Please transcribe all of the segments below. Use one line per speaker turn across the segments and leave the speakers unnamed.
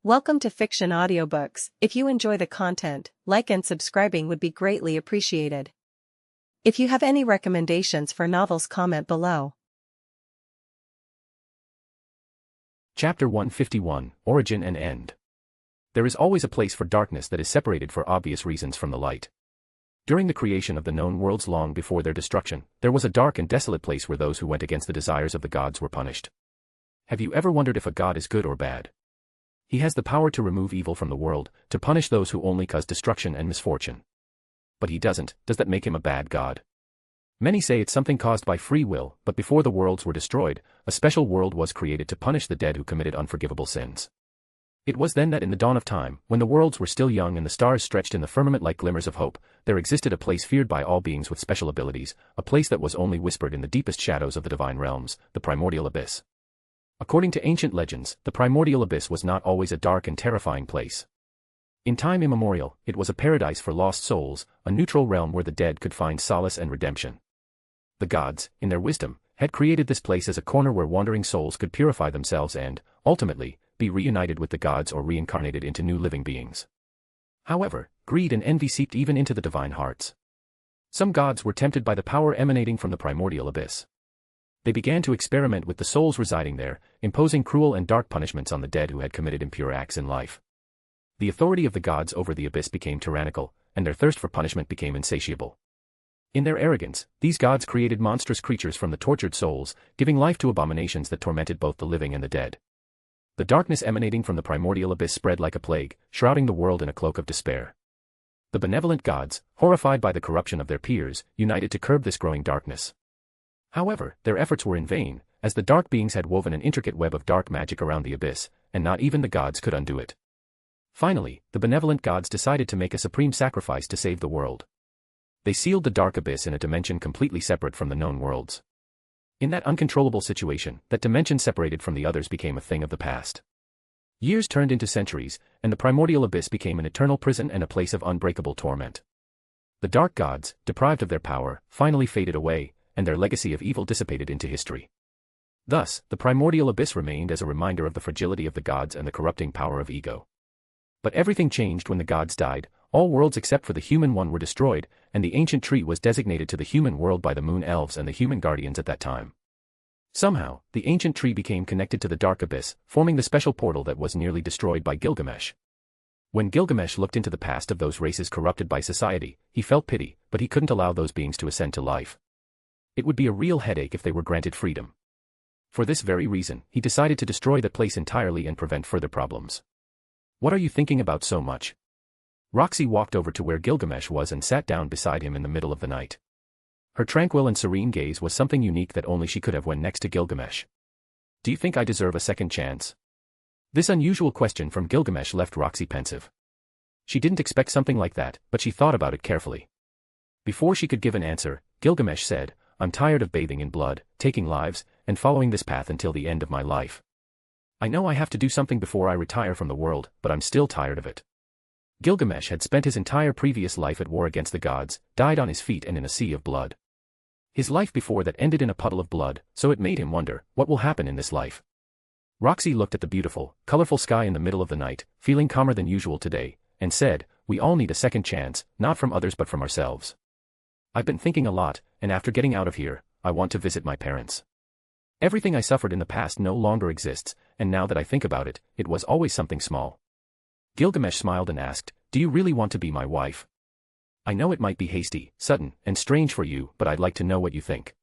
Welcome to Fiction Audiobooks. If you enjoy the content, like and subscribing would be greatly appreciated. If you have any recommendations for novels, comment below.
Chapter 151, Origin and End. There is always a place for darkness that is separated for obvious reasons from the light. During the creation of the known worlds long before their destruction, there was a dark and desolate place where those who went against the desires of the gods were punished. Have you ever wondered if a god is good or bad? He has the power to remove evil from the world, to punish those who only cause destruction and misfortune. But he doesn't. Does that make him a bad god? Many say it's something caused by free will, but before the worlds were destroyed, a special world was created to punish the dead who committed unforgivable sins. It was then that in the dawn of time, when the worlds were still young and the stars stretched in the firmament like glimmers of hope, there existed a place feared by all beings with special abilities, a place that was only whispered in the deepest shadows of the divine realms, the primordial abyss. According to ancient legends, the primordial abyss was not always a dark and terrifying place. In time immemorial, it was a paradise for lost souls, a neutral realm where the dead could find solace and redemption. The gods, in their wisdom, had created this place as a corner where wandering souls could purify themselves and, ultimately, be reunited with the gods or reincarnated into new living beings. However, greed and envy seeped even into the divine hearts. Some gods were tempted by the power emanating from the primordial abyss. They began to experiment with the souls residing there, imposing cruel and dark punishments on the dead who had committed impure acts in life. The authority of the gods over the abyss became tyrannical, and their thirst for punishment became insatiable. In their arrogance, these gods created monstrous creatures from the tortured souls, giving life to abominations that tormented both the living and the dead. The darkness emanating from the primordial abyss spread like a plague, shrouding the world in a cloak of despair. The benevolent gods, horrified by the corruption of their peers, united to curb this growing darkness. However, their efforts were in vain, as the dark beings had woven an intricate web of dark magic around the abyss, and not even the gods could undo it. Finally, the benevolent gods decided to make a supreme sacrifice to save the world. They sealed the dark abyss in a dimension completely separate from the known worlds. In that uncontrollable situation, that dimension separated from the others became a thing of the past. Years turned into centuries, and the primordial abyss became an eternal prison and a place of unbreakable torment. The dark gods, deprived of their power, finally faded away, and their legacy of evil dissipated into history. Thus, the primordial abyss remained as a reminder of the fragility of the gods and the corrupting power of ego. But everything changed when the gods died. All worlds except for the human one were destroyed, and the ancient tree was designated to the human world by the moon elves and the human guardians at that time. Somehow, the ancient tree became connected to the dark abyss, forming the special portal that was nearly destroyed by Gilgamesh. When Gilgamesh looked into the past of those races corrupted by society, he felt pity, but he couldn't allow those beings to ascend to life. It would be a real headache if they were granted freedom. For this very reason, he decided to destroy that place entirely and prevent further problems. What are you thinking about so much? Roxy walked over to where Gilgamesh was and sat down beside him in the middle of the night. Her tranquil and serene gaze was something unique that only she could have when next to Gilgamesh. Do you think I deserve a second chance? This unusual question from Gilgamesh left Roxy pensive. She didn't expect something like that, but she thought about it carefully. Before she could give an answer, Gilgamesh said, I'm tired of bathing in blood, taking lives, and following this path until the end of my life. I know I have to do something before I retire from the world, but I'm still tired of it. Gilgamesh had spent his entire previous life at war against the gods, died on his feet and in a sea of blood. His life before that ended in a puddle of blood, so it made him wonder, what will happen in this life? Roxy looked at the beautiful, colorful sky in the middle of the night, feeling calmer than usual today, and said, we all need a second chance, not from others but from ourselves. I've been thinking a lot, and after getting out of here, I want to visit my parents. Everything I suffered in the past no longer exists, and now that I think about it, it was always something small. Gilgamesh smiled and asked, do you really want to be my wife? I know it might be hasty, sudden, and strange for you, but I'd like to know what you think.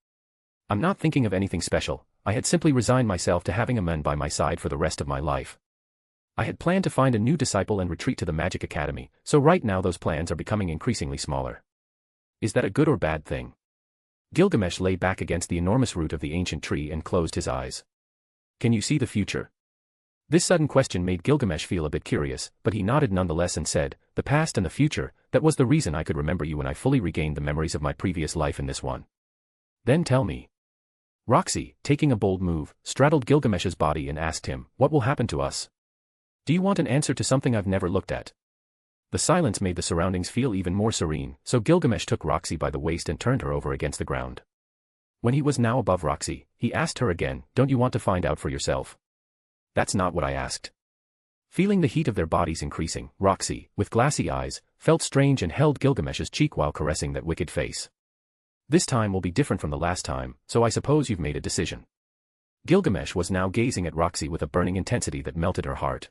I'm not thinking of anything special. I had simply resigned myself to having a man by my side for the rest of my life. I had planned to find a new disciple and retreat to the Magic Academy, so right now those plans are becoming increasingly smaller. Is that a good or bad thing? Gilgamesh lay back against the enormous root of the ancient tree and closed his eyes. Can you see the future? This sudden question made Gilgamesh feel a bit curious, but he nodded nonetheless and said, the past and the future, that was the reason I could remember you when I fully regained the memories of my previous life in this one. Then tell me. Roxy, taking a bold move, straddled Gilgamesh's body and asked him, what will happen to us? Do you want an answer to something I've never looked at? The silence made the surroundings feel even more serene, so Gilgamesh took Roxy by the waist and turned her over against the ground. When he was now above Roxy, he asked her again, don't you want to find out for yourself? That's not what I asked. Feeling the heat of their bodies increasing, Roxy, with glassy eyes, felt strange and held Gilgamesh's cheek while caressing that wicked face. This time will be different from the last time, so I suppose you've made a decision. Gilgamesh was now gazing at Roxy with a burning intensity that melted her heart.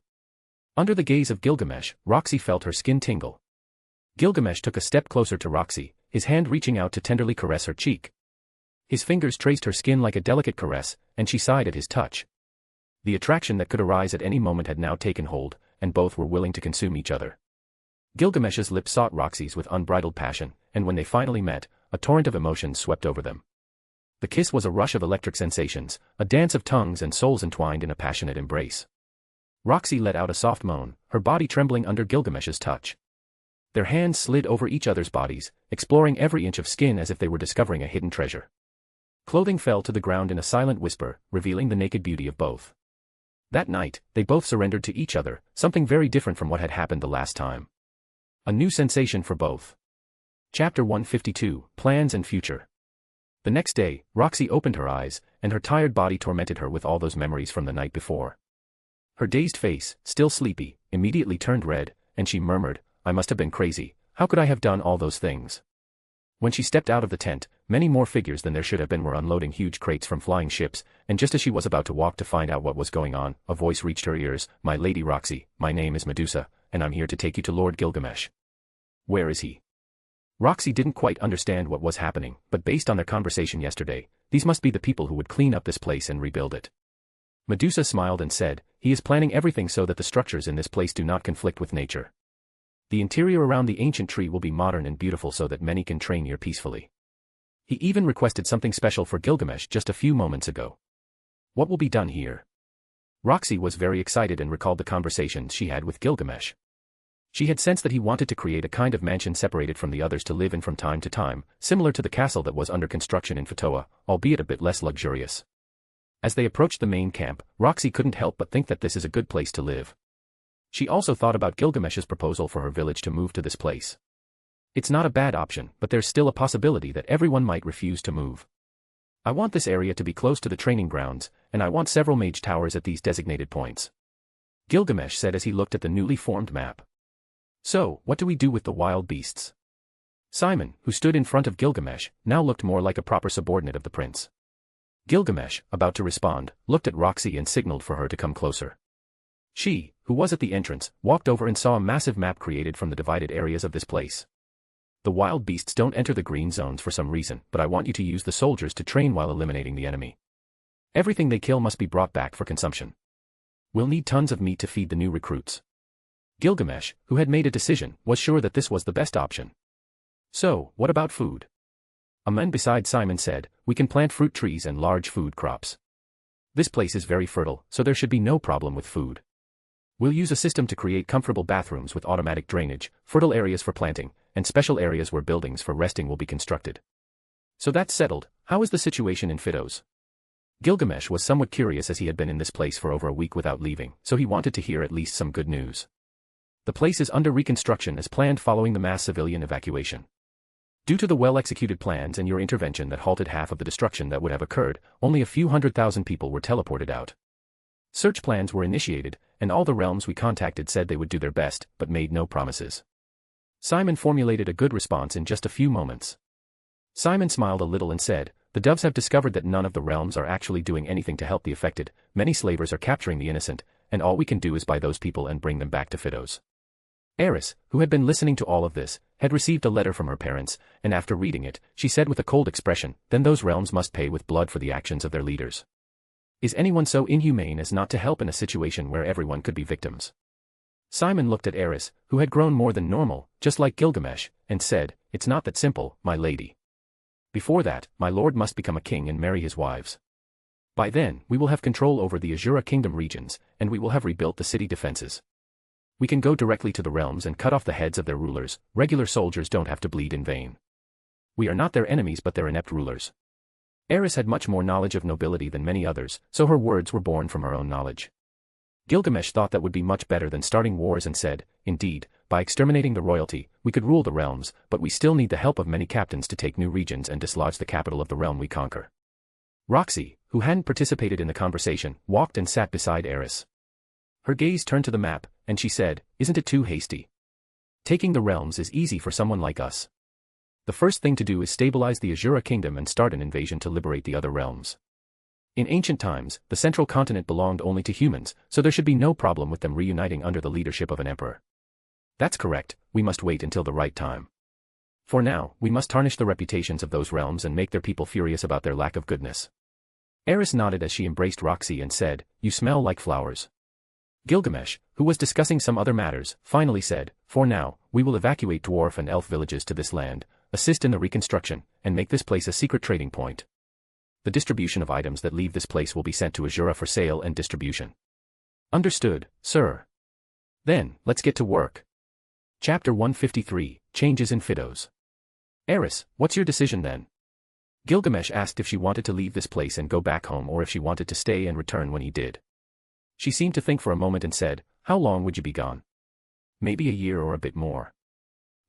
Under the gaze of Gilgamesh, Roxy felt her skin tingle. Gilgamesh took a step closer to Roxy, his hand reaching out to tenderly caress her cheek. His fingers traced her skin like a delicate caress, and she sighed at his touch. The attraction that could arise at any moment had now taken hold, and both were willing to consume each other. Gilgamesh's lips sought Roxy's with unbridled passion, and when they finally met, a torrent of emotions swept over them. The kiss was a rush of electric sensations, a dance of tongues and souls entwined in a passionate embrace. Roxy let out a soft moan, her body trembling under Gilgamesh's touch. Their hands slid over each other's bodies, exploring every inch of skin as if they were discovering a hidden treasure. Clothing fell to the ground in a silent whisper, revealing the naked beauty of both. That night, they both surrendered to each other, something very different from what had happened the last time. A new sensation for both. Chapter 152, Plans and Future. The next day, Roxy opened her eyes, and her tired body tormented her with all those memories from the night before. Her dazed face, still sleepy, immediately turned red, and she murmured, "I must have been crazy, how could I have done all those things?" When she stepped out of the tent, many more figures than there should have been were unloading huge crates from flying ships, and just as she was about to walk to find out what was going on, a voice reached her ears, "My lady Roxy, my name is Medusa, and I'm here to take you to Lord Gilgamesh." "Where is he?" Roxy didn't quite understand what was happening, but based on their conversation yesterday, these must be the people who would clean up this place and rebuild it. Medusa smiled and said, "He is planning everything so that the structures in this place do not conflict with nature. The interior around the ancient tree will be modern and beautiful so that many can train here peacefully. He even requested something special for Gilgamesh just a few moments ago. What will be done here?" Roxy was very excited and recalled the conversations she had with Gilgamesh. She had sensed that he wanted to create a kind of mansion separated from the others to live in from time to time, similar to the castle that was under construction in Fatoa, albeit a bit less luxurious. As they approached the main camp, Roxy couldn't help but think that this is a good place to live. She also thought about Gilgamesh's proposal for her village to move to this place. It's not a bad option, but there's still a possibility that everyone might refuse to move. I want this area to be close to the training grounds, and I want several mage towers at these designated points. Gilgamesh said as he looked at the newly formed map. "So, what do we do with the wild beasts?" Simon, who stood in front of Gilgamesh, now looked more like a proper subordinate of the prince. Gilgamesh, about to respond, looked at Roxy and signaled for her to come closer. She, who was at the entrance, walked over and saw a massive map created from the divided areas of this place. "The wild beasts don't enter the green zones for some reason, but I want you to use the soldiers to train while eliminating the enemy. Everything they kill must be brought back for consumption. We'll need tons of meat to feed the new recruits." Gilgamesh, who had made a decision, was sure that this was the best option. "So, what about food?" A man beside Simon said, "We can plant fruit trees and large food crops. This place is very fertile, so there should be no problem with food. We'll use a system to create comfortable bathrooms with automatic drainage, fertile areas for planting, and special areas where buildings for resting will be constructed." "So that's settled. How is the situation in Fidos?" Gilgamesh was somewhat curious as he had been in this place for over a week without leaving, so he wanted to hear at least some good news. "The place is under reconstruction as planned following the mass civilian evacuation. Due to the well-executed plans and your intervention that halted half of the destruction that would have occurred, only a few 100,000 people were teleported out. Search plans were initiated, and all the realms we contacted said they would do their best, but made no promises." Simon formulated a good response in just a few moments. Simon smiled a little and said, "The doves have discovered that none of the realms are actually doing anything to help the affected, many slavers are capturing the innocent, and all we can do is buy those people and bring them back to Fidos." Eris, who had been listening to all of this, had received a letter from her parents, and after reading it, she said with a cold expression, "Then those realms must pay with blood for the actions of their leaders. Is anyone so inhumane as not to help in a situation where everyone could be victims?" Simon looked at Eris, who had grown more than normal, just like Gilgamesh, and said, "It's not that simple, my lady. Before that, my lord must become a king and marry his wives. By then, we will have control over the Asura kingdom regions, and we will have rebuilt the city defenses. We can go directly to the realms and cut off the heads of their rulers. Regular soldiers don't have to bleed in vain. We are not their enemies but their inept rulers." Eris had much more knowledge of nobility than many others, so her words were born from her own knowledge. Gilgamesh thought that would be much better than starting wars and said, "Indeed, by exterminating the royalty, we could rule the realms, but we still need the help of many captains to take new regions and dislodge the capital of the realm we conquer." Roxy, who hadn't participated in the conversation, walked and sat beside Eris. Her gaze turned to the map, and she said, "Isn't it too hasty? Taking the realms is easy for someone like us. The first thing to do is stabilize the Asura kingdom and start an invasion to liberate the other realms. In ancient times, the central continent belonged only to humans, so there should be no problem with them reuniting under the leadership of an emperor." "That's correct, we must wait until the right time. For now, we must tarnish the reputations of those realms and make their people furious about their lack of goodness." Eris nodded as she embraced Roxy and said, "You smell like flowers." Gilgamesh, who was discussing some other matters, finally said, "For now, we will evacuate dwarf and elf villages to this land, assist in the reconstruction, and make this place a secret trading point. The distribution of items that leave this place will be sent to Asura for sale and distribution." "Understood, sir." "Then, let's get to work." Chapter 153, Changes in Fidos. "Eris, what's your decision then?" Gilgamesh asked if she wanted to leave this place and go back home or if she wanted to stay and return when he did. She seemed to think for a moment and said, "How long would you be gone?" "Maybe a year or a bit more."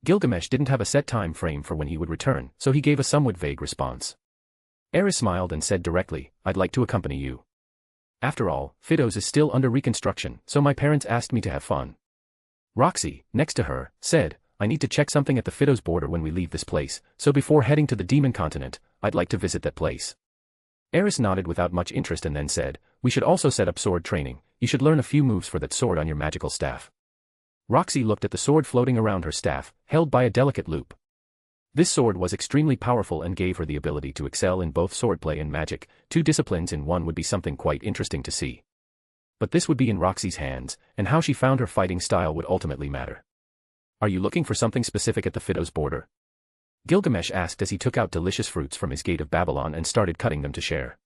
Gilgamesh didn't have a set time frame for when he would return, so he gave a somewhat vague response. Eris smiled and said directly, "I'd like to accompany you. After all, Fidos is still under reconstruction, so my parents asked me to have fun." Roxy, next to her, said, "I need to check something at the Fidos border when we leave this place, so before heading to the demon continent, I'd like to visit that place." Eris nodded without much interest and then said, "We should also set up sword training. You should learn a few moves for that sword on your magical staff." Roxy looked at the sword floating around her staff, held by a delicate loop. This sword was extremely powerful and gave her the ability to excel in both swordplay and magic. Two disciplines in one would be something quite interesting to see. But this would be in Roxy's hands, and how she found her fighting style would ultimately matter. "Are you looking for something specific at the Fidos border?" Gilgamesh asked as he took out delicious fruits from his gate of Babylon and started cutting them to share.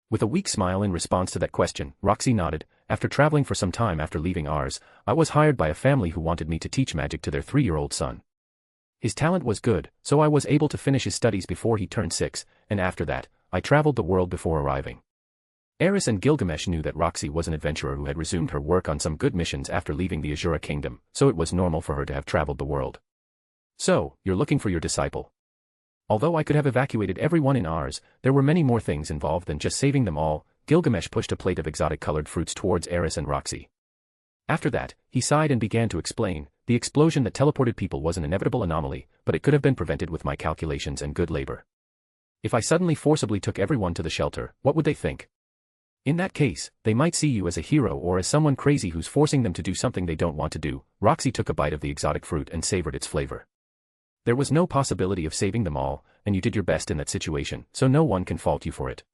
With a weak smile in response to that question, Roxy nodded. "After traveling for some time after leaving ours, I was hired by a family who wanted me to teach magic to their 3-year-old son. His talent was good, so I was able to finish his studies before he turned 6, and after that, I traveled the world before arriving." Eris and Gilgamesh knew that Roxy was an adventurer who had resumed her work on some good missions after leaving the Asura kingdom, so it was normal for her to have traveled the world. "So, you're looking for your disciple." Although I could have evacuated everyone in ours, there were many more things involved than just saving them all. Gilgamesh pushed a plate of exotic-colored fruits towards Eris and Roxy. After that, he sighed and began to explain, "The explosion that teleported people was an inevitable anomaly, but it could have been prevented with my calculations and good labor. If I suddenly forcibly took everyone to the shelter, what would they think? In that case, they might see you as a hero or as someone crazy who's forcing them to do something they don't want to do." Roxy took a bite of the exotic fruit and savored its flavor. "There was no possibility of saving them all, and you did your best in that situation, so no one can fault you for it."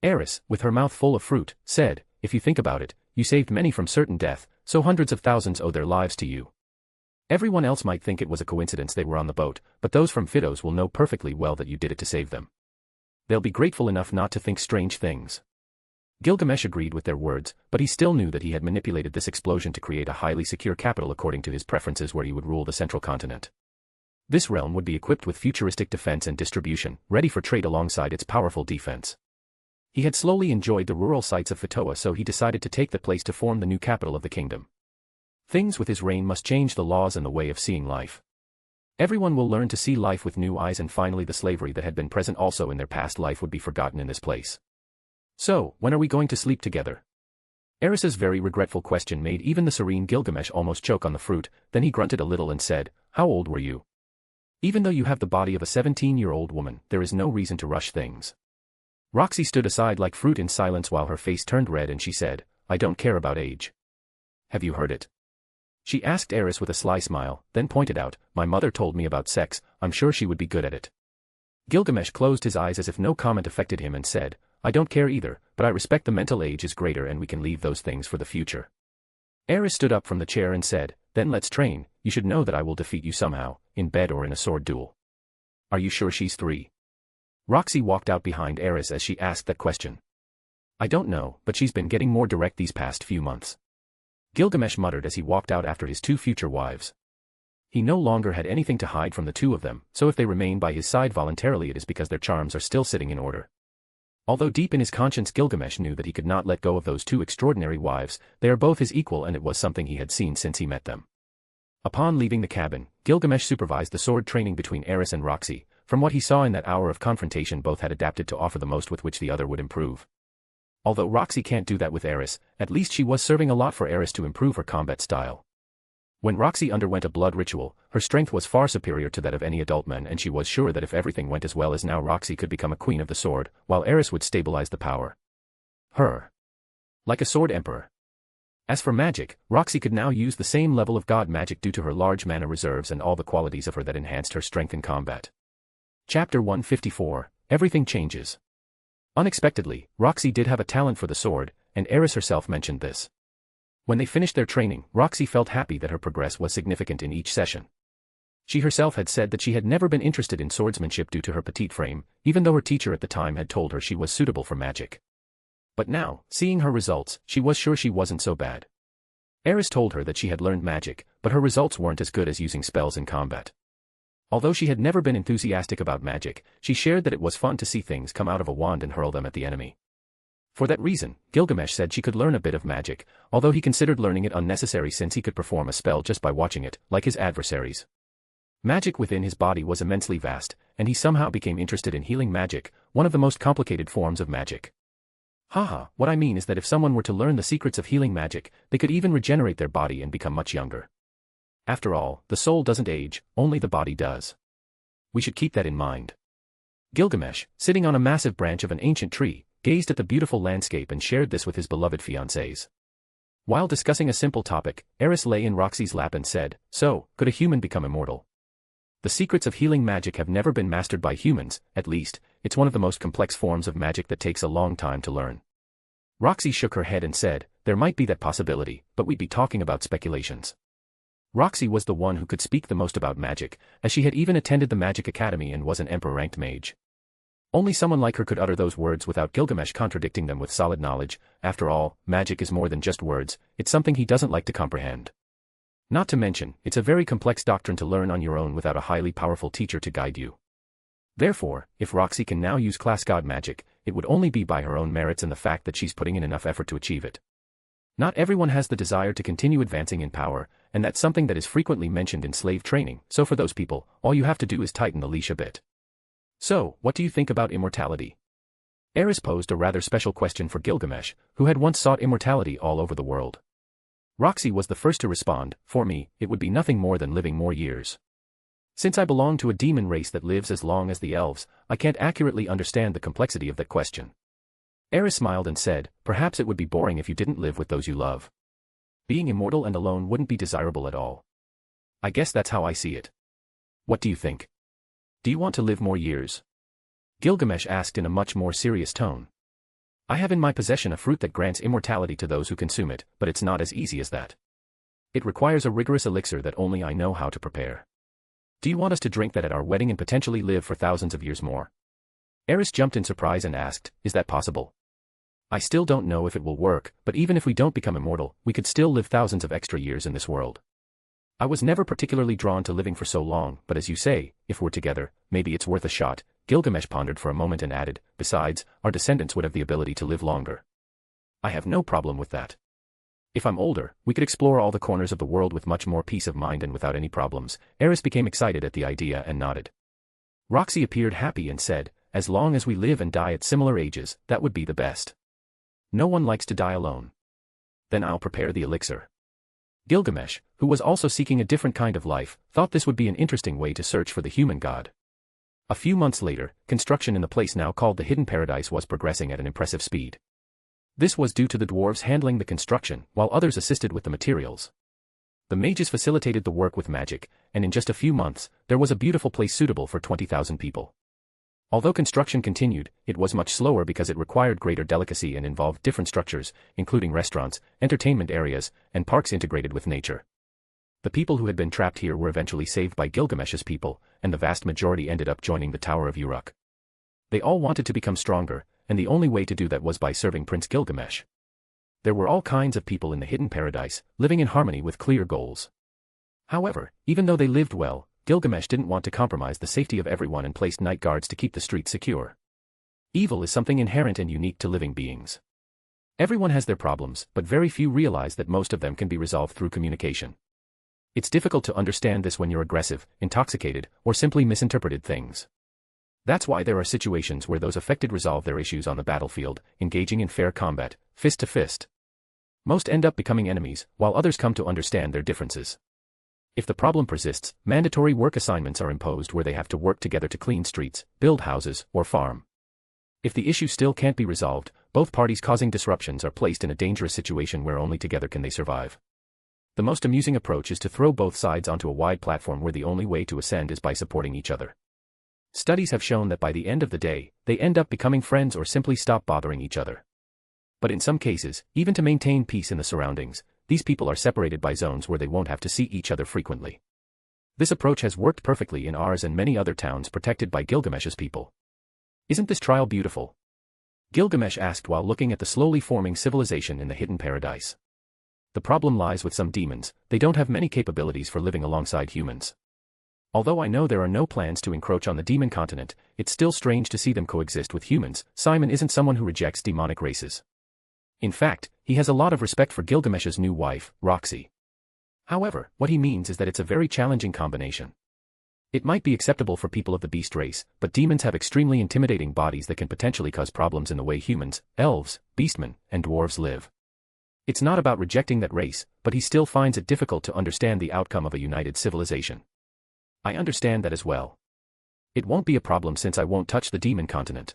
Eris, with her mouth full of fruit, said, "If you think about it, you saved many from certain death, so hundreds of thousands owe their lives to you. Everyone else might think it was a coincidence they were on the boat, but those from Fidos will know perfectly well that you did it to save them. They'll be grateful enough not to think strange things." Gilgamesh agreed with their words, but he still knew that he had manipulated this explosion to create a highly secure capital according to his preferences where he would rule the central continent. This realm would be equipped with futuristic defense and distribution, ready for trade alongside its powerful defense. He had slowly enjoyed the rural sites of Fitoa, so he decided to take the place to form the new capital of the kingdom. Things with his reign must change the laws and the way of seeing life. Everyone will learn to see life with new eyes, and finally the slavery that had been present also in their past life would be forgotten in this place. "So, when are we going to sleep together?" Eris's very regretful question made even the serene Gilgamesh almost choke on the fruit. Then he grunted a little and said, "How old were you? Even though you have the body of a 17-year-old woman, there is no reason to rush things." Roxy stood aside like fruit in silence while her face turned red and she said, "I don't care about age." "Have you heard it?" she asked Eris with a sly smile, then pointed out, "My mother told me about sex, I'm sure she would be good at it." Gilgamesh closed his eyes as if no comment affected him and said, "I don't care either, but I respect the mental age is greater and we can leave those things for the future." Eris stood up from the chair and said, "Then let's train. You should know that I will defeat you somehow, in bed or in a sword duel." "Are you sure she's 3? Roxy walked out behind Eris as she asked that question. "I don't know, but she's been getting more direct these past few months." Gilgamesh muttered as he walked out after his 2 future wives. He no longer had anything to hide from the 2 of them, so if they remain by his side voluntarily it is because their charms are still sitting in order. Although deep in his conscience Gilgamesh knew that he could not let go of those 2 extraordinary wives, they are both his equal and it was something he had seen since he met them. Upon leaving the cabin, Gilgamesh supervised the sword training between Eris and Roxy. From what he saw in that hour of confrontation, both had adapted to offer the most with which the other would improve. Although Roxy can't do that with Eris, at least she was serving a lot for Eris to improve her combat style. When Roxy underwent a blood ritual, her strength was far superior to that of any adult man, and she was sure that if everything went as well as now, Roxy could become a queen of the sword, while Eris would stabilize the power. Like a sword emperor. As for magic, Roxy could now use the same level of god magic due to her large mana reserves and all the qualities of her that enhanced her strength in combat. Chapter 154, Everything Changes. Unexpectedly, Roxy did have a talent for the sword, and Eris herself mentioned this. When they finished their training, Roxy felt happy that her progress was significant in each session. She herself had said that she had never been interested in swordsmanship due to her petite frame, even though her teacher at the time had told her she was suitable for magic. But now, seeing her results, she was sure she wasn't so bad. Eris told her that she had learned magic, but her results weren't as good as using spells in combat. Although she had never been enthusiastic about magic, she shared that it was fun to see things come out of a wand and hurl them at the enemy. For that reason, Gilgamesh said she could learn a bit of magic, although he considered learning it unnecessary since he could perform a spell just by watching it, like his adversaries. Magic within his body was immensely vast, and he somehow became interested in healing magic, one of the most complicated forms of magic. What I mean is that if someone were to learn the secrets of healing magic, they could even regenerate their body and become much younger. After all, the soul doesn't age, only the body does. We should keep that in mind. Gilgamesh, sitting on a massive branch of an ancient tree, gazed at the beautiful landscape and shared this with his beloved fiancées. While discussing a simple topic, Eris lay in Roxy's lap and said, "So, could a human become immortal? The secrets of healing magic have never been mastered by humans, at least, it's one of the most complex forms of magic that takes a long time to learn." Roxy shook her head and said, "There might be that possibility, but we'd be talking about speculations." Roxy was the one who could speak the most about magic, as she had even attended the Magic Academy and was an emperor-ranked mage. Only someone like her could utter those words without Gilgamesh contradicting them with solid knowledge. After all, magic is more than just words, it's something he doesn't like to comprehend. Not to mention, it's a very complex doctrine to learn on your own without a highly powerful teacher to guide you. Therefore, if Roxy can now use class god magic, it would only be by her own merits and the fact that she's putting in enough effort to achieve it. Not everyone has the desire to continue advancing in power, and that's something that is frequently mentioned in slave training, so for those people, all you have to do is tighten the leash a bit. So, what do you think about immortality? Eris posed a rather special question for Gilgamesh, who had once sought immortality all over the world. Roxy was the first to respond, "For me, it would be nothing more than living more years. Since I belong to a demon race that lives as long as the elves, I can't accurately understand the complexity of that question." Eris smiled and said, "Perhaps it would be boring if you didn't live with those you love. Being immortal and alone wouldn't be desirable at all. I guess that's how I see it. What do you think? Do you want to live more years?" Gilgamesh asked in a much more serious tone. "I have in my possession a fruit that grants immortality to those who consume it, but it's not as easy as that. It requires a rigorous elixir that only I know how to prepare. Do you want us to drink that at our wedding and potentially live for thousands of years more?" Eris jumped in surprise and asked, "Is that possible?" "I still don't know if it will work, but even if we don't become immortal, we could still live thousands of extra years in this world. I was never particularly drawn to living for so long, but as you say, if we're together, maybe it's worth a shot." Gilgamesh pondered for a moment and added, "Besides, our descendants would have the ability to live longer. I have no problem with that. If I'm older, we could explore all the corners of the world with much more peace of mind and without any problems." Eris became excited at the idea and nodded. Roxy appeared happy and said, "As long as we live and die at similar ages, that would be the best. No one likes to die alone. Then I'll prepare the elixir." Gilgamesh, who was also seeking a different kind of life, thought this would be an interesting way to search for the human god. A few months later, construction in the place now called the Hidden Paradise was progressing at an impressive speed. This was due to the dwarves handling the construction, while others assisted with the materials. The mages facilitated the work with magic, and in just a few months, there was a beautiful place suitable for 20,000 people. Although construction continued, it was much slower because it required greater delicacy and involved different structures, including restaurants, entertainment areas, and parks integrated with nature. The people who had been trapped here were eventually saved by Gilgamesh's people, and the vast majority ended up joining the Tower of Uruk. They all wanted to become stronger, and the only way to do that was by serving Prince Gilgamesh. There were all kinds of people in the Hidden Paradise, living in harmony with clear goals. However, even though they lived well, Gilgamesh didn't want to compromise the safety of everyone and placed night guards to keep the streets secure. Evil is something inherent and unique to living beings. Everyone has their problems, but very few realize that most of them can be resolved through communication. It's difficult to understand this when you're aggressive, intoxicated, or simply misinterpreted things. That's why there are situations where those affected resolve their issues on the battlefield, engaging in fair combat, fist to fist. Most end up becoming enemies, while others come to understand their differences. If the problem persists, mandatory work assignments are imposed where they have to work together to clean streets, build houses, or farm. If the issue still can't be resolved, both parties causing disruptions are placed in a dangerous situation where only together can they survive. The most amusing approach is to throw both sides onto a wide platform where the only way to ascend is by supporting each other. Studies have shown that by the end of the day, they end up becoming friends or simply stop bothering each other. But in some cases, even to maintain peace in the surroundings, these people are separated by zones where they won't have to see each other frequently. This approach has worked perfectly in ours and many other towns protected by Gilgamesh's people. Isn't this trial beautiful? Gilgamesh asked while looking at the slowly forming civilization in the hidden paradise. The problem lies with some demons, they don't have many capabilities for living alongside humans. Although I know there are no plans to encroach on the demon continent, it's still strange to see them coexist with humans. Simon isn't someone who rejects demonic races. In fact, he has a lot of respect for Gilgamesh's new wife, Roxy. However, what he means is that it's a very challenging combination. It might be acceptable for people of the beast race, but demons have extremely intimidating bodies that can potentially cause problems in the way humans, elves, beastmen, and dwarves live. It's not about rejecting that race, but he still finds it difficult to understand the outcome of a united civilization. I understand that as well. It won't be a problem since I won't touch the demon continent.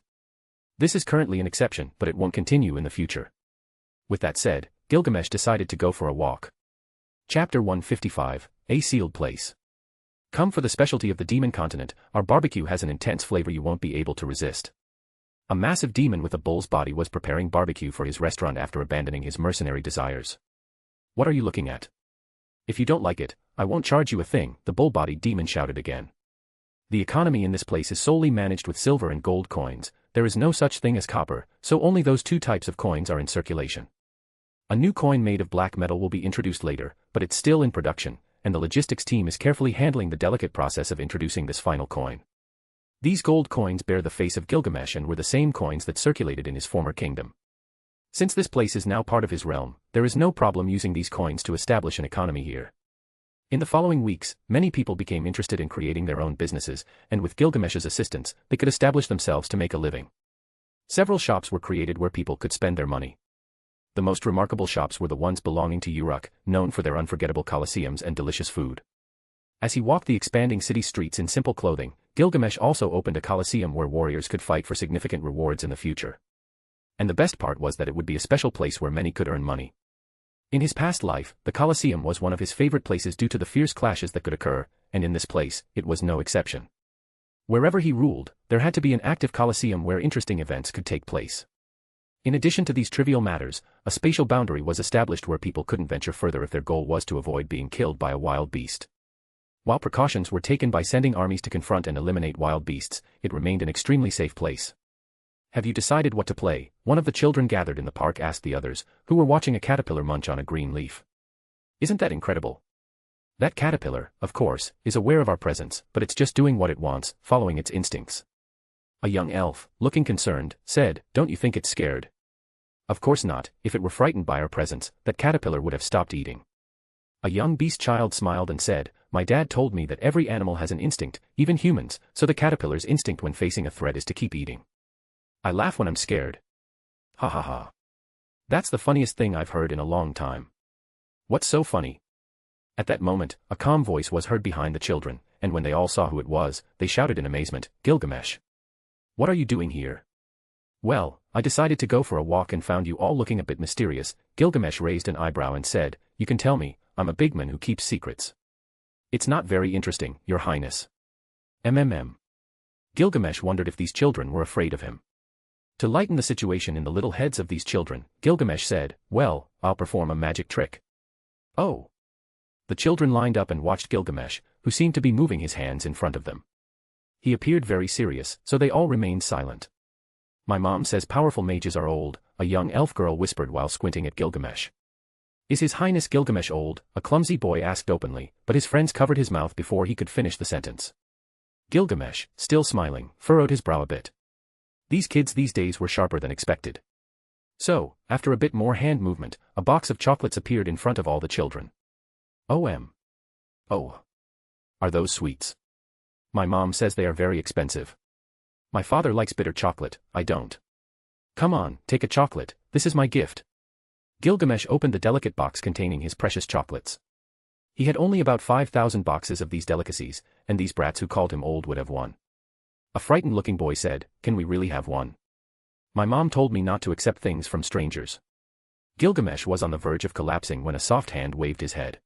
This is currently an exception, but it won't continue in the future. With that said, Gilgamesh decided to go for a walk. Chapter 155, A Sealed Place. Come for the specialty of the demon continent, our barbecue has an intense flavor you won't be able to resist. A massive demon with a bull's body was preparing barbecue for his restaurant after abandoning his mercenary desires. What are you looking at? If you don't like it, I won't charge you a thing, the bull-bodied demon shouted again. The economy in this place is solely managed with silver and gold coins, there is no such thing as copper, so only those two types of coins are in circulation. A new coin made of black metal will be introduced later, but it's still in production, and the logistics team is carefully handling the delicate process of introducing this final coin. These gold coins bear the face of Gilgamesh and were the same coins that circulated in his former kingdom. Since this place is now part of his realm, there is no problem using these coins to establish an economy here. In the following weeks, many people became interested in creating their own businesses, and with Gilgamesh's assistance, they could establish themselves to make a living. Several shops were created where people could spend their money. The most remarkable shops were the ones belonging to Uruk, known for their unforgettable colosseums and delicious food. As he walked the expanding city streets in simple clothing, Gilgamesh also opened a colosseum where warriors could fight for significant rewards in the future. And the best part was that it would be a special place where many could earn money. In his past life, the Colosseum was one of his favorite places due to the fierce clashes that could occur, and in this place, it was no exception. Wherever he ruled, there had to be an active Colosseum where interesting events could take place. In addition to these trivial matters, a spatial boundary was established where people couldn't venture further if their goal was to avoid being killed by a wild beast. While precautions were taken by sending armies to confront and eliminate wild beasts, it remained an extremely safe place. Have you decided what to play? One of the children gathered in the park asked the others, who were watching a caterpillar munch on a green leaf. Isn't that incredible? That caterpillar, of course, is aware of our presence, but it's just doing what it wants, following its instincts. A young elf, looking concerned, said, "Don't you think it's scared?" Of course not, if it were frightened by our presence, that caterpillar would have stopped eating. A young beast child smiled and said, "My dad told me that every animal has an instinct, even humans, so the caterpillar's instinct when facing a threat is to keep eating. I laugh when I'm scared." Ha ha ha. That's the funniest thing I've heard in a long time. What's so funny? At that moment, a calm voice was heard behind the children, and when they all saw who it was, they shouted in amazement, "Gilgamesh! What are you doing here?" "Well, I decided to go for a walk and found you all looking a bit mysterious." Gilgamesh raised an eyebrow and said, "You can tell me, I'm a big man who keeps secrets." "It's not very interesting, Your Highness." Gilgamesh wondered if these children were afraid of him. To lighten the situation in the little heads of these children, Gilgamesh said, "Well, I'll perform a magic trick." "Oh." The children lined up and watched Gilgamesh, who seemed to be moving his hands in front of them. He appeared very serious, so they all remained silent. "My mom says powerful mages are old," a young elf girl whispered while squinting at Gilgamesh. "Is His Highness Gilgamesh old?" a clumsy boy asked openly, but his friends covered his mouth before he could finish the sentence. Gilgamesh, still smiling, furrowed his brow a bit. These kids these days were sharper than expected. So, after a bit more hand movement, a box of chocolates appeared in front of all the children. Oh. Are those sweets? My mom says they are very expensive. My father likes bitter chocolate, I don't. Come on, take a chocolate, this is my gift. Gilgamesh opened the delicate box containing his precious chocolates. He had only about 5,000 boxes of these delicacies, and these brats who called him old would have one. A frightened-looking boy said, "Can we really have one? My mom told me not to accept things from strangers." Gilgamesh was on the verge of collapsing when a soft hand waved his head.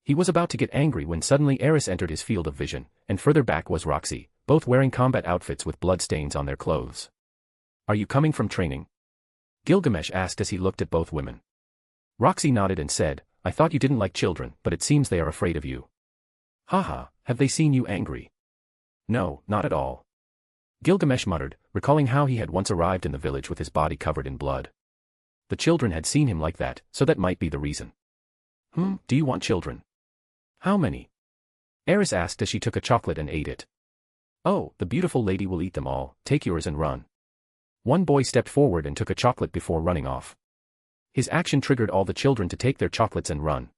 He was about to get angry when suddenly Eris entered his field of vision, and further back was Roxy, both wearing combat outfits with blood stains on their clothes. "Are you coming from training?" Gilgamesh asked as he looked at both women. Roxy nodded and said, "I thought you didn't like children, but it seems they are afraid of you." "Haha, have they seen you angry?" "No, not at all." Gilgamesh muttered, recalling how he had once arrived in the village with his body covered in blood. The children had seen him like that, so that might be the reason. Do you want children?" "How many?" Eris asked as she took a chocolate and ate it. "Oh, the beautiful lady will eat them all, take yours and run." One boy stepped forward and took a chocolate before running off. His action triggered all the children to take their chocolates and run.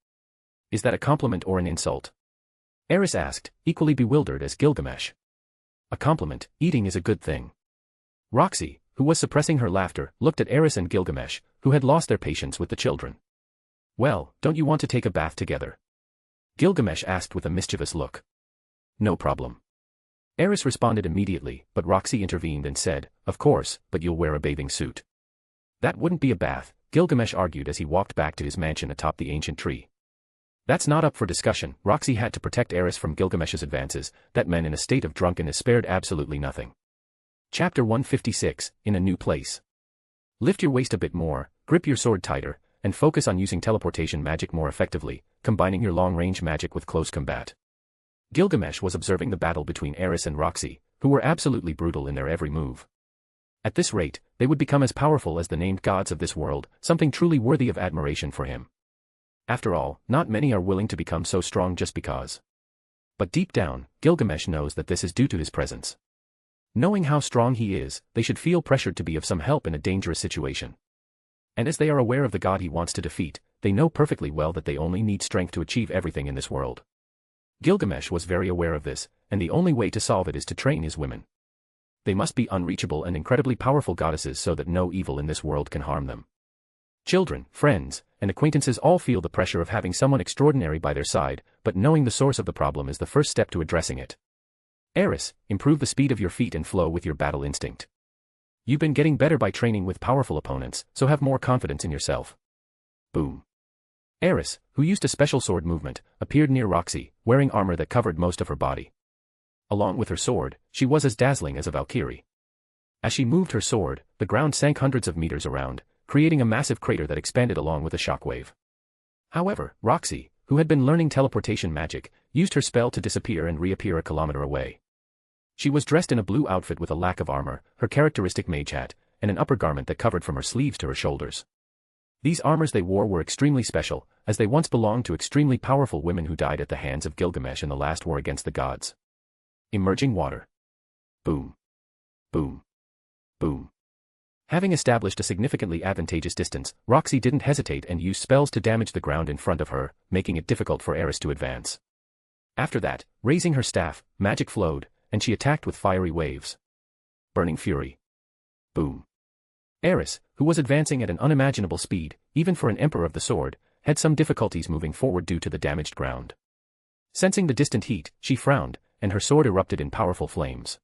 "Is that a compliment or an insult?" Eris asked, equally bewildered as Gilgamesh. "A compliment, eating is a good thing." Roxy, who was suppressing her laughter, looked at Eris and Gilgamesh, who had lost their patience with the children. "Well, don't you want to take a bath together?" Gilgamesh asked with a mischievous look. "No problem." Eris responded immediately, but Roxy intervened and said, "Of course, but you'll wear a bathing suit." "That wouldn't be a bath," Gilgamesh argued as he walked back to his mansion atop the ancient tree. "That's not up for discussion." Roxy had to protect Eris from Gilgamesh's advances, that men in a state of drunkenness spared absolutely nothing. Chapter 156, In a New Place. Lift your waist a bit more, grip your sword tighter, and focus on using teleportation magic more effectively, combining your long-range magic with close combat. Gilgamesh was observing the battle between Eris and Roxy, who were absolutely brutal in their every move. At this rate, they would become as powerful as the named gods of this world, something truly worthy of admiration for him. After all, not many are willing to become so strong just because. But deep down, Gilgamesh knows that this is due to his presence. Knowing how strong he is, they should feel pressured to be of some help in a dangerous situation. And as they are aware of the god he wants to defeat, they know perfectly well that they only need strength to achieve everything in this world. Gilgamesh was very aware of this, and the only way to solve it is to train his women. They must be unreachable and incredibly powerful goddesses so that no evil in this world can harm them. Children, friends, and acquaintances all feel the pressure of having someone extraordinary by their side, but knowing the source of the problem is the first step to addressing it. Eris, improve the speed of your feet and flow with your battle instinct. You've been getting better by training with powerful opponents, so have more confidence in yourself. Boom. Eris, who used a special sword movement, appeared near Roxy, wearing armor that covered most of her body. Along with her sword, she was as dazzling as a Valkyrie. As she moved her sword, the ground sank hundreds of meters around, creating a massive crater that expanded along with a shockwave. However, Roxy, who had been learning teleportation magic, used her spell to disappear and reappear a kilometer away. She was dressed in a blue outfit with a lack of armor, her characteristic mage hat, and an upper garment that covered from her sleeves to her shoulders. These armors they wore were extremely special, as they once belonged to extremely powerful women who died at the hands of Gilgamesh in the last war against the gods. Emerging water. Boom. Boom. Boom. Having established a significantly advantageous distance, Roxy didn't hesitate and used spells to damage the ground in front of her, making it difficult for Eris to advance. After that, raising her staff, magic flowed, and she attacked with fiery waves. Burning fury. Boom. Eris, who was advancing at an unimaginable speed, even for an emperor of the sword, had some difficulties moving forward due to the damaged ground. Sensing the distant heat, she frowned, and her sword erupted in powerful flames.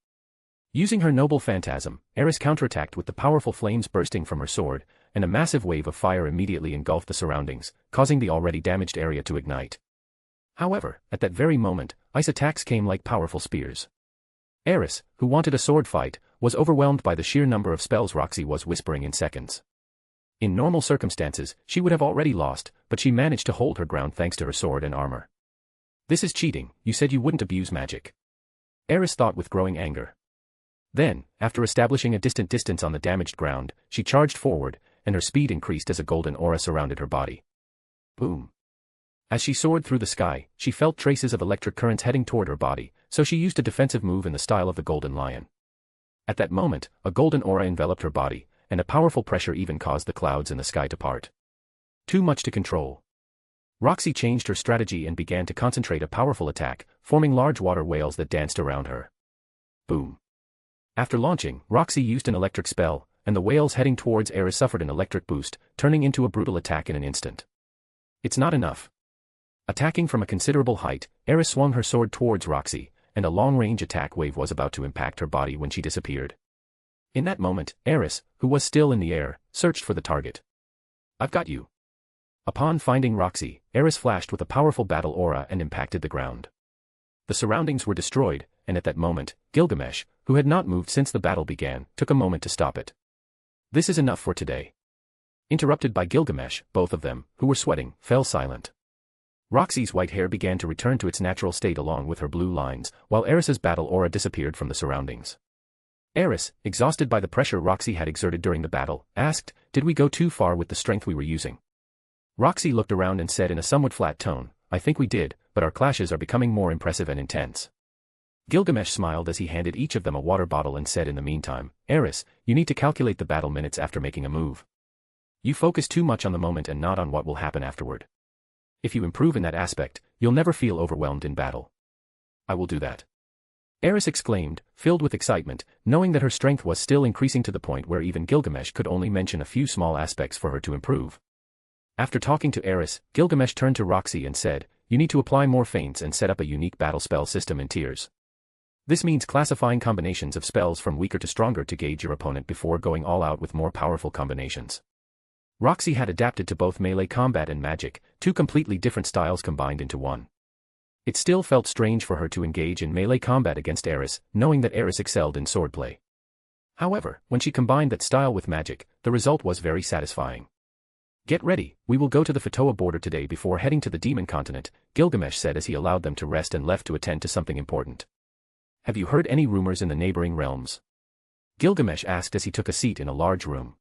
Using her noble phantasm, Eris counterattacked with the powerful flames bursting from her sword, and a massive wave of fire immediately engulfed the surroundings, causing the already damaged area to ignite. However, at that very moment, ice attacks came like powerful spears. Eris, who wanted a sword fight, was overwhelmed by the sheer number of spells Roxy was whispering in seconds. In normal circumstances, she would have already lost, but she managed to hold her ground thanks to her sword and armor. This is cheating, you said you wouldn't abuse magic. Eris thought with growing anger. Then, after establishing a distant distance on the damaged ground, she charged forward, and her speed increased as a golden aura surrounded her body. Boom. As she soared through the sky, she felt traces of electric currents heading toward her body, so she used a defensive move in the style of the golden lion. At that moment, a golden aura enveloped her body, and a powerful pressure even caused the clouds in the sky to part. Too much to control. Roxy changed her strategy and began to concentrate a powerful attack, forming large water whales that danced around her. Boom. After launching, Roxy used an electric spell, and the whales heading towards Eris suffered an electric boost, turning into a brutal attack in an instant. It's not enough. Attacking from a considerable height, Eris swung her sword towards Roxy, and a long-range attack wave was about to impact her body when she disappeared. In that moment, Eris, who was still in the air, searched for the target. "I've got you." Upon finding Roxy, Eris flashed with a powerful battle aura and impacted the ground. The surroundings were destroyed, and at that moment, Gilgamesh, who had not moved since the battle began, took a moment to stop it. "This is enough for today." Interrupted by Gilgamesh, both of them, who were sweating, fell silent. Roxy's white hair began to return to its natural state along with her blue lines, while Eris's battle aura disappeared from the surroundings. Eris, exhausted by the pressure Roxy had exerted during the battle, asked, "Did we go too far with the strength we were using?" Roxy looked around and said in a somewhat flat tone, "I think we did, but our clashes are becoming more impressive and intense." Gilgamesh smiled as he handed each of them a water bottle and said in the meantime, "Eris, you need to calculate the battle minutes after making a move. You focus too much on the moment and not on what will happen afterward. If you improve in that aspect, you'll never feel overwhelmed in battle." "I will do that." Eris exclaimed, filled with excitement, knowing that her strength was still increasing to the point where even Gilgamesh could only mention a few small aspects for her to improve. After talking to Eris, Gilgamesh turned to Roxy and said, "You need to apply more feints and set up a unique battle spell system in tiers. This means classifying combinations of spells from weaker to stronger to gauge your opponent before going all out with more powerful combinations." Roxy had adapted to both melee combat and magic, two completely different styles combined into one. It still felt strange for her to engage in melee combat against Eris, knowing that Eris excelled in swordplay. However, when she combined that style with magic, the result was very satisfying. "Get ready, we will go to the Fatoa border today before heading to the demon continent," Gilgamesh said as he allowed them to rest and left to attend to something important. "Have you heard any rumors in the neighboring realms?" Gilgamesh asked as he took a seat in a large room.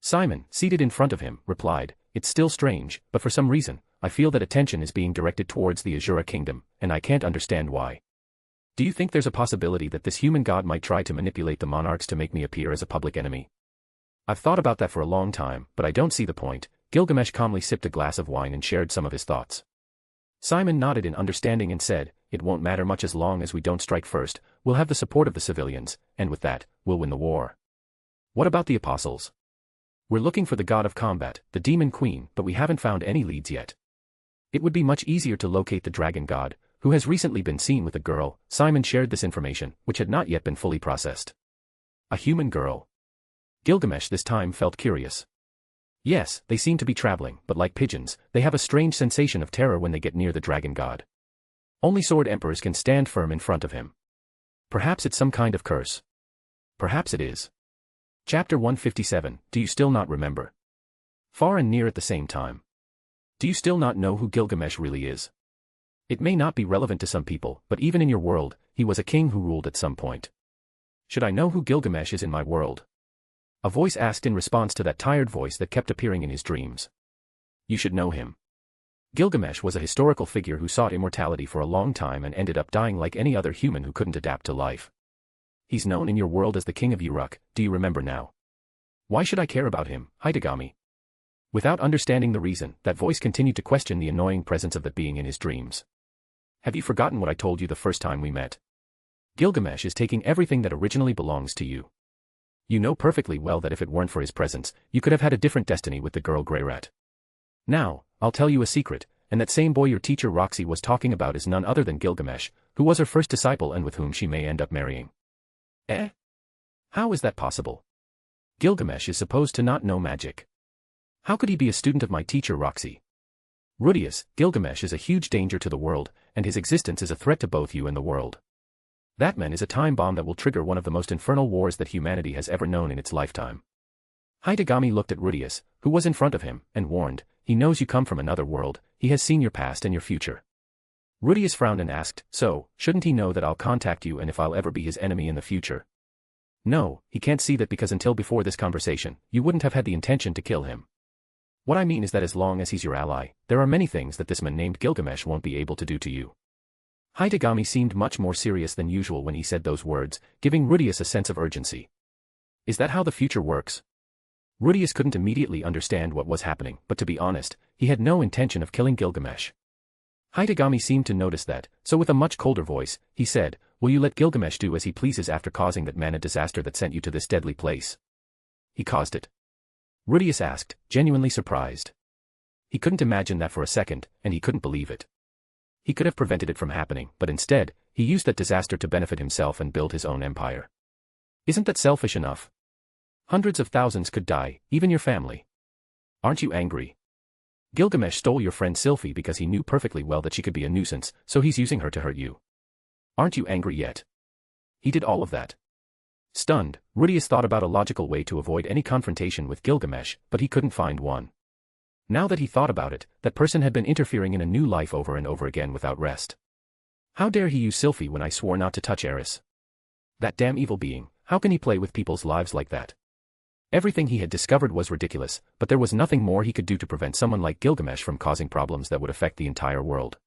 Simon, seated in front of him, replied, "It's still strange, but for some reason, I feel that attention is being directed towards the Asura kingdom, and I can't understand why. Do you think there's a possibility that this human god might try to manipulate the monarchs to make me appear as a public enemy? I've thought about that for a long time, but I don't see the point." Gilgamesh calmly sipped a glass of wine and shared some of his thoughts. Simon nodded in understanding and said, "It won't matter much as long as we don't strike first, we'll have the support of the civilians, and with that, we'll win the war." "What about the apostles?" "We're looking for the god of combat, the demon queen, but we haven't found any leads yet. It would be much easier to locate the dragon god, who has recently been seen with a girl." Simon shared this information, which had not yet been fully processed. "A human girl?" Gilgamesh this time felt curious. "Yes, they seem to be traveling, but like pigeons, they have a strange sensation of terror when they get near the dragon god. Only sword emperors can stand firm in front of him. Perhaps it's some kind of curse." "Perhaps it is." Chapter 157, Do You Still Not Remember? Far and near at the same time. Do you still not know who Gilgamesh really is? It may not be relevant to some people, but even in your world, he was a king who ruled at some point. Should I know who Gilgamesh is in my world? A voice asked in response to that tired voice that kept appearing in his dreams. You should know him. Gilgamesh was a historical figure who sought immortality for a long time and ended up dying like any other human who couldn't adapt to life. He's known in your world as the King of Uruk. Do you remember now? Why should I care about him, Hidegami? Without understanding the reason, that voice continued to question the annoying presence of that being in his dreams. Have you forgotten what I told you the first time we met? Gilgamesh is taking everything that originally belongs to you. You know perfectly well that if it weren't for his presence, you could have had a different destiny with the girl Greyrat. Now, I'll tell you a secret, and that same boy your teacher Roxy was talking about is none other than Gilgamesh, who was her first disciple and with whom she may end up marrying. Eh? How is that possible? Gilgamesh is supposed to not know magic. How could he be a student of my teacher Roxy? Rudius, Gilgamesh is a huge danger to the world, and his existence is a threat to both you and the world. That man is a time bomb that will trigger one of the most infernal wars that humanity has ever known in its lifetime. Hidegami looked at Rudius, who was in front of him, and warned, he knows you come from another world, he has seen your past and your future. Rudius frowned and asked, so, shouldn't he know that I'll contact you and if I'll ever be his enemy in the future? No, he can't see that because until before this conversation, you wouldn't have had the intention to kill him. What I mean is that as long as he's your ally, there are many things that this man named Gilgamesh won't be able to do to you. Hidegami seemed much more serious than usual when he said those words, giving Rudius a sense of urgency. Is that how the future works? Rudius couldn't immediately understand what was happening, but to be honest, he had no intention of killing Gilgamesh. Hitagami seemed to notice that, so with a much colder voice, he said, "Will you let Gilgamesh do as he pleases after causing that mana disaster that sent you to this deadly place?" "He caused it?" Rudius asked, genuinely surprised. He couldn't imagine that for a second, and he couldn't believe it. He could have prevented it from happening, but instead, he used that disaster to benefit himself and build his own empire. Isn't that selfish enough? Hundreds of thousands could die, even your family. Aren't you angry? Gilgamesh stole your friend Sylphie because he knew perfectly well that she could be a nuisance, so he's using her to hurt you. Aren't you angry yet? He did all of that. Stunned, Rudius thought about a logical way to avoid any confrontation with Gilgamesh, but he couldn't find one. Now that he thought about it, that person had been interfering in a new life over and over again without rest. How dare he use Sylphie when I swore not to touch Eris? That damn evil being, how can he play with people's lives like that? Everything he had discovered was ridiculous, but there was nothing more he could do to prevent someone like Gilgamesh from causing problems that would affect the entire world.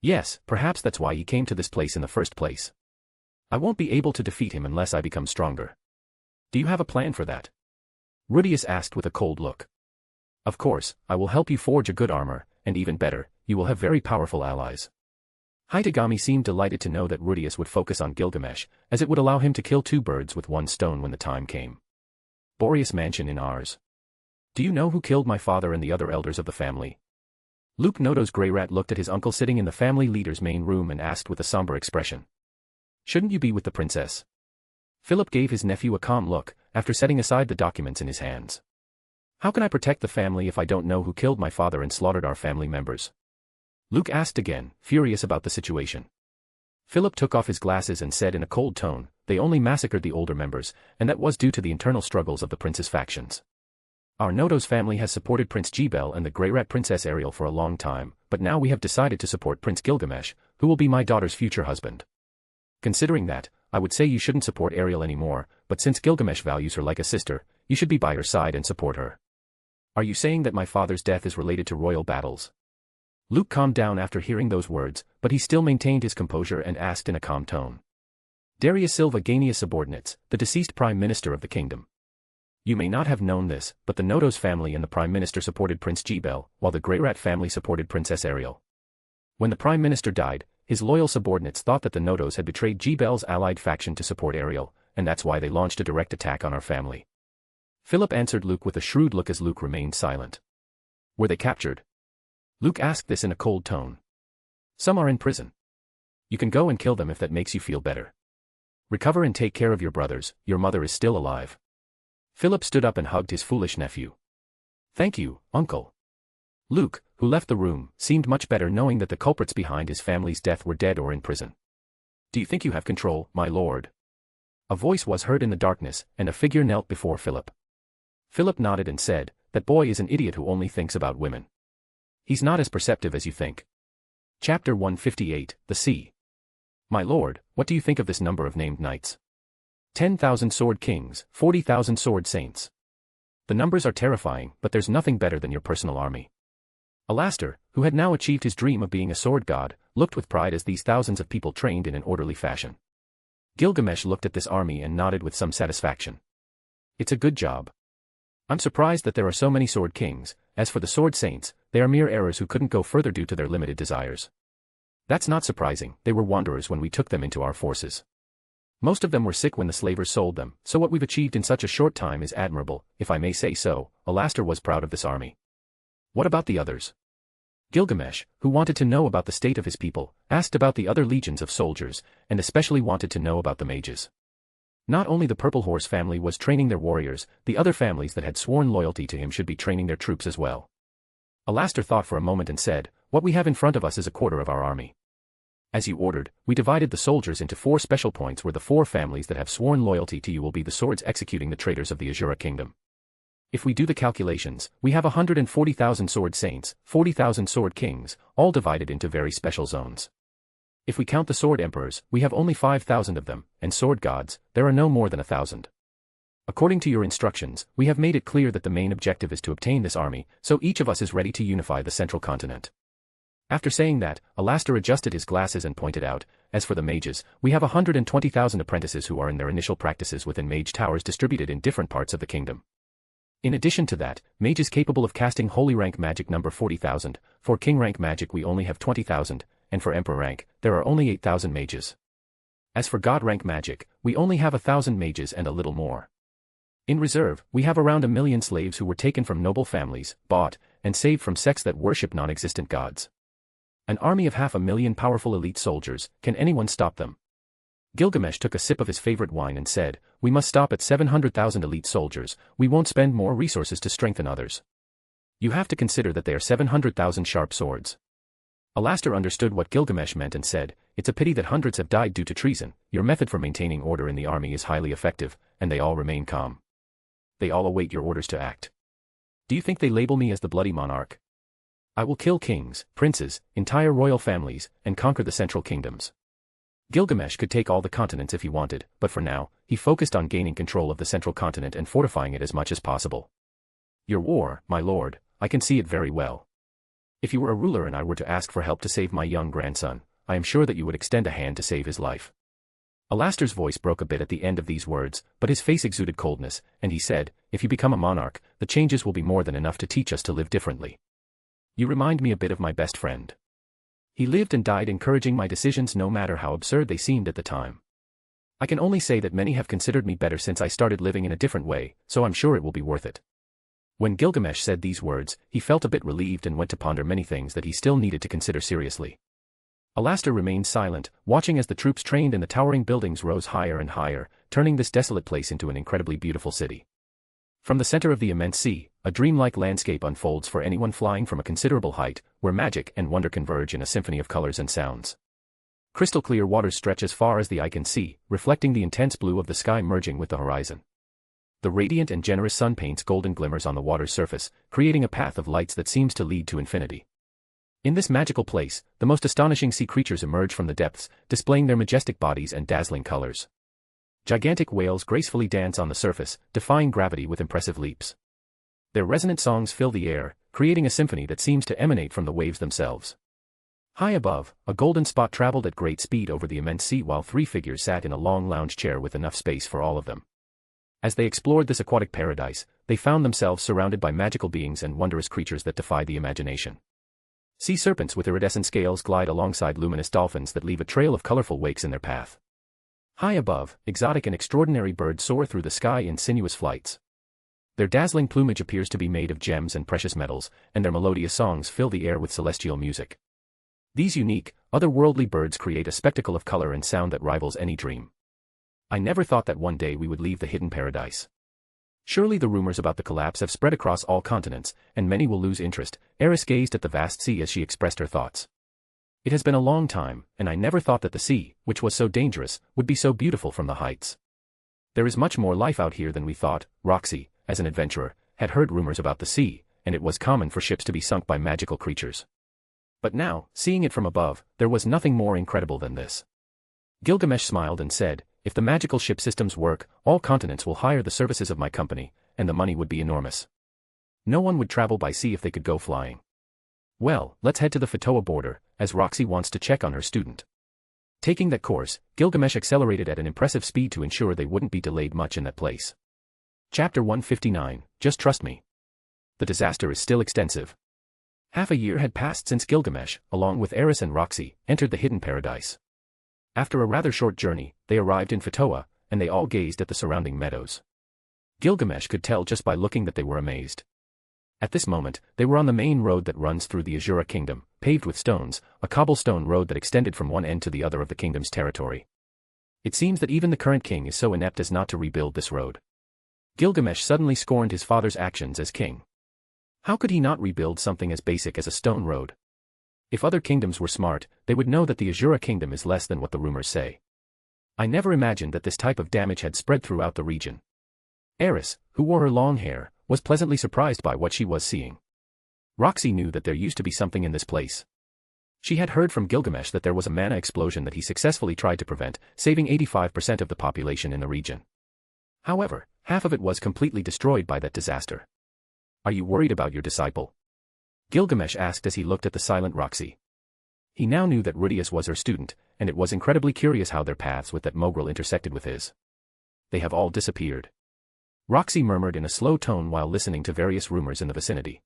Yes, perhaps that's why he came to this place in the first place. I won't be able to defeat him unless I become stronger. Do you have a plan for that? Rudius asked with a cold look. Of course, I will help you forge a good armor, and even better, you will have very powerful allies. Hitagami seemed delighted to know that Rudius would focus on Gilgamesh, as it would allow him to kill two birds with one stone when the time came. Boreas Mansion in Ars. Do you know who killed my father and the other elders of the family? Luke Noto's grey rat looked at his uncle sitting in the family leader's main room and asked with a somber expression. Shouldn't you be with the princess? Philip gave his nephew a calm look, after setting aside the documents in his hands. How can I protect the family if I don't know who killed my father and slaughtered our family members? Luke asked again, furious about the situation. Philip took off his glasses and said in a cold tone, they only massacred the older members, and that was due to the internal struggles of the prince's factions. Our Noto's family has supported Prince Jebel and the Grey Rat Princess Ariel for a long time, but now we have decided to support Prince Gilgamesh, who will be my daughter's future husband. Considering that, I would say you shouldn't support Ariel anymore, but since Gilgamesh values her like a sister, you should be by her side and support her. Are you saying that my father's death is related to royal battles? Luke calmed down after hearing those words, but he still maintained his composure and asked in a calm tone. Darius Silva Gania's subordinates, the deceased prime minister of the kingdom. You may not have known this, but the Noto's family and the prime minister supported Prince Jebel, while the Grey Rat family supported Princess Ariel. When the prime minister died, his loyal subordinates thought that the Notos had betrayed Jebel's allied faction to support Ariel, and that's why they launched a direct attack on our family. Philip answered Luke with a shrewd look as Luke remained silent. Were they captured? Luke asked this in a cold tone. Some are in prison. You can go and kill them if that makes you feel better. Recover and take care of your brothers, your mother is still alive. Philip stood up and hugged his foolish nephew. Thank you, uncle. Luke, who left the room, seemed much better knowing that the culprits behind his family's death were dead or in prison. Do you think you have control, my lord? A voice was heard in the darkness, and a figure knelt before Philip. Philip nodded and said, that boy is an idiot who only thinks about women. He's not as perceptive as you think. Chapter 158, The Sea. My lord, what do you think of this number of named knights? 10,000 sword kings, 40,000 sword saints. The numbers are terrifying, but there's nothing better than your personal army. Alastor, who had now achieved his dream of being a sword god, looked with pride as these thousands of people trained in an orderly fashion. Gilgamesh looked at this army and nodded with some satisfaction. It's a good job. I'm surprised that there are so many sword kings. As for the sword saints, they are mere errors who couldn't go further due to their limited desires. That's not surprising, they were wanderers when we took them into our forces. Most of them were sick when the slavers sold them, so what we've achieved in such a short time is admirable, if I may say so. Alastor was proud of this army. What about the others? Gilgamesh, who wanted to know about the state of his people, asked about the other legions of soldiers, and especially wanted to know about the mages. Not only the Purple Horse family was training their warriors, the other families that had sworn loyalty to him should be training their troops as well. Alastor thought for a moment and said, what we have in front of us is a quarter of our army. As you ordered, we divided the soldiers into 4 special points where the 4 families that have sworn loyalty to you will be the swords executing the traitors of the Asura kingdom. If we do the calculations, we have 140,000 sword saints, 40,000 sword kings, all divided into very special zones. If we count the sword emperors, we have only 5,000 of them, and sword gods, there are no more than 1,000. According to your instructions, we have made it clear that the main objective is to obtain this army, so each of us is ready to unify the central continent. After saying that, Alastor adjusted his glasses and pointed out, as for the mages, we have 120,000 apprentices who are in their initial practices within mage towers distributed in different parts of the kingdom. In addition to that, mages capable of casting holy rank magic number 40,000, for king rank magic we only have 20,000, and for emperor rank, there are only 8,000 mages. As for god rank magic, we only have 1,000 mages and a little more. In reserve, we have around 1 million slaves who were taken from noble families, bought, and saved from sects that worship non-existent gods. An army of 500,000 powerful elite soldiers, can anyone stop them? Gilgamesh took a sip of his favorite wine and said, we must stop at 700,000 elite soldiers, we won't spend more resources to strengthen others. You have to consider that they are 700,000 sharp swords. Alastor understood what Gilgamesh meant and said, it's a pity that hundreds have died due to treason, your method for maintaining order in the army is highly effective, and they all remain calm. They all await your orders to act. Do you think they label me as the bloody monarch? I will kill kings, princes, entire royal families, and conquer the central kingdoms. Gilgamesh could take all the continents if he wanted, but for now, he focused on gaining control of the central continent and fortifying it as much as possible. Your war, my lord, I can see it very well. If you were a ruler and I were to ask for help to save my young grandson, I am sure that you would extend a hand to save his life. Alastor's voice broke a bit at the end of these words, but his face exuded coldness, and he said, if you become a monarch, the changes will be more than enough to teach us to live differently. You remind me a bit of my best friend. He lived and died encouraging my decisions no matter how absurd they seemed at the time. I can only say that many have considered me better since I started living in a different way, so I'm sure it will be worth it. When Gilgamesh said these words, he felt a bit relieved and went to ponder many things that he still needed to consider seriously. Alastor remained silent, watching as the troops trained in the towering buildings rose higher and higher, turning this desolate place into an incredibly beautiful city. From the center of the immense sea, a dreamlike landscape unfolds for anyone flying from a considerable height, where magic and wonder converge in a symphony of colors and sounds. Crystal clear waters stretch as far as the eye can see, reflecting the intense blue of the sky merging with the horizon. The radiant and generous sun paints golden glimmers on the water's surface, creating a path of lights that seems to lead to infinity. In this magical place, the most astonishing sea creatures emerge from the depths, displaying their majestic bodies and dazzling colors. Gigantic whales gracefully dance on the surface, defying gravity with impressive leaps. Their resonant songs fill the air, creating a symphony that seems to emanate from the waves themselves. High above, a golden spot traveled at great speed over the immense sea while 3 figures sat in a long lounge chair with enough space for all of them. As they explored this aquatic paradise, they found themselves surrounded by magical beings and wondrous creatures that defy the imagination. Sea serpents with iridescent scales glide alongside luminous dolphins that leave a trail of colorful wakes in their path. High above, exotic and extraordinary birds soar through the sky in sinuous flights. Their dazzling plumage appears to be made of gems and precious metals, and their melodious songs fill the air with celestial music. These unique, otherworldly birds create a spectacle of color and sound that rivals any dream. I never thought that one day we would leave the hidden paradise. Surely the rumors about the collapse have spread across all continents, and many will lose interest. Eris gazed at the vast sea as she expressed her thoughts. It has been a long time, and I never thought that the sea, which was so dangerous, would be so beautiful from the heights. There is much more life out here than we thought. Roxy, as an adventurer, had heard rumors about the sea, and it was common for ships to be sunk by magical creatures. But now, seeing it from above, there was nothing more incredible than this. Gilgamesh smiled and said, if the magical ship systems work, all continents will hire the services of my company, and the money would be enormous. No one would travel by sea if they could go flying. Well, let's head to the Fatoa border, as Roxy wants to check on her student. Taking that course, Gilgamesh accelerated at an impressive speed to ensure they wouldn't be delayed much in that place. Chapter 159, Just Trust Me. The disaster is still extensive. Half a year had passed since Gilgamesh, along with Eris and Roxy, entered the hidden paradise. After a rather short journey, they arrived in Fatoa, and they all gazed at the surrounding meadows. Gilgamesh could tell just by looking that they were amazed. At this moment, they were on the main road that runs through the Asura kingdom, paved with stones, a cobblestone road that extended from one end to the other of the kingdom's territory. It seems that even the current king is so inept as not to rebuild this road. Gilgamesh suddenly scorned his father's actions as king. How could he not rebuild something as basic as a stone road? If other kingdoms were smart, they would know that the Asura kingdom is less than what the rumors say. I never imagined that this type of damage had spread throughout the region. Eris, who wore her long hair, was pleasantly surprised by what she was seeing. Roxy knew that there used to be something in this place. She had heard from Gilgamesh that there was a mana explosion that he successfully tried to prevent, saving 85% of the population in the region. However, half of it was completely destroyed by that disaster. Are you worried about your disciple? Gilgamesh asked as he looked at the silent Roxy. He now knew that Rudius was her student, and it was incredibly curious how their paths with that Mogrel intersected with his. They have all disappeared. Roxy murmured in a slow tone while listening to various rumors in the vicinity.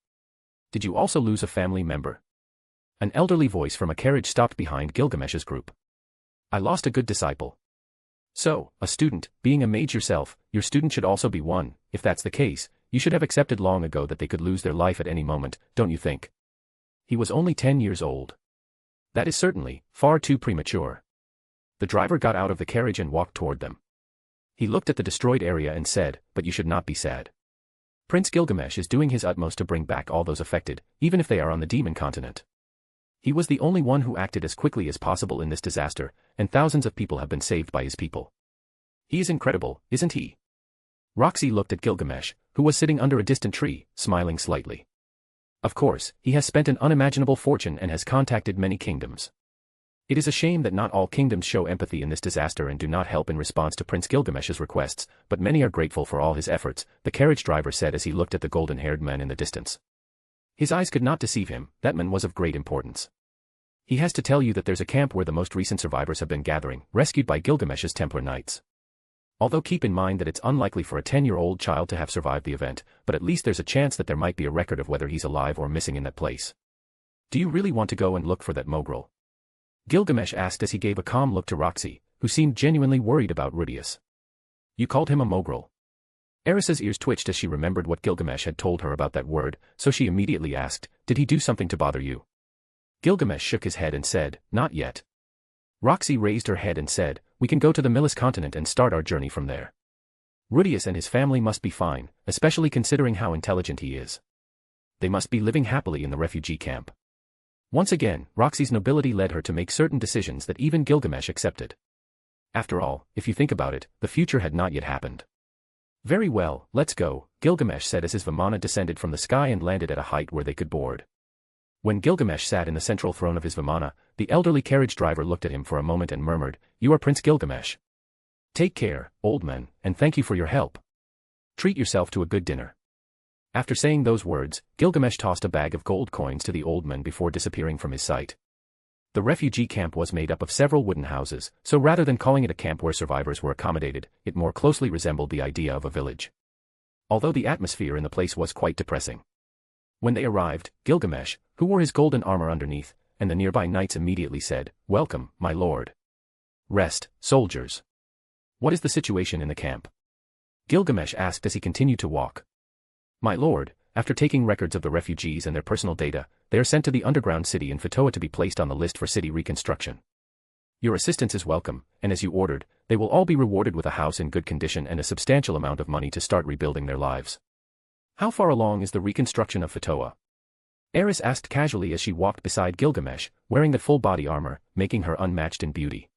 Did you also lose a family member? An elderly voice from a carriage stopped behind Gilgamesh's group. I lost a good disciple. So, a student, being a mage yourself, your student should also be one. If that's the case, you should have accepted long ago that they could lose their life at any moment, don't you think? He was only 10 years old. That is certainly far too premature. The driver got out of the carriage and walked toward them. He looked at the destroyed area and said, but you should not be sad. Prince Gilgamesh is doing his utmost to bring back all those affected, even if they are on the demon continent. He was the only one who acted as quickly as possible in this disaster, and thousands of people have been saved by his people. He is incredible, isn't he? Roxy looked at Gilgamesh, who was sitting under a distant tree, smiling slightly. Of course, he has spent an unimaginable fortune and has contacted many kingdoms. It is a shame that not all kingdoms show empathy in this disaster and do not help in response to Prince Gilgamesh's requests, but many are grateful for all his efforts, the carriage driver said as he looked at the golden-haired man in the distance. His eyes could not deceive him, that man was of great importance. He has to tell you that there's a camp where the most recent survivors have been gathering, rescued by Gilgamesh's Templar Knights. Although keep in mind that it's unlikely for a 10-year-old child to have survived the event, but at least there's a chance that there might be a record of whether he's alive or missing in that place. Do you really want to go and look for that Mogrel? Gilgamesh asked as he gave a calm look to Roxy, who seemed genuinely worried about Rudius. You called him a Mogrel. Erissa's ears twitched as she remembered what Gilgamesh had told her about that word, so she immediately asked, did he do something to bother you? Gilgamesh shook his head and said, not yet. Roxy raised her head and said, we can go to the Millis continent and start our journey from there. Rudius and his family must be fine, especially considering how intelligent he is. They must be living happily in the refugee camp. Once again, Roxy's nobility led her to make certain decisions that even Gilgamesh accepted. After all, if you think about it, the future had not yet happened. Very well, let's go, Gilgamesh said as his Vimana descended from the sky and landed at a height where they could board. When Gilgamesh sat in the central throne of his Vimana, the elderly carriage driver looked at him for a moment and murmured, you are Prince Gilgamesh. Take care, old man, and thank you for your help. Treat yourself to a good dinner. After saying those words, Gilgamesh tossed a bag of gold coins to the old man before disappearing from his sight. The refugee camp was made up of several wooden houses, so rather than calling it a camp where survivors were accommodated, it more closely resembled the idea of a village. Although the atmosphere in the place was quite depressing. When they arrived, Gilgamesh, who wore his golden armor underneath, and the nearby knights immediately said, welcome, my lord. Rest, soldiers. What is the situation in the camp? Gilgamesh asked as he continued to walk. My lord, after taking records of the refugees and their personal data, they are sent to the underground city in Fatoa to be placed on the list for city reconstruction. Your assistance is welcome, and as you ordered, they will all be rewarded with a house in good condition and a substantial amount of money to start rebuilding their lives. How far along is the reconstruction of Fatoa? Eris asked casually as she walked beside Gilgamesh, wearing the full body armor, making her unmatched in beauty.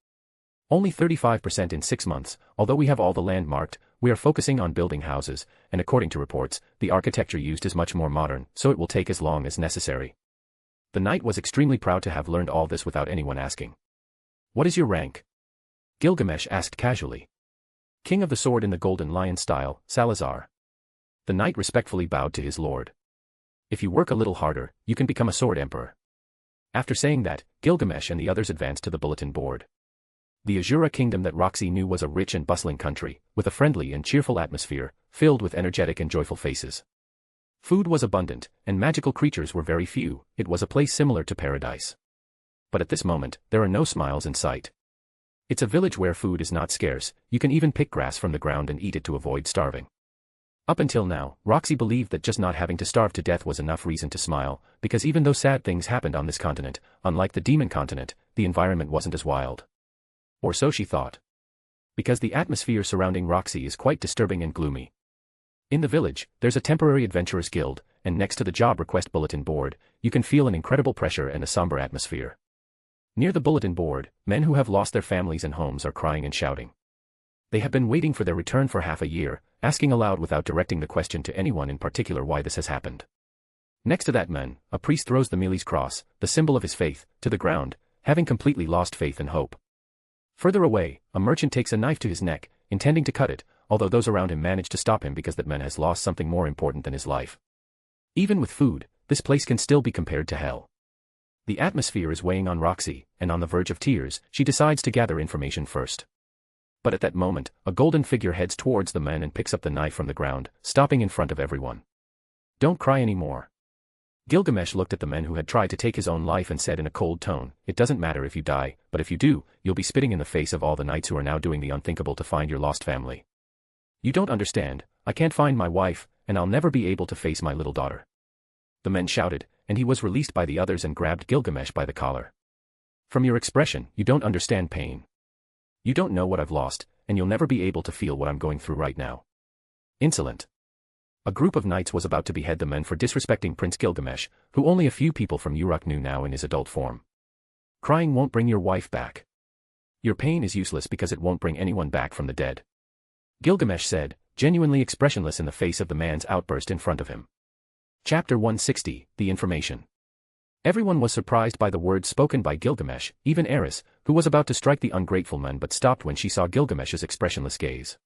Only 35% in 6 months, although we have all the land marked, we are focusing on building houses, and according to reports, the architecture used is much more modern, so it will take as long as necessary. The knight was extremely proud to have learned all this without anyone asking. What is your rank? Gilgamesh asked casually. King of the Sword in the Golden Lion style, Salazar. The knight respectfully bowed to his lord. If you work a little harder, you can become a sword emperor. After saying that, Gilgamesh and the others advanced to the bulletin board. The Asura kingdom that Roxy knew was a rich and bustling country, with a friendly and cheerful atmosphere, filled with energetic and joyful faces. Food was abundant, and magical creatures were very few. It was a place similar to paradise. But at this moment, there are no smiles in sight. It's a village where food is not scarce, you can even pick grass from the ground and eat it to avoid starving. Up until now, Roxy believed that just not having to starve to death was enough reason to smile, because even though sad things happened on this continent, unlike the demon continent, the environment wasn't as wild. Or so she thought. Because the atmosphere surrounding Roxy is quite disturbing and gloomy. In the village, there's a temporary adventurers guild, and next to the job request bulletin board, you can feel an incredible pressure and a somber atmosphere. Near the bulletin board, men who have lost their families and homes are crying and shouting. They have been waiting for their return for half a year, asking aloud without directing the question to anyone in particular why this has happened. Next to that man, a priest throws the Mealy's cross, the symbol of his faith, to the ground, having completely lost faith and hope. Further away, a merchant takes a knife to his neck, intending to cut it, although those around him manage to stop him because that man has lost something more important than his life. Even with food, this place can still be compared to hell. The atmosphere is weighing on Roxy, and on the verge of tears, she decides to gather information first. But at that moment, a golden figure heads towards the men and picks up the knife from the ground, stopping in front of everyone. Don't cry anymore. Gilgamesh looked at the men who had tried to take his own life and said in a cold tone, it doesn't matter if you die, but if you do, you'll be spitting in the face of all the knights who are now doing the unthinkable to find your lost family. You don't understand, I can't find my wife, and I'll never be able to face my little daughter. The men shouted, and he was released by the others and grabbed Gilgamesh by the collar. From your expression, you don't understand pain. You don't know what I've lost, and you'll never be able to feel what I'm going through right now. Insolent. A group of knights was about to behead the men for disrespecting Prince Gilgamesh, who only a few people from Uruk knew now in his adult form. Crying won't bring your wife back. Your pain is useless because it won't bring anyone back from the dead. Gilgamesh said, genuinely expressionless in the face of the man's outburst in front of him. Chapter 160, The Information. Everyone was surprised by the words spoken by Gilgamesh, even Eris, who was about to strike the ungrateful man but stopped when she saw Gilgamesh's expressionless gaze.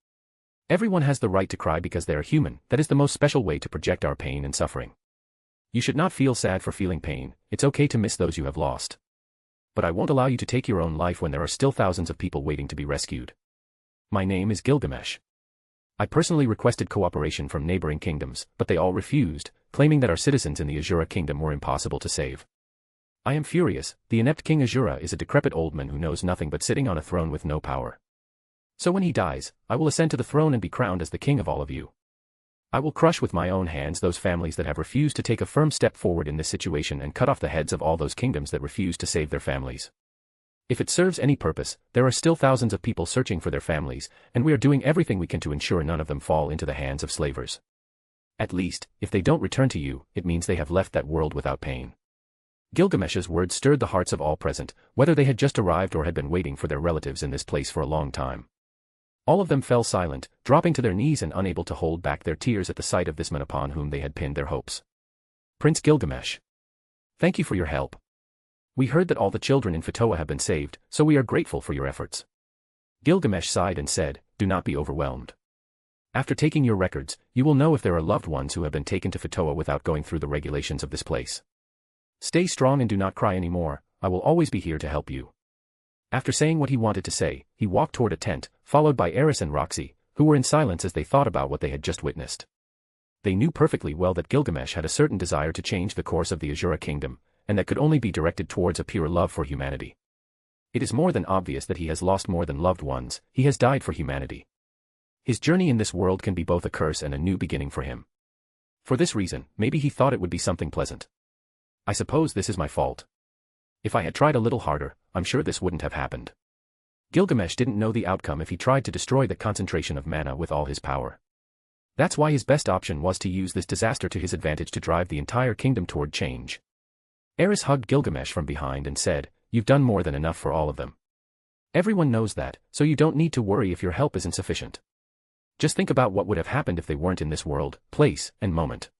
Everyone has the right to cry because they are human, that is the most special way to project our pain and suffering. You should not feel sad for feeling pain, it's okay to miss those you have lost. But I won't allow you to take your own life when there are still thousands of people waiting to be rescued. My name is Gilgamesh. I personally requested cooperation from neighboring kingdoms, but they all refused, claiming that our citizens in the Asura kingdom were impossible to save. I am furious, the inept King Asura is a decrepit old man who knows nothing but sitting on a throne with no power. So when he dies, I will ascend to the throne and be crowned as the king of all of you. I will crush with my own hands those families that have refused to take a firm step forward in this situation and cut off the heads of all those kingdoms that refuse to save their families. If it serves any purpose, there are still thousands of people searching for their families, and we are doing everything we can to ensure none of them fall into the hands of slavers. At least, if they don't return to you, it means they have left that world without pain. Gilgamesh's words stirred the hearts of all present, whether they had just arrived or had been waiting for their relatives in this place for a long time. All of them fell silent, dropping to their knees and unable to hold back their tears at the sight of this man upon whom they had pinned their hopes. Prince Gilgamesh. Thank you for your help. We heard that all the children in Fatoa have been saved, so we are grateful for your efforts. Gilgamesh sighed and said, do not be overwhelmed. After taking your records, you will know if there are loved ones who have been taken to Fatoa without going through the regulations of this place. Stay strong and do not cry anymore, I will always be here to help you. After saying what he wanted to say, he walked toward a tent, followed by Eris and Roxy, who were in silence as they thought about what they had just witnessed. They knew perfectly well that Gilgamesh had a certain desire to change the course of the Asura kingdom, and that could only be directed towards a pure love for humanity. It is more than obvious that he has lost more than loved ones, he has died for humanity. His journey in this world can be both a curse and a new beginning for him. For this reason, maybe he thought it would be something pleasant. I suppose this is my fault. If I had tried a little harder, I'm sure this wouldn't have happened. Gilgamesh didn't know the outcome if he tried to destroy the concentration of mana with all his power. That's why his best option was to use this disaster to his advantage to drive the entire kingdom toward change. Eris hugged Gilgamesh from behind and said, you've done more than enough for all of them. Everyone knows that, so you don't need to worry if your help isn't sufficient. Just think about what would have happened if they weren't in this world, place, and moment.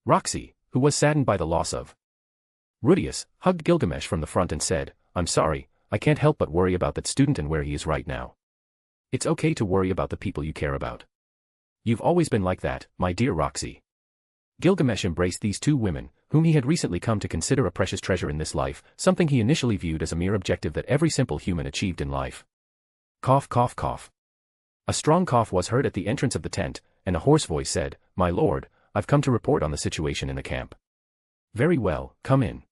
Roxy, who was saddened by the loss of Rudius, hugged Gilgamesh from the front and said, I'm sorry, I can't help but worry about that student and where he is right now. It's okay to worry about the people you care about. You've always been like that, my dear Roxy. Gilgamesh embraced these two women, whom he had recently come to consider a precious treasure in this life, something he initially viewed as a mere objective that every simple human achieved in life. Cough, cough, cough. A strong cough was heard at the entrance of the tent, and a hoarse voice said, My lord, I've come to report on the situation in the camp. Very well, come in.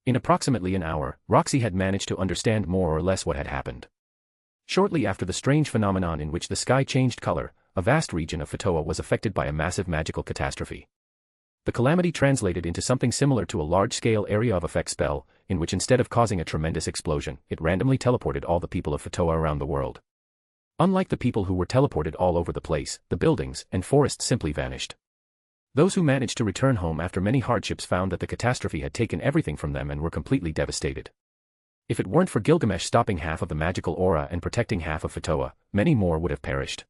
In approximately an hour, Roxy had managed to understand more or less what had happened. Shortly after the strange phenomenon in which the sky changed color, a vast region of Fatoa was affected by a massive magical catastrophe. The calamity translated into something similar to a large-scale area of effect spell, in which instead of causing a tremendous explosion, it randomly teleported all the people of Fatoa around the world. Unlike the people who were teleported all over the place, the buildings and forests simply vanished. Those who managed to return home after many hardships found that the catastrophe had taken everything from them and were completely devastated. If it weren't for Gilgamesh stopping half of the magical aura and protecting half of Fatoa, many more would have perished.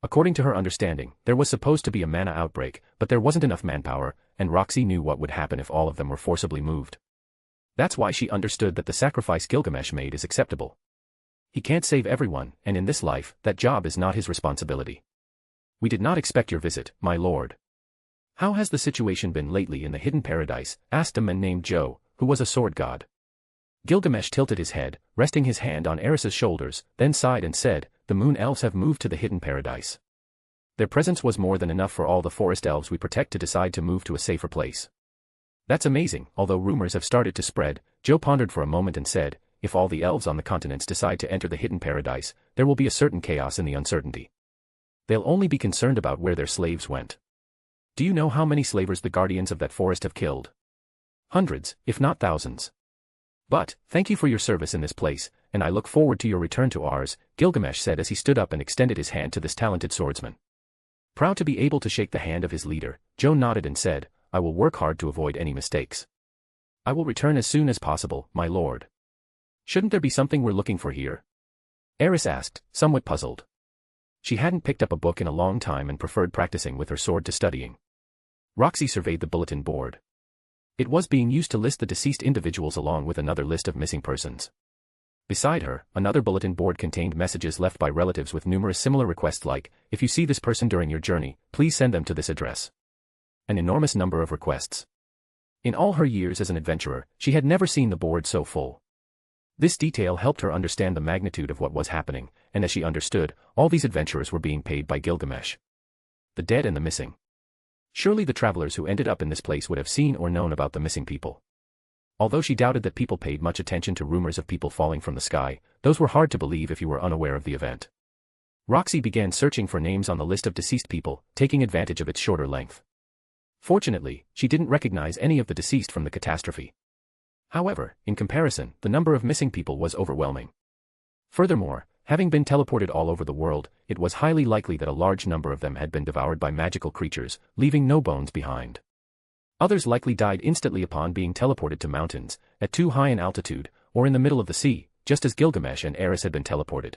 According to her understanding, there was supposed to be a mana outbreak, but there wasn't enough manpower, and Roxy knew what would happen if all of them were forcibly moved. That's why she understood that the sacrifice Gilgamesh made is acceptable. He can't save everyone, and in this life, that job is not his responsibility. We did not expect your visit, my lord. How has the situation been lately in the hidden paradise? Asked a man named Joe, who was a sword god. Gilgamesh tilted his head, resting his hand on Eris's shoulders, then sighed and said, the moon elves have moved to the hidden paradise. Their presence was more than enough for all the forest elves we protect to decide to move to a safer place. That's amazing. Although rumors have started to spread, Joe pondered for a moment and said, if all the elves on the continents decide to enter the hidden paradise, there will be a certain chaos in the uncertainty. They'll only be concerned about where their slaves went. Do you know how many slavers the guardians of that forest have killed? Hundreds, if not thousands. But, thank you for your service in this place, and I look forward to your return to ours, Gilgamesh said as he stood up and extended his hand to this talented swordsman. Proud to be able to shake the hand of his leader, Joe nodded and said, I will work hard to avoid any mistakes. I will return as soon as possible, my lord. Shouldn't there be something we're looking for here? Eris asked, somewhat puzzled. She hadn't picked up a book in a long time and preferred practicing with her sword to studying. Roxy surveyed the bulletin board. It was being used to list the deceased individuals along with another list of missing persons. Beside her, another bulletin board contained messages left by relatives with numerous similar requests like, if you see this person during your journey, please send them to this address. An enormous number of requests. In all her years as an adventurer, she had never seen the board so full. This detail helped her understand the magnitude of what was happening, and as she understood, all these adventurers were being paid by Gilgamesh. The dead and the missing. Surely the travelers who ended up in this place would have seen or known about the missing people. Although she doubted that people paid much attention to rumors of people falling from the sky, those were hard to believe if you were unaware of the event. Roxy began searching for names on the list of deceased people, taking advantage of its shorter length. Fortunately, she didn't recognize any of the deceased from the catastrophe. However, in comparison, the number of missing people was overwhelming. Furthermore, having been teleported all over the world, it was highly likely that a large number of them had been devoured by magical creatures, leaving no bones behind. Others likely died instantly upon being teleported to mountains, at too high an altitude, or in the middle of the sea, just as Gilgamesh and Eris had been teleported.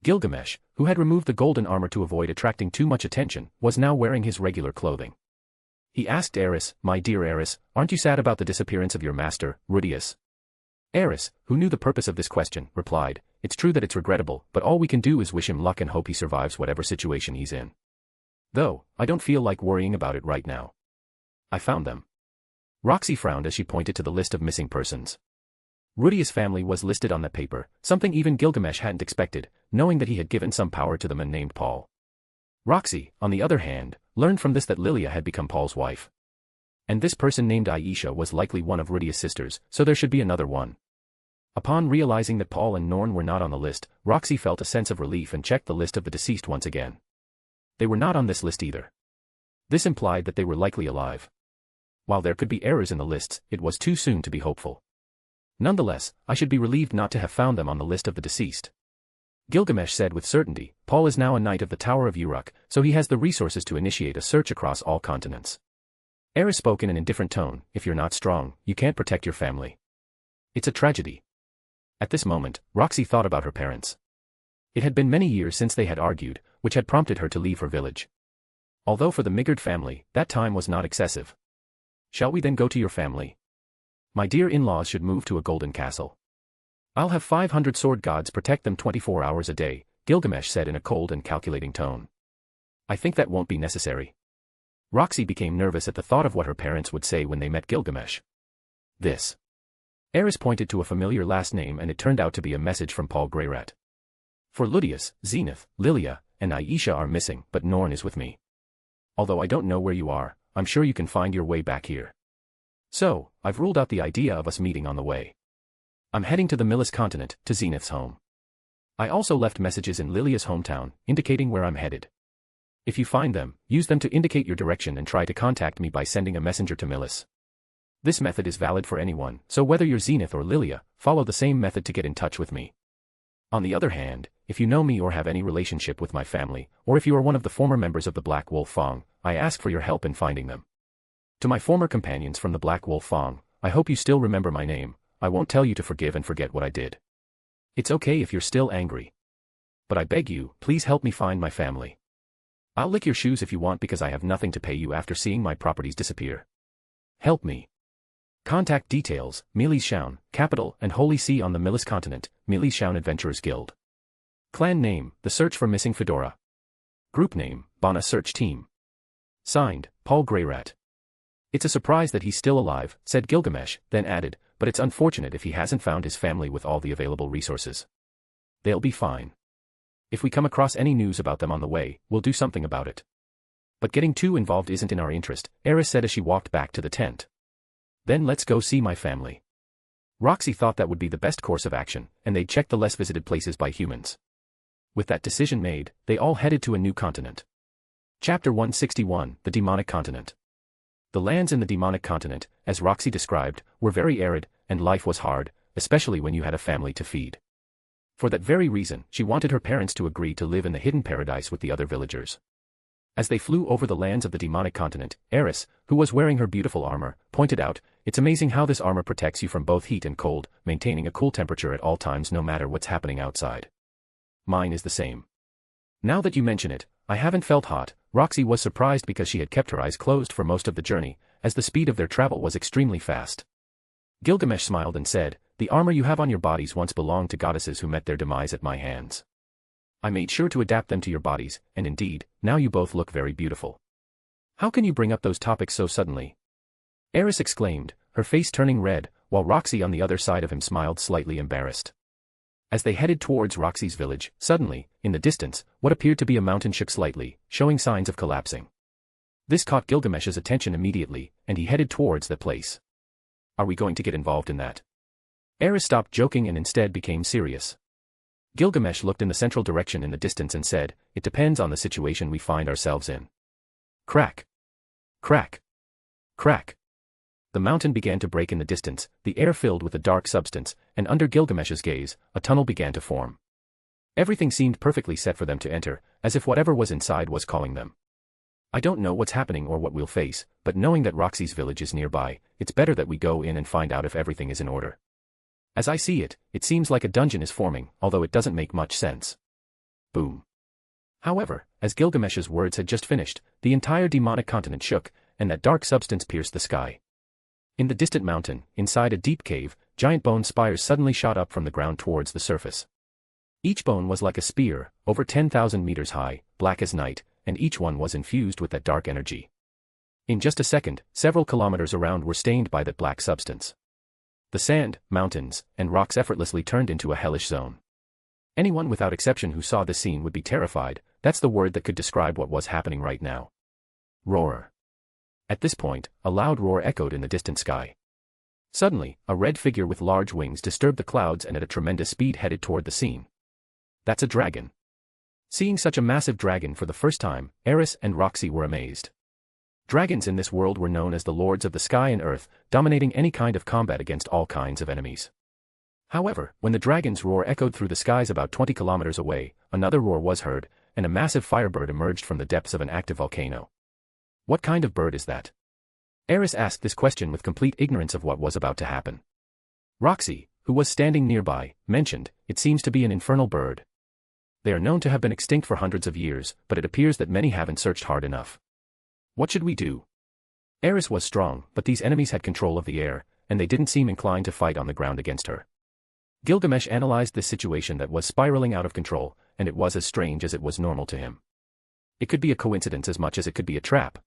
Gilgamesh, who had removed the golden armor to avoid attracting too much attention, was now wearing his regular clothing. He asked Eris, my dear Eris, aren't you sad about the disappearance of your master, Rudius? Eris, who knew the purpose of this question, replied, it's true that it's regrettable, but all we can do is wish him luck and hope he survives whatever situation he's in. Though, I don't feel like worrying about it right now. I found them. Roxy frowned as she pointed to the list of missing persons. Rudius' family was listed on that paper, something even Gilgamesh hadn't expected, knowing that he had given some power to the man named Paul. Roxy, on the other hand, learned from this that Lilia had become Paul's wife. And this person named Aisha was likely one of Rudius' sisters, so there should be another one. Upon realizing that Paul and Norn were not on the list, Roxy felt a sense of relief and checked the list of the deceased once again. They were not on this list either. This implied that they were likely alive. While there could be errors in the lists, it was too soon to be hopeful. Nonetheless, I should be relieved not to have found them on the list of the deceased. Gilgamesh said with certainty, Paul is now a knight of the Tower of Uruk, so he has the resources to initiate a search across all continents. Eris spoke in an indifferent tone, if you're not strong, you can't protect your family. It's a tragedy. At this moment, Roxy thought about her parents. It had been many years since they had argued, which had prompted her to leave her village. Although for the Migard family, that time was not excessive. Shall we then go to your family? My dear in-laws should move to a golden castle. I'll have 500 sword gods protect them 24 hours a day, Gilgamesh said in a cold and calculating tone. I think that won't be necessary. Roxy became nervous at the thought of what her parents would say when they met Gilgamesh. This. Eris pointed to a familiar last name and it turned out to be a message from Paul Greyrat. For Ludius, Zenith, Lilia, and Aisha are missing, but Norn is with me. Although I don't know where you are, I'm sure you can find your way back here. So, I've ruled out the idea of us meeting on the way. I'm heading to the Millis continent, to Zenith's home. I also left messages in Lilia's hometown, indicating where I'm headed. If you find them, use them to indicate your direction and try to contact me by sending a messenger to Millis. This method is valid for anyone, so whether you're Zenith or Lilia, follow the same method to get in touch with me. On the other hand, if you know me or have any relationship with my family, or if you are one of the former members of the Black Wolf Fong, I ask for your help in finding them. To my former companions from the Black Wolf Fong, I hope you still remember my name. I won't tell you to forgive and forget what I did. It's okay if you're still angry. But I beg you, please help me find my family. I'll lick your shoes if you want because I have nothing to pay you after seeing my properties disappear. Help me. Contact details, Milis Shaun, capital and Holy See on the Millis continent, Milis Shaun Adventurers Guild. Clan name, The Search for Missing Fedora. Group name, Bana Search Team. Signed, Paul Greyrat. It's a surprise that he's still alive, said Gilgamesh, then added, but it's unfortunate if he hasn't found his family with all the available resources. They'll be fine. If we come across any news about them on the way, we'll do something about it. But getting too involved isn't in our interest, Eris said as she walked back to the tent. Then let's go see my family. Roxy thought that would be the best course of action, and they'd check the less visited places by humans. With that decision made, they all headed to a new continent. Chapter 161, The Demonic Continent. The lands in the Demonic Continent, as Roxy described, were very arid, and life was hard, especially when you had a family to feed. For that very reason, she wanted her parents to agree to live in the hidden paradise with the other villagers. As they flew over the lands of the Demonic Continent, Eris, who was wearing her beautiful armor, pointed out, "It's amazing how this armor protects you from both heat and cold, maintaining a cool temperature at all times no matter what's happening outside. Mine is the same." Now that you mention it, I haven't felt hot. Roxy was surprised because she had kept her eyes closed for most of the journey, as the speed of their travel was extremely fast. Gilgamesh smiled and said, "The armor you have on your bodies once belonged to goddesses who met their demise at my hands. I made sure to adapt them to your bodies, and indeed, now you both look very beautiful." "How can you bring up those topics so suddenly?" Eris exclaimed, her face turning red, while Roxy on the other side of him smiled slightly embarrassed. As they headed towards Roxy's village, suddenly, in the distance, what appeared to be a mountain shook slightly, showing signs of collapsing. This caught Gilgamesh's attention immediately, and he headed towards that place. "Are we going to get involved in that?" Eris stopped joking and instead became serious. Gilgamesh looked in the central direction in the distance and said, "It depends on the situation we find ourselves in." Crack! Crack! Crack! The mountain began to break in the distance, the air filled with a dark substance, and under Gilgamesh's gaze, a tunnel began to form. Everything seemed perfectly set for them to enter, as if whatever was inside was calling them. "I don't know what's happening or what we'll face, but knowing that Roxy's village is nearby, it's better that we go in and find out if everything is in order. As I see it, it seems like a dungeon is forming, although it doesn't make much sense." Boom. However, as Gilgamesh's words had just finished, the entire demonic continent shook, and that dark substance pierced the sky. In the distant mountain, inside a deep cave, giant bone spires suddenly shot up from the ground towards the surface. Each bone was like a spear, over 10,000 meters high, black as night, and each one was infused with that dark energy. In just a second, several kilometers around were stained by that black substance. The sand, mountains, and rocks effortlessly turned into a hellish zone. Anyone without exception who saw this scene would be terrified. That's the word that could describe what was happening right now. Roar. At this point, a loud roar echoed in the distant sky. Suddenly, a red figure with large wings disturbed the clouds and at a tremendous speed headed toward the scene. "That's a dragon." Seeing such a massive dragon for the first time, Eris and Roxy were amazed. Dragons in this world were known as the lords of the sky and earth, dominating any kind of combat against all kinds of enemies. However, when the dragon's roar echoed through the skies about 20 kilometers away, another roar was heard, and a massive firebird emerged from the depths of an active volcano. "What kind of bird is that?" Eris asked this question with complete ignorance of what was about to happen. Roxy, who was standing nearby, mentioned, "It seems to be an infernal bird. They are known to have been extinct for hundreds of years, but it appears that many haven't searched hard enough. What should we do?" Eris was strong, but these enemies had control of the air, and they didn't seem inclined to fight on the ground against her. Gilgamesh analyzed this situation that was spiraling out of control, and it was as strange as it was normal to him. It could be a coincidence as much as it could be a trap.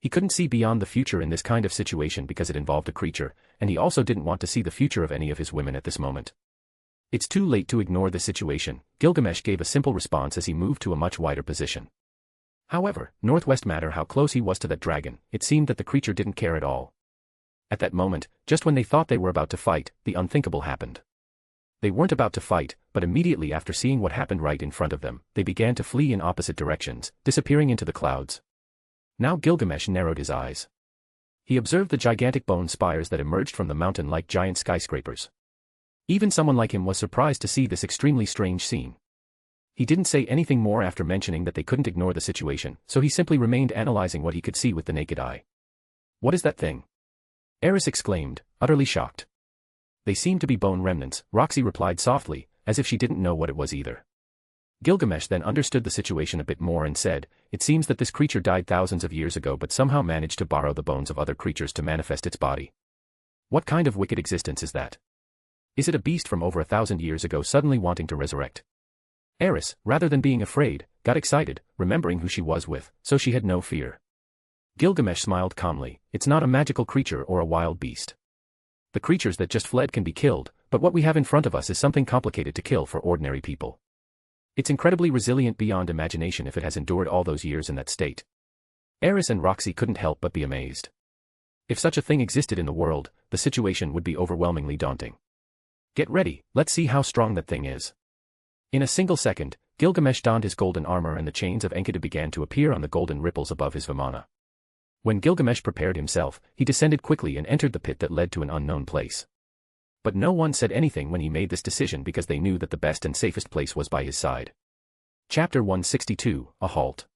He couldn't see beyond the future in this kind of situation because it involved a creature, and he also didn't want to see the future of any of his women at this moment. "It's too late to ignore this situation," Gilgamesh gave a simple response as he moved to a much wider position. However, northwest matter how close he was to that dragon, it seemed that the creature didn't care at all. At that moment, just when they thought they were about to fight, the unthinkable happened. They weren't about to fight, but immediately after seeing what happened right in front of them, they began to flee in opposite directions, disappearing into the clouds. Now Gilgamesh narrowed his eyes. He observed the gigantic bone spires that emerged from the mountain like giant skyscrapers. Even someone like him was surprised to see this extremely strange scene. He didn't say anything more after mentioning that they couldn't ignore the situation, so he simply remained analyzing what he could see with the naked eye. "What is that thing?" Eris exclaimed, utterly shocked. "They seem to be bone remnants," Roxy replied softly, as if she didn't know what it was either. Gilgamesh then understood the situation a bit more and said, "It seems that this creature died thousands of years ago but somehow managed to borrow the bones of other creatures to manifest its body. What kind of wicked existence is that? Is it a beast from over 1,000 years ago suddenly wanting to resurrect?" Eris, rather than being afraid, got excited, remembering who she was with, so she had no fear. Gilgamesh smiled calmly. "It's not a magical creature or a wild beast. The creatures that just fled can be killed, but what we have in front of us is something complicated to kill for ordinary people. It's incredibly resilient beyond imagination if it has endured all those years in that state. Eris and Roxy couldn't help but be amazed. If such a thing existed in the world, the situation would be overwhelmingly daunting. Get ready, let's see how strong that thing is. In a single second, Gilgamesh donned his golden armor and the chains of Enkidu began to appear on the golden ripples above his vimana. When Gilgamesh prepared himself, he descended quickly and entered the pit that led to an unknown place. But no one said anything when he made this decision because they knew that the best and safest place was by his side. Chapter 162, A Halt.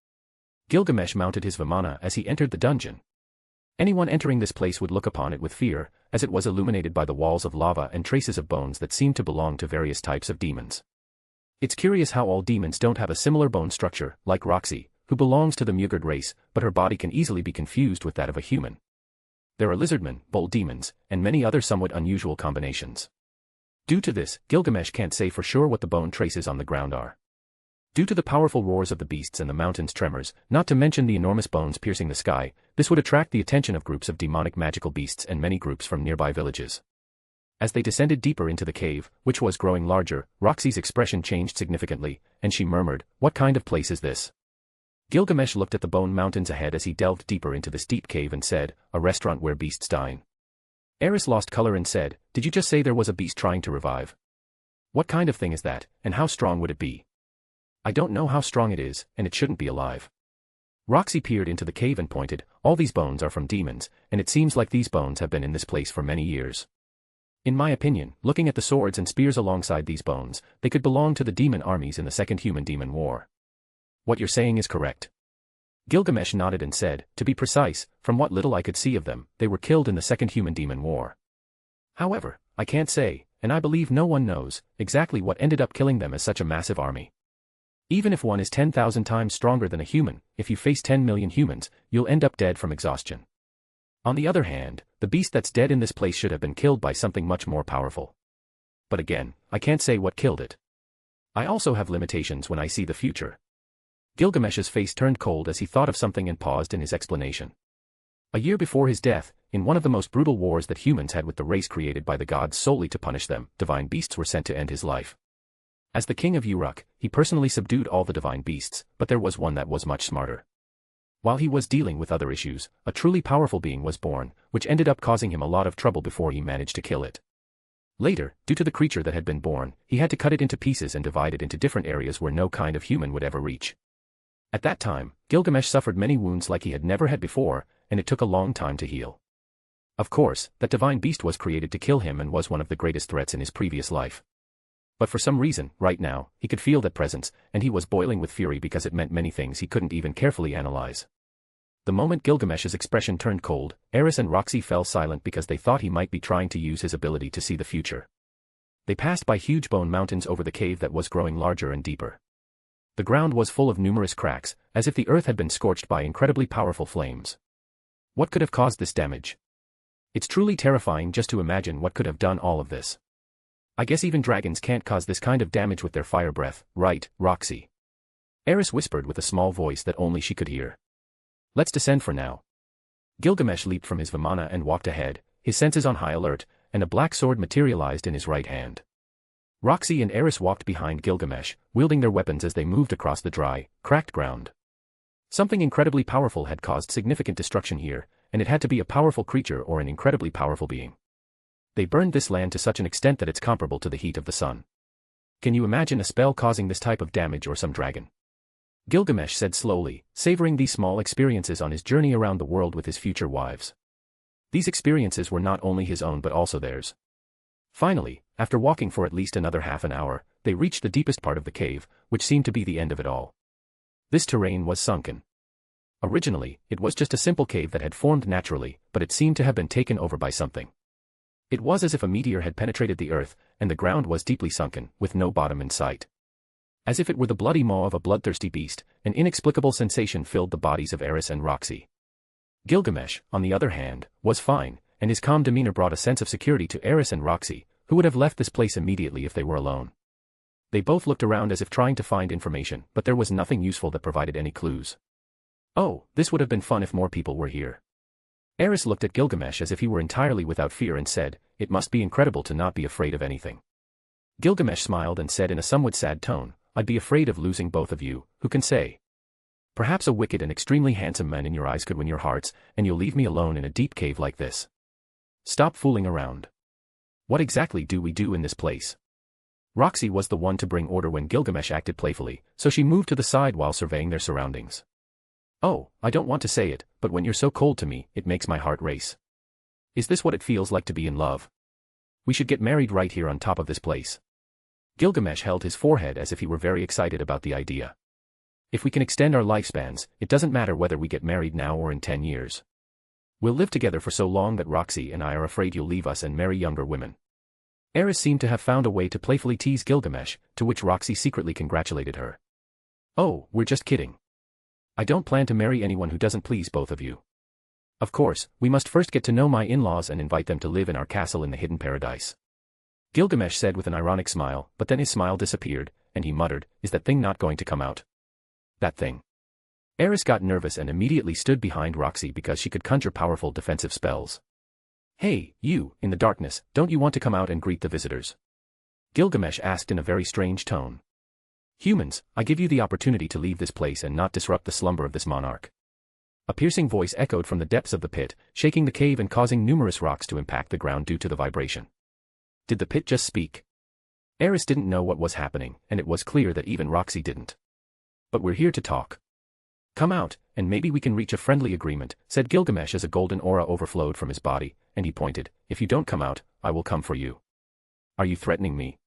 Gilgamesh mounted his vimana as he entered the dungeon. Anyone entering this place would look upon it with fear, as it was illuminated by the walls of lava and traces of bones that seemed to belong to various types of demons. It's curious how all demons don't have a similar bone structure, like Roxy, who belongs to the Mugard race, but her body can easily be confused with that of a human. There are lizardmen, bull demons, and many other somewhat unusual combinations. Due to this, Gilgamesh can't say for sure what the bone traces on the ground are. Due to the powerful roars of the beasts and the mountain's tremors, not to mention the enormous bones piercing the sky, this would attract the attention of groups of demonic magical beasts and many groups from nearby villages. As they descended deeper into the cave, which was growing larger, Roxy's expression changed significantly, and she murmured, "What kind of place is this?" Gilgamesh looked at the bone mountains ahead as he delved deeper into this deep cave and said, "A restaurant where beasts dine." Eris lost color and said, "Did you just say there was a beast trying to revive? What kind of thing is that, and how strong would it be?" "I don't know how strong it is, and it shouldn't be alive." Roxy peered into the cave and pointed, "All these bones are from demons, and it seems like these bones have been in this place for many years. In my opinion, looking at the swords and spears alongside these bones, they could belong to the demon armies in the Second Human-Demon War." "What you're saying is correct." Gilgamesh nodded and said, "To be precise, from what little I could see of them, they were killed in the Second Human-Demon War. However, I can't say, and I believe no one knows, exactly what ended up killing them as such a massive army. Even if one is 10,000 times stronger than a human, if you face 10 million humans, you'll end up dead from exhaustion. On the other hand, the beast that's dead in this place should have been killed by something much more powerful. But again, I can't say what killed it. I also have limitations when I see the future." Gilgamesh's face turned cold as he thought of something and paused in his explanation. A year before his death, in one of the most brutal wars that humans had with the race created by the gods solely to punish them, divine beasts were sent to end his life. As the King of Uruk, he personally subdued all the divine beasts, but there was one that was much smarter. While he was dealing with other issues, a truly powerful being was born, which ended up causing him a lot of trouble before he managed to kill it. Later, due to the creature that had been born, he had to cut it into pieces and divide it into different areas where no kind of human would ever reach. At that time, Gilgamesh suffered many wounds like he had never had before, and it took a long time to heal. Of course, that divine beast was created to kill him and was one of the greatest threats in his previous life. But for some reason, right now, he could feel that presence, and he was boiling with fury because it meant many things he couldn't even carefully analyze. The moment Gilgamesh's expression turned cold, Eris and Roxy fell silent because they thought he might be trying to use his ability to see the future. They passed by huge bone mountains over the cave that was growing larger and deeper. The ground was full of numerous cracks, as if the earth had been scorched by incredibly powerful flames. What could have caused this damage? It's truly terrifying just to imagine what could have done all of this. I guess even dragons can't cause this kind of damage with their fire breath, right, Roxy? Eris whispered with a small voice that only she could hear. "Let's descend for now." Gilgamesh leaped from his vimana and walked ahead, his senses on high alert, and a black sword materialized in his right hand. Roxy and Eris walked behind Gilgamesh, wielding their weapons as they moved across the dry, cracked ground. Something incredibly powerful had caused significant destruction here, and it had to be a powerful creature or an incredibly powerful being. They burned this land to such an extent that it's comparable to the heat of the sun. Can you imagine a spell causing this type of damage or some dragon? Gilgamesh said slowly, savoring these small experiences on his journey around the world with his future wives. These experiences were not only his own but also theirs. Finally, after walking for at least another half an hour, they reached the deepest part of the cave, which seemed to be the end of it all. This terrain was sunken. Originally, it was just a simple cave that had formed naturally, but it seemed to have been taken over by something. It was as if a meteor had penetrated the earth, and the ground was deeply sunken, with no bottom in sight. As if it were the bloody maw of a bloodthirsty beast, an inexplicable sensation filled the bodies of Eris and Roxy. Gilgamesh, on the other hand, was fine, and his calm demeanor brought a sense of security to Eris and Roxy, who would have left this place immediately if they were alone. They both looked around as if trying to find information, but there was nothing useful that provided any clues. "Oh, this would have been fun if more people were here." Eris looked at Gilgamesh as if he were entirely without fear and said, "It must be incredible to not be afraid of anything." Gilgamesh smiled and said in a somewhat sad tone, I'd be afraid of losing both of you, who can say? Perhaps a wicked and extremely handsome man in your eyes could win your hearts, and you'll leave me alone in a deep cave like this. Stop fooling around. What exactly do we do in this place? Roxy was the one to bring order when Gilgamesh acted playfully, so she moved to the side while surveying their surroundings. Oh, I don't want to say it, but when you're so cold to me, it makes my heart race. Is this what it feels like to be in love? We should get married right here on top of this place. Gilgamesh held his forehead as if he were very excited about the idea. If we can extend our lifespans, it doesn't matter whether we get married now or in 10 years. We'll live together for so long that Roxy and I are afraid you'll leave us and marry younger women. Eris seemed to have found a way to playfully tease Gilgamesh, to which Roxy secretly congratulated her. Oh, we're just kidding. I don't plan to marry anyone who doesn't please both of you. Of course, we must first get to know my in-laws and invite them to live in our castle in the hidden paradise. Gilgamesh said with an ironic smile, but then his smile disappeared, and he muttered, is that thing not going to come out? That thing. Eris got nervous and immediately stood behind Roxy because she could conjure powerful defensive spells. Hey, you, in the darkness, don't you want to come out and greet the visitors? Gilgamesh asked in a very strange tone. Humans, I give you the opportunity to leave this place and not disrupt the slumber of this monarch. A piercing voice echoed from the depths of the pit, shaking the cave and causing numerous rocks to impact the ground due to the vibration. Did the pit just speak? Eris didn't know what was happening, and it was clear that even Roxy didn't. But we're here to talk. Come out, and maybe we can reach a friendly agreement, said Gilgamesh as a golden aura overflowed from his body, and he pointed, if you don't come out, I will come for you. Are you threatening me?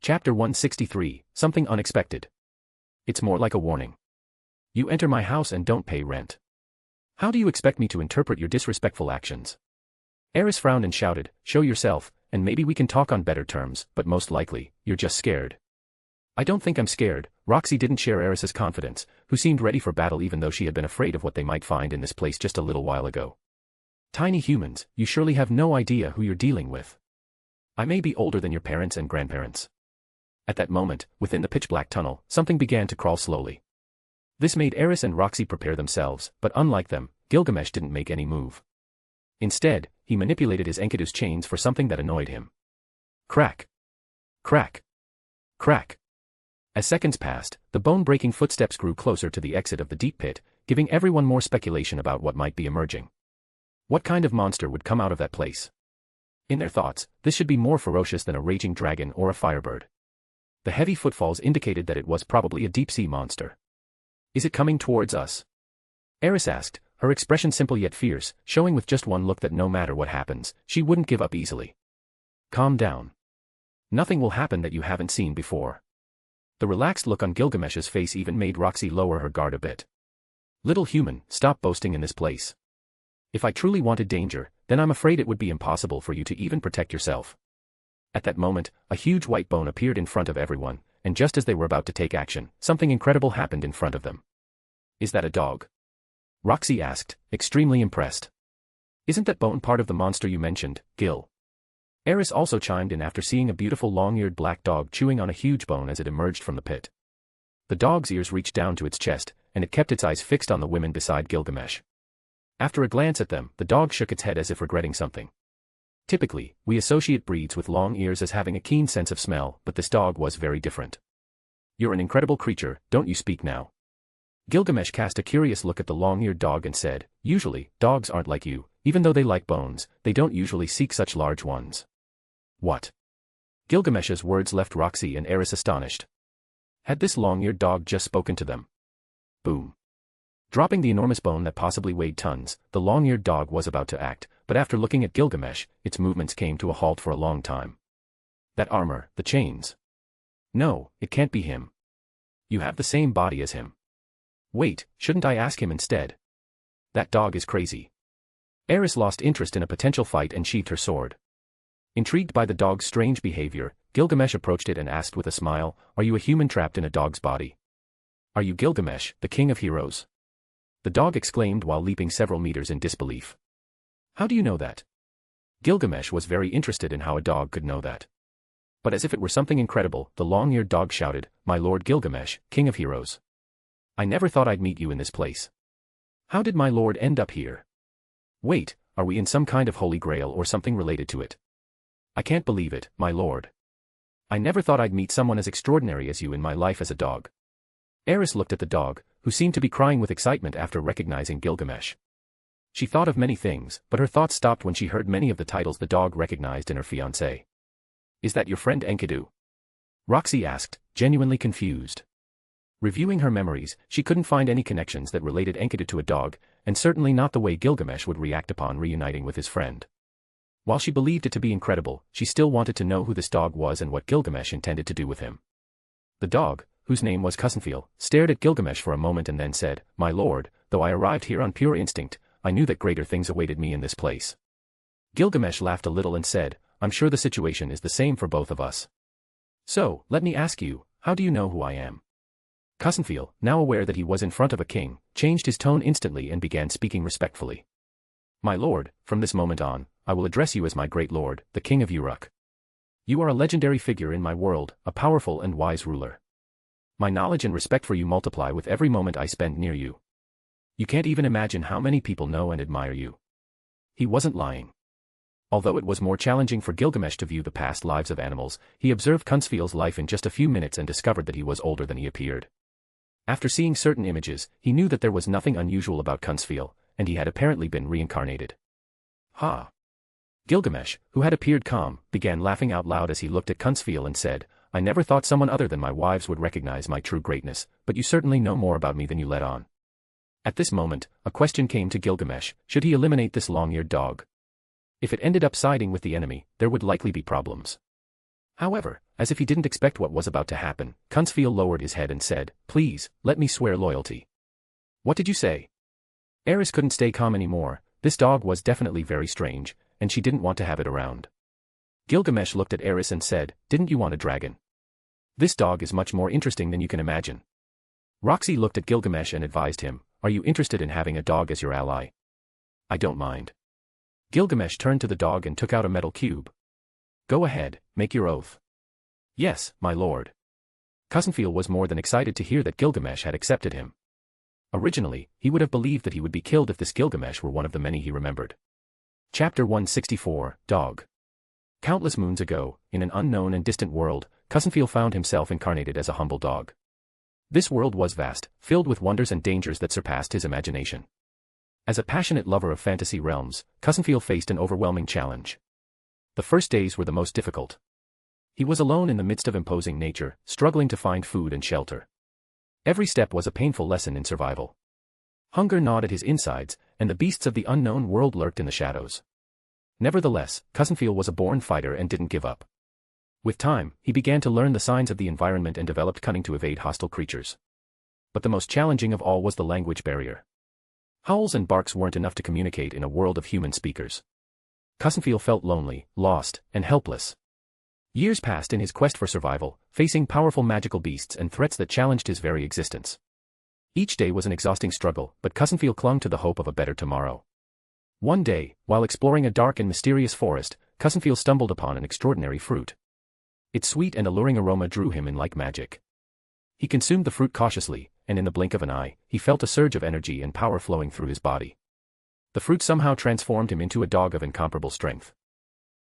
Chapter 163, Something Unexpected. It's more like a warning. You enter my house and don't pay rent. How do you expect me to interpret your disrespectful actions? Eris frowned and shouted, show yourself, and maybe we can talk on better terms, but most likely, you're just scared. I don't think I'm scared. Roxy didn't share Eris's confidence, who seemed ready for battle even though she had been afraid of what they might find in this place just a little while ago. Tiny humans, you surely have no idea who you're dealing with. I may be older than your parents and grandparents. At that moment, within the pitch-black tunnel, something began to crawl slowly. This made Eris and Roxy prepare themselves, but unlike them, Gilgamesh didn't make any move. Instead, he manipulated his Enkidu's chains for something that annoyed him. Crack. Crack. Crack. As seconds passed, the bone-breaking footsteps grew closer to the exit of the deep pit, giving everyone more speculation about what might be emerging. What kind of monster would come out of that place? In their thoughts, this should be more ferocious than a raging dragon or a firebird. The heavy footfalls indicated that it was probably a deep-sea monster. Is it coming towards us? Eris asked, her expression simple yet fierce, showing with just one look that no matter what happens, she wouldn't give up easily. Calm down. Nothing will happen that you haven't seen before. The relaxed look on Gilgamesh's face even made Roxy lower her guard a bit. Little human, stop boasting in this place. If I truly wanted danger, then I'm afraid it would be impossible for you to even protect yourself. At that moment, a huge white bone appeared in front of everyone, and just as they were about to take action, something incredible happened in front of them. Is that a dog? Roxy asked, extremely impressed. Isn't that bone part of the monster you mentioned, Gil? Eris also chimed in after seeing a beautiful long-eared black dog chewing on a huge bone as it emerged from the pit. The dog's ears reached down to its chest, and it kept its eyes fixed on the women beside Gilgamesh. After a glance at them, the dog shook its head as if regretting something. Typically, we associate breeds with long ears as having a keen sense of smell, but this dog was very different. You're an incredible creature, don't you speak now? Gilgamesh cast a curious look at the long-eared dog and said, usually, dogs aren't like you, even though they like bones, they don't usually seek such large ones. What? Gilgamesh's words left Roxy and Eris astonished. Had this long-eared dog just spoken to them? Boom. Dropping the enormous bone that possibly weighed tons, the long-eared dog was about to act, but after looking at Gilgamesh, its movements came to a halt for a long time. That armor, the chains. No, it can't be him. You have the same body as him. Wait, shouldn't I ask him instead? That dog is crazy. Eris lost interest in a potential fight and sheathed her sword. Intrigued by the dog's strange behavior, Gilgamesh approached it and asked with a smile, are you a human trapped in a dog's body? Are you Gilgamesh, the king of heroes? The dog exclaimed while leaping several meters in disbelief. How do you know that? Gilgamesh was very interested in how a dog could know that. But as if it were something incredible, the long-eared dog shouted, my lord Gilgamesh, king of heroes. I never thought I'd meet you in this place. How did my lord end up here? Wait, are we in some kind of holy grail or something related to it? I can't believe it, my lord. I never thought I'd meet someone as extraordinary as you in my life as a dog. Eris looked at the dog, who seemed to be crying with excitement after recognizing Gilgamesh. She thought of many things, but her thoughts stopped when she heard many of the titles the dog recognized in her fiancé. Is that your friend Enkidu? Roxy asked, genuinely confused. Reviewing her memories, she couldn't find any connections that related Enkidu to a dog, and certainly not the way Gilgamesh would react upon reuniting with his friend. While she believed it to be incredible, she still wanted to know who this dog was and what Gilgamesh intended to do with him. The dog, whose name was Cousinfeel, stared at Gilgamesh for a moment and then said, "My lord, though I arrived here on pure instinct, I knew that greater things awaited me in this place." Gilgamesh laughed a little and said, "I'm sure the situation is the same for both of us. So, let me ask you, how do you know who I am?" Cousinfeel, now aware that he was in front of a king, changed his tone instantly and began speaking respectfully. "My lord, from this moment on, I will address you as my great lord, the King of Uruk. You are a legendary figure in my world, a powerful and wise ruler. My knowledge and respect for you multiply with every moment I spend near you. You can't even imagine how many people know and admire you." He wasn't lying. Although it was more challenging for Gilgamesh to view the past lives of animals, he observed Cousinfeel's life in just a few minutes and discovered that he was older than he appeared. After seeing certain images, he knew that there was nothing unusual about Cousinfeel, and he had apparently been reincarnated. "Ha!" Gilgamesh, who had appeared calm, began laughing out loud as he looked at Cousinfeel and said, "I never thought someone other than my wives would recognize my true greatness, but you certainly know more about me than you let on." At this moment, a question came to Gilgamesh: should he eliminate this long-eared dog? If it ended up siding with the enemy, there would likely be problems. However, as if he didn't expect what was about to happen, Cousinfeel lowered his head and said, "Please, let me swear loyalty." "What did you say?" Eris couldn't stay calm anymore. This dog was definitely very strange, and she didn't want to have it around. Gilgamesh looked at Eris and said, "Didn't you want a dragon? This dog is much more interesting than you can imagine." Roxy looked at Gilgamesh and advised him, "Are you interested in having a dog as your ally?" "I don't mind." Gilgamesh turned to the dog and took out a metal cube. "Go ahead, make your oath." "Yes, my lord." Cousinfeel was more than excited to hear that Gilgamesh had accepted him. Originally, he would have believed that he would be killed if this Gilgamesh were one of the many he remembered. Chapter 164, Dog. Countless moons ago, in an unknown and distant world, Cousinfeel found himself incarnated as a humble dog. This world was vast, filled with wonders and dangers that surpassed his imagination. As a passionate lover of fantasy realms, Cousinfeel faced an overwhelming challenge. The first days were the most difficult. He was alone in the midst of imposing nature, struggling to find food and shelter. Every step was a painful lesson in survival. Hunger gnawed at his insides, and the beasts of the unknown world lurked in the shadows. Nevertheless, Cousinfeel was a born fighter and didn't give up. With time, he began to learn the signs of the environment and developed cunning to evade hostile creatures. But the most challenging of all was the language barrier. Howls and barks weren't enough to communicate in a world of human speakers. Cousinfeel felt lonely, lost, and helpless. Years passed in his quest for survival, facing powerful magical beasts and threats that challenged his very existence. Each day was an exhausting struggle, but Cousinfeel clung to the hope of a better tomorrow. One day, while exploring a dark and mysterious forest, Cousinfeel stumbled upon an extraordinary fruit. Its sweet and alluring aroma drew him in like magic. He consumed the fruit cautiously, and in the blink of an eye, he felt a surge of energy and power flowing through his body. The fruit somehow transformed him into a dog of incomparable strength.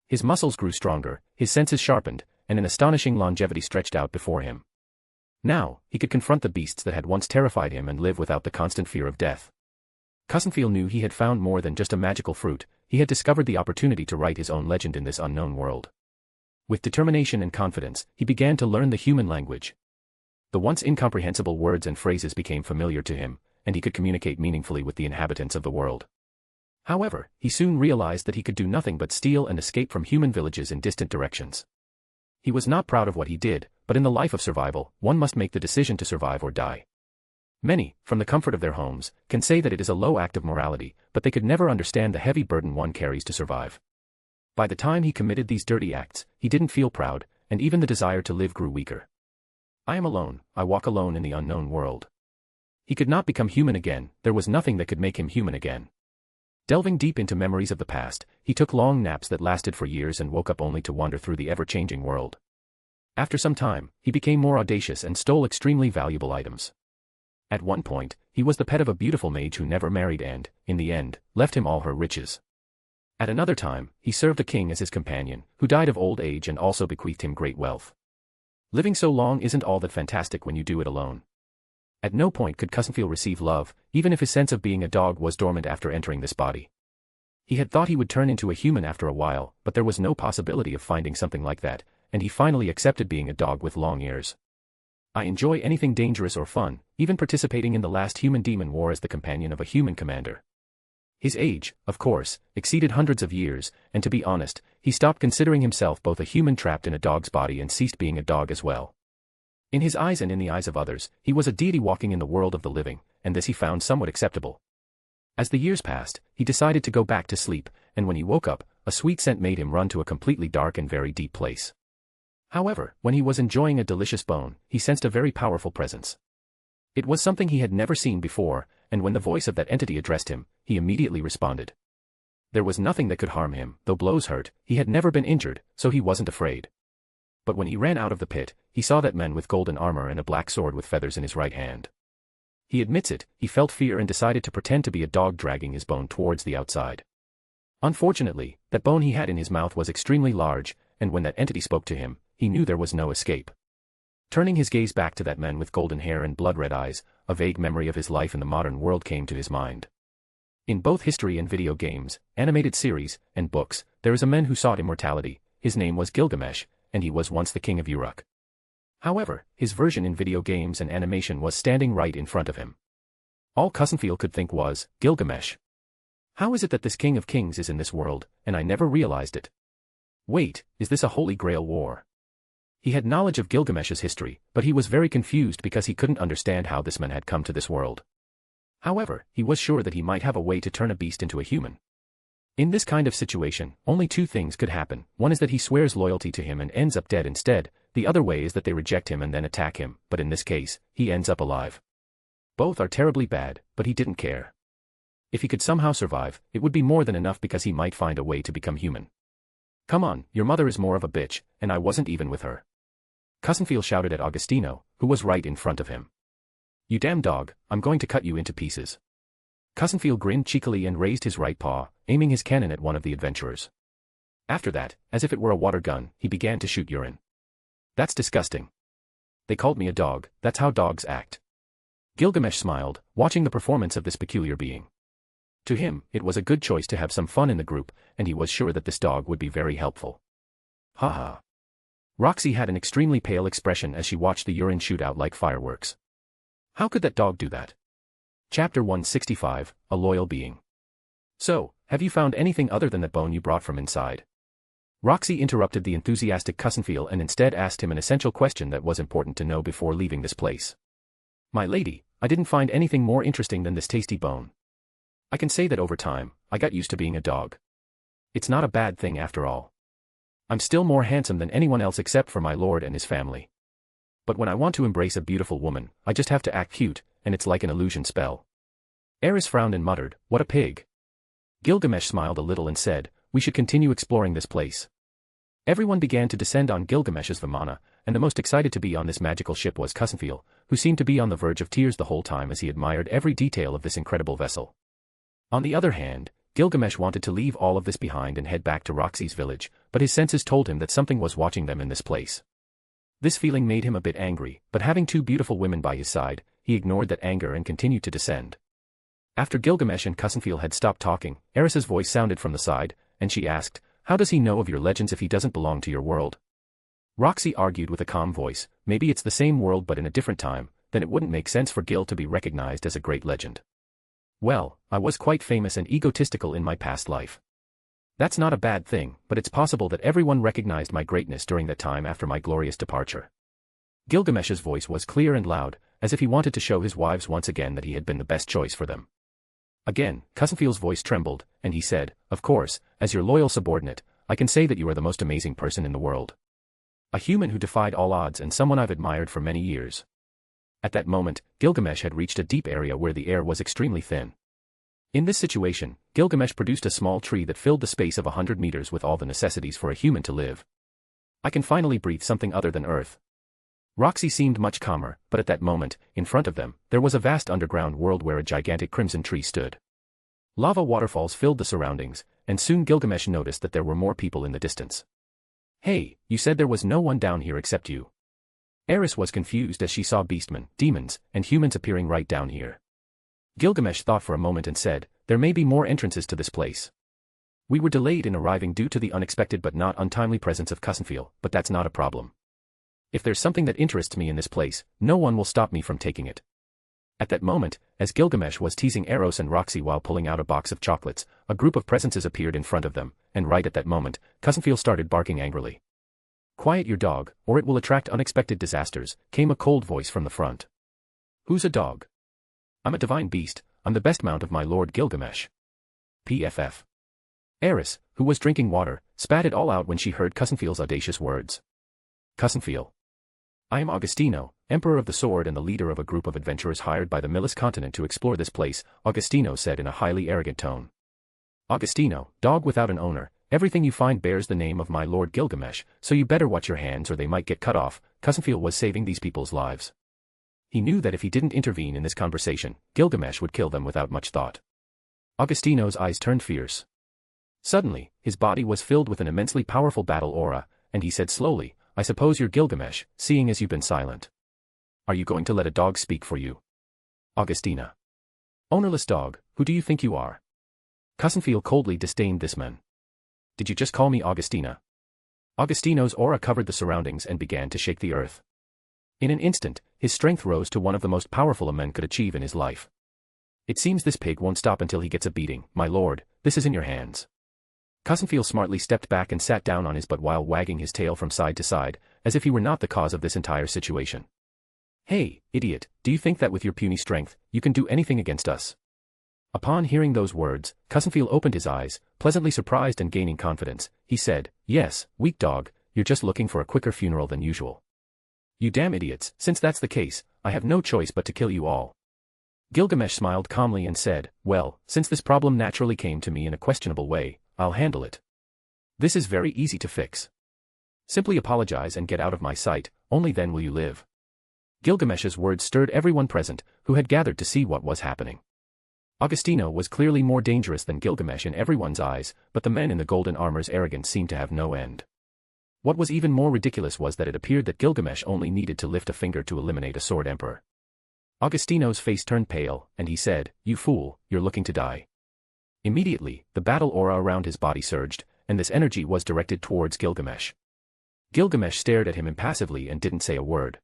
His muscles grew stronger, his senses sharpened, and an astonishing longevity stretched out before him. Now, he could confront the beasts that had once terrified him and live without the constant fear of death. Cousinfeel knew he had found more than just a magical fruit. He had discovered the opportunity to write his own legend in this unknown world. With determination and confidence, he began to learn the human language. The once incomprehensible words and phrases became familiar to him, and he could communicate meaningfully with the inhabitants of the world. However, he soon realized that he could do nothing but steal and escape from human villages in distant directions. He was not proud of what he did, but in the life of survival, one must make the decision to survive or die. Many, from the comfort of their homes, can say that it is a low act of morality, but they could never understand the heavy burden one carries to survive. By the time he committed these dirty acts, he didn't feel proud, and even the desire to live grew weaker. "I am alone, I walk alone in the unknown world." He could not become human again, there was nothing that could make him human again. Delving deep into memories of the past, he took long naps that lasted for years and woke up only to wander through the ever-changing world. After some time, he became more audacious and stole extremely valuable items. At one point, he was the pet of a beautiful mage who never married and, in the end, left him all her riches. At another time, he served a king as his companion, who died of old age and also bequeathed him great wealth. Living so long isn't all that fantastic when you do it alone. At no point could Cousinfield receive love, even if his sense of being a dog was dormant after entering this body. He had thought he would turn into a human after a while, but there was no possibility of finding something like that, and he finally accepted being a dog with long ears. I enjoy anything dangerous or fun, even participating in the last human-demon war as the companion of a human commander. His age, of course, exceeded hundreds of years, and to be honest, he stopped considering himself both a human trapped in a dog's body and ceased being a dog as well. In his eyes and in the eyes of others, he was a deity walking in the world of the living, and this he found somewhat acceptable. As the years passed, he decided to go back to sleep, and when he woke up, a sweet scent made him run to a completely dark and very deep place. However, when he was enjoying a delicious bone, he sensed a very powerful presence. It was something he had never seen before, and when the voice of that entity addressed him, he immediately responded. There was nothing that could harm him, though blows hurt. He had never been injured, so he wasn't afraid. But when he ran out of the pit, he saw that man with golden armor and a black sword with feathers in his right hand. He admits it, he felt fear and decided to pretend to be a dog dragging his bone towards the outside. Unfortunately, that bone he had in his mouth was extremely large, and when that entity spoke to him, he knew there was no escape. Turning his gaze back to that man with golden hair and blood-red eyes, a vague memory of his life in the modern world came to his mind. In both history and video games, animated series, and books, there is a man who sought immortality. His name was Gilgamesh, and he was once the King of Uruk. However, his version in video games and animation was standing right in front of him. All Cousinfield could think was, Gilgamesh. How is it that this King of Kings is in this world, and I never realized it? Wait, is this a Holy Grail war? He had knowledge of Gilgamesh's history, but he was very confused because he couldn't understand how this man had come to this world. However, he was sure that he might have a way to turn a beast into a human. In this kind of situation, only two things could happen. One is that he swears loyalty to him and ends up dead instead. The other way is that they reject him and then attack him, but in this case, he ends up alive. Both are terribly bad, but he didn't care. If he could somehow survive, it would be more than enough because he might find a way to become human. Come on, your mother is more of a bitch, and I wasn't even with her. Cousinfield shouted at Agostino, who was right in front of him. You damn dog, I'm going to cut you into pieces. Cousinfield grinned cheekily and raised his right paw, aiming his cannon at one of the adventurers. After that, as if it were a water gun, he began to shoot urine. That's disgusting. They called me a dog, that's how dogs act. Gilgamesh smiled, watching the performance of this peculiar being. To him, it was a good choice to have some fun in the group, and he was sure that this dog would be very helpful. Haha. Roxy had an extremely pale expression as she watched the urine shoot out like fireworks. How could that dog do that? Chapter 165, A Loyal Being. So, have you found anything other than that bone you brought from inside? Roxy interrupted the enthusiastic Cousinfield and instead asked him an essential question that was important to know before leaving this place. My lady, I didn't find anything more interesting than this tasty bone. I can say that over time, I got used to being a dog. It's not a bad thing after all. I'm still more handsome than anyone else except for my lord and his family. But when I want to embrace a beautiful woman, I just have to act cute, and it's like an illusion spell. Eris frowned and muttered, what a pig. Gilgamesh smiled a little and said, we should continue exploring this place. Everyone began to descend on Gilgamesh's Vimana, and the most excited to be on this magical ship was Cousinfield, who seemed to be on the verge of tears the whole time as he admired every detail of this incredible vessel. On the other hand, Gilgamesh wanted to leave all of this behind and head back to Roxy's village, but his senses told him that something was watching them in this place. This feeling made him a bit angry, but having two beautiful women by his side, he ignored that anger and continued to descend. After Gilgamesh and Cousinfield had stopped talking, Eris's voice sounded from the side, and she asked, how does he know of your legends if he doesn't belong to your world? Roxy argued with a calm voice, maybe it's the same world but in a different time, then it wouldn't make sense for Gil to be recognized as a great legend. Well, I was quite famous and egotistical in my past life. That's not a bad thing, but it's possible that everyone recognized my greatness during that time after my glorious departure. Gilgamesh's voice was clear and loud, as if he wanted to show his wives once again that he had been the best choice for them. Again, Cousinfield's voice trembled, and he said, of course, as your loyal subordinate, I can say that you are the most amazing person in the world. A human who defied all odds and someone I've admired for many years. At that moment, Gilgamesh had reached a deep area where the air was extremely thin. In this situation, Gilgamesh produced a small tree that filled the space of 100 meters with all the necessities for a human to live. I can finally breathe something other than earth. Roxy seemed much calmer, but at that moment, in front of them, there was a vast underground world where a gigantic crimson tree stood. Lava waterfalls filled the surroundings, and soon Gilgamesh noticed that there were more people in the distance. Hey, you said there was no one down here except you. Eris was confused as she saw beastmen, demons, and humans appearing right down here. Gilgamesh thought for a moment and said, there may be more entrances to this place. We were delayed in arriving due to the unexpected but not untimely presence of Kusenfeel, but that's not a problem. If there's something that interests me in this place, no one will stop me from taking it. At that moment, as Gilgamesh was teasing Eros and Roxy while pulling out a box of chocolates, a group of presences appeared in front of them, and right at that moment, Kusenfeel started barking angrily. Quiet your dog, or it will attract unexpected disasters, came a cold voice from the front. Who's a dog? I'm a divine beast, I'm the best mount of my lord Gilgamesh. PFF. Eris, who was drinking water, spat it all out when she heard Kusenfeel's audacious words. Kusenfeel. I am Augustino, Emperor of the Sword and the leader of a group of adventurers hired by the Milis continent to explore this place, Augustino said in a highly arrogant tone. Augustino, dog without an owner, everything you find bears the name of my lord Gilgamesh, so you better watch your hands or they might get cut off. Kusenfeel was saving these people's lives. He knew that if he didn't intervene in this conversation, Gilgamesh would kill them without much thought. Augustino's eyes turned fierce. Suddenly, his body was filled with an immensely powerful battle aura, and he said slowly, I suppose you're Gilgamesh, seeing as you've been silent. Are you going to let a dog speak for you? Augustina. Ownerless dog, who do you think you are? Kusenfeel coldly disdained this man. Did you just call me Augustina? Augustino's aura covered the surroundings and began to shake the earth. In an instant, his strength rose to one of the most powerful a man could achieve in his life. It seems this pig won't stop until he gets a beating, my lord, this is in your hands. Kusenfeel smartly stepped back and sat down on his butt while wagging his tail from side to side, as if he were not the cause of this entire situation. Hey, idiot, do you think that with your puny strength, you can do anything against us? Upon hearing those words, Kusenfeel opened his eyes, pleasantly surprised and gaining confidence. He said, yes, weak dog, you're just looking for a quicker funeral than usual. You damn idiots, since that's the case, I have no choice but to kill you all. Gilgamesh smiled calmly and said, well, since this problem naturally came to me in a questionable way, I'll handle it. This is very easy to fix. Simply apologize and get out of my sight, only then will you live. Gilgamesh's words stirred everyone present, who had gathered to see what was happening. Augustino was clearly more dangerous than Gilgamesh in everyone's eyes, but the men in the golden armor's arrogance seemed to have no end. What was even more ridiculous was that it appeared that Gilgamesh only needed to lift a finger to eliminate a sword emperor. Augustino's face turned pale, and he said, you fool, you're looking to die. Immediately, the battle aura around his body surged, and this energy was directed towards Gilgamesh. Gilgamesh stared at him impassively and didn't say a word.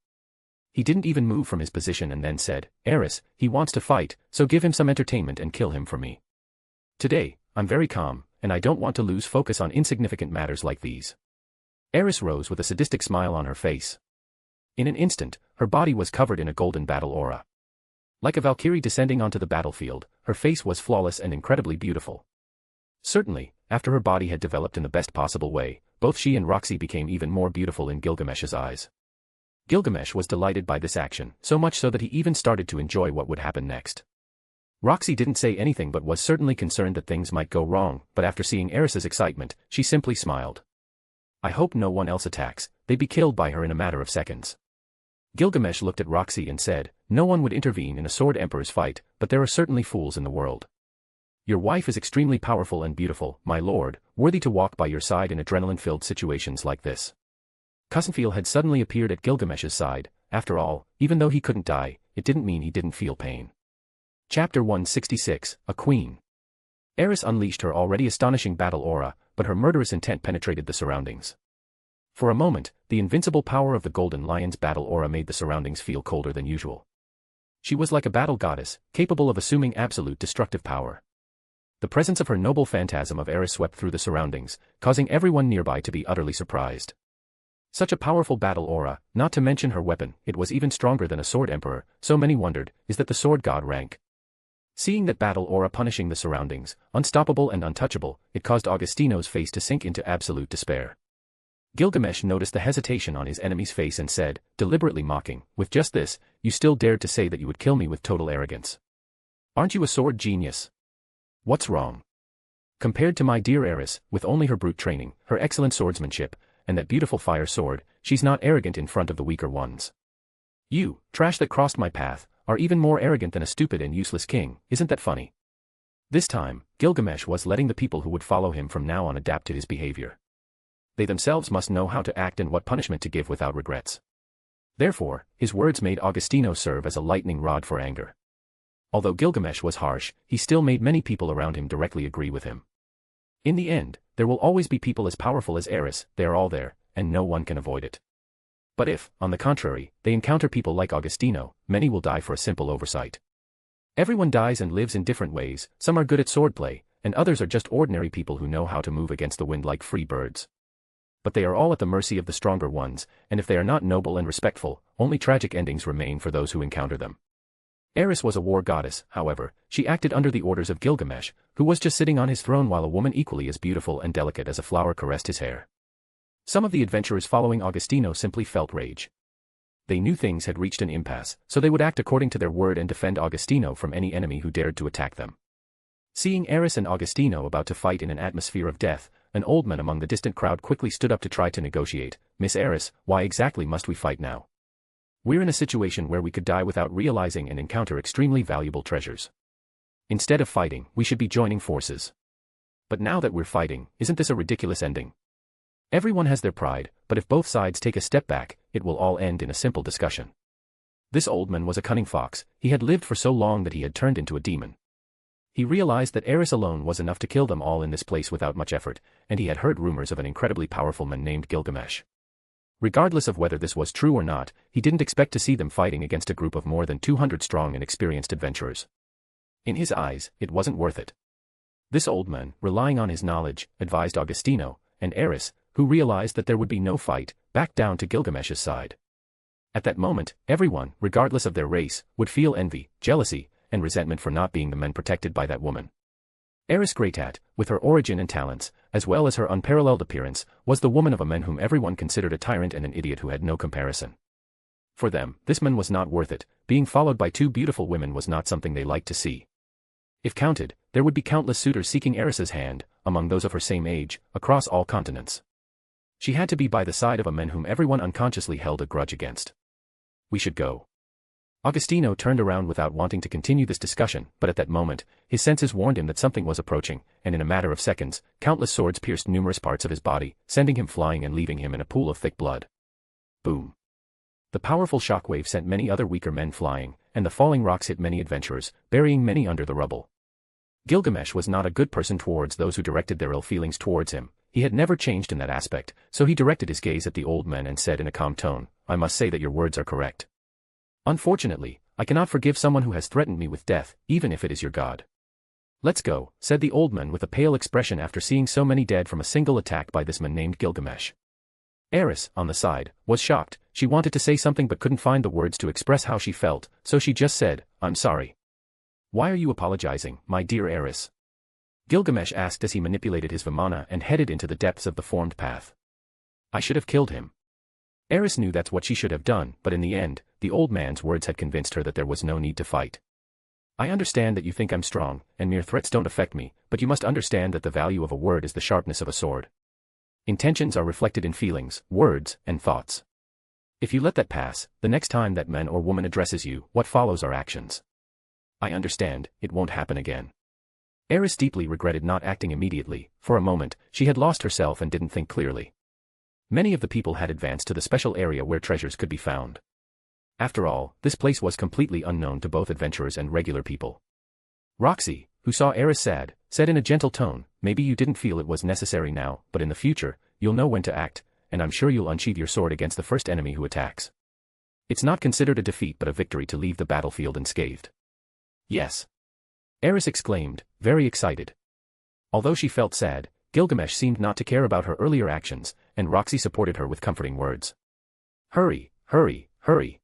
He didn't even move from his position and then said, Eris, he wants to fight, so give him some entertainment and kill him for me. Today, I'm very calm, and I don't want to lose focus on insignificant matters like these. Eris rose with a sadistic smile on her face. In an instant, her body was covered in a golden battle aura. Like a Valkyrie descending onto the battlefield, her face was flawless and incredibly beautiful. Certainly, after her body had developed in the best possible way, both she and Roxy became even more beautiful in Gilgamesh's eyes. Gilgamesh was delighted by this action, so much so that he even started to enjoy what would happen next. Roxy didn't say anything but was certainly concerned that things might go wrong, but after seeing Eris's excitement, she simply smiled. I hope no one else attacks, they'd be killed by her in a matter of seconds. Gilgamesh looked at Roxy and said, no one would intervene in a sword emperor's fight, but there are certainly fools in the world. Your wife is extremely powerful and beautiful, my lord, worthy to walk by your side in adrenaline-filled situations like this. Kusenfeel had suddenly appeared at Gilgamesh's side. After all, even though he couldn't die, it didn't mean he didn't feel pain. Chapter 166, A Queen. Eris unleashed her already astonishing battle aura, but her murderous intent penetrated the surroundings. For a moment, the invincible power of the Golden Lion's battle aura made the surroundings feel colder than usual. She was like a battle goddess, capable of assuming absolute destructive power. The presence of her noble phantasm of Eris swept through the surroundings, causing everyone nearby to be utterly surprised. Such a powerful battle aura, not to mention her weapon, it was even stronger than a sword emperor, so many wondered, is that the sword god rank? Seeing that battle aura punishing the surroundings, unstoppable and untouchable, it caused Augustino's face to sink into absolute despair. Gilgamesh noticed the hesitation on his enemy's face and said, deliberately mocking, with just this, you still dared to say that you would kill me with total arrogance. Aren't you a sword genius? What's wrong? Compared to my dear Eris, with only her brute training, her excellent swordsmanship, and that beautiful fire sword, she's not arrogant in front of the weaker ones. You, trash that crossed my path, are even more arrogant than a stupid and useless king, isn't that funny? This time, Gilgamesh was letting the people who would follow him from now on adapt to his behavior. They themselves must know how to act and what punishment to give without regrets. Therefore, his words made Agostino serve as a lightning rod for anger. Although Gilgamesh was harsh, he still made many people around him directly agree with him. In the end, there will always be people as powerful as Eris, they are all there, and no one can avoid it. But if, on the contrary, they encounter people like Agostino, many will die for a simple oversight. Everyone dies and lives in different ways, some are good at swordplay, and others are just ordinary people who know how to move against the wind like free birds. But they are all at the mercy of the stronger ones, and if they are not noble and respectful, only tragic endings remain for those who encounter them. Eris was a war goddess, however, she acted under the orders of Gilgamesh, who was just sitting on his throne while a woman equally as beautiful and delicate as a flower caressed his hair. Some of the adventurers following Agostino simply felt rage. They knew things had reached an impasse, so they would act according to their word and defend Agostino from any enemy who dared to attack them. Seeing Eris and Agostino about to fight in an atmosphere of death, an old man among the distant crowd quickly stood up to try to negotiate. "Miss Eris, why exactly must we fight now? We're in a situation where we could die without realizing and encounter extremely valuable treasures. Instead of fighting, we should be joining forces. But now that we're fighting, isn't this a ridiculous ending? Everyone has their pride, but if both sides take a step back, it will all end in a simple discussion." This old man was a cunning fox, he had lived for so long that he had turned into a demon. He realized that Eris alone was enough to kill them all in this place without much effort, and he had heard rumors of an incredibly powerful man named Gilgamesh. Regardless of whether this was true or not, he didn't expect to see them fighting against a group of more than 200 strong and experienced adventurers. In his eyes, it wasn't worth it. This old man, relying on his knowledge, advised Agostino, and Eris, who realized that there would be no fight, backed down to Gilgamesh's side. At that moment, everyone, regardless of their race, would feel envy, jealousy, and resentment for not being the men protected by that woman. Eris Greatat, with her origin and talents, as well as her unparalleled appearance, was the woman of a man whom everyone considered a tyrant and an idiot who had no comparison. For them, this man was not worth it, being followed by two beautiful women was not something they liked to see. If counted, there would be countless suitors seeking Eris's hand, among those of her same age, across all continents. She had to be by the side of a man whom everyone unconsciously held a grudge against. "We should go." Agostino turned around without wanting to continue this discussion, but at that moment, his senses warned him that something was approaching, and in a matter of seconds, countless swords pierced numerous parts of his body, sending him flying and leaving him in a pool of thick blood. Boom. The powerful shockwave sent many other weaker men flying, and the falling rocks hit many adventurers, burying many under the rubble. Gilgamesh was not a good person towards those who directed their ill feelings towards him. He had never changed in that aspect, so he directed his gaze at the old man and said in a calm tone, "I must say that your words are correct. Unfortunately, I cannot forgive someone who has threatened me with death, even if it is your god." "Let's go," said the old man with a pale expression after seeing so many dead from a single attack by this man named Gilgamesh. Eris, on the side, was shocked. She wanted to say something but couldn't find the words to express how she felt, so she just said, "I'm sorry." "Why are you apologizing, my dear Eris?" Gilgamesh asked as he manipulated his Vimana and headed into the depths of the formed path. "I should have killed him." Eris knew that's what she should have done, but in the end, the old man's words had convinced her that there was no need to fight. "I understand that you think I'm strong, and mere threats don't affect me, but you must understand that the value of a word is the sharpness of a sword. Intentions are reflected in feelings, words, and thoughts. If you let that pass, the next time that man or woman addresses you, what follows are actions. I understand, it won't happen again." Eris deeply regretted not acting immediately. For a moment, she had lost herself and didn't think clearly. Many of the people had advanced to the special area where treasures could be found. After all, this place was completely unknown to both adventurers and regular people. Roxy, who saw Eris sad, said in a gentle tone, "Maybe you didn't feel it was necessary now, but in the future, you'll know when to act, and I'm sure you'll unsheathe your sword against the first enemy who attacks. It's not considered a defeat but a victory to leave the battlefield unscathed." "Yes," Eris exclaimed, very excited. Although she felt sad, Gilgamesh seemed not to care about her earlier actions, and Roxy supported her with comforting words. "Hurry, hurry, hurry.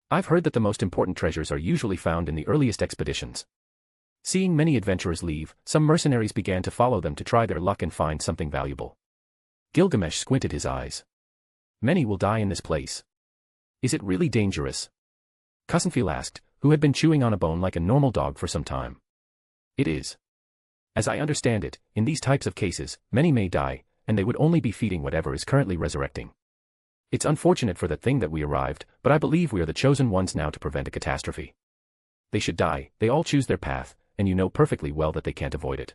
I've heard that the most important treasures are usually found in the earliest expeditions." Seeing many adventurers leave, some mercenaries began to follow them to try their luck and find something valuable. Gilgamesh squinted his eyes. "Many will die in this place. Is it really dangerous?" Kusenfil asked, who had been chewing on a bone like a normal dog for some time. "It is. As I understand it, in these types of cases, many may die, and they would only be feeding whatever is currently resurrecting. It's unfortunate for that thing that we arrived, but I believe we are the chosen ones now to prevent a catastrophe. They should die, they all choose their path, and you know perfectly well that they can't avoid it.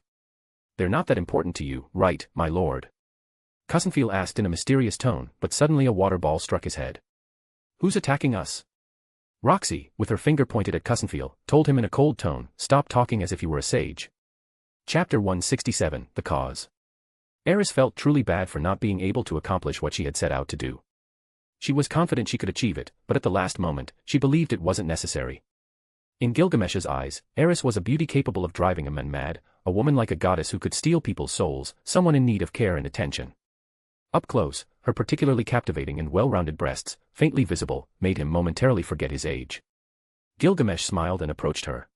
They're not that important to you, right, my lord?" Kusenfil asked in a mysterious tone, but suddenly a water ball struck his head. Who's attacking us? Roxy, with her finger pointed at Cussenfield, told him in a cold tone, stop talking as if you were a sage. Chapter 167, The Cause. Eris felt truly bad for not being able to accomplish what she had set out to do. She was confident she could achieve it, but at the last moment, she believed it wasn't necessary. In Gilgamesh's eyes, Eris was a beauty capable of driving a man mad, a woman like a goddess who could steal people's souls, someone in need of care and attention. Up close, her particularly captivating and well-rounded breasts, faintly visible, made him momentarily forget his age. Gilgamesh smiled and approached her.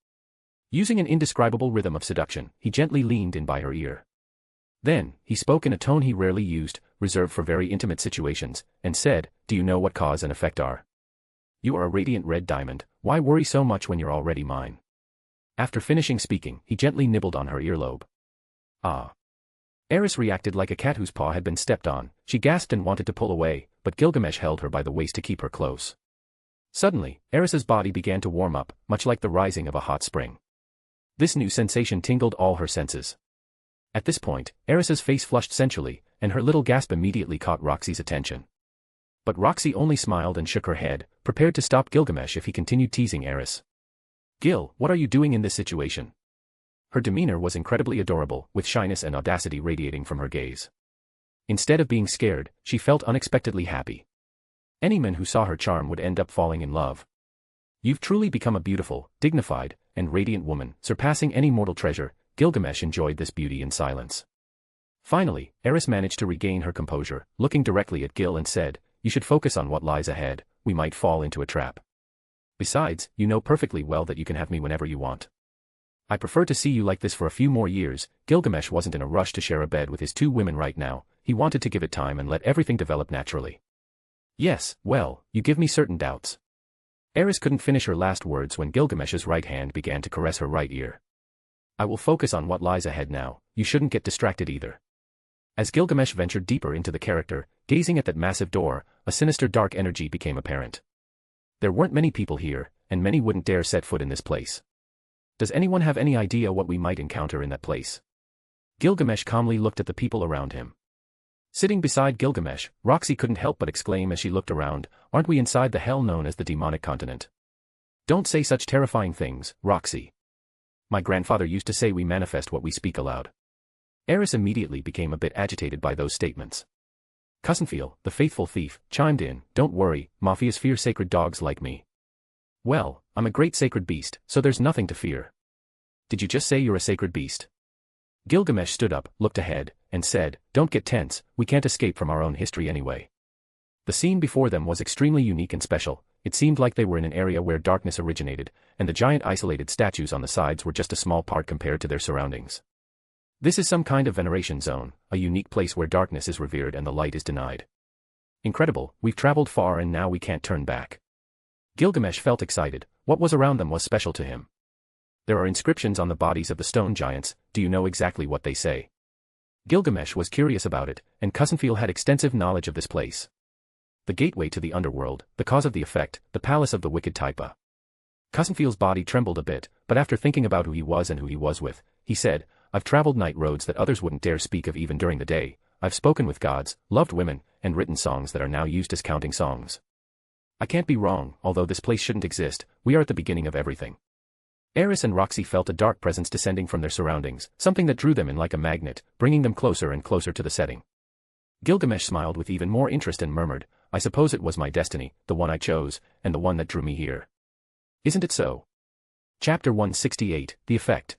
Using an indescribable rhythm of seduction, he gently leaned in by her ear. Then, he spoke in a tone he rarely used, reserved for very intimate situations, and said, do you know what cause and effect are? You are a radiant red diamond, why worry so much when you're already mine? After finishing speaking, he gently nibbled on her earlobe. Ah. Eris reacted like a cat whose paw had been stepped on. She gasped and wanted to pull away, but Gilgamesh held her by the waist to keep her close. Suddenly, Eris's body began to warm up, much like the rising of a hot spring. This new sensation tingled all her senses. At this point, Eris's face flushed sensually, and her little gasp immediately caught Roxy's attention. But Roxy only smiled and shook her head, prepared to stop Gilgamesh if he continued teasing Eris. Gil, what are you doing in this situation? Her demeanor was incredibly adorable, with shyness and audacity radiating from her gaze. Instead of being scared, she felt unexpectedly happy. Any man who saw her charm would end up falling in love. You've truly become a beautiful, dignified, and radiant woman, surpassing any mortal treasure. Gilgamesh enjoyed this beauty in silence. Finally, Eris managed to regain her composure, looking directly at Gil and said, you should focus on what lies ahead, we might fall into a trap. Besides, you know perfectly well that you can have me whenever you want. I prefer to see you like this for a few more years. Gilgamesh wasn't in a rush to share a bed with his two women right now, he wanted to give it time and let everything develop naturally. Yes, well, you give me certain doubts. Eris couldn't finish her last words when Gilgamesh's right hand began to caress her right ear. I will focus on what lies ahead now, you shouldn't get distracted either. As Gilgamesh ventured deeper into the character, gazing at that massive door, a sinister dark energy became apparent. There weren't many people here, and many wouldn't dare set foot in this place. Does anyone have any idea what we might encounter in that place? Gilgamesh calmly looked at the people around him. Sitting beside Gilgamesh, Roxy couldn't help but exclaim as she looked around, aren't we inside the hell known as the demonic continent? Don't say such terrifying things, Roxy. My grandfather used to say we manifest what we speak aloud. Eris immediately became a bit agitated by those statements. Cussenfield, the faithful thief, chimed in, don't worry, mafias fear sacred dogs like me. Well, I'm a great sacred beast, so there's nothing to fear. Did you just say you're a sacred beast? Gilgamesh stood up, looked ahead, and said, don't get tense, we can't escape from our own history anyway. The scene before them was extremely unique and special. It seemed like they were in an area where darkness originated, and the giant isolated statues on the sides were just a small part compared to their surroundings. This is some kind of veneration zone, a unique place where darkness is revered and the light is denied. Incredible, we've traveled far and now we can't turn back. Gilgamesh felt excited. What was around them was special to him. There are inscriptions on the bodies of the stone giants, do you know exactly what they say? Gilgamesh was curious about it, and Cussenfield had extensive knowledge of this place. The gateway to the underworld, the cause of the effect, the palace of the wicked Taipa. Cussenfield's body trembled a bit, but after thinking about who he was and who he was with, he said, I've traveled night roads that others wouldn't dare speak of even during the day, I've spoken with gods, loved women, and written songs that are now used as counting songs. I can't be wrong, although this place shouldn't exist, we are at the beginning of everything. Eris and Roxy felt a dark presence descending from their surroundings, something that drew them in like a magnet, bringing them closer and closer to the setting. Gilgamesh smiled with even more interest and murmured, I suppose it was my destiny, the one I chose, and the one that drew me here. Isn't it so? Chapter 168, The Effect.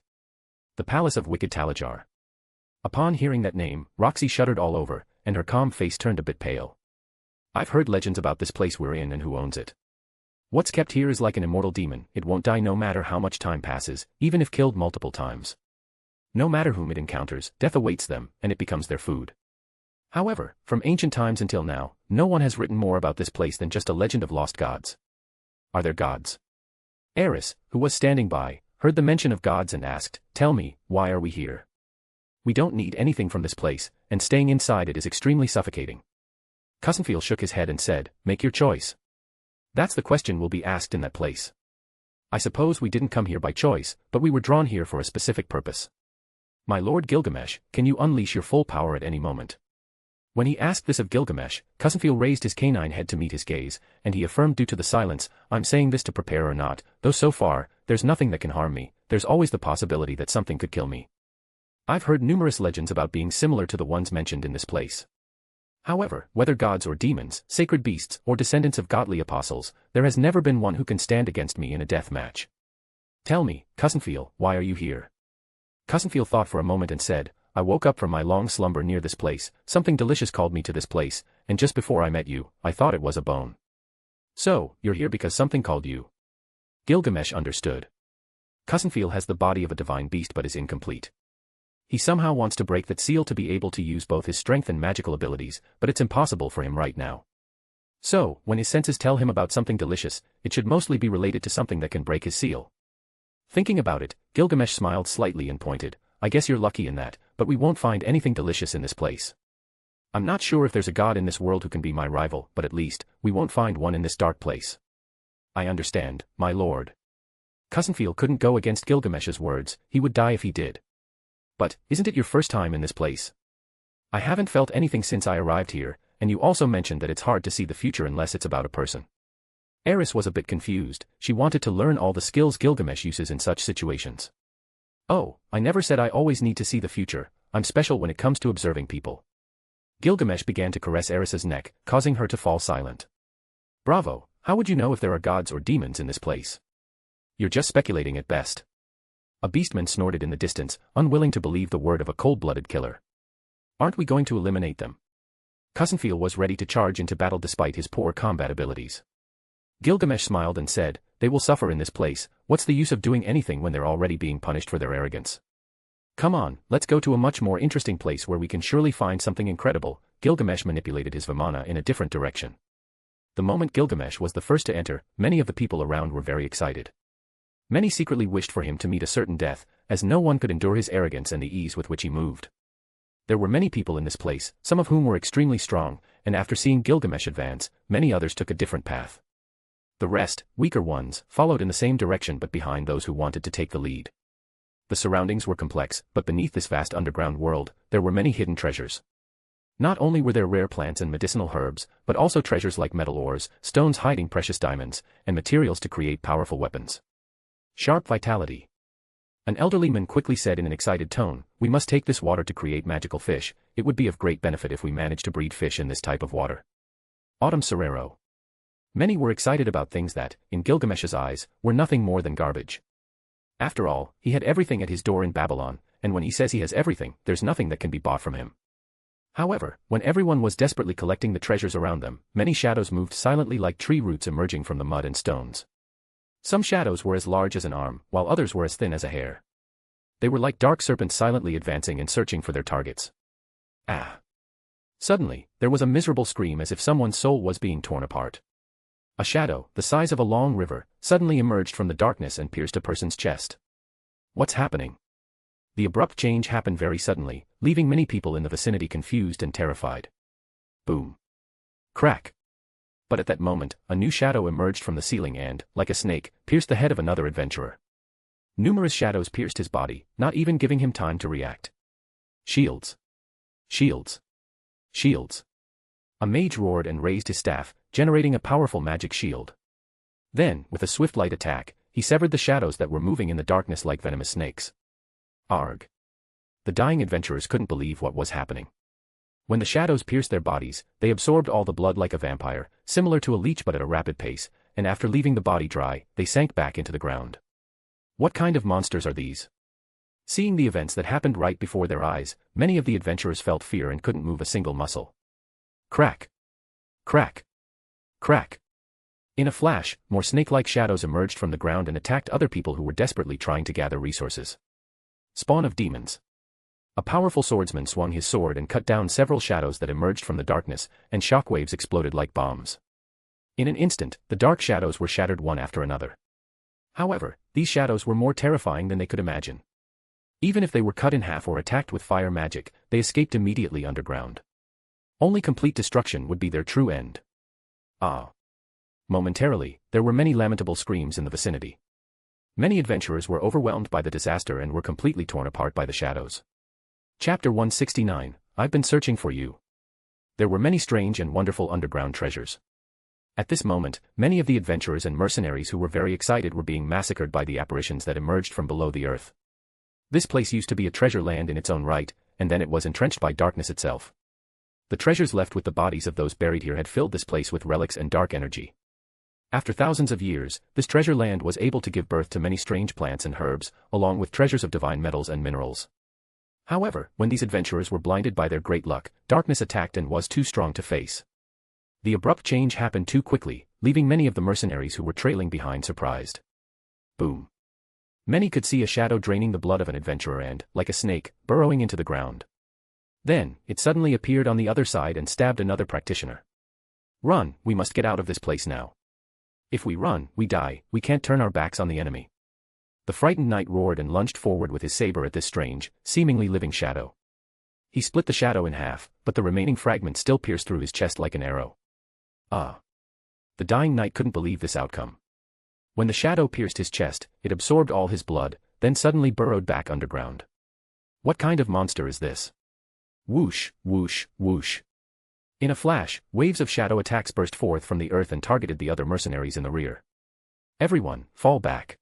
The Palace of Wicked Talajar. Upon hearing that name, Roxy shuddered all over, and her calm face turned a bit pale. I've heard legends about this place we're in and who owns it. What's kept here is like an immortal demon, it won't die no matter how much time passes, even if killed multiple times. No matter whom it encounters, death awaits them, and it becomes their food. However, from ancient times until now, no one has written more about this place than just a legend of lost gods. Are there gods? Eris, who was standing by, heard the mention of gods and asked, tell me, why are we here? We don't need anything from this place, and staying inside it is extremely suffocating. Cussenfield shook his head and said, make your choice. That's the question will be asked in that place. I suppose we didn't come here by choice, but we were drawn here for a specific purpose. My lord Gilgamesh, can you unleash your full power at any moment? When he asked this of Gilgamesh, Cousinfeel raised his canine head to meet his gaze, and he affirmed due to the silence, I'm saying this to prepare or not, though so far, there's nothing that can harm me, there's always the possibility that something could kill me. I've heard numerous legends about being similar to the ones mentioned in this place. However, whether gods or demons, sacred beasts, or descendants of godly apostles, there has never been one who can stand against me in a death match. Tell me, Cousinfeel, why are you here? Cousinfeel thought for a moment and said, I woke up from my long slumber near this place, something delicious called me to this place, and just before I met you, I thought it was a bone. So, you're here because something called you. Gilgamesh understood. Cousinfeel has the body of a divine beast but is incomplete. He somehow wants to break that seal to be able to use both his strength and magical abilities, but it's impossible for him right now. So, when his senses tell him about something delicious, it should mostly be related to something that can break his seal. Thinking about it, Gilgamesh smiled slightly and pointed, I guess you're lucky in that, but we won't find anything delicious in this place. I'm not sure if there's a god in this world who can be my rival, but at least, we won't find one in this dark place. I understand, my lord. Cousinfeel couldn't go against Gilgamesh's words, he would die if he did. But, isn't it your first time in this place? I haven't felt anything since I arrived here, and you also mentioned that it's hard to see the future unless it's about a person. Eris was a bit confused, she wanted to learn all the skills Gilgamesh uses in such situations. Oh, I never said I always need to see the future, I'm special when it comes to observing people. Gilgamesh began to caress Eris's neck, causing her to fall silent. Bravo, how would you know if there are gods or demons in this place? You're just speculating at best. A beastman snorted in the distance, unwilling to believe the word of a cold-blooded killer. Aren't we going to eliminate them? Cousinfeel was ready to charge into battle despite his poor combat abilities. Gilgamesh smiled and said, they will suffer in this place, what's the use of doing anything when they're already being punished for their arrogance? Come on, let's go to a much more interesting place where we can surely find something incredible. Gilgamesh manipulated his Vimana in a different direction. The moment Gilgamesh was the first to enter, many of the people around were very excited. Many secretly wished for him to meet a certain death, as no one could endure his arrogance and the ease with which he moved. There were many people in this place, some of whom were extremely strong, and after seeing Gilgamesh advance, many others took a different path. The rest, weaker ones, followed in the same direction but behind those who wanted to take the lead. The surroundings were complex, but beneath this vast underground world, there were many hidden treasures. Not only were there rare plants and medicinal herbs, but also treasures like metal ores, stones hiding precious diamonds, and materials to create powerful weapons. Sharp vitality. An elderly man quickly said in an excited tone, we must take this water to create magical fish, it would be of great benefit if we managed to breed fish in this type of water. Autumn Serero. Many were excited about things that, in Gilgamesh's eyes, were nothing more than garbage. After all, he had everything at his door in Babylon, and when he says he has everything, there's nothing that can be bought from him. However, when everyone was desperately collecting the treasures around them, many shadows moved silently like tree roots emerging from the mud and stones. Some shadows were as large as an arm, while others were as thin as a hair. They were like dark serpents silently advancing and searching for their targets. Ah! Suddenly, there was a miserable scream as if someone's soul was being torn apart. A shadow, the size of a long river, suddenly emerged from the darkness and pierced a person's chest. What's happening? The abrupt change happened very suddenly, leaving many people in the vicinity confused and terrified. Boom. Crack. But at that moment, a new shadow emerged from the ceiling and, like a snake, pierced the head of another adventurer. Numerous shadows pierced his body, not even giving him time to react. Shields. Shields. Shields. A mage roared and raised his staff, generating a powerful magic shield. Then, with a swift light attack, he severed the shadows that were moving in the darkness like venomous snakes. Arg. The dying adventurers couldn't believe what was happening. When the shadows pierced their bodies, they absorbed all the blood like a vampire, similar to a leech but at a rapid pace, and after leaving the body dry, they sank back into the ground. What kind of monsters are these? Seeing the events that happened right before their eyes, many of the adventurers felt fear and couldn't move a single muscle. Crack. Crack. Crack. In a flash, more snake-like shadows emerged from the ground and attacked other people who were desperately trying to gather resources. Spawn of demons. A powerful swordsman swung his sword and cut down several shadows that emerged from the darkness, and shockwaves exploded like bombs. In an instant, the dark shadows were shattered one after another. However, these shadows were more terrifying than they could imagine. Even if they were cut in half or attacked with fire magic, they escaped immediately underground. Only complete destruction would be their true end. Ah. Momentarily, there were many lamentable screams in the vicinity. Many adventurers were overwhelmed by the disaster and were completely torn apart by the shadows. Chapter 169, I've been searching for you. There were many strange and wonderful underground treasures. At this moment, many of the adventurers and mercenaries who were very excited were being massacred by the apparitions that emerged from below the earth. This place used to be a treasure land in its own right, and then it was entrenched by darkness itself. The treasures left with the bodies of those buried here had filled this place with relics and dark energy. After thousands of years, this treasure land was able to give birth to many strange plants and herbs, along with treasures of divine metals and minerals. However, when these adventurers were blinded by their great luck, darkness attacked and was too strong to face. The abrupt change happened too quickly, leaving many of the mercenaries who were trailing behind surprised. Boom. Many could see a shadow draining the blood of an adventurer and, like a snake, burrowing into the ground. Then, it suddenly appeared on the other side and stabbed another practitioner. Run, we must get out of this place now. If we run, we die, we can't turn our backs on the enemy. The frightened knight roared and lunged forward with his saber at this strange, seemingly living shadow. He split the shadow in half, but the remaining fragment still pierced through his chest like an arrow. Ah! The dying knight couldn't believe this outcome. When the shadow pierced his chest, it absorbed all his blood, then suddenly burrowed back underground. What kind of monster is this? Whoosh, whoosh, whoosh. In a flash, waves of shadow attacks burst forth from the earth and targeted the other mercenaries in the rear. Everyone, fall back.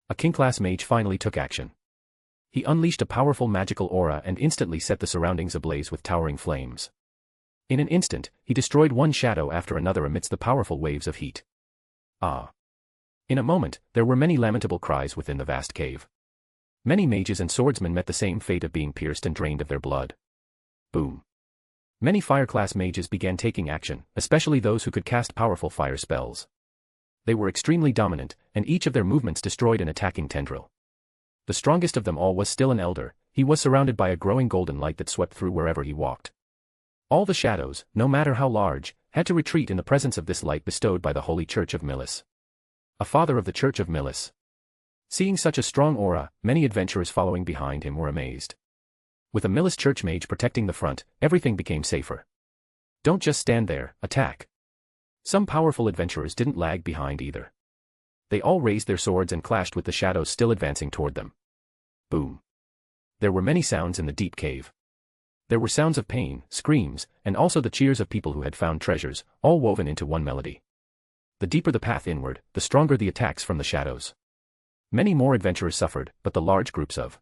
A king-class mage finally took action. He unleashed a powerful magical aura and instantly set the surroundings ablaze with towering flames. In an instant, he destroyed one shadow after another amidst the powerful waves of heat. Ah! In a moment, there were many lamentable cries within the vast cave. Many mages and swordsmen met the same fate of being pierced and drained of their blood. Boom. Many fire-class mages began taking action, especially those who could cast powerful fire spells. They were extremely dominant, and each of their movements destroyed an attacking tendril. The strongest of them all was still an elder. He was surrounded by a growing golden light that swept through wherever he walked. All the shadows, no matter how large, had to retreat in the presence of this light bestowed by the Holy Church of Milis. A father of the Church of Milis. Seeing such a strong aura, many adventurers following behind him were amazed. With a Milis church mage protecting the front, everything became safer. Don't just stand there, attack. Some powerful adventurers didn't lag behind either. They all raised their swords and clashed with the shadows still advancing toward them. Boom. There were many sounds in the deep cave. There were sounds of pain, screams, and also the cheers of people who had found treasures, all woven into one melody. The deeper the path inward, the stronger the attacks from the shadows. Many more adventurers suffered, but the large groups of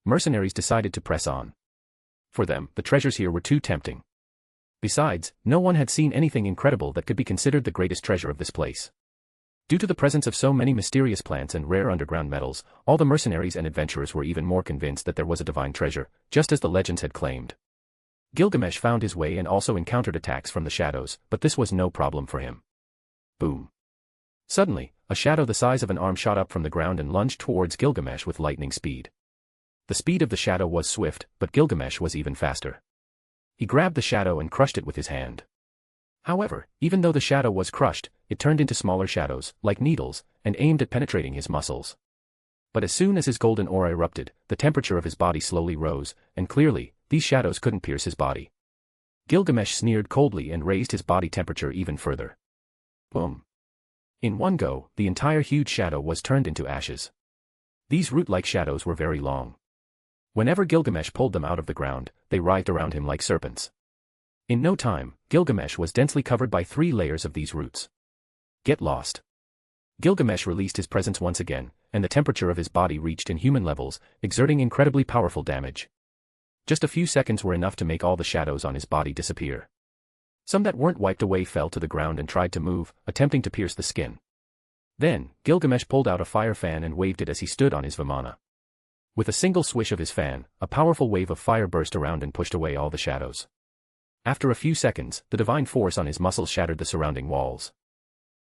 mercenaries decided to press on. For them, the treasures here were too tempting. Besides, no one had seen anything incredible that could be considered the greatest treasure of this place. Due to the presence of so many mysterious plants and rare underground metals, all the mercenaries and adventurers were even more convinced that there was a divine treasure, just as the legends had claimed. Gilgamesh found his way and also encountered attacks from the shadows, but this was no problem for him. Boom. Suddenly, a shadow the size of an arm shot up from the ground and lunged towards Gilgamesh with lightning speed. The speed of the shadow was swift, but Gilgamesh was even faster. He grabbed the shadow and crushed it with his hand. However, even though the shadow was crushed, it turned into smaller shadows, like needles, and aimed at penetrating his muscles. But as soon as his golden aura erupted, the temperature of his body slowly rose, and clearly, these shadows couldn't pierce his body. Gilgamesh sneered coldly and raised his body temperature even further. Boom. In one go, the entire huge shadow was turned into ashes. These root-like shadows were very long. Whenever Gilgamesh pulled them out of the ground, they writhed around him like serpents. In no time, Gilgamesh was densely covered by 3 layers of these roots. Get lost. Gilgamesh released his presence once again, and the temperature of his body reached inhuman levels, exerting incredibly powerful damage. Just a few seconds were enough to make all the shadows on his body disappear. Some that weren't wiped away fell to the ground and tried to move, attempting to pierce the skin. Then, Gilgamesh pulled out a fire fan and waved it as he stood on his vimana. With a single swish of his fan, a powerful wave of fire burst around and pushed away all the shadows. After a few seconds, the divine force on his muscles shattered the surrounding walls.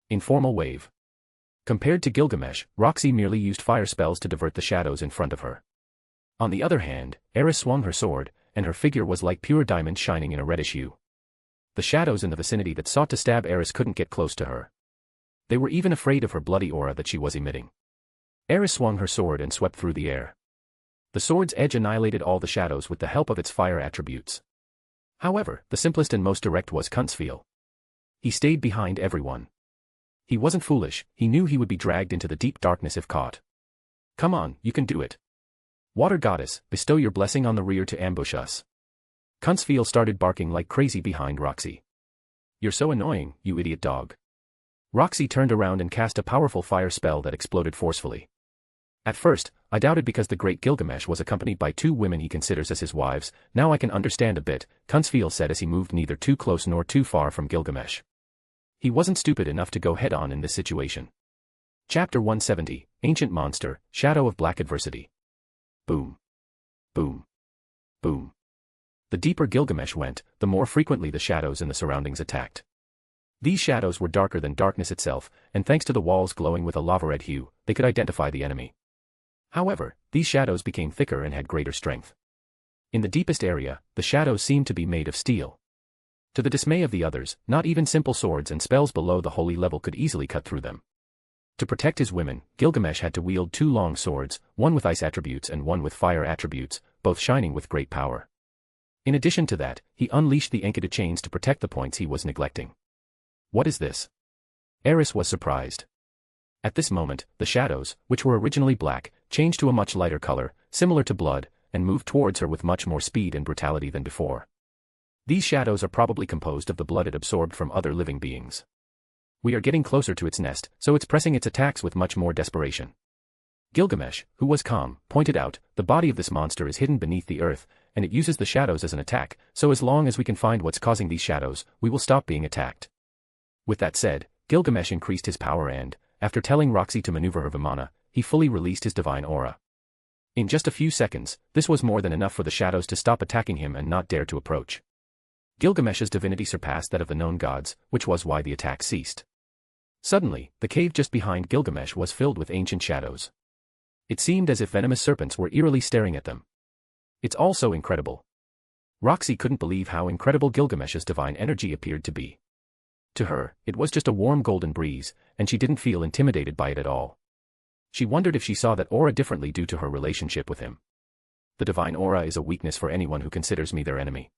Informal wave. Compared to Gilgamesh, Roxy merely used fire spells to divert the shadows in front of her. On the other hand, Eris swung her sword, and her figure was like pure diamond shining in a reddish hue. The shadows in the vicinity that sought to stab Eris couldn't get close to her. They were even afraid of her bloody aura that she was emitting. Eris swung her sword and swept through the air. The sword's edge annihilated all the shadows with the help of its fire attributes. However, the simplest and most direct was Kuntzfeel. He stayed behind everyone. He wasn't foolish, he knew he would be dragged into the deep darkness if caught. Come on, you can do it. Water goddess, bestow your blessing on the rear to ambush us. Kunzfeel started barking like crazy behind Roxy. "You're so annoying, you idiot dog." Roxy turned around and cast a powerful fire spell that exploded forcefully. At first, I doubted because the great Gilgamesh was accompanied by 2 women he considers as his wives. "Now I can understand a bit," Kunzfeel said as he moved neither too close nor too far from Gilgamesh. He wasn't stupid enough to go head-on in this situation. Chapter 170, Ancient Monster, Shadow of Black Adversity. Boom. Boom. Boom. The deeper Gilgamesh went, the more frequently the shadows in the surroundings attacked. These shadows were darker than darkness itself, and thanks to the walls glowing with a lava-red hue, they could identify the enemy. However, these shadows became thicker and had greater strength. In the deepest area, the shadows seemed to be made of steel. To the dismay of the others, not even simple swords and spells below the holy level could easily cut through them. To protect his women, Gilgamesh had to wield 2 long swords, one with ice attributes and one with fire attributes, both shining with great power. In addition to that, he unleashed the Enkidu chains to protect the points he was neglecting. "What is this?" Eris was surprised. At this moment, the shadows, which were originally black, changed to a much lighter color, similar to blood, and moved towards her with much more speed and brutality than before. These shadows are probably composed of the blood it absorbed from other living beings. We are getting closer to its nest, so it's pressing its attacks with much more desperation. Gilgamesh, who was calm, pointed out, "The body of this monster is hidden beneath the earth, and it uses the shadows as an attack, so as long as we can find what's causing these shadows, we will stop being attacked." With that said, Gilgamesh increased his power and, after telling Roxy to maneuver her Vimana, he fully released his divine aura. In just a few seconds, this was more than enough for the shadows to stop attacking him and not dare to approach. Gilgamesh's divinity surpassed that of the known gods, which was why the attack ceased. Suddenly, the cave just behind Gilgamesh was filled with ancient shadows. It seemed as if venomous serpents were eerily staring at them. "It's all so incredible." Roxy couldn't believe how incredible Gilgamesh's divine energy appeared to be. To her, it was just a warm golden breeze, and she didn't feel intimidated by it at all. She wondered if she saw that aura differently due to her relationship with him. "The divine aura is a weakness for anyone who considers me their enemy.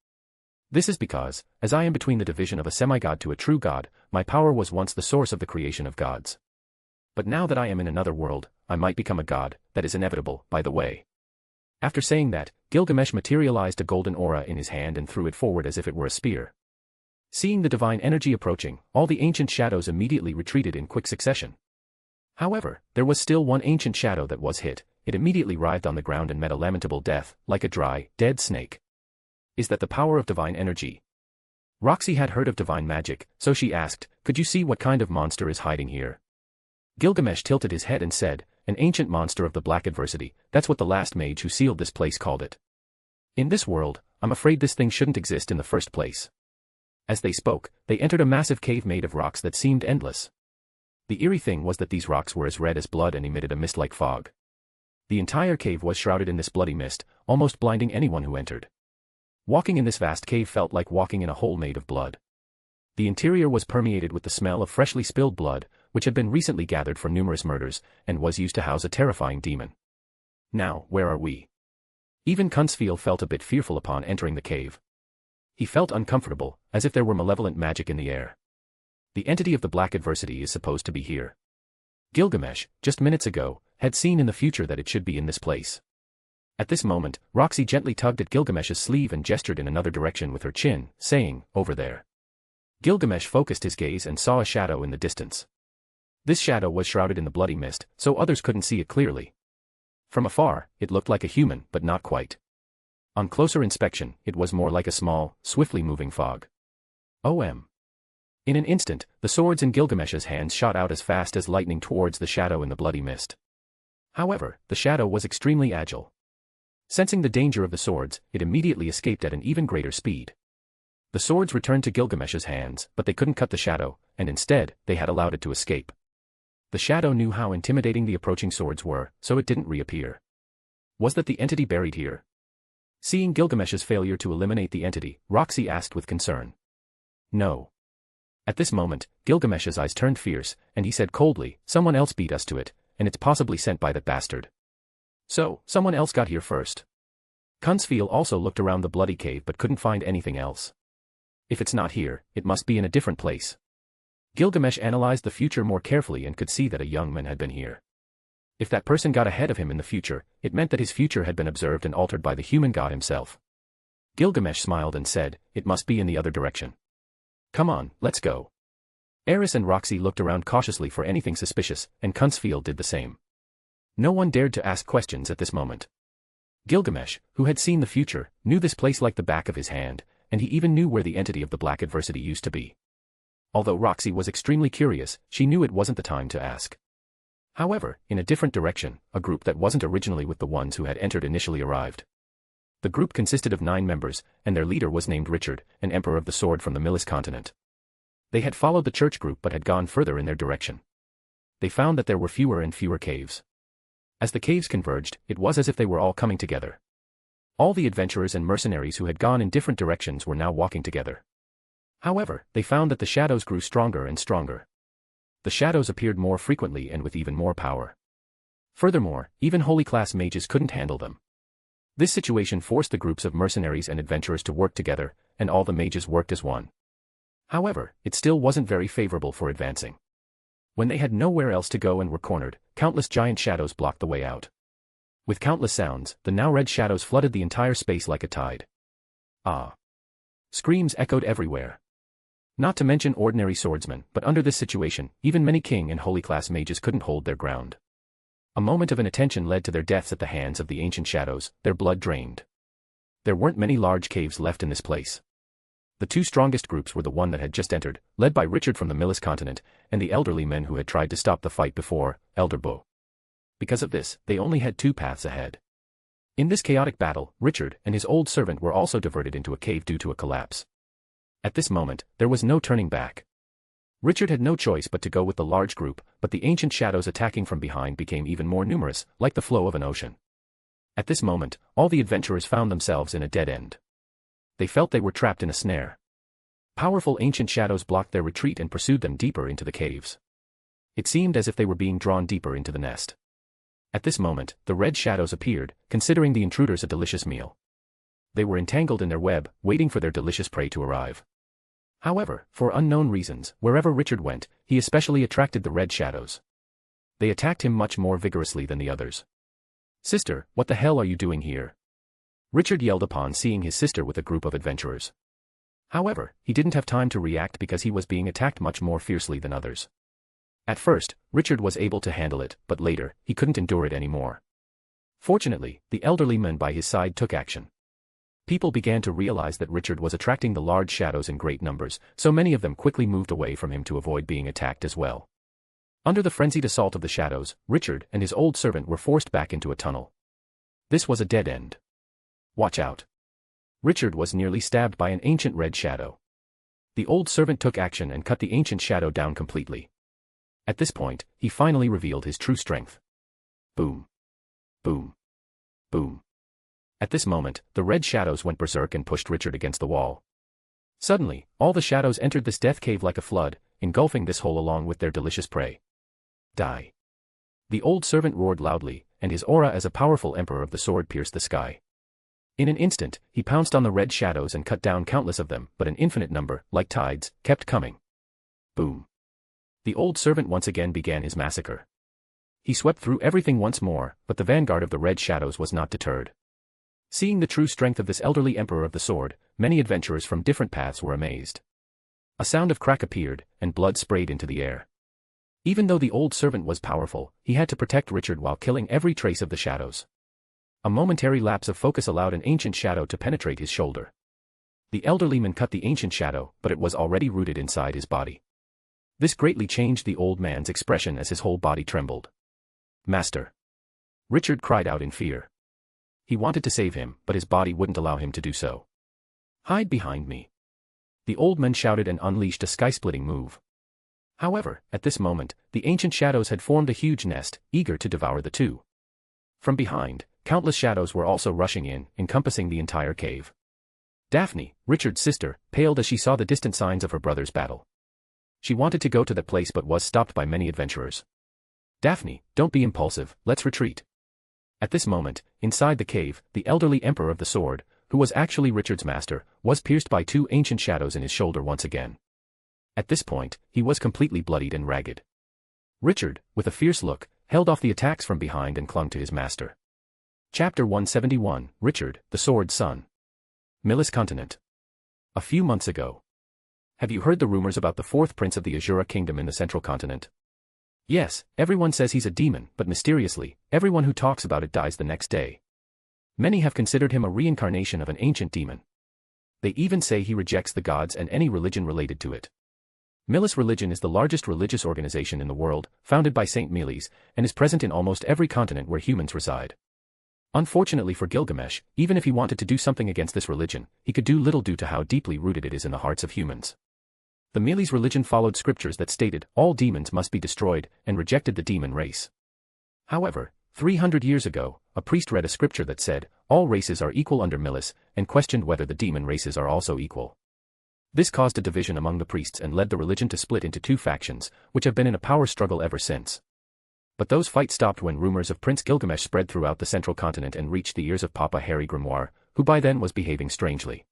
This is because, as I am between the division of a semi-god to a true god, my power was once the source of the creation of gods. But now that I am in another world, I might become a god, that is inevitable, by the way." After saying that, Gilgamesh materialized a golden aura in his hand and threw it forward as if it were a spear. Seeing the divine energy approaching, all the ancient shadows immediately retreated in quick succession. However, there was still one ancient shadow that was hit. It immediately writhed on the ground and met a lamentable death, like a dry, dead snake. "Is that the power of divine energy?" Roxy had heard of divine magic, so she asked, "Could you see what kind of monster is hiding here?" Gilgamesh tilted his head and said, "An ancient monster of the black adversity, that's what the last mage who sealed this place called it. In this world, I'm afraid this thing shouldn't exist in the first place." As they spoke, they entered a massive cave made of rocks that seemed endless. The eerie thing was that these rocks were as red as blood and emitted a mist-like fog. The entire cave was shrouded in this bloody mist, almost blinding anyone who entered. Walking in this vast cave felt like walking in a hole made of blood. The interior was permeated with the smell of freshly spilled blood, which had been recently gathered for numerous murders, and was used to house a terrifying demon. "Now, where are we?" Even Kunzfeel felt a bit fearful upon entering the cave. He felt uncomfortable, as if there were malevolent magic in the air. The entity of the black adversity is supposed to be here. Gilgamesh, just minutes ago, had seen in the future that it should be in this place. At this moment, Roxy gently tugged at Gilgamesh's sleeve and gestured in another direction with her chin, saying, "Over there." Gilgamesh focused his gaze and saw a shadow in the distance. This shadow was shrouded in the bloody mist, so others couldn't see it clearly. From afar, it looked like a human, but not quite. On closer inspection, it was more like a small, swiftly moving fog. OM. In an instant, the swords in Gilgamesh's hands shot out as fast as lightning towards the shadow in the bloody mist. However, the shadow was extremely agile. Sensing the danger of the swords, it immediately escaped at an even greater speed. The swords returned to Gilgamesh's hands, but they couldn't cut the shadow, and instead, they had allowed it to escape. The shadow knew how intimidating the approaching swords were, so it didn't reappear. Was that the entity buried here? Seeing Gilgamesh's failure to eliminate the entity, Roxy asked with concern. No. At this moment, Gilgamesh's eyes turned fierce, and he said coldly, "Someone else beat us to it, and it's possibly sent by that bastard. So, someone else got here first." Kunzfeel also looked around the bloody cave but couldn't find anything else. If it's not here, it must be in a different place. Gilgamesh analyzed the future more carefully and could see that a young man had been here. If that person got ahead of him in the future, it meant that his future had been observed and altered by the human god himself. Gilgamesh smiled and said, "It must be in the other direction. Come on, let's go." Eris and Roxy looked around cautiously for anything suspicious, and Kunzfield did the same. No one dared to ask questions at this moment. Gilgamesh, who had seen the future, knew this place like the back of his hand, and he even knew where the entity of the Black Adversity used to be. Although Roxy was extremely curious, she knew it wasn't the time to ask. However, in a different direction, a group that wasn't originally with the ones who had entered initially arrived. The group consisted of 9 members, and their leader was named Richard, an emperor of the sword from the Milis continent. They had followed the church group but had gone further in their direction. They found that there were fewer and fewer caves. As the caves converged, it was as if they were all coming together. All the adventurers and mercenaries who had gone in different directions were now walking together. However, they found that the shadows grew stronger and stronger. The shadows appeared more frequently and with even more power. Furthermore, even holy class mages couldn't handle them. This situation forced the groups of mercenaries and adventurers to work together, and all the mages worked as one. However, it still wasn't very favorable for advancing. When they had nowhere else to go and were cornered, countless giant shadows blocked the way out. With countless sounds, the now red shadows flooded the entire space like a tide. Ah! Screams echoed everywhere. Not to mention ordinary swordsmen, but under this situation, even many king and holy class mages couldn't hold their ground. A moment of inattention led to their deaths at the hands of the ancient shadows, their blood drained. There weren't many large caves left in this place. The 2 strongest groups were the one that had just entered, led by Richard from the Milis continent, and the elderly men who had tried to stop the fight before, Elder Bo. Because of this, they only had 2 paths ahead. In this chaotic battle, Richard and his old servant were also diverted into a cave due to a collapse. At this moment, there was no turning back. Richard had no choice but to go with the large group, but the ancient shadows attacking from behind became even more numerous, like the flow of an ocean. At this moment, all the adventurers found themselves in a dead end. They felt they were trapped in a snare. Powerful ancient shadows blocked their retreat and pursued them deeper into the caves. It seemed as if they were being drawn deeper into the nest. At this moment, the red shadows appeared, considering the intruders a delicious meal. They were entangled in their web, waiting for their delicious prey to arrive. However, for unknown reasons, wherever Richard went, he especially attracted the red shadows. They attacked him much more vigorously than the others. "Sister, what the hell are you doing here?" Richard yelled upon seeing his sister with a group of adventurers. However, he didn't have time to react because he was being attacked much more fiercely than others. At first, Richard was able to handle it, but later, he couldn't endure it anymore. Fortunately, the elderly men by his side took action. People began to realize that Richard was attracting the large shadows in great numbers, so many of them quickly moved away from him to avoid being attacked as well. Under the frenzied assault of the shadows, Richard and his old servant were forced back into a tunnel. This was a dead end. Watch out. Richard was nearly stabbed by an ancient red shadow. The old servant took action and cut the ancient shadow down completely. At this point, he finally revealed his true strength. Boom. Boom. Boom. At this moment, the red shadows went berserk and pushed Richard against the wall. Suddenly, all the shadows entered this death cave like a flood, engulfing this hole along with their delicious prey. Die. The old servant roared loudly, and his aura as a powerful emperor of the sword pierced the sky. In an instant, he pounced on the red shadows and cut down countless of them, but an infinite number, like tides, kept coming. Boom. The old servant once again began his massacre. He swept through everything once more, but the vanguard of the red shadows was not deterred. Seeing the true strength of this elderly emperor of the sword, many adventurers from different paths were amazed. A sound of crack appeared, and blood sprayed into the air. Even though the old servant was powerful, he had to protect Richard while killing every trace of the shadows. A momentary lapse of focus allowed an ancient shadow to penetrate his shoulder. The elderly man cut the ancient shadow, but it was already rooted inside his body. This greatly changed the old man's expression as his whole body trembled. "Master!" Richard cried out in fear. He wanted to save him, but his body wouldn't allow him to do so. "Hide behind me!" The old man shouted and unleashed a sky-splitting move. However, at this moment, the ancient shadows had formed a huge nest, eager to devour the two. From behind, countless shadows were also rushing in, encompassing the entire cave. Daphne, Richard's sister, paled as she saw the distant signs of her brother's battle. She wanted to go to that place but was stopped by many adventurers. "Daphne, don't be impulsive, let's retreat." At this moment, inside the cave, the elderly emperor of the sword, who was actually Richard's master, was pierced by two ancient shadows in his shoulder once again. At this point, he was completely bloodied and ragged. Richard, with a fierce look, held off the attacks from behind and clung to his master. Chapter 171, Richard, the Sword's Son. Milis continent. A few months ago. Have you heard the rumors about the fourth prince of the Asura kingdom in the central continent? Yes, everyone says he's a demon, but mysteriously, everyone who talks about it dies the next day. Many have considered him a reincarnation of an ancient demon. They even say he rejects the gods and any religion related to it. Milis religion is the largest religious organization in the world, founded by Saint Milis, and is present in almost every continent where humans reside. Unfortunately for Gilgamesh, even if he wanted to do something against this religion, he could do little due to how deeply rooted it is in the hearts of humans. The Milis religion followed scriptures that stated all demons must be destroyed and rejected the demon race. However, 300 years ago, a priest read a scripture that said all races are equal under Milis and questioned whether the demon races are also equal. This caused a division among the priests and led the religion to split into two factions, which have been in a power struggle ever since. But those fights stopped when rumors of Prince Gilgamesh spread throughout the central continent and reached the ears of Papa Harry Grimoire, who by then was behaving strangely.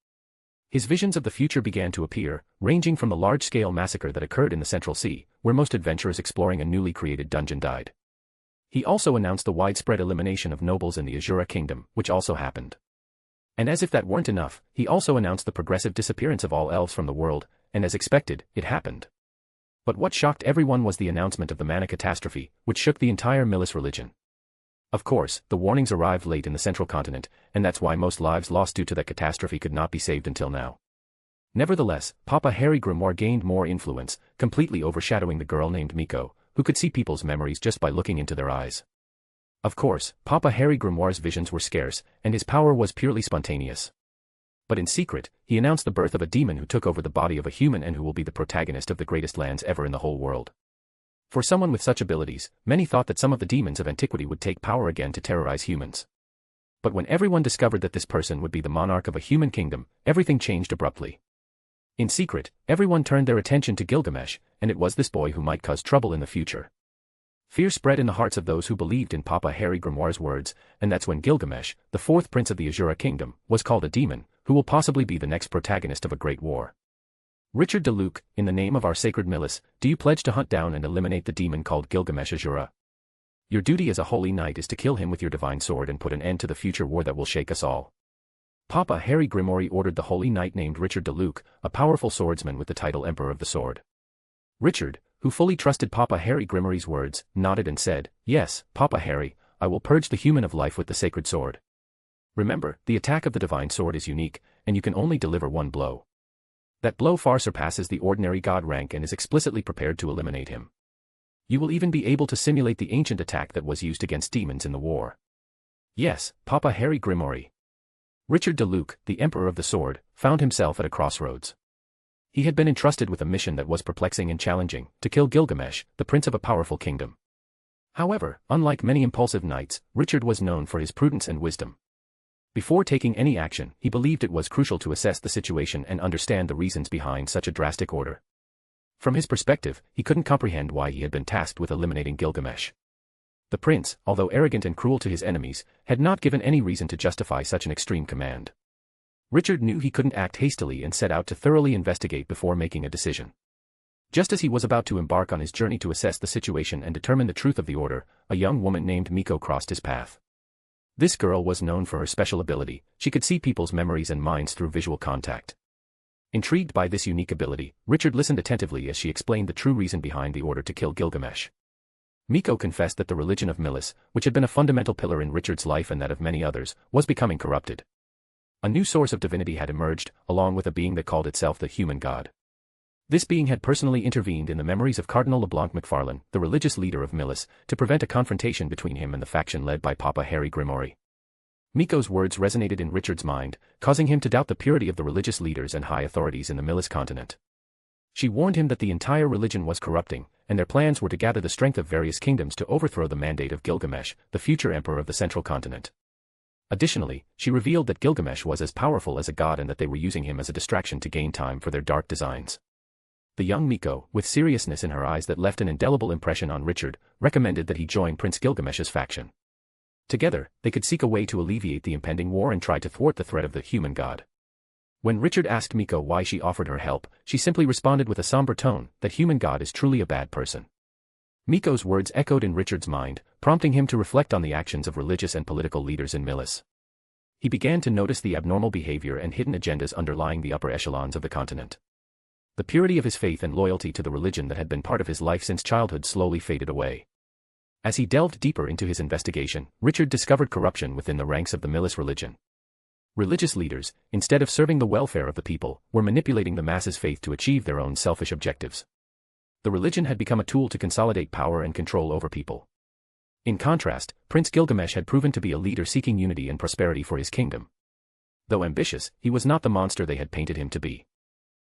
His visions of the future began to appear, ranging from the large-scale massacre that occurred in the Central Sea, where most adventurers exploring a newly created dungeon died. He also announced the widespread elimination of nobles in the Asura kingdom, which also happened. And as if that weren't enough, he also announced the progressive disappearance of all elves from the world, and as expected, it happened. But what shocked everyone was the announcement of the Mana catastrophe, which shook the entire Milis religion. Of course, the warnings arrived late in the central continent, and that's why most lives lost due to that catastrophe could not be saved until now. Nevertheless, Papa Harry Grimoire gained more influence, completely overshadowing the girl named Miko, who could see people's memories just by looking into their eyes. Of course, Papa Harry Grimoire's visions were scarce, and his power was purely spontaneous. But in secret, he announced the birth of a demon who took over the body of a human and who will be the protagonist of the greatest lands ever in the whole world. For someone with such abilities, many thought that some of the demons of antiquity would take power again to terrorize humans. But when everyone discovered that this person would be the monarch of a human kingdom, everything changed abruptly. In secret, everyone turned their attention to Gilgamesh, and it was this boy who might cause trouble in the future. Fear spread in the hearts of those who believed in Papa Harry Grimoire's words, and that's when Gilgamesh, the fourth prince of the Asura kingdom, was called a demon, who will possibly be the next protagonist of a great war. Richard de Luke, in the name of our sacred Milis, do you pledge to hunt down and eliminate the demon called Gilgamesh Asura? Your duty as a holy knight is to kill him with your divine sword and put an end to the future war that will shake us all. Papa Harry Grimoire ordered the holy knight named Richard de Luke, a powerful swordsman with the title Emperor of the Sword. Richard, who fully trusted Papa Harry Grimoire's words, nodded and said, "Yes, Papa Harry, I will purge the human of life with the sacred sword." Remember, the attack of the divine sword is unique, and you can only deliver one blow. That blow far surpasses the ordinary god rank and is explicitly prepared to eliminate him. You will even be able to simulate the ancient attack that was used against demons in the war. Yes, Papa Harry Grimoire. Richard de Luke, the Emperor of the Sword, found himself at a crossroads. He had been entrusted with a mission that was perplexing and challenging, to kill Gilgamesh, the prince of a powerful kingdom. However, unlike many impulsive knights, Richard was known for his prudence and wisdom. Before taking any action, he believed it was crucial to assess the situation and understand the reasons behind such a drastic order. From his perspective, he couldn't comprehend why he had been tasked with eliminating Gilgamesh. The prince, although arrogant and cruel to his enemies, had not given any reason to justify such an extreme command. Richard knew he couldn't act hastily and set out to thoroughly investigate before making a decision. Just as he was about to embark on his journey to assess the situation and determine the truth of the order, a young woman named Miko crossed his path. This girl was known for her special ability; she could see people's memories and minds through visual contact. Intrigued by this unique ability, Richard listened attentively as she explained the true reason behind the order to kill Gilgamesh. Miko confessed that the religion of Milis, which had been a fundamental pillar in Richard's life and that of many others, was becoming corrupted. A new source of divinity had emerged, along with a being that called itself the human god. This being had personally intervened in the memories of Cardinal LeBlanc McFarlane, the religious leader of Milis, to prevent a confrontation between him and the faction led by Papa Harry Grimoire. Miko's words resonated in Richard's mind, causing him to doubt the purity of the religious leaders and high authorities in the Milis continent. She warned him that the entire religion was corrupting, and their plans were to gather the strength of various kingdoms to overthrow the mandate of Gilgamesh, the future emperor of the central continent. Additionally, she revealed that Gilgamesh was as powerful as a god and that they were using him as a distraction to gain time for their dark designs. The young Miko, with seriousness in her eyes that left an indelible impression on Richard, recommended that he join Prince Gilgamesh's faction. Together, they could seek a way to alleviate the impending war and try to thwart the threat of the human god. When Richard asked Miko why she offered her help, she simply responded with a somber tone that human god is truly a bad person. Miko's words echoed in Richard's mind, prompting him to reflect on the actions of religious and political leaders in Milis. He began to notice the abnormal behavior and hidden agendas underlying the upper echelons of the continent. The purity of his faith and loyalty to the religion that had been part of his life since childhood slowly faded away. As he delved deeper into his investigation, Richard discovered corruption within the ranks of the Milis religion. Religious leaders, instead of serving the welfare of the people, were manipulating the masses' faith to achieve their own selfish objectives. The religion had become a tool to consolidate power and control over people. In contrast, Prince Gilgamesh had proven to be a leader seeking unity and prosperity for his kingdom. Though ambitious, he was not the monster they had painted him to be.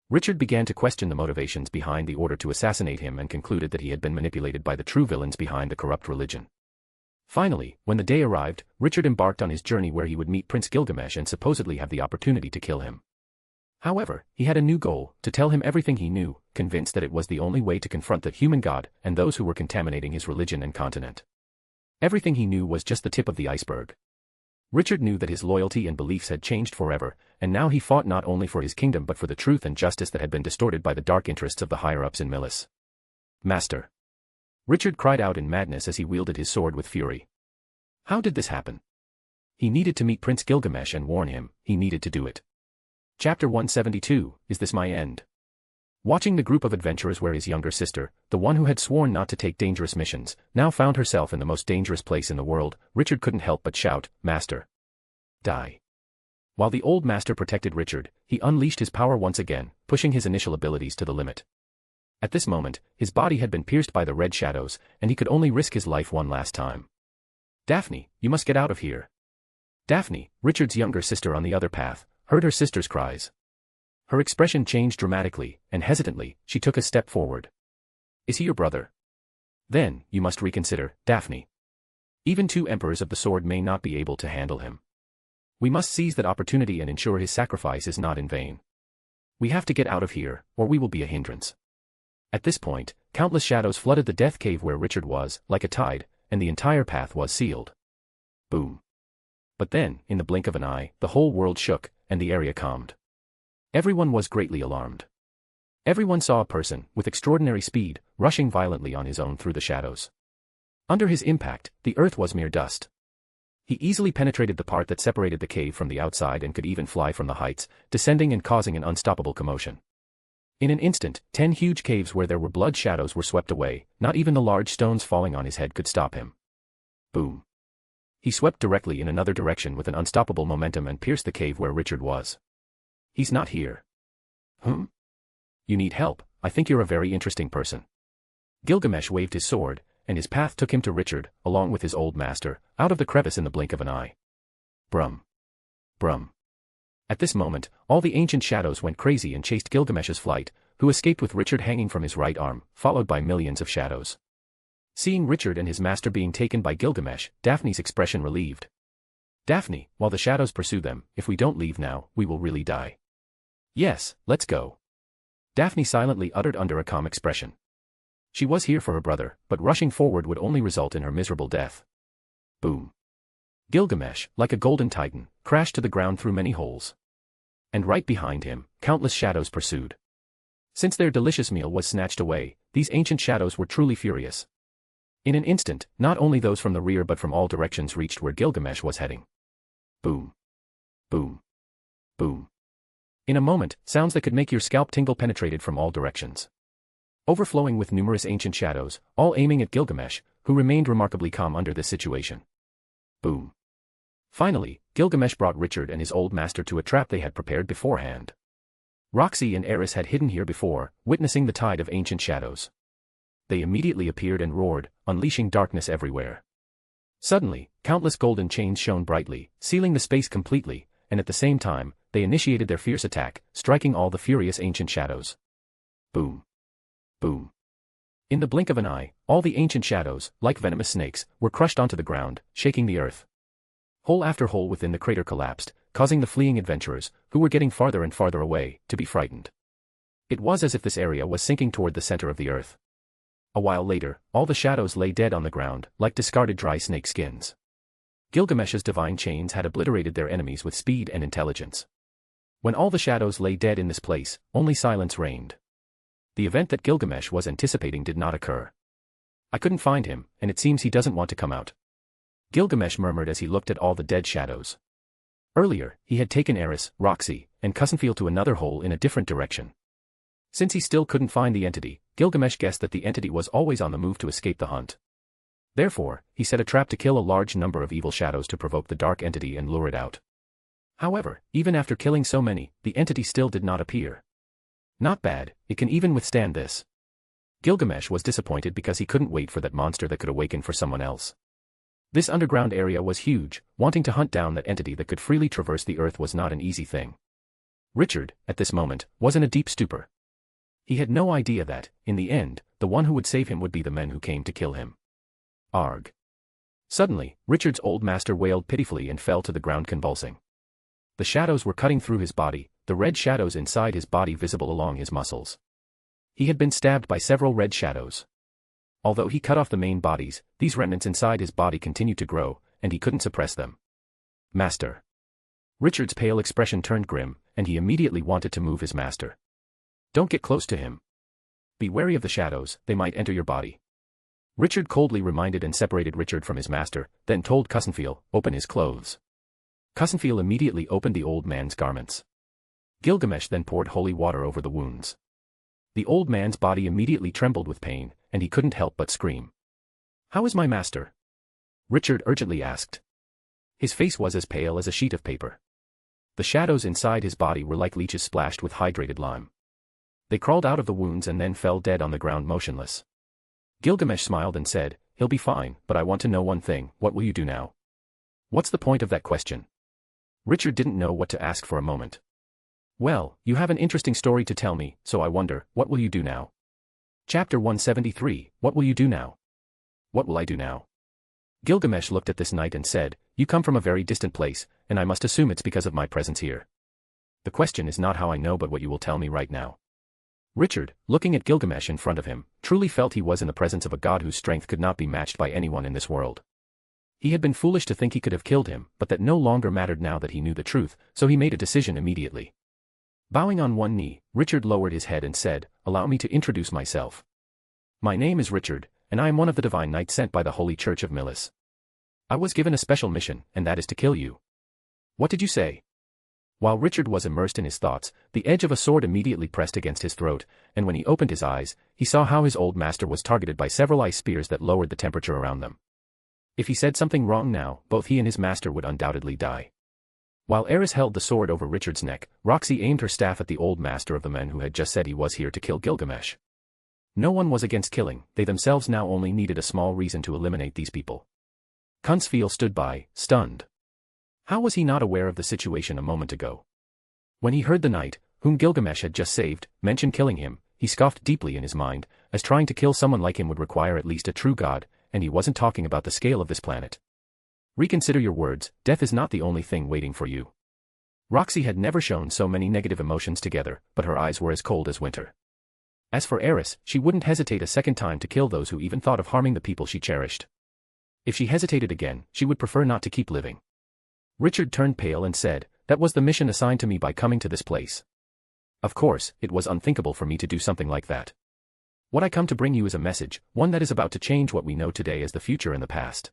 Richard began to question the motivations behind the order to assassinate him and concluded that he had been manipulated by the true villains behind the corrupt religion. Finally, when the day arrived, Richard embarked on his journey where he would meet Prince Gilgamesh and supposedly have the opportunity to kill him. However, he had a new goal: to tell him everything he knew, convinced that it was the only way to confront the human god and those who were contaminating his religion and continent. Everything he knew was just the tip of the iceberg. Richard knew that his loyalty and beliefs had changed forever, and now he fought not only for his kingdom but for the truth and justice that had been distorted by the dark interests of the higher-ups in Milis. Master! Richard cried out in madness as he wielded his sword with fury. How did this happen? He needed to meet Prince Gilgamesh and warn him. He needed to do it. Chapter 172, Is This My End? Watching the group of adventurers where his younger sister, the one who had sworn not to take dangerous missions, now found herself in the most dangerous place in the world, Richard couldn't help but shout, "Master! Die!" While the old master protected Richard, he unleashed his power once again, pushing his initial abilities to the limit. At this moment, his body had been pierced by the red shadows, and he could only risk his life one last time. "Daphne, you must get out of here." Daphne, Richard's younger sister on the other path, heard her sister's cries. Her expression changed dramatically, and hesitantly, she took a step forward. "Is he your brother? Then, you must reconsider, Daphne. Even two emperors of the sword may not be able to handle him. We must seize that opportunity and ensure his sacrifice is not in vain. We have to get out of here, or we will be a hindrance." At this point, countless shadows flooded the death cave where Richard was, like a tide, and the entire path was sealed. Boom. But then, in the blink of an eye, the whole world shook, and the area calmed. Everyone was greatly alarmed. Everyone saw a person, with extraordinary speed, rushing violently on his own through the shadows. Under his impact, the earth was mere dust. He easily penetrated the part that separated the cave from the outside and could even fly from the heights, descending and causing an unstoppable commotion. In an instant, 10 huge caves where there were blood shadows were swept away. Not even the large stones falling on his head could stop him. Boom. He swept directly in another direction with an unstoppable momentum and pierced the cave where Richard was. "He's not here." "You need help. I think you're a very interesting person." Gilgamesh waved his sword, and his path took him to Richard, along with his old master, out of the crevice in the blink of an eye. Brum. Brum. At this moment, all the ancient shadows went crazy and chased Gilgamesh's flight, who escaped with Richard hanging from his right arm, followed by millions of shadows. Seeing Richard and his master being taken by Gilgamesh, Daphne's expression relieved. "Daphne, while the shadows pursue them, if we don't leave now, we will really die." "Yes, let's go." Daphne silently uttered under a calm expression. She was here for her brother, but rushing forward would only result in her miserable death. Boom. Gilgamesh, like a golden titan, crashed to the ground through many holes. And right behind him, countless shadows pursued. Since their delicious meal was snatched away, these ancient shadows were truly furious. In an instant, not only those from the rear but from all directions reached where Gilgamesh was heading. Boom. Boom. Boom. In a moment, sounds that could make your scalp tingle penetrated from all directions. Overflowing with numerous ancient shadows, all aiming at Gilgamesh, who remained remarkably calm under this situation. Boom. Finally, Gilgamesh brought Richard and his old master to a trap they had prepared beforehand. Roxy and Eris had hidden here before, witnessing the tide of ancient shadows. They immediately appeared and roared, unleashing darkness everywhere. Suddenly, countless golden chains shone brightly, sealing the space completely, and at the same time, they initiated their fierce attack, striking all the furious ancient shadows. Boom. Boom. In the blink of an eye, all the ancient shadows, like venomous snakes, were crushed onto the ground, shaking the earth. Hole after hole within the crater collapsed, causing the fleeing adventurers, who were getting farther and farther away, to be frightened. It was as if this area was sinking toward the center of the earth. A while later, all the shadows lay dead on the ground, like discarded dry snake skins. Gilgamesh's divine chains had obliterated their enemies with speed and intelligence. When all the shadows lay dead in this place, only silence reigned. The event that Gilgamesh was anticipating did not occur. "I couldn't find him, and it seems he doesn't want to come out," Gilgamesh murmured as he looked at all the dead shadows. Earlier, he had taken Eris, Roxy, and Cousinfield to another hole in a different direction. Since he still couldn't find the entity, Gilgamesh guessed that the entity was always on the move to escape the hunt. Therefore, he set a trap to kill a large number of evil shadows to provoke the dark entity and lure it out. However, even after killing so many, the entity still did not appear. Not bad, it can even withstand this. Gilgamesh was disappointed because he couldn't wait for that monster that could awaken for someone else. This underground area was huge, wanting to hunt down that entity that could freely traverse the earth was not an easy thing. Richard, at this moment, was in a deep stupor. He had no idea that, in the end, the one who would save him would be the men who came to kill him. Arg. Suddenly, Richard's old master wailed pitifully and fell to the ground convulsing. The shadows were cutting through his body, the red shadows inside his body visible along his muscles. He had been stabbed by several red shadows. Although he cut off the main bodies, these remnants inside his body continued to grow, and he couldn't suppress them. Master. Richard's pale expression turned grim, and he immediately wanted to move his master. Don't get close to him. Be wary of the shadows, they might enter your body. Richard coldly reminded and separated Richard from his master, then told Cousinfield, open his clothes. Cousinfield immediately opened the old man's garments. Gilgamesh then poured holy water over the wounds. The old man's body immediately trembled with pain, and he couldn't help but scream. How is my master? Richard urgently asked. His face was as pale as a sheet of paper. The shadows inside his body were like leeches splashed with hydrated lime. They crawled out of the wounds and then fell dead on the ground motionless. Gilgamesh smiled and said, he'll be fine, but I want to know one thing, what will you do now? What's the point of that question? Richard didn't know what to ask for a moment. Well, you have an interesting story to tell me, so I wonder, what will you do now? Chapter 173, What will you do now? What will I do now? Gilgamesh looked at this knight and said, you come from a very distant place, and I must assume it's because of my presence here. The question is not how I know but what you will tell me right now. Richard, looking at Gilgamesh in front of him, truly felt he was in the presence of a god whose strength could not be matched by anyone in this world. He had been foolish to think he could have killed him, but that no longer mattered now that he knew the truth, so he made a decision immediately. Bowing on one knee, Richard lowered his head and said, allow me to introduce myself. My name is Richard, and I am one of the divine knights sent by the Holy Church of Milis. I was given a special mission, and that is to kill you. What did you say? While Richard was immersed in his thoughts, the edge of a sword immediately pressed against his throat, and when he opened his eyes, he saw how his old master was targeted by several ice spears that lowered the temperature around them. If he said something wrong now, both he and his master would undoubtedly die. While Eris held the sword over Richard's neck, Roxy aimed her staff at the old master of the men who had just said he was here to kill Gilgamesh. No one was against killing, they themselves now only needed a small reason to eliminate these people. Cousinfield stood by, stunned. How was he not aware of the situation a moment ago? When he heard the knight, whom Gilgamesh had just saved, mention killing him, he scoffed deeply in his mind, as trying to kill someone like him would require at least a true god, and he wasn't talking about the scale of this planet. Reconsider your words, death is not the only thing waiting for you. Roxy had never shown so many negative emotions together, but her eyes were as cold as winter. As for Eris, she wouldn't hesitate a second time to kill those who even thought of harming the people she cherished. If she hesitated again, she would prefer not to keep living. Richard turned pale and said, that was the mission assigned to me by coming to this place. Of course, it was unthinkable for me to do something like that. What I come to bring you is a message, one that is about to change what we know today as the future and the past.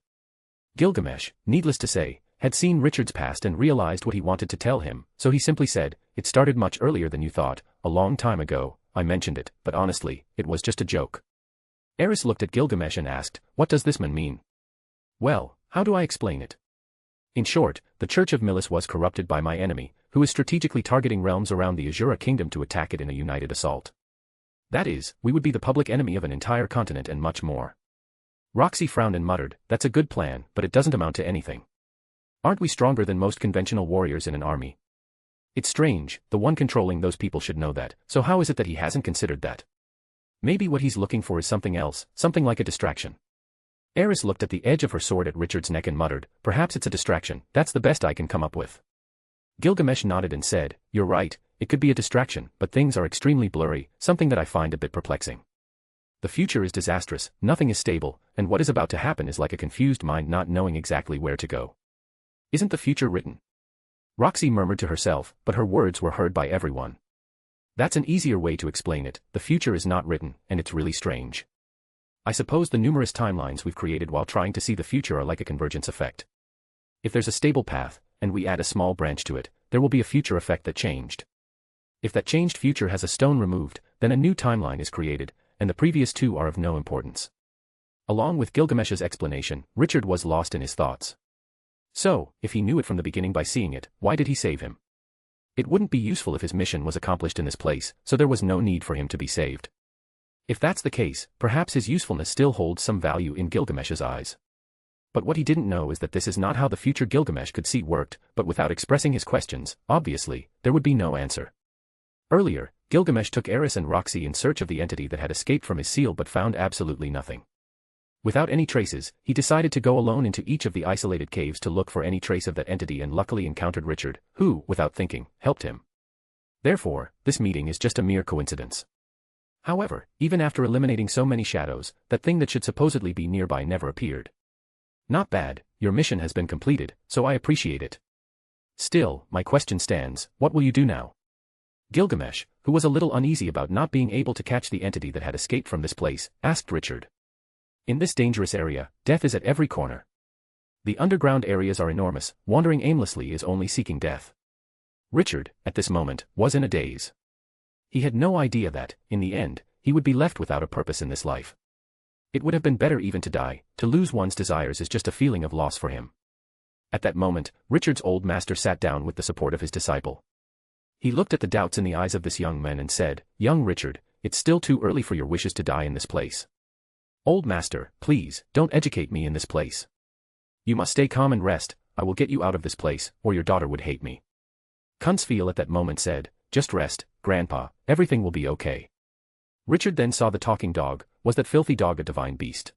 Gilgamesh, needless to say, had seen Richard's past and realized what he wanted to tell him, so he simply said, it started much earlier than you thought, a long time ago, I mentioned it, but honestly, it was just a joke. Eris looked at Gilgamesh and asked, what does this mean? Well, how do I explain it? In short, the Church of Milis was corrupted by my enemy, who is strategically targeting realms around the Asura kingdom to attack it in a united assault. That is, we would be the public enemy of an entire continent and much more. Roxy frowned and muttered, that's a good plan, but it doesn't amount to anything. Aren't we stronger than most conventional warriors in an army? It's strange, the one controlling those people should know that, so how is it that he hasn't considered that? Maybe what he's looking for is something else, something like a distraction. Eris looked at the edge of her sword at Richard's neck and muttered, perhaps it's a distraction, that's the best I can come up with. Gilgamesh nodded and said, you're right, it could be a distraction, but things are extremely blurry, something that I find a bit perplexing. The future is disastrous, nothing is stable, and what is about to happen is like a confused mind not knowing exactly where to go. Isn't the future written? Roxy murmured to herself, but her words were heard by everyone. That's an easier way to explain it, the future is not written, and it's really strange. I suppose the numerous timelines we've created while trying to see the future are like a convergence effect. If there's a stable path, and we add a small branch to it, there will be a future effect that changed. If that changed future has a stone removed, then a new timeline is created, and the previous two are of no importance. Along with Gilgamesh's explanation, Richard was lost in his thoughts. So, if he knew it from the beginning by seeing it, why did he save him? It wouldn't be useful if his mission was accomplished in this place, so there was no need for him to be saved. If that's the case, perhaps his usefulness still holds some value in Gilgamesh's eyes. But what he didn't know is that this is not how the future Gilgamesh could see worked, but without expressing his questions, obviously, there would be no answer. Earlier, Gilgamesh took Eris and Roxy in search of the entity that had escaped from his seal but found absolutely nothing. Without any traces, he decided to go alone into each of the isolated caves to look for any trace of that entity and luckily encountered Richard, who, without thinking, helped him. Therefore, this meeting is just a mere coincidence. However, even after eliminating so many shadows, that thing that should supposedly be nearby never appeared. Not bad, your mission has been completed, so I appreciate it. Still, my question stands, what will you do now? Gilgamesh, who was a little uneasy about not being able to catch the entity that had escaped from this place, asked Richard. In this dangerous area, death is at every corner. The underground areas are enormous, wandering aimlessly is only seeking death. Richard, at this moment, was in a daze. He had no idea that, in the end, he would be left without a purpose in this life. It would have been better even to die. To lose one's desires is just a feeling of loss for him. At that moment, Richard's old master sat down with the support of his disciple. He looked at the doubts in the eyes of this young man and said, "Young Richard, it's still too early for your wishes to die in this place. Old master, please, don't educate me in this place. You must stay calm and rest, I will get you out of this place, or your daughter would hate me." Kunzfeel at that moment said, "Just rest, Grandpa, everything will be okay." Richard then saw the talking dog. Was that filthy dog a divine beast?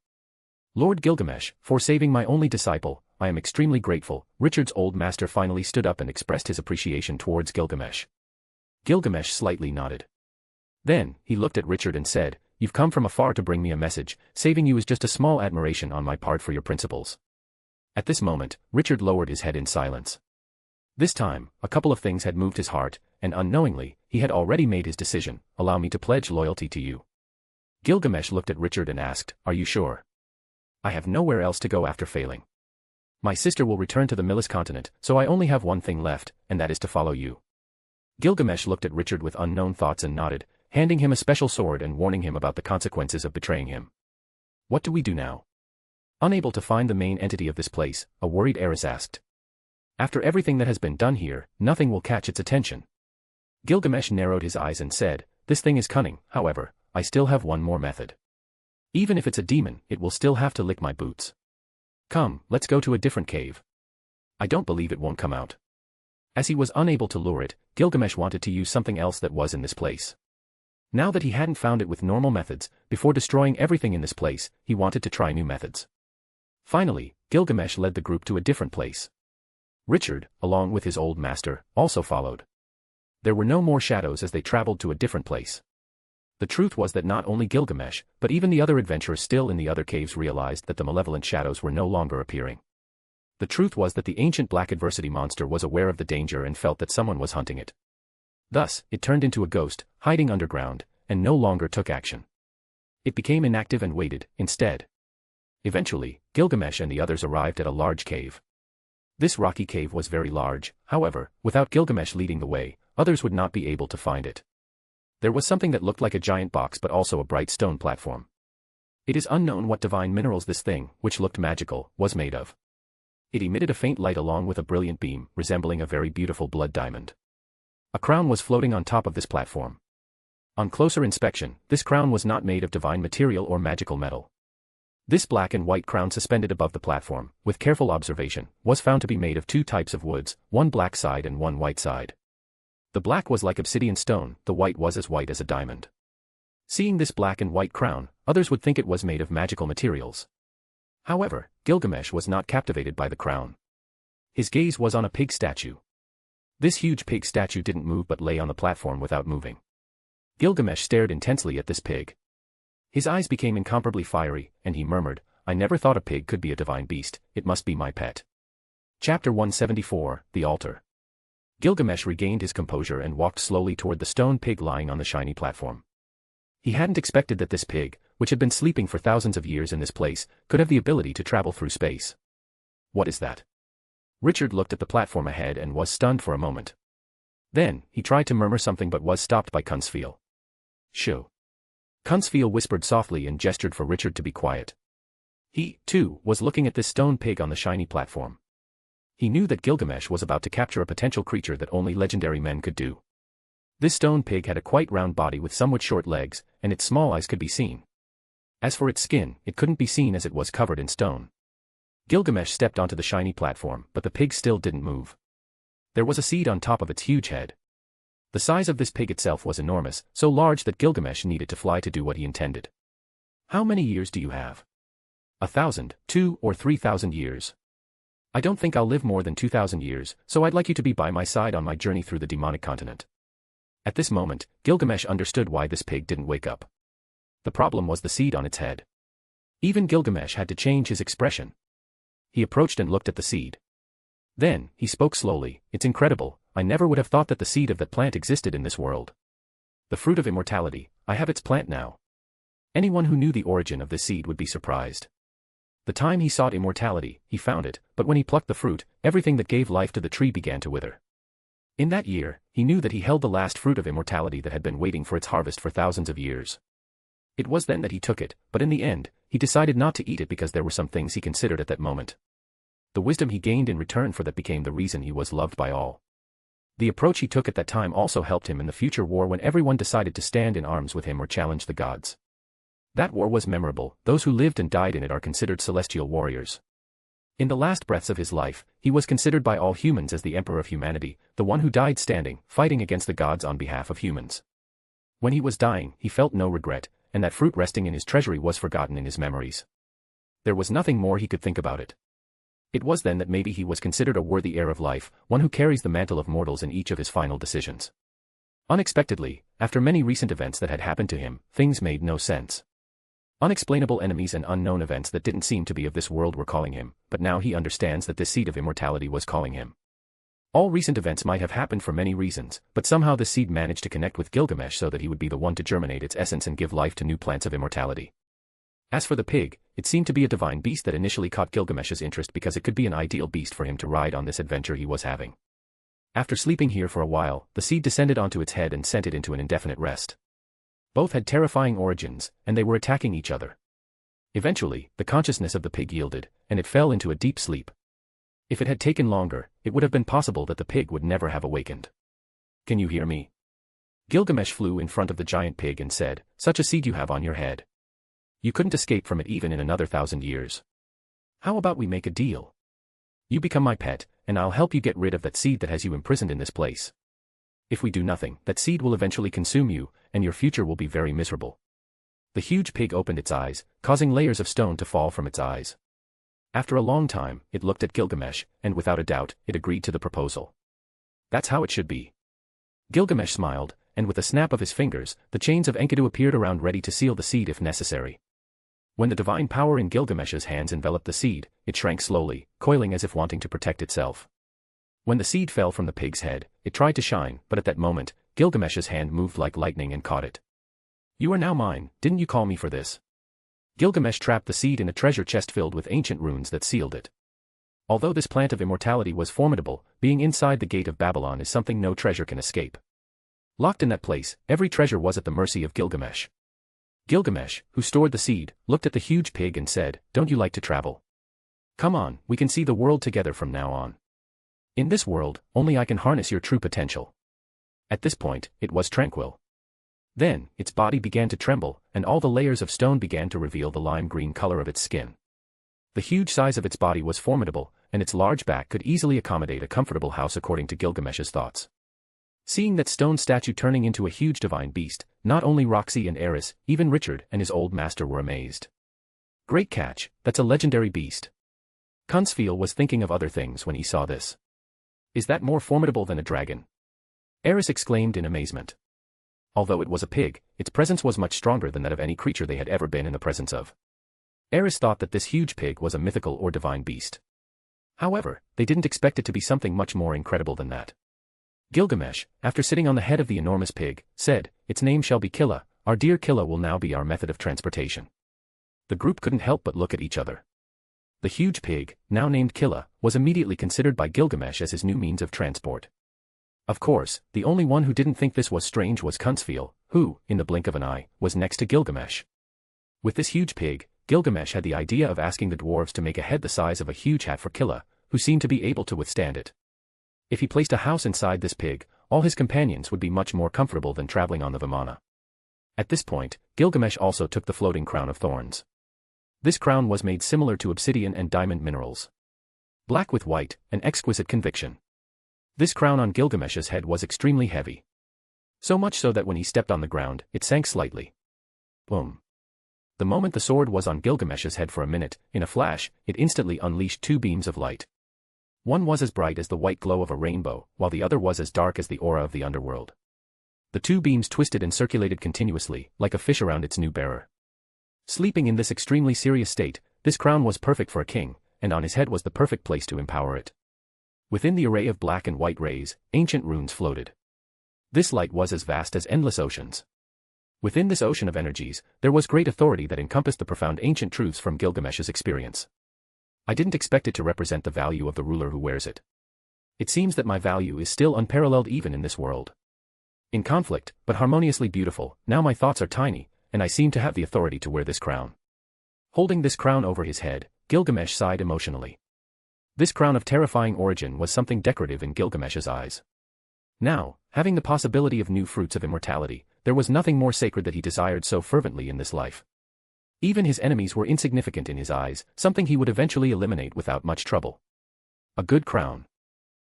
"Lord Gilgamesh, for saving my only disciple, I am extremely grateful." Richard's old master finally stood up and expressed his appreciation towards Gilgamesh. Gilgamesh slightly nodded. Then, he looked at Richard and said, "You've come from afar to bring me a message. Saving you is just a small admiration on my part for your principles." At this moment, Richard lowered his head in silence. This time, a couple of things had moved his heart, and unknowingly, he had already made his decision. "Allow me to pledge loyalty to you." Gilgamesh looked at Richard and asked, "Are you sure?" "I have nowhere else to go after failing. My sister will return to the Milis continent, so I only have one thing left, and that is to follow you." Gilgamesh looked at Richard with unknown thoughts and nodded, handing him a special sword and warning him about the consequences of betraying him. "What do we do now?" Unable to find the main entity of this place, a worried Eris asked. "After everything that has been done here, nothing will catch its attention." Gilgamesh narrowed his eyes and said, "This thing is cunning, however, I still have one more method. Even if it's a demon, it will still have to lick my boots. Come, let's go to a different cave. I don't believe it won't come out." As he was unable to lure it, Gilgamesh wanted to use something else that was in this place. Now that he hadn't found it with normal methods, before destroying everything in this place, he wanted to try new methods. Finally, Gilgamesh led the group to a different place. Richard, along with his old master, also followed. There were no more shadows as they traveled to a different place. The truth was that not only Gilgamesh, but even the other adventurers still in the other caves realized that the malevolent shadows were no longer appearing. The truth was that the ancient black adversity monster was aware of the danger and felt that someone was hunting it. Thus, it turned into a ghost, hiding underground, and no longer took action. It became inactive and waited, instead. Eventually, Gilgamesh and the others arrived at a large cave. This rocky cave was very large, however, without Gilgamesh leading the way, others would not be able to find it. There was something that looked like a giant box but also a bright stone platform. It is unknown what divine minerals this thing, which looked magical, was made of. It emitted a faint light along with a brilliant beam, resembling a very beautiful blood diamond. A crown was floating on top of this platform. On closer inspection, this crown was not made of divine material or magical metal. This black and white crown suspended above the platform, with careful observation, was found to be made of two types of woods, one black side and one white side. The black was like obsidian stone, the white was as white as a diamond. Seeing this black and white crown, others would think it was made of magical materials. However, Gilgamesh was not captivated by the crown. His gaze was on a pig statue. This huge pig statue didn't move but lay on the platform without moving. Gilgamesh stared intensely at this pig. His eyes became incomparably fiery, and he murmured, "I never thought a pig could be a divine beast, it must be my pet." Chapter 174, The Altar. Gilgamesh regained his composure and walked slowly toward the stone pig lying on the shiny platform. He hadn't expected that this pig, which had been sleeping for thousands of years in this place, could have the ability to travel through space. "What is that?" Richard looked at the platform ahead and was stunned for a moment. Then, he tried to murmur something but was stopped by Kunsfeel. Shoo. Kunsfeel whispered softly and gestured for Richard to be quiet. He, too, was looking at this stone pig on the shiny platform. He knew that Gilgamesh was about to capture a potential creature that only legendary men could do. This stone pig had a quite round body with somewhat short legs, and its small eyes could be seen. As for its skin, it couldn't be seen as it was covered in stone. Gilgamesh stepped onto the shiny platform, but the pig still didn't move. There was a seed on top of its huge head. The size of this pig itself was enormous, so large that Gilgamesh needed to fly to do what he intended. How many years do you have? 1,000, 2,000 or 3,000 years. I don't think I'll live more than 2,000 years, so I'd like you to be by my side on my journey through the demonic continent. At this moment, Gilgamesh understood why this pig didn't wake up. The problem was the seed on its head. Even Gilgamesh had to change his expression. He approached and looked at the seed. Then, he spoke slowly, "It's incredible, I never would have thought that the seed of that plant existed in this world. The fruit of immortality, I have its plant now." Anyone who knew the origin of this seed would be surprised. The time he sought immortality, he found it, but when he plucked the fruit, everything that gave life to the tree began to wither. In that year, he knew that he held the last fruit of immortality that had been waiting for its harvest for thousands of years. It was then that he took it, but in the end, he decided not to eat it because there were some things he considered at that moment. The wisdom he gained in return for that became the reason he was loved by all. The approach he took at that time also helped him in the future war when everyone decided to stand in arms with him or challenge the gods. That war was memorable, those who lived and died in it are considered celestial warriors. In the last breaths of his life, he was considered by all humans as the emperor of humanity, the one who died standing, fighting against the gods on behalf of humans. When he was dying, he felt no regret, and that fruit resting in his treasury was forgotten in his memories. There was nothing more he could think about it. It was then that maybe he was considered a worthy heir of life, one who carries the mantle of mortals in each of his final decisions. Unexpectedly, after many recent events that had happened to him, things made no sense. Unexplainable enemies and unknown events that didn't seem to be of this world were calling him, but now he understands that this seed of immortality was calling him. All recent events might have happened for many reasons, but somehow this seed managed to connect with Gilgamesh so that he would be the one to germinate its essence and give life to new plants of immortality. As for the pig, it seemed to be a divine beast that initially caught Gilgamesh's interest because it could be an ideal beast for him to ride on this adventure he was having. After sleeping here for a while, the seed descended onto its head and sent it into an indefinite rest. Both had terrifying origins, and they were attacking each other. Eventually, the consciousness of the pig yielded, and it fell into a deep sleep. If it had taken longer, it would have been possible that the pig would never have awakened. "Can you hear me?" Gilgamesh flew in front of the giant pig and said, "Such a seed you have on your head. You couldn't escape from it even in another 1,000 years. How about we make a deal? You become my pet, and I'll help you get rid of that seed that has you imprisoned in this place. If we do nothing, that seed will eventually consume you, and your future will be very miserable." The huge pig opened its eyes, causing layers of stone to fall from its eyes. After a long time, it looked at Gilgamesh, and without a doubt, it agreed to the proposal. "That's how it should be." Gilgamesh smiled, and with a snap of his fingers, the chains of Enkidu appeared around ready to seal the seed if necessary. When the divine power in Gilgamesh's hands enveloped the seed, it shrank slowly, coiling as if wanting to protect itself. When the seed fell from the pig's head, it tried to shine, but at that moment, Gilgamesh's hand moved like lightning and caught it. "You are now mine, didn't you call me for this?" Gilgamesh trapped the seed in a treasure chest filled with ancient runes that sealed it. Although this plant of immortality was formidable, being inside the gate of Babylon is something no treasure can escape. Locked in that place, every treasure was at the mercy of Gilgamesh. Gilgamesh, who stored the seed, looked at the huge pig and said, "Don't you like to travel? Come on, we can see the world together from now on. In this world, only I can harness your true potential." At this point, it was tranquil. Then, its body began to tremble, and all the layers of stone began to reveal the lime green color of its skin. The huge size of its body was formidable, and its large back could easily accommodate a comfortable house according to Gilgamesh's thoughts. Seeing that stone statue turning into a huge divine beast, not only Roxy and Eris, even Richard and his old master were amazed. "Great catch, that's a legendary beast." Kunsfeel was thinking of other things when he saw this. "Is that more formidable than a dragon?" Eris exclaimed in amazement. Although it was a pig, its presence was much stronger than that of any creature they had ever been in the presence of. Eris thought that this huge pig was a mythical or divine beast. However, they didn't expect it to be something much more incredible than that. Gilgamesh, after sitting on the head of the enormous pig, said, "Its name shall be Killa, our dear Killa will now be our method of transportation." The group couldn't help but look at each other. The huge pig, now named Killa, was immediately considered by Gilgamesh as his new means of transport. Of course, the only one who didn't think this was strange was Kunzfeel, who, in the blink of an eye, was next to Gilgamesh. With this huge pig, Gilgamesh had the idea of asking the dwarves to make a head the size of a huge hat for Killa, who seemed to be able to withstand it. If he placed a house inside this pig, all his companions would be much more comfortable than traveling on the Vimana. At this point, Gilgamesh also took the floating crown of thorns. This crown was made similar to obsidian and diamond minerals. Black with white, an exquisite conviction. This crown on Gilgamesh's head was extremely heavy. So much so that when he stepped on the ground, it sank slightly. Boom. The moment the sword was on Gilgamesh's head for a minute, in a flash, it instantly unleashed two beams of light. One was as bright as the white glow of a rainbow, while the other was as dark as the aura of the underworld. The two beams twisted and circulated continuously, like a fish around its new bearer. Sleeping in this extremely serious state, this crown was perfect for a king, and on his head was the perfect place to empower it. Within the array of black and white rays, ancient runes floated. This light was as vast as endless oceans. Within this ocean of energies, there was great authority that encompassed the profound ancient truths from Gilgamesh's experience. I didn't expect it to represent the value of the ruler who wears it. It seems that my value is still unparalleled even in this world. In conflict, but harmoniously beautiful, now my thoughts are tiny, and I seem to have the authority to wear this crown. Holding this crown over his head, Gilgamesh sighed emotionally. This crown of terrifying origin was something decorative in Gilgamesh's eyes. Now, having the possibility of new fruits of immortality, there was nothing more sacred that he desired so fervently in this life. Even his enemies were insignificant in his eyes, something he would eventually eliminate without much trouble. A good crown.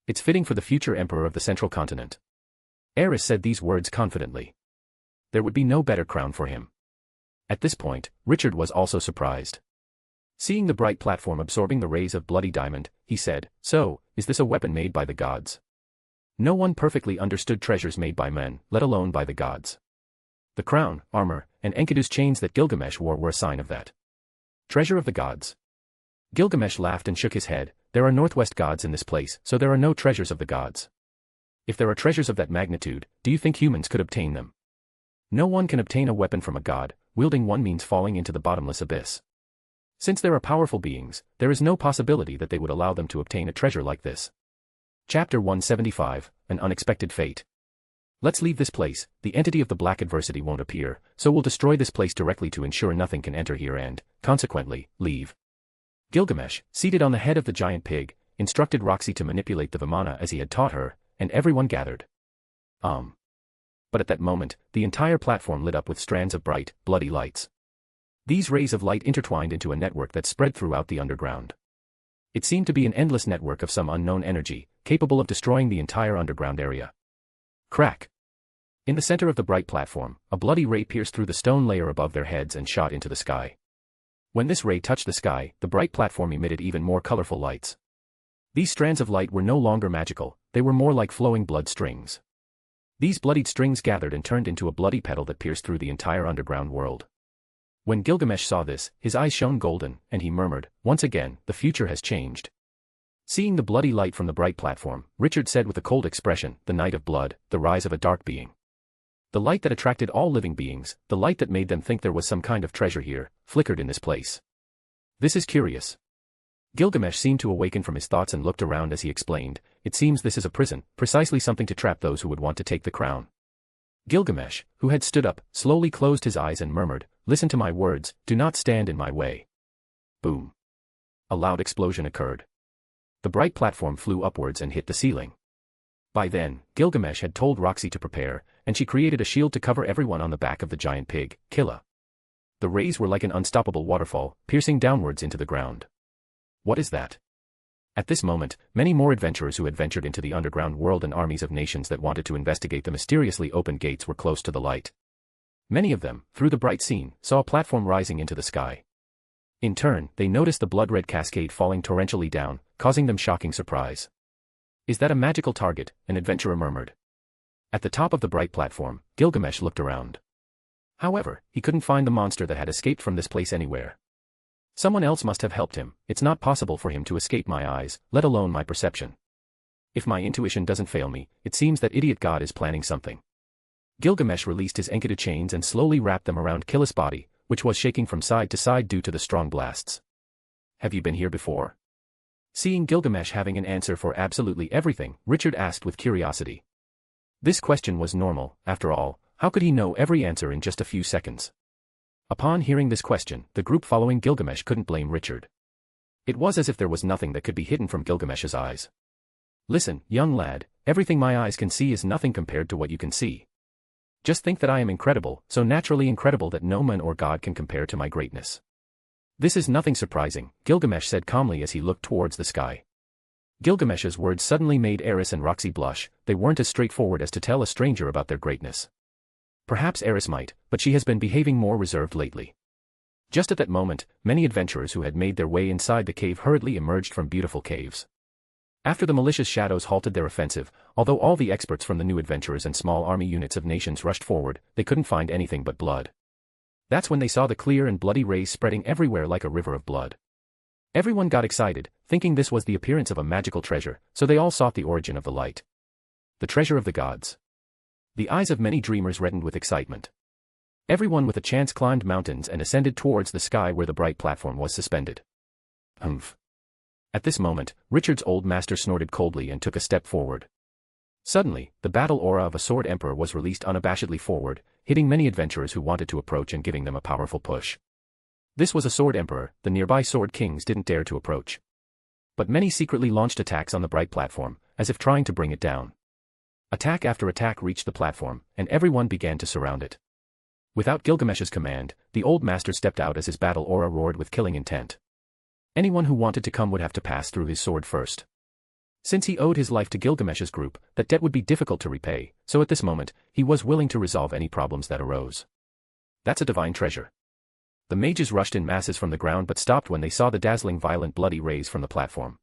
It's fitting for the future emperor of the central continent. Eris said these words confidently. There would be no better crown for him. At this point, Richard was also surprised. Seeing the bright platform absorbing the rays of bloody diamond, he said, "So, is this a weapon made by the gods?" No one perfectly understood treasures made by men, let alone by the gods. The crown, armor, and Enkidu's chains that Gilgamesh wore were a sign of that. Treasure of the gods. Gilgamesh laughed and shook his head. There are northwest gods in this place, so there are no treasures of the gods. If there are treasures of that magnitude, do you think humans could obtain them? No one can obtain a weapon from a god, wielding one means falling into the bottomless abyss. Since there are powerful beings, there is no possibility that they would allow them to obtain a treasure like this. Chapter 175, An Unexpected Fate. Let's leave this place, the entity of the black adversity won't appear, so we'll destroy this place directly to ensure nothing can enter here and, consequently, leave. Gilgamesh, seated on the head of the giant pig, instructed Roxy to manipulate the Vimana as he had taught her, and everyone gathered. But at that moment, the entire platform lit up with strands of bright, bloody lights. These rays of light intertwined into a network that spread throughout the underground. It seemed to be an endless network of some unknown energy, capable of destroying the entire underground area. Crack! In the center of the bright platform, a bloody ray pierced through the stone layer above their heads and shot into the sky. When this ray touched the sky, the bright platform emitted even more colorful lights. These strands of light were no longer magical, they were more like flowing blood strings. These bloodied strings gathered and turned into a bloody petal that pierced through the entire underground world. When Gilgamesh saw this, his eyes shone golden, and he murmured, "Once again, the future has changed." Seeing the bloody light from the bright platform, Richard said with a cold expression, "The night of blood, the rise of a dark being." The light that attracted all living beings, the light that made them think there was some kind of treasure here, flickered in this place. This is curious. Gilgamesh seemed to awaken from his thoughts and looked around as he explained, "It seems this is a prison, precisely something to trap those who would want to take the crown." Gilgamesh, who had stood up, slowly closed his eyes and murmured, "Listen to my words, do not stand in my way." Boom. A loud explosion occurred. The bright platform flew upwards and hit the ceiling. By then, Gilgamesh had told Roxy to prepare, and she created a shield to cover everyone on the back of the giant pig, Killa. The rays were like an unstoppable waterfall, piercing downwards into the ground. What is that? At this moment, many more adventurers who had ventured into the underground world and armies of nations that wanted to investigate the mysteriously opened gates were close to the light. Many of them, through the bright scene, saw a platform rising into the sky. In turn, they noticed the blood-red cascade falling torrentially down, causing them shocking surprise. "Is that a magical target?" an adventurer murmured. At the top of the bright platform, Gilgamesh looked around. However, he couldn't find the monster that had escaped from this place anywhere. Someone else must have helped him. It's not possible for him to escape my eyes, let alone my perception. If my intuition doesn't fail me, it seems that idiot god is planning something. Gilgamesh released his Enkidu chains and slowly wrapped them around Killa's body, which was shaking from side to side due to the strong blasts. Have you been here before? Seeing Gilgamesh having an answer for absolutely everything, Richard asked with curiosity. This question was normal, after all, how could he know every answer in just a few seconds? Upon hearing this question, the group following Gilgamesh couldn't blame Richard. It was as if there was nothing that could be hidden from Gilgamesh's eyes. Listen, young lad, everything my eyes can see is nothing compared to what you can see. Just think that I am incredible, so naturally incredible that no man or god can compare to my greatness. This is nothing surprising, Gilgamesh said calmly as he looked towards the sky. Gilgamesh's words suddenly made Eris and Roxy blush. They weren't as straightforward as to tell a stranger about their greatness. Perhaps Eris might, but she has been behaving more reserved lately. Just at that moment, many adventurers who had made their way inside the cave hurriedly emerged from beautiful caves. After the malicious shadows halted their offensive, although all the experts from the new adventurers and small army units of nations rushed forward, they couldn't find anything but blood. That's when they saw the clear and bloody rays spreading everywhere like a river of blood. Everyone got excited, thinking this was the appearance of a magical treasure, so they all sought the origin of the light. The treasure of the gods. The eyes of many dreamers reddened with excitement. Everyone with a chance climbed mountains and ascended towards the sky where the bright platform was suspended. Humph. At this moment, Richard's old master snorted coldly and took a step forward. Suddenly, the battle aura of a sword emperor was released unabashedly forward, hitting many adventurers who wanted to approach and giving them a powerful push. This was a sword emperor, the nearby sword kings didn't dare to approach. But many secretly launched attacks on the bright platform, as if trying to bring it down. Attack after attack reached the platform, and everyone began to surround it. Without Gilgamesh's command, the old master stepped out as his battle aura roared with killing intent. Anyone who wanted to come would have to pass through his sword first. Since he owed his life to Gilgamesh's group, that debt would be difficult to repay, so at this moment, he was willing to resolve any problems that arose. That's a divine treasure. The mages rushed in masses from the ground but stopped when they saw the dazzling violent bloody rays from the platform.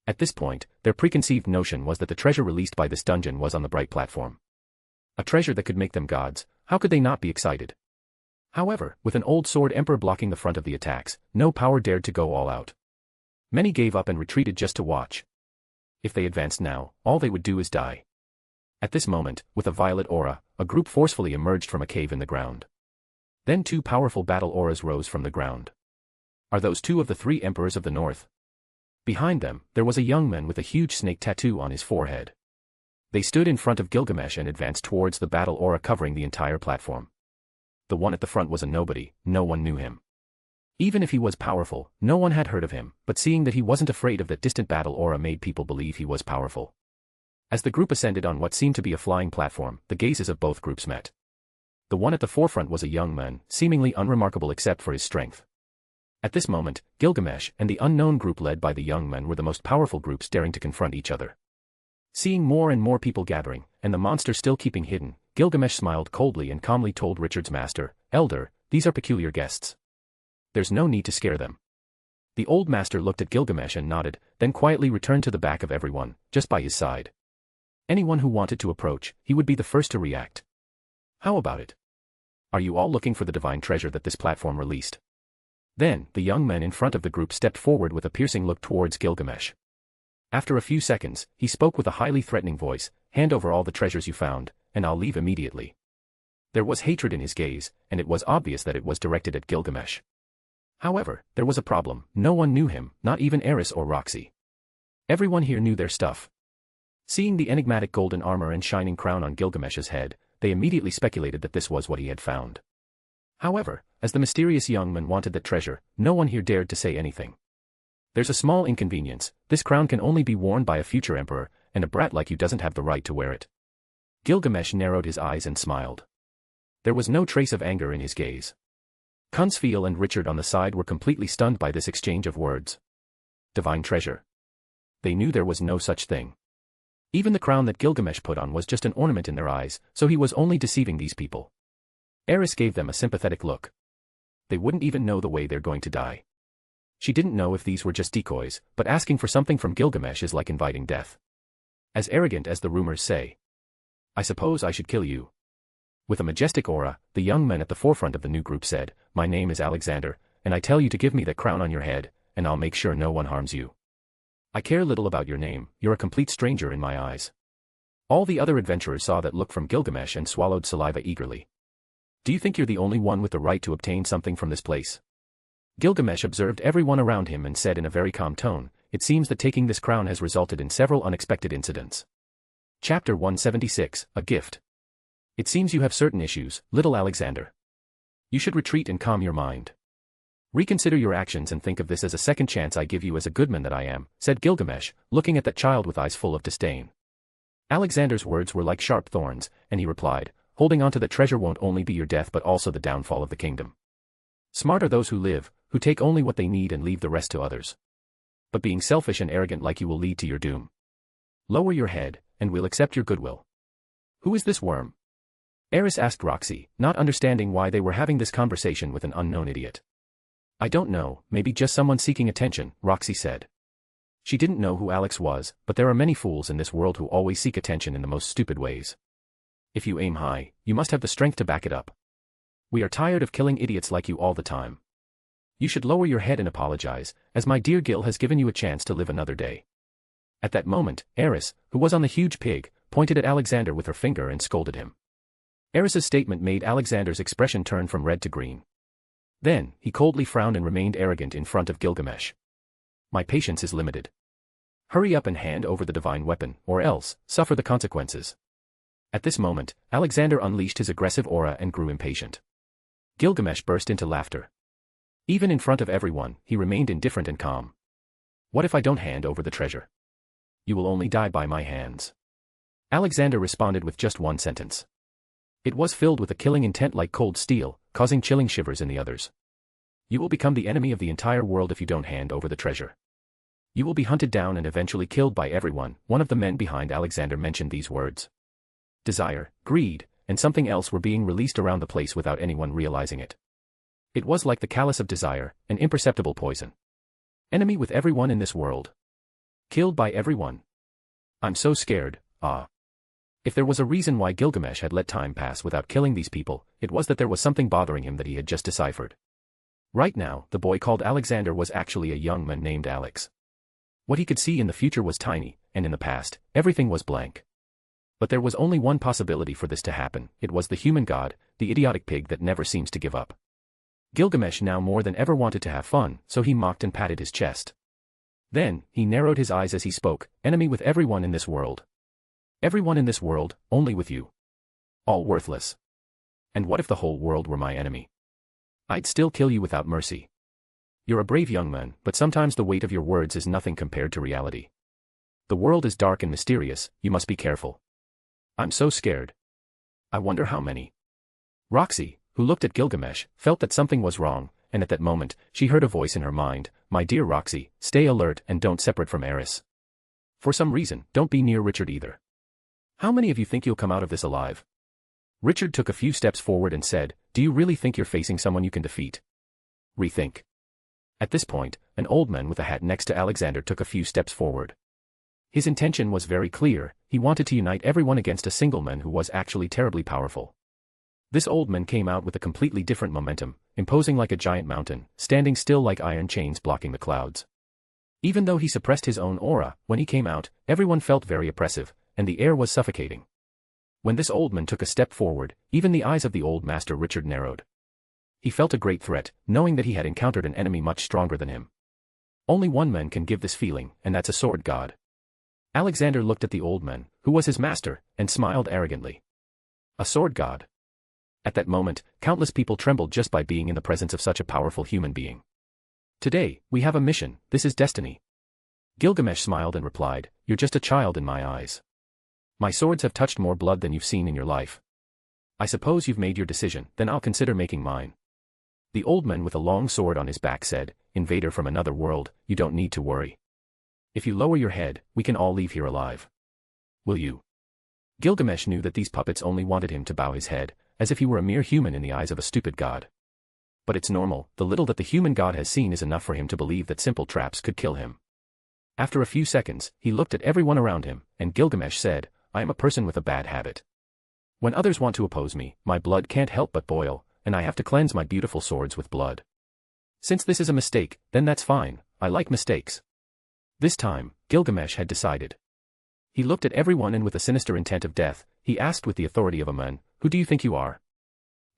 At this point, their preconceived notion was that the treasure released by this dungeon was on the bright platform. A treasure that could make them gods, how could they not be excited? However, with an old sword emperor blocking the front of the attacks, no power dared to go all out. Many gave up and retreated just to watch. If they advanced now, all they would do is die. At this moment, with a violet aura, a group forcefully emerged from a cave in the ground. Then two powerful battle auras rose from the ground. Are those two of the three emperors of the north? Behind them, there was a young man with a huge snake tattoo on his forehead. They stood in front of Gilgamesh and advanced towards the battle aura covering the entire platform. The one at the front was a nobody, no one knew him. Even if he was powerful, no one had heard of him, but seeing that he wasn't afraid of that distant battle aura made people believe he was powerful. As the group ascended on what seemed to be a flying platform, the gazes of both groups met. The one at the forefront was a young man, seemingly unremarkable except for his strength. At this moment, Gilgamesh and the unknown group led by the young man were the most powerful groups daring to confront each other. Seeing more and more people gathering, and the monster still keeping hidden, Gilgamesh smiled coldly and calmly told Richard's master, "Elder, these are peculiar guests. There's no need to scare them." The old master looked at Gilgamesh and nodded, then quietly returned to the back of everyone, just by his side. Anyone who wanted to approach, he would be the first to react. How about it? Are you all looking for the divine treasure that this platform released? Then, the young man in front of the group stepped forward with a piercing look towards Gilgamesh. After a few seconds, he spoke with a highly threatening voice, "Hand over all the treasures you found, and I'll leave immediately." There was hatred in his gaze, and it was obvious that it was directed at Gilgamesh. However, there was a problem. No one knew him, not even Eris or Roxy. Everyone here knew their stuff. Seeing the enigmatic golden armor and shining crown on Gilgamesh's head, they immediately speculated that this was what he had found. However, as the mysterious young man wanted that treasure, no one here dared to say anything. There's a small inconvenience. This crown can only be worn by a future emperor, and a brat like you doesn't have the right to wear it. Gilgamesh narrowed his eyes and smiled. There was no trace of anger in his gaze. Kunsfeel and Richard on the side were completely stunned by this exchange of words. Divine treasure. They knew there was no such thing. Even the crown that Gilgamesh put on was just an ornament in their eyes, so he was only deceiving these people. Eris gave them a sympathetic look. They wouldn't even know the way they're going to die. She didn't know if these were just decoys, but asking for something from Gilgamesh is like inviting death. As arrogant as the rumors say. I suppose I should kill you. With a majestic aura, the young man at the forefront of the new group said, "My name is Alexander, and I tell you to give me that crown on your head, and I'll make sure no one harms you. I care little about your name, you're a complete stranger in my eyes." All the other adventurers saw that look from Gilgamesh and swallowed saliva eagerly. Do you think you're the only one with the right to obtain something from this place? Gilgamesh observed everyone around him and said in a very calm tone, "It seems that taking this crown has resulted in several unexpected incidents." Chapter 176, A Gift. It seems you have certain issues, little Alexander. You should retreat and calm your mind. Reconsider your actions and think of this as a second chance I give you as a good man that I am, said Gilgamesh, looking at that child with eyes full of disdain. Alexander's words were like sharp thorns, and he replied, "Holding on to that treasure won't only be your death but also the downfall of the kingdom. Smart are those who live, who take only what they need and leave the rest to others. But being selfish and arrogant like you will lead to your doom. Lower your head, and we'll accept your goodwill." "Who is this worm?" Eris asked Roxy, not understanding why they were having this conversation with an unknown idiot. "I don't know, maybe just someone seeking attention," Roxy said. She didn't know who Alex was, but there are many fools in this world who always seek attention in the most stupid ways. If you aim high, you must have the strength to back it up. We are tired of killing idiots like you all the time. You should lower your head and apologize, as my dear Gil has given you a chance to live another day. At that moment, Eris, who was on the huge pig, pointed at Alexander with her finger and scolded him. Eris's statement made Alexander's expression turn from red to green. Then, he coldly frowned and remained arrogant in front of Gilgamesh. "My patience is limited. Hurry up and hand over the divine weapon, or else, suffer the consequences." At this moment, Alexander unleashed his aggressive aura and grew impatient. Gilgamesh burst into laughter. Even in front of everyone, he remained indifferent and calm. "What if I don't hand over the treasure? You will only die by my hands." Alexander responded with just one sentence. It was filled with a killing intent like cold steel, causing chilling shivers in the others. "You will become the enemy of the entire world if you don't hand over the treasure. You will be hunted down and eventually killed by everyone." One of the men behind Alexander mentioned these words. Desire, greed, and something else were being released around the place without anyone realizing it. It was like the callus of desire, an imperceptible poison. Enemy with everyone in this world. Killed by everyone. I'm so scared, If there was a reason why Gilgamesh had let time pass without killing these people, it was that there was something bothering him that he had just deciphered. Right now, the boy called Alexander was actually a young man named Alex. What he could see in the future was tiny, and in the past, everything was blank. But there was only one possibility for this to happen. It was the human god, the idiotic pig that never seems to give up. Gilgamesh now more than ever wanted to have fun, so he mocked and patted his chest. Then, he narrowed his eyes as he spoke, "Enemy with everyone in this world. Everyone in this world, only with you. All worthless. And what if the whole world were my enemy? I'd still kill you without mercy. You're a brave young man, but sometimes the weight of your words is nothing compared to reality. The world is dark and mysterious, you must be careful. I'm so scared. I wonder how many." Roxy, who looked at Gilgamesh, felt that something was wrong, and at that moment, she heard a voice in her mind, "My dear Roxy, stay alert and don't separate from Eris. For some reason, don't be near Richard either. How many of you think you'll come out of this alive?" Richard took a few steps forward and said, "Do you really think you're facing someone you can defeat? Rethink." At this point, an old man with a hat next to Alexander took a few steps forward. His intention was very clear, he wanted to unite everyone against a single man who was actually terribly powerful. This old man came out with a completely different momentum, imposing like a giant mountain, standing still like iron chains blocking the clouds. Even though he suppressed his own aura, when he came out, everyone felt very oppressive, and the air was suffocating. When this old man took a step forward, even the eyes of the old master Richard narrowed. He felt a great threat, knowing that he had encountered an enemy much stronger than him. Only one man can give this feeling, and that's a sword god. Alexander looked at the old man, who was his master, and smiled arrogantly. A sword god. At that moment, countless people trembled just by being in the presence of such a powerful human being. "Today, we have a mission, this is destiny." Gilgamesh smiled and replied, "You're just a child in my eyes. My swords have touched more blood than you've seen in your life. I suppose you've made your decision, then I'll consider making mine." The old man with a long sword on his back said, "Invader from another world, you don't need to worry. If you lower your head, we can all leave here alive. Will you?" Gilgamesh knew that these puppets only wanted him to bow his head, as if he were a mere human in the eyes of a stupid god. But it's normal, the little that the human god has seen is enough for him to believe that simple traps could kill him. After a few seconds, he looked at everyone around him, and Gilgamesh said, "I am a person with a bad habit. When others want to oppose me, my blood can't help but boil, and I have to cleanse my beautiful swords with blood. Since this is a mistake, then that's fine, I like mistakes." This time, Gilgamesh had decided. He looked at everyone and with a sinister intent of death, he asked with the authority of a man, "Who do you think you are?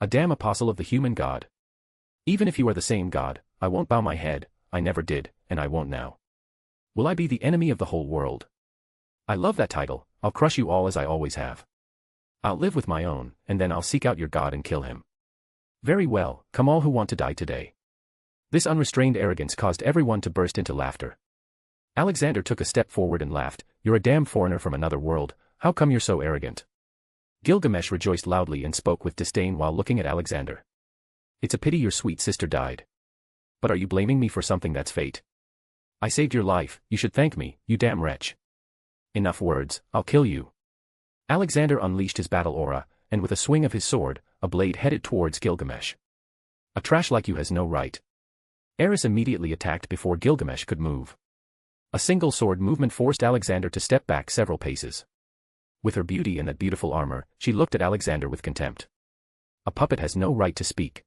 A damn apostle of the human god? Even if you are the same god, I won't bow my head, I never did, and I won't now. Will I be the enemy of the whole world? I love that title, I'll crush you all as I always have. I'll live with my own, and then I'll seek out your god and kill him. Very well, come all who want to die today. This unrestrained arrogance caused everyone to burst into laughter. Alexander took a step forward and laughed, "You're a damn foreigner from another world, how come you're so arrogant?" Gilgamesh rejoiced loudly and spoke with disdain while looking at Alexander. "It's a pity your sweet sister died. But are you blaming me for something that's fate? I saved your life, you should thank me, you damn wretch. Enough words, I'll kill you." Alexander unleashed his battle aura, and with a swing of his sword, a blade headed towards Gilgamesh. "A trash like you has no right." Eris immediately attacked before Gilgamesh could move. A single sword movement forced Alexander to step back several paces. With her beauty and that beautiful armor, she looked at Alexander with contempt. A puppet has no right to speak.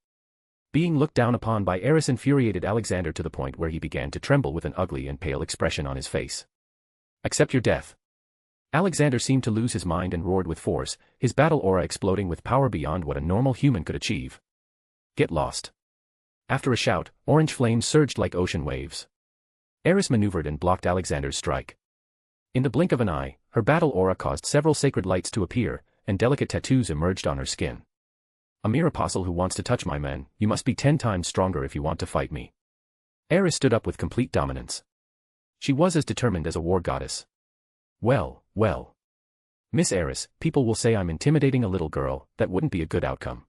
Being looked down upon by Eris infuriated Alexander to the point where he began to tremble with an ugly and pale expression on his face. "Accept your death." Alexander seemed to lose his mind and roared with force, his battle aura exploding with power beyond what a normal human could achieve. "Get lost." After a shout, orange flames surged like ocean waves. Eris maneuvered and blocked Alexander's strike. In the blink of an eye, her battle aura caused several sacred lights to appear, and delicate tattoos emerged on her skin. "A mere apostle who wants to touch my men, you must be 10 times stronger if you want to fight me." Eris stood up with complete dominance. She was as determined as a war goddess. Well, well. "Miss Eris, people will say I'm intimidating a little girl, that wouldn't be a good outcome."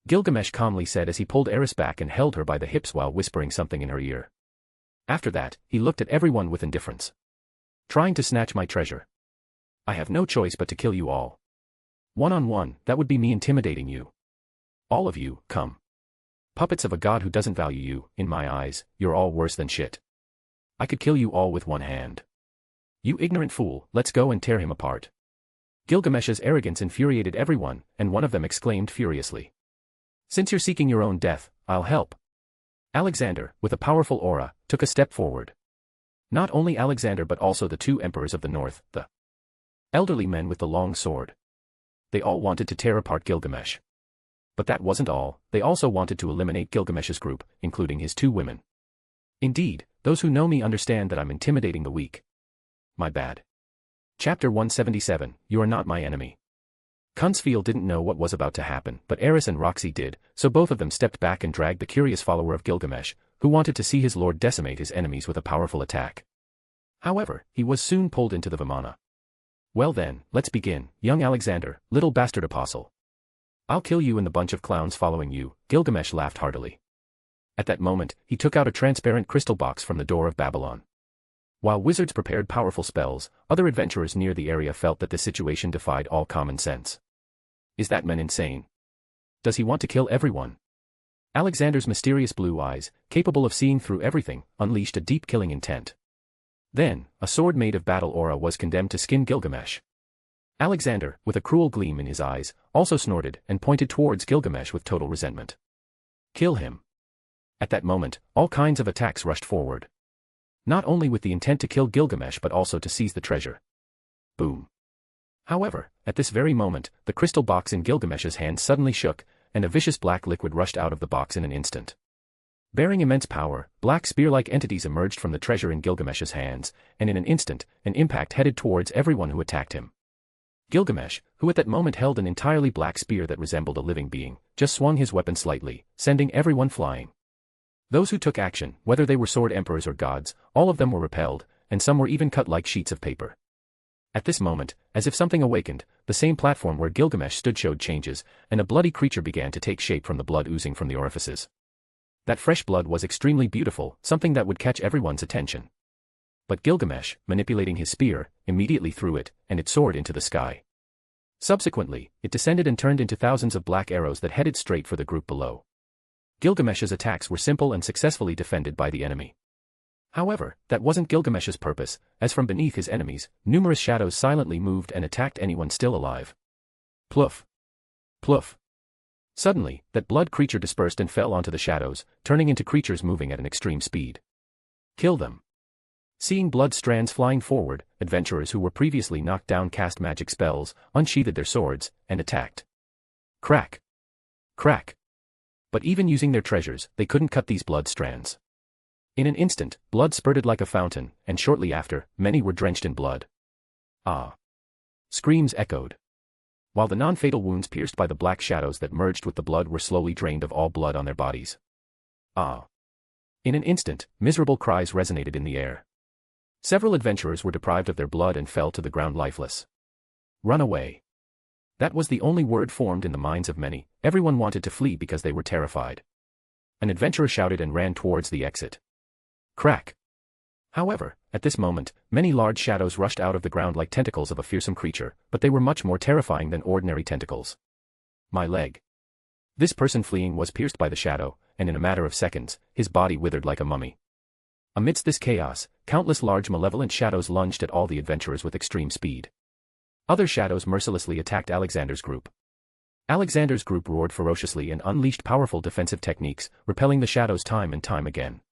Gilgamesh calmly said as he pulled Eris back and held her by the hips while whispering something in her ear. After that, he looked at everyone with indifference. "Trying to snatch my treasure. I have no choice but to kill you all. One-on-one, that would be me intimidating you. All of you, come. Puppets of a god who doesn't value you, in my eyes, you're all worse than shit. I could kill you all with one hand. You ignorant fool, let's go and tear him apart." Gilgamesh's arrogance infuriated everyone, and one of them exclaimed furiously. "Since you're seeking your own death, I'll help." Alexander, with a powerful aura, took a step forward. Not only Alexander but also the 2 emperors of the north, the elderly men with the long sword. They all wanted to tear apart Gilgamesh. But that wasn't all, they also wanted to eliminate Gilgamesh's group, including his 2 women. Indeed, those who know me understand that I'm intimidating the weak. My bad. Chapter 177, You Are Not My Enemy. Kunzfiel didn't know what was about to happen, but Eris and Roxy did, so both of them stepped back and dragged the curious follower of Gilgamesh, who wanted to see his lord decimate his enemies with a powerful attack. However, he was soon pulled into the Vimana. "Well then, let's begin, young Alexander, little bastard apostle. I'll kill you and the bunch of clowns following you," Gilgamesh laughed heartily. At that moment, he took out a transparent crystal box from the door of Babylon. While wizards prepared powerful spells, other adventurers near the area felt that the situation defied all common sense. Is that man insane? Does he want to kill everyone? Alexander's mysterious blue eyes, capable of seeing through everything, unleashed a deep killing intent. Then, a sword made of battle aura was condemned to skin Gilgamesh. Alexander, with a cruel gleam in his eyes, also snorted and pointed towards Gilgamesh with total resentment. "Kill him." At that moment, all kinds of attacks rushed forward. Not only with the intent to kill Gilgamesh but also to seize the treasure. Boom. However, at this very moment, the crystal box in Gilgamesh's hand suddenly shook, and a vicious black liquid rushed out of the box in an instant. Bearing immense power, black spear-like entities emerged from the treasure in Gilgamesh's hands, and in an instant, an impact headed towards everyone who attacked him. Gilgamesh, who at that moment held an entirely black spear that resembled a living being, just swung his weapon slightly, sending everyone flying. Those who took action, whether they were sword emperors or gods, all of them were repelled, and some were even cut like sheets of paper. At this moment, as if something awakened, the same platform where Gilgamesh stood showed changes, and a bloody creature began to take shape from the blood oozing from the orifices. That fresh blood was extremely beautiful, something that would catch everyone's attention. But Gilgamesh, manipulating his spear, immediately threw it, and it soared into the sky. Subsequently, it descended and turned into thousands of black arrows that headed straight for the group below. Gilgamesh's attacks were simple and successfully defended by the enemy. However, that wasn't Gilgamesh's purpose, as from beneath his enemies, numerous shadows silently moved and attacked anyone still alive. Ploof. Ploof. Suddenly, that blood creature dispersed and fell onto the shadows, turning into creatures moving at an extreme speed. Kill them. Seeing blood strands flying forward, adventurers who were previously knocked down cast magic spells, unsheathed their swords, and attacked. Crack. Crack. But even using their treasures, they couldn't cut these blood strands. In an instant, blood spurted like a fountain, and shortly after, many were drenched in blood. Ah! Screams echoed. While the non-fatal wounds pierced by the black shadows that merged with the blood were slowly drained of all blood on their bodies. Ah! In an instant, miserable cries resonated in the air. Several adventurers were deprived of their blood and fell to the ground lifeless. Run away. That was the only word formed in the minds of many. Everyone wanted to flee because they were terrified. An adventurer shouted and ran towards the exit. Crack! However, at this moment, many large shadows rushed out of the ground like tentacles of a fearsome creature, but they were much more terrifying than ordinary tentacles. My leg. This person fleeing was pierced by the shadow, and in a matter of seconds, his body withered like a mummy. Amidst this chaos, countless large malevolent shadows lunged at all the adventurers with extreme speed. Other shadows mercilessly attacked Alexander's group. Alexander's group roared ferociously and unleashed powerful defensive techniques, repelling the shadows time and time again.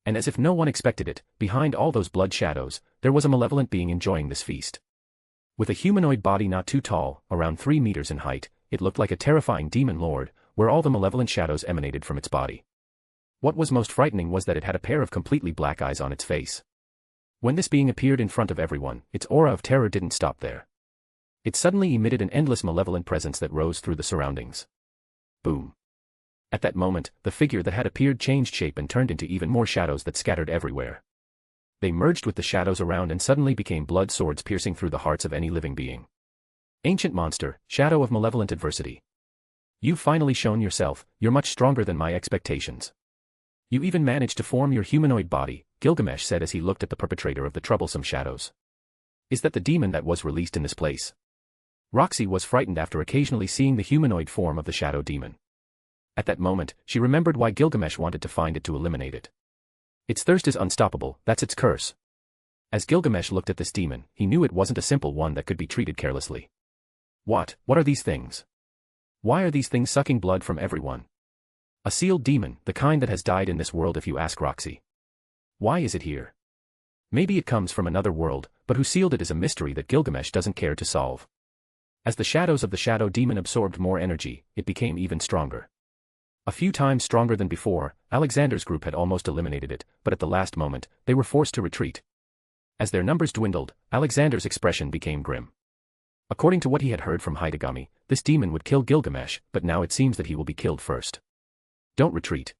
And as if no one expected it, behind all those blood shadows, there was a malevolent being enjoying this feast. With a humanoid body not too tall, around 3 meters in height, it looked like a terrifying demon lord, where all the malevolent shadows emanated from its body. What was most frightening was that it had a pair of completely black eyes on its face. When this being appeared in front of everyone, its aura of terror didn't stop there. It suddenly emitted an endless malevolent presence that rose through the surroundings. Boom. At that moment, the figure that had appeared changed shape and turned into even more shadows that scattered everywhere. They merged with the shadows around and suddenly became blood swords piercing through the hearts of any living being. Ancient monster, shadow of malevolent adversity. You've finally shown yourself, you're much stronger than my expectations. You even managed to form your humanoid body, Gilgamesh said as he looked at the perpetrator of the troublesome shadows. Is that the demon that was released in this place? Roxy was frightened after occasionally seeing the humanoid form of the shadow demon. At that moment, she remembered why Gilgamesh wanted to find it to eliminate it. Its thirst is unstoppable, that's its curse. As Gilgamesh looked at this demon, he knew it wasn't a simple one that could be treated carelessly. What are these things? Why are these things sucking blood from everyone? A sealed demon, the kind that has died in this world if you ask Roxy. Why is it here? Maybe it comes from another world, but who sealed it is a mystery that Gilgamesh doesn't care to solve. As the shadows of the shadow demon absorbed more energy, it became even stronger. A few times stronger than before, Alexander's group had almost eliminated it, but at the last moment, they were forced to retreat. As their numbers dwindled, Alexander's expression became grim. According to what he had heard from Hidegami, this demon would kill Gilgamesh, but now it seems that he will be killed first. Don't retreat.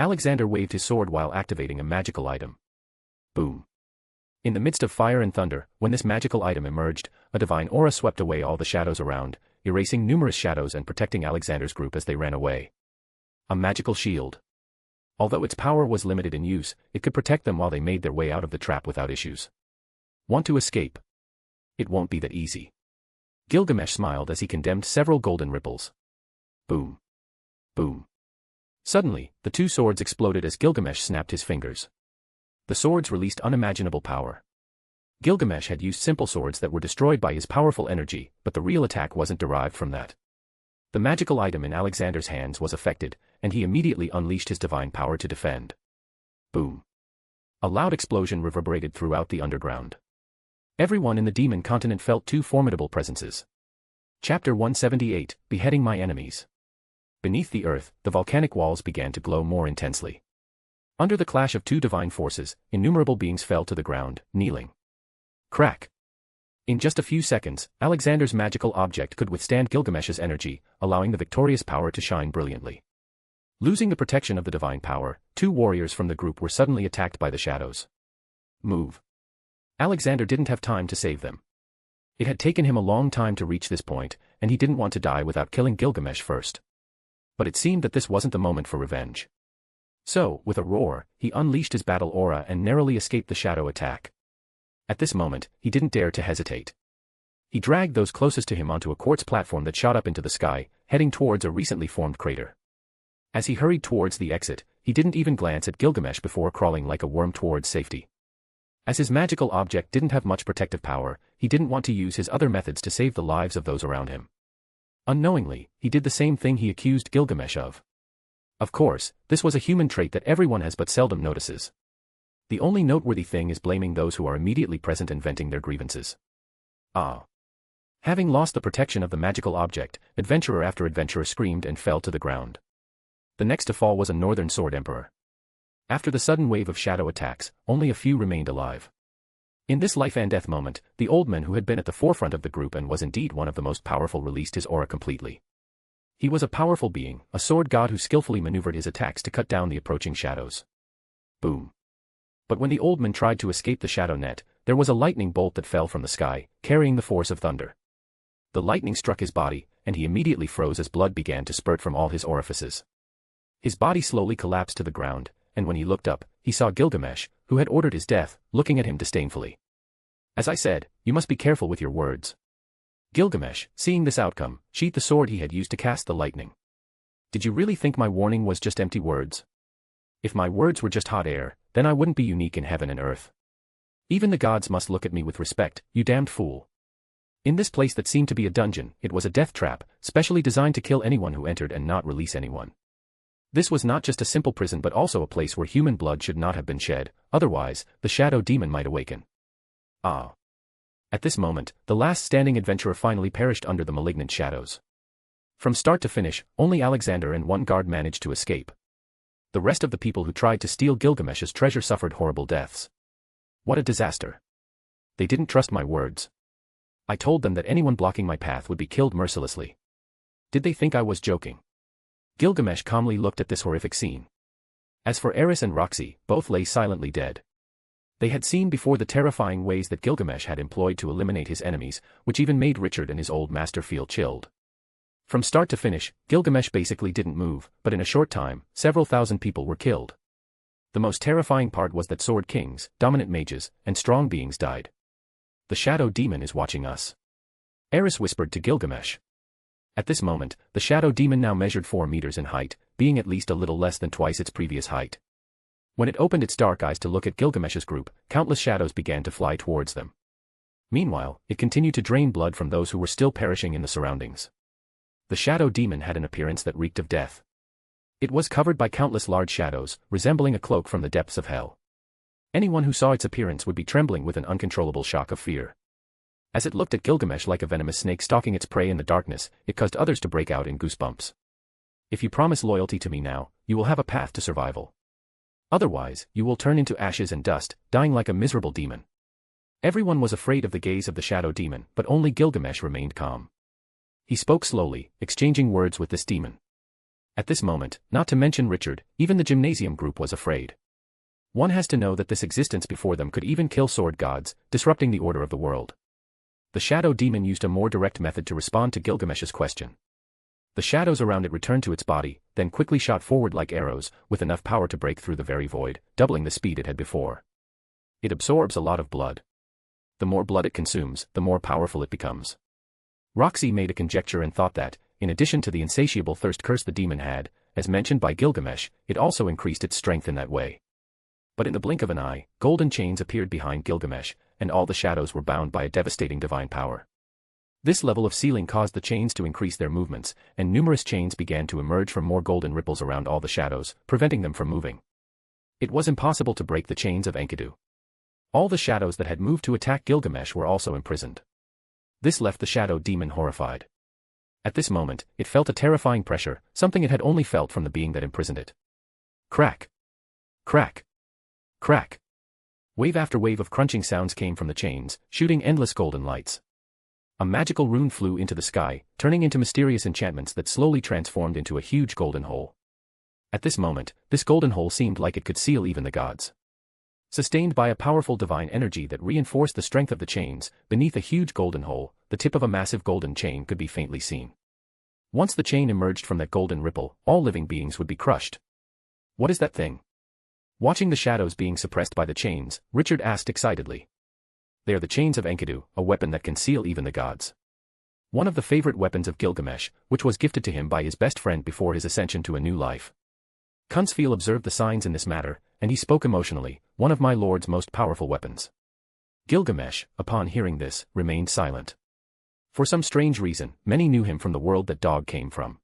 Alexander waved his sword while activating a magical item. Boom. In the midst of fire and thunder, when this magical item emerged, a divine aura swept away all the shadows around, erasing numerous shadows and protecting Alexander's group as they ran away. A magical shield. Although its power was limited in use, it could protect them while they made their way out of the trap without issues. Want to escape? It won't be that easy. Gilgamesh smiled as he condemned several golden ripples. Boom. Boom. Suddenly, the two swords exploded as Gilgamesh snapped his fingers. The swords released unimaginable power. Gilgamesh had used simple swords that were destroyed by his powerful energy, but the real attack wasn't derived from that. The magical item in Alexander's hands was affected, and he immediately unleashed his divine power to defend. Boom. A loud explosion reverberated throughout the underground. Everyone in the demon continent felt two formidable presences. Chapter 178, Beheading My Enemies. Beneath the earth, the volcanic walls began to glow more intensely. Under the clash of two divine forces, innumerable beings fell to the ground, kneeling. Crack. In just a few seconds, Alexander's magical object could withstand Gilgamesh's energy, allowing the victorious power to shine brilliantly. Losing the protection of the divine power, two warriors from the group were suddenly attacked by the shadows. Move. Alexander didn't have time to save them. It had taken him a long time to reach this point, and he didn't want to die without killing Gilgamesh first. But it seemed that this wasn't the moment for revenge. So, with a roar, he unleashed his battle aura and narrowly escaped the shadow attack. At this moment, he didn't dare to hesitate. He dragged those closest to him onto a quartz platform that shot up into the sky, heading towards a recently formed crater. As he hurried towards the exit, he didn't even glance at Gilgamesh before crawling like a worm towards safety. As his magical object didn't have much protective power, he didn't want to use his other methods to save the lives of those around him. Unknowingly, he did the same thing he accused Gilgamesh of. Of course, this was a human trait that everyone has but seldom notices. The only noteworthy thing is blaming those who are immediately present and venting their grievances. Ah. Having lost the protection of the magical object, adventurer after adventurer screamed and fell to the ground. The next to fall was a Northern Sword Emperor. After the sudden wave of shadow attacks, only a few remained alive. In this life and death moment, the old man who had been at the forefront of the group and was indeed one of the most powerful released his aura completely. He was a powerful being, a sword god who skillfully maneuvered his attacks to cut down the approaching shadows. Boom. But when the old man tried to escape the shadow net, there was a lightning bolt that fell from the sky, carrying the force of thunder. The lightning struck his body, and he immediately froze as blood began to spurt from all his orifices. His body slowly collapsed to the ground, and when he looked up, he saw Gilgamesh, who had ordered his death, looking at him disdainfully. As I said, you must be careful with your words. Gilgamesh, seeing this outcome, sheathed the sword he had used to cast the lightning. Did you really think my warning was just empty words? If my words were just hot air, then I wouldn't be unique in heaven and earth. Even the gods must look at me with respect, you damned fool. In this place that seemed to be a dungeon, it was a death trap, specially designed to kill anyone who entered and not release anyone. This was not just a simple prison but also a place where human blood should not have been shed, otherwise, the shadow demon might awaken. Ah. At this moment, the last standing adventurer finally perished under the malignant shadows. From start to finish, only Alexander and one guard managed to escape. The rest of the people who tried to steal Gilgamesh's treasure suffered horrible deaths. What a disaster. They didn't trust my words. I told them that anyone blocking my path would be killed mercilessly. Did they think I was joking? Gilgamesh calmly looked at this horrific scene. As for Eris and Roxy, both lay silently dead. They had seen before the terrifying ways that Gilgamesh had employed to eliminate his enemies, which even made Richard and his old master feel chilled. From start to finish, Gilgamesh basically didn't move, but in a short time, several thousand people were killed. The most terrifying part was that sword kings, dominant mages, and strong beings died. The shadow demon is watching us. Eris whispered to Gilgamesh. At this moment, the shadow demon now measured 4 meters in height, being at least a little less than twice its previous height. When it opened its dark eyes to look at Gilgamesh's group, countless shadows began to fly towards them. Meanwhile, it continued to drain blood from those who were still perishing in the surroundings. The shadow demon had an appearance that reeked of death. It was covered by countless large shadows, resembling a cloak from the depths of hell. Anyone who saw its appearance would be trembling with an uncontrollable shock of fear. As it looked at Gilgamesh like a venomous snake stalking its prey in the darkness, it caused others to break out in goosebumps. If you promise loyalty to me now, you will have a path to survival. Otherwise, you will turn into ashes and dust, dying like a miserable demon. Everyone was afraid of the gaze of the shadow demon, but only Gilgamesh remained calm. He spoke slowly, exchanging words with this demon. At this moment, not to mention Richard, even the gymnasium group was afraid. One has to know that this existence before them could even kill sword gods, disrupting the order of the world. The shadow demon used a more direct method to respond to Gilgamesh's question. The shadows around it returned to its body, then quickly shot forward like arrows, with enough power to break through the very void, doubling the speed it had before. It absorbs a lot of blood. The more blood it consumes, the more powerful it becomes. Roxy made a conjecture and thought that, in addition to the insatiable thirst curse the demon had, as mentioned by Gilgamesh, it also increased its strength in that way. But in the blink of an eye, golden chains appeared behind Gilgamesh, and all the shadows were bound by a devastating divine power. This level of sealing caused the chains to increase their movements, and numerous chains began to emerge from more golden ripples around all the shadows, preventing them from moving. It was impossible to break the chains of Enkidu. All the shadows that had moved to attack Gilgamesh were also imprisoned. This left the shadow demon horrified. At this moment, it felt a terrifying pressure, something it had only felt from the being that imprisoned it. Crack! Crack! Crack! Wave after wave of crunching sounds came from the chains, shooting endless golden lights. A magical rune flew into the sky, turning into mysterious enchantments that slowly transformed into a huge golden hole. At this moment, this golden hole seemed like it could seal even the gods. Sustained by a powerful divine energy that reinforced the strength of the chains, beneath a huge golden hole, the tip of a massive golden chain could be faintly seen. Once the chain emerged from that golden ripple, all living beings would be crushed. What is that thing? Watching the shadows being suppressed by the chains, Richard asked excitedly. They are the chains of Enkidu, a weapon that can seal even the gods. One of the favorite weapons of Gilgamesh, which was gifted to him by his best friend before his ascension to a new life. Kunsfeel observed the signs in this matter, and he spoke emotionally, one of my lord's most powerful weapons. Gilgamesh, upon hearing this, remained silent. For some strange reason, many knew him from the world that Dog came from.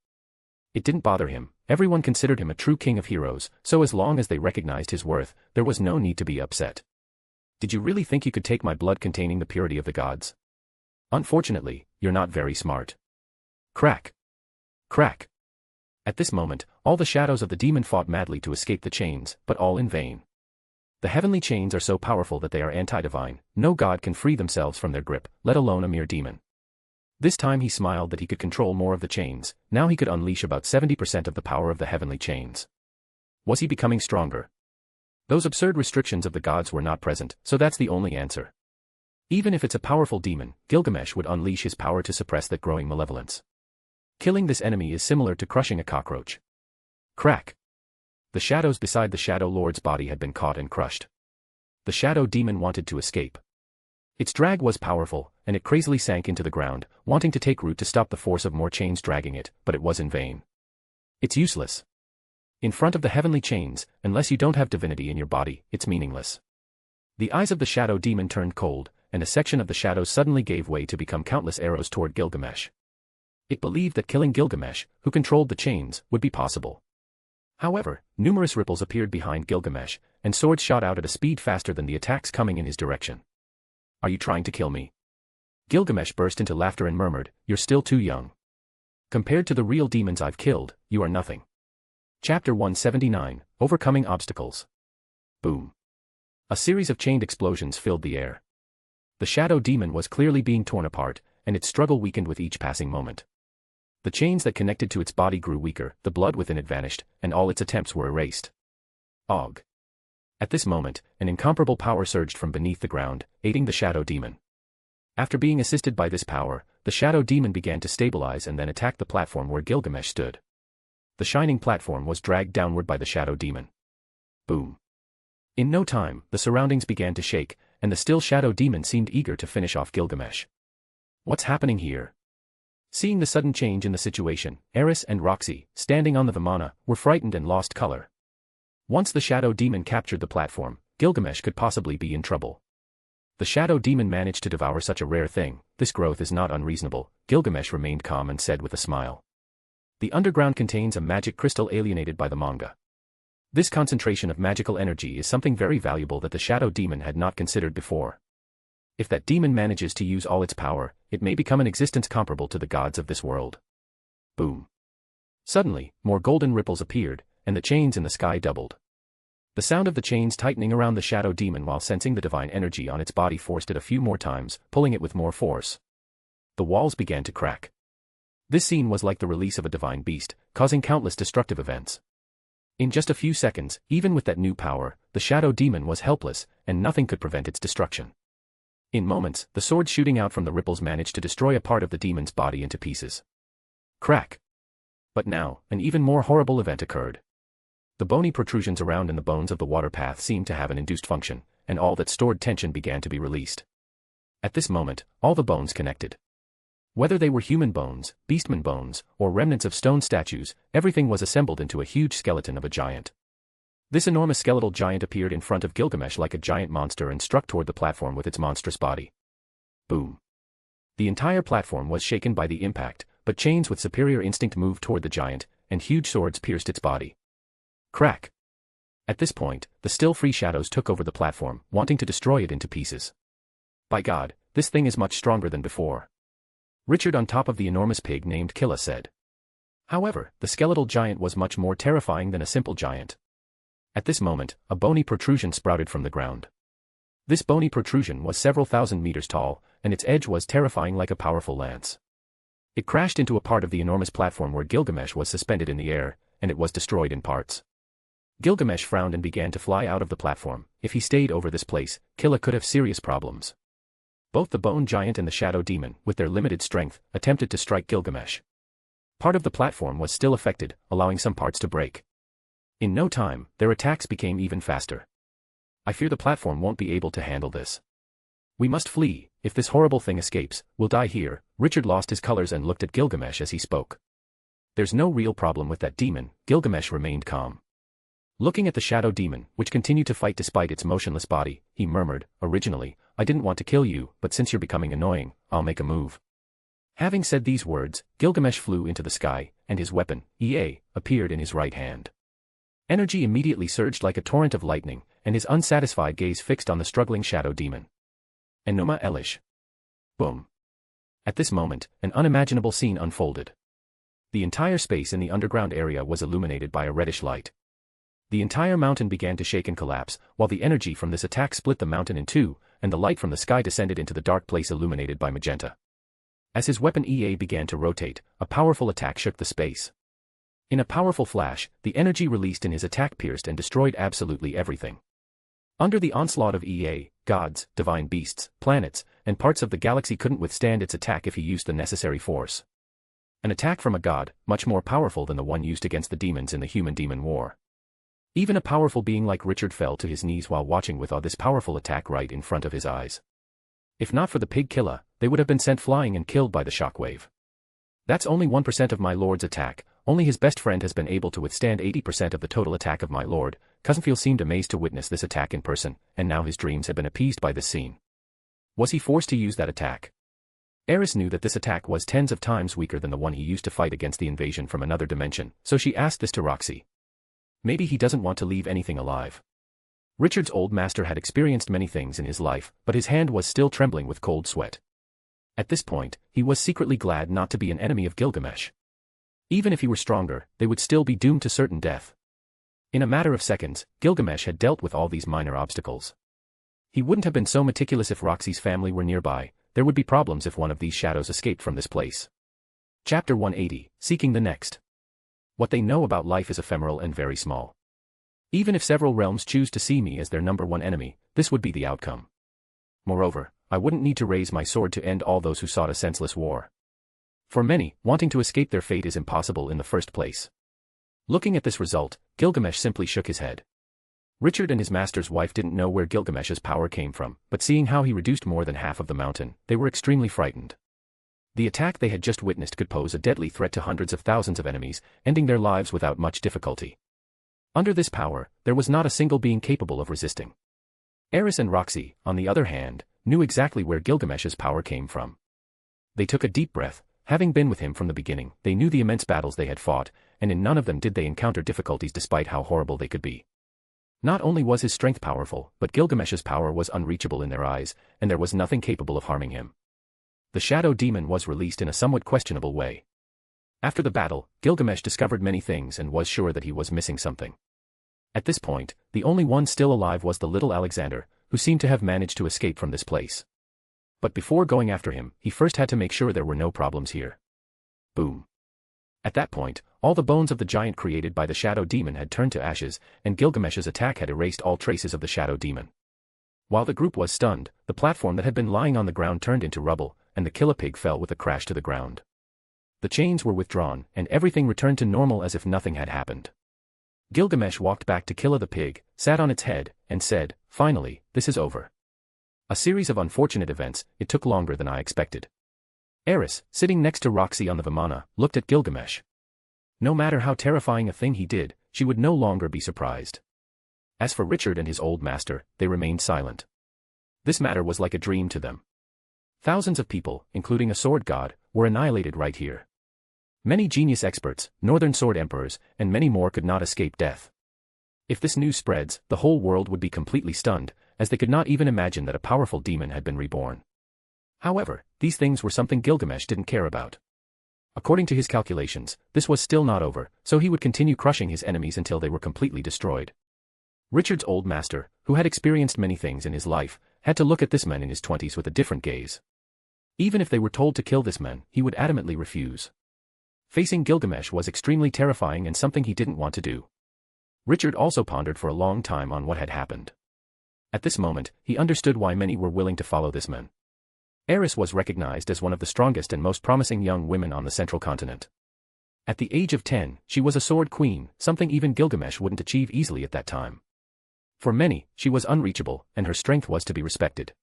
It didn't bother him, everyone considered him a true king of heroes, so as long as they recognized his worth, there was no need to be upset. Did you really think you could take my blood containing the purity of the gods? Unfortunately, you're not very smart. Crack! Crack! At this moment, all the shadows of the demon fought madly to escape the chains, but all in vain. The heavenly chains are so powerful that they are anti-divine. No god can free themselves from their grip, let alone a mere demon. This time he smiled that he could control more of the chains. Now he could unleash about 70% of the power of the heavenly chains. Was he becoming stronger? Those absurd restrictions of the gods were not present, so that's the only answer. Even if it's a powerful demon, Gilgamesh would unleash his power to suppress that growing malevolence. Killing this enemy is similar to crushing a cockroach. Crack! The shadows beside the Shadow Lord's body had been caught and crushed. The shadow demon wanted to escape. Its drag was powerful, and it crazily sank into the ground, wanting to take root to stop the force of more chains dragging it, but it was in vain. It's useless. In front of the heavenly chains, unless you don't have divinity in your body, it's meaningless. The eyes of the shadow demon turned cold, and a section of the shadows suddenly gave way to become countless arrows toward Gilgamesh. It believed that killing Gilgamesh, who controlled the chains, would be possible. However, numerous ripples appeared behind Gilgamesh, and swords shot out at a speed faster than the attacks coming in his direction. Are you trying to kill me? Gilgamesh burst into laughter and murmured, you're still too young. Compared to the real demons I've killed, you are nothing. Chapter 179, Overcoming Obstacles. Boom. A series of chained explosions filled the air. The shadow demon was clearly being torn apart, and its struggle weakened with each passing moment. The chains that connected to its body grew weaker, the blood within it vanished, and all its attempts were erased. Og. At this moment, an incomparable power surged from beneath the ground, aiding the shadow demon. After being assisted by this power, the shadow demon began to stabilize and then attack the platform where Gilgamesh stood. The shining platform was dragged downward by the shadow demon. Boom. In no time, the surroundings began to shake, and the still shadow demon seemed eager to finish off Gilgamesh. What's happening here? Seeing the sudden change in the situation, Eris and Roxy, standing on the Vimana, were frightened and lost color. Once the shadow demon captured the platform, Gilgamesh could possibly be in trouble. The shadow demon managed to devour such a rare thing. This growth is not unreasonable. Gilgamesh remained calm and said with a smile. The underground contains a magic crystal alienated by the manga. This concentration of magical energy is something very valuable that the shadow demon had not considered before. If that demon manages to use all its power, it may become an existence comparable to the gods of this world. Boom. Suddenly, more golden ripples appeared, and the chains in the sky doubled. The sound of the chains tightening around the shadow demon while sensing the divine energy on its body forced it a few more times, pulling it with more force. The walls began to crack. This scene was like the release of a divine beast, causing countless destructive events. In just a few seconds, even with that new power, the shadow demon was helpless, and nothing could prevent its destruction. In moments, the sword shooting out from the ripples managed to destroy a part of the demon's body into pieces. Crack! But now, an even more horrible event occurred. The bony protrusions around in the bones of the water path seemed to have an induced function, and all that stored tension began to be released. At this moment, all the bones connected. Whether they were human bones, beastman bones, or remnants of stone statues, everything was assembled into a huge skeleton of a giant. This enormous skeletal giant appeared in front of Gilgamesh like a giant monster and struck toward the platform with its monstrous body. Boom. The entire platform was shaken by the impact, but chains with superior instinct moved toward the giant, and huge swords pierced its body. Crack. At this point, the still free shadows took over the platform, wanting to destroy it into pieces. By God, this thing is much stronger than before. Richard on top of the enormous pig named Killa said. However, the skeletal giant was much more terrifying than a simple giant. At this moment, a bony protrusion sprouted from the ground. This bony protrusion was several thousand meters tall, and its edge was terrifying like a powerful lance. It crashed into a part of the enormous platform where Gilgamesh was suspended in the air, and it was destroyed in parts. Gilgamesh frowned and began to fly out of the platform. If he stayed over this place, Killa could have serious problems. Both the bone giant and the shadow demon, with their limited strength, attempted to strike Gilgamesh. Part of the platform was still affected, allowing some parts to break. In no time, their attacks became even faster. I fear the platform won't be able to handle this. We must flee. If this horrible thing escapes, we'll die here. Richard lost his colors and looked at Gilgamesh as he spoke. There's no real problem with that demon. Gilgamesh remained calm. Looking at the shadow demon, which continued to fight despite its motionless body, he murmured, originally, I didn't want to kill you, but since you're becoming annoying, I'll make a move. Having said these words, Gilgamesh flew into the sky, and his weapon, Ea, appeared in his right hand. Energy immediately surged like a torrent of lightning, and his unsatisfied gaze fixed on the struggling shadow demon. Enoma Elish. Boom. At this moment, an unimaginable scene unfolded. The entire space in the underground area was illuminated by a reddish light. The entire mountain began to shake and collapse, while the energy from this attack split the mountain in two, and the light from the sky descended into the dark place illuminated by magenta. As his weapon EA began to rotate, a powerful attack shook the space. In a powerful flash, the energy released in his attack pierced and destroyed absolutely everything. Under the onslaught of EA, gods, divine beasts, planets, and parts of the galaxy couldn't withstand its attack if he used the necessary force. An attack from a god, much more powerful than the one used against the demons in the human-demon war. Even a powerful being like Richard fell to his knees while watching with awe this powerful attack right in front of his eyes. If not for the pig killer, they would have been sent flying and killed by the shockwave. That's only 1% of my lord's attack, only his best friend has been able to withstand 80% of the total attack of my lord. Cousinfield seemed amazed to witness this attack in person, and now his dreams had been appeased by this scene. Was he forced to use that attack? Eris knew that this attack was tens of times weaker than the one he used to fight against the invasion from another dimension, so she asked this to Roxy. Maybe he doesn't want to leave anything alive. Richard's old master had experienced many things in his life, but his hand was still trembling with cold sweat. At this point, he was secretly glad not to be an enemy of Gilgamesh. Even if he were stronger, they would still be doomed to certain death. In a matter of seconds, Gilgamesh had dealt with all these minor obstacles. He wouldn't have been so meticulous if Roxy's family were nearby. There would be problems if one of these shadows escaped from this place. Chapter 180, Seeking the Next. What they know about life is ephemeral and very small. Even if several realms choose to see me as their number one enemy, this would be the outcome. Moreover, I wouldn't need to raise my sword to end all those who sought a senseless war. For many, wanting to escape their fate is impossible in the first place. Looking at this result, Gilgamesh simply shook his head. Richard and his master's wife didn't know where Gilgamesh's power came from, but seeing how he reduced more than half of the mountain, they were extremely frightened. The attack they had just witnessed could pose a deadly threat to hundreds of thousands of enemies, ending their lives without much difficulty. Under this power, there was not a single being capable of resisting. Eris and Roxy, on the other hand, knew exactly where Gilgamesh's power came from. They took a deep breath. Having been with him from the beginning, they knew the immense battles they had fought, and in none of them did they encounter difficulties despite how horrible they could be. Not only was his strength powerful, but Gilgamesh's power was unreachable in their eyes, and there was nothing capable of harming him. The shadow demon was released in a somewhat questionable way. After the battle, Gilgamesh discovered many things and was sure that he was missing something. At this point, the only one still alive was the little Alexander, who seemed to have managed to escape from this place. But before going after him, he first had to make sure there were no problems here. Boom. At that point, all the bones of the giant created by the shadow demon had turned to ashes, and Gilgamesh's attack had erased all traces of the shadow demon. While the group was stunned, the platform that had been lying on the ground turned into rubble, and the killer pig fell with a crash to the ground. The chains were withdrawn, and everything returned to normal as if nothing had happened. Gilgamesh walked back to Killa the pig, sat on its head, and said, "Finally, this is over." A series of unfortunate events, it took longer than I expected. Eris, sitting next to Roxy on the Vimana, looked at Gilgamesh. No matter how terrifying a thing he did, she would no longer be surprised. As for Richard and his old master, they remained silent. This matter was like a dream to them. Thousands of people, including a sword god, were annihilated right here. Many genius experts, northern sword emperors, and many more could not escape death. If this news spreads, the whole world would be completely stunned, as they could not even imagine that a powerful demon had been reborn. However, these things were something Gilgamesh didn't care about. According to his calculations, this was still not over, so he would continue crushing his enemies until they were completely destroyed. Richard's old master, who had experienced many things in his life, had to look at this man in his 20s with a different gaze. Even if they were told to kill this man, he would adamantly refuse. Facing Gilgamesh was extremely terrifying and something he didn't want to do. Richard also pondered for a long time on what had happened. At this moment, he understood why many were willing to follow this man. Eris was recognized as one of the strongest and most promising young women on the central continent. At the age of 10, she was a sword queen, something even Gilgamesh wouldn't achieve easily at that time. For many, she was unreachable, and her strength was to be respected.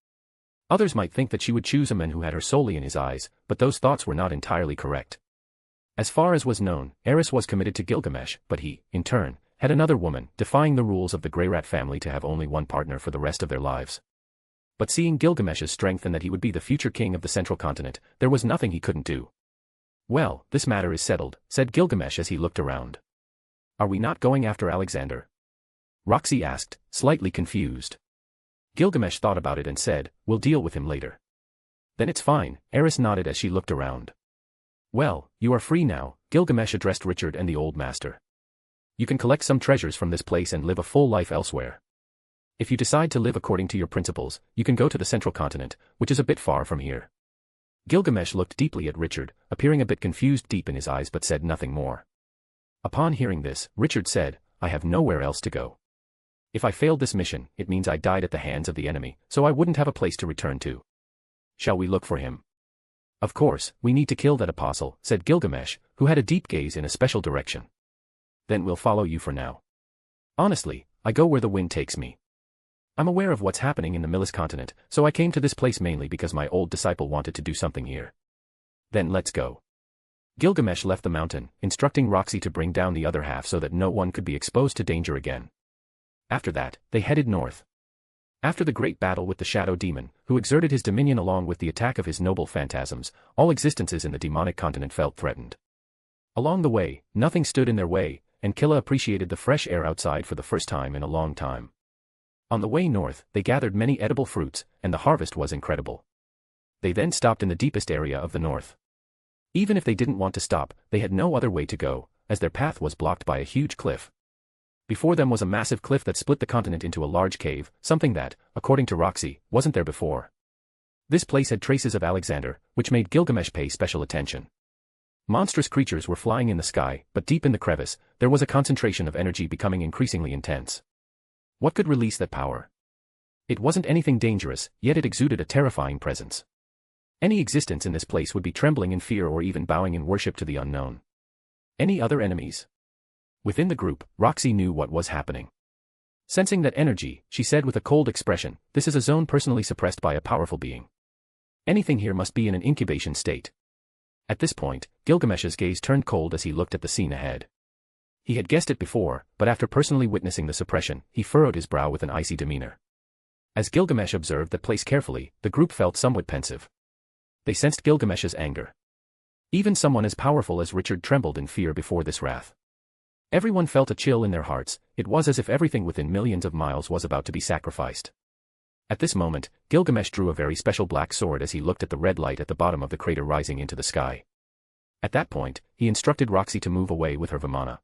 Others might think that she would choose a man who had her solely in his eyes, but those thoughts were not entirely correct. As far as was known, Eris was committed to Gilgamesh, but he, in turn, had another woman, defying the rules of the Greyrat family to have only one partner for the rest of their lives. But seeing Gilgamesh's strength and that he would be the future king of the central continent, there was nothing he couldn't do. "Well, this matter is settled," said Gilgamesh as he looked around. "Are we not going after Alexander?" Roxy asked, slightly confused. Gilgamesh thought about it and said, "We'll deal with him later." "Then it's fine," Eris nodded as she looked around. Well, you are free now, Gilgamesh addressed Richard and the old master. You can collect some treasures from this place and live a full life elsewhere. If you decide to live according to your principles, you can go to the central continent, which is a bit far from here. Gilgamesh looked deeply at Richard, appearing a bit confused deep in his eyes but said nothing more. Upon hearing this, Richard said, I have nowhere else to go. If I failed this mission, it means I died at the hands of the enemy, so I wouldn't have a place to return to. Shall we look for him? Of course, we need to kill that apostle, said Gilgamesh, who had a deep gaze in a special direction. Then we'll follow you for now. Honestly, I go where the wind takes me. I'm aware of what's happening in the Milis continent, so I came to this place mainly because my old disciple wanted to do something here. Then let's go. Gilgamesh left the mountain, instructing Roxy to bring down the other half so that no one could be exposed to danger again. After that, they headed north. After the great battle with the Shadow Demon, who exerted his dominion along with the attack of his noble phantasms, all existences in the demonic continent felt threatened. Along the way, nothing stood in their way, and Killa appreciated the fresh air outside for the first time in a long time. On the way north, they gathered many edible fruits, and the harvest was incredible. They then stopped in the deepest area of the north. Even if they didn't want to stop, they had no other way to go, as their path was blocked by a huge cliff. Before them was a massive cliff that split the continent into a large cave, something that, according to Roxy, wasn't there before. This place had traces of Alexander, which made Gilgamesh pay special attention. Monstrous creatures were flying in the sky, but deep in the crevice, there was a concentration of energy becoming increasingly intense. What could release that power? It wasn't anything dangerous, yet it exuded a terrifying presence. Any existence in this place would be trembling in fear or even bowing in worship to the unknown. Any other enemies? Within the group, Roxy knew what was happening. Sensing that energy, she said with a cold expression, this is a zone personally suppressed by a powerful being. Anything here must be in an incubation state. At this point, Gilgamesh's gaze turned cold as he looked at the scene ahead. He had guessed it before, but after personally witnessing the suppression, he furrowed his brow with an icy demeanor. As Gilgamesh observed that place carefully, the group felt somewhat pensive. They sensed Gilgamesh's anger. Even someone as powerful as Richard trembled in fear before this wrath. Everyone felt a chill in their hearts, it was as if everything within millions of miles was about to be sacrificed. At this moment, Gilgamesh drew a very special black sword as he looked at the red light at the bottom of the crater rising into the sky. At that point, he instructed Roxy to move away with her Vimana.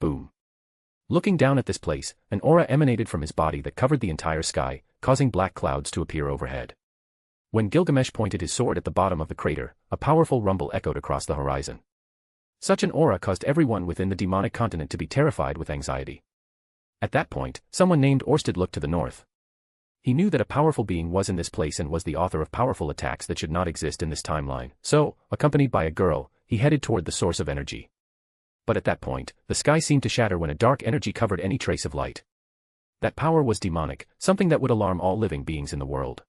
Boom. Looking down at this place, an aura emanated from his body that covered the entire sky, causing black clouds to appear overhead. When Gilgamesh pointed his sword at the bottom of the crater, a powerful rumble echoed across the horizon. Such an aura caused everyone within the demonic continent to be terrified with anxiety. At that point, someone named Orsted looked to the north. He knew that a powerful being was in this place and was the author of powerful attacks that should not exist in this timeline, so, accompanied by a girl, he headed toward the source of energy. But at that point, the sky seemed to shatter when a dark energy covered any trace of light. That power was demonic, something that would alarm all living beings in the world.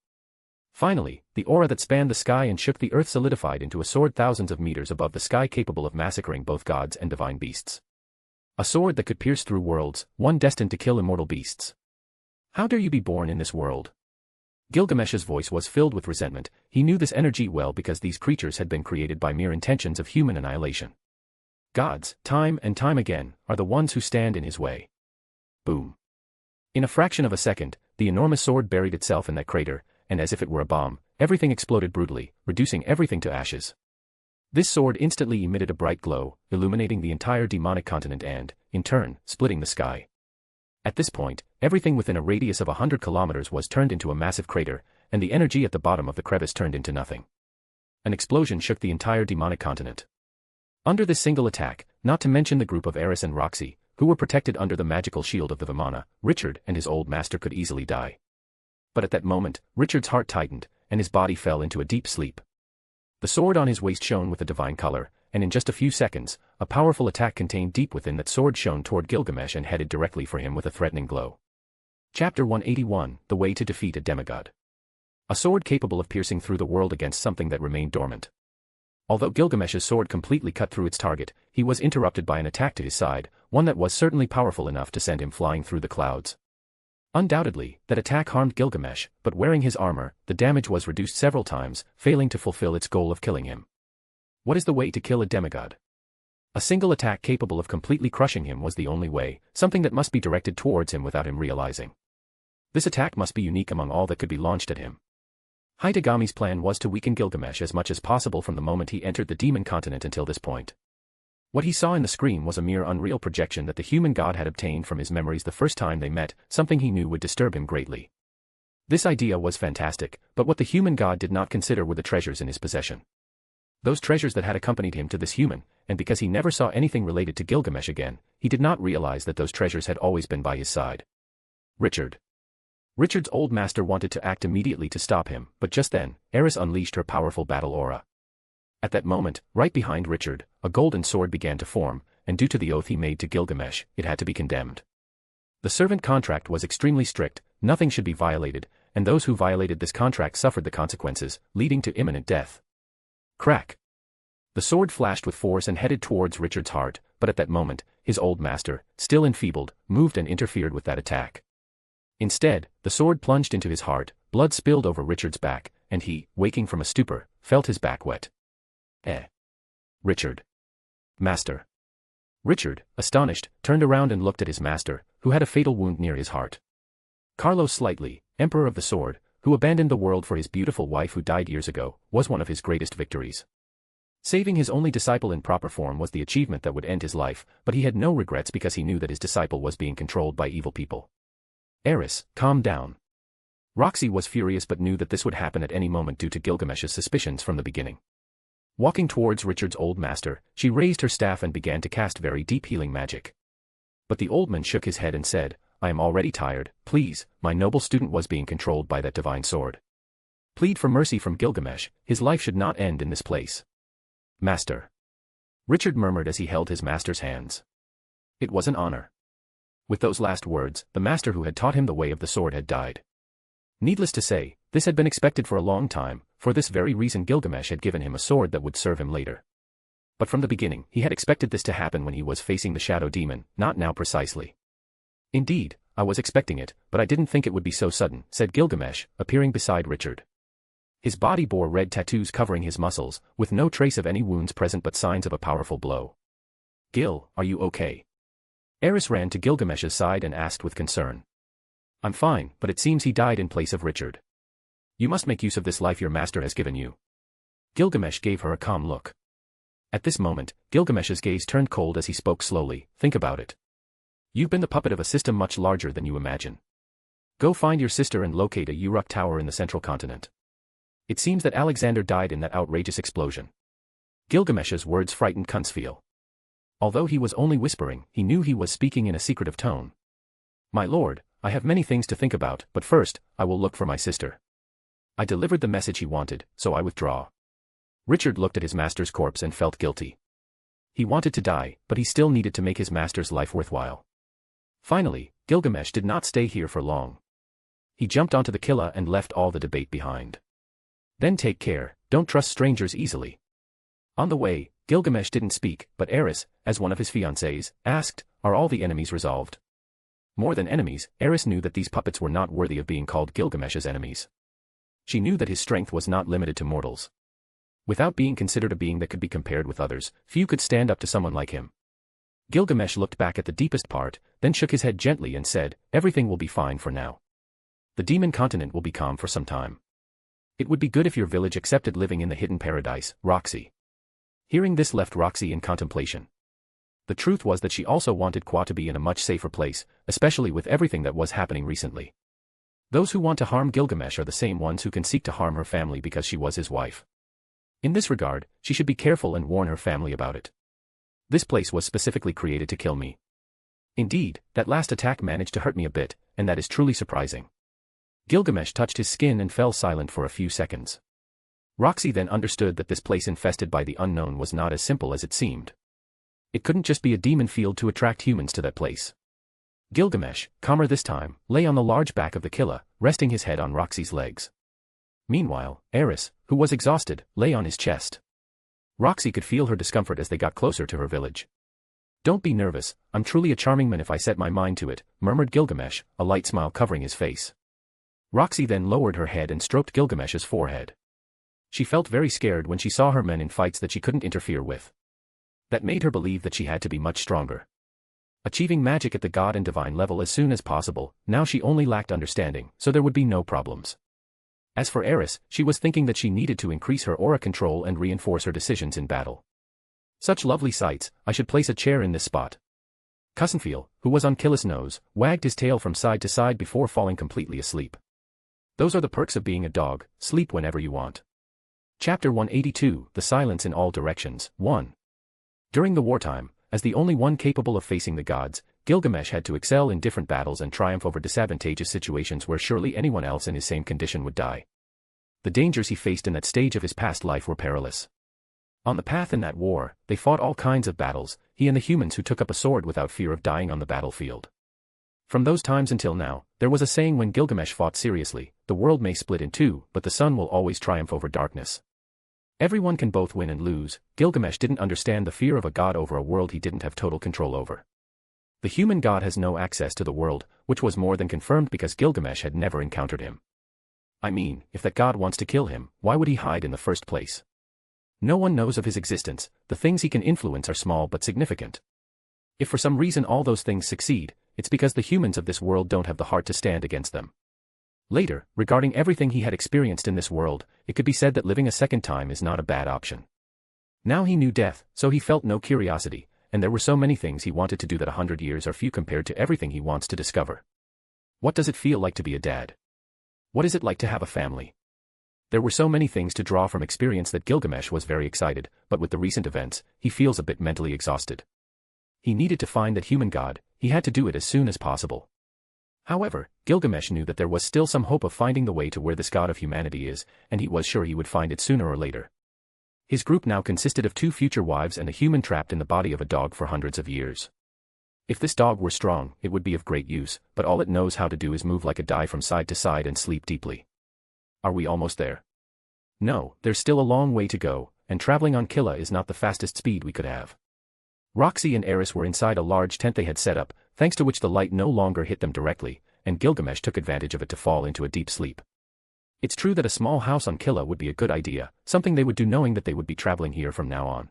Finally, the aura that spanned the sky and shook the earth solidified into a sword thousands of meters above the sky capable of massacring both gods and divine beasts. A sword that could pierce through worlds, one destined to kill immortal beasts. How dare you be born in this world? Gilgamesh's voice was filled with resentment. He knew this energy well because these creatures had been created by mere intentions of human annihilation. Gods, time and time again, are the ones who stand in his way. Boom. In a fraction of a second, the enormous sword buried itself in that crater, and as if it were a bomb, everything exploded brutally, reducing everything to ashes. This sword instantly emitted a bright glow, illuminating the entire demonic continent and, in turn, splitting the sky. At this point, everything within a radius of 100 kilometers was turned into a massive crater, and the energy at the bottom of the crevice turned into nothing. An explosion shook the entire demonic continent. Under this single attack, not to mention the group of Eris and Roxy, who were protected under the magical shield of the Vimana, Richard and his old master could easily die. But at that moment, Richard's heart tightened, and his body fell into a deep sleep. The sword on his waist shone with a divine color, and in just a few seconds, a powerful attack contained deep within that sword shone toward Gilgamesh and headed directly for him with a threatening glow. Chapter 181, The Way to Defeat a Demigod. A sword capable of piercing through the world against something that remained dormant. Although Gilgamesh's sword completely cut through its target, he was interrupted by an attack to his side, one that was certainly powerful enough to send him flying through the clouds. Undoubtedly, that attack harmed Gilgamesh, but wearing his armor, the damage was reduced several times, failing to fulfill its goal of killing him. What is the way to kill a demigod? A single attack capable of completely crushing him was the only way, something that must be directed towards him without him realizing. This attack must be unique among all that could be launched at him. Hidegami's plan was to weaken Gilgamesh as much as possible from the moment he entered the demon continent until this point. What he saw in the screen was a mere unreal projection that the human god had obtained from his memories the first time they met, something he knew would disturb him greatly. This idea was fantastic, but what the human god did not consider were the treasures in his possession. Those treasures that had accompanied him to this human, and because he never saw anything related to Gilgamesh again, he did not realize that those treasures had always been by his side. Richard's old master wanted to act immediately to stop him, but just then, Eris unleashed her powerful battle aura. At that moment, right behind Richard, a golden sword began to form, and due to the oath he made to Gilgamesh, it had to be condemned. The servant contract was extremely strict, nothing should be violated, and those who violated this contract suffered the consequences, leading to imminent death. Crack! The sword flashed with force and headed towards Richard's heart, but at that moment, his old master, still enfeebled, moved and interfered with that attack. Instead, the sword plunged into his heart, blood spilled over Richard's back, and he, waking from a stupor, felt his back wet. Richard. Master. Richard, astonished, turned around and looked at his master, who had a fatal wound near his heart. Carlos Slightly, Emperor of the Sword, who abandoned the world for his beautiful wife who died years ago, was one of his greatest victories. Saving his only disciple in proper form was the achievement that would end his life, but he had no regrets because he knew that his disciple was being controlled by evil people. Eris, calm down. Roxy was furious but knew that this would happen at any moment due to Gilgamesh's suspicions from the beginning. Walking towards Richard's old master, she raised her staff and began to cast very deep healing magic. But the old man shook his head and said, I am already tired, please, my noble student was being controlled by that divine sword. Plead for mercy from Gilgamesh, his life should not end in this place. Master. Richard murmured as he held his master's hands. It was an honor. With those last words, the master who had taught him the way of the sword had died. Needless to say, this had been expected for a long time, for this very reason Gilgamesh had given him a sword that would serve him later. But from the beginning, he had expected this to happen when he was facing the shadow demon, not now precisely. Indeed, I was expecting it, but I didn't think it would be so sudden, said Gilgamesh, appearing beside Richard. His body bore red tattoos covering his muscles, with no trace of any wounds present but signs of a powerful blow. Gil, are you okay? Eris ran to Gilgamesh's side and asked with concern. I'm fine, but it seems he died in place of Richard. You must make use of this life your master has given you. Gilgamesh gave her a calm look. At this moment, Gilgamesh's gaze turned cold as he spoke slowly, think about it. You've been the puppet of a system much larger than you imagine. Go find your sister and locate a Uruk tower in the central continent. It seems that Alexander died in that outrageous explosion. Gilgamesh's words frightened Kunzfeel. Although he was only whispering, he knew he was speaking in a secretive tone. My lord, I have many things to think about, but first, I will look for my sister. I delivered the message he wanted, so I withdraw. Richard looked at his master's corpse and felt guilty. He wanted to die, but he still needed to make his master's life worthwhile. Finally, Gilgamesh did not stay here for long. He jumped onto the Killa and left all the debate behind. Then take care, don't trust strangers easily. On the way, Gilgamesh didn't speak, but Eris, as one of his fiancées, asked, are all the enemies resolved? More than enemies, Eris knew that these puppets were not worthy of being called Gilgamesh's enemies. She knew that his strength was not limited to mortals. Without being considered a being that could be compared with others, few could stand up to someone like him. Gilgamesh looked back at the deepest part, then shook his head gently and said, everything will be fine for now. The demon continent will be calm for some time. It would be good if your village accepted living in the hidden paradise, Roxy. Hearing this left Roxy in contemplation. The truth was that she also wanted Kwa to be in a much safer place, especially with everything that was happening recently. Those who want to harm Gilgamesh are the same ones who can seek to harm her family because she was his wife. In this regard, she should be careful and warn her family about it. This place was specifically created to kill me. Indeed, that last attack managed to hurt me a bit, and that is truly surprising. Gilgamesh touched his skin and fell silent for a few seconds. Roxy then understood that this place infested by the unknown was not as simple as it seemed. It couldn't just be a demon field to attract humans to that place. Gilgamesh, calmer this time, lay on the large back of the Killa, resting his head on Roxy's legs. Meanwhile, Eris, who was exhausted, lay on his chest. Roxy could feel her discomfort as they got closer to her village. Don't be nervous, I'm truly a charming man if I set my mind to it, murmured Gilgamesh, a light smile covering his face. Roxy then lowered her head and stroked Gilgamesh's forehead. She felt very scared when she saw her men in fights that she couldn't interfere with. That made her believe that she had to be much stronger. Achieving magic at the god and divine level as soon as possible, now she only lacked understanding, so there would be no problems. As for Eris, she was thinking that she needed to increase her aura control and reinforce her decisions in battle. Such lovely sights, I should place a chair in this spot. Cussenfiel, who was on Killa's nose, wagged his tail from side to side before falling completely asleep. Those are the perks of being a dog, sleep whenever you want. Chapter 182, The Silence in All Directions, 1. During the wartime, as the only one capable of facing the gods, Gilgamesh had to excel in different battles and triumph over disadvantageous situations where surely anyone else in his same condition would die. The dangers he faced in that stage of his past life were perilous. On the path in that war, they fought all kinds of battles, he and the humans who took up a sword without fear of dying on the battlefield. From those times until now, there was a saying when Gilgamesh fought seriously, the world may split in two, but the sun will always triumph over darkness. Everyone can both win and lose. Gilgamesh didn't understand the fear of a god over a world he didn't have total control over. The human god has no access to the world, which was more than confirmed because Gilgamesh had never encountered him. I mean, if that god wants to kill him, why would he hide in the first place? No one knows of his existence, the things he can influence are small but significant. If for some reason all those things succeed, it's because the humans of this world don't have the heart to stand against them. Later, regarding everything he had experienced in this world, it could be said that living a second time is not a bad option. Now he knew death, so he felt no curiosity, and there were so many things he wanted to do that 100 years are few compared to everything he wants to discover. What does it feel like to be a dad? What is it like to have a family? There were so many things to draw from experience that Gilgamesh was very excited, but with the recent events, he feels a bit mentally exhausted. He needed to find that human god, he had to do it as soon as possible. However, Gilgamesh knew that there was still some hope of finding the way to where this god of humanity is, and he was sure he would find it sooner or later. His group now consisted of 2 future wives and a human trapped in the body of a dog for hundreds of years. If this dog were strong, it would be of great use, but all it knows how to do is move like a die from side to side and sleep deeply. Are we almost there? No, there's still a long way to go, and traveling on Killa is not the fastest speed we could have. Roxy and Eris were inside a large tent they had set up, thanks to which the light no longer hit them directly, and Gilgamesh took advantage of it to fall into a deep sleep. It's true that a small house on Killa would be a good idea, something they would do knowing that they would be traveling here from now on.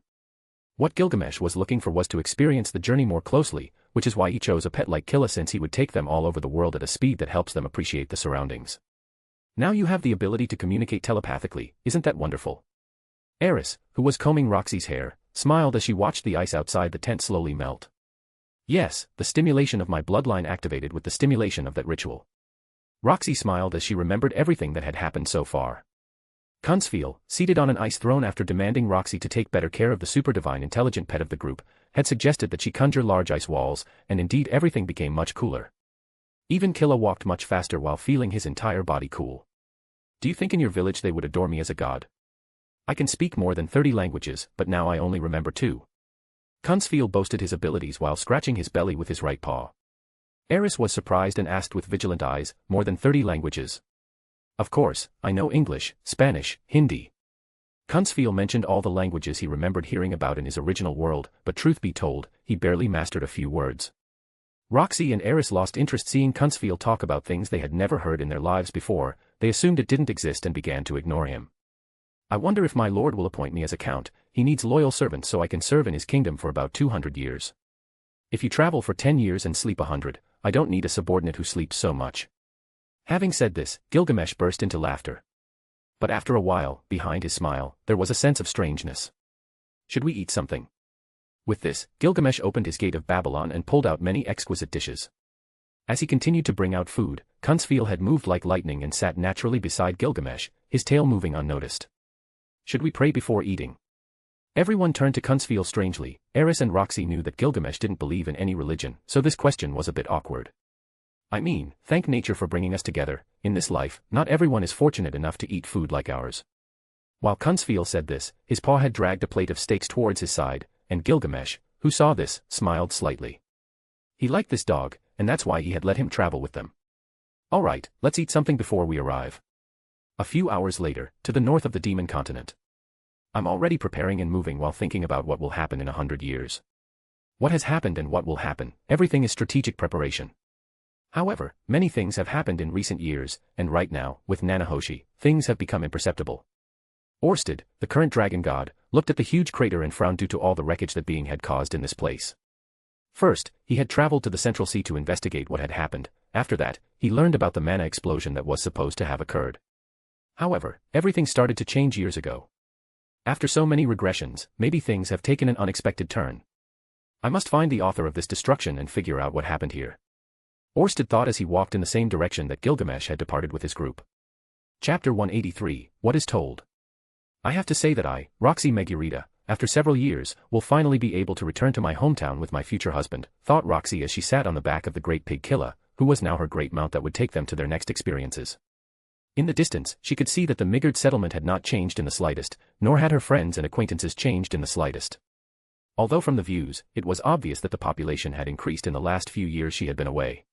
What Gilgamesh was looking for was to experience the journey more closely, which is why he chose a pet like Killa since he would take them all over the world at a speed that helps them appreciate the surroundings. Now you have the ability to communicate telepathically, isn't that wonderful? Eris, who was combing Roxy's hair, smiled as she watched the ice outside the tent slowly melt. Yes, the stimulation of my bloodline activated with the stimulation of that ritual. Roxy smiled as she remembered everything that had happened so far. Cussenfiel, seated on an ice throne after demanding Roxy to take better care of the super divine intelligent pet of the group, had suggested that she conjure large ice walls, and indeed everything became much cooler. Even Killa walked much faster while feeling his entire body cool. Do you think in your village they would adore me as a god? I can speak more than 30 languages, but now I only remember 2. Cussenfiel boasted his abilities while scratching his belly with his right paw. Eris was surprised and asked with vigilant eyes, more than 30 languages. Of course, I know English, Spanish, Hindi. Cussenfiel mentioned all the languages he remembered hearing about in his original world, but truth be told, he barely mastered a few words. Roxy and Eris lost interest seeing Cussenfiel talk about things they had never heard in their lives before, they assumed it didn't exist and began to ignore him. I wonder if my lord will appoint me as a count, he needs loyal servants so I can serve in his kingdom for about 200 years. If you travel for 10 years and sleep 100, I don't need a subordinate who sleeps so much. Having said this, Gilgamesh burst into laughter. But after a while, behind his smile, there was a sense of strangeness. Should we eat something? With this, Gilgamesh opened his gate of Babylon and pulled out many exquisite dishes. As he continued to bring out food, Cussenfiel had moved like lightning and sat naturally beside Gilgamesh, his tail moving unnoticed. Should we pray before eating? Everyone turned to Cussenfiel strangely. Eris and Roxy knew that Gilgamesh didn't believe in any religion, so this question was a bit awkward. I mean, thank nature for bringing us together. In this life, not everyone is fortunate enough to eat food like ours. While Cussenfiel said this, his paw had dragged a plate of steaks towards his side, and Gilgamesh, who saw this, smiled slightly. He liked this dog, and that's why he had let him travel with them. All right, let's eat something before we arrive. A few hours later, to the north of the demon continent. I'm already preparing and moving while thinking about what will happen in 100 years. What has happened and what will happen, everything is strategic preparation. However, many things have happened in recent years, and right now, with Nanahoshi, things have become imperceptible. Orsted, the current dragon god, looked at the huge crater and frowned due to all the wreckage that being had caused in this place. First, he had traveled to the Central Sea to investigate what had happened. After that, he learned about the mana explosion that was supposed to have occurred. However, everything started to change years ago. After so many regressions, maybe things have taken an unexpected turn. I must find the author of this destruction and figure out what happened here. Orsted thought as he walked in the same direction that Gilgamesh had departed with his group. Chapter 183, What is Told? I have to say that I, Roxy Megurita, after several years, will finally be able to return to my hometown with my future husband, thought Roxy as she sat on the back of the great pig killer, who was now her great mount that would take them to their next experiences. In the distance, she could see that the Migard settlement had not changed in the slightest, nor had her friends and acquaintances changed in the slightest. Although from the views, it was obvious that the population had increased in the last few years she had been away.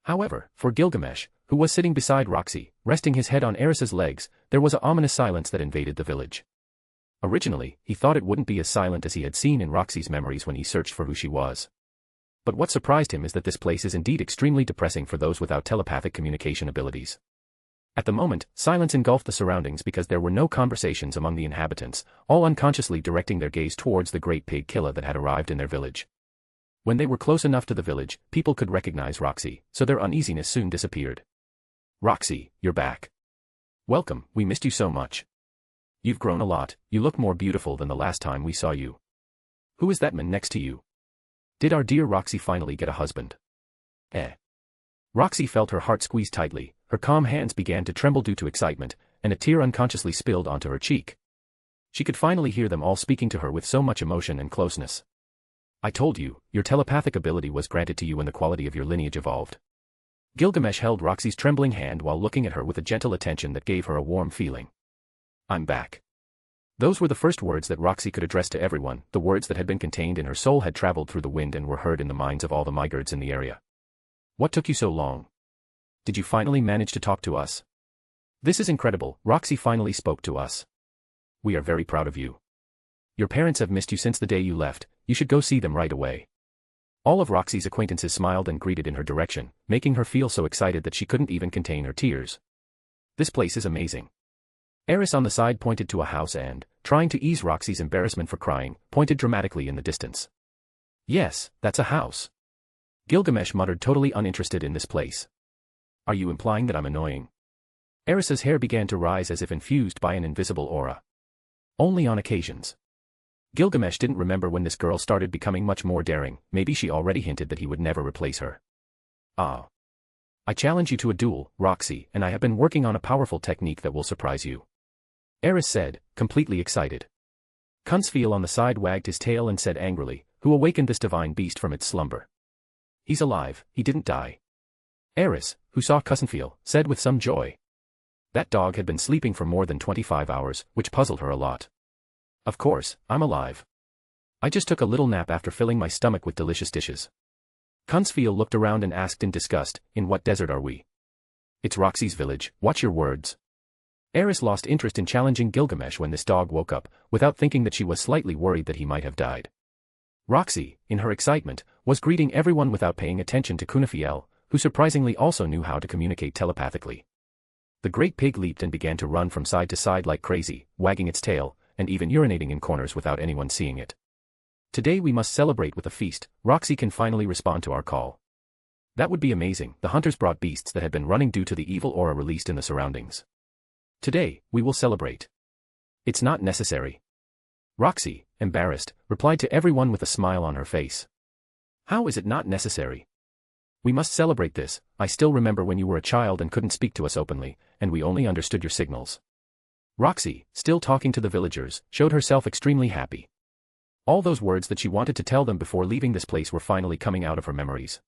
However, for Gilgamesh, who was sitting beside Roxy, resting his head on Eris's legs, there was an ominous silence that invaded the village. Originally, he thought it wouldn't be as silent as he had seen in Roxy's memories when he searched for who she was. But what surprised him is that this place is indeed extremely depressing for those without telepathic communication abilities. At the moment, silence engulfed the surroundings because there were no conversations among the inhabitants, all unconsciously directing their gaze towards the great pig killer that had arrived in their village. When they were close enough to the village, people could recognize Roxy, so their uneasiness soon disappeared. Roxy, you're back. Welcome, we missed you so much. You've grown a lot, you look more beautiful than the last time we saw you. Who is that man next to you? Did our dear Roxy finally get a husband? Roxy felt her heart squeeze tightly, her calm hands began to tremble due to excitement, and a tear unconsciously spilled onto her cheek. She could finally hear them all speaking to her with so much emotion and closeness. I told you, your telepathic ability was granted to you and the quality of your lineage evolved. Gilgamesh held Roxy's trembling hand while looking at her with a gentle attention that gave her a warm feeling. I'm back. Those were the first words that Roxy could address to everyone. The words that had been contained in her soul had traveled through the wind and were heard in the minds of all the Migards in the area. What took you so long? Did you finally manage to talk to us? This is incredible, Roxy finally spoke to us. We are very proud of you. Your parents have missed you since the day you left, you should go see them right away. All of Roxy's acquaintances smiled and greeted in her direction, making her feel so excited that she couldn't even contain her tears. This place is amazing. Eris on the side pointed to a house and, trying to ease Roxy's embarrassment for crying, pointed dramatically in the distance. Yes, that's a house. Gilgamesh muttered, totally uninterested in this place. Are you implying that I'm annoying? Eris's hair began to rise as if infused by an invisible aura. Only on occasions. Gilgamesh didn't remember when this girl started becoming much more daring, maybe she already hinted that he would never replace her. Ah. I challenge you to a duel, Roxy, and I have been working on a powerful technique that will surprise you. Eris said, completely excited. Kunzfiel on the side wagged his tail and said angrily, who awakened this divine beast from its slumber? He's alive, he didn't die. Eris, who saw Kunzfiel, said with some joy. That dog had been sleeping for more than 25 hours, which puzzled her a lot. Of course, I'm alive. I just took a little nap after filling my stomach with delicious dishes. Kunzfiel looked around and asked in disgust, in what desert are we? It's Roxy's village, watch your words. Eris lost interest in challenging Gilgamesh when this dog woke up, without thinking that she was slightly worried that he might have died. Roxy, in her excitement, was greeting everyone without paying attention to Kunzfiel, who surprisingly also knew how to communicate telepathically. The great pig leaped and began to run from side to side like crazy, wagging its tail, and even urinating in corners without anyone seeing it. Today we must celebrate with a feast, Roxy can finally respond to our call. That would be amazing, the hunters brought beasts that had been running due to the evil aura released in the surroundings. Today, we will celebrate. It's not necessary. Roxy, embarrassed, replied to everyone with a smile on her face. How is it not necessary? We must celebrate this. I still remember when you were a child and couldn't speak to us openly, and we only understood your signals. Roxy, still talking to the villagers, showed herself extremely happy. All those words that she wanted to tell them before leaving this place were finally coming out of her memories.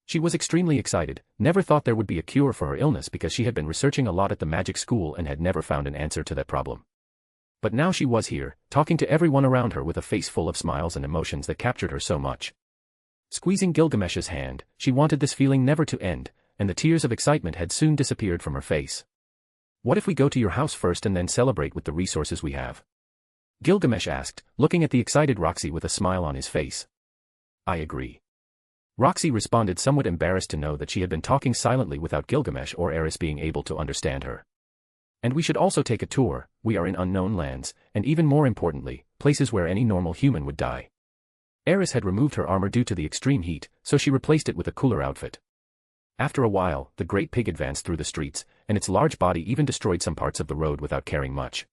She was extremely excited, never thought there would be a cure for her illness because she had been researching a lot at the magic school and had never found an answer to that problem. But now she was here, talking to everyone around her with a face full of smiles and emotions that captured her so much. Squeezing Gilgamesh's hand, she wanted this feeling never to end, and the tears of excitement had soon disappeared from her face. What if we go to your house first and then celebrate with the resources we have? Gilgamesh asked, looking at the excited Roxy with a smile on his face. I agree. Roxy responded, somewhat embarrassed to know that she had been talking silently without Gilgamesh or Eris being able to understand her. And we should also take a tour. We are in unknown lands, and even more importantly, places where any normal human would die. Eris had removed her armor due to the extreme heat, so she replaced it with a cooler outfit. After a while, the great pig advanced through the streets, and its large body even destroyed some parts of the road without carrying much.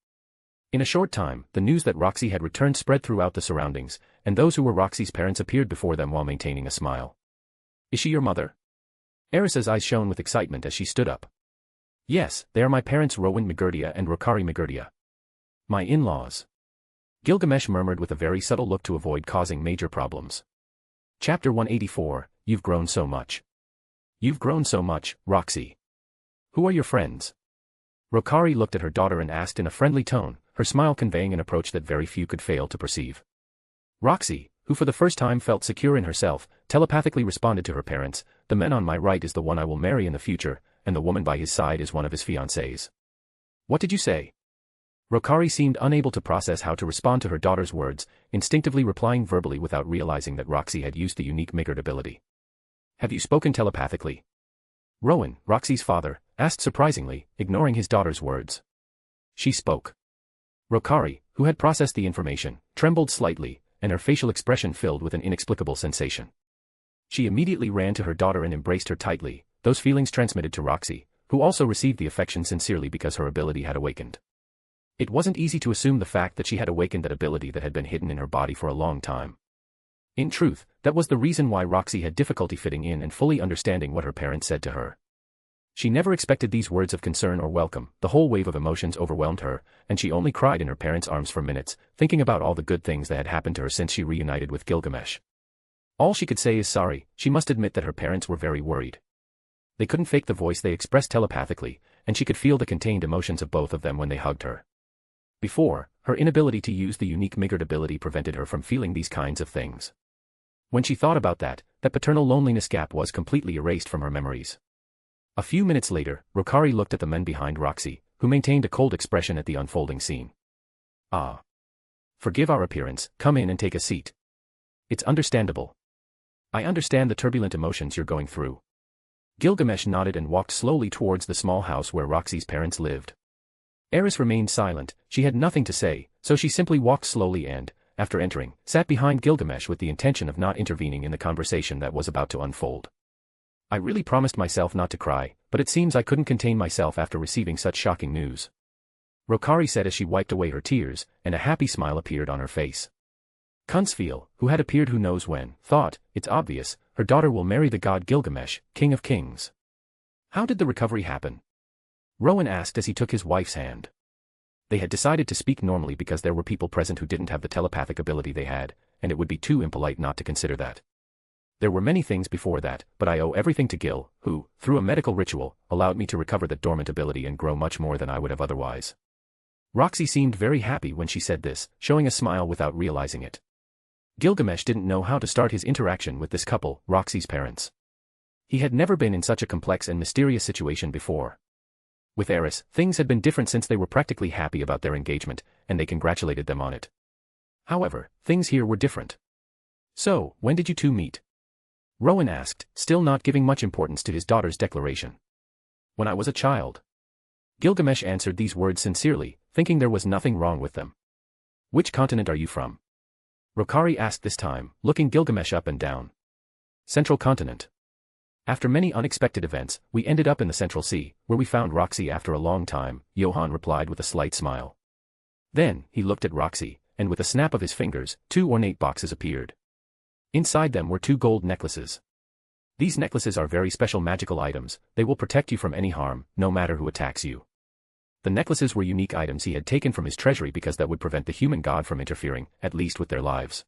In a short time, the news that Roxy had returned spread throughout the surroundings, and those who were Roxy's parents appeared before them while maintaining a smile. "Is she your mother?" Eris's eyes shone with excitement as she stood up. "Yes, they are my parents Rowan Magurdia and Rokari Magurdia. My in-laws." Gilgamesh murmured with a very subtle look to avoid causing major problems. Chapter 184, You've grown so much. You've grown so much, Roxy. Who are your friends? Rokari looked at her daughter and asked in a friendly tone, her smile conveying an approach that very few could fail to perceive. Roxy, who for the first time felt secure in herself, telepathically responded to her parents, "The man on my right is the one I will marry in the future, and the woman by his side is one of his fiancées." "What did you say?" Rokari seemed unable to process how to respond to her daughter's words, instinctively replying verbally without realizing that Roxy had used the unique Migard ability. "Have you spoken telepathically?" Rowan, Roxy's father, asked surprisingly, ignoring his daughter's words. She spoke. Rokari, who had processed the information, trembled slightly, and her facial expression filled with an inexplicable sensation. She immediately ran to her daughter and embraced her tightly, those feelings transmitted to Roxy, who also received the affection sincerely because her ability had awakened. It wasn't easy to assume the fact that she had awakened that ability that had been hidden in her body for a long time. In truth, that was the reason why Roxy had difficulty fitting in and fully understanding what her parents said to her. She never expected these words of concern or welcome, the whole wave of emotions overwhelmed her, and she only cried in her parents' arms for minutes, thinking about all the good things that had happened to her since she reunited with Gilgamesh. All she could say is sorry. She must admit that her parents were very worried. They couldn't fake the voice they expressed telepathically, and she could feel the contained emotions of both of them when they hugged her. Before, her inability to use the unique Migard ability prevented her from feeling these kinds of things. When she thought about that paternal loneliness gap was completely erased from her memories. A few minutes later, Rokari looked at the men behind Roxy, who maintained a cold expression at the unfolding scene. "Ah. Forgive our appearance, come in and take a seat. It's understandable. I understand the turbulent emotions you're going through." Gilgamesh nodded and walked slowly towards the small house where Roxy's parents lived. Eris remained silent. She had nothing to say, so she simply walked slowly and, after entering, sat behind Gilgamesh with the intention of not intervening in the conversation that was about to unfold. "I really promised myself not to cry, but it seems I couldn't contain myself after receiving such shocking news," Rokari said as she wiped away her tears, and a happy smile appeared on her face. Kunzfiel, who had appeared who knows when, thought, "It's obvious, her daughter will marry the god Gilgamesh, king of kings." "How did the recovery happen?" Rowan asked as he took his wife's hand. They had decided to speak normally because there were people present who didn't have the telepathic ability they had, and it would be too impolite not to consider that. "There were many things before that, but I owe everything to Gil, who, through a medical ritual, allowed me to recover that dormant ability and grow much more than I would have otherwise." Roxy seemed very happy when she said this, showing a smile without realizing it. Gilgamesh didn't know how to start his interaction with this couple, Roxy's parents. He had never been in such a complex and mysterious situation before. With Eris, things had been different since they were practically happy about their engagement, and they congratulated them on it. However, things here were different. "So, when did you two meet?" Rowan asked, still not giving much importance to his daughter's declaration. "When I was a child." Gilgamesh answered these words sincerely, thinking there was nothing wrong with them. "Which continent are you from?" Rokari asked this time, looking Gilgamesh up and down. "Central continent. After many unexpected events, we ended up in the Central Sea, where we found Roxy after a long time," Johann replied with a slight smile. Then, he looked at Roxy, and with a snap of his fingers, 2 ornate boxes appeared. Inside them were 2 gold necklaces. "These necklaces are very special magical items. They will protect you from any harm, no matter who attacks you." The necklaces were unique items he had taken from his treasury because that would prevent the human god from interfering, at least with their lives.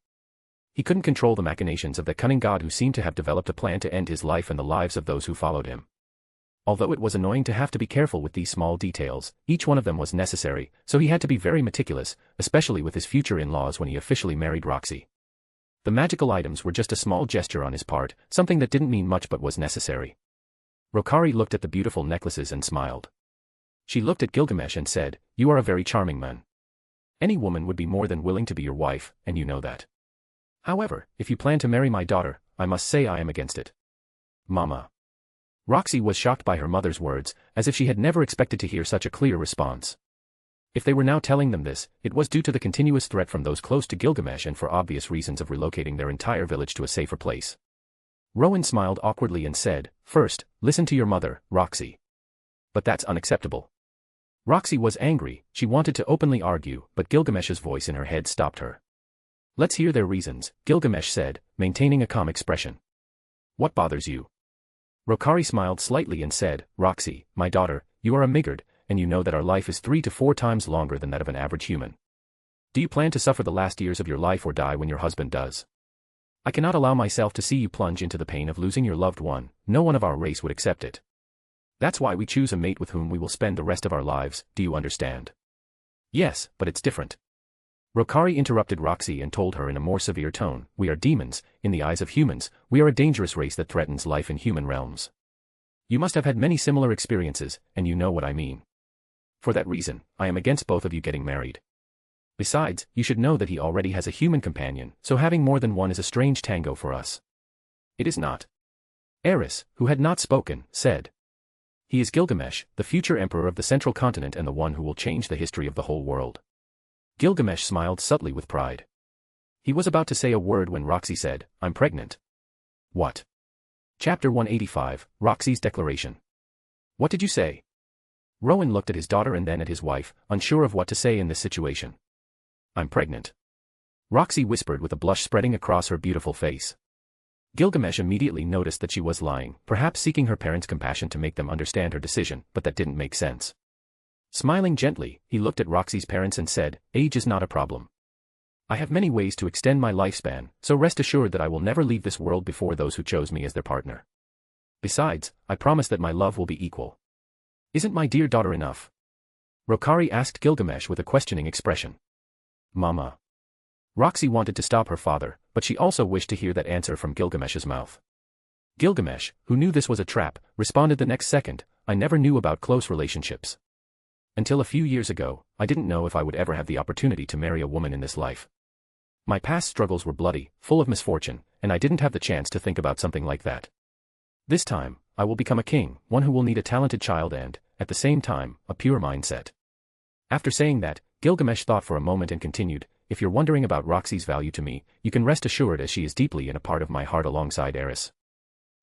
He couldn't control the machinations of the cunning god who seemed to have developed a plan to end his life and the lives of those who followed him. Although it was annoying to have to be careful with these small details, each one of them was necessary, so he had to be very meticulous, especially with his future in-laws when he officially married Roxy. The magical items were just a small gesture on his part, something that didn't mean much but was necessary. Rokari looked at the beautiful necklaces and smiled. She looked at Gilgamesh and said, "You are a very charming man. Any woman would be more than willing to be your wife, and you know that. However, if you plan to marry my daughter, I must say I am against it." "Mama." Roxy was shocked by her mother's words, as if she had never expected to hear such a clear response. If they were now telling them this, it was due to the continuous threat from those close to Gilgamesh and for obvious reasons of relocating their entire village to a safer place. Rowan smiled awkwardly and said, "First, listen to your mother, Roxy. But that's unacceptable. Roxy was angry, she wanted to openly argue, but Gilgamesh's voice in her head stopped her. Let's hear their reasons, Gilgamesh said, maintaining a calm expression. What bothers you? Rokhari smiled slightly and said, Roxy, my daughter, you are a Migard, and you know that our life is 3 to 4 times longer than that of an average human. Do you plan to suffer the last years of your life or die when your husband does? I cannot allow myself to see you plunge into the pain of losing your loved one, no one of our race would accept it. That's why we choose a mate with whom we will spend the rest of our lives, do you understand? Yes, but it's different. Rokhari interrupted Roxy and told her in a more severe tone, we are demons, in the eyes of humans, we are a dangerous race that threatens life in human realms. You must have had many similar experiences, and you know what I mean. For that reason, I am against both of you getting married. Besides, you should know that he already has a human companion, so having more than one is a strange tango for us. It is not. Eris, who had not spoken, said. He is Gilgamesh, the future emperor of the central continent and the one who will change the history of the whole world. Gilgamesh smiled subtly with pride. He was about to say a word when Roxy said, I'm pregnant. What? Chapter 185, Roxy's Declaration. What did you say? Rowan looked at his daughter and then at his wife, unsure of what to say in this situation. I'm pregnant. Roxy whispered with a blush spreading across her beautiful face. Gilgamesh immediately noticed that she was lying, perhaps seeking her parents' compassion to make them understand her decision, but that didn't make sense. Smiling gently, he looked at Roxy's parents and said, age is not a problem. I have many ways to extend my lifespan, so rest assured that I will never leave this world before those who chose me as their partner. Besides, I promise that my love will be equal. Isn't my dear daughter enough? Rokhari asked Gilgamesh with a questioning expression. Mama. Roxy wanted to stop her father, but she also wished to hear that answer from Gilgamesh's mouth. Gilgamesh, who knew this was a trap, responded the next second, I never knew about close relationships. Until a few years ago, I didn't know if I would ever have the opportunity to marry a woman in this life. My past struggles were bloody, full of misfortune, and I didn't have the chance to think about something like that. This time, I will become a king, one who will need a talented child and, at the same time, a pure mindset. After saying that, Gilgamesh thought for a moment and continued, if you're wondering about Roxy's value to me, you can rest assured as she is deeply in a part of my heart alongside Eris.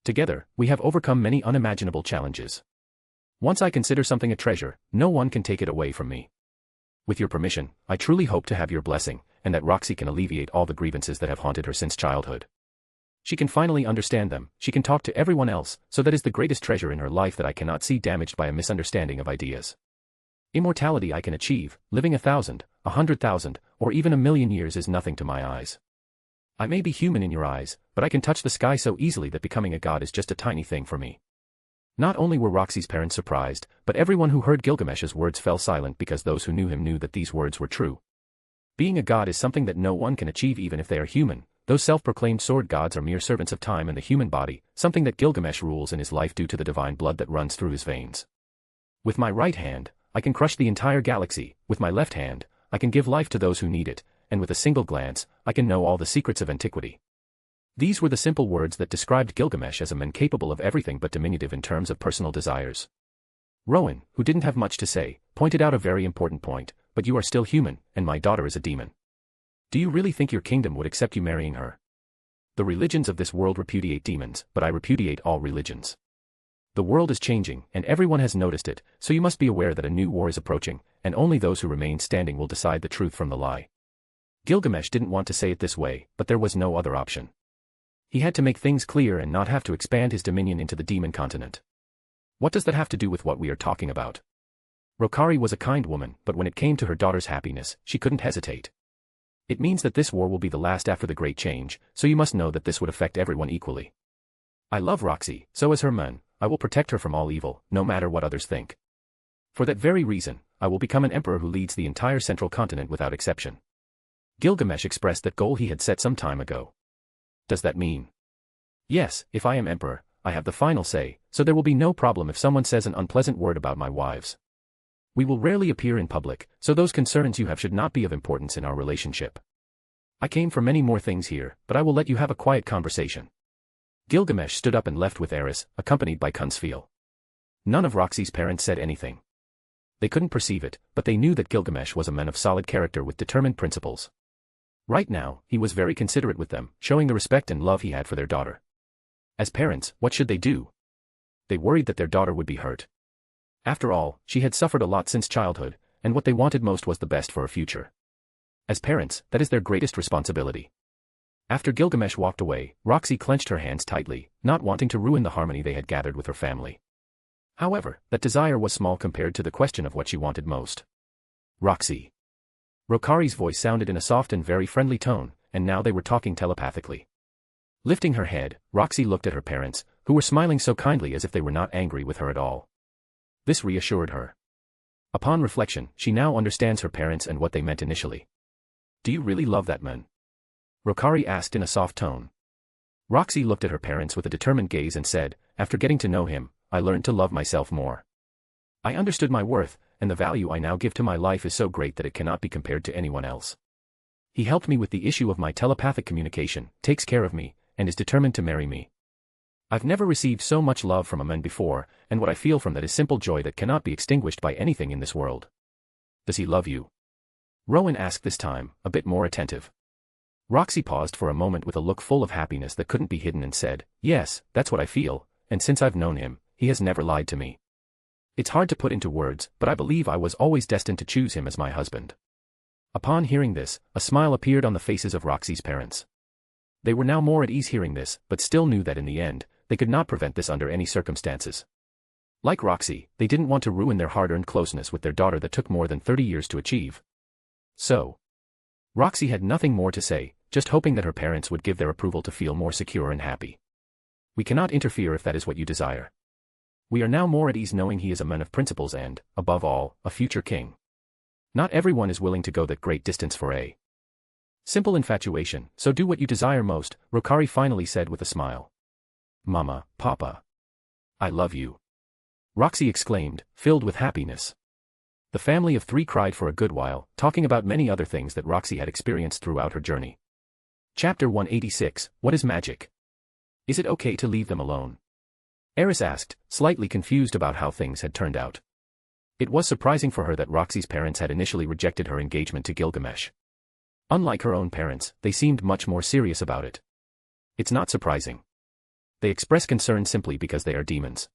Together, we have overcome many unimaginable challenges. Once I consider something a treasure, no one can take it away from me. With your permission, I truly hope to have your blessing, and that Roxy can alleviate all the grievances that have haunted her since childhood. She can finally understand them, she can talk to everyone else, so that is the greatest treasure in her life that I cannot see damaged by a misunderstanding of ideas. Immortality I can achieve, living 1,000, 100,000, or even 1,000,000 years is nothing to my eyes. I may be human in your eyes, but I can touch the sky so easily that becoming a god is just a tiny thing for me. Not only were Roxy's parents surprised, but everyone who heard Gilgamesh's words fell silent because those who knew him knew that these words were true. Being a god is something that no one can achieve even if they are human. Those self-proclaimed sword gods are mere servants of time and the human body, something that Gilgamesh rules in his life due to the divine blood that runs through his veins. With my right hand, I can crush the entire galaxy, with my left hand, I can give life to those who need it, and with a single glance, I can know all the secrets of antiquity. These were the simple words that described Gilgamesh as a man capable of everything but diminutive in terms of personal desires. Rowan, who didn't have much to say, pointed out a very important point, but you are still human, and my daughter is a demon. Do you really think your kingdom would accept you marrying her? The religions of this world repudiate demons, but I repudiate all religions. The world is changing, and everyone has noticed it, so you must be aware that a new war is approaching, and only those who remain standing will decide the truth from the lie. Gilgamesh didn't want to say it this way, but there was no other option. He had to make things clear and not have to expand his dominion into the demon continent. What does that have to do with what we are talking about? Rokhari was a kind woman, but when it came to her daughter's happiness, she couldn't hesitate. It means that this war will be the last after the Great Change, so you must know that this would affect everyone equally. I love Roxy, so as her man, I will protect her from all evil, no matter what others think. For that very reason, I will become an emperor who leads the entire central continent without exception. Gilgamesh expressed that goal he had set some time ago. Does that mean? Yes, if I am emperor, I have the final say, so there will be no problem if someone says an unpleasant word about my wives. We will rarely appear in public, so those concerns you have should not be of importance in our relationship. I came for many more things here, but I will let you have a quiet conversation. Gilgamesh stood up and left with Eris, accompanied by Kunsfeel. None of Roxy's parents said anything. They couldn't perceive it, but they knew that Gilgamesh was a man of solid character with determined principles. Right now, he was very considerate with them, showing the respect and love he had for their daughter. As parents, what should they do? They worried that their daughter would be hurt. After all, she had suffered a lot since childhood, and what they wanted most was the best for her future. As parents, that is their greatest responsibility. After Gilgamesh walked away, Roxy clenched her hands tightly, not wanting to ruin the harmony they had gathered with her family. However, that desire was small compared to the question of what she wanted most. Roxy. Rokari's voice sounded in a soft and very friendly tone, and now they were talking telepathically. Lifting her head, Roxy looked at her parents, who were smiling so kindly as if they were not angry with her at all. This reassured her. Upon reflection, she now understands her parents and what they meant initially. Do you really love that man? Rokari asked in a soft tone. Roxy looked at her parents with a determined gaze and said, after getting to know him, I learned to love myself more. I understood my worth, and the value I now give to my life is so great that it cannot be compared to anyone else. He helped me with the issue of my telepathic communication, takes care of me, and is determined to marry me. I've never received so much love from a man before, and what I feel from that is simple joy that cannot be extinguished by anything in this world. Does he love you? Rowan asked this time, a bit more attentive. Roxy paused for a moment with a look full of happiness that couldn't be hidden and said, yes, that's what I feel, and since I've known him, he has never lied to me. It's hard to put into words, but I believe I was always destined to choose him as my husband. Upon hearing this, a smile appeared on the faces of Roxy's parents. They were now more at ease hearing this, but still knew that in the end, they could not prevent this under any circumstances. Like Roxy, they didn't want to ruin their hard-earned closeness with their daughter that took more than 30 years to achieve. So, Roxy had nothing more to say, just hoping that her parents would give their approval to feel more secure and happy. We cannot interfere if that is what you desire. We are now more at ease knowing he is a man of principles and, above all, a future king. Not everyone is willing to go that great distance for a simple infatuation, so do what you desire most, Rokari finally said with a smile. Mama, Papa. I love you. Roxy exclaimed, filled with happiness. The family of three cried for a good while, talking about many other things that Roxy had experienced throughout her journey. Chapter 186, What is Magic? Is it okay to leave them alone? Eris asked, slightly confused about how things had turned out. It was surprising for her that Roxy's parents had initially rejected her engagement to Gilgamesh. Unlike her own parents, they seemed much more serious about it. It's not surprising. They express concern simply because they are demons.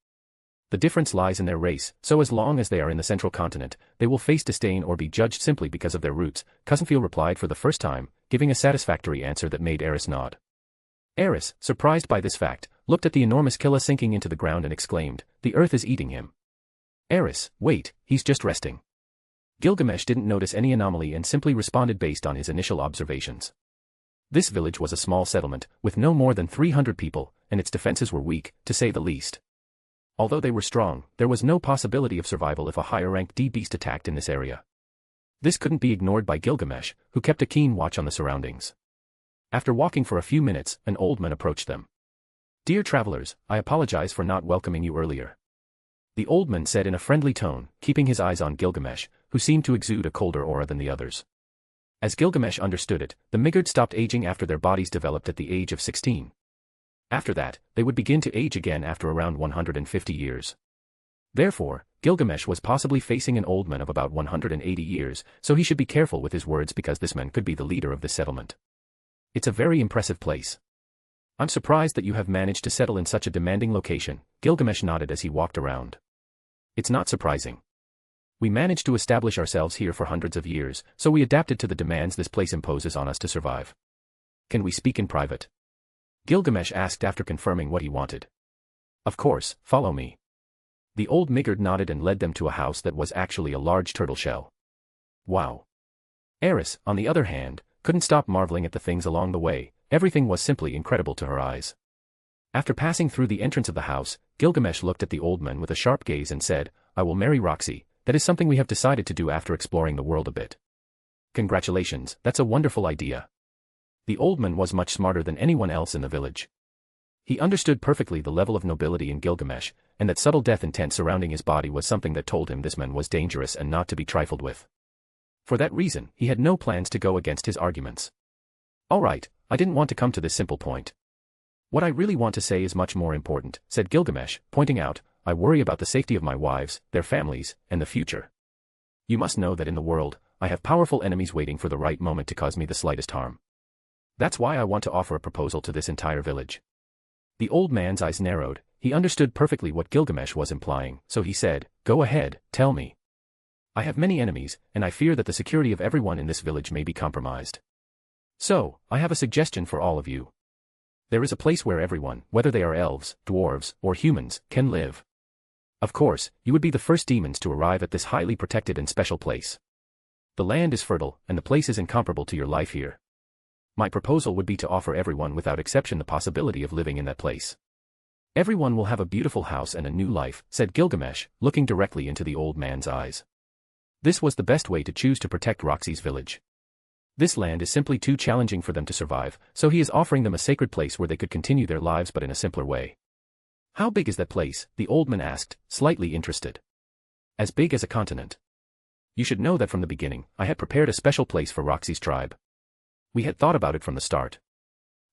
The difference lies in their race, so as long as they are in the central continent, they will face disdain or be judged simply because of their roots, Cousinfield replied for the first time, giving a satisfactory answer that made Eris nod. Eris, surprised by this fact, looked at the enormous killa sinking into the ground and exclaimed, the earth is eating him. Eris, wait, he's just resting. Gilgamesh didn't notice any anomaly and simply responded based on his initial observations. This village was a small settlement, with no more than 300 people, and its defenses were weak, to say the least. Although they were strong, there was no possibility of survival if a higher-ranked D-beast attacked in this area. This couldn't be ignored by Gilgamesh, who kept a keen watch on the surroundings. After walking for a few minutes, an old man approached them. Dear travelers, I apologize for not welcoming you earlier. The old man said in a friendly tone, keeping his eyes on Gilgamesh, who seemed to exude a colder aura than the others. As Gilgamesh understood it, the Migard stopped aging after their bodies developed at the age of 16. After that, they would begin to age again after around 150 years. Therefore, Gilgamesh was possibly facing an old man of about 180 years, so he should be careful with his words because this man could be the leader of this settlement. It's a very impressive place. I'm surprised that you have managed to settle in such a demanding location, Gilgamesh nodded as he walked around. It's not surprising. We managed to establish ourselves here for hundreds of years, so we adapted to the demands this place imposes on us to survive. Can we speak in private? Gilgamesh asked after confirming what he wanted. Of course, follow me. The old Migard nodded and led them to a house that was actually a large turtle shell. Wow. Eris, on the other hand, couldn't stop marveling at the things along the way, everything was simply incredible to her eyes. After passing through the entrance of the house, Gilgamesh looked at the old man with a sharp gaze and said, I will marry Roxy, that is something we have decided to do after exploring the world a bit. Congratulations, that's a wonderful idea. The old man was much smarter than anyone else in the village. He understood perfectly the level of nobility in Gilgamesh, and that subtle death intent surrounding his body was something that told him this man was dangerous and not to be trifled with. For that reason, he had no plans to go against his arguments. All right, I didn't want to come to this simple point. What I really want to say is much more important, said Gilgamesh, pointing out, I worry about the safety of my wives, their families, and the future. You must know that in the world, I have powerful enemies waiting for the right moment to cause me the slightest harm. That's why I want to offer a proposal to this entire village. The old man's eyes narrowed. He understood perfectly what Gilgamesh was implying, so he said, "Go ahead, tell me. I have many enemies, and I fear that the security of everyone in this village may be compromised. So, I have a suggestion for all of you. There is a place where everyone, whether they are elves, dwarves, or humans, can live. Of course, you would be the first demons to arrive at this highly protected and special place. The land is fertile, and the place is incomparable to your life here. My proposal would be to offer everyone without exception the possibility of living in that place. Everyone will have a beautiful house and a new life," said Gilgamesh, looking directly into the old man's eyes. This was the best way to choose to protect Roxy's village. This land is simply too challenging for them to survive, so he is offering them a sacred place where they could continue their lives but in a simpler way. "How big is that place?" the old man asked, slightly interested. "As big as a continent. You should know that from the beginning, I had prepared a special place for Roxy's tribe. We had thought about it from the start.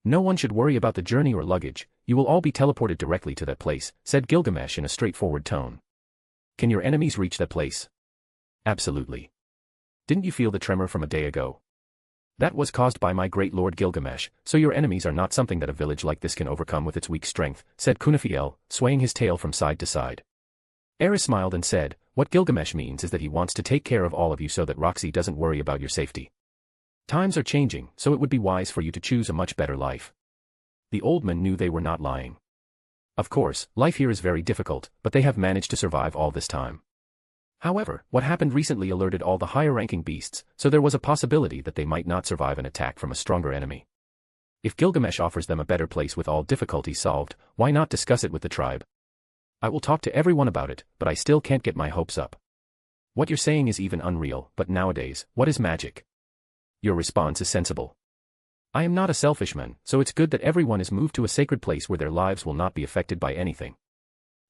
No one should worry about the journey or luggage, you will all be teleported directly to that place," said Gilgamesh in a straightforward tone. "Can your enemies reach that place?" "Absolutely. Didn't you feel the tremor from a day ago? That was caused by my great lord Gilgamesh, so your enemies are not something that a village like this can overcome with its weak strength," said Kunafiel, swaying his tail from side to side. Eris smiled and said, "What Gilgamesh means is that he wants to take care of all of you so that Roxy doesn't worry about your safety. Times are changing, so it would be wise for you to choose a much better life." The old men knew they were not lying. Of course, life here is very difficult, but they have managed to survive all this time. However, what happened recently alerted all the higher-ranking beasts, so there was a possibility that they might not survive an attack from a stronger enemy. If Gilgamesh offers them a better place with all difficulties solved, why not discuss it with the tribe? I will talk to everyone about it, but I still can't get my hopes up. What you're saying is even unreal, but nowadays, what is magic? Your response is sensible. I am not a selfish man, so it's good that everyone is moved to a sacred place where their lives will not be affected by anything.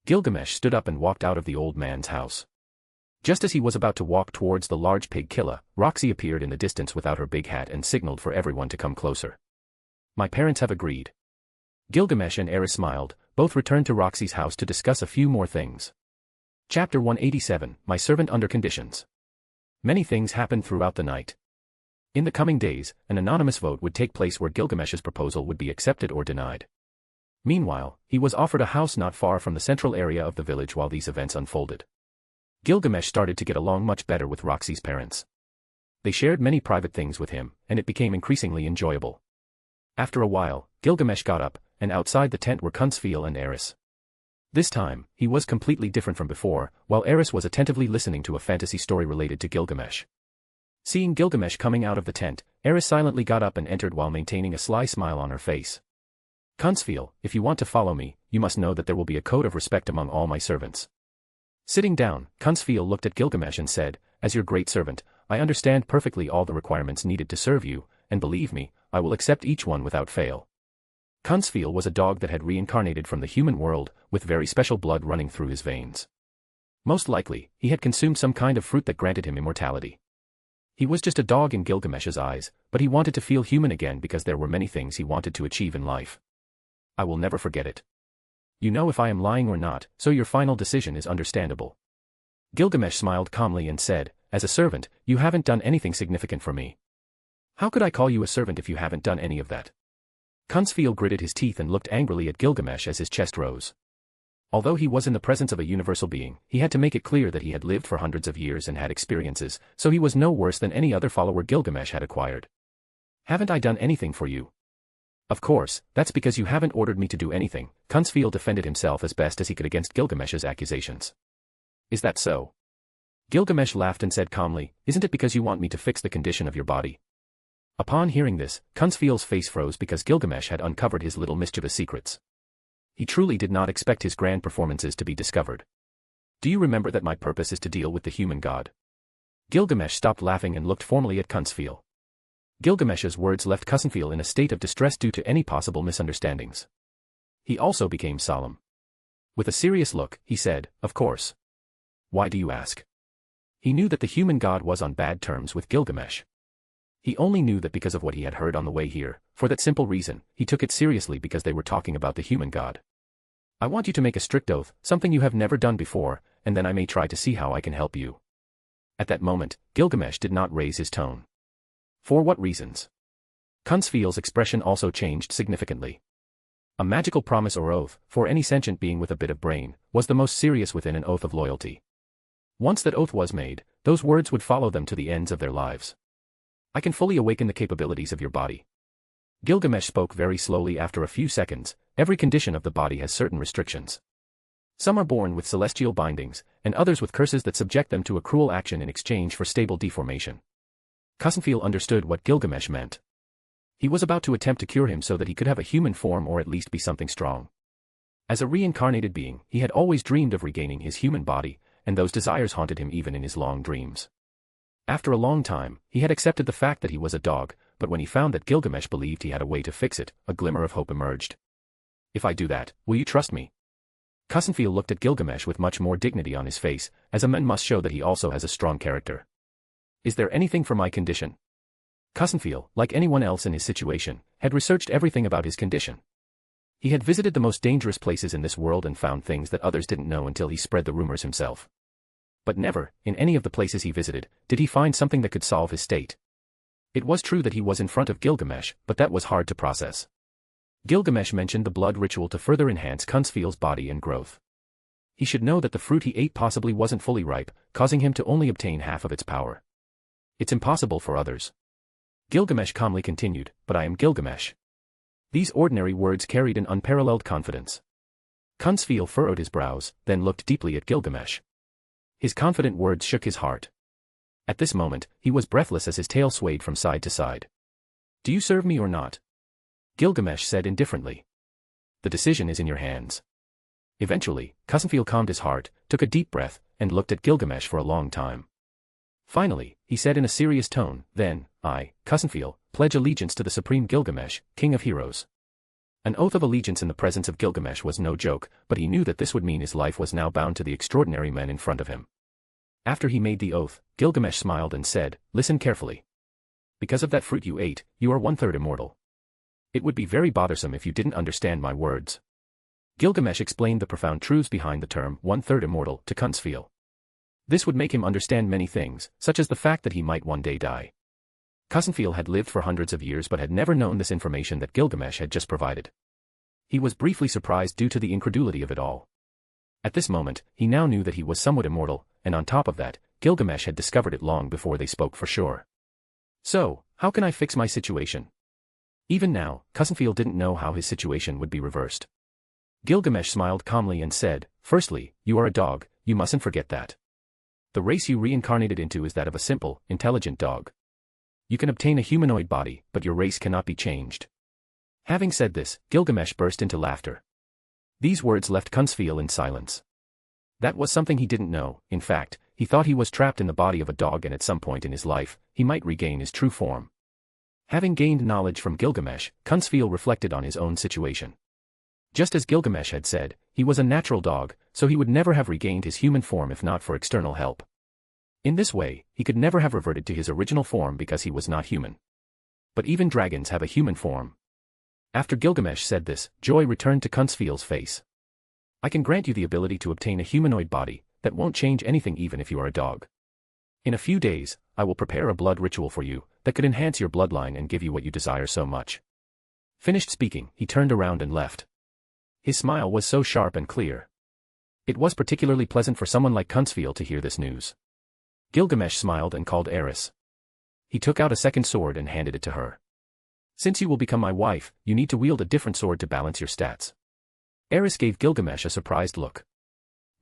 Gilgamesh stood up and walked out of the old man's house. Just as he was about to walk towards the large pig killer, Roxy appeared in the distance without her big hat and signaled for everyone to come closer. My parents have agreed. Gilgamesh and Eris smiled, both returned to Roxy's house to discuss a few more things. Chapter 187, My Servant Under Conditions. Many things happened throughout the night. In the coming days, an anonymous vote would take place where Gilgamesh's proposal would be accepted or denied. Meanwhile, he was offered a house not far from the central area of the village while these events unfolded. Gilgamesh started to get along much better with Roxy's parents. They shared many private things with him, and it became increasingly enjoyable. After a while, Gilgamesh got up, and outside the tent were Kunzfiel and Eris. This time, he was completely different from before, while Eris was attentively listening to a fantasy story related to Gilgamesh. Seeing Gilgamesh coming out of the tent, Eris silently got up and entered while maintaining a sly smile on her face. "Kunzfiel, if you want to follow me, you must know that there will be a code of respect among all my servants." Sitting down, Kunzfiel looked at Gilgamesh and said, "As your great servant, I understand perfectly all the requirements needed to serve you, and believe me, I will accept each one without fail." Kunzfiel was a dog that had reincarnated from the human world, with very special blood running through his veins. Most likely, he had consumed some kind of fruit that granted him immortality. He was just a dog in Gilgamesh's eyes, but he wanted to feel human again because there were many things he wanted to achieve in life. I will never forget it. You know if I am lying or not, so your final decision is understandable. Gilgamesh smiled calmly and said, "As a servant, you haven't done anything significant for me. How could I call you a servant if you haven't done any of that?" Kunzfiel gritted his teeth and looked angrily at Gilgamesh as his chest rose. Although he was in the presence of a universal being, he had to make it clear that he had lived for hundreds of years and had experiences, so he was no worse than any other follower Gilgamesh had acquired. "Haven't I done anything for you?" "Of course, that's because you haven't ordered me to do anything." Kunzfiel defended himself as best as he could against Gilgamesh's accusations. "Is that so?" Gilgamesh laughed and said calmly, "Isn't it because you want me to fix the condition of your body?" Upon hearing this, Kunzfiel's face froze because Gilgamesh had uncovered his little mischievous secrets. He truly did not expect his grand performances to be discovered. "Do you remember that my purpose is to deal with the human god?" Gilgamesh stopped laughing and looked formally at Kunzfiel. Gilgamesh's words left Kunzfiel in a state of distress due to any possible misunderstandings. He also became solemn. With a serious look, he said, "Of course. Why do you ask?" He knew that the human god was on bad terms with Gilgamesh. He only knew that because of what he had heard on the way here. For that simple reason, he took it seriously because they were talking about the human god. "I want you to make a strict oath, something you have never done before, and then I may try to see how I can help you." At that moment, Gilgamesh did not raise his tone. "For what reasons?" Kunzfiel's expression also changed significantly. A magical promise or oath, for any sentient being with a bit of brain, was the most serious within an oath of loyalty. Once that oath was made, those words would follow them to the ends of their lives. I can fully awaken the capabilities of your body. Gilgamesh spoke very slowly after a few seconds. Every condition of the body has certain restrictions. Some are born with celestial bindings, and others with curses that subject them to a cruel action in exchange for stable deformation. Kusanfil understood what Gilgamesh meant. He was about to attempt to cure him so that he could have a human form or at least be something strong. As a reincarnated being, he had always dreamed of regaining his human body, and those desires haunted him even in his long dreams. After a long time, he had accepted the fact that he was a dog, but when he found that Gilgamesh believed he had a way to fix it, a glimmer of hope emerged. If I do that, will you trust me? Kusanfil looked at Gilgamesh with much more dignity on his face, as a man must show that he also has a strong character. Is there anything for my condition? Kusanfil, like anyone else in his situation, had researched everything about his condition. He had visited the most dangerous places in this world and found things that others didn't know until he spread the rumors himself. But never, in any of the places he visited, did he find something that could solve his state. It was true that he was in front of Gilgamesh, but that was hard to process. Gilgamesh mentioned the blood ritual to further enhance Kusanfil's body and growth. He should know that the fruit he ate possibly wasn't fully ripe, causing him to only obtain half of its power. It's impossible for others. Gilgamesh calmly continued, but I am Gilgamesh. These ordinary words carried an unparalleled confidence. Kusanfil furrowed his brows, then looked deeply at Gilgamesh. His confident words shook his heart. At this moment, he was breathless as his tail swayed from side to side. Do you serve me or not? Gilgamesh said indifferently. The decision is in your hands. Eventually, Kusanfil calmed his heart, took a deep breath, and looked at Gilgamesh for a long time. Finally, he said in a serious tone, then, I, Kusanfil, pledge allegiance to the supreme Gilgamesh, king of heroes. An oath of allegiance in the presence of Gilgamesh was no joke, but he knew that this would mean his life was now bound to the extraordinary men in front of him. After he made the oath, Gilgamesh smiled and said, listen carefully. Because of that fruit you ate, you are 1/3 immortal. It would be very bothersome if you didn't understand my words. Gilgamesh explained the profound truths behind the term 1/3 immortal to Kusanfil. This would make him understand many things, such as the fact that he might one day die. Kusanfil had lived for hundreds of years but had never known this information that Gilgamesh had just provided. He was briefly surprised due to the incredulity of it all. At this moment, he now knew that he was somewhat immortal, and on top of that, Gilgamesh had discovered it long before they spoke for sure. So, how can I fix my situation? Even now, Kusanfil didn't know how his situation would be reversed. Gilgamesh smiled calmly and said, firstly, you are a dog, you mustn't forget that. The race you reincarnated into is that of a simple, intelligent dog. You can obtain a humanoid body, but your race cannot be changed. Having said this, Gilgamesh burst into laughter. These words left Kusanfil in silence. That was something he didn't know. In fact, he thought he was trapped in the body of a dog and at some point in his life, he might regain his true form. Having gained knowledge from Gilgamesh, Kusanfil reflected on his own situation. Just as Gilgamesh had said, he was a natural dog, so he would never have regained his human form if not for external help. In this way, he could never have reverted to his original form because he was not human. But even dragons have a human form. After Gilgamesh said this, joy returned to Kusanfil's face. I can grant you the ability to obtain a humanoid body that won't change anything even if you are a dog. In a few days, I will prepare a blood ritual for you that could enhance your bloodline and give you what you desire so much. Finished speaking, he turned around and left. His smile was so sharp and clear. It was particularly pleasant for someone like Kusanfil to hear this news. Gilgamesh smiled and called Eris. He took out a second sword and handed it to her. Since you will become my wife, you need to wield a different sword to balance your stats. Eris gave Gilgamesh a surprised look.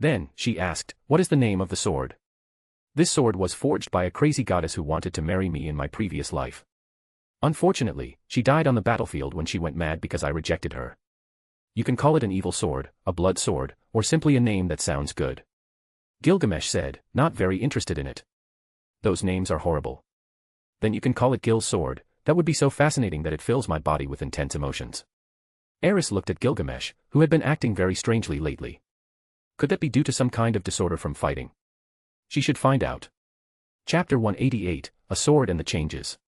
Then, she asked, what is the name of the sword? This sword was forged by a crazy goddess who wanted to marry me in my previous life. Unfortunately, she died on the battlefield when she went mad because I rejected her. You can call it an evil sword, a blood sword, or simply a name that sounds good. Gilgamesh said, not very interested in it. Those names are horrible. Then you can call it Gil's sword, that would be so fascinating that it fills my body with intense emotions. Eris looked at Gilgamesh, who had been acting very strangely lately. Could that be due to some kind of disorder from fighting? She should find out. Chapter 188, A Sword and the Changes.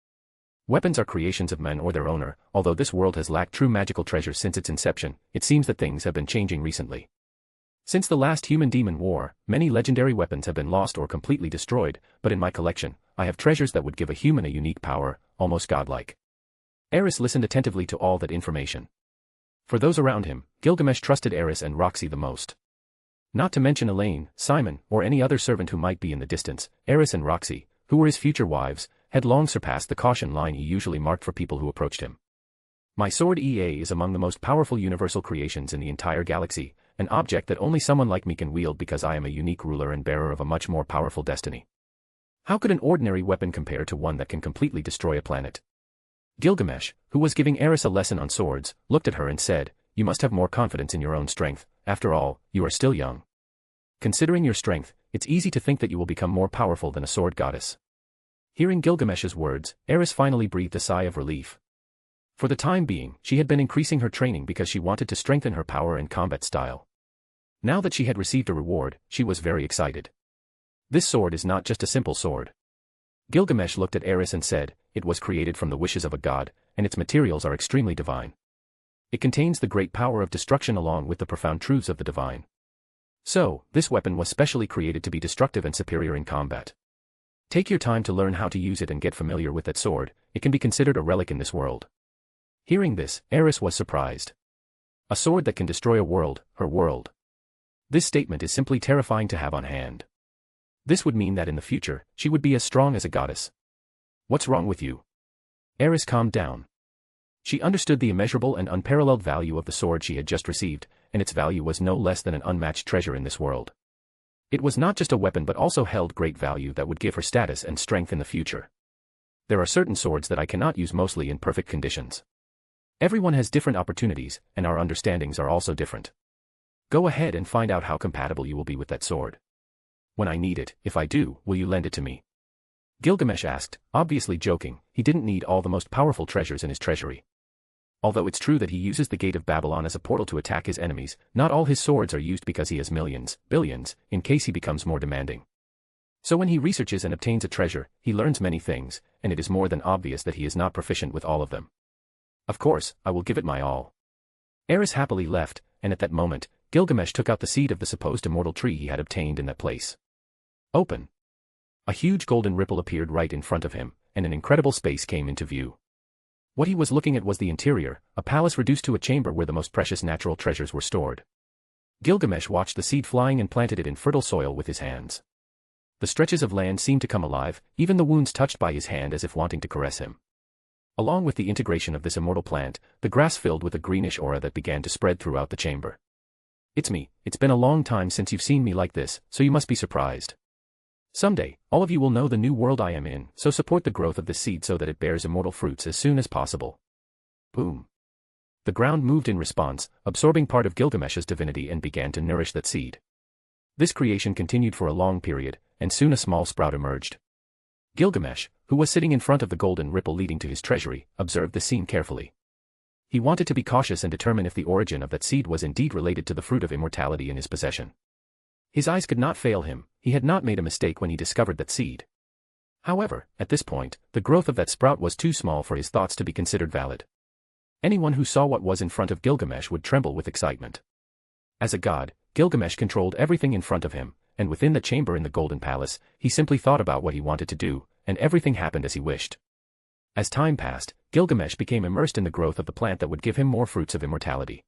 Weapons are creations of men or their owner. Although this world has lacked true magical treasures since its inception, it seems that things have been changing recently. Since the last human-demon war, many legendary weapons have been lost or completely destroyed, but in my collection, I have treasures that would give a human a unique power, almost godlike. Eris listened attentively to all that information. For those around him, Gilgamesh trusted Eris and Roxy the most. Not to mention Elaine, Simon, or any other servant who might be in the distance, Eris and Roxy, who were his future wives, had long surpassed the caution line he usually marked for people who approached him. My sword EA is among the most powerful universal creations in the entire galaxy, an object that only someone like me can wield because I am a unique ruler and bearer of a much more powerful destiny. How could an ordinary weapon compare to one that can completely destroy a planet? Gilgamesh, who was giving Eris a lesson on swords, looked at her and said, "You must have more confidence in your own strength. After all, you are still young. Considering your strength, it's easy to think that you will become more powerful than a sword goddess." Hearing Gilgamesh's words, Eris finally breathed a sigh of relief. For the time being, she had been increasing her training because she wanted to strengthen her power and combat style. Now that she had received a reward, she was very excited. This sword is not just a simple sword. Gilgamesh looked at Eris and said, "It was created from the wishes of a god, and its materials are extremely divine. It contains the great power of destruction along with the profound truths of the divine. So, this weapon was specially created to be destructive and superior in combat. Take your time to learn how to use it and get familiar with that sword. It can be considered a relic in this world." Hearing this, Eris was surprised. A sword that can destroy a world, her world. This statement is simply terrifying to have on hand. This would mean that in the future, she would be as strong as a goddess. "What's wrong with you?" Eris calmed down. She understood the immeasurable and unparalleled value of the sword she had just received, and its value was no less than an unmatched treasure in this world. It was not just a weapon but also held great value that would give her status and strength in the future. "There are certain swords that I cannot use mostly in perfect conditions. Everyone has different opportunities, and our understandings are also different. Go ahead and find out how compatible you will be with that sword. When I need it, if I do, will you lend it to me?" Gilgamesh asked, obviously joking. He didn't need all the most powerful treasures in his treasury. Although it's true that he uses the Gate of Babylon as a portal to attack his enemies, not all his swords are used because he has millions, billions, in case he becomes more demanding. So when he researches and obtains a treasure, he learns many things, and it is more than obvious that he is not proficient with all of them. "Of course, I will give it my all." Eris happily left, and at that moment, Gilgamesh took out the seed of the supposed immortal tree he had obtained in that place. Open. A huge golden ripple appeared right in front of him, and an incredible space came into view. What he was looking at was the interior, a palace reduced to a chamber where the most precious natural treasures were stored. Gilgamesh watched the seed flying and planted it in fertile soil with his hands. The stretches of land seemed to come alive, even the wounds touched by his hand as if wanting to caress him. Along with the integration of this immortal plant, the grass filled with a greenish aura that began to spread throughout the chamber. "It's me. It's been a long time since you've seen me like this, so you must be surprised. Someday, all of you will know the new world I am in, so support the growth of this seed so that it bears immortal fruits as soon as possible." Boom. The ground moved in response, absorbing part of Gilgamesh's divinity and began to nourish that seed. This creation continued for a long period, and soon a small sprout emerged. Gilgamesh, who was sitting in front of the golden ripple leading to his treasury, observed the scene carefully. He wanted to be cautious and determine if the origin of that seed was indeed related to the fruit of immortality in his possession. His eyes could not fail him. He had not made a mistake when he discovered that seed. However, at this point, the growth of that sprout was too small for his thoughts to be considered valid. Anyone who saw what was in front of Gilgamesh would tremble with excitement. As a god, Gilgamesh controlled everything in front of him, and within the chamber in the Golden Palace, he simply thought about what he wanted to do, and everything happened as he wished. As time passed, Gilgamesh became immersed in the growth of the plant that would give him more fruits of immortality.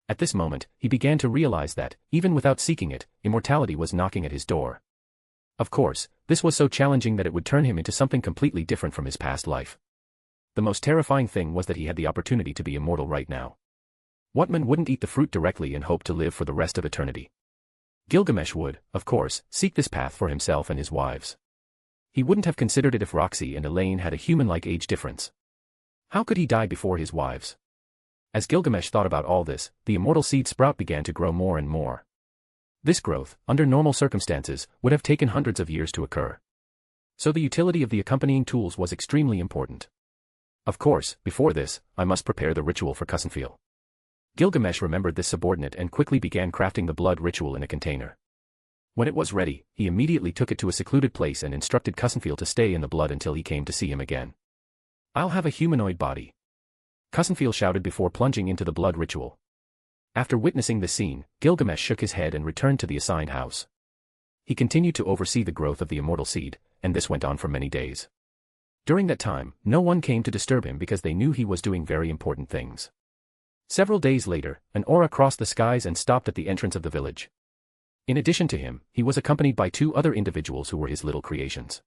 At this moment, he began to realize that, even without seeking it, immortality was knocking at his door. Of course, this was so challenging that it would turn him into something completely different from his past life. The most terrifying thing was that he had the opportunity to be immortal right now. What man wouldn't eat the fruit directly and hope to live for the rest of eternity? Gilgamesh would, of course, seek this path for himself and his wives. He wouldn't have considered it if Roxy and Elaine had a human-like age difference. How could he die before his wives? As Gilgamesh thought about all this, the immortal seed sprout began to grow more and more. This growth, under normal circumstances, would have taken hundreds of years to occur. So the utility of the accompanying tools was extremely important. Of course, before this, I must prepare the ritual for Kusanfil. Gilgamesh remembered this subordinate and quickly began crafting the blood ritual in a container. When it was ready, he immediately took it to a secluded place and instructed Kusanfil to stay in the blood until he came to see him again. "I'll have a humanoid body," Kusanfil shouted before plunging into the blood ritual. After witnessing the scene, Gilgamesh shook his head and returned to the assigned house. He continued to oversee the growth of the immortal seed, and this went on for many days. During that time, no one came to disturb him because they knew he was doing very important things. Several days later, an aura crossed the skies and stopped at the entrance of the village. In addition to him, he was accompanied by 2 other individuals who were his little creations.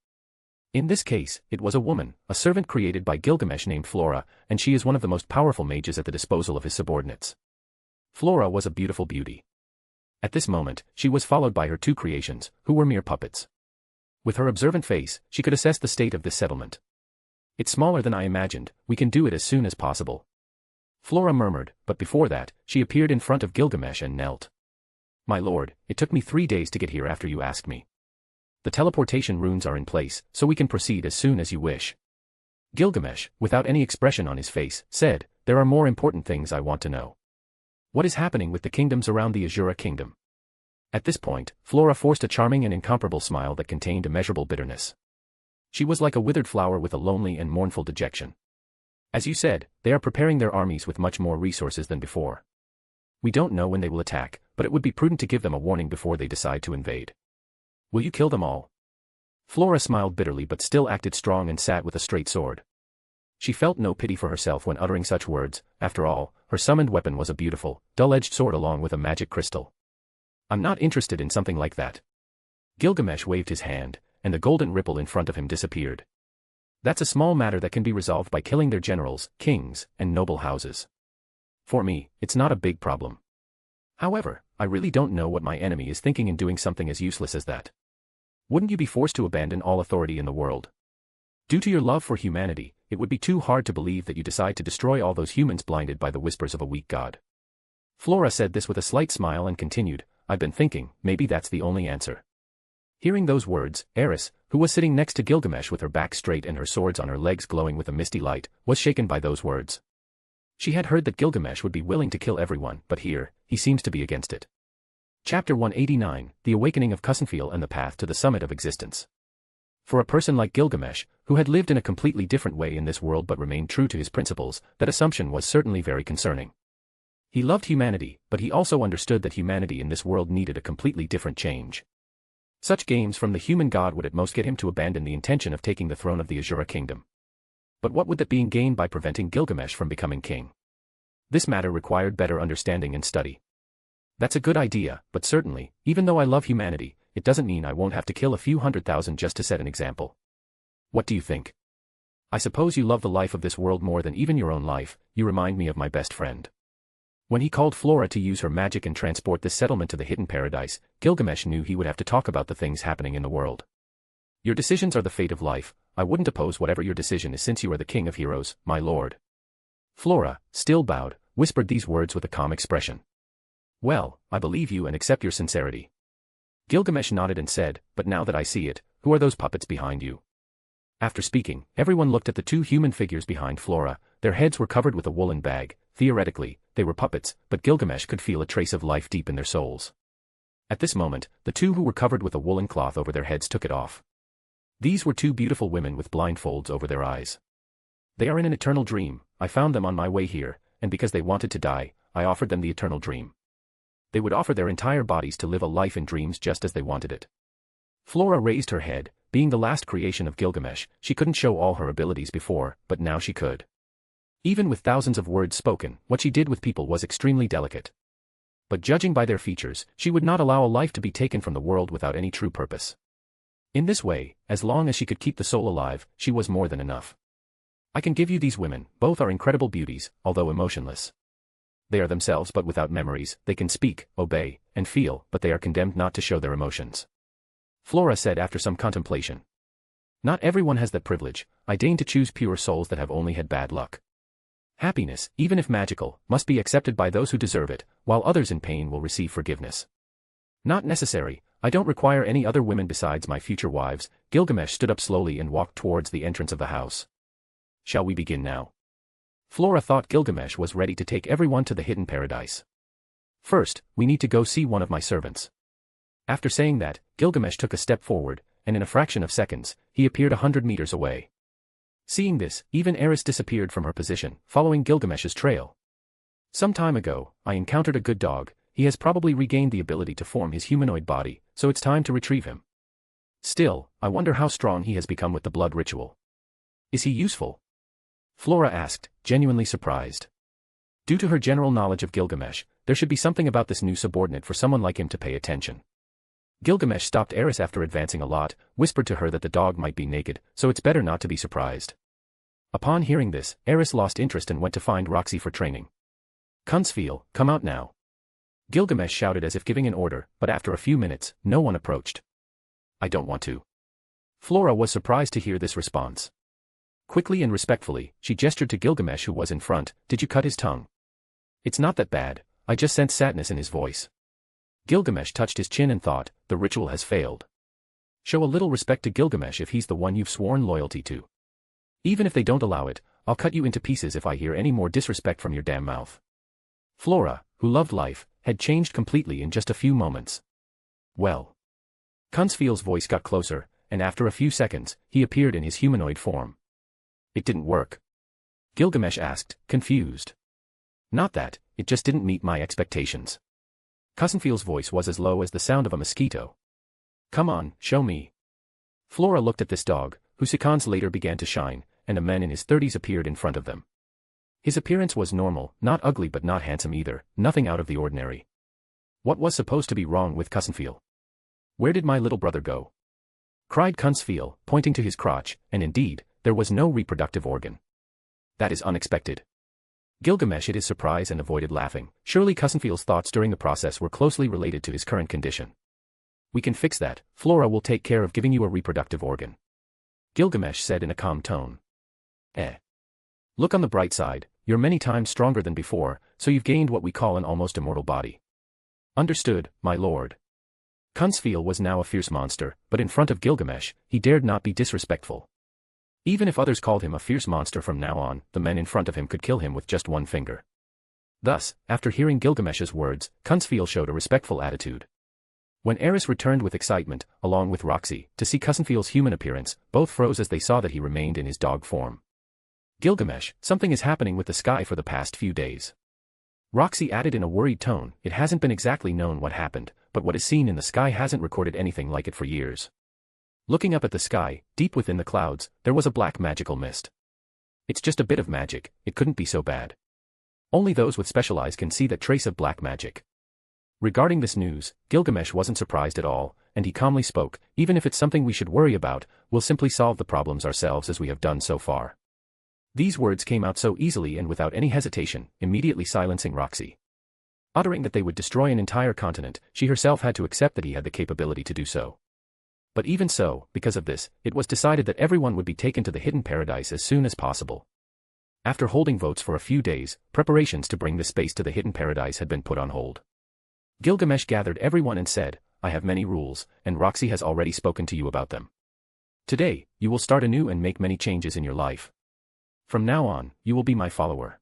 In this case, it was a woman, a servant created by Gilgamesh named Flora, and she is one of the most powerful mages at the disposal of his subordinates. Flora was a beautiful beauty. At this moment, she was followed by her 2 creations, who were mere puppets. With her observant face, she could assess the state of this settlement. It's smaller than I imagined, we can do it as soon as possible. Flora murmured, but before that, she appeared in front of Gilgamesh and knelt. My lord, it took me 3 days to get here after you asked me. The teleportation runes are in place, so we can proceed as soon as you wish. Gilgamesh, without any expression on his face, said, there are more important things I want to know. What is happening with the kingdoms around the Asura kingdom? At this point, Flora forced a charming and incomparable smile that contained immeasurable bitterness. She was like a withered flower with a lonely and mournful dejection. As you said, they are preparing their armies with much more resources than before. We don't know when they will attack, but it would be prudent to give them a warning before they decide to invade. Will you kill them all? Flora smiled bitterly but still acted strong and sat with a straight sword. She felt no pity for herself when uttering such words. After all, her summoned weapon was a beautiful, dull-edged sword along with a magic crystal. I'm not interested in something like that. Gilgamesh waved his hand, and the golden ripple in front of him disappeared. That's a small matter that can be resolved by killing their generals, kings, and noble houses. For me, it's not a big problem. However, I really don't know what my enemy is thinking in doing something as useless as that. Wouldn't you be forced to abandon all authority in the world? Due to your love for humanity, it would be too hard to believe that you decide to destroy all those humans blinded by the whispers of a weak god. Flora said this with a slight smile and continued, I've been thinking, maybe that's the only answer. Hearing those words, Eris, who was sitting next to Gilgamesh with her back straight and her swords on her legs glowing with a misty light, was shaken by those words. She had heard that Gilgamesh would be willing to kill everyone, but here, he seems to be against it. Chapter 189, The Awakening of Kusanfil and the Path to the Summit of Existence. For a person like Gilgamesh, who had lived in a completely different way in this world but remained true to his principles, that assumption was certainly very concerning. He loved humanity, but he also understood that humanity in this world needed a completely different change. Such games from the human god would at most get him to abandon the intention of taking the throne of the Asura kingdom. But what would that being gained by preventing Gilgamesh from becoming king? This matter required better understanding and study. That's a good idea, but certainly, even though I love humanity, it doesn't mean I won't have to kill a few 100,000 just to set an example. What do you think? I suppose you love the life of this world more than even your own life. You remind me of my best friend. When he called Flora to use her magic and transport this settlement to the hidden paradise, Gilgamesh knew he would have to talk about the things happening in the world. Your decisions are the fate of life. I wouldn't oppose whatever your decision is since you are the king of heroes, my lord. Flora, still bowed, whispered these words with a calm expression. Well, I believe you and accept your sincerity. Gilgamesh nodded and said, but now that I see it, who are those puppets behind you? After speaking, everyone looked at the 2 human figures behind Flora. Their heads were covered with a woolen bag. Theoretically, they were puppets, but Gilgamesh could feel a trace of life deep in their souls. At this moment, the 2 who were covered with a woolen cloth over their heads took it off. These were 2 beautiful women with blindfolds over their eyes. They are in an eternal dream. I found them on my way here, and because they wanted to die, I offered them the eternal dream. They would offer their entire bodies to live a life in dreams just as they wanted it. Flora raised her head. Being the last creation of Gilgamesh, she couldn't show all her abilities before, but now she could. Even with thousands of words spoken, what she did with people was extremely delicate. But judging by their features, she would not allow a life to be taken from the world without any true purpose. In this way, as long as she could keep the soul alive, she was more than enough. I can give you these women. Both are incredible beauties, although emotionless. They are themselves but without memories. They can speak, obey, and feel, but they are condemned not to show their emotions. Flora said after some contemplation. Not everyone has that privilege. I deign to choose pure souls that have only had bad luck. Happiness, even if magical, must be accepted by those who deserve it, while others in pain will receive forgiveness. Not necessary. I don't require any other women besides my future wives. Gilgamesh stood up slowly and walked towards the entrance of the house. Shall we begin now? Flora thought Gilgamesh was ready to take everyone to the hidden paradise. First, we need to go see one of my servants. After saying that, Gilgamesh took a step forward, and in a fraction of seconds, he appeared 100 meters away. Seeing this, even Eris disappeared from her position, following Gilgamesh's trail. Some time ago, I encountered a good dog. He has probably regained the ability to form his humanoid body, so it's time to retrieve him. Still, I wonder how strong he has become with the blood ritual. Is he useful? Flora asked, genuinely surprised. Due to her general knowledge of Gilgamesh, there should be something about this new subordinate for someone like him to pay attention. Gilgamesh stopped Eris after advancing a lot, whispered to her that the dog might be naked, so it's better not to be surprised. Upon hearing this, Eris lost interest and went to find Roxy for training. Kunzfeel, come out now. Gilgamesh shouted as if giving an order, but after a few minutes, no one approached. I don't want to. Flora was surprised to hear this response. Quickly and respectfully, she gestured to Gilgamesh who was in front. Did you cut his tongue? It's not that bad, I just sensed sadness in his voice. Gilgamesh touched his chin and thought, the ritual has failed. Show a little respect to Gilgamesh if he's the one you've sworn loyalty to. Even if they don't allow it, I'll cut you into pieces if I hear any more disrespect from your damn mouth. Flora, who loved life, had changed completely in just a few moments. Well. Kunzfeel's voice got closer, and after a few seconds, he appeared in his humanoid form. It didn't work. Gilgamesh asked, confused. Not that, it just didn't meet my expectations. Kunzfeel's voice was as low as the sound of a mosquito. Come on, show me. Flora looked at this dog, whose icons later began to shine, and a man in his 30s appeared in front of them. His appearance was normal, not ugly but not handsome either, nothing out of the ordinary. What was supposed to be wrong with Kunzfeel? Where did my little brother go? Cried Kunzfeel, pointing to his crotch, and indeed, there was no reproductive organ. That is unexpected. Gilgamesh hid his surprise and avoided laughing. Surely Kunzfeel's thoughts during the process were closely related to his current condition. We can fix that, Flora will take care of giving you a reproductive organ. Gilgamesh said in a calm tone. Look on the bright side, you're many times stronger than before, so you've gained what we call an almost immortal body. Understood, my lord. Kunzfeel was now a fierce monster, but in front of Gilgamesh, he dared not be disrespectful. Even if others called him a fierce monster from now on, the men in front of him could kill him with just one finger. Thus, after hearing Gilgamesh's words, Kunzfeel showed a respectful attitude. When Eris returned with excitement, along with Roxy, to see Kunzfeel's human appearance, both froze as they saw that he remained in his dog form. Gilgamesh, something is happening with the sky for the past few days. Roxy added in a worried tone, it hasn't been exactly known what happened, but what is seen in the sky hasn't recorded anything like it for years. Looking up at the sky, deep within the clouds, there was a black magical mist. It's just a bit of magic, it couldn't be so bad. Only those with special eyes can see that trace of black magic. Regarding this news, Gilgamesh wasn't surprised at all, and he calmly spoke, even if it's something we should worry about, we'll simply solve the problems ourselves as we have done so far. These words came out so easily and without any hesitation, immediately silencing Roxy. Uttering that they would destroy an entire continent, she herself had to accept that he had the capability to do so. But even so, because of this, it was decided that everyone would be taken to the hidden paradise as soon as possible. After holding votes for a few days, preparations to bring this space to the hidden paradise had been put on hold. Gilgamesh gathered everyone and said, I have many rules, and Roxy has already spoken to you about them. Today, you will start anew and make many changes in your life. From now on, you will be my follower.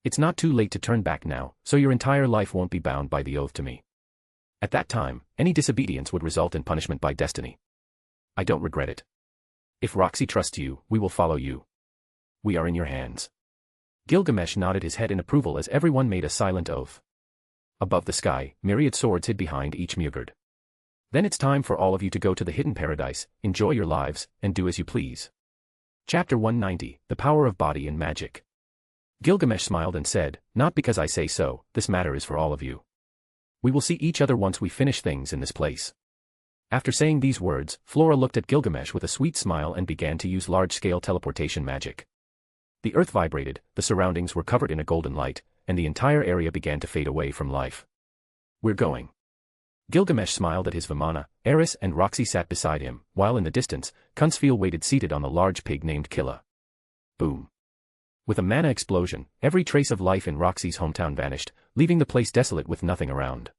It's not too late to turn back now, so your entire life won't be bound by the oath to me. At that time, any disobedience would result in punishment by destiny. I don't regret it. If Roxy trusts you, we will follow you. We are in your hands. Gilgamesh nodded his head in approval as everyone made a silent oath. Above the sky, myriad swords hid behind each Mugard. Then it's time for all of you to go to the hidden paradise, enjoy your lives, and do as you please. Chapter 190, The Power of Body and Magic. Gilgamesh smiled and said, not because I say so, this matter is for all of you. We will see each other once we finish things in this place. After saying these words, Flora looked at Gilgamesh with a sweet smile and began to use large-scale teleportation magic. The earth vibrated, the surroundings were covered in a golden light, and the entire area began to fade away from life. We're going. Gilgamesh smiled at his Vimana. Eris and Roxy sat beside him, while in the distance, Kunzfeel waited seated on a large pig named Killa. Boom. With a mana explosion, every trace of life in Roxy's hometown vanished, leaving the place desolate with nothing around.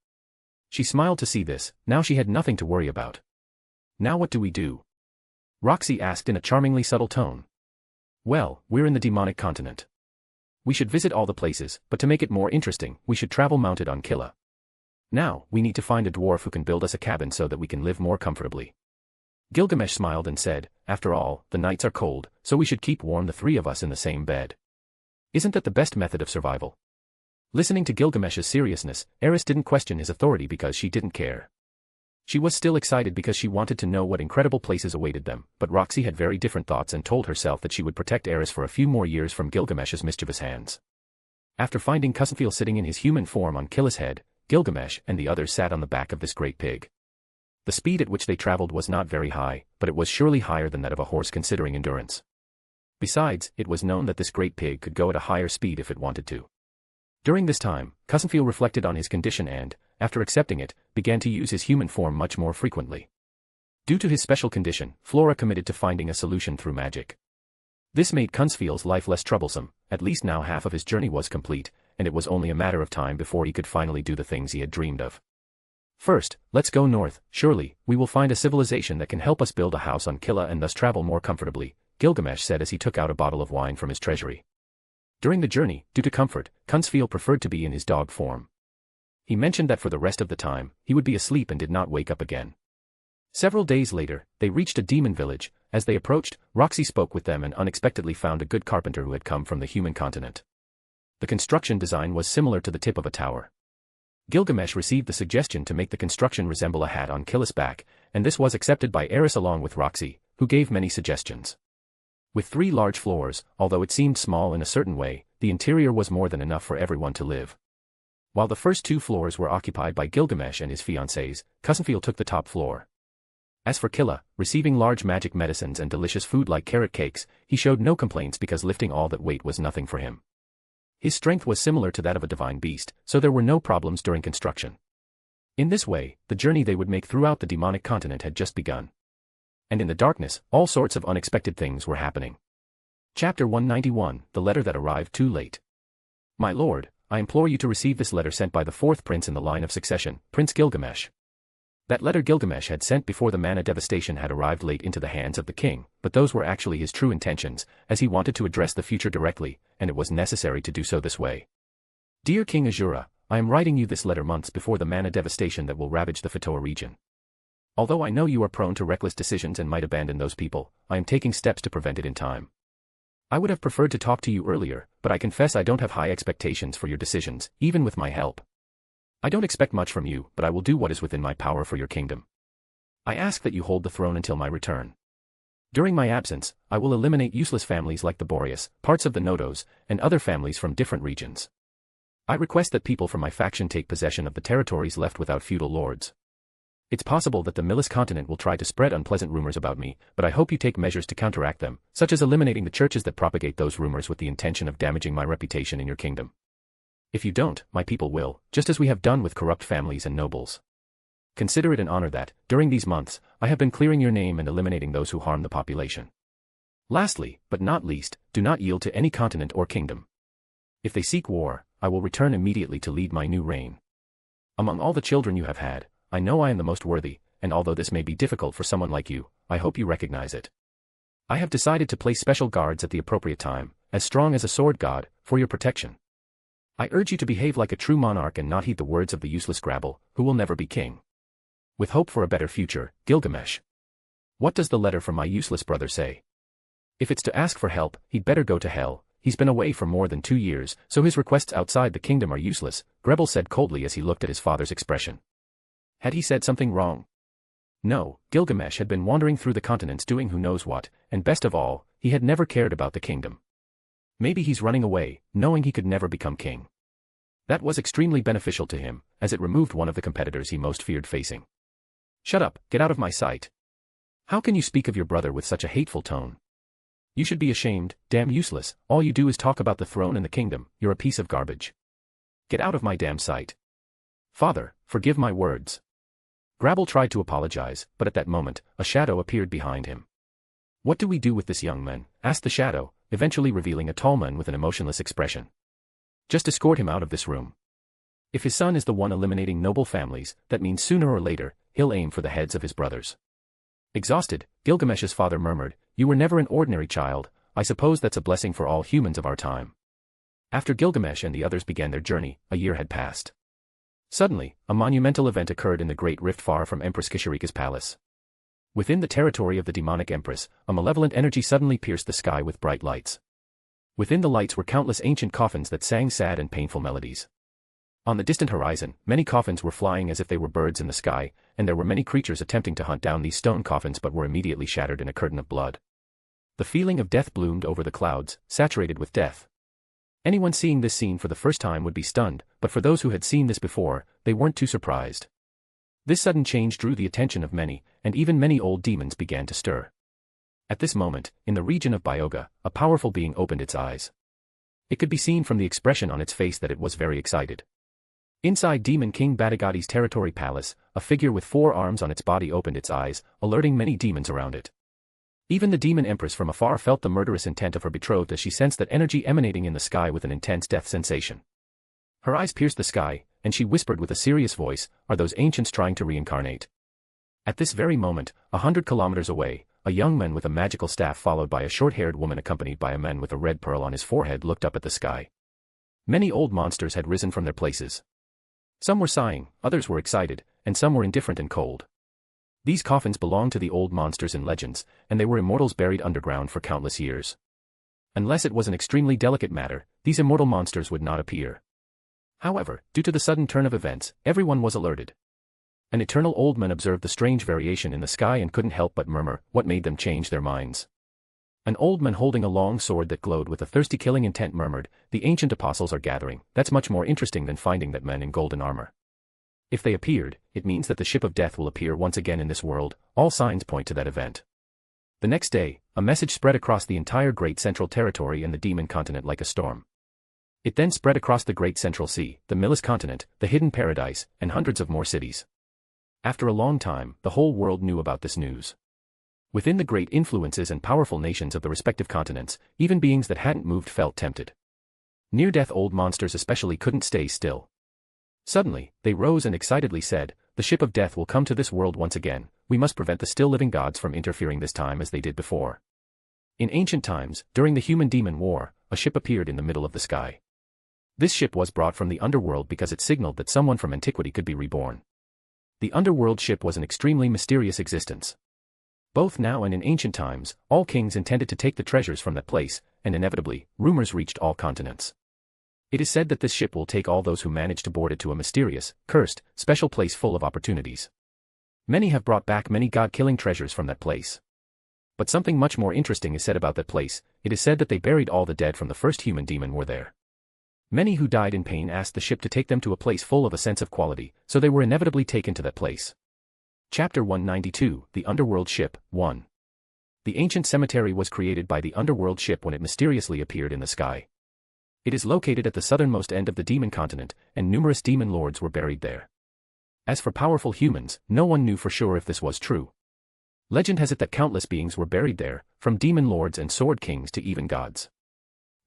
She smiled to see this, now she had nothing to worry about. Now what do we do? Roxy asked in a charmingly subtle tone. Well, we're in the demonic continent. We should visit all the places, but to make it more interesting, we should travel mounted on Killa. Now, we need to find a dwarf who can build us a cabin so that we can live more comfortably. Gilgamesh smiled and said, after all, the nights are cold, so we should keep warm the three of us in the same bed. Isn't that the best method of survival? Listening to Gilgamesh's seriousness, Eris didn't question his authority because she didn't care. She was still excited because she wanted to know what incredible places awaited them, but Roxy had very different thoughts and told herself that she would protect Eris for a few more years from Gilgamesh's mischievous hands. After finding Cussenfiel sitting in his human form on Killa's head, Gilgamesh and the others sat on the back of this great pig. The speed at which they traveled was not very high, but it was surely higher than that of a horse considering endurance. Besides, it was known that this great pig could go at a higher speed if it wanted to. During this time, Cussenfiel reflected on his condition and, after accepting it, began to use his human form much more frequently. Due to his special condition, Flora committed to finding a solution through magic. This made Cussenfiel's life less troublesome. At least now half of his journey was complete, and it was only a matter of time before he could finally do the things he had dreamed of. First, let's go north. Surely, we will find a civilization that can help us build a house on Killa and thus travel more comfortably, Gilgamesh said as he took out a bottle of wine from his treasury. During the journey, due to comfort, Cussenfiel preferred to be in his dog form. He mentioned that for the rest of the time, he would be asleep and did not wake up again. Several days later, they reached a demon village. As they approached, Roxy spoke with them and unexpectedly found a good carpenter who had come from the human continent. The construction design was similar to the tip of a tower. Gilgamesh received the suggestion to make the construction resemble a hat on Killa's back, and this was accepted by Eris along with Roxy, who gave many suggestions. With 3 large floors, although it seemed small in a certain way, the interior was more than enough for everyone to live. While the first 2 floors were occupied by Gilgamesh and his fiancées, Cussenfiel took the top floor. As for Killa, receiving large magic medicines and delicious food like carrot cakes, he showed no complaints because lifting all that weight was nothing for him. His strength was similar to that of a divine beast, so there were no problems during construction. In this way, the journey they would make throughout the demonic continent had just begun. And in the darkness, all sorts of unexpected things were happening. Chapter 191, The Letter That Arrived Too Late. My lord, I implore you to receive this letter sent by the 4th prince in the line of succession, Prince Gilgamesh. That letter Gilgamesh had sent before the mana devastation had arrived late into the hands of the king, but those were actually his true intentions, as he wanted to address the future directly, and it was necessary to do so this way. Dear King Asura, I am writing you this letter months before the mana devastation that will ravage the Fatoa region. Although I know you are prone to reckless decisions and might abandon those people, I am taking steps to prevent it in time. I would have preferred to talk to you earlier, but I confess I don't have high expectations for your decisions, even with my help. I don't expect much from you, but I will do what is within my power for your kingdom. I ask that you hold the throne until my return. During my absence, I will eliminate useless families like the Boreas, parts of the Nodos, and other families from different regions. I request that people from my faction take possession of the territories left without feudal lords. It's possible that the Milis continent will try to spread unpleasant rumors about me, but I hope you take measures to counteract them, such as eliminating the churches that propagate those rumors with the intention of damaging my reputation in your kingdom. If you don't, my people will, just as we have done with corrupt families and nobles. Consider it an honor that, during these months, I have been clearing your name and eliminating those who harm the population. Lastly, but not least, do not yield to any continent or kingdom. If they seek war, I will return immediately to lead my new reign. Among all the children you have had, I know I am the most worthy, and although this may be difficult for someone like you, I hope you recognize it. I have decided to place special guards at the appropriate time, as strong as a sword god, for your protection. I urge you to behave like a true monarch and not heed the words of the useless Grabble, who will never be king. With hope for a better future, Gilgamesh. What does the letter from my useless brother say? If it's to ask for help, he'd better go to hell. He's been away for more than 2 years, so his requests outside the kingdom are useless, Grabble said coldly as he looked at his father's expression. Had he said something wrong? No, Gilgamesh had been wandering through the continents doing who knows what, and best of all, he had never cared about the kingdom. Maybe he's running away, knowing he could never become king. That was extremely beneficial to him, as it removed one of the competitors he most feared facing. Shut up, get out of my sight. How can you speak of your brother with such a hateful tone? You should be ashamed, damn useless, all you do is talk about the throne and the kingdom, you're a piece of garbage. Get out of my damn sight. Father, forgive my words. Grabble tried to apologize, but at that moment, a shadow appeared behind him. What do we do with this young man? Asked the shadow, eventually revealing a tall man with an emotionless expression. Just escort him out of this room. If his son is the one eliminating noble families, that means sooner or later, he'll aim for the heads of his brothers. Exhausted, Gilgamesh's father murmured, "You were never an ordinary child, I suppose that's a blessing for all humans of our time." After Gilgamesh and the others began their journey, a year had passed. Suddenly, a monumental event occurred in the Great Rift far from Empress Kisharika's palace. Within the territory of the demonic empress, a malevolent energy suddenly pierced the sky with bright lights. Within the lights were countless ancient coffins that sang sad and painful melodies. On the distant horizon, many coffins were flying as if they were birds in the sky, and there were many creatures attempting to hunt down these stone coffins but were immediately shattered in a curtain of blood. The feeling of death bloomed over the clouds, saturated with death. Anyone seeing this scene for the first time would be stunned, but for those who had seen this before, they weren't too surprised. This sudden change drew the attention of many, and even many old demons began to stir. At this moment, in the region of Byoga, a powerful being opened its eyes. It could be seen from the expression on its face that it was very excited. Inside Demon King Batagati's territory palace, a figure with 4 arms on its body opened its eyes, alerting many demons around it. Even the demon empress from afar felt the murderous intent of her betrothed as she sensed that energy emanating in the sky with an intense death sensation. Her eyes pierced the sky, and she whispered with a serious voice, "Are those ancients trying to reincarnate?" At this very moment, 100 kilometers away, a young man with a magical staff followed by a short-haired woman accompanied by a man with a red pearl on his forehead looked up at the sky. Many old monsters had risen from their places. Some were sighing, others were excited, and some were indifferent and cold. These coffins belonged to the old monsters in legends, and they were immortals buried underground for countless years. Unless it was an extremely delicate matter, these immortal monsters would not appear. However, due to the sudden turn of events, everyone was alerted. An eternal old man observed the strange variation in the sky and couldn't help but murmur, what made them change their minds? An old man holding a long sword that glowed with a thirsty killing intent murmured, "The ancient apostles are gathering. That's much more interesting than finding that men in golden armor. If they appeared, it means that the ship of death will appear once again in this world. All signs point to that event." The next day, a message spread across the entire Great Central Territory and the Demon Continent like a storm. It then spread across the Great Central Sea, the Millis Continent, the Hidden Paradise, and hundreds of more cities. After a long time, the whole world knew about this news. Within the great influences and powerful nations of the respective continents, even beings that hadn't moved felt tempted. Near-death old monsters especially couldn't stay still. Suddenly, they rose and excitedly said, "The ship of death will come to this world once again. We must prevent the still-living gods from interfering this time as they did before." In ancient times, during the Human-Demon War, a ship appeared in the middle of the sky. This ship was brought from the underworld because it signaled that someone from antiquity could be reborn. The underworld ship was an extremely mysterious existence. Both now and in ancient times, all kings intended to take the treasures from that place, and inevitably, rumors reached all continents. It is said that this ship will take all those who manage to board it to a mysterious, cursed, special place full of opportunities. Many have brought back many god-killing treasures from that place. But something much more interesting is said about that place. It is said that they buried all the dead from the first human demon war there. Many who died in pain asked the ship to take them to a place full of a sense of quality, so they were inevitably taken to that place. Chapter 192, The Underworld Ship, 1. The ancient cemetery was created by the underworld ship when it mysteriously appeared in the sky. It is located at the southernmost end of the demon continent, and numerous demon lords were buried there. As for powerful humans, no one knew for sure if this was true. Legend has it that countless beings were buried there, from demon lords and sword kings to even gods.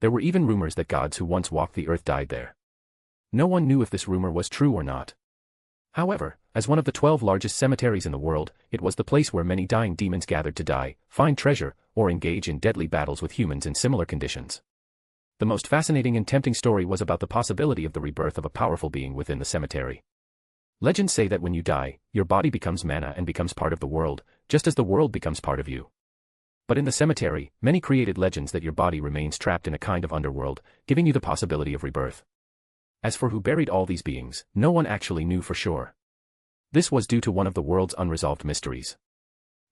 There were even rumors that gods who once walked the earth died there. No one knew if this rumor was true or not. However, as one of the 12 largest cemeteries in the world, it was the place where many dying demons gathered to die, find treasure, or engage in deadly battles with humans in similar conditions. The most fascinating and tempting story was about the possibility of the rebirth of a powerful being within the cemetery. Legends say that when you die, your body becomes mana and becomes part of the world, just as the world becomes part of you. But in the cemetery, many created legends that your body remains trapped in a kind of underworld, giving you the possibility of rebirth. As for who buried all these beings, no one actually knew for sure. This was due to one of the world's unresolved mysteries.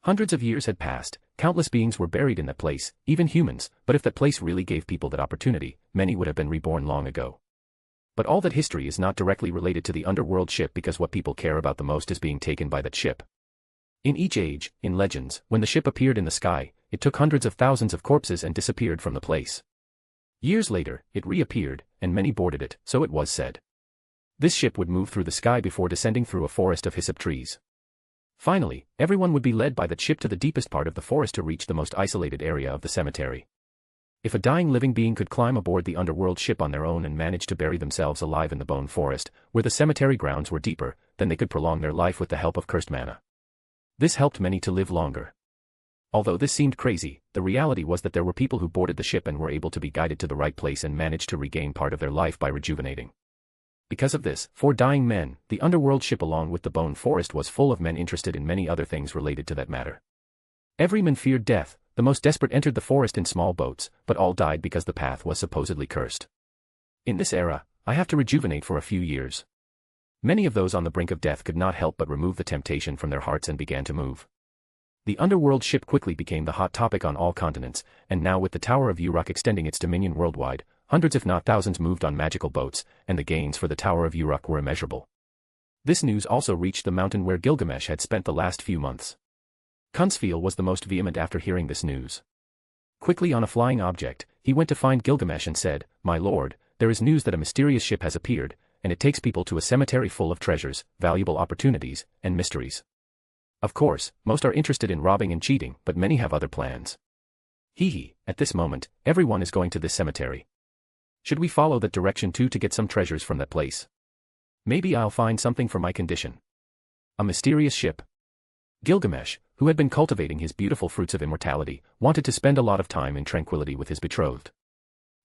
Hundreds of years had passed, countless beings were buried in that place, even humans, but if that place really gave people that opportunity, many would have been reborn long ago. But all that history is not directly related to the underworld ship because what people care about the most is being taken by that ship. In each age, in legends, when the ship appeared in the sky, it took hundreds of thousands of corpses and disappeared from the place. Years later, it reappeared, and many boarded it, so it was said. This ship would move through the sky before descending through a forest of hyssop trees. Finally, everyone would be led by that ship to the deepest part of the forest to reach the most isolated area of the cemetery. If a dying living being could climb aboard the underworld ship on their own and manage to bury themselves alive in the bone forest, where the cemetery grounds were deeper, then they could prolong their life with the help of cursed mana. This helped many to live longer. Although this seemed crazy, the reality was that there were people who boarded the ship and were able to be guided to the right place and managed to regain part of their life by rejuvenating. Because of this, for dying men, the underworld ship along with the bone forest was full of men interested in many other things related to that matter. Every man feared death, the most desperate entered the forest in small boats, but all died because the path was supposedly cursed. In this era, I have to rejuvenate for a few years. Many of those on the brink of death could not help but remove the temptation from their hearts and began to move. The underworld ship quickly became the hot topic on all continents, and now with the Tower of Uruk extending its dominion worldwide, hundreds if not thousands moved on magical boats, and the gains for the Tower of Uruk were immeasurable. This news also reached the mountain where Gilgamesh had spent the last few months. Kunsfeel was the most vehement after hearing this news. Quickly on a flying object, he went to find Gilgamesh and said, "My lord, there is news that a mysterious ship has appeared, and it takes people to a cemetery full of treasures, valuable opportunities, and mysteries. Of course, most are interested in robbing and cheating, but many have other plans. Hee, at this moment, everyone is going to this cemetery. Should we follow that direction too to get some treasures from that place? Maybe I'll find something for my condition." A mysterious ship. Gilgamesh, who had been cultivating his beautiful fruits of immortality, wanted to spend a lot of time in tranquility with his betrothed.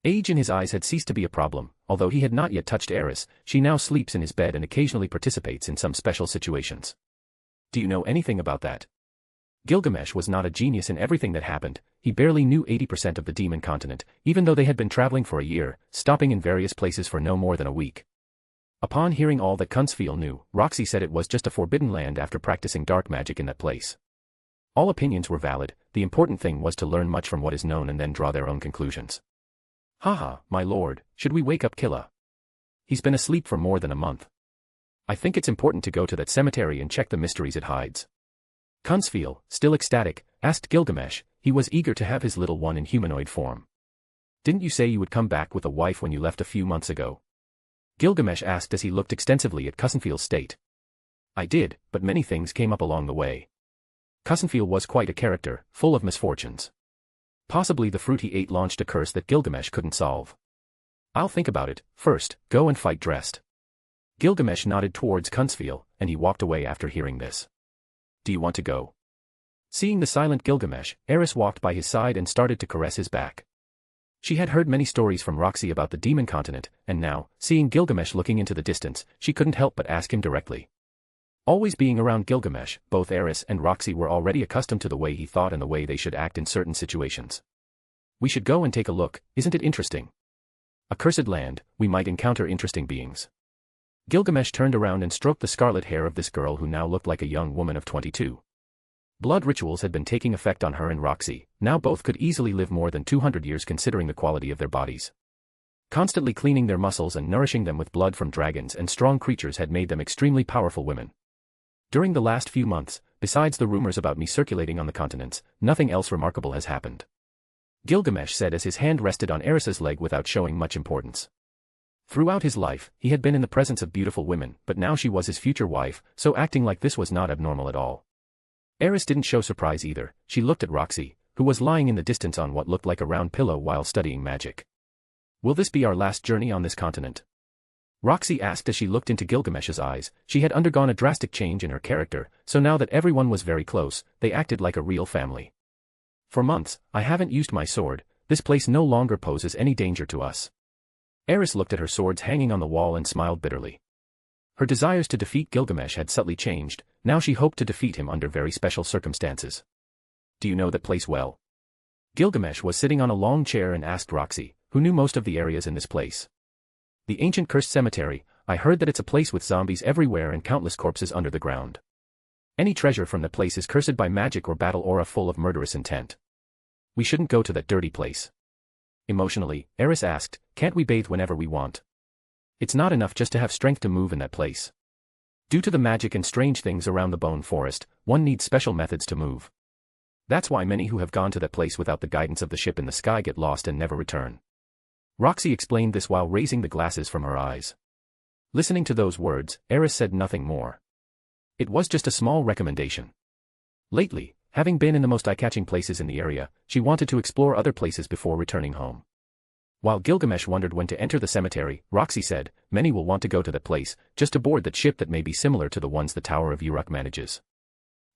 Age in his eyes had ceased to be a problem, although he had not yet touched Eris. She now sleeps in his bed and occasionally participates in some special situations. Do you know anything about that? Gilgamesh was not a genius in everything that happened. He barely knew 80% of the demon continent, even though they had been traveling for a year, stopping in various places for no more than a week. Upon hearing all that Kunsfeel knew, Roxy said it was just a forbidden land after practicing dark magic in that place. All opinions were valid, the important thing was to learn much from what is known and then draw their own conclusions. Haha, my lord, should we wake up Killa? He's been asleep for more than a month. I think it's important to go to that cemetery and check the mysteries it hides. Kunsfeel, still ecstatic, asked Gilgamesh. He was eager to have his little one in humanoid form. Didn't you say you would come back with a wife when you left a few months ago? Gilgamesh asked as he looked extensively at Kunsfeel's state. I did, but many things came up along the way. Kunsfeel was quite a character, full of misfortunes. Possibly the fruit he ate launched a curse that Gilgamesh couldn't solve. I'll think about it. First, go and fight dressed. Gilgamesh nodded towards Kunsfeel, and he walked away after hearing this. Do you want to go? Seeing the silent Gilgamesh, Eris walked by his side and started to caress his back. She had heard many stories from Roxy about the demon continent, and now, seeing Gilgamesh looking into the distance, she couldn't help but ask him directly. Always being around Gilgamesh, both Eris and Roxy were already accustomed to the way he thought and the way they should act in certain situations. We should go and take a look, isn't it interesting? A cursed land, we might encounter interesting beings. Gilgamesh turned around and stroked the scarlet hair of this girl who now looked like a young woman of 22. Blood rituals had been taking effect on her and Roxy, now both could easily live more than 200 years considering the quality of their bodies. Constantly cleaning their muscles and nourishing them with blood from dragons and strong creatures had made them extremely powerful women. During the last few months, besides the rumors about me circulating on the continents, nothing else remarkable has happened. Gilgamesh said as his hand rested on Eris's leg without showing much importance. Throughout his life, he had been in the presence of beautiful women, but now she was his future wife, so acting like this was not abnormal at all. Eris didn't show surprise either. She looked at Roxy, who was lying in the distance on what looked like a round pillow while studying magic. Will this be our last journey on this continent? Roxy asked as she looked into Gilgamesh's eyes. She had undergone a drastic change in her character, so now that everyone was very close, they acted like a real family. For months, I haven't used my sword. This place no longer poses any danger to us. Eris looked at her swords hanging on the wall and smiled bitterly. Her desires to defeat Gilgamesh had subtly changed, now she hoped to defeat him under very special circumstances. Do you know that place well? Gilgamesh was sitting on a long chair and asked Roxy, who knew most of the areas in this place. The ancient cursed cemetery, I heard that it's a place with zombies everywhere and countless corpses under the ground. Any treasure from that place is cursed by magic or battle aura full of murderous intent. We shouldn't go to that dirty place. Emotionally, Eris asked, can't we bathe whenever we want? It's not enough just to have strength to move in that place. Due to the magic and strange things around the bone forest, one needs special methods to move. That's why many who have gone to that place without the guidance of the ship in the sky get lost and never return. Roxy explained this while raising the glasses from her eyes. Listening to those words, Eris said nothing more. It was just a small recommendation. Lately, having been in the most eye-catching places in the area, she wanted to explore other places before returning home. While Gilgamesh wondered when to enter the cemetery, Roxy said, many will want to go to that place, just to board that ship that may be similar to the ones the Tower of Uruk manages.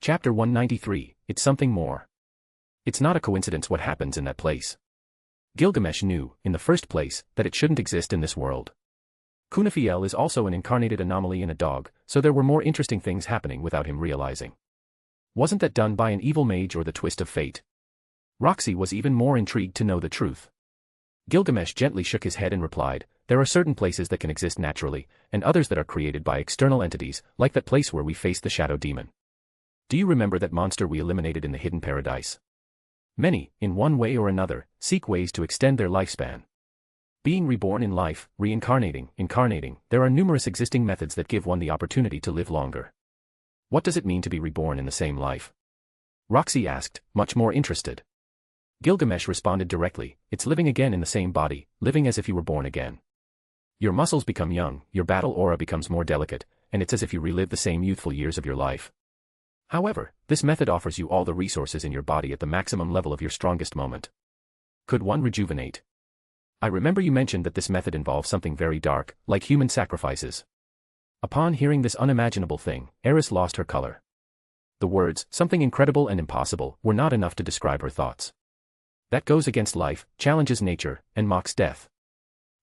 Chapter 193, It's something more. It's not a coincidence what happens in that place. Gilgamesh knew, in the first place, that it shouldn't exist in this world. Kunafiel is also an incarnated anomaly in a dog, so there were more interesting things happening without him realizing. Wasn't that done by an evil mage or the twist of fate? Roxy was even more intrigued to know the truth. Gilgamesh gently shook his head and replied, there are certain places that can exist naturally, and others that are created by external entities, like that place where we faced the shadow demon. Do you remember that monster we eliminated in the hidden paradise? Many, in one way or another, seek ways to extend their lifespan. Being reborn in life, reincarnating, incarnating, there are numerous existing methods that give one the opportunity to live longer. What does it mean to be reborn in the same life? Roxy asked, much more interested. Gilgamesh responded directly, it's living again in the same body, living as if you were born again. Your muscles become young, your battle aura becomes more delicate, and it's as if you relive the same youthful years of your life. However, this method offers you all the resources in your body at the maximum level of your strongest moment. Could one rejuvenate? I remember you mentioned that this method involves something very dark, like human sacrifices. Upon hearing this unimaginable thing, Eris lost her color. The words, something incredible and impossible, were not enough to describe her thoughts. That goes against life, challenges nature, and mocks death.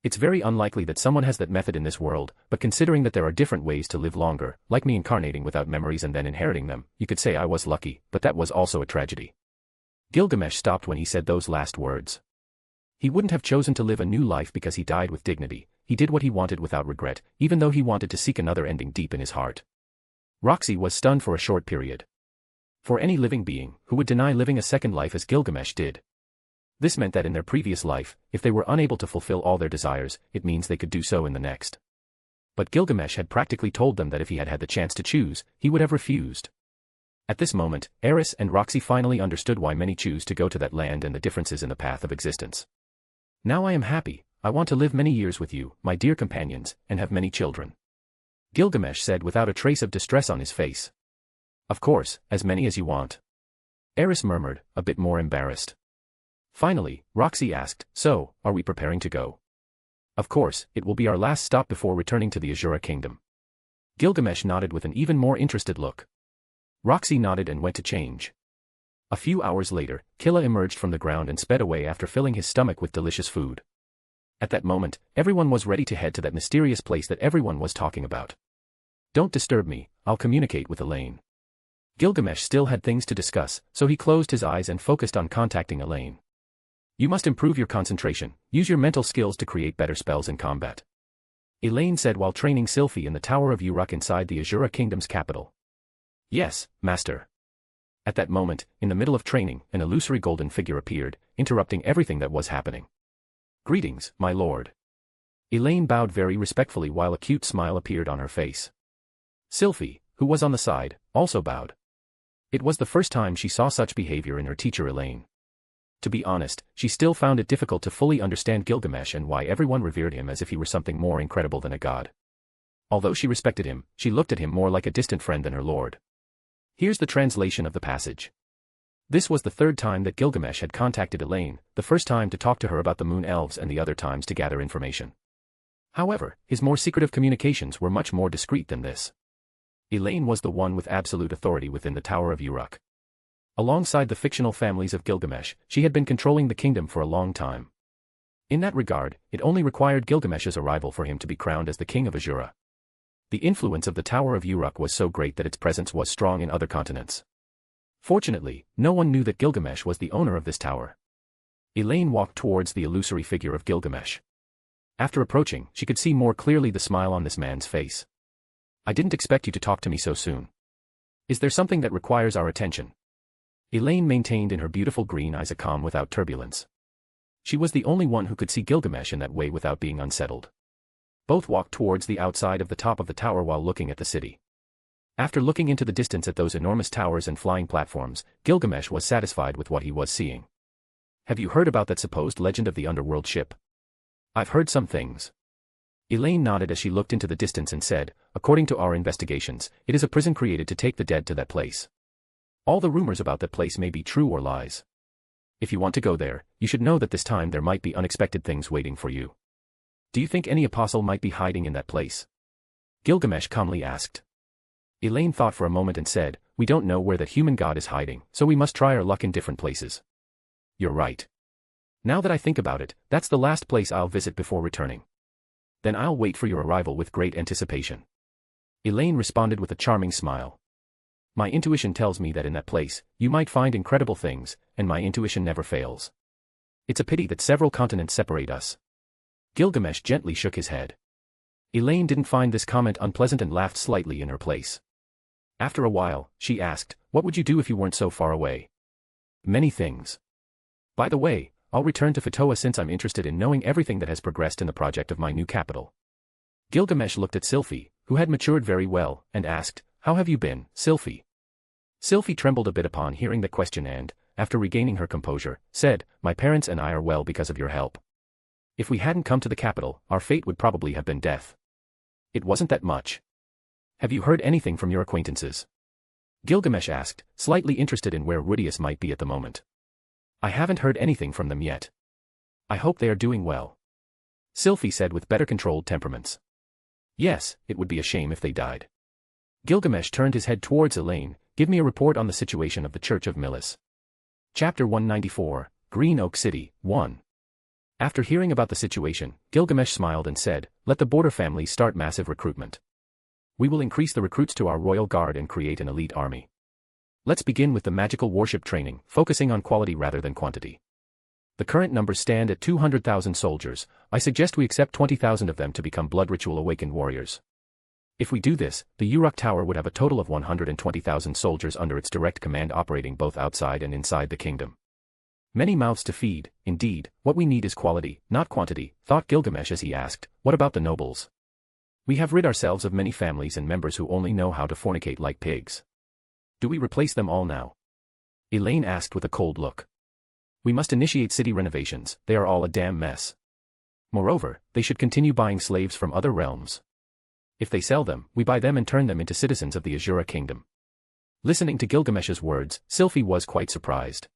It's very unlikely that someone has that method in this world, but considering that there are different ways to live longer, like me incarnating without memories and then inheriting them, you could say I was lucky, but that was also a tragedy. Gilgamesh stopped when he said those last words. He wouldn't have chosen to live a new life because he died with dignity. He did what he wanted without regret, even though he wanted to seek another ending deep in his heart. Roxy was stunned for a short period. For any living being, who would deny living a second life as Gilgamesh did? This meant that in their previous life, if they were unable to fulfill all their desires, it means they could do so in the next. But Gilgamesh had practically told them that if he had had the chance to choose, he would have refused. At this moment, Eris and Roxy finally understood why many choose to go to that land and the differences in the path of existence. Now I am happy. I want to live many years with you, my dear companions, and have many children. Gilgamesh said without a trace of distress on his face. Of course, as many as you want. Eris murmured, a bit more embarrassed. Finally, Roxy asked, so, are we preparing to go? Of course, it will be our last stop before returning to the Asura kingdom. Gilgamesh nodded with an even more interested look. Roxy nodded and went to change. A few hours later, Killa emerged from the ground and sped away after filling his stomach with delicious food. At that moment, everyone was ready to head to that mysterious place that everyone was talking about. Don't disturb me, I'll communicate with Elaine. Gilgamesh still had things to discuss, so he closed his eyes and focused on contacting Elaine. You must improve your concentration, use your mental skills to create better spells in combat. Elaine said while training Sylphie in the Tower of Uruk inside the Asura Kingdom's capital. Yes, Master. At that moment, in the middle of training, an illusory golden figure appeared, interrupting everything that was happening. Greetings, my lord. Elaine bowed very respectfully while a cute smile appeared on her face. Sylphie, who was on the side, also bowed. It was the first time she saw such behavior in her teacher Elaine. To be honest, she still found it difficult to fully understand Gilgamesh and why everyone revered him as if he were something more incredible than a god. Although she respected him, she looked at him more like a distant friend than her lord. Here's the translation of the passage. This was the third time that Gilgamesh had contacted Elaine, the first time to talk to her about the moon elves and the other times to gather information. However, his more secretive communications were much more discreet than this. Elaine was the one with absolute authority within the Tower of Uruk. Alongside the fictional families of Gilgamesh, she had been controlling the kingdom for a long time. In that regard, it only required Gilgamesh's arrival for him to be crowned as the King of Asura. The influence of the Tower of Uruk was so great that its presence was strong in other continents. Fortunately, no one knew that Gilgamesh was the owner of this tower. Elaine walked towards the illusory figure of Gilgamesh. After approaching, she could see more clearly the smile on this man's face. I didn't expect you to talk to me so soon. Is there something that requires our attention? Elaine maintained in her beautiful green eyes a calm without turbulence. She was the only one who could see Gilgamesh in that way without being unsettled. Both walked towards the outside of the top of the tower while looking at the city. After looking into the distance at those enormous towers and flying platforms, Gilgamesh was satisfied with what he was seeing. Have you heard about that supposed legend of the underworld ship? I've heard some things. Elaine nodded as she looked into the distance and said, according to our investigations, it is a prison created to take the dead to that place. All the rumors about that place may be true or lies. If you want to go there, you should know that this time there might be unexpected things waiting for you. Do you think any apostle might be hiding in that place? Gilgamesh calmly asked. Elaine thought for a moment and said, we don't know where that human god is hiding, so we must try our luck in different places. You're right. Now that I think about it, that's the last place I'll visit before returning. Then I'll wait for your arrival with great anticipation. Elaine responded with a charming smile. My intuition tells me that in that place, you might find incredible things, and my intuition never fails. It's a pity that several continents separate us. Gilgamesh gently shook his head. Elaine didn't find this comment unpleasant and laughed slightly in her place. After a while, she asked, what would you do if you weren't so far away? Many things. By the way, I'll return to Fatoa since I'm interested in knowing everything that has progressed in the project of my new capital. Gilgamesh looked at Sylphie, who had matured very well, and asked, "How have you been, Sylphie?" Sylphie trembled a bit upon hearing the question and, after regaining her composure, said, "My parents and I are well because of your help. If we hadn't come to the capital, our fate would probably have been death. It wasn't that much. Have you heard anything from your acquaintances?" Gilgamesh asked, slightly interested in where Rudius might be at the moment. "I haven't heard anything from them yet. I hope they are doing well," Sylphie said with better controlled temperaments. "Yes, it would be a shame if they died." Gilgamesh turned his head towards Elaine. "Give me a report on the situation of the Church of Milis." Chapter 194, Green Oak City, 1. After hearing about the situation, Gilgamesh smiled and said, "Let the border families start massive recruitment. We will increase the recruits to our royal guard and create an elite army. Let's begin with the magical warship training, focusing on quality rather than quantity. The current numbers stand at 200,000 soldiers. I suggest we accept 20,000 of them to become blood ritual awakened warriors. If we do this, the Uruk Tower would have a total of 120,000 soldiers under its direct command operating both outside and inside the kingdom. Many mouths to feed, indeed. What we need is quality, not quantity," thought Gilgamesh as he asked, "What about the nobles? We have rid ourselves of many families and members who only know how to fornicate like pigs. Do we replace them all now?" Elaine asked with a cold look. "We must initiate city renovations, they are all a damn mess. Moreover, they should continue buying slaves from other realms. If they sell them, we buy them and turn them into citizens of the Asura kingdom." Listening to Gilgamesh's words, Sylphie was quite surprised.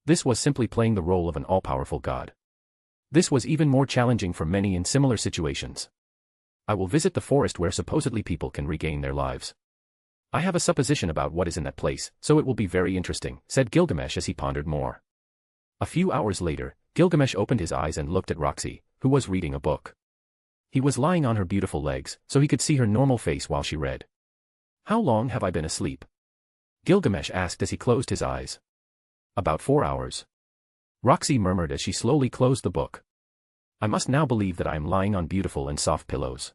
This was simply playing the role of an all-powerful god. This was even more challenging for many in similar situations. "I will visit the forest where supposedly people can regain their lives. I have a supposition about what is in that place, so it will be very interesting," said Gilgamesh as he pondered more. A few hours later, Gilgamesh opened his eyes and looked at Roxy, who was reading a book. He was lying on her beautiful legs, so he could see her normal face while she read. "How long have I been asleep?" Gilgamesh asked as he closed his eyes. "About 4 hours." Roxy murmured as she slowly closed the book. "I must now believe that I am lying on beautiful and soft pillows."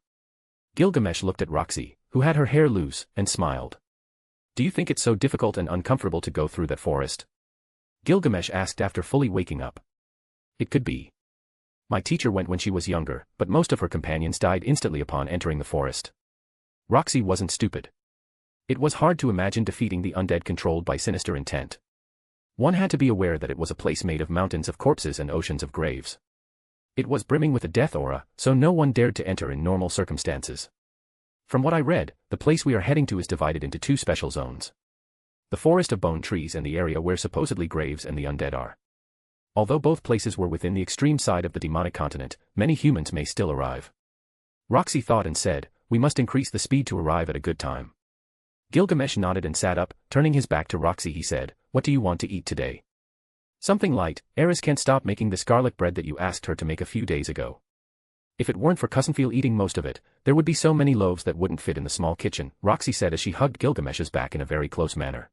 Gilgamesh looked at Roxy, who had her hair loose, and smiled. "Do you think it's so difficult and uncomfortable to go through that forest?" Gilgamesh asked after fully waking up. "It could be. My teacher went when she was younger, but most of her companions died instantly upon entering the forest." Roxy wasn't stupid. It was hard to imagine defeating the undead controlled by sinister intent. One had to be aware that it was a place made of mountains of corpses and oceans of graves. It was brimming with a death aura, so no one dared to enter in normal circumstances. From what I read, the place we are heading to is divided into 2 special zones. The forest of bone trees and the area where supposedly graves and the undead are. Although both places were within the extreme side of the demonic continent, many humans may still arrive. Roxy thought and said, "We must increase the speed to arrive at a good time." Gilgamesh nodded and sat up. Turning his back to Roxy he said, "What do you want to eat today?" "Something light. Eris can't stop making this garlic bread that you asked her to make a few days ago. If it weren't for Cousinfeel eating most of it, there would be so many loaves that wouldn't fit in the small kitchen," Roxy said as she hugged Gilgamesh's back in a very close manner.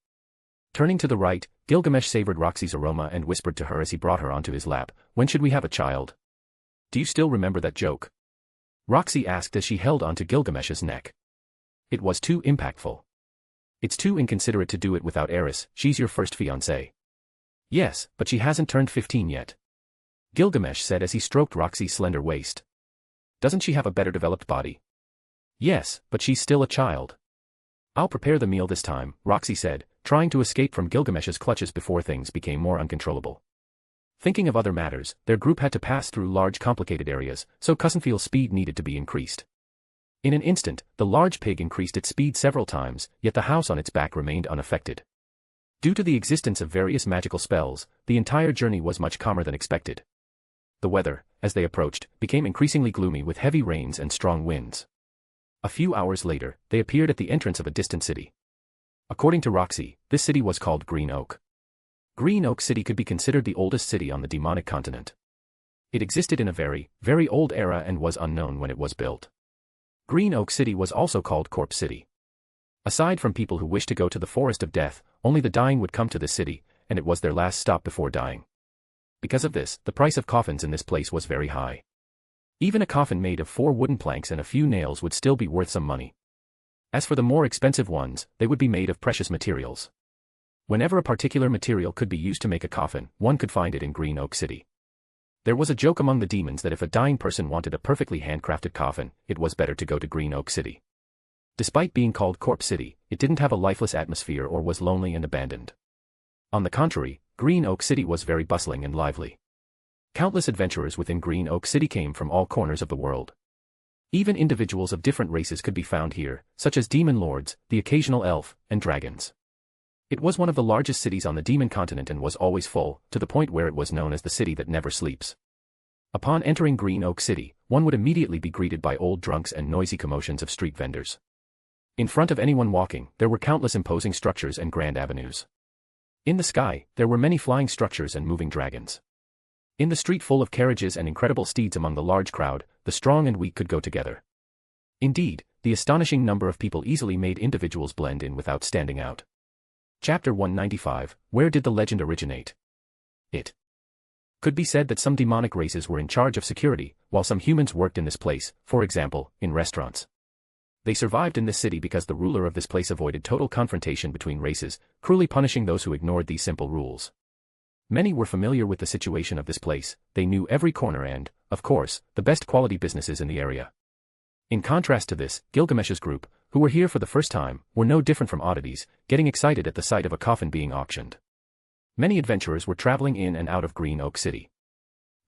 Turning to the right, Gilgamesh savored Roxy's aroma and whispered to her as he brought her onto his lap, "When should we have a child?" "Do you still remember that joke?" Roxy asked as she held onto Gilgamesh's neck. "It was too impactful. It's too inconsiderate to do it without Eris. She's your first fiancée." "Yes, but she hasn't turned 15 yet," Gilgamesh said as he stroked Roxy's slender waist. "Doesn't she have a better developed body?" "Yes, but she's still a child." "I'll prepare the meal this time," Roxy said, trying to escape from Gilgamesh's clutches before things became more uncontrollable. Thinking of other matters, their group had to pass through large complicated areas, so Cousinfeel's speed needed to be increased. In an instant, the large pig increased its speed several times, yet the house on its back remained unaffected. Due to the existence of various magical spells, the entire journey was much calmer than expected. The weather, as they approached, became increasingly gloomy with heavy rains and strong winds. A few hours later, they appeared at the entrance of a distant city. According to Roxy, this city was called Green Oak. Green Oak City could be considered the oldest city on the demonic continent. It existed in a very, very old era and was unknown when it was built. Green Oak City was also called Corpse City. Aside from people who wished to go to the Forest of Death, only the dying would come to this city, and it was their last stop before dying. Because of this, the price of coffins in this place was very high. Even a coffin made of 4 wooden planks and a few nails would still be worth some money. As for the more expensive ones, they would be made of precious materials. Whenever a particular material could be used to make a coffin, one could find it in Green Oak City. There was a joke among the demons that if a dying person wanted a perfectly handcrafted coffin, it was better to go to Green Oak City. Despite being called Corpse City, it didn't have a lifeless atmosphere or was lonely and abandoned. On the contrary, Green Oak City was very bustling and lively. Countless adventurers within Green Oak City came from all corners of the world. Even individuals of different races could be found here, such as demon lords, the occasional elf, and dragons. It was one of the largest cities on the demon continent and was always full, to the point where it was known as the city that never sleeps. Upon entering Green Oak City, one would immediately be greeted by old drunks and noisy commotions of street vendors. In front of anyone walking, there were countless imposing structures and grand avenues. In the sky, there were many flying structures and moving dragons. In the street full of carriages and incredible steeds among the large crowd, the strong and weak could go together. Indeed, the astonishing number of people easily made individuals blend in without standing out. Chapter 195, Where did the legend originate? It could be said that some demonic races were in charge of security, while some humans worked in this place, for example, in restaurants. They survived in this city because the ruler of this place avoided total confrontation between races, cruelly punishing those who ignored these simple rules. Many were familiar with the situation of this place, they knew every corner and, of course, the best quality businesses in the area. In contrast to this, Gilgamesh's group, who were here for the first time, were no different from oddities, getting excited at the sight of a coffin being auctioned. Many adventurers were traveling in and out of Green Oak City.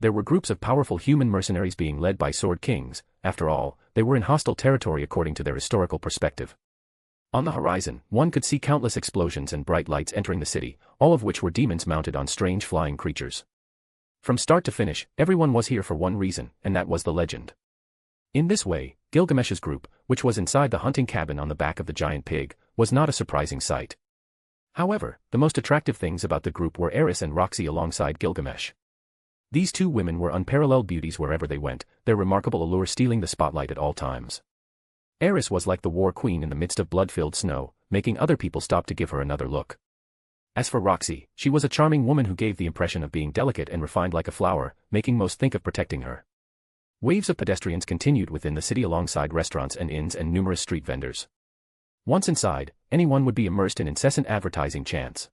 There were groups of powerful human mercenaries being led by sword kings. After all, they were in hostile territory according to their historical perspective. On the horizon, one could see countless explosions and bright lights entering the city, all of which were demons mounted on strange flying creatures. From start to finish, everyone was here for one reason, and that was the legend. In this way, Gilgamesh's group, which was inside the hunting cabin on the back of the giant pig, was not a surprising sight. However, the most attractive things about the group were Eris and Roxy alongside Gilgamesh. These two women were unparalleled beauties wherever they went, their remarkable allure stealing the spotlight at all times. Eris was like the war queen in the midst of blood-filled snow, making other people stop to give her another look. As for Roxy, she was a charming woman who gave the impression of being delicate and refined like a flower, making most think of protecting her. Waves of pedestrians continued within the city alongside restaurants and inns and numerous street vendors. Once inside, anyone would be immersed in incessant advertising chants.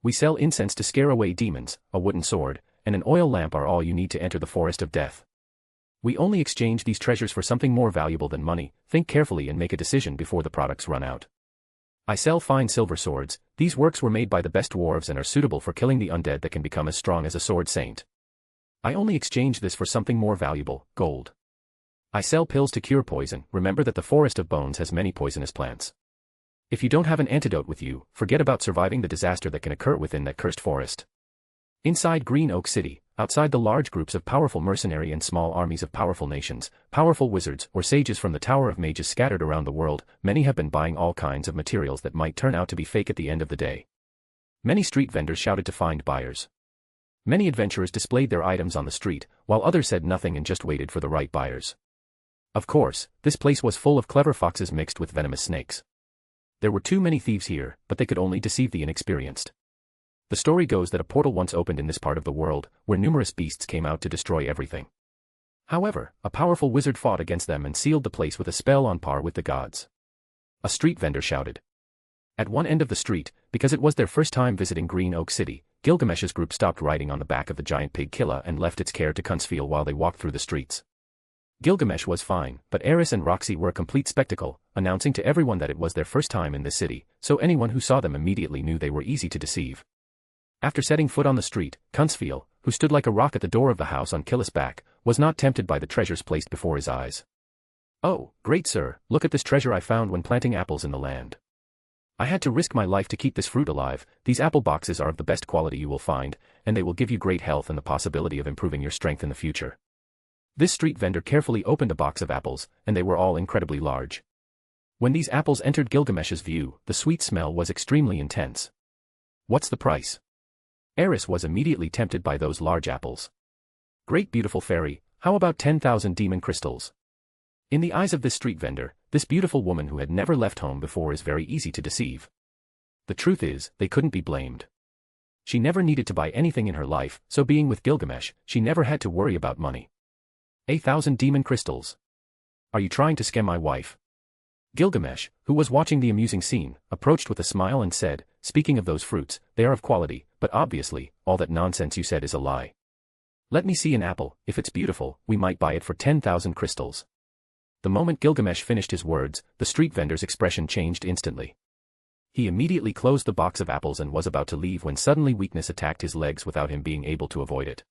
We sell incense to scare away demons, a wooden sword, and an oil lamp are all you need to enter the forest of death. We only exchange these treasures for something more valuable than money. Think carefully and make a decision before the products run out. I sell fine silver swords. These works were made by the best dwarves and are suitable for killing the undead that can become as strong as a sword saint. I only exchange this for something more valuable, gold. I sell pills to cure poison. Remember that the forest of bones has many poisonous plants. If you don't have an antidote with you, forget about surviving the disaster that can occur within that cursed forest. Inside Green Oak City, outside the large groups of powerful mercenary and small armies of powerful nations, powerful wizards or sages from the Tower of Mages scattered around the world, many have been buying all kinds of materials that might turn out to be fake at the end of the day. Many street vendors shouted to find buyers. Many adventurers displayed their items on the street, while others said nothing and just waited for the right buyers. Of course, this place was full of clever foxes mixed with venomous snakes. There were too many thieves here, but they could only deceive the inexperienced. The story goes that a portal once opened in this part of the world, where numerous beasts came out to destroy everything. However, a powerful wizard fought against them and sealed the place with a spell on par with the gods. A street vendor shouted. At one end of the street, because it was their first time visiting Green Oak City, Gilgamesh's group stopped riding on the back of the giant pig Killa and left its care to Kunzfiel while they walked through the streets. Gilgamesh was fine, but Eris and Roxy were a complete spectacle, announcing to everyone that it was their first time in this city, so anyone who saw them immediately knew they were easy to deceive. After setting foot on the street, Kunzfiel, who stood like a rock at the door of the house on Killa's back, was not tempted by the treasures placed before his eyes. "Oh, great sir, look at this treasure I found when planting apples in the land. I had to risk my life to keep this fruit alive. These apple boxes are of the best quality you will find, and they will give you great health and the possibility of improving your strength in the future." This street vendor carefully opened a box of apples, and they were all incredibly large. When these apples entered Gilgamesh's view, the sweet smell was extremely intense. "What's the price?" Eris was immediately tempted by those large apples. "Great beautiful fairy, how about 10,000 demon crystals?" In the eyes of this street vendor, this beautiful woman who had never left home before is very easy to deceive. The truth is, they couldn't be blamed. She never needed to buy anything in her life, so being with Gilgamesh, she never had to worry about money. 1,000 demon crystals. Are you trying to scam my wife? Gilgamesh, who was watching the amusing scene, approached with a smile and said, "Speaking of those fruits, they are of quality, but obviously, all that nonsense you said is a lie. Let me see an apple. If it's beautiful, we might buy it for 10,000 crystals." The moment Gilgamesh finished his words, the street vendor's expression changed instantly. He immediately closed the box of apples and was about to leave when suddenly weakness attacked his legs without him being able to avoid it.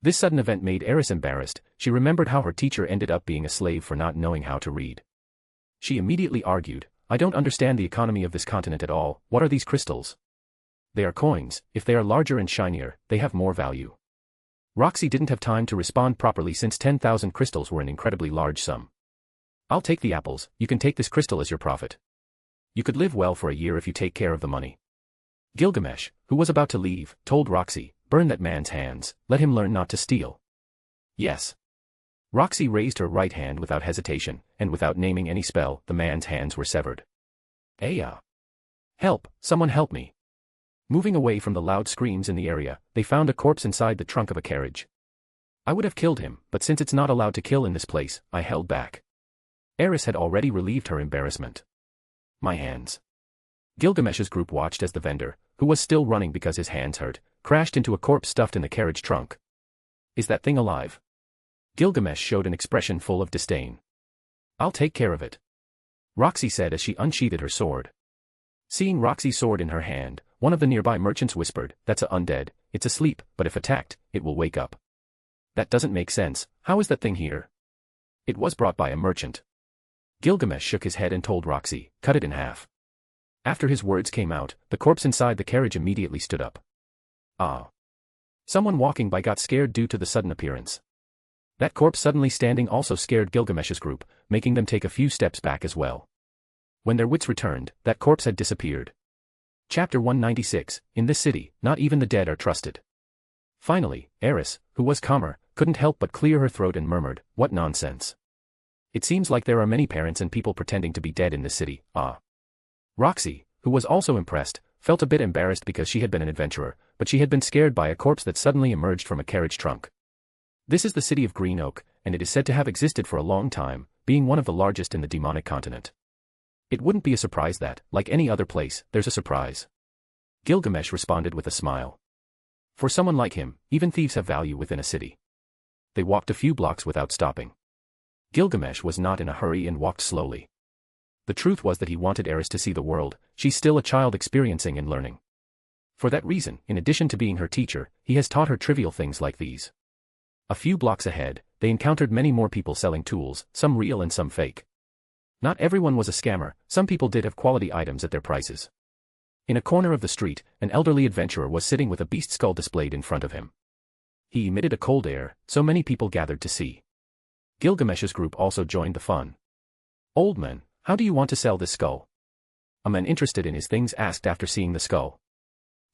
This sudden event made Eris embarrassed. She remembered how her teacher ended up being a slave for not knowing how to read. She immediately argued, "I don't understand the economy of this continent at all. What are these crystals? They are coins. If they are larger and shinier, they have more value." Roxy didn't have time to respond properly since 10,000 crystals were an incredibly large sum. "I'll take the apples. You can take this crystal as your profit. You could live well for a year if you take care of the money." Gilgamesh, who was about to leave, told Roxy, "Burn that man's hands. Let him learn not to steal." "Yes." Roxy raised her right hand without hesitation, and without naming any spell, the man's hands were severed. "Aya! Help! Someone help me!" Moving away from the loud screams in the area, they found a corpse inside the trunk of a carriage. "I would have killed him, but since it's not allowed to kill in this place, I held back." Eris had already relieved her embarrassment. "My hands." Gilgamesh's group watched as the vendor, who was still running because his hands hurt, crashed into a corpse stuffed in the carriage trunk. "Is that thing alive?" Gilgamesh showed an expression full of disdain. "I'll take care of it," Roxy said as she unsheathed her sword. Seeing Roxy's sword in her hand, one of the nearby merchants whispered, "That's a undead. It's asleep, but if attacked, it will wake up." "That doesn't make sense. How is that thing here?" "It was brought by a merchant." Gilgamesh shook his head and told Roxy, "Cut it in half." After his words came out, the corpse inside the carriage immediately stood up. Ah! Someone walking by got scared due to the sudden appearance. That corpse suddenly standing also scared Gilgamesh's group, making them take a few steps back as well. When their wits returned, that corpse had disappeared. Chapter 196, In this city, not even the dead are trusted. Finally, Eris, who was calmer, couldn't help but clear her throat and murmured, "What nonsense. It seems like there are many parents and people pretending to be dead in this city, ah." Roxy, who was also impressed, felt a bit embarrassed because she had been an adventurer, but she had been scared by a corpse that suddenly emerged from a carriage trunk. This is the city of Green Oak, and it is said to have existed for a long time, being one of the largest in the demonic continent. It wouldn't be a surprise that, like any other place, there's a surprise. Gilgamesh responded with a smile. For someone like him, even thieves have value within a city. They walked a few blocks without stopping. Gilgamesh was not in a hurry and walked slowly. The truth was that he wanted Eris to see the world. She's still a child experiencing and learning. For that reason, in addition to being her teacher, he has taught her trivial things like these. A few blocks ahead, they encountered many more people selling tools, some real and some fake. Not everyone was a scammer, some people did have quality items at their prices. In a corner of the street, an elderly adventurer was sitting with a beast skull displayed in front of him. He emitted a cold air, so many people gathered to see. Gilgamesh's group also joined the fun. "Old man, how do you want to sell this skull?" A man interested in his things asked after seeing the skull.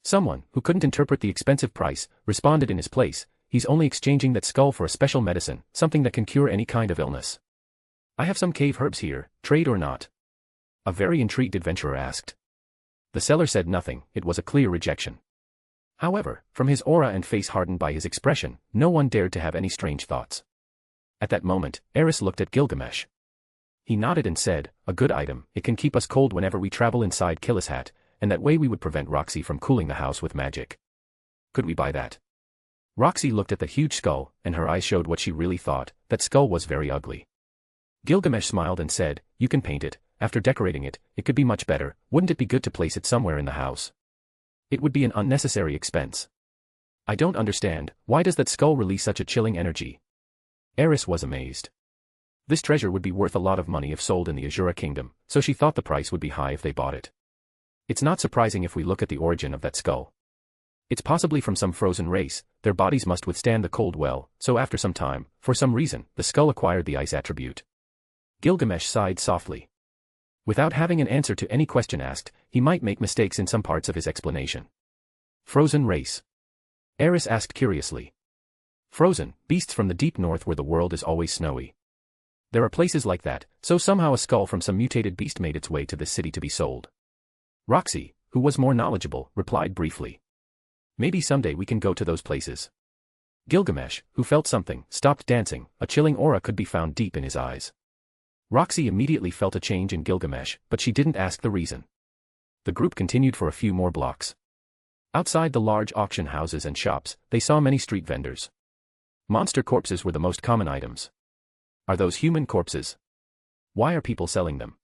Someone, who couldn't interpret the expensive price, responded in his place, "He's only exchanging that skull for a special medicine, something that can cure any kind of illness. I have some cave herbs here, trade or not?" A very intrigued adventurer asked. The seller said nothing, it was a clear rejection. However, from his aura and face hardened by his expression, no one dared to have any strange thoughts. At that moment, Eris looked at Gilgamesh. He nodded and said, "A good item, it can keep us cold whenever we travel inside Killis Hat, and that way we would prevent Roxy from cooling the house with magic. Could we buy that?" Roxy looked at the huge skull, and her eyes showed what she really thought, that skull was very ugly. Gilgamesh smiled and said, "You can paint it, after decorating it, it could be much better. Wouldn't it be good to place it somewhere in the house? It would be an unnecessary expense." "I don't understand, why does that skull release such a chilling energy?" Eris was amazed. This treasure would be worth a lot of money if sold in the Asura kingdom, so she thought the price would be high if they bought it. It's not surprising if we look at the origin of that skull. It's possibly from some frozen race, their bodies must withstand the cold well, so after some time, for some reason, the skull acquired the ice attribute. Gilgamesh sighed softly. Without having an answer to any question asked, he might make mistakes in some parts of his explanation. "Frozen race?" Eris asked curiously. "Frozen, beasts from the deep north where the world is always snowy. There are places like that, so somehow a skull from some mutated beast made its way to this city to be sold." Roxy, who was more knowledgeable, replied briefly. "Maybe someday we can go to those places." Gilgamesh, who felt something, stopped dancing, a chilling aura could be found deep in his eyes. Roxy immediately felt a change in Gilgamesh, but she didn't ask the reason. The group continued for a few more blocks. Outside the large auction houses and shops, they saw many street vendors. Monster corpses were the most common items. Are those human corpses? Why are people selling them?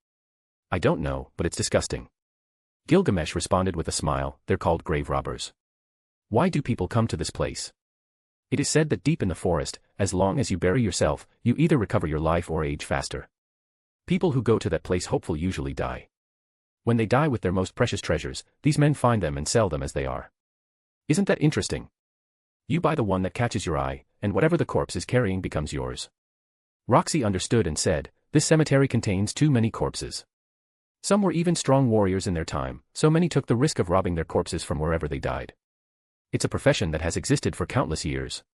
I don't know, but it's disgusting. Gilgamesh responded with a smile, they're called grave robbers. Why do people come to this place? It is said that deep in the forest, as long as you bury yourself, you either recover your life or age faster. People who go to that place hopeful usually die. When they die with their most precious treasures, these men find them and sell them as they are. Isn't that interesting? You buy the one that catches your eye, and whatever the corpse is carrying becomes yours. Roxy understood and said, this cemetery contains too many corpses. Some were even strong warriors in their time, so many took the risk of robbing their corpses from wherever they died. It's a profession that has existed for countless years.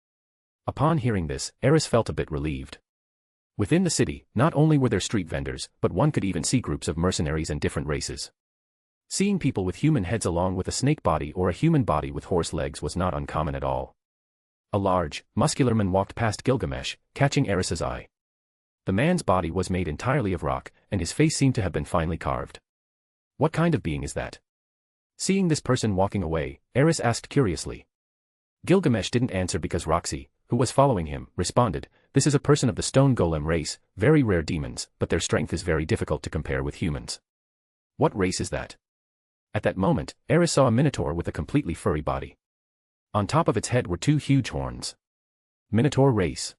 Upon hearing this, Eris felt a bit relieved. Within the city, not only were there street vendors, but one could even see groups of mercenaries and different races. Seeing people with human heads along with a snake body or a human body with horse legs was not uncommon at all. A large, muscular man walked past Gilgamesh, catching Eris's eye. The man's body was made entirely of rock, and his face seemed to have been finely carved. What kind of being is that? Seeing this person walking away, Eris asked curiously. Gilgamesh didn't answer because Roxy, who was following him, responded, this is a person of the stone golem race, very rare demons, but their strength is very difficult to compare with humans. What race is that? At that moment, Eris saw a minotaur with a completely furry body. On top of its head were two huge horns. Minotaur race.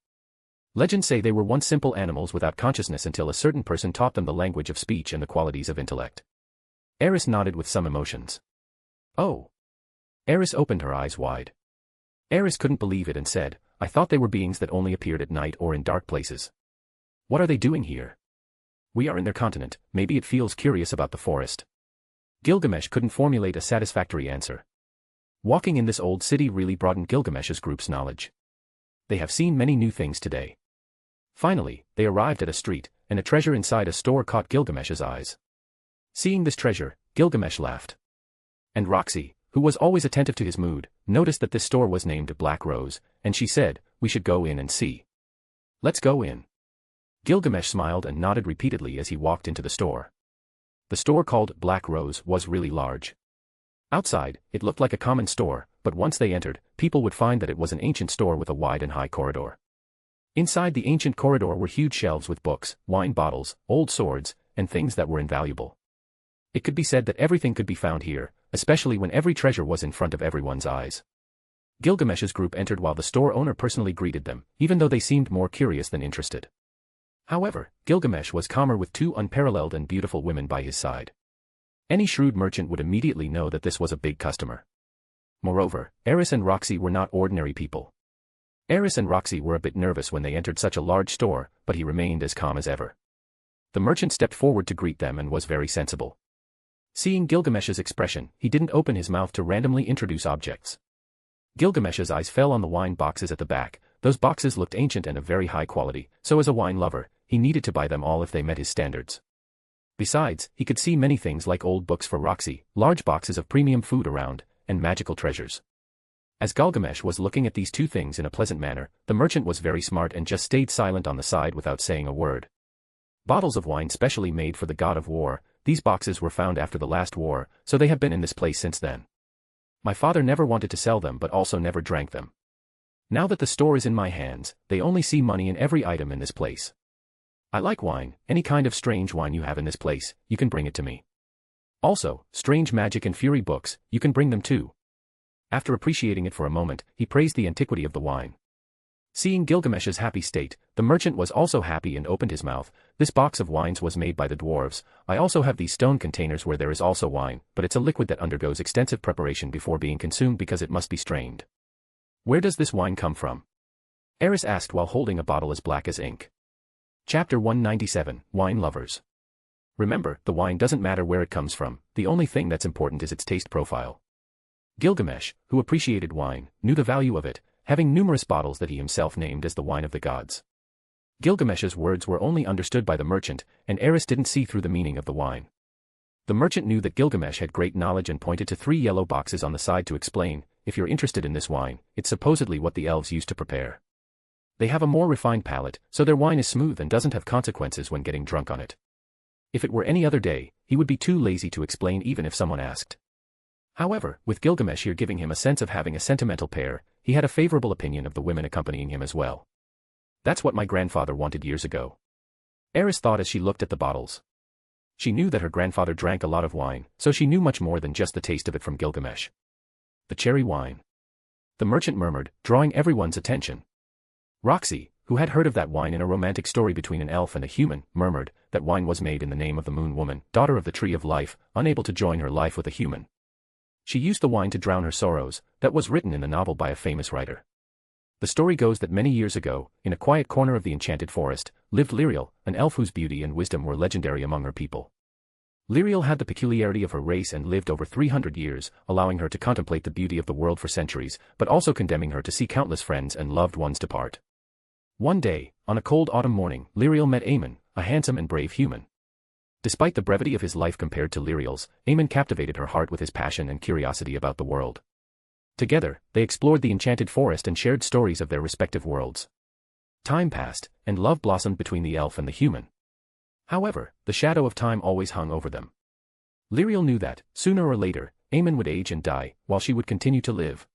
Legends say they were once simple animals without consciousness until a certain person taught them the language of speech and the qualities of intellect. Eris nodded with some emotions. Oh. Eris opened her eyes wide. Eris couldn't believe it and said, I thought they were beings that only appeared at night or in dark places. What are they doing here? We are in their continent, maybe it feels curious about the forest. Gilgamesh couldn't formulate a satisfactory answer. Walking in this old city really broadened Gilgamesh's group's knowledge. They have seen many new things today. Finally, they arrived at a street, and a treasure inside a store caught Gilgamesh's eyes. Seeing this treasure, Gilgamesh laughed. And Roxy, who was always attentive to his mood, noticed that this store was named Black Rose, and she said, we should go in and see. Let's go in. Gilgamesh smiled and nodded repeatedly as he walked into the store. The store called Black Rose was really large. Outside, it looked like a common store, but once they entered, people would find that it was an ancient store with a wide and high corridor. Inside the ancient corridor were huge shelves with books, wine bottles, old swords, and things that were invaluable. It could be said that everything could be found here, especially when every treasure was in front of everyone's eyes. Gilgamesh's group entered while the store owner personally greeted them, even though they seemed more curious than interested. However, Gilgamesh was calmer with two unparalleled and beautiful women by his side. Any shrewd merchant would immediately know that this was a big customer. Moreover, Eris and Roxy were not ordinary people. Eris and Roxy were a bit nervous when they entered such a large store, but he remained as calm as ever. The merchant stepped forward to greet them and was very sensible. Seeing Gilgamesh's expression, he didn't open his mouth to randomly introduce objects. Gilgamesh's eyes fell on the wine boxes at the back. Those boxes looked ancient and of very high quality, so as a wine lover, he needed to buy them all if they met his standards. Besides, he could see many things like old books for Roxy, large boxes of premium food around, and magical treasures. As Gilgamesh was looking at these two things in a pleasant manner, the merchant was very smart and just stayed silent on the side without saying a word. Bottles of wine specially made for the god of war. These boxes were found after the last war, so they have been in this place since then. My father never wanted to sell them but also never drank them. Now that the store is in my hands, they only see money in every item in this place. I like wine, any kind of strange wine you have in this place, you can bring it to me. Also, strange magic and fury books, you can bring them too. After appreciating it for a moment, he praised the antiquity of the wine. Seeing Gilgamesh's happy state, the merchant was also happy and opened his mouth. This box of wines was made by the dwarves. I also have these stone containers where there is also wine, but it's a liquid that undergoes extensive preparation before being consumed because it must be strained. Where does this wine come from? Eris asked while holding a bottle as black as ink. Chapter 197, Wine Lovers. Remember, the wine doesn't matter where it comes from, the only thing that's important is its taste profile. Gilgamesh, who appreciated wine, knew the value of it, having numerous bottles that he himself named as the wine of the gods. Gilgamesh's words were only understood by the merchant, and Eris didn't see through the meaning of the wine. The merchant knew that Gilgamesh had great knowledge and pointed to 3 yellow boxes on the side to explain, if you're interested in this wine, it's supposedly what the elves used to prepare. They have a more refined palate, so their wine is smooth and doesn't have consequences when getting drunk on it. If it were any other day, he would be too lazy to explain even if someone asked. However, with Gilgamesh here giving him a sense of having a sentimental pair, he had a favorable opinion of the women accompanying him as well. That's what my grandfather wanted years ago. Eris thought as she looked at the bottles. She knew that her grandfather drank a lot of wine, so she knew much more than just the taste of it from Gilgamesh. The cherry wine. The merchant murmured, drawing everyone's attention. Roxy, who had heard of that wine in a romantic story between an elf and a human, murmured, that wine was made in the name of the Moon Woman, daughter of the Tree of Life, unable to join her life with a human. She used the wine to drown her sorrows, that was written in the novel by a famous writer. The story goes that many years ago, in a quiet corner of the enchanted forest, lived Lyriel, an elf whose beauty and wisdom were legendary among her people. Lyriel had the peculiarity of her race and lived over 300 years, allowing her to contemplate the beauty of the world for centuries, but also condemning her to see countless friends and loved ones depart. One day, on a cold autumn morning, Lyriel met Aemon, a handsome and brave human. Despite the brevity of his life compared to Lyriel's, Aemon captivated her heart with his passion and curiosity about the world. Together, they explored the enchanted forest and shared stories of their respective worlds. Time passed, and love blossomed between the elf and the human. However, the shadow of time always hung over them. Lyriel knew that, sooner or later, Aemon would age and die, while she would continue to live.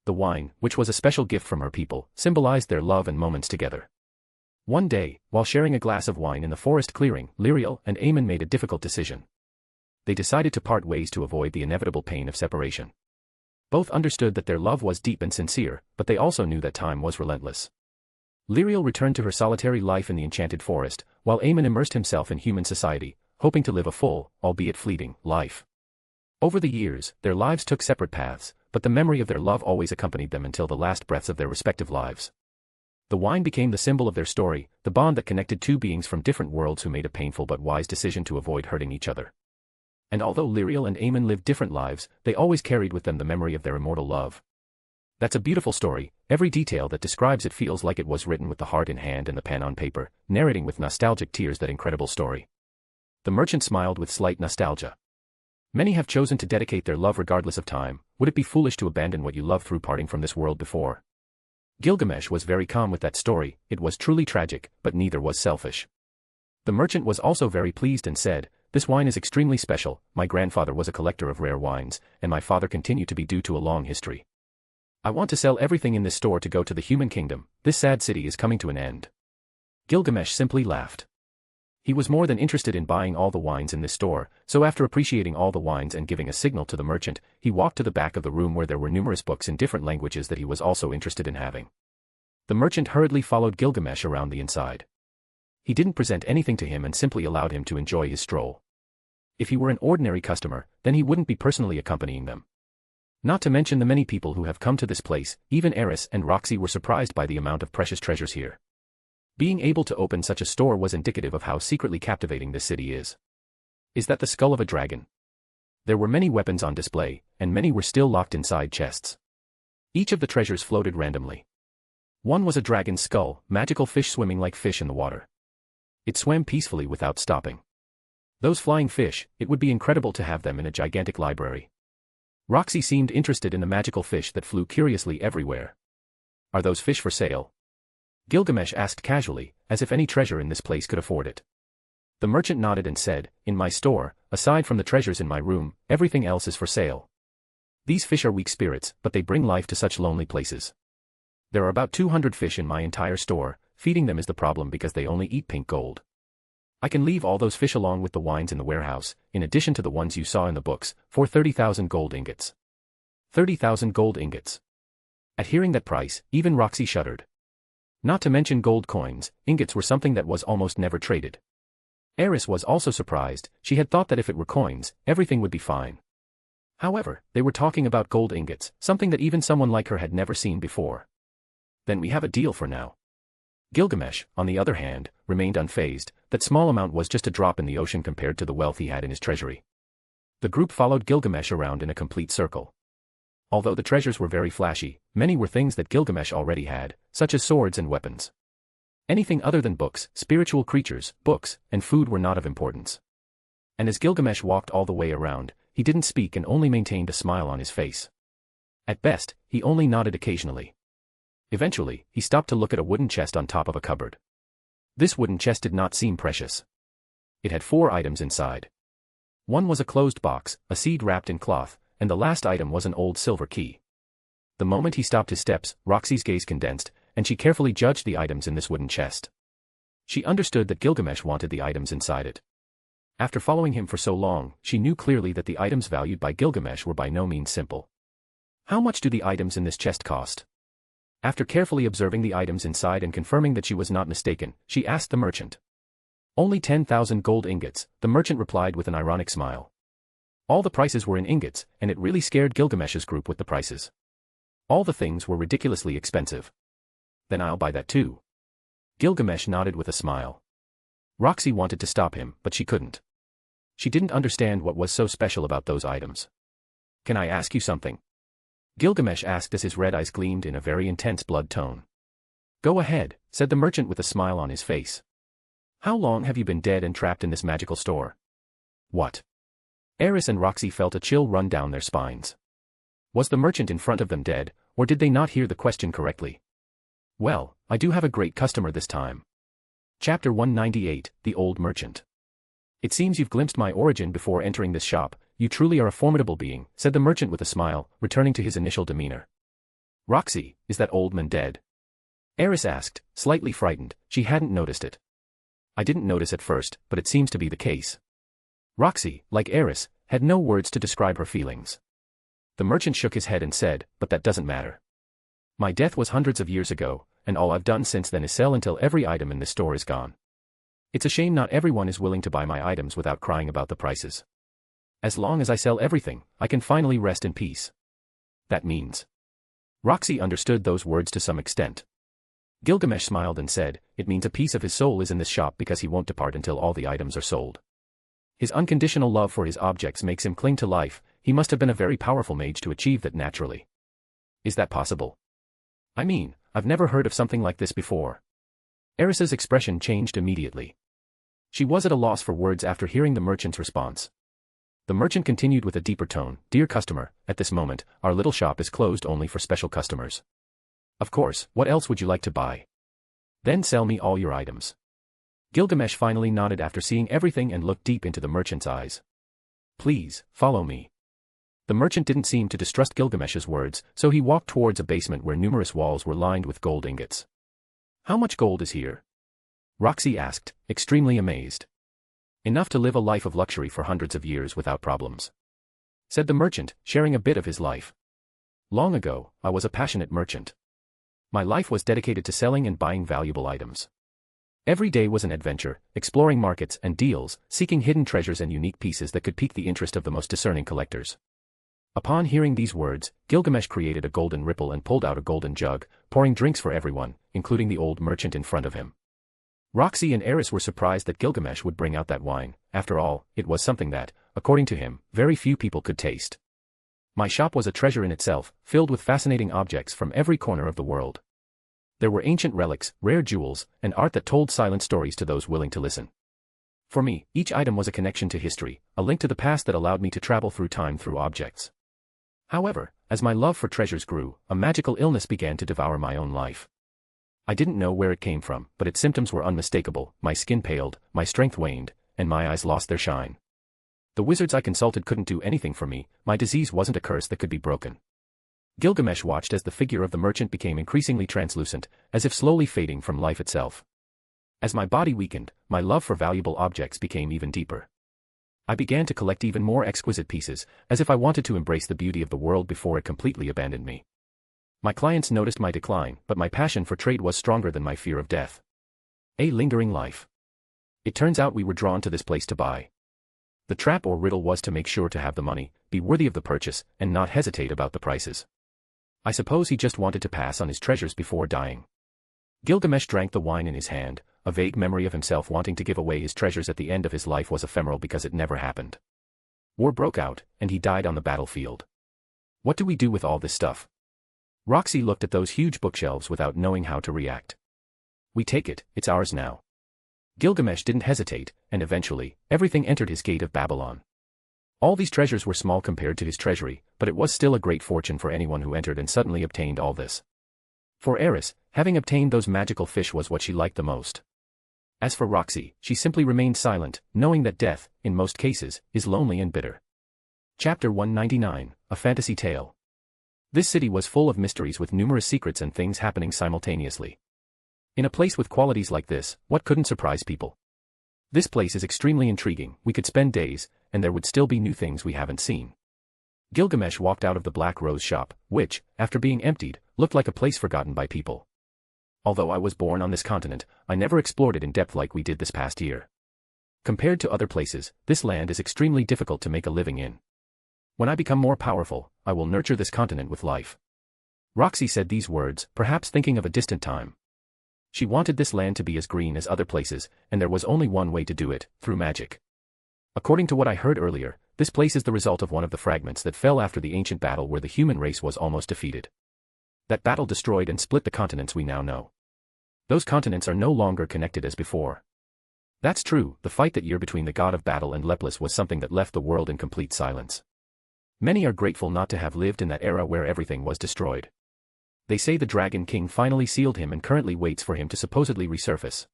The wine, which was a special gift from her people, symbolized their love and moments together. One day, while sharing a glass of wine in the forest clearing, Lyriel and Aemon made a difficult decision. They decided to part ways to avoid the inevitable pain of separation. Both understood that their love was deep and sincere, but they also knew that time was relentless. Lyriel returned to her solitary life in the enchanted forest, while Aemon immersed himself in human society, hoping to live a full, albeit fleeting, life. Over the years, their lives took separate paths, but the memory of their love always accompanied them until the last breaths of their respective lives. The wine became the symbol of their story, the bond that connected two beings from different worlds who made a painful but wise decision to avoid hurting each other. And although Lyriel and Aemon lived different lives, they always carried with them the memory of their immortal love. That's a beautiful story, every detail that describes it feels like it was written with the heart in hand and the pen on paper, narrating with nostalgic tears that incredible story. The merchant smiled with slight nostalgia. Many have chosen to dedicate their love regardless of time. Would it be foolish to abandon what you love through parting from this world before? Gilgamesh was very calm with that story, it was truly tragic, but neither was selfish. The merchant was also very pleased and said, "This wine is extremely special, my grandfather was a collector of rare wines, and my father continued to be due to a long history. I want to sell everything in this store to go to the human kingdom, this sad city is coming to an end." Gilgamesh simply laughed. He was more than interested in buying all the wines in this store, so after appreciating all the wines and giving a signal to the merchant, he walked to the back of the room where there were numerous books in different languages that he was also interested in having. The merchant hurriedly followed Gilgamesh around the inside. He didn't present anything to him and simply allowed him to enjoy his stroll. If he were an ordinary customer, then he wouldn't be personally accompanying them. Not to mention the many people who have come to this place, even Eris and Roxy were surprised by the amount of precious treasures here. Being able to open such a store was indicative of how secretly captivating this city is. Is that the skull of a dragon? There were many weapons on display, and many were still locked inside chests. Each of the treasures floated randomly. One was a dragon's skull, magical fish swimming like fish in the water. It swam peacefully without stopping. Those flying fish, it would be incredible to have them in a gigantic library. Roxy seemed interested in the magical fish that flew curiously everywhere. Are those fish for sale? Gilgamesh asked casually, as if any treasure in this place could afford it. The merchant nodded and said, "In my store, aside from the treasures in my room, everything else is for sale. These fish are weak spirits, but they bring life to such lonely places. There are about 200 fish in my entire store, feeding them is the problem because they only eat pink gold. I can leave all those fish along with the wines in the warehouse, in addition to the ones you saw in the books, for 30,000 gold ingots." 30,000 gold ingots. At hearing that price, even Roxy shuddered. Not to mention gold coins, ingots were something that was almost never traded. Eris was also surprised, she had thought that if it were coins, everything would be fine. However, they were talking about gold ingots, something that even someone like her had never seen before. Then we have a deal for now. Gilgamesh, on the other hand, remained unfazed, that small amount was just a drop in the ocean compared to the wealth he had in his treasury. The group followed Gilgamesh around in a complete circle. Although the treasures were very flashy, many were things that Gilgamesh already had, such as swords and weapons. Anything other than books, spiritual creatures, books, and food were not of importance. And as Gilgamesh walked all the way around, he didn't speak and only maintained a smile on his face. At best, he only nodded occasionally. Eventually, he stopped to look at a wooden chest on top of a cupboard. This wooden chest did not seem precious. It had 4 items inside. One was a closed box, a seed wrapped in cloth, and the last item was an old silver key. The moment he stopped his steps, Roxy's gaze condensed, and she carefully judged the items in this wooden chest. She understood that Gilgamesh wanted the items inside it. After following him for so long, she knew clearly that the items valued by Gilgamesh were by no means simple. How much do the items in this chest cost? After carefully observing the items inside and confirming that she was not mistaken, she asked the merchant. Only 10,000 gold ingots, the merchant replied with an ironic smile. All the prices were in ingots, and it really scared Gilgamesh's group with the prices. All the things were ridiculously expensive. Then I'll buy that too. Gilgamesh nodded with a smile. Roxy wanted to stop him, but she couldn't. She didn't understand what was so special about those items. Can I ask you something? Gilgamesh asked as his red eyes gleamed in a very intense blood tone. Go ahead, said the merchant with a smile on his face. How long have you been dead and trapped in this magical store? What? Eris and Roxy felt a chill run down their spines. Was the merchant in front of them dead, or did they not hear the question correctly? Well, I do have a great customer this time. Chapter 198, The Old Merchant. It seems you've glimpsed my origin before entering this shop. You truly are a formidable being, said the merchant with a smile, returning to his initial demeanor. Roxy, is that old man dead? Eris asked, slightly frightened. She hadn't noticed it. I didn't notice at first, but it seems to be the case. Roxy, like Eris, had no words to describe her feelings. The merchant shook his head and said, but that doesn't matter. My death was hundreds of years ago, and all I've done since then is sell until every item in this store is gone. It's a shame not everyone is willing to buy my items without crying about the prices. As long as I sell everything, I can finally rest in peace. That means. Roxy understood those words to some extent. Gilgamesh smiled and said, it means a piece of his soul is in this shop because he won't depart until all the items are sold. His unconditional love for his objects makes him cling to life. He must have been a very powerful mage to achieve that naturally. Is that possible? I mean, I've never heard of something like this before. Eris's expression changed immediately. She was at a loss for words after hearing the merchant's response. The merchant continued with a deeper tone, Dear customer, at this moment, our little shop is closed only for special customers. Of course, what else would you like to buy? Then sell me all your items. Gilgamesh finally nodded after seeing everything and looked deep into the merchant's eyes. Please, follow me. The merchant didn't seem to distrust Gilgamesh's words, so he walked towards a basement where numerous walls were lined with gold ingots. How much gold is here? Roxy asked, extremely amazed. Enough to live a life of luxury for hundreds of years without problems. Said the merchant, sharing a bit of his life. Long ago, I was a passionate merchant. My life was dedicated to selling and buying valuable items. Every day was an adventure, exploring markets and deals, seeking hidden treasures and unique pieces that could pique the interest of the most discerning collectors. Upon hearing these words, Gilgamesh created a golden ripple and pulled out a golden jug, pouring drinks for everyone, including the old merchant in front of him. Roxy and Eris were surprised that Gilgamesh would bring out that wine. After all, it was something that, according to him, very few people could taste. My shop was a treasure in itself, filled with fascinating objects from every corner of the world. There were ancient relics, rare jewels, and art that told silent stories to those willing to listen. For me, each item was a connection to history, a link to the past that allowed me to travel through time through objects. However, as my love for treasures grew, a magical illness began to devour my own life. I didn't know where it came from, but its symptoms were unmistakable. My skin paled, my strength waned, and my eyes lost their shine. The wizards I consulted couldn't do anything for me. My disease wasn't a curse that could be broken. Gilgamesh watched as the figure of the merchant became increasingly translucent, as if slowly fading from life itself. As my body weakened, my love for valuable objects became even deeper. I began to collect even more exquisite pieces, as if I wanted to embrace the beauty of the world before it completely abandoned me. My clients noticed my decline, but my passion for trade was stronger than my fear of death. A lingering life. It turns out we were drawn to this place to buy. The trap or riddle was to make sure to have the money, be worthy of the purchase, and not hesitate about the prices. I suppose he just wanted to pass on his treasures before dying. Gilgamesh drank the wine in his hand. A vague memory of himself wanting to give away his treasures at the end of his life was ephemeral because it never happened. War broke out, and he died on the battlefield. What do we do with all this stuff? Roxy looked at those huge bookshelves without knowing how to react. We take it, it's ours now. Gilgamesh didn't hesitate, and eventually, everything entered his gate of Babylon. All these treasures were small compared to his treasury, but it was still a great fortune for anyone who entered and suddenly obtained all this. For Eris, having obtained those magical fish was what she liked the most. As for Roxy, she simply remained silent, knowing that death, in most cases, is lonely and bitter. Chapter 199, A Fantasy Tale. This city was full of mysteries with numerous secrets and things happening simultaneously. In a place with qualities like this, what couldn't surprise people? This place is extremely intriguing, we could spend days, and there would still be new things we haven't seen. Gilgamesh walked out of the Black Rose shop, which, after being emptied, looked like a place forgotten by people. Although I was born on this continent, I never explored it in depth like we did this past year. Compared to other places, this land is extremely difficult to make a living in. When I become more powerful, I will nurture this continent with life. Roxy said these words, perhaps thinking of a distant time. She wanted this land to be as green as other places, and there was only one way to do it, through magic. According to what I heard earlier, this place is the result of one of the fragments that fell after the ancient battle where the human race was almost defeated. That battle destroyed and split the continents we now know. Those continents are no longer connected as before. That's true, the fight that year between the god of battle and Leplis was something that left the world in complete silence. Many are grateful not to have lived in that era where everything was destroyed. They say the Dragon King finally sealed him and currently waits for him to supposedly resurface.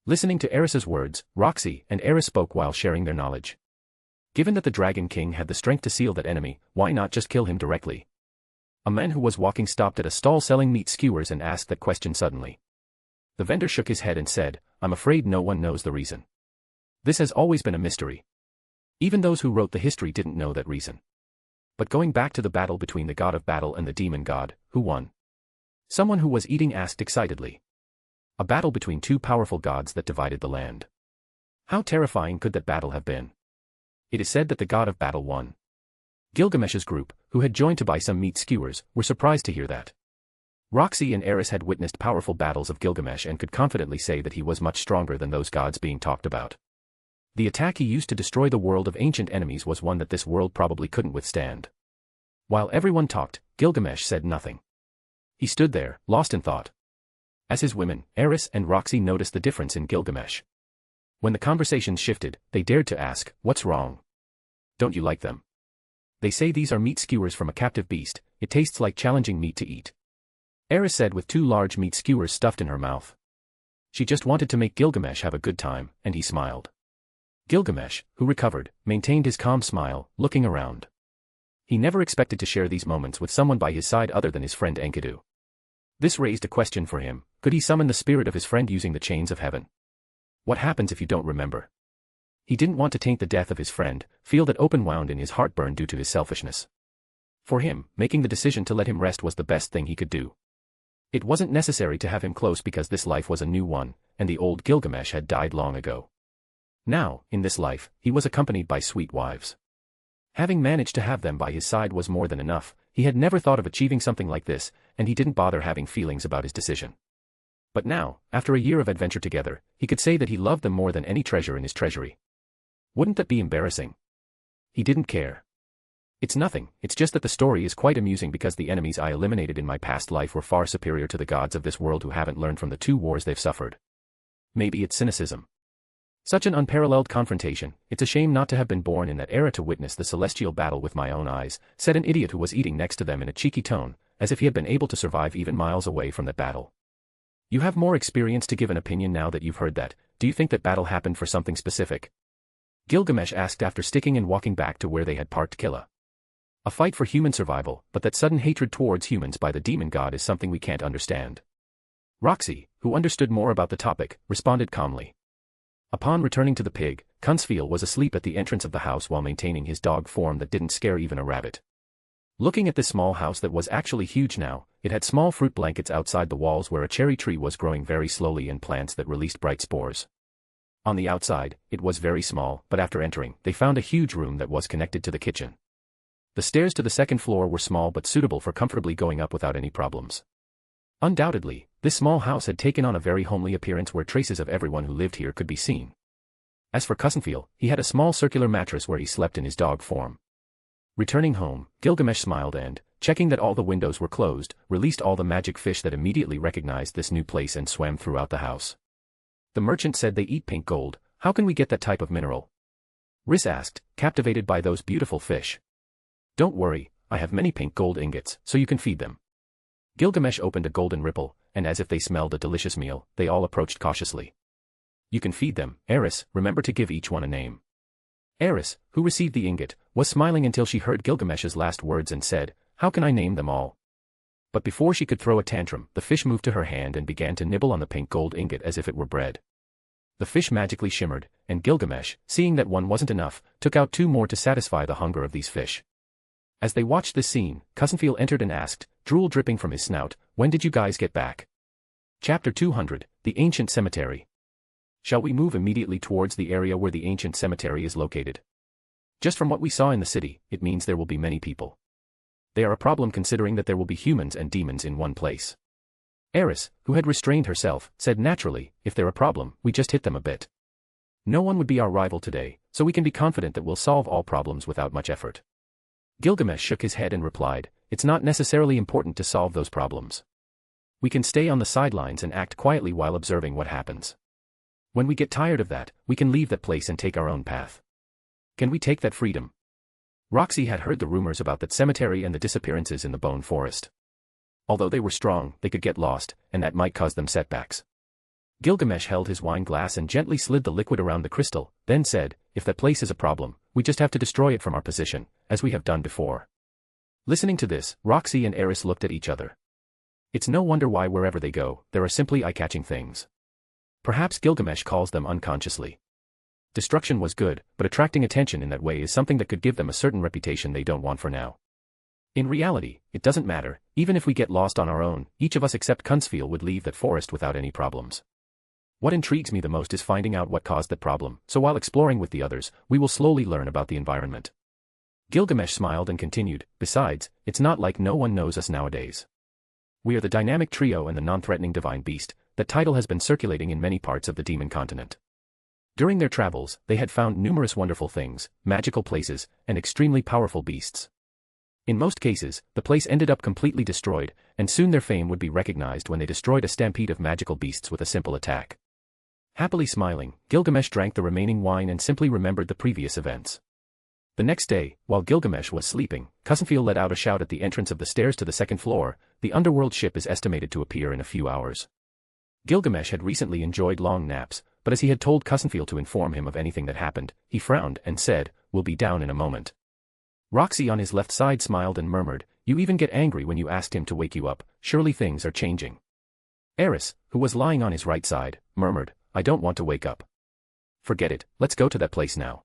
Listening to Eris's words, Roxy and Eris spoke while sharing their knowledge. Given that the Dragon King had the strength to seal that enemy, why not just kill him directly? A man who was walking stopped at a stall selling meat skewers and asked that question suddenly. The vendor shook his head and said, "I'm afraid no one knows the reason. This has always been a mystery. Even those who wrote the history didn't know that reason." But going back to the battle between the god of battle and the demon god, who won? Someone who was eating asked excitedly. A battle between two powerful gods that divided the land. How terrifying could that battle have been? It is said that the god of battle won. Gilgamesh's group, who had joined to buy some meat skewers, were surprised to hear that. Roxy and Eris had witnessed powerful battles of Gilgamesh and could confidently say that he was much stronger than those gods being talked about. The attack he used to destroy the world of ancient enemies was one that this world probably couldn't withstand. While everyone talked, Gilgamesh said nothing. He stood there, lost in thought. As his women, Eris and Roxy noticed the difference in Gilgamesh. When the conversation shifted, they dared to ask, "What's wrong? Don't you like them?" "They say these are meat skewers from a captive beast, it tastes like challenging meat to eat," Eris said with two large meat skewers stuffed in her mouth. She just wanted to make Gilgamesh have a good time, and he smiled. Gilgamesh, who recovered, maintained his calm smile, looking around. He never expected to share these moments with someone by his side other than his friend Enkidu. This raised a question for him: could he summon the spirit of his friend using the chains of heaven? What happens if you don't remember? He didn't want to taint the death of his friend, feel that open wound in his heartburn due to his selfishness. For him, making the decision to let him rest was the best thing he could do. It wasn't necessary to have him close because this life was a new one, and the old Gilgamesh had died long ago. Now, in this life, he was accompanied by sweet wives. Having managed to have them by his side was more than enough. He had never thought of achieving something like this, and he didn't bother having feelings about his decision. But now, after a year of adventure together, he could say that he loved them more than any treasure in his treasury. Wouldn't that be embarrassing? He didn't care. "It's nothing, it's just that the story is quite amusing because the enemies I eliminated in my past life were far superior to the gods of this world who haven't learned from the 2 wars they've suffered. Maybe it's cynicism. Such an unparalleled confrontation, it's a shame not to have been born in that era to witness the celestial battle with my own eyes," said an idiot who was eating next to them in a cheeky tone, as if he had been able to survive even miles away from that battle. "You have more experience to give an opinion now that you've heard that. Do you think that battle happened for something specific?" Gilgamesh asked after sticking and walking back to where they had parked Killa. "A fight for human survival, but that sudden hatred towards humans by the demon god is something we can't understand." Roxy, who understood more about the topic, responded calmly. Upon returning to the pig, Kunzfiel was asleep at the entrance of the house while maintaining his dog form that didn't scare even a rabbit. Looking at this small house that was actually huge now, it had small fruit blankets outside the walls where a cherry tree was growing very slowly and plants that released bright spores. On the outside, it was very small, but after entering, they found a huge room that was connected to the kitchen. The stairs to the second floor were small but suitable for comfortably going up without any problems. Undoubtedly, this small house had taken on a very homely appearance where traces of everyone who lived here could be seen. As for Kunzfiel, he had a small circular mattress where he slept in his dog form. Returning home, Gilgamesh smiled and, checking that all the windows were closed, released all the magic fish that immediately recognized this new place and swam throughout the house. The merchant said they eat pink gold. "How can we get that type of mineral?" Riss asked, captivated by those beautiful fish. "Don't worry, I have many pink gold ingots, so you can feed them." Gilgamesh opened a golden ripple, and as if they smelled a delicious meal, they all approached cautiously. You can feed them, Eris, remember to give each one a name. Eris, who received the ingot, was smiling until she heard Gilgamesh's last words and said, how can I name them all? But before she could throw a tantrum, the fish moved to her hand and began to nibble on the pink gold ingot as if it were bread. The fish magically shimmered, and Gilgamesh, seeing that one wasn't enough, took out 2 more to satisfy the hunger of these fish. As they watched this scene, Cousinfiel entered and asked, drool dripping from his snout, when did you guys get back? Chapter 200, The Ancient Cemetery. Shall we move immediately towards the area where the ancient cemetery is located? Just from what we saw in the city, it means there will be many people. They are a problem considering that there will be humans and demons in one place. Eris, who had restrained herself, said naturally, if they're a problem, we just hit them a bit. No one would be our rival today, so we can be confident that we'll solve all problems without much effort. Gilgamesh shook his head and replied, it's not necessarily important to solve those problems. We can stay on the sidelines and act quietly while observing what happens. When we get tired of that, we can leave that place and take our own path. Can we take that freedom? Roxy had heard the rumors about that cemetery and the disappearances in the bone forest. Although they were strong, they could get lost, and that might cause them setbacks. Gilgamesh held his wine glass and gently slid the liquid around the crystal, then said, if that place is a problem, we just have to destroy it from our position, as we have done before. Listening to this, Roxy and Eris looked at each other. It's no wonder why wherever they go, there are simply eye-catching things. Perhaps Gilgamesh calls them unconsciously. Destruction was good, but attracting attention in that way is something that could give them a certain reputation they don't want for now. In reality, it doesn't matter, even if we get lost on our own, each of us except Cousinfiel would leave that forest without any problems. What intrigues me the most is finding out what caused that problem, so while exploring with the others, we will slowly learn about the environment. Gilgamesh smiled and continued, besides, it's not like no one knows us nowadays. We are the dynamic trio and the non-threatening divine beast. That title has been circulating in many parts of the demon continent. During their travels, they had found numerous wonderful things, magical places, and extremely powerful beasts. In most cases, the place ended up completely destroyed, and soon their fame would be recognized when they destroyed a stampede of magical beasts with a simple attack. Happily smiling, Gilgamesh drank the remaining wine and simply remembered the previous events. The next day, while Gilgamesh was sleeping, Cousinfiel let out a shout at the entrance of the stairs to the 2nd floor. The underworld ship is estimated to appear in a few hours. Gilgamesh had recently enjoyed long naps, but as he had told Cousinfiel to inform him of anything that happened, he frowned and said, we'll be down in a moment. Roxy on his left side smiled and murmured, you even get angry when you asked him to wake you up, surely things are changing. Eris, who was lying on his right side, murmured, I don't want to wake up. Forget it, let's go to that place now.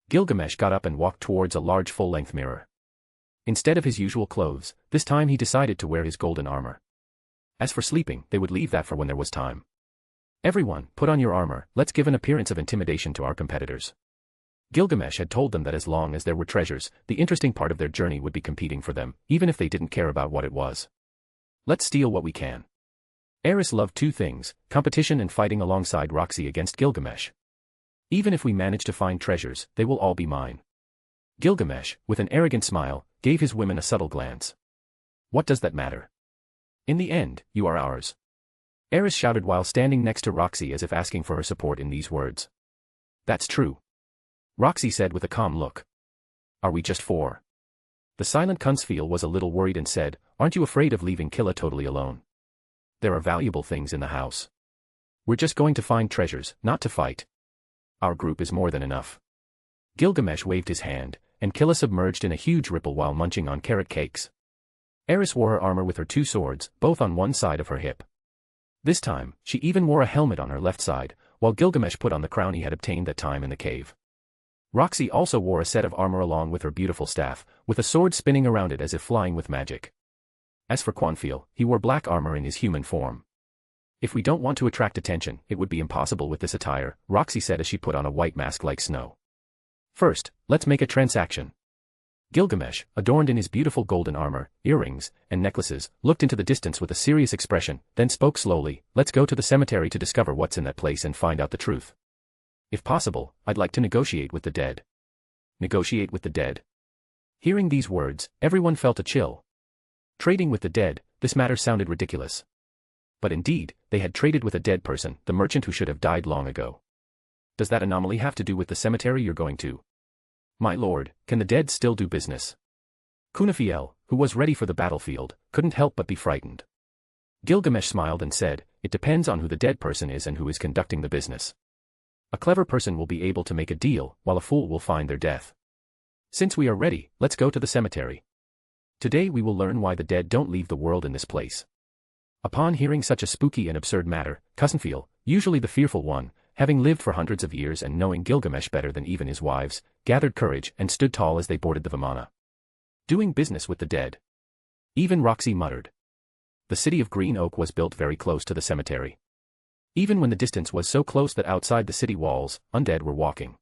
Gilgamesh got up and walked towards a large full-length mirror. Instead of his usual clothes, this time he decided to wear his golden armor. As for sleeping, they would leave that for when there was time. Everyone, put on your armor, let's give an appearance of intimidation to our competitors. Gilgamesh had told them that as long as there were treasures, the interesting part of their journey would be competing for them, even if they didn't care about what it was. Let's steal what we can. Eris loved 2 things, competition and fighting alongside Roxy against Gilgamesh. Even if we manage to find treasures, they will all be mine. Gilgamesh, with an arrogant smile, gave his women a subtle glance. What does that matter? In the end, you are ours. Eris shouted while standing next to Roxy as if asking for her support in these words. That's true. Roxy said with a calm look. Are we just 4? The silent Cousinfiel was a little worried and said, aren't you afraid of leaving Killa totally alone? There are valuable things in the house. We're just going to find treasures, not to fight. Our group is more than enough. Gilgamesh waved his hand, and Killa submerged in a huge ripple while munching on carrot cakes. Eris wore her armor with her 2 swords, both on one side of her hip. This time, she even wore a helmet on her left side, while Gilgamesh put on the crown he had obtained that time in the cave. Roxy also wore a set of armor along with her beautiful staff, with a sword spinning around it as if flying with magic. As for Cousinfiel, he wore black armor in his human form. If we don't want to attract attention, it would be impossible with this attire, Roxy said as she put on a white mask like snow. First, let's make a transaction. Gilgamesh, adorned in his beautiful golden armor, earrings, and necklaces, looked into the distance with a serious expression, then spoke slowly, let's go to the cemetery to discover what's in that place and find out the truth. If possible, I'd like to negotiate with the dead. Negotiate with the dead? Hearing these words, everyone felt a chill. Trading with the dead, this matter sounded ridiculous. But indeed, they had traded with a dead person, the merchant who should have died long ago. Does that anomaly have to do with the cemetery you're going to? My lord, can the dead still do business? Cousinfiel, who was ready for the battlefield, couldn't help but be frightened. Gilgamesh smiled and said, "It depends on who the dead person is and who is conducting the business. A clever person will be able to make a deal, while a fool will find their death. Since we are ready, let's go to the cemetery. Today we will learn why the dead don't leave the world in this place." Upon hearing such a spooky and absurd matter, Kusanfil, usually the fearful one, having lived for hundreds of years and knowing Gilgamesh better than even his wives, gathered courage and stood tall as they boarded the Vimana. Doing business with the dead. Even Roxy muttered. The city of Green Oak was built very close to the cemetery. Even when the distance was so close that outside the city walls, undead were walking.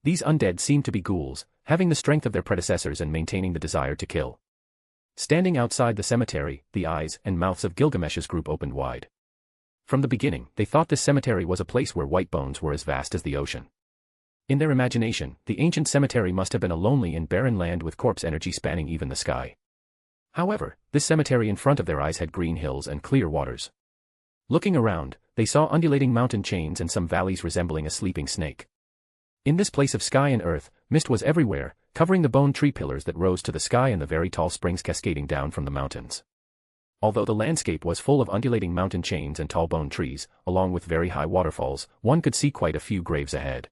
These undead seemed to be ghouls, having the strength of their predecessors and maintaining the desire to kill. Standing outside the cemetery, the eyes and mouths of Gilgamesh's group opened wide. From the beginning, they thought this cemetery was a place where white bones were as vast as the ocean. In their imagination, the ancient cemetery must have been a lonely and barren land with corpse energy spanning even the sky. However, this cemetery in front of their eyes had green hills and clear waters. Looking around, they saw undulating mountain chains and some valleys resembling a sleeping snake. In this place of sky and earth, mist was everywhere, covering the bone tree pillars that rose to the sky and the very tall springs cascading down from the mountains. Although the landscape was full of undulating mountain chains and tall bone trees, along with very high waterfalls, one could see quite a few graves ahead.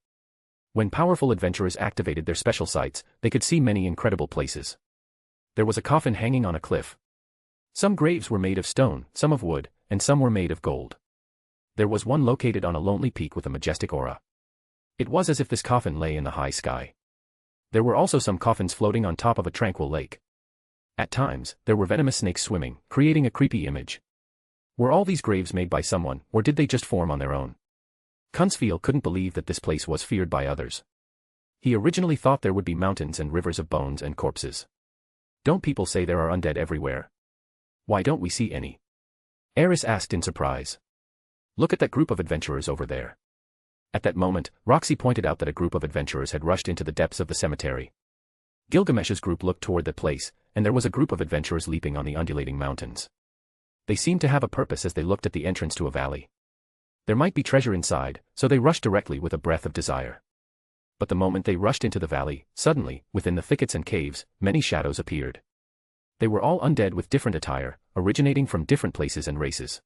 When powerful adventurers activated their special sights, they could see many incredible places. There was a coffin hanging on a cliff. Some graves were made of stone, some of wood, and some were made of gold. There was one located on a lonely peak with a majestic aura. It was as if this coffin lay in the high sky. There were also some coffins floating on top of a tranquil lake. At times, there were venomous snakes swimming, creating a creepy image. Were all these graves made by someone, or did they just form on their own? Kunsfil couldn't believe that this place was feared by others. He originally thought there would be mountains and rivers of bones and corpses. Don't people say there are undead everywhere? Why don't we see any? Eris asked in surprise. Look at that group of adventurers over there. At that moment, Roxy pointed out that a group of adventurers had rushed into the depths of the cemetery. Gilgamesh's group looked toward that place, and there was a group of adventurers leaping on the undulating mountains. They seemed to have a purpose as they looked at the entrance to a valley. There might be treasure inside, so they rushed directly with a breath of desire. But the moment they rushed into the valley, suddenly, within the thickets and caves, many shadows appeared. They were all undead with different attire, originating from different places and races.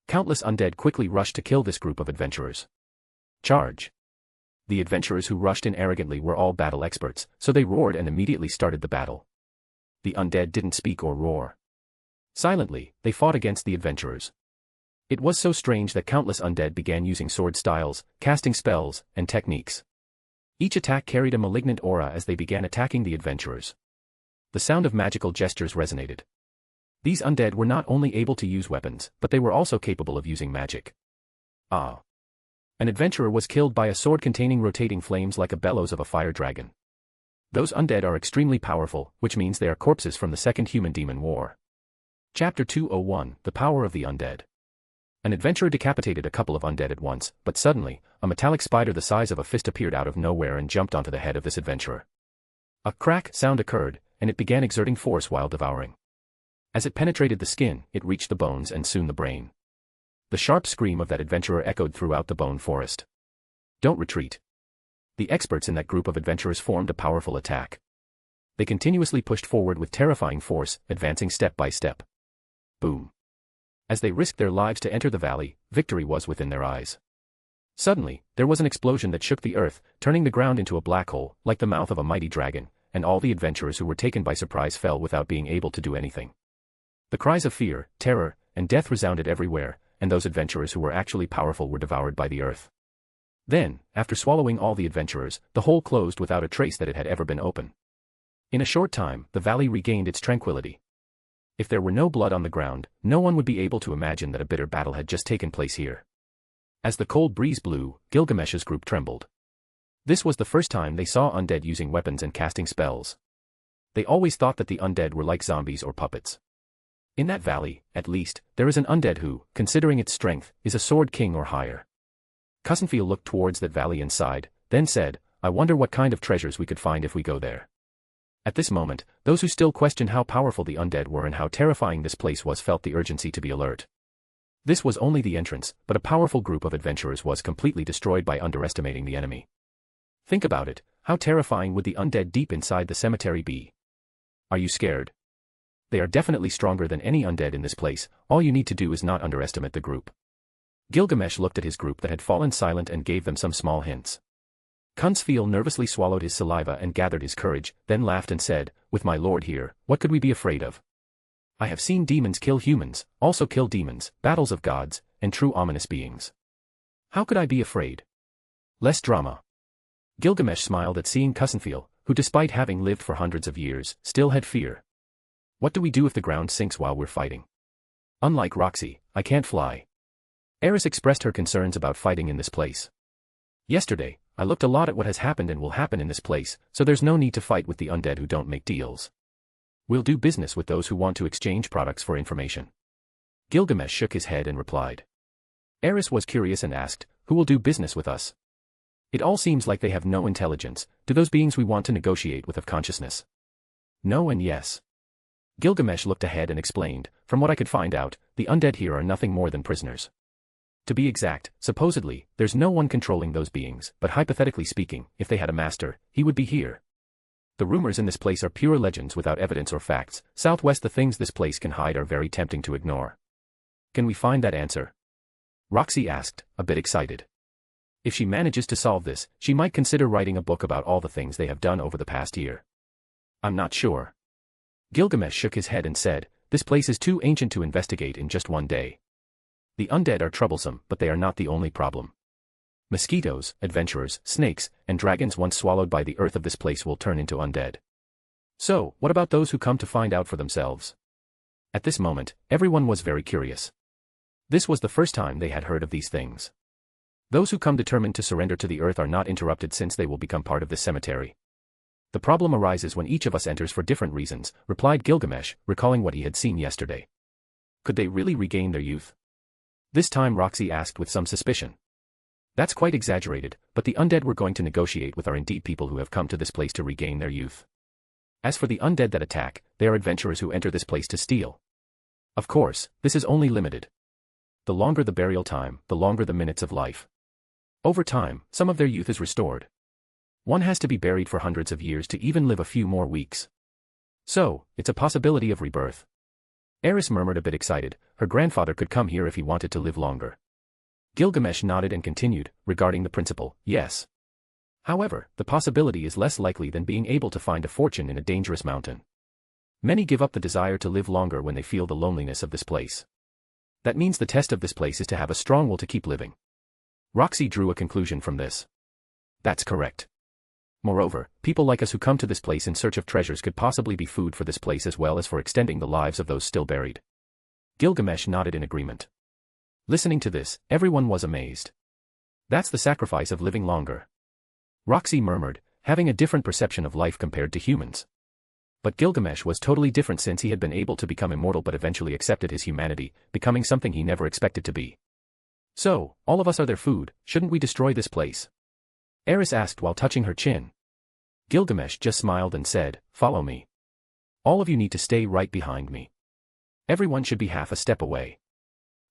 Countless undead quickly rushed to kill this group of adventurers. Charge! The adventurers who rushed in arrogantly were all battle experts, so they roared and immediately started the battle. The undead didn't speak or roar. Silently, they fought against the adventurers. It was so strange that countless undead began using sword styles, casting spells, and techniques. Each attack carried a malignant aura as they began attacking the adventurers. The sound of magical gestures resonated. These undead were not only able to use weapons, but they were also capable of using magic. Ah! An adventurer was killed by a sword containing rotating flames like a bellows of a fire dragon. Those undead are extremely powerful, which means they are corpses from the Second Human-Demon War. Chapter 201, The Power of the Undead. An adventurer decapitated a couple of undead at once, but suddenly, a metallic spider the size of a fist appeared out of nowhere and jumped onto the head of this adventurer. A crack sound occurred, and it began exerting force while devouring. As it penetrated the skin, it reached the bones and soon the brain. The sharp scream of that adventurer echoed throughout the bone forest. Don't retreat. The experts in that group of adventurers formed a powerful attack. They continuously pushed forward with terrifying force, advancing step by step. Boom. As they risked their lives to enter the valley, victory was within their eyes. Suddenly, there was an explosion that shook the earth, turning the ground into a black hole, like the mouth of a mighty dragon, and all the adventurers who were taken by surprise fell without being able to do anything. The cries of fear, terror, and death resounded everywhere, and those adventurers who were actually powerful were devoured by the earth. Then, after swallowing all the adventurers, the hole closed without a trace that it had ever been open. In a short time, the valley regained its tranquility. If there were no blood on the ground, no one would be able to imagine that a bitter battle had just taken place here. As the cold breeze blew, Gilgamesh's group trembled. This was the first time they saw undead using weapons and casting spells. They always thought that the undead were like zombies or puppets. In that valley, at least, there is an undead who, considering its strength, is a sword king or higher. Kusanfil looked towards that valley and sighed, then said, I wonder what kind of treasures we could find if we go there. At this moment, those who still questioned how powerful the undead were and how terrifying this place was felt the urgency to be alert. This was only the entrance, but a powerful group of adventurers was completely destroyed by underestimating the enemy. Think about it, how terrifying would the undead deep inside the cemetery be? Are you scared? They are definitely stronger than any undead in this place, all you need to do is not underestimate the group. Gilgamesh looked at his group that had fallen silent and gave them some small hints. Kunsfeel nervously swallowed his saliva and gathered his courage, then laughed and said, "With my lord here, what could we be afraid of? I have seen demons kill humans, also kill demons, battles of gods, and true ominous beings. How could I be afraid? Less drama." Gilgamesh smiled at seeing Kunsfeel, who despite having lived for hundreds of years, still had fear. "What do we do if the ground sinks while we're fighting? Unlike Roxy, I can't fly." Eris expressed her concerns about fighting in this place. "Yesterday, I looked a lot at what has happened and will happen in this place, so there's no need to fight with the undead who don't make deals. We'll do business with those who want to exchange products for information." Gilgamesh shook his head and replied. Eris was curious and asked, "Who will do business with us? It all seems like they have no intelligence. Do those beings we want to negotiate with have consciousness?" "No and yes." Gilgamesh looked ahead and explained, "From what I could find out, the undead here are nothing more than prisoners. To be exact, supposedly, there's no one controlling those beings, but hypothetically speaking, if they had a master, he would be here. The rumors in this place are pure legends without evidence or facts. Southwest, the things this place can hide are very tempting to ignore." "Can we find that answer?" Roxy asked, a bit excited. If she manages to solve this, she might consider writing a book about all the things they have done over the past year. "I'm not sure." Gilgamesh shook his head and said, "This place is too ancient to investigate in just one day. The undead are troublesome, but they are not the only problem. Mosquitoes, adventurers, snakes, and dragons once swallowed by the earth of this place will turn into undead. So, what about those who come to find out for themselves?" At this moment, everyone was very curious. This was the first time they had heard of these things. Those who come determined to surrender to the earth are not interrupted since they will become part of this cemetery. "The problem arises when each of us enters for different reasons," replied Gilgamesh, recalling what he had seen yesterday. "Could they really regain their youth?" This time Roxy asked with some suspicion. "That's quite exaggerated, but the undead we're going to negotiate with are indeed people who have come to this place to regain their youth. As for the undead that attack, they are adventurers who enter this place to steal. Of course, this is only limited. The longer the burial time, the longer the minutes of life. Over time, some of their youth is restored. One has to be buried for hundreds of years to even live a few more weeks. So, it's a possibility of rebirth." Eris murmured a bit excited, her grandfather could come here if he wanted to live longer. Gilgamesh nodded and continued, regarding the principle, "Yes. However, the possibility is less likely than being able to find a fortune in a dangerous mountain. Many give up the desire to live longer when they feel the loneliness of this place. That means the test of this place is to have a strong will to keep living." Roxy drew a conclusion from this. "That's correct. Moreover, people like us who come to this place in search of treasures could possibly be food for this place as well as for extending the lives of those still buried." Gilgamesh nodded in agreement. Listening to this, everyone was amazed. "That's the sacrifice of living longer." Roxy murmured, having a different perception of life compared to humans. But Gilgamesh was totally different since he had been able to become immortal but eventually accepted his humanity, becoming something he never expected to be. "So, all of us are their food, shouldn't we destroy this place?" Eris asked while touching her chin. Gilgamesh just smiled and said, "Follow me. All of you need to stay right behind me. Everyone should be half a step away.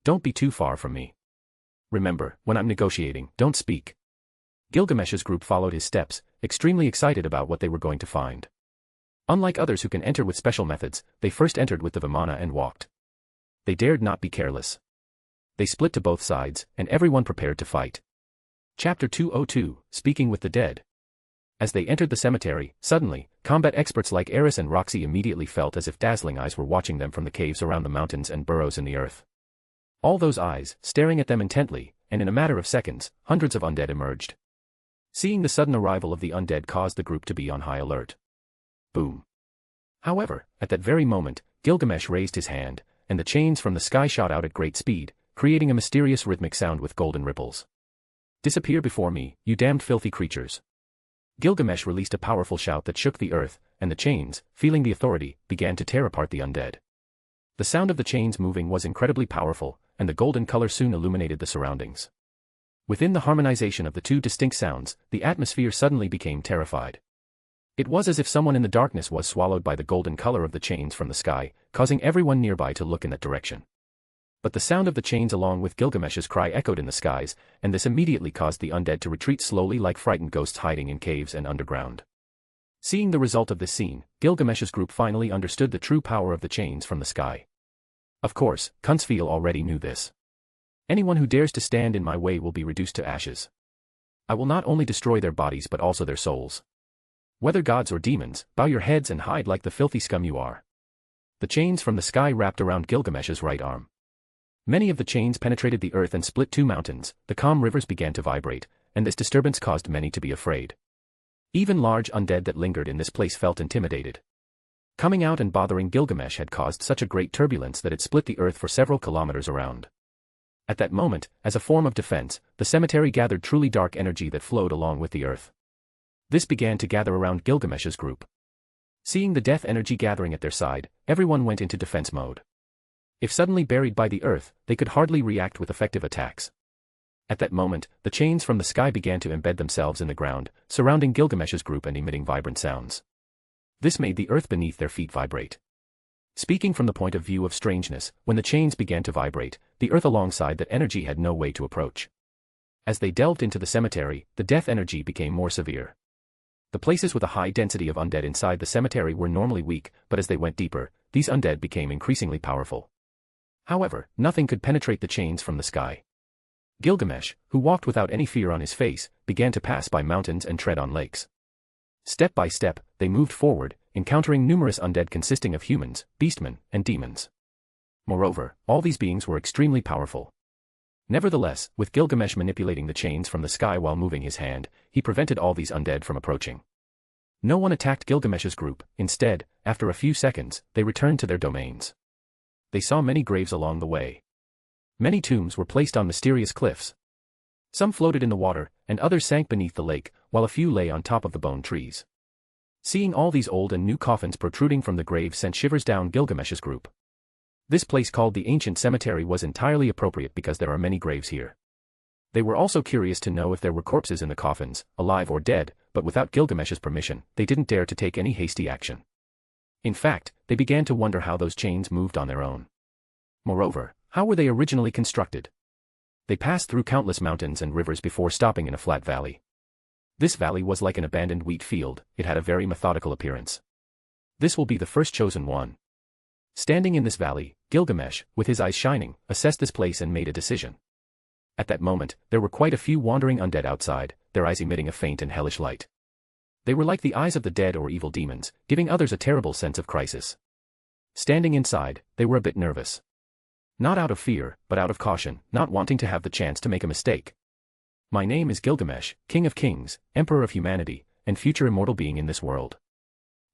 Don't be too far from me. Remember, when I'm negotiating, don't speak." Gilgamesh's group followed his steps, extremely excited about what they were going to find. Unlike others who can enter with special methods, they first entered with the Vimana and walked. They dared not be careless. They split to both sides, and everyone prepared to fight. Chapter 202, Speaking with the Dead. As they entered the cemetery, suddenly, combat experts like Eris and Roxy immediately felt as if dazzling eyes were watching them from the caves around the mountains and burrows in the earth. All those eyes, staring at them intently, and in a matter of seconds, hundreds of undead emerged. Seeing the sudden arrival of the undead caused the group to be on high alert. Boom. However, at that very moment, Gilgamesh raised his hand, and the chains from the sky shot out at great speed, creating a mysterious rhythmic sound with golden ripples. "Disappear before me, you damned filthy creatures." Gilgamesh released a powerful shout that shook the earth, and the chains, feeling the authority, began to tear apart the undead. The sound of the chains moving was incredibly powerful, and the golden color soon illuminated the surroundings. Within the harmonization of the two distinct sounds, the atmosphere suddenly became terrified. It was as if someone in the darkness was swallowed by the golden color of the chains from the sky, causing everyone nearby to look in that direction. But the sound of the chains along with Gilgamesh's cry echoed in the skies, and this immediately caused the undead to retreat slowly like frightened ghosts hiding in caves and underground. Seeing the result of this scene, Gilgamesh's group finally understood the true power of the chains from the sky. Of course, Kunzfeel already knew this. Anyone who dares to stand in my way will be reduced to ashes. I will not only destroy their bodies but also their souls. Whether gods or demons, bow your heads and hide like the filthy scum you are. The chains from the sky wrapped around Gilgamesh's right arm. Many of the chains penetrated the earth and split two mountains, the calm rivers began to vibrate, and this disturbance caused many to be afraid. Even large undead that lingered in this place felt intimidated. Coming out and bothering Gilgamesh had caused such a great turbulence that it split the earth for several kilometers around. At that moment, as a form of defense, the cemetery gathered truly dark energy that flowed along with the earth. This began to gather around Gilgamesh's group. Seeing the death energy gathering at their side, everyone went into defense mode. If suddenly buried by the earth, they could hardly react with effective attacks. At that moment, the chains from the sky began to embed themselves in the ground, surrounding Gilgamesh's group and emitting vibrant sounds. This made the earth beneath their feet vibrate. Speaking from the point of view of strangeness, when the chains began to vibrate, the earth alongside that energy had no way to approach. As they delved into the cemetery, the death energy became more severe. The places with a high density of undead inside the cemetery were normally weak, but as they went deeper, these undead became increasingly powerful. However, nothing could penetrate the chains from the sky. Gilgamesh, who walked without any fear on his face, began to pass by mountains and tread on lakes. Step by step, they moved forward, encountering numerous undead consisting of humans, beastmen, and demons. Moreover, all these beings were extremely powerful. Nevertheless, with Gilgamesh manipulating the chains from the sky while moving his hand, he prevented all these undead from approaching. No one attacked Gilgamesh's group. Instead, after a few seconds, they returned to their domains. They saw many graves along the way. Many tombs were placed on mysterious cliffs. Some floated in the water, and others sank beneath the lake, while a few lay on top of the bone trees. Seeing all these old and new coffins protruding from the grave sent shivers down Gilgamesh's group. This place called the Ancient Cemetery was entirely appropriate because there are many graves here. They were also curious to know if there were corpses in the coffins, alive or dead, but without Gilgamesh's permission, they didn't dare to take any hasty action. In fact, they began to wonder how those chains moved on their own. Moreover, how were they originally constructed? They passed through countless mountains and rivers before stopping in a flat valley. This valley was like an abandoned wheat field. It had a very methodical appearance. This will be the first chosen one. Standing in this valley, Gilgamesh, with his eyes shining, assessed this place and made a decision. At that moment, there were quite a few wandering undead outside, their eyes emitting a faint and hellish light. They were like the eyes of the dead or evil demons, giving others a terrible sense of crisis. Standing inside, they were a bit nervous. Not out of fear, but out of caution, not wanting to have the chance to make a mistake. My name is Gilgamesh, King of Kings, Emperor of Humanity, and future immortal being in this world.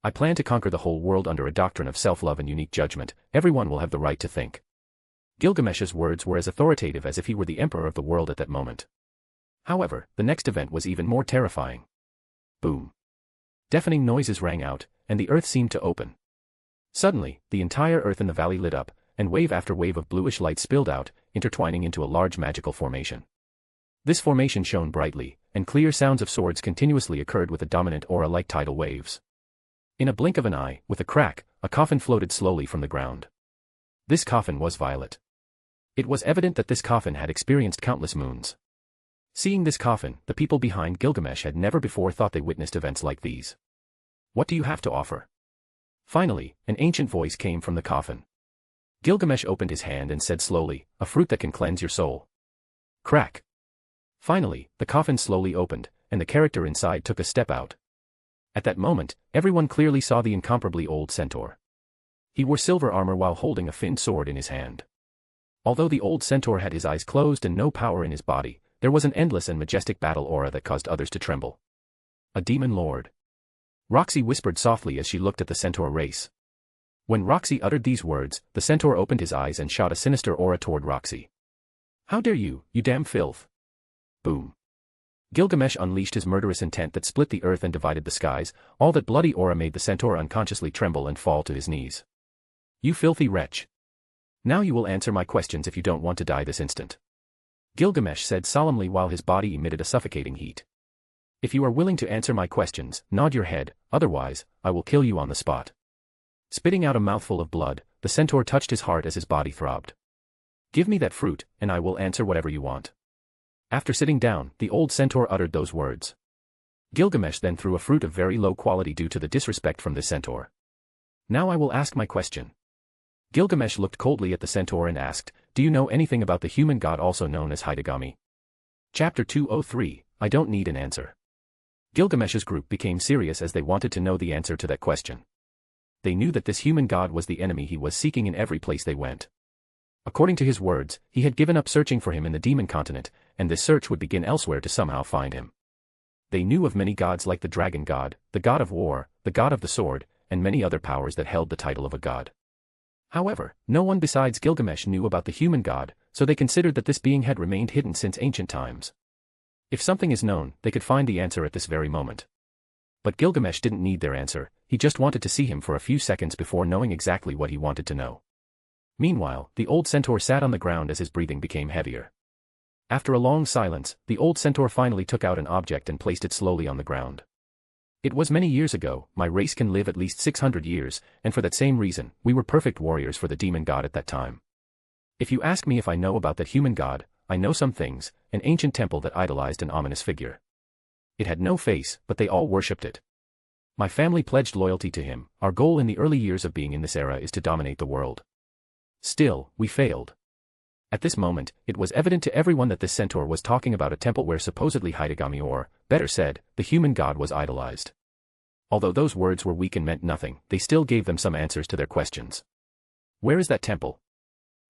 I plan to conquer the whole world under a doctrine of self-love and unique judgment. Everyone will have the right to think. Gilgamesh's words were as authoritative as if he were the emperor of the world at that moment. However, the next event was even more terrifying. Boom. Deafening noises rang out, and the earth seemed to open. Suddenly, the entire earth in the valley lit up, and wave after wave of bluish light spilled out, intertwining into a large magical formation. This formation shone brightly, and clear sounds of swords continuously occurred with a dominant aura like tidal waves. In a blink of an eye, with a crack, a coffin floated slowly from the ground. This coffin was violet. It was evident that this coffin had experienced countless moons. Seeing this coffin, the people behind Gilgamesh had never before thought they witnessed events like these. What do you have to offer? Finally, an ancient voice came from the coffin. Gilgamesh opened his hand and said slowly, "A fruit that can cleanse your soul." Crack. Finally, the coffin slowly opened, and the character inside took a step out. At that moment, everyone clearly saw the incomparably old centaur. He wore silver armor while holding a finned sword in his hand. Although the old centaur had his eyes closed and no power in his body, there was an endless and majestic battle aura that caused others to tremble. A demon lord. Roxy whispered softly as she looked at the centaur race. When Roxy uttered these words, the centaur opened his eyes and shot a sinister aura toward Roxy. "How dare you, you damn filth!" Boom. Gilgamesh unleashed his murderous intent that split the earth and divided the skies. All that bloody aura made the centaur unconsciously tremble and fall to his knees. "You filthy wretch! Now you will answer my questions if you don't want to die this instant," Gilgamesh said solemnly while his body emitted a suffocating heat. "If you are willing to answer my questions, nod your head, otherwise, I will kill you on the spot." Spitting out a mouthful of blood, the centaur touched his heart as his body throbbed. "Give me that fruit, and I will answer whatever you want." After sitting down, the old centaur uttered those words. Gilgamesh then threw a fruit of very low quality due to the disrespect from this centaur. Now I will ask my question. Gilgamesh looked coldly at the centaur and asked, do you know anything about the human god also known as Hidegami? Chapter 203, I don't need an answer. Gilgamesh's group became serious as they wanted to know the answer to that question. They knew that this human god was the enemy he was seeking in every place they went. According to his words, he had given up searching for him in the demon continent, and this search would begin elsewhere to somehow find him. They knew of many gods like the dragon god, the god of war, the god of the sword, and many other powers that held the title of a god. However, no one besides Gilgamesh knew about the human god, so they considered that this being had remained hidden since ancient times. If something is known, they could find the answer at this very moment. But Gilgamesh didn't need their answer, he just wanted to see him for a few seconds before knowing exactly what he wanted to know. Meanwhile, the old centaur sat on the ground as his breathing became heavier. After a long silence, the old centaur finally took out an object and placed it slowly on the ground. It was many years ago, my race can live at least 600 years, and for that same reason, we were perfect warriors for the demon god at that time. If you ask me if I know about that human god, I know some things, an ancient temple that idolized an ominous figure. It had no face, but they all worshipped it. My family pledged loyalty to him. Our goal in the early years of being in this era is to dominate the world. Still, we failed. At this moment, it was evident to everyone that this centaur was talking about a temple where supposedly Hidegami or, better said, the human god was idolized. Although those words were weak and meant nothing, they still gave them some answers to their questions. Where is that temple?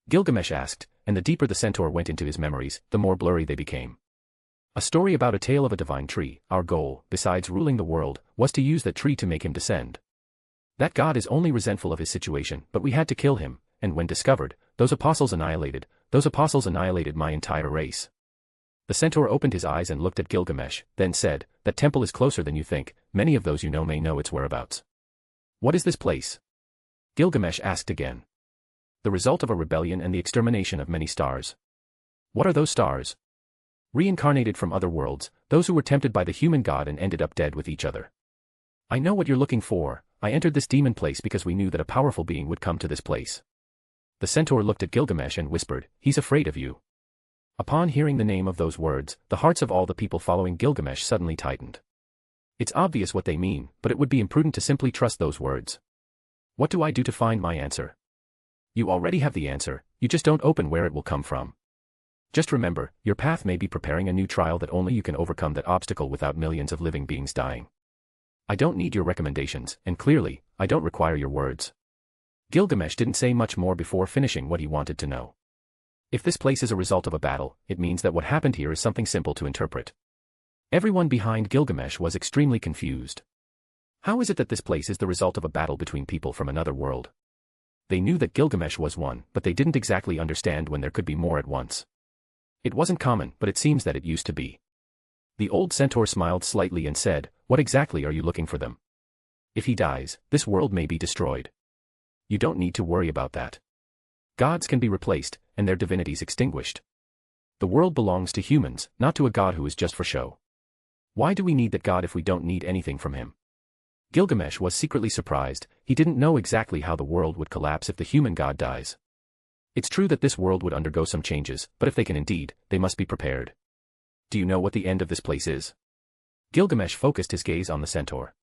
Gilgamesh asked, and the deeper the centaur went into his memories, the more blurry they became. A story about a tale of a divine tree. Our goal, besides ruling the world, was to use that tree to make him descend. That god is only resentful of his situation, but we had to kill him, and when discovered, those apostles annihilated my entire race. The centaur opened his eyes and looked at Gilgamesh, then said, that temple is closer than you think, many of those you know may know its whereabouts. What is this place? Gilgamesh asked again. The result of a rebellion and the extermination of many stars. What are those stars? Reincarnated from other worlds, those who were tempted by the human god and ended up dead with each other. I know what you're looking for. I entered this demon place because we knew that a powerful being would come to this place. The centaur looked at Gilgamesh and whispered, he's afraid of you. Upon hearing the name of those words, the hearts of all the people following Gilgamesh suddenly tightened. It's obvious what they mean, but it would be imprudent to simply trust those words. What do I do to find my answer? You already have the answer, you just don't open where it will come from. Just remember, your path may be preparing a new trial that only you can overcome that obstacle without millions of living beings dying. I don't need your recommendations, and clearly, I don't require your words. Gilgamesh didn't say much more before finishing what he wanted to know. If this place is a result of a battle, it means that what happened here is something simple to interpret. Everyone behind Gilgamesh was extremely confused. How is it that this place is the result of a battle between people from another world? They knew that Gilgamesh was one, but they didn't exactly understand when there could be more at once. It wasn't common, but it seems that it used to be. The old centaur smiled slightly and said, what exactly are you looking for them? If he dies, this world may be destroyed. You don't need to worry about that. Gods can be replaced, and their divinities extinguished. The world belongs to humans, not to a god who is just for show. Why do we need that god if we don't need anything from him? Gilgamesh was secretly surprised. He didn't know exactly how the world would collapse if the human god dies. It's true that this world would undergo some changes, but if they can indeed, they must be prepared. Do you know what the end of this place is? Gilgamesh focused his gaze on the centaur.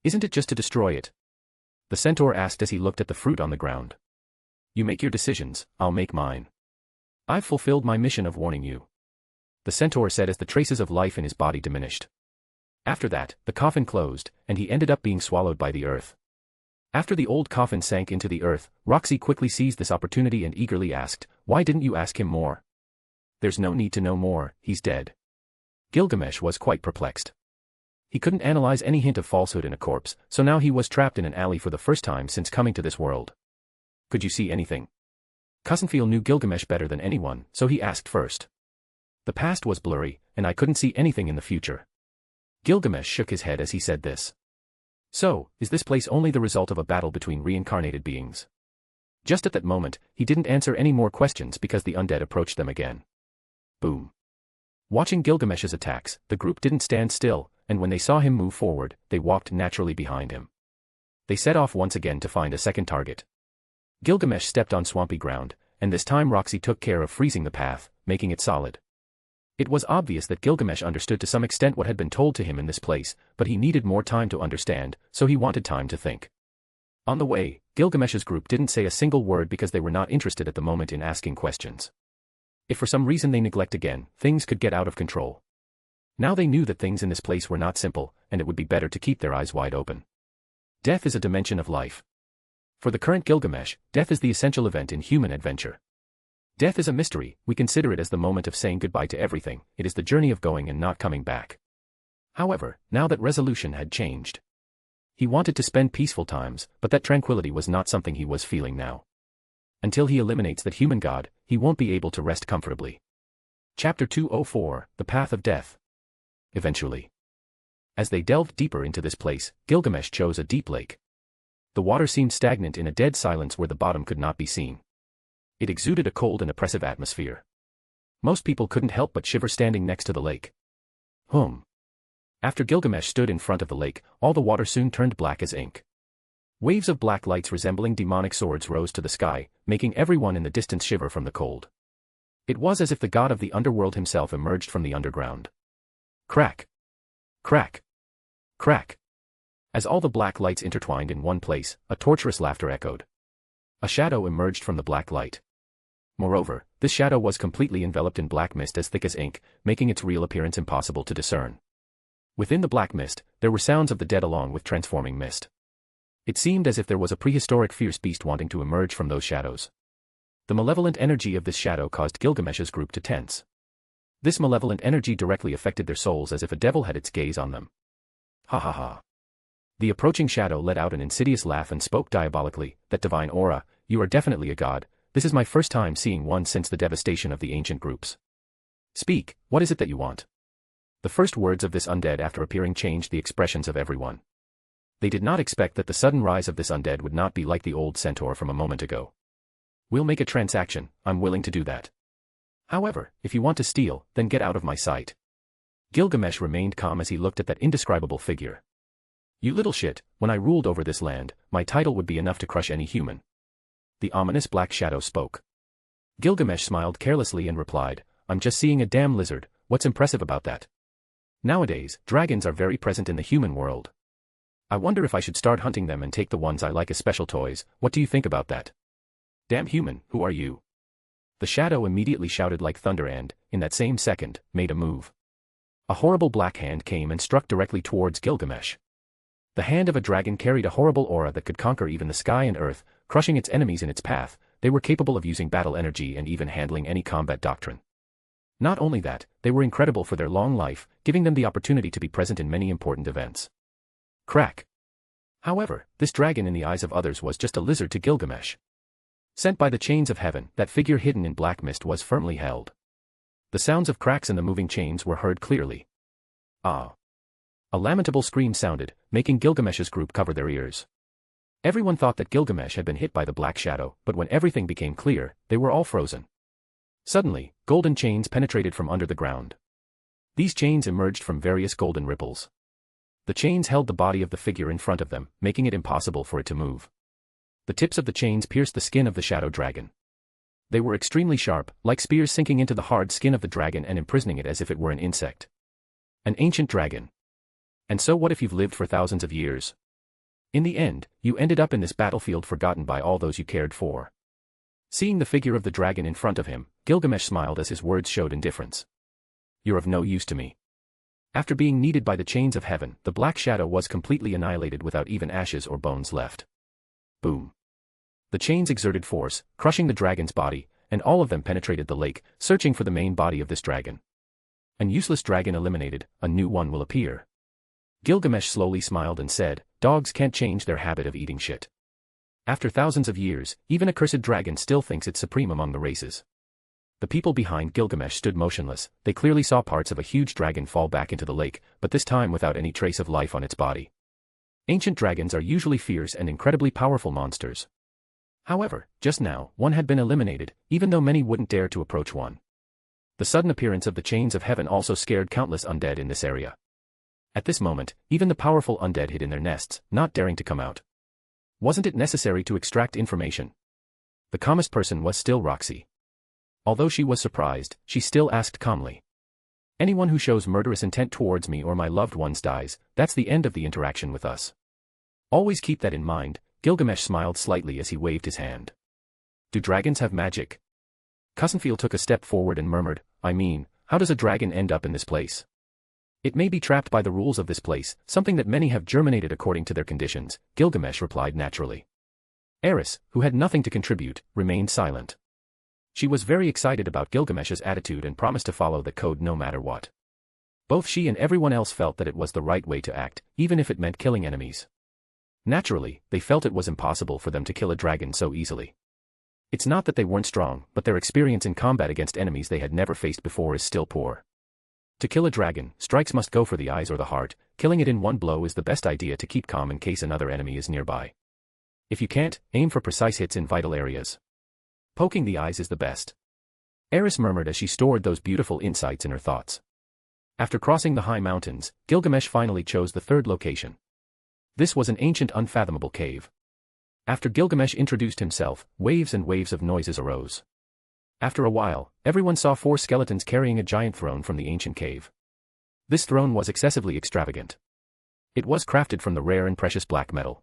Isn't it just to destroy it? The centaur asked as he looked at the fruit on the ground. You make your decisions, I'll make mine. I've fulfilled my mission of warning you. The centaur said as the traces of life in his body diminished. After that, the coffin closed, and he ended up being swallowed by the earth. After the old coffin sank into the earth, Roxy quickly seized this opportunity and eagerly asked, why didn't you ask him more? There's no need to know more, he's dead. Gilgamesh was quite perplexed. He couldn't analyze any hint of falsehood in a corpse, so now he was trapped in an alley for the first time since coming to this world. Could you see anything? Cousinfeel knew Gilgamesh better than anyone, so he asked first. The past was blurry, and I couldn't see anything in the future. Gilgamesh shook his head as he said this. So, is this place only the result of a battle between reincarnated beings? Just at that moment, he didn't answer any more questions because the undead approached them again. Boom. Watching Gilgamesh's attacks, the group didn't stand still, and when they saw him move forward, they walked naturally behind him. They set off once again to find a second target. Gilgamesh stepped on swampy ground, and this time Roxy took care of freezing the path, making it solid. It was obvious that Gilgamesh understood to some extent what had been told to him in this place, but he needed more time to understand, so he wanted time to think. On the way, Gilgamesh's group didn't say a single word because they were not interested at the moment in asking questions. If for some reason they neglect again, things could get out of control. Now they knew that things in this place were not simple, and it would be better to keep their eyes wide open. Death is a dimension of life. For the current Gilgamesh, death is the essential event in human adventure. Death is a mystery, we consider it as the moment of saying goodbye to everything, it is the journey of going and not coming back. However, now that resolution had changed. He wanted to spend peaceful times, but that tranquility was not something he was feeling now. Until he eliminates that human god, he won't be able to rest comfortably. Chapter 204, The Path of Death. Eventually. As they delved deeper into this place, Gilgamesh chose a deep lake. The water seemed stagnant in a dead silence where the bottom could not be seen. It exuded a cold and oppressive atmosphere. Most people couldn't help but shiver standing next to the lake. After Gilgamesh stood in front of the lake, all the water soon turned black as ink. Waves of black lights resembling demonic swords rose to the sky, making everyone in the distance shiver from the cold. It was as if the god of the underworld himself emerged from the underground. Crack! Crack! Crack! As all the black lights intertwined in one place, a torturous laughter echoed. A shadow emerged from the black light. Moreover, this shadow was completely enveloped in black mist as thick as ink, making its real appearance impossible to discern. Within the black mist, there were sounds of the dead along with transforming mist. It seemed as if there was a prehistoric fierce beast wanting to emerge from those shadows. The malevolent energy of this shadow caused Gilgamesh's group to tense. This malevolent energy directly affected their souls as if a devil had its gaze on them. Ha ha ha. The approaching shadow let out an insidious laugh and spoke diabolically, "That divine aura, you are definitely a god. This is my first time seeing one since the devastation of the ancient groups. Speak, what is it that you want?" The first words of this undead after appearing changed the expressions of everyone. They did not expect that the sudden rise of this undead would not be like the old centaur from a moment ago. "We'll make a transaction, I'm willing to do that. However, if you want to steal, then get out of my sight." Gilgamesh remained calm as he looked at that indescribable figure. "You little shit, when I ruled over this land, my title would be enough to crush any human." The ominous black shadow spoke. Gilgamesh smiled carelessly and replied, "I'm just seeing a damn lizard, what's impressive about that? Nowadays, dragons are very present in the human world. I wonder if I should start hunting them and take the ones I like as special toys, what do you think about that?" "Damn human, who are you?" The shadow immediately shouted like thunder and, in that same second, made a move. A horrible black hand came and struck directly towards Gilgamesh. The hand of a dragon carried a horrible aura that could conquer even the sky and earth, crushing its enemies in its path. They were capable of using battle energy and even handling any combat doctrine. Not only that, they were incredible for their long life, giving them the opportunity to be present in many important events. Crack! However, this dragon in the eyes of others was just a lizard to Gilgamesh. Sent by the chains of heaven, that figure hidden in black mist was firmly held. The sounds of cracks in the moving chains were heard clearly. Ah! A lamentable scream sounded, making Gilgamesh's group cover their ears. Everyone thought that Gilgamesh had been hit by the black shadow, but when everything became clear, they were all frozen. Suddenly, golden chains penetrated from under the ground. These chains emerged from various golden ripples. The chains held the body of the figure in front of them, making it impossible for it to move. The tips of the chains pierced the skin of the shadow dragon. They were extremely sharp, like spears sinking into the hard skin of the dragon and imprisoning it as if it were an insect. An ancient dragon. And so what if you've lived for thousands of years? In the end, you ended up in this battlefield forgotten by all those you cared for. Seeing the figure of the dragon in front of him, Gilgamesh smiled as his words showed indifference. "You're of no use to me." After being kneaded by the chains of heaven, the black shadow was completely annihilated without even ashes or bones left. Boom. The chains exerted force, crushing the dragon's body, and all of them penetrated the lake, searching for the main body of this dragon. An useless dragon eliminated, a new one will appear. Gilgamesh slowly smiled and said, "Dogs can't change their habit of eating shit. After thousands of years, even a cursed dragon still thinks it's supreme among the races." The people behind Gilgamesh stood motionless. They clearly saw parts of a huge dragon fall back into the lake, but this time without any trace of life on its body. Ancient dragons are usually fierce and incredibly powerful monsters. However, just now, one had been eliminated, even though many wouldn't dare to approach one. The sudden appearance of the chains of heaven also scared countless undead in this area. At this moment, even the powerful undead hid in their nests, not daring to come out. Wasn't it necessary to extract information? The calmest person was still Roxy. Although she was surprised, she still asked calmly. Anyone who shows murderous intent towards me or my loved ones dies, that's the end of the interaction with us. Always keep that in mind. Gilgamesh smiled slightly as he waved his hand. Do dragons have magic? Cussenfield took a step forward and murmured, I mean, how does a dragon end up in this place? It may be trapped by the rules of this place, something that many have germinated according to their conditions, Gilgamesh replied naturally. Eris, who had nothing to contribute, remained silent. She was very excited about Gilgamesh's attitude and promised to follow the code no matter what. Both she and everyone else felt that it was the right way to act, even if it meant killing enemies. Naturally, they felt it was impossible for them to kill a dragon so easily. It's not that they weren't strong, but their experience in combat against enemies they had never faced before is still poor. To kill a dragon, strikes must go for the eyes or the heart. Killing it in one blow is the best idea to keep calm in case another enemy is nearby. If you can't, aim for precise hits in vital areas. Poking the eyes is the best. Eris murmured as she stored those beautiful insights in her thoughts. After crossing the high mountains, Gilgamesh finally chose the third location. This was an ancient unfathomable cave. After Gilgamesh introduced himself, waves and waves of noises arose. After a while, everyone saw 4 skeletons carrying a giant throne from the ancient cave. This throne was excessively extravagant. It was crafted from the rare and precious black metal.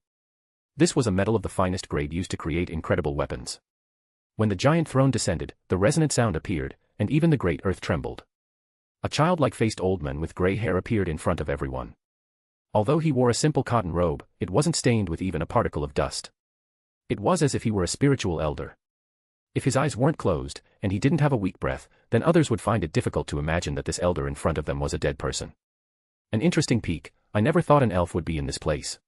This was a metal of the finest grade used to create incredible weapons. When the giant throne descended, the resonant sound appeared, and even the great earth trembled. A childlike-faced old man with gray hair appeared in front of everyone. Although he wore a simple cotton robe, it wasn't stained with even a particle of dust. It was as if he were a spiritual elder. If his eyes weren't closed, and he didn't have a weak breath, then others would find it difficult to imagine that this elder in front of them was a dead person. An interesting peek. I never thought an elf would be in this place.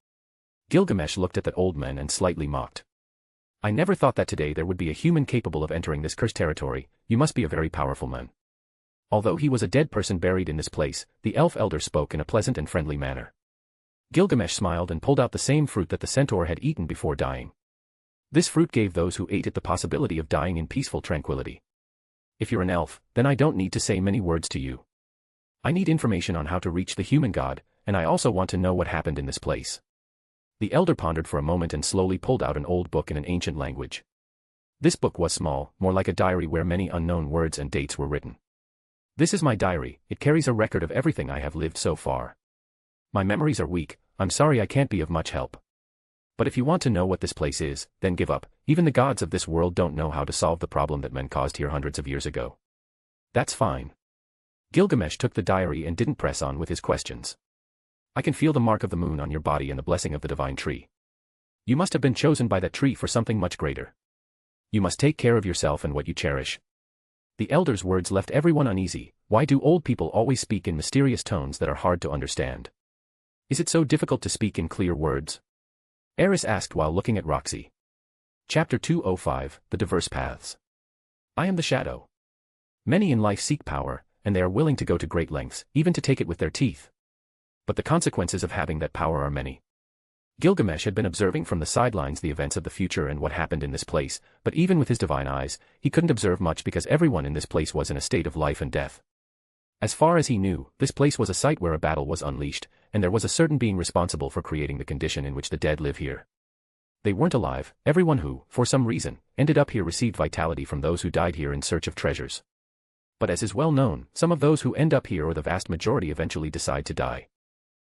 Gilgamesh looked at that old man and slightly mocked. I never thought that today there would be a human capable of entering this cursed territory. You must be a very powerful man. Although he was a dead person buried in this place, the elf elder spoke in a pleasant and friendly manner. Gilgamesh smiled and pulled out the same fruit that the centaur had eaten before dying. This fruit gave those who ate it the possibility of dying in peaceful tranquility. If you're an elf, then I don't need to say many words to you. I need information on how to reach the human god, and I also want to know what happened in this place. The elder pondered for a moment and slowly pulled out an old book in an ancient language. This book was small, more like a diary where many unknown words and dates were written. This is my diary. It carries a record of everything I have lived so far. My memories are weak. I'm sorry I can't be of much help. But if you want to know what this place is, then give up. Even the gods of this world don't know how to solve the problem that men caused here hundreds of years ago. That's fine. Gilgamesh took the diary and didn't press on with his questions. I can feel the mark of the moon on your body and the blessing of the divine tree. You must have been chosen by that tree for something much greater. You must take care of yourself and what you cherish. The elder's words left everyone uneasy. Why do old people always speak in mysterious tones that are hard to understand? Is it so difficult to speak in clear words? Eris asked while looking at Roxy. Chapter 205, The Diverse Paths. I am the shadow. Many in life seek power, and they are willing to go to great lengths, even to take it with their teeth. But the consequences of having that power are many. Gilgamesh had been observing from the sidelines the events of the future and what happened in this place, but even with his divine eyes, he couldn't observe much because everyone in this place was in a state of life and death. As far as he knew, this place was a site where a battle was unleashed, and there was a certain being responsible for creating the condition in which the dead live here. They weren't alive. Everyone who, for some reason, ended up here received vitality from those who died here in search of treasures. But as is well known, some of those who end up here or the vast majority eventually decide to die.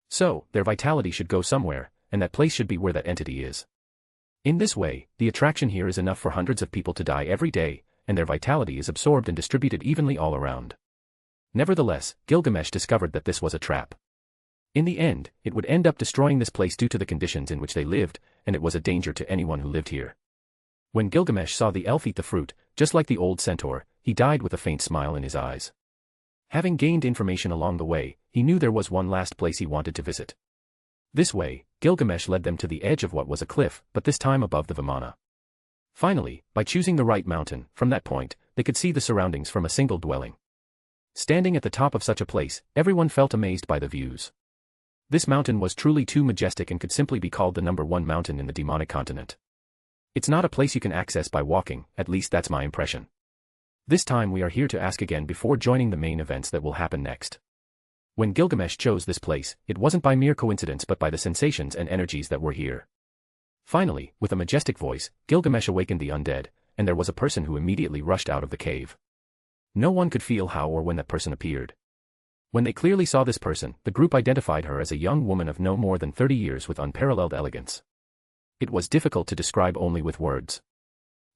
So, their vitality should go somewhere, and that place should be where that entity is. In this way, the attraction here is enough for hundreds of people to die every day, and their vitality is absorbed and distributed evenly all around. Nevertheless, Gilgamesh discovered that this was a trap. In the end, it would end up destroying this place due to the conditions in which they lived, and it was a danger to anyone who lived here. When Gilgamesh saw the elf eat the fruit, just like the old centaur, he died with a faint smile in his eyes. Having gained information along the way, he knew there was one last place he wanted to visit. This way, Gilgamesh led them to the edge of what was a cliff, but this time above the Vimana. Finally, by choosing the right mountain, from that point, they could see the surroundings from a single dwelling. Standing at the top of such a place, everyone felt amazed by the views. This mountain was truly too majestic and could simply be called the #1 mountain in the demonic continent. It's not a place you can access by walking, at least that's my impression. This time we are here to ask again before joining the main events that will happen next. When Gilgamesh chose this place, it wasn't by mere coincidence but by the sensations and energies that were here. Finally, with a majestic voice, Gilgamesh awakened the undead, and there was a person who immediately rushed out of the cave. No one could feel how or when that person appeared. When they clearly saw this person, the group identified her as a young woman of no more than 30 years with unparalleled elegance. It was difficult to describe only with words.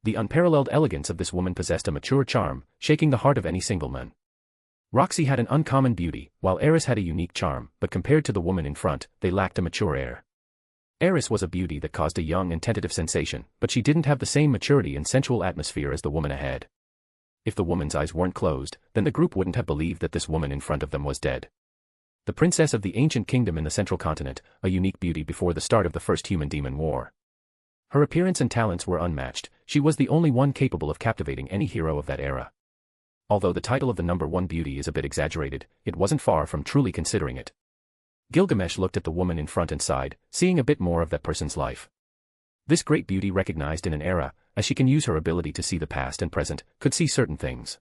The unparalleled elegance of this woman possessed a mature charm, shaking the heart of any single man. Roxy had an uncommon beauty, while Eris had a unique charm, but compared to the woman in front, they lacked a mature air. Eris was a beauty that caused a young and tentative sensation, but she didn't have the same maturity and sensual atmosphere as the woman ahead. If the woman's eyes weren't closed, then the group wouldn't have believed that this woman in front of them was dead. The princess of the ancient kingdom in the central continent, a unique beauty before the start of the first human-demon war. Her appearance and talents were unmatched, she was the only one capable of captivating any hero of that era. Although the title of the number one beauty is a bit exaggerated, it wasn't far from truly considering it. Gilgamesh looked at the woman in front and sighed, seeing a bit more of that person's life. This great beauty recognized in an era, as she can use her ability to see the past and present, could see certain things.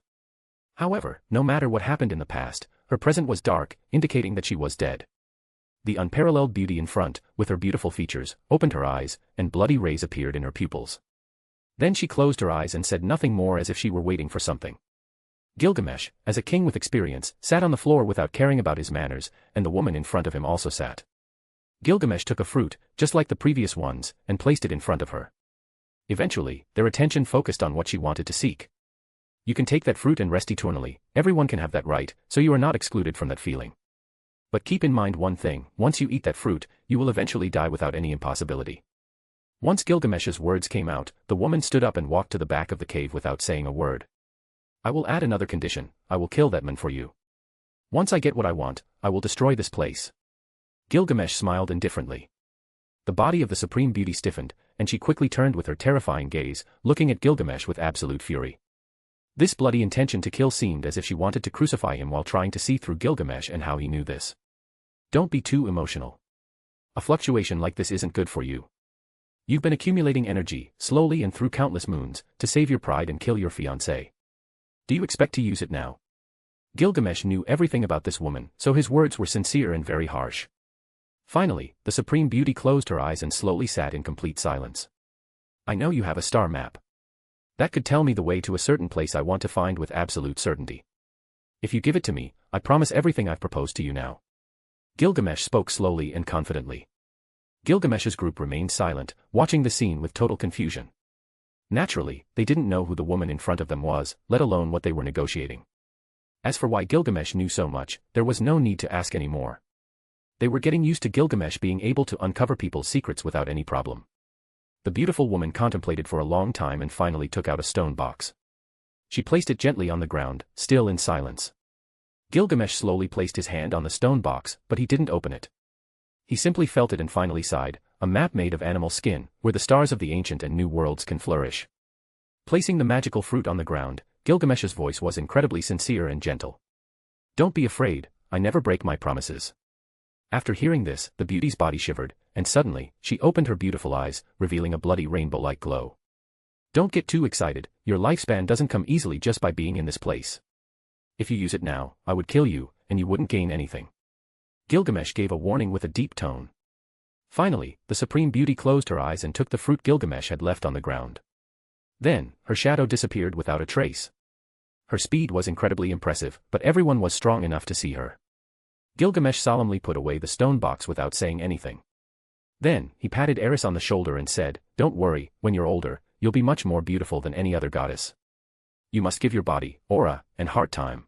However, no matter what happened in the past, her present was dark, indicating that she was dead. The unparalleled beauty in front, with her beautiful features, opened her eyes, and bloody rays appeared in her pupils. Then she closed her eyes and said nothing more, as if she were waiting for something. Gilgamesh, as a king with experience, sat on the floor without caring about his manners, and the woman in front of him also sat. Gilgamesh took a fruit, just like the previous ones, and placed it in front of her. Eventually, their attention focused on what she wanted to seek. You can take that fruit and rest eternally, everyone can have that right, so you are not excluded from that feeling. But keep in mind one thing, once you eat that fruit, you will eventually die without any impossibility. Once Gilgamesh's words came out, the woman stood up and walked to the back of the cave without saying a word. I will add another condition, I will kill that man for you. Once I get what I want, I will destroy this place. Gilgamesh smiled indifferently. The body of the supreme beauty stiffened, and she quickly turned with her terrifying gaze, looking at Gilgamesh with absolute fury. This bloody intention to kill seemed as if she wanted to crucify him while trying to see through Gilgamesh and how he knew this. Don't be too emotional. A fluctuation like this isn't good for you. You've been accumulating energy, slowly and through countless moons, to save your pride and kill your fiancé. Do you expect to use it now? Gilgamesh knew everything about this woman, so his words were sincere and very harsh. Finally, the supreme beauty closed her eyes and slowly sat in complete silence. I know you have a star map. That could tell me the way to a certain place I want to find with absolute certainty. If you give it to me, I promise everything I've proposed to you now. Gilgamesh spoke slowly and confidently. Gilgamesh's group remained silent, watching the scene with total confusion. Naturally, they didn't know who the woman in front of them was, let alone what they were negotiating. As for why Gilgamesh knew so much, there was no need to ask any more. They were getting used to Gilgamesh being able to uncover people's secrets without any problem. The beautiful woman contemplated for a long time and finally took out a stone box. She placed it gently on the ground, still in silence. Gilgamesh slowly placed his hand on the stone box, but he didn't open it. He simply felt it and finally sighed, a map made of animal skin, where the stars of the ancient and new worlds can flourish. Placing the magical fruit on the ground, Gilgamesh's voice was incredibly sincere and gentle. Don't be afraid, I never break my promises. After hearing this, the beauty's body shivered, and suddenly, she opened her beautiful eyes, revealing a bloody rainbow-like glow. Don't get too excited, your lifespan doesn't come easily just by being in this place. If you use it now, I would kill you, and you wouldn't gain anything. Gilgamesh gave a warning with a deep tone. Finally, the supreme beauty closed her eyes and took the fruit Gilgamesh had left on the ground. Then, her shadow disappeared without a trace. Her speed was incredibly impressive, but everyone was strong enough to see her. Gilgamesh solemnly put away the stone box without saying anything. Then, he patted Eris on the shoulder and said, Don't worry, when you're older, you'll be much more beautiful than any other goddess. You must give your body, aura, and heart time.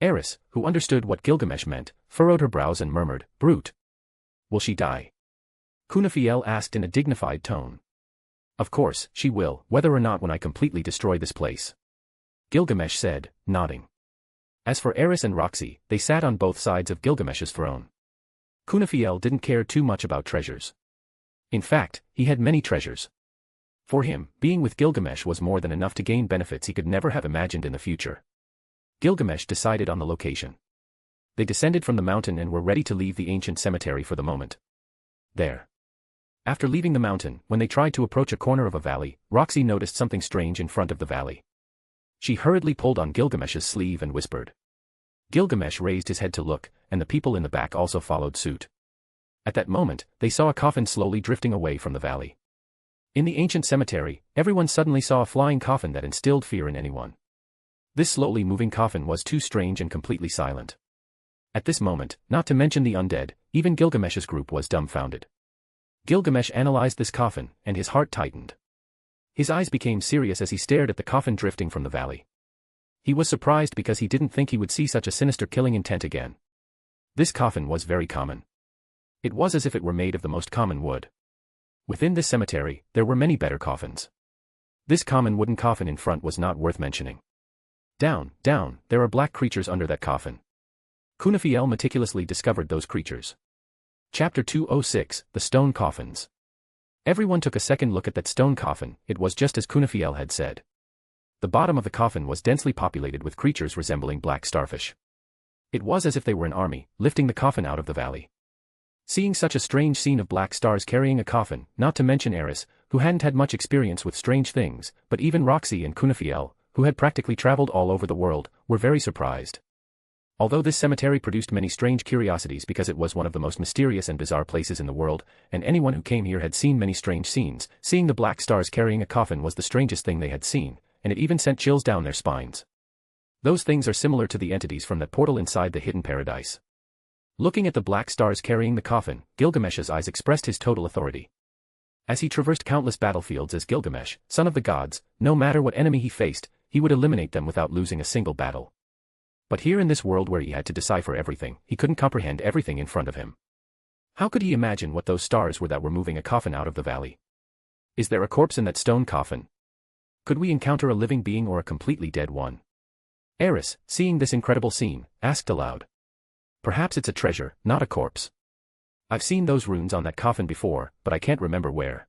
Eris, who understood what Gilgamesh meant, furrowed her brows and murmured, Brute. Will she die? Kunafiel asked in a dignified tone. Of course, she will, whether or not when I completely destroy this place. Gilgamesh said, nodding. As for Eris and Roxy, they sat on both sides of Gilgamesh's throne. Kunafiel didn't care too much about treasures. In fact, he had many treasures. For him, being with Gilgamesh was more than enough to gain benefits he could never have imagined in the future. Gilgamesh decided on the location. They descended from the mountain and were ready to leave the ancient cemetery for the moment. There. After leaving the mountain, when they tried to approach a corner of a valley, Roxy noticed something strange in front of the valley. She hurriedly pulled on Gilgamesh's sleeve and whispered. Gilgamesh raised his head to look, and the people in the back also followed suit. At that moment, they saw a coffin slowly drifting away from the valley. In the ancient cemetery, everyone suddenly saw a flying coffin that instilled fear in anyone. This slowly moving coffin was too strange and completely silent. At this moment, not to mention the undead, even Gilgamesh's group was dumbfounded. Gilgamesh analyzed this coffin, and his heart tightened. His eyes became serious as he stared at the coffin drifting from the valley. He was surprised because he didn't think he would see such a sinister killing intent again. This coffin was very common. It was as if it were made of the most common wood. Within this cemetery, there were many better coffins. This common wooden coffin in front was not worth mentioning. Down, there are black creatures under that coffin. Kunafiel meticulously discovered those creatures. Chapter 206, The Stone Coffins. Everyone took a second look at that stone coffin. It was just as Kunafiel had said. The bottom of the coffin was densely populated with creatures resembling black starfish. It was as if they were an army, lifting the coffin out of the valley. Seeing such a strange scene of black stars carrying a coffin, not to mention Eris, who hadn't had much experience with strange things, but even Roxy and Kunafiel, who had practically traveled all over the world, were very surprised. Although this cemetery produced many strange curiosities because it was one of the most mysterious and bizarre places in the world, and anyone who came here had seen many strange scenes, seeing the black stars carrying a coffin was the strangest thing they had seen, and it even sent chills down their spines. Those things are similar to the entities from that portal inside the hidden paradise. Looking at the black stars carrying the coffin, Gilgamesh's eyes expressed his total authority. As he traversed countless battlefields as Gilgamesh, son of the gods, no matter what enemy he faced, he would eliminate them without losing a single battle. But here in this world where he had to decipher everything, he couldn't comprehend everything in front of him. How could he imagine what those stars were that were moving a coffin out of the valley? Is there a corpse in that stone coffin? Could we encounter a living being or a completely dead one? Eris, seeing this incredible scene, asked aloud. Perhaps it's a treasure, not a corpse. I've seen those runes on that coffin before, but I can't remember where.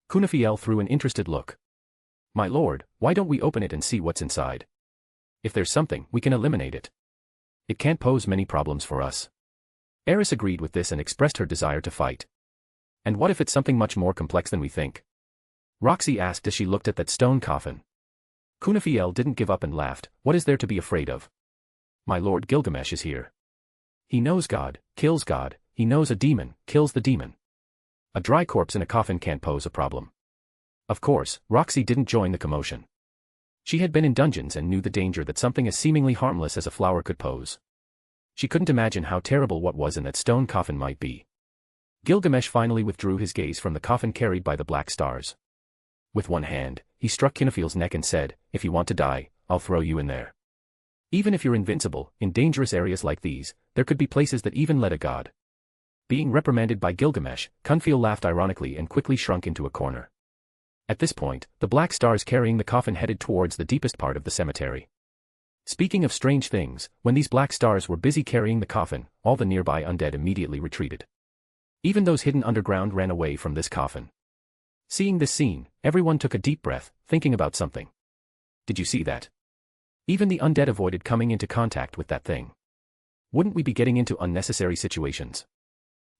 Kunafiel threw an interested look. My lord, why don't we open it and see what's inside? If there's something, we can eliminate it. It can't pose many problems for us. Eris agreed with this and expressed her desire to fight. And what if it's something much more complex than we think? Roxy asked as she looked at that stone coffin. Kunafiel didn't give up and laughed. What is there to be afraid of? My lord Gilgamesh is here. He knows God, kills God, he knows a demon, kills the demon. A dry corpse in a coffin can't pose a problem. Of course, Roxy didn't join the commotion. She had been in dungeons and knew the danger that something as seemingly harmless as a flower could pose. She couldn't imagine how terrible what was in that stone coffin might be. Gilgamesh finally withdrew his gaze from the coffin carried by the black stars. With one hand, he struck Kunafiel's neck and said, if you want to die, I'll throw you in there. Even if you're invincible, in dangerous areas like these, there could be places that even let a god. Being reprimanded by Gilgamesh, Kunafiel laughed ironically and quickly shrunk into a corner. At this point, the black stars carrying the coffin headed towards the deepest part of the cemetery. Speaking of strange things, when these black stars were busy carrying the coffin, all the nearby undead immediately retreated. Even those hidden underground ran away from this coffin. Seeing this scene, everyone took a deep breath, thinking about something. Did you see that? Even the undead avoided coming into contact with that thing. Wouldn't we be getting into unnecessary situations?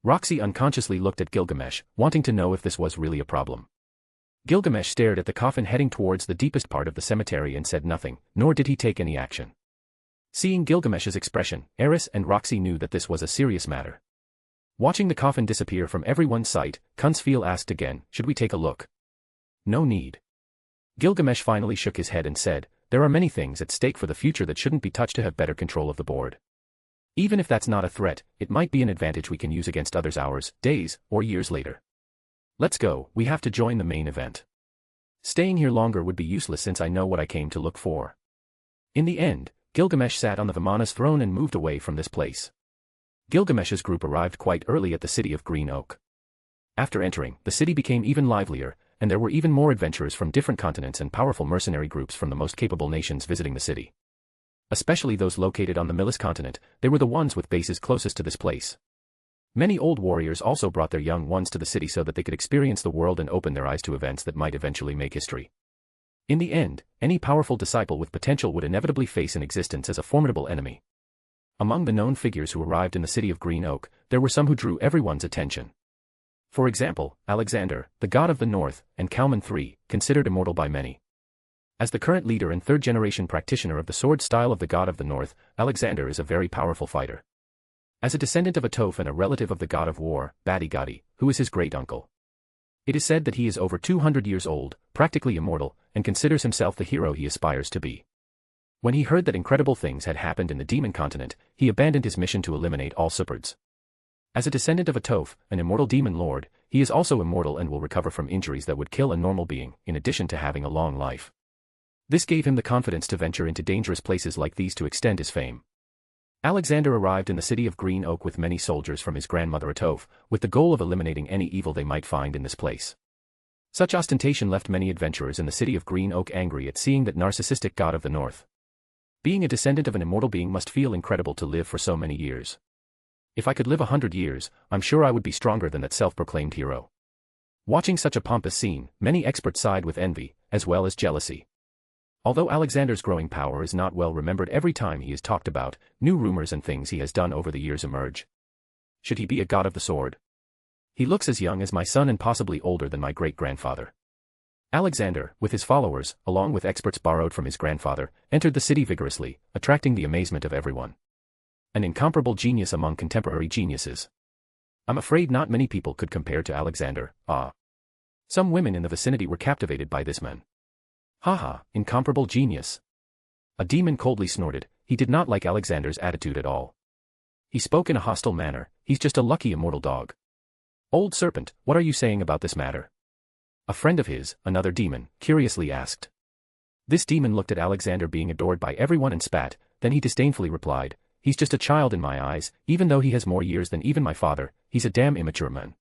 Roxy unconsciously looked at Gilgamesh, wanting to know if this was really a problem. Gilgamesh stared at the coffin heading towards the deepest part of the cemetery and said nothing, nor did he take any action. Seeing Gilgamesh's expression, Eris and Roxy knew that this was a serious matter. Watching the coffin disappear from everyone's sight, Kunafiel asked again, should we take a look? No need. Gilgamesh finally shook his head and said, there are many things at stake for the future that shouldn't be touched to have better control of the board. Even if that's not a threat, it might be an advantage we can use against others hours, days, or years later. Let's go, we have to join the main event. Staying here longer would be useless since I know what I came to look for. In the end, Gilgamesh sat on the Vimana's throne and moved away from this place. Gilgamesh's group arrived quite early at the city of Green Oak. After entering, the city became even livelier, and there were even more adventurers from different continents and powerful mercenary groups from the most capable nations visiting the city. Especially those located on the Milis continent, they were the ones with bases closest to this place. Many old warriors also brought their young ones to the city so that they could experience the world and open their eyes to events that might eventually make history. In the end, any powerful disciple with potential would inevitably face an existence as a formidable enemy. Among the known figures who arrived in the city of Green Oak, there were some who drew everyone's attention. For example, Alexander, the god of the north, and Kalman III, considered immortal by many. As the current leader and third-generation practitioner of the sword style of the god of the north, Alexander is a very powerful fighter. As a descendant of a Toph and a relative of the god of war, Badigadi, who is his great-uncle. It is said that he is over 200 years old, practically immortal, and considers himself the hero he aspires to be. When he heard that incredible things had happened in the demon continent, he abandoned his mission to eliminate all supports. As a descendant of a Toph, an immortal demon lord, he is also immortal and will recover from injuries that would kill a normal being, in addition to having a long life. This gave him the confidence to venture into dangerous places like these to extend his fame. Alexander arrived in the city of Green Oak with many soldiers from his grandmother Atoph, with the goal of eliminating any evil they might find in this place. Such ostentation left many adventurers in the city of Green Oak angry at seeing that narcissistic god of the north. Being a descendant of an immortal being must feel incredible to live for so many years. If I could live 100 years, I'm sure I would be stronger than that self-proclaimed hero. Watching such a pompous scene, many experts sighed with envy, as well as jealousy. Although Alexander's growing power is not well remembered every time he is talked about, new rumors and things he has done over the years emerge. Should he be a god of the sword? He looks as young as my son and possibly older than my great-grandfather. Alexander, with his followers, along with experts borrowed from his grandfather, entered the city vigorously, attracting the amazement of everyone. An incomparable genius among contemporary geniuses. I'm afraid not many people could compare to Alexander. Some women in the vicinity were captivated by this man. Haha, incomparable genius. A demon coldly snorted. He did not like Alexander's attitude at all. He spoke in a hostile manner. He's just a lucky immortal dog. Old serpent, what are you saying about this matter? A friend of his, another demon, curiously asked. This demon looked at Alexander being adored by everyone and spat, then he disdainfully replied, he's just a child in my eyes, even though he has more years than even my father, he's a damn immature man.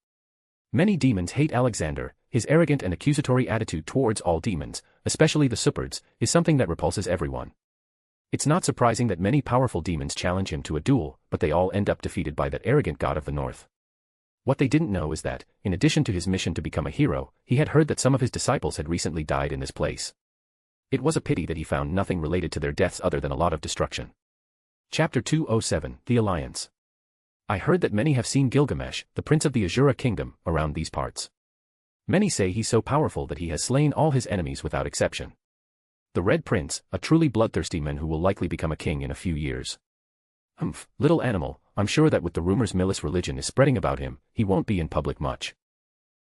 Many demons hate Alexander. His arrogant and accusatory attitude towards all demons, especially the supports, is something that repulses everyone. It's not surprising that many powerful demons challenge him to a duel, but they all end up defeated by that arrogant god of the north. What they didn't know is that, in addition to his mission to become a hero, he had heard that some of his disciples had recently died in this place. It was a pity that he found nothing related to their deaths other than a lot of destruction. Chapter 207, The Alliance. I heard that many have seen Gilgamesh, the prince of the Asura kingdom, around these parts. Many say he's so powerful that he has slain all his enemies without exception. The Red Prince, a truly bloodthirsty man who will likely become a king in a few years. Humph, little animal, I'm sure that with the rumors Milis religion is spreading about him, he won't be in public much.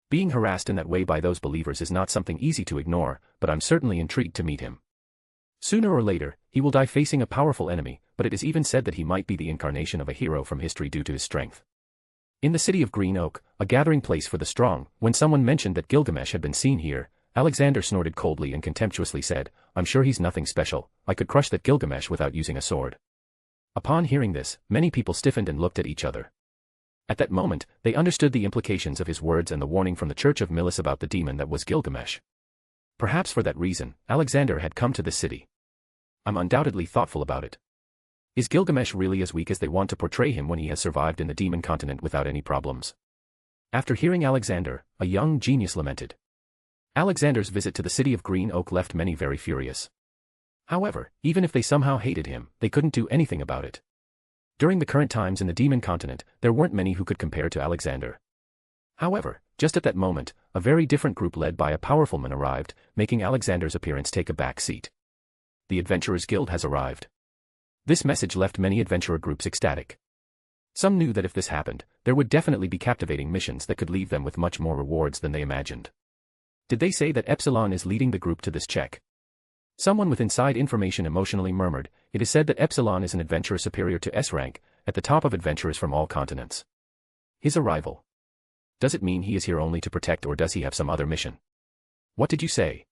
Being harassed in that way by those believers is not something easy to ignore, but I'm certainly intrigued to meet him. Sooner or later, he will die facing a powerful enemy, but it is even said that he might be the incarnation of a hero from history due to his strength. In the city of Green Oak, a gathering place for the strong, when someone mentioned that Gilgamesh had been seen here, Alexander snorted coldly and contemptuously said, I'm sure he's nothing special, I could crush that Gilgamesh without using a sword. Upon hearing this, many people stiffened and looked at each other. At that moment, they understood the implications of his words and the warning from the Church of Milis about the demon that was Gilgamesh. Perhaps for that reason, Alexander had come to this city. I'm undoubtedly thoughtful about it. Is Gilgamesh really as weak as they want to portray him when he has survived in the demon continent without any problems? After hearing Alexander, a young genius lamented. Alexander's visit to the city of Green Oak left many very furious. However, even if they somehow hated him, they couldn't do anything about it. During the current times in the demon continent, there weren't many who could compare to Alexander. However, just at that moment, a very different group led by a powerful man arrived, making Alexander's appearance take a back seat. The Adventurers Guild has arrived. This message left many adventurer groups ecstatic. Some knew that if this happened, there would definitely be captivating missions that could leave them with much more rewards than they imagined. Did they say that Epsilon is leading the group to this check? Someone with inside information emotionally murmured, it is said that Epsilon is an adventurer superior to S rank, at the top of adventurers from all continents. His arrival. Does it mean he is here only to protect or does he have some other mission? What did you say?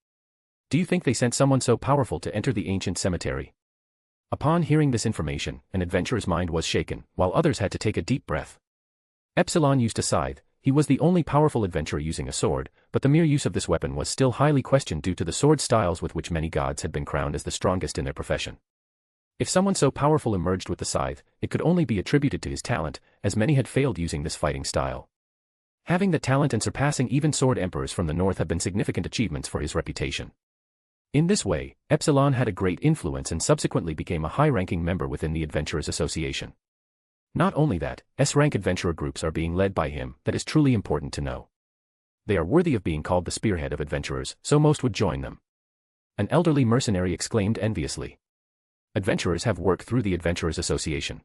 Do you think they sent someone so powerful to enter the ancient cemetery? Upon hearing this information, an adventurer's mind was shaken, while others had to take a deep breath. Epsilon used a scythe. He was the only powerful adventurer using a sword, but the mere use of this weapon was still highly questioned due to the sword styles with which many gods had been crowned as the strongest in their profession. If someone so powerful emerged with the scythe, it could only be attributed to his talent, as many had failed using this fighting style. Having the talent and surpassing even sword emperors from the north have been significant achievements for his reputation. In this way, Epsilon had a great influence and subsequently became a high-ranking member within the Adventurers Association. Not only that, S-rank adventurer groups are being led by him. That is truly important to know. They are worthy of being called the spearhead of adventurers, so most would join them. An elderly mercenary exclaimed enviously. Adventurers have worked through the Adventurers Association.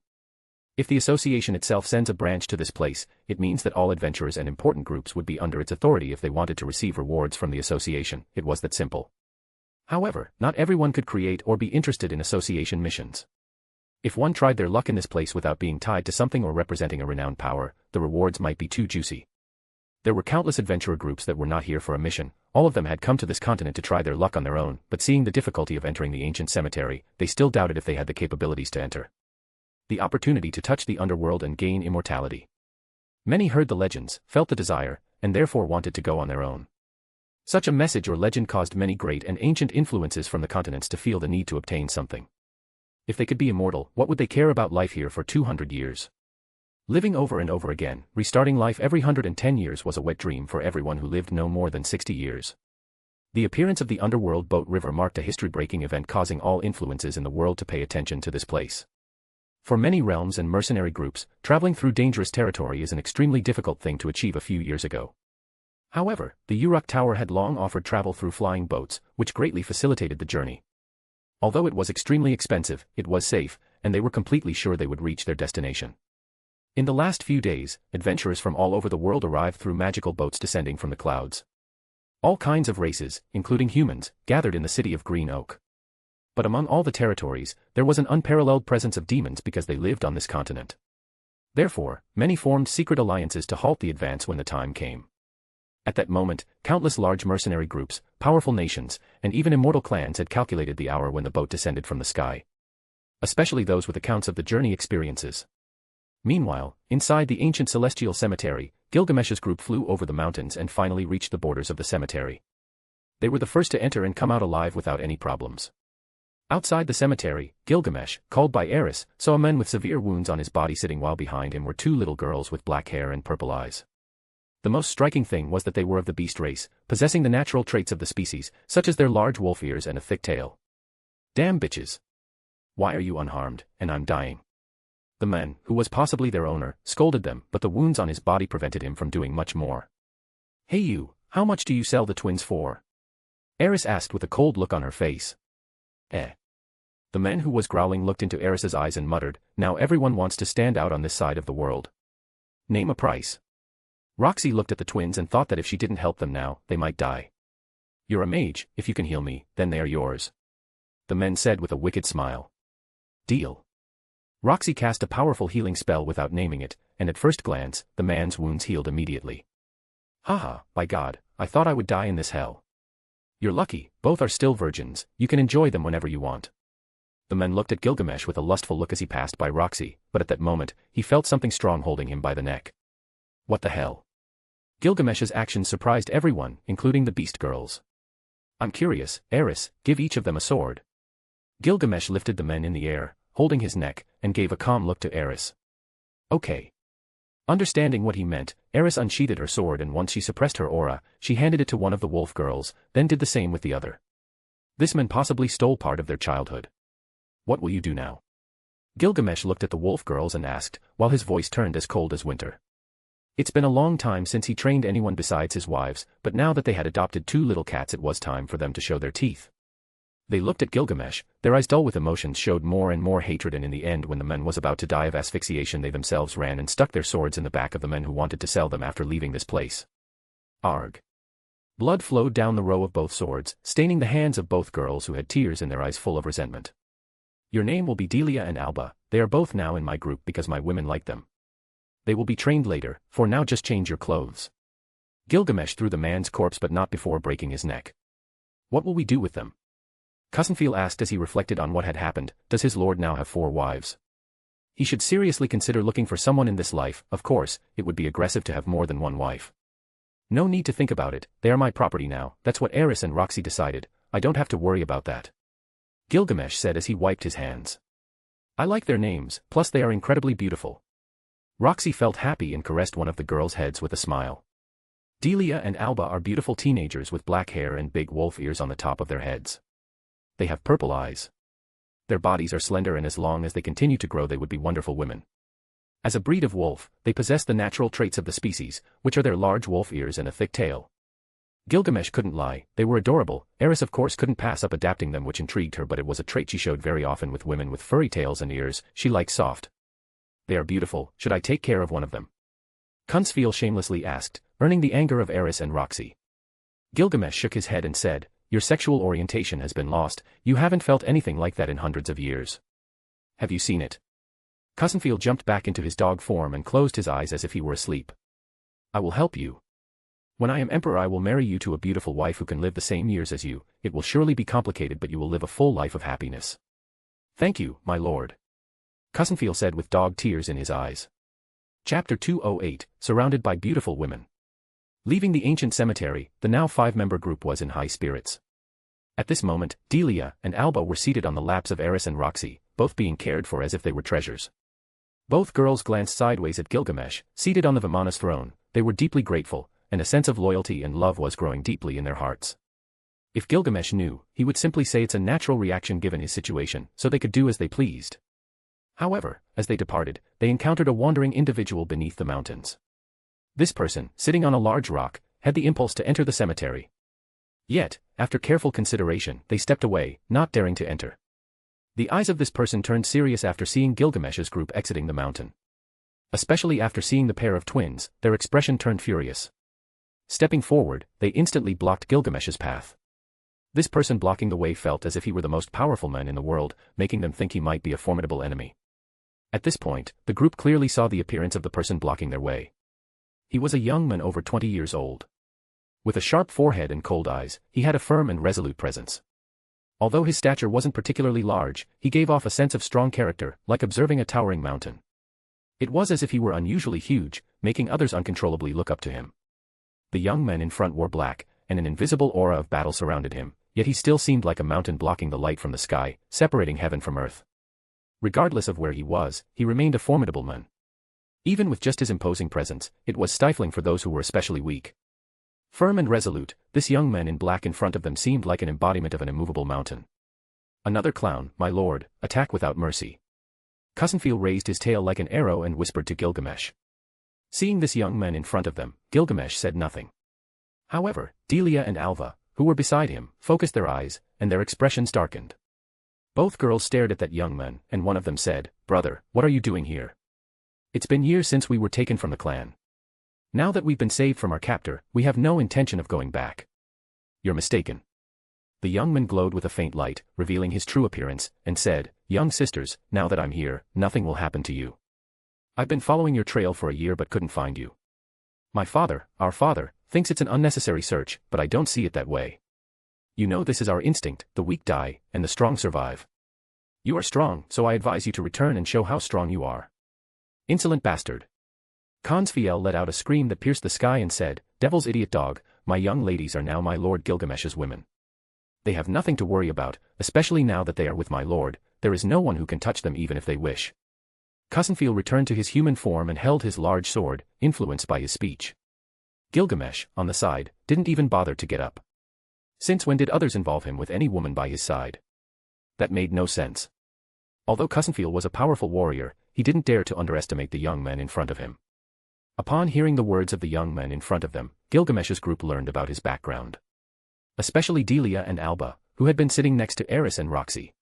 If the association itself sends a branch to this place, it means that all adventurers and important groups would be under its authority if they wanted to receive rewards from the association. It was that simple. However, not everyone could create or be interested in association missions. If one tried their luck in this place without being tied to something or representing a renowned power, the rewards might be too juicy. There were countless adventurer groups that were not here for a mission. All of them had come to this continent to try their luck on their own, but seeing the difficulty of entering the ancient cemetery, they still doubted if they had the capabilities to enter. The opportunity to touch the underworld and gain immortality. Many heard the legends, felt the desire, and therefore wanted to go on their own. Such a message or legend caused many great and ancient influences from the continents to feel the need to obtain something. If they could be immortal, what would they care about life here for 200 years? Living over and over again, restarting life every 110 years was a wet dream for everyone who lived no more than 60 years. The appearance of the underworld boat river marked a history-breaking event causing all influences in the world to pay attention to this place. For many realms and mercenary groups, traveling through dangerous territory is an extremely difficult thing to achieve a few years ago. However, the Uruk Tower had long offered travel through flying boats, which greatly facilitated the journey. Although it was extremely expensive, it was safe, and they were completely sure they would reach their destination. In the last few days, adventurers from all over the world arrived through magical boats descending from the clouds. All kinds of races, including humans, gathered in the city of Green Oak. But among all the territories, there was an unparalleled presence of demons because they lived on this continent. Therefore, many formed secret alliances to halt the advance when the time came. At that moment, countless large mercenary groups, powerful nations, and even immortal clans had calculated the hour when the boat descended from the sky. Especially those with accounts of the journey experiences. Meanwhile, inside the ancient celestial cemetery, Gilgamesh's group flew over the mountains and finally reached the borders of the cemetery. They were the first to enter and come out alive without any problems. Outside the cemetery, Gilgamesh, called by Eris, saw a man with severe wounds on his body sitting while behind him were two little girls with black hair and purple eyes. The most striking thing was that they were of the beast race, possessing the natural traits of the species, such as their large wolf ears and a thick tail. Damn bitches. Why are you unharmed, and I'm dying? The man, who was possibly their owner, scolded them, but the wounds on his body prevented him from doing much more. Hey you, how much do you sell the twins for? Eris asked with a cold look on her face. The man who was growling looked into Eris's eyes and muttered, now everyone wants to stand out on this side of the world. Name a price. Roxy looked at the twins and thought that if she didn't help them now, they might die. You're a mage, if you can heal me, then they are yours. The men said with a wicked smile. Deal. Roxy cast a powerful healing spell without naming it, and at first glance, the man's wounds healed immediately. Haha, by God, I thought I would die in this hell. You're lucky, both are still virgins, you can enjoy them whenever you want. The men looked at Gilgamesh with a lustful look as he passed by Roxy, but at that moment, he felt something strong holding him by the neck. What the hell? Gilgamesh's actions surprised everyone, including the beast girls. I'm curious, Eris, give each of them a sword. Gilgamesh lifted the men in the air, holding his neck, and gave a calm look to Eris. Okay. Understanding what he meant, Eris unsheathed her sword and once she suppressed her aura, she handed it to one of the wolf girls, then did the same with the other. This man possibly stole part of their childhood. What will you do now? Gilgamesh looked at the wolf girls and asked, while his voice turned as cold as winter. It's been a long time since he trained anyone besides his wives, but now that they had adopted two little cats it was time for them to show their teeth. They looked at Gilgamesh, their eyes dull with emotions showed more and more hatred and in the end when the man was about to die of asphyxiation they themselves ran and stuck their swords in the back of the men who wanted to sell them after leaving this place. Arg. Blood flowed down the row of both swords, staining the hands of both girls who had tears in their eyes full of resentment. Your name will be Delia and Alba, they are both now in my group because my women like them. They will be trained later, for now just change your clothes. Gilgamesh threw the man's corpse but not before breaking his neck. What will we do with them? Kusenfeel asked as he reflected on what had happened, does his lord now have 4 wives? He should seriously consider looking for someone in this life, of course, it would be aggressive to have more than one wife. No need to think about it, they are my property now, that's what Eris and Roxy decided, I don't have to worry about that. Gilgamesh said as he wiped his hands. I like their names, plus they are incredibly beautiful. Roxy felt happy and caressed one of the girls' heads with a smile. Delia and Alba are beautiful teenagers with black hair and big wolf ears on the top of their heads. They have purple eyes. Their bodies are slender and as long as they continue to grow they would be wonderful women. As a breed of wolf, they possess the natural traits of the species, which are their large wolf ears and a thick tail. Gilgamesh couldn't lie, they were adorable, Eris of course couldn't pass up adapting them which intrigued her but it was a trait she showed very often with women with furry tails and ears, she likes soft. They are beautiful, should I take care of one of them? Kunsfeel shamelessly asked, earning the anger of Eris and Roxy. Gilgamesh shook his head and said, your sexual orientation has been lost, you haven't felt anything like that in hundreds of years. Have you seen it? Cousinfield jumped back into his dog form and closed his eyes as if he were asleep. I will help you. When I am emperor I will marry you to a beautiful wife who can live the same years as you. It will surely be complicated but you will live a full life of happiness. Thank you, my lord. Cousinfield said with dog tears in his eyes. Chapter 208, Surrounded by Beautiful Women. Leaving the ancient cemetery, the now 5-member group was in high spirits. At this moment, Delia and Alba were seated on the laps of Eris and Roxy, both being cared for as if they were treasures. Both girls glanced sideways at Gilgamesh, seated on the Vimana's throne. They were deeply grateful, and a sense of loyalty and love was growing deeply in their hearts. If Gilgamesh knew, he would simply say it's a natural reaction given his situation, so they could do as they pleased. However, as they departed, they encountered a wandering individual beneath the mountains. This person, sitting on a large rock, had the impulse to enter the cemetery. Yet, after careful consideration, they stepped away, not daring to enter. The eyes of this person turned serious after seeing Gilgamesh's group exiting the mountain. Especially after seeing the pair of twins, their expression turned furious. Stepping forward, they instantly blocked Gilgamesh's path. This person blocking the way felt as if he were the most powerful man in the world, making them think he might be a formidable enemy. At this point, the group clearly saw the appearance of the person blocking their way. He was a young man over 20 years old. With a sharp forehead and cold eyes, he had a firm and resolute presence. Although his stature wasn't particularly large, he gave off a sense of strong character, like observing a towering mountain. It was as if he were unusually huge, making others uncontrollably look up to him. The young man in front wore black, and an invisible aura of battle surrounded him, yet he still seemed like a mountain blocking the light from the sky, separating heaven from earth. Regardless of where he was, he remained a formidable man. Even with just his imposing presence, it was stifling for those who were especially weak. Firm and resolute, this young man in black in front of them seemed like an embodiment of an immovable mountain. Another clown, my lord, attack without mercy. Cousinfield raised his tail like an arrow and whispered to Gilgamesh. Seeing this young man in front of them, Gilgamesh said nothing. However, Delia and Alva, who were beside him, focused their eyes, and their expressions darkened. Both girls stared at that young man, and one of them said, "Brother, what are you doing here? It's been years since we were taken from the clan. Now that we've been saved from our captor, we have no intention of going back." "You're mistaken." The young man glowed with a faint light, revealing his true appearance, and said, "Young sisters, now that I'm here, nothing will happen to you. I've been following your trail for a year but couldn't find you. My father, our father, thinks it's an unnecessary search, but I don't see it that way. You know this is our instinct, the weak die, and the strong survive. You are strong, so I advise you to return and show how strong you are." "Insolent bastard." Consfiel let out a scream that pierced the sky and said, "Devil's idiot dog, my young ladies are now my lord Gilgamesh's women. They have nothing to worry about, especially now that they are with my lord. There is no one who can touch them even if they wish." Cousinfield returned to his human form and held his large sword, influenced by his speech. Gilgamesh, on the side, didn't even bother to get up. Since when did others involve him with any woman by his side? That made no sense. Although Cousinfield was a powerful warrior, he didn't dare to underestimate the young man in front of him. Upon hearing the words of the young man in front of them, Gilgamesh's group learned about his background. Especially Delia and Alba, who had been sitting next to Eris and Roxy.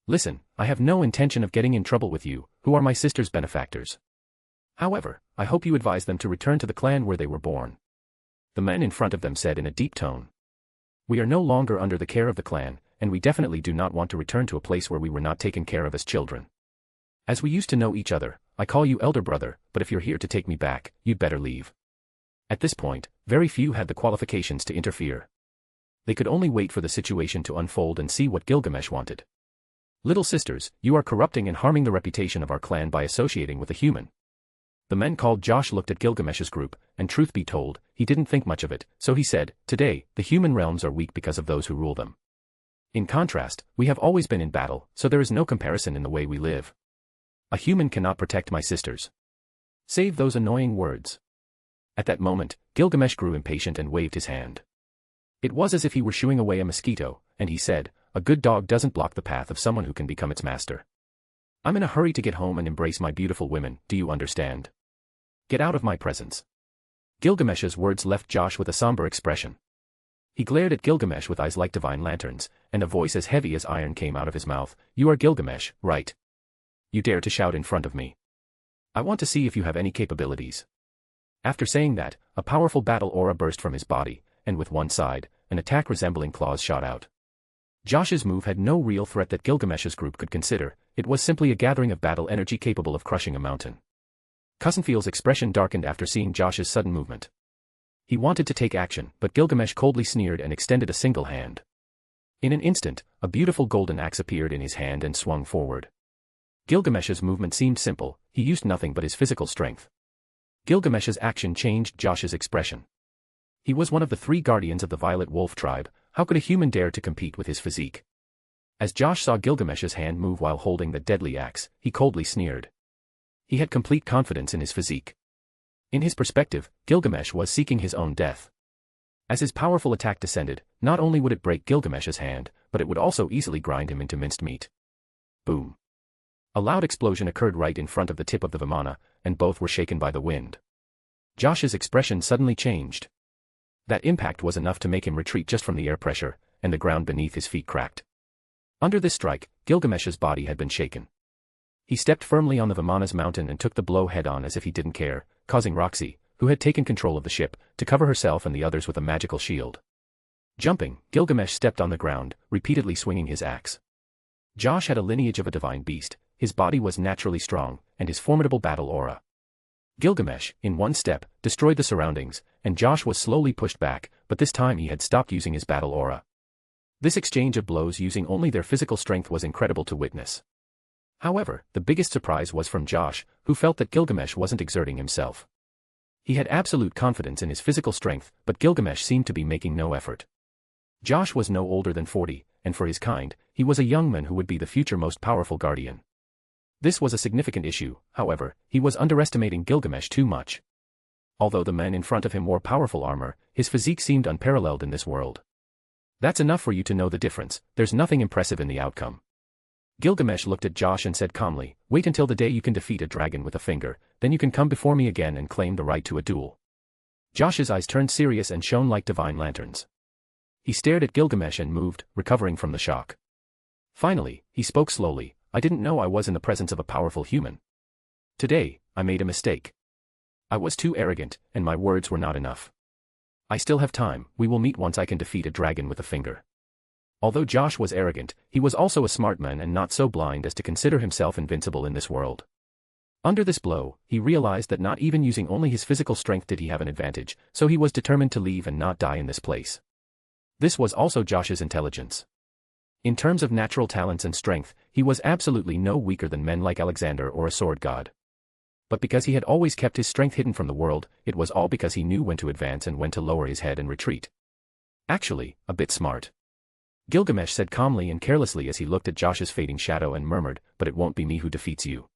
"Listen, I have no intention of getting in trouble with you, who are my sister's benefactors. However, I hope you advise them to return to the clan where they were born." The man in front of them said in a deep tone. "We are no longer under the care of the clan, and we definitely do not want to return to a place where we were not taken care of as children. As we used to know each other, I call you elder brother, but if you're here to take me back, you'd better leave." At this point, very few had the qualifications to interfere. They could only wait for the situation to unfold and see what Gilgamesh wanted. "Little sisters, you are corrupting and harming the reputation of our clan by associating with a human." The men called Josh looked at Gilgamesh's group, and truth be told, he didn't think much of it, so he said, "Today, the human realms are weak because of those who rule them. In contrast, we have always been in battle, so there is no comparison in the way we live. A human cannot protect my sisters. Save those annoying words." At that moment, Gilgamesh grew impatient and waved his hand. It was as if he were shooing away a mosquito, and he said, "A good dog doesn't block the path of someone who can become its master. I'm in a hurry to get home and embrace my beautiful women, do you understand? Get out of my presence." Gilgamesh's words left Josh with a somber expression. He glared at Gilgamesh with eyes like divine lanterns, and a voice as heavy as iron came out of his mouth. "You are Gilgamesh, right? You dare to shout in front of me? I want to see if you have any capabilities." After saying that, a powerful battle aura burst from his body, and with one side, an attack resembling claws shot out. Josh's move had no real threat that Gilgamesh's group could consider, it was simply a gathering of battle energy capable of crushing a mountain. Cousinfield's expression darkened after seeing Josh's sudden movement. He wanted to take action, but Gilgamesh coldly sneered and extended a single hand. In an instant, a beautiful golden axe appeared in his hand and swung forward. Gilgamesh's movement seemed simple, he used nothing but his physical strength. Gilgamesh's action changed Josh's expression. He was one of the 3 guardians of the Violet Wolf tribe, how could a human dare to compete with his physique? As Josh saw Gilgamesh's hand move while holding the deadly axe, he coldly sneered. He had complete confidence in his physique. In his perspective, Gilgamesh was seeking his own death. As his powerful attack descended, not only would it break Gilgamesh's hand, but it would also easily grind him into minced meat. Boom. A loud explosion occurred right in front of the tip of the Vimana, and both were shaken by the wind. Josh's expression suddenly changed. That impact was enough to make him retreat just from the air pressure, and the ground beneath his feet cracked. Under this strike, Gilgamesh's body had been shaken. He stepped firmly on the Vimana's mountain and took the blow head-on as if he didn't care, causing Roxy, who had taken control of the ship, to cover herself and the others with a magical shield. Jumping, Gilgamesh stepped on the ground, repeatedly swinging his axe. Josh had a lineage of a divine beast, his body was naturally strong, and his formidable battle aura. Gilgamesh, in one step, destroyed the surroundings, and Josh was slowly pushed back, but this time he had stopped using his battle aura. This exchange of blows using only their physical strength was incredible to witness. However, the biggest surprise was from Josh, who felt that Gilgamesh wasn't exerting himself. He had absolute confidence in his physical strength, but Gilgamesh seemed to be making no effort. Josh was no older than 40, and for his kind, he was a young man who would be the future most powerful guardian. This was a significant issue, however, he was underestimating Gilgamesh too much. Although the men in front of him wore powerful armor, his physique seemed unparalleled in this world. That's enough for you to know the difference, there's nothing impressive in the outcome. Gilgamesh looked at Josh and said calmly, wait until the day you can defeat a dragon with a finger, then you can come before me again and claim the right to a duel. Josh's eyes turned serious and shone like divine lanterns. He stared at Gilgamesh and moved, recovering from the shock. Finally, he spoke slowly, I didn't know I was in the presence of a powerful human. Today, I made a mistake. I was too arrogant, and my words were not enough. I still have time, we will meet once I can defeat a dragon with a finger. Although Josh was arrogant, he was also a smart man and not so blind as to consider himself invincible in this world. Under this blow, he realized that not even using only his physical strength did he have an advantage, so he was determined to leave and not die in this place. This was also Josh's intelligence. In terms of natural talents and strength, he was absolutely no weaker than men like Alexander or a sword god. But because he had always kept his strength hidden from the world, it was all because he knew when to advance and when to lower his head and retreat. Actually, a bit smart. Gilgamesh said calmly and carelessly as he looked at Josh's fading shadow and murmured, but it won't be me who defeats you.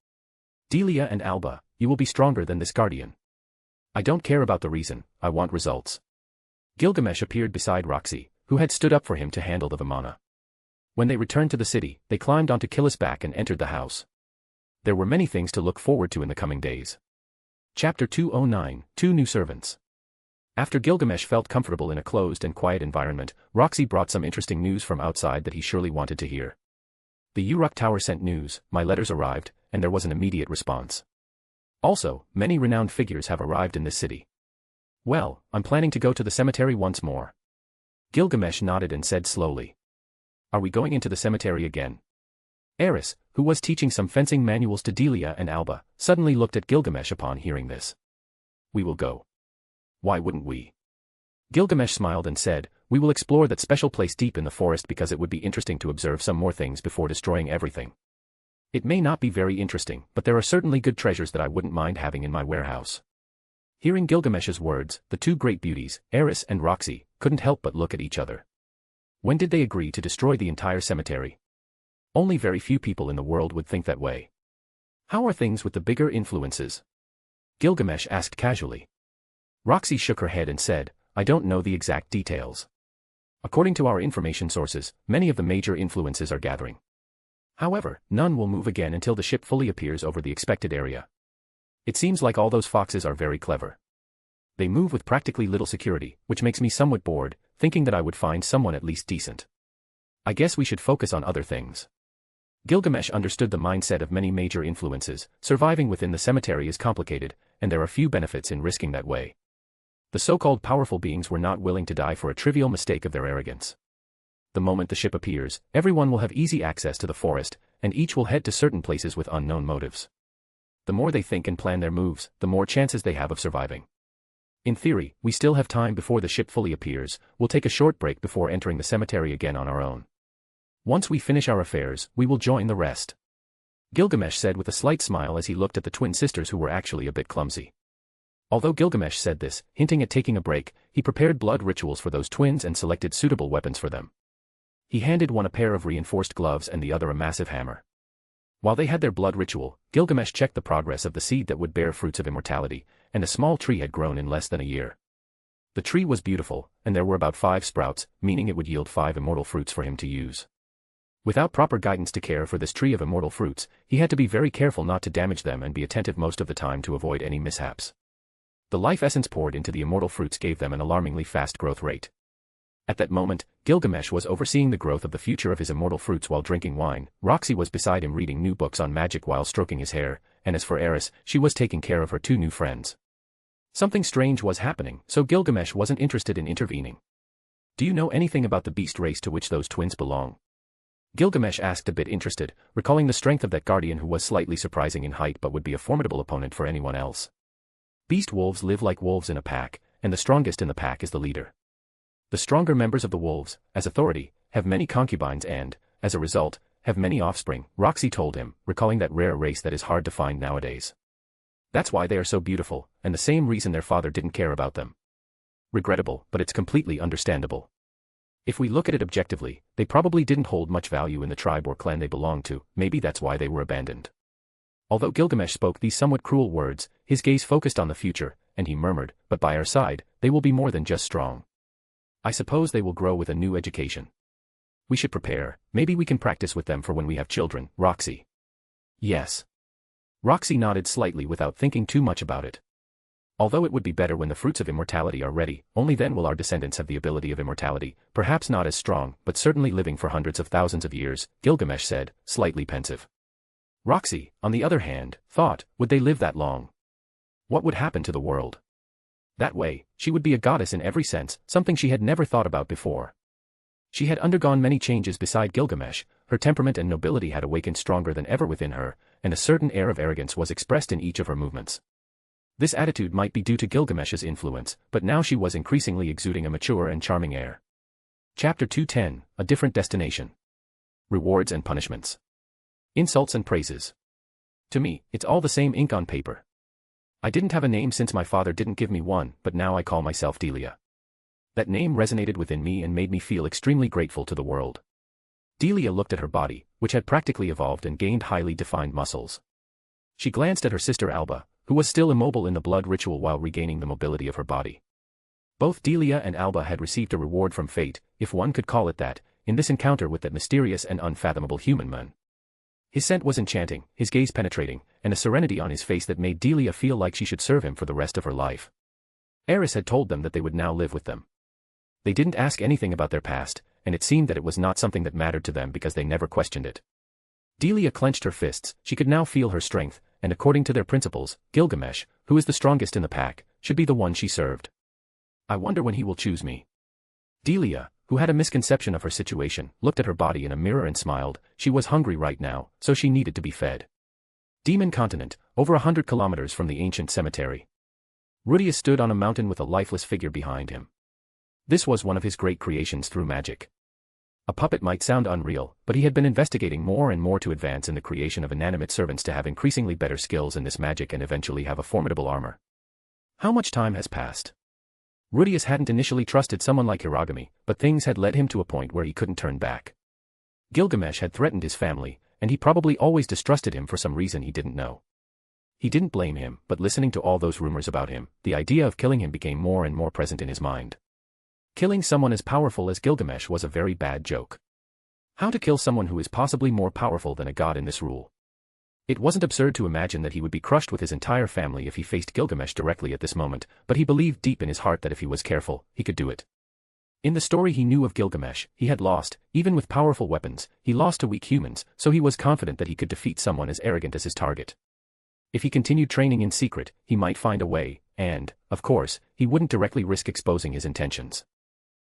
Delia and Alba, you will be stronger than this guardian. I don't care about the reason, I want results. Gilgamesh appeared beside Roxy, who had stood up for him to handle the Vimana. When they returned to the city, they climbed onto Killis' back and entered the house. There were many things to look forward to in the coming days. Chapter 209, 2 New Servants. After Gilgamesh felt comfortable in a closed and quiet environment, Roxy brought some interesting news from outside that he surely wanted to hear. The Uruk Tower sent news, my letters arrived, and there was an immediate response. Also, many renowned figures have arrived in this city. Well, I'm planning to go to the cemetery once more. Gilgamesh nodded and said slowly. Are we going into the cemetery again? Eris, who was teaching some fencing manuals to Delia and Alba, suddenly looked at Gilgamesh upon hearing this. We will go. Why wouldn't we? Gilgamesh smiled and said, we will explore that special place deep in the forest because it would be interesting to observe some more things before destroying everything. It may not be very interesting, but there are certainly good treasures that I wouldn't mind having in my warehouse. Hearing Gilgamesh's words, the 2 great beauties, Eris and Roxy, couldn't help but look at each other. When did they agree to destroy the entire cemetery? Only very few people in the world would think that way. How are things with the bigger influences? Gilgamesh asked casually. Roxy shook her head and said, I don't know the exact details. According to our information sources, many of the major influences are gathering. However, none will move again until the ship fully appears over the expected area. It seems like all those foxes are very clever. They move with practically little security, which makes me somewhat bored, thinking that I would find someone at least decent. I guess we should focus on other things. Gilgamesh understood the mindset of many major influences, surviving within the cemetery is complicated, and there are few benefits in risking that way. The so-called powerful beings were not willing to die for a trivial mistake of their arrogance. The moment the ship appears, everyone will have easy access to the forest, and each will head to certain places with unknown motives. The more they think and plan their moves, the more chances they have of surviving. In theory, we still have time before the ship fully appears. We'll take a short break before entering the cemetery again on our own. Once we finish our affairs, we will join the rest. Gilgamesh said with a slight smile as he looked at the twin sisters who were actually a bit clumsy. Although Gilgamesh said this, hinting at taking a break, he prepared blood rituals for those twins and selected suitable weapons for them. He handed one a pair of reinforced gloves and the other a massive hammer. While they had their blood ritual, Gilgamesh checked the progress of the seed that would bear fruits of immortality, and a small tree had grown in less than a year. The tree was beautiful, and there were about 5 sprouts, meaning it would yield 5 immortal fruits for him to use. Without proper guidance to care for this tree of immortal fruits, he had to be very careful not to damage them and be attentive most of the time to avoid any mishaps. The life essence poured into the immortal fruits gave them an alarmingly fast growth rate. At that moment, Gilgamesh was overseeing the growth of the future of his immortal fruits while drinking wine. Roxy was beside him reading new books on magic while stroking his hair, and as for Eris, she was taking care of her 2 new friends. Something strange was happening, so Gilgamesh wasn't interested in intervening. Do you know anything about the beast race to which those twins belong? Gilgamesh asked, a bit interested, recalling the strength of that guardian who was slightly surprising in height but would be a formidable opponent for anyone else. Beast wolves live like wolves in a pack, and the strongest in the pack is the leader. The stronger members of the wolves, as authority, have many concubines and, as a result, have many offspring, Roxy told him, recalling that rare race that is hard to find nowadays. That's why they are so beautiful, and the same reason their father didn't care about them. Regrettable, but it's completely understandable. If we look at it objectively, they probably didn't hold much value in the tribe or clan they belonged to, maybe that's why they were abandoned. Although Gilgamesh spoke these somewhat cruel words, his gaze focused on the future, and he murmured, but by our side, they will be more than just strong. I suppose they will grow with a new education. We should prepare, maybe we can practice with them for when we have children, Roxy. Yes. Roxy nodded slightly without thinking too much about it. Although it would be better when the fruits of immortality are ready, only then will our descendants have the ability of immortality, perhaps not as strong, but certainly living for hundreds of thousands of years, Gilgamesh said, slightly pensive. Roxy, on the other hand, thought, would they live that long? What would happen to the world? That way, she would be a goddess in every sense, something she had never thought about before. She had undergone many changes beside Gilgamesh, her temperament and nobility had awakened stronger than ever within her, and a certain air of arrogance was expressed in each of her movements. This attitude might be due to Gilgamesh's influence, but now she was increasingly exuding a mature and charming air. Chapter 210, A Different Destination. Rewards and Punishments. Insults and Praises. To me, it's all the same ink on paper. I didn't have a name since my father didn't give me one, but now I call myself Delia. That name resonated within me and made me feel extremely grateful to the world. Delia looked at her body, which had practically evolved and gained highly defined muscles. She glanced at her sister Alba, who was still immobile in the blood ritual while regaining the mobility of her body. Both Delia and Alba had received a reward from fate, if one could call it that, in this encounter with that mysterious and unfathomable human man. His scent was enchanting, his gaze penetrating, and a serenity on his face that made Delia feel like she should serve him for the rest of her life. Eris had told them that they would now live with them. They didn't ask anything about their past, and it seemed that it was not something that mattered to them because they never questioned it. Delia clenched her fists, she could now feel her strength, and according to their principles, Gilgamesh, who is the strongest in the pack, should be the one she served. I wonder when he will choose me. Delia, who had a misconception of her situation, looked at her body in a mirror and smiled. She was hungry right now, so she needed to be fed. Demon Continent, over 100 kilometers from the ancient cemetery. Rudius stood on a mountain with a lifeless figure behind him. This was one of his great creations through magic. A puppet might sound unreal, but he had been investigating more and more to advance in the creation of inanimate servants to have increasingly better skills in this magic and eventually have a formidable armor. How much time has passed? Rudius hadn't initially trusted someone like Hiragami, but things had led him to a point where he couldn't turn back. Gilgamesh had threatened his family, and he probably always distrusted him for some reason he didn't know. He didn't blame him, but listening to all those rumors about him, the idea of killing him became more and more present in his mind. Killing someone as powerful as Gilgamesh was a very bad joke. How to kill someone who is possibly more powerful than a god in this rule? It wasn't absurd to imagine that he would be crushed with his entire family if he faced Gilgamesh directly at this moment, but he believed deep in his heart that if he was careful, he could do it. In the story he knew of Gilgamesh, he had lost, even with powerful weapons, he lost to weak humans, so he was confident that he could defeat someone as arrogant as his target. If he continued training in secret, he might find a way, and, of course, he wouldn't directly risk exposing his intentions.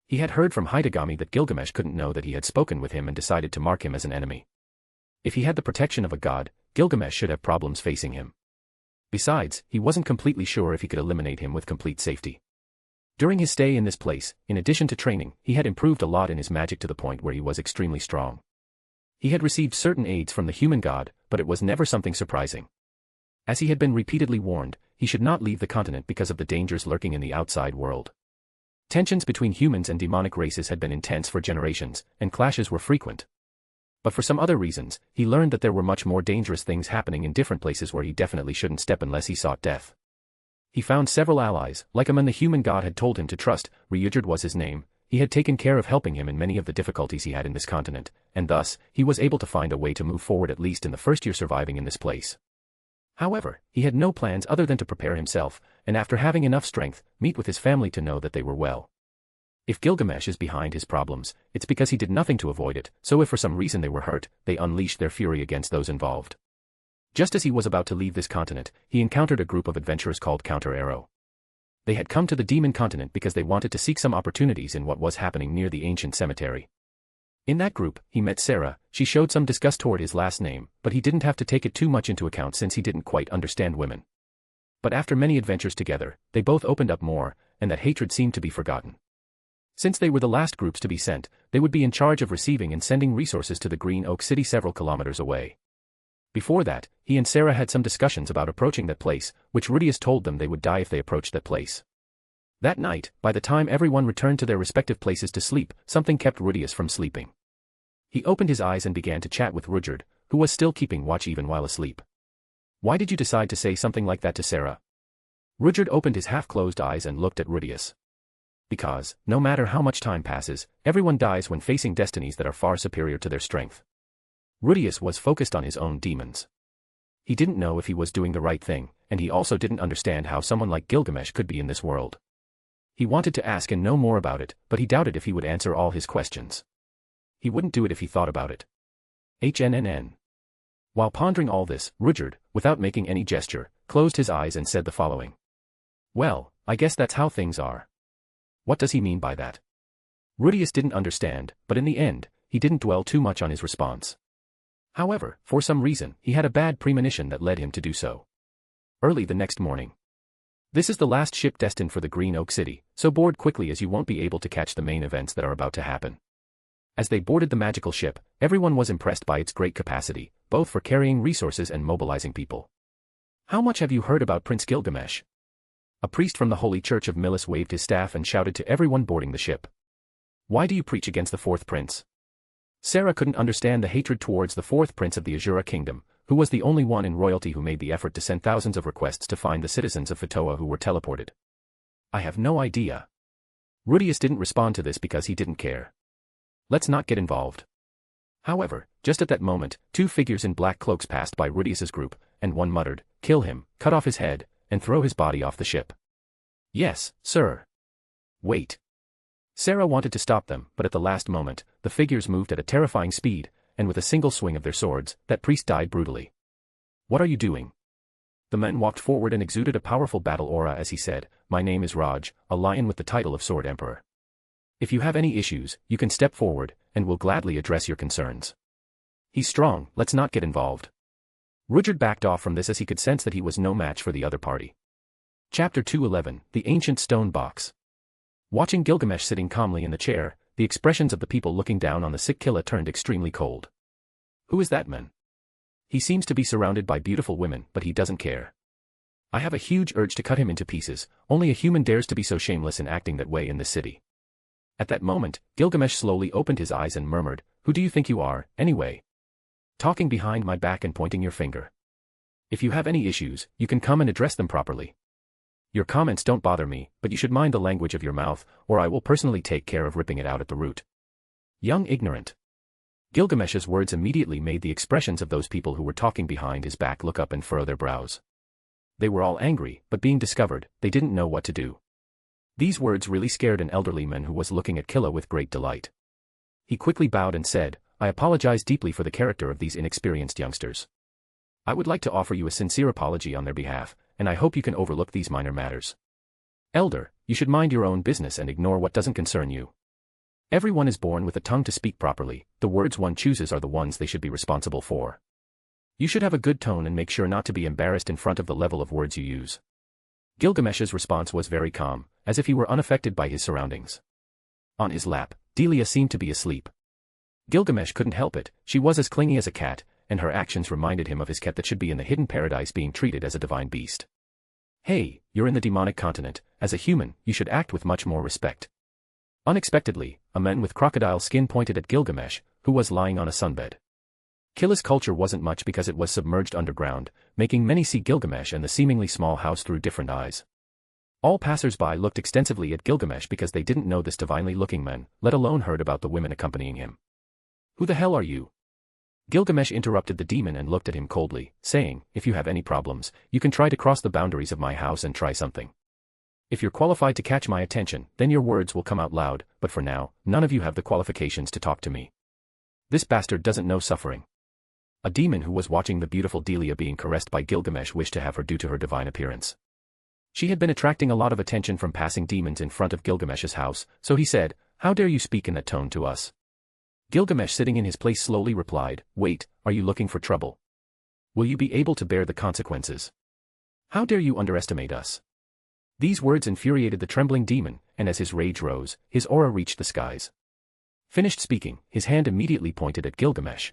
He had heard from Hitagami that Gilgamesh couldn't know that he had spoken with him and decided to mark him as an enemy. If he had the protection of a god, Gilgamesh should have problems facing him. Besides, he wasn't completely sure if he could eliminate him with complete safety. During his stay in this place, in addition to training, he had improved a lot in his magic to the point where he was extremely strong. He had received certain aids from the human god, but it was never something surprising. As he had been repeatedly warned, he should not leave the continent because of the dangers lurking in the outside world. Tensions between humans and demonic races had been intense for generations, and clashes were frequent. But for some other reasons, he learned that there were much more dangerous things happening in different places where he definitely shouldn't step unless he sought death. He found several allies, like him and the human god had told him to trust. Revered was his name. He had taken care of helping him in many of the difficulties he had in this continent, and thus, he was able to find a way to move forward at least in the first year surviving in this place. However, he had no plans other than to prepare himself, and after having enough strength, meet with his family to know that they were well. If Gilgamesh is behind his problems, it's because he did nothing to avoid it, so if for some reason they were hurt, they unleashed their fury against those involved. Just as he was about to leave this continent, he encountered a group of adventurers called Counter Arrow. They had come to the Demon Continent because they wanted to seek some opportunities in what was happening near the ancient cemetery. In that group, he met Sarah. She showed some disgust toward his last name, but he didn't have to take it too much into account since he didn't quite understand women. But after many adventures together, they both opened up more, and that hatred seemed to be forgotten. Since they were the last groups to be sent, they would be in charge of receiving and sending resources to the Green Oak City several kilometers away. Before that, he and Sarah had some discussions about approaching that place, which Rudius told them they would die if they approached that place. That night, by the time everyone returned to their respective places to sleep, something kept Rudius from sleeping. He opened his eyes and began to chat with Rudyard, who was still keeping watch even while asleep. "Why did you decide to say something like that to Sarah?" Rudyard opened his half-closed eyes and looked at Rudius. "Because, no matter how much time passes, everyone dies when facing destinies that are far superior to their strength." Rudius was focused on his own demons. He didn't know if he was doing the right thing, and he also didn't understand how someone like Gilgamesh could be in this world. He wanted to ask and know more about it, but he doubted if he would answer all his questions. He wouldn't do it if he thought about it. HNNN. While pondering all this, Rudyard, without making any gesture, closed his eyes and said the following. "Well, I guess that's how things are." What does he mean by that? Rudius didn't understand, but in the end, he didn't dwell too much on his response. However, for some reason, he had a bad premonition that led him to do so. Early the next morning. This is the last ship destined for the Green Oak City, so board quickly as you won't be able to catch the main events that are about to happen. As they boarded the magical ship, everyone was impressed by its great capacity, both for carrying resources and mobilizing people. "How much have you heard about Prince Gilgamesh?" A priest from the Holy Church of Milis waved his staff and shouted to everyone boarding the ship. "Why do you preach against the fourth prince?" Sarah couldn't understand the hatred towards the fourth prince of the Asura kingdom, who was the only one in royalty who made the effort to send thousands of requests to find the citizens of Fitoa who were teleported. "I have no idea." Rudius didn't respond to this because he didn't care. Let's not get involved. However, just at that moment, two figures in black cloaks passed by Rudius's group, and one muttered, "Kill him, cut off his head, and throw his body off the ship." "Yes, sir." "Wait." Sarah wanted to stop them, but at the last moment, the figures moved at a terrifying speed, and with a single swing of their swords, that priest died brutally. "What are you doing?" The men walked forward and exuded a powerful battle aura as he said, "My name is Raj, a lion with the title of Sword Emperor. If you have any issues, you can step forward, and we'll gladly address your concerns. He's strong, let's not get involved." Rudyard backed off from this as he could sense that he was no match for the other party. Chapter 211, The Ancient Stone Box. Watching Gilgamesh sitting calmly in the chair, the expressions of the people looking down on the sick killer turned extremely cold. "Who is that man? He seems to be surrounded by beautiful women, but he doesn't care. I have a huge urge to cut him into pieces. Only a human dares to be so shameless in acting that way in this city." At that moment, Gilgamesh slowly opened his eyes and murmured, "Who do you think you are, anyway? Talking behind my back and pointing your finger. If you have any issues, you can come and address them properly. Your comments don't bother me, but you should mind the language of your mouth, or I will personally take care of ripping it out at the root." Young ignorant. Gilgamesh's words immediately made the expressions of those people who were talking behind his back look up and furrow their brows. They were all angry, but being discovered, they didn't know what to do. These words really scared an elderly man who was looking at Killa with great delight. He quickly bowed and said, "I apologize deeply for the character of these inexperienced youngsters. I would like to offer you a sincere apology on their behalf, and I hope you can overlook these minor matters. Elder, you should mind your own business and ignore what doesn't concern you. Everyone is born with a tongue to speak properly, the words one chooses are the ones they should be responsible for. You should have a good tone and make sure not to be embarrassed in front of the level of words you use. Gilgamesh's response was very calm, as if he were unaffected by his surroundings. On his lap, Delia seemed to be asleep. Gilgamesh couldn't help it, she was as clingy as a cat, and her actions reminded him of his cat that should be in the hidden paradise being treated as a divine beast. Hey, you're in the demonic continent, as a human, you should act with much more respect. Unexpectedly, a man with crocodile skin pointed at Gilgamesh, who was lying on a sunbed. Killa's culture wasn't much because it was submerged underground, making many see Gilgamesh and the seemingly small house through different eyes. All passers-by looked extensively at Gilgamesh because they didn't know this divinely looking man, let alone heard about the women accompanying him. Who the hell are you? Gilgamesh interrupted the demon and looked at him coldly, saying, if you have any problems, you can try to cross the boundaries of my house and try something. If you're qualified to catch my attention, then your words will come out loud, but for now, none of you have the qualifications to talk to me. This bastard doesn't know suffering. A demon who was watching the beautiful Delia being caressed by Gilgamesh wished to have her due to her divine appearance. She had been attracting a lot of attention from passing demons in front of Gilgamesh's house, so he said, how dare you speak in that tone to us? Gilgamesh sitting in his place slowly replied, wait, are you looking for trouble? Will you be able to bear the consequences? How dare you underestimate us? These words infuriated the trembling demon, and as his rage rose, his aura reached the skies. Finished speaking, his hand immediately pointed at Gilgamesh.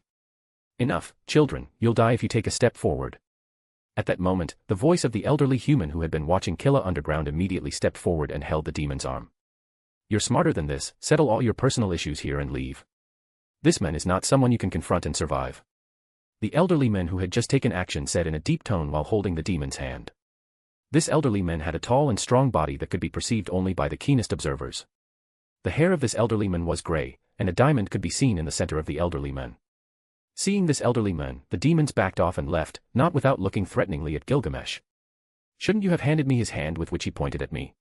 Enough, children, you'll die if you take a step forward. At that moment, the voice of the elderly human who had been watching Killa underground immediately stepped forward and held the demon's arm. You're smarter than this, settle all your personal issues here and leave. This man is not someone you can confront and survive. The elderly man who had just taken action said in a deep tone while holding the demon's hand. This elderly man had a tall and strong body that could be perceived only by the keenest observers. The hair of this elderly man was gray, and a diamond could be seen in the center of the elderly man. Seeing this elderly man, the demons backed off and left, not without looking threateningly at Gilgamesh. Shouldn't you have handed me his hand with which he pointed at me?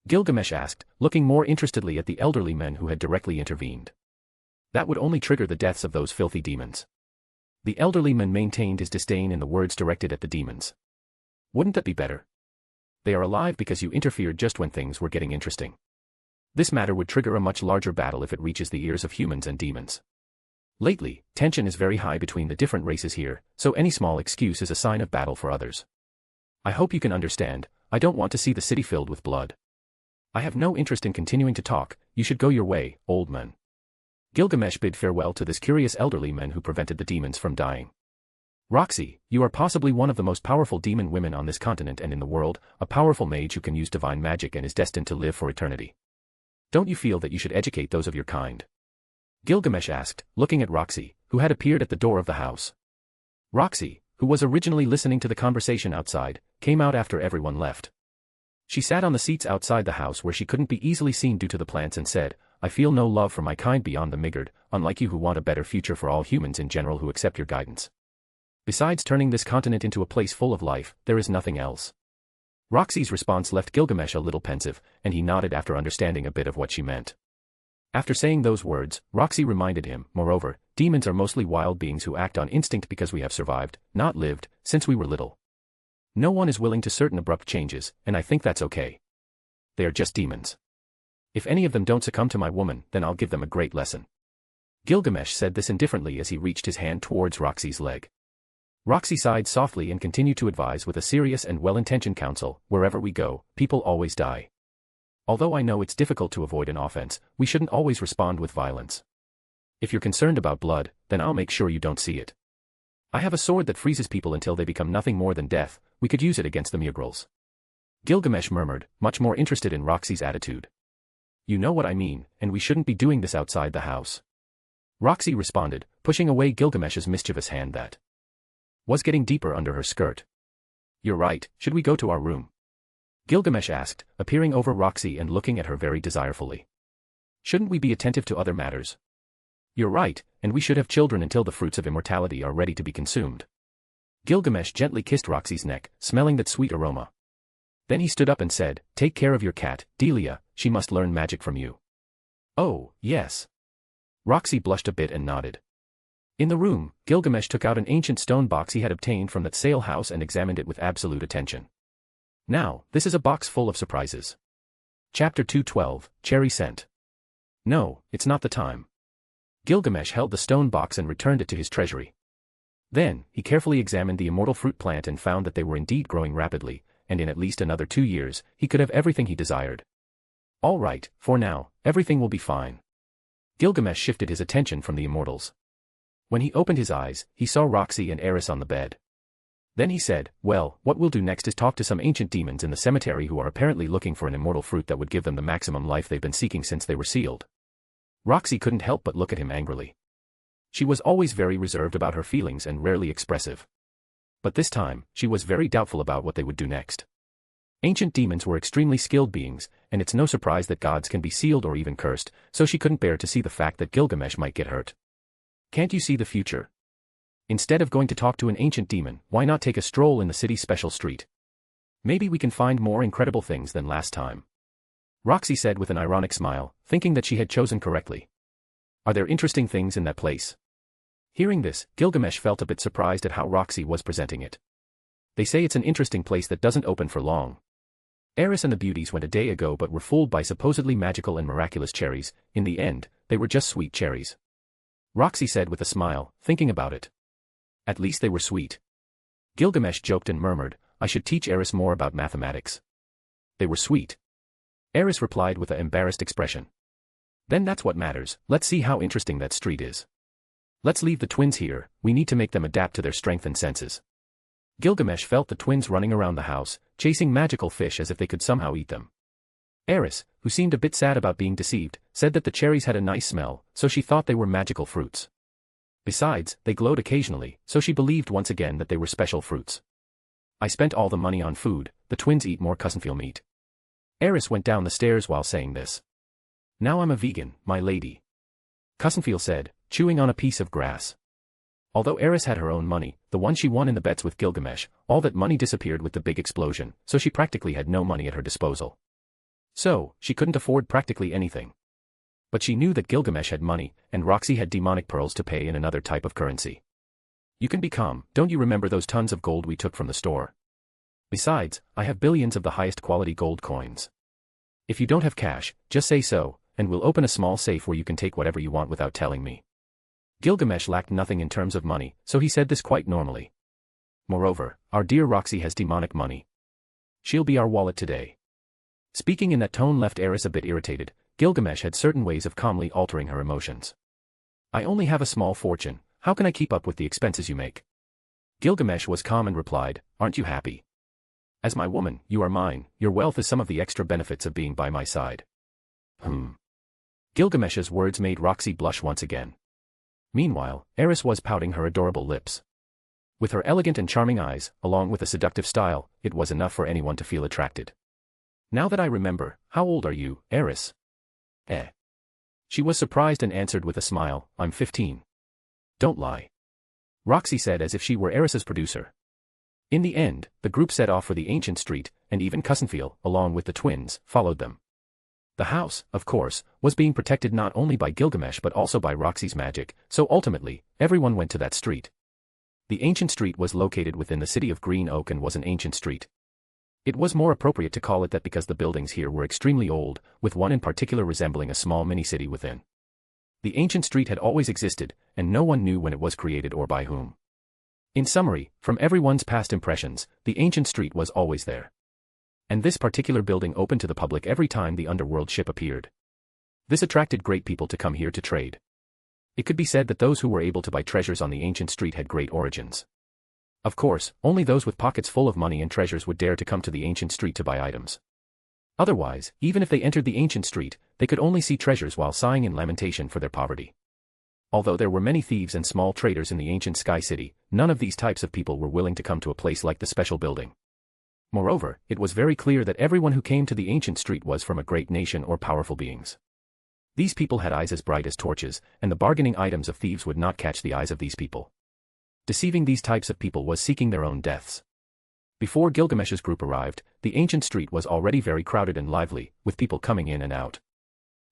Gilgamesh asked, looking more interestedly at the elderly man who had directly intervened. That would only trigger the deaths of those filthy demons. The elderly man maintained his disdain in the words directed at the demons. Wouldn't that be better? They are alive because you interfered just when things were getting interesting. This matter would trigger a much larger battle if it reaches the ears of humans and demons. Lately, tension is very high between the different races here, so any small excuse is a sign of battle for others. I hope you can understand, I don't want to see the city filled with blood. I have no interest in continuing to talk, you should go your way, old man. Gilgamesh bid farewell to this curious elderly man who prevented the demons from dying. Roxy, you are possibly one of the most powerful demon women on this continent and in the world, a powerful mage who can use divine magic and is destined to live for eternity. Don't you feel that you should educate those of your kind? Gilgamesh asked, looking at Roxy, who had appeared at the door of the house. Roxy, who was originally listening to the conversation outside, came out after everyone left. She sat on the seats outside the house where she couldn't be easily seen due to the plants and said, I feel no love for my kind beyond the Migard, unlike you who want a better future for all humans in general who accept your guidance. Besides turning this continent into a place full of life, there is nothing else. Roxy's response left Gilgamesh a little pensive, and he nodded after understanding a bit of what she meant. After saying those words, Roxy reminded him, moreover, demons are mostly wild beings who act on instinct because we have survived, not lived, since we were little. No one is willing to certain abrupt changes, and I think that's okay. They are just demons. If any of them don't succumb to my woman, then I'll give them a great lesson. Gilgamesh said this indifferently as he reached his hand towards Roxy's leg. Roxy sighed softly and continued to advise with a serious and well-intentioned counsel, wherever we go, people always die. Although I know it's difficult to avoid an offense, we shouldn't always respond with violence. If you're concerned about blood, then I'll make sure you don't see it. I have a sword that freezes people until they become nothing more than death, we could use it against the Mugrals. Gilgamesh murmured, much more interested in Roxy's attitude. You know what I mean, and we shouldn't be doing this outside the house. Roxy responded, pushing away Gilgamesh's mischievous hand that was getting deeper under her skirt. You're right, should we go to our room? Gilgamesh asked, appearing over Roxy and looking at her very desirefully. Shouldn't we be attentive to other matters? You're right, and we should have children until the fruits of immortality are ready to be consumed. Gilgamesh gently kissed Roxy's neck, smelling that sweet aroma. Then he stood up and said, take care of your cat, Delia, she must learn magic from you. Oh, yes. Roxy blushed a bit and nodded. In the room, Gilgamesh took out an ancient stone box he had obtained from that sale house and examined it with absolute attention. Now, this is a box full of surprises. Chapter 212, Cherry Scent. No, it's not the time. Gilgamesh held the stone box and returned it to his treasury. Then, he carefully examined the immortal fruit plant and found that they were indeed growing rapidly, and in at least another 2 years, he could have everything he desired. All right, for now, everything will be fine. Gilgamesh shifted his attention from the immortals. When he opened his eyes, he saw Roxy and Eris on the bed. Then he said, well, what we'll do next is talk to some ancient demons in the cemetery who are apparently looking for an immortal fruit that would give them the maximum life they've been seeking since they were sealed. Roxy couldn't help but look at him angrily. She was always very reserved about her feelings and rarely expressive. But this time, she was very doubtful about what they would do next. Ancient demons were extremely skilled beings, and it's no surprise that gods can be sealed or even cursed, so she couldn't bear to see the fact that Gilgamesh might get hurt. Can't you see the future? Instead of going to talk to an ancient demon, why not take a stroll in the city's special street? Maybe we can find more incredible things than last time. Roxy said with an ironic smile, thinking that she had chosen correctly. Are there interesting things in that place? Hearing this, Gilgamesh felt a bit surprised at how Roxy was presenting it. They say it's an interesting place that doesn't open for long. Eris and the beauties went a day ago but were fooled by supposedly magical and miraculous cherries. In the end, they were just sweet cherries. Roxy said with a smile, thinking about it. At least they were sweet. Gilgamesh joked and murmured, I should teach Eris more about mathematics. They were sweet. Eris replied with an embarrassed expression. Then that's what matters, let's see how interesting that street is. Let's leave the twins here, we need to make them adapt to their strength and senses. Gilgamesh felt the twins running around the house, chasing magical fish as if they could somehow eat them. Eris, who seemed a bit sad about being deceived, said that the cherries had a nice smell, so she thought they were magical fruits. Besides, they glowed occasionally, so she believed once again that they were special fruits. I spent all the money on food, the twins eat more cousinfeel meat. Eris went down the stairs while saying this. Now I'm a vegan, my lady. Cousinfeel said, chewing on a piece of grass. Although Eris had her own money, the one she won in the bets with Gilgamesh, all that money disappeared with the big explosion, so she practically had no money at her disposal. So, she couldn't afford practically anything. But she knew that Gilgamesh had money, and Roxy had demonic pearls to pay in another type of currency. You can be calm, don't you remember those tons of gold we took from the store? Besides, I have billions of the highest quality gold coins. If you don't have cash, just say so, and we'll open a small safe where you can take whatever you want without telling me. Gilgamesh lacked nothing in terms of money, so he said this quite normally. Moreover, our dear Roxy has demonic money. She'll be our wallet today. Speaking in that tone left Eris a bit irritated. Gilgamesh had certain ways of calmly altering her emotions. I only have a small fortune, how can I keep up with the expenses you make? Gilgamesh was calm and replied, aren't you happy? As my woman, you are mine, your wealth is some of the extra benefits of being by my side. Gilgamesh's words made Roxy blush once again. Meanwhile, Eris was pouting her adorable lips. With her elegant and charming eyes, along with a seductive style, it was enough for anyone to feel attracted. Now that I remember, how old are you, Eris? She was surprised and answered with a smile, I'm 15. Don't lie. Roxy said as if she were Eris's producer. In the end, the group set off for the ancient street, and even Cousinfeel, along with the twins, followed them. The house, of course, was being protected not only by Gilgamesh but also by Roxy's magic, so ultimately, everyone went to that street. The ancient street was located within the city of Green Oak and was an ancient street. It was more appropriate to call it that because the buildings here were extremely old, with one in particular resembling a small mini-city within. The ancient street had always existed, and no one knew when it was created or by whom. In summary, from everyone's past impressions, the ancient street was always there. And this particular building opened to the public every time the underworld ship appeared. This attracted great people to come here to trade. It could be said that those who were able to buy treasures on the ancient street had great origins. Of course, only those with pockets full of money and treasures would dare to come to the ancient street to buy items. Otherwise, even if they entered the ancient street, they could only see treasures while sighing in lamentation for their poverty. Although there were many thieves and small traders in the ancient Sky City, none of these types of people were willing to come to a place like the special building. Moreover, it was very clear that everyone who came to the ancient street was from a great nation or powerful beings. These people had eyes as bright as torches, and the bargaining items of thieves would not catch the eyes of these people. Deceiving these types of people was seeking their own deaths. Before Gilgamesh's group arrived, the ancient street was already very crowded and lively, with people coming in and out.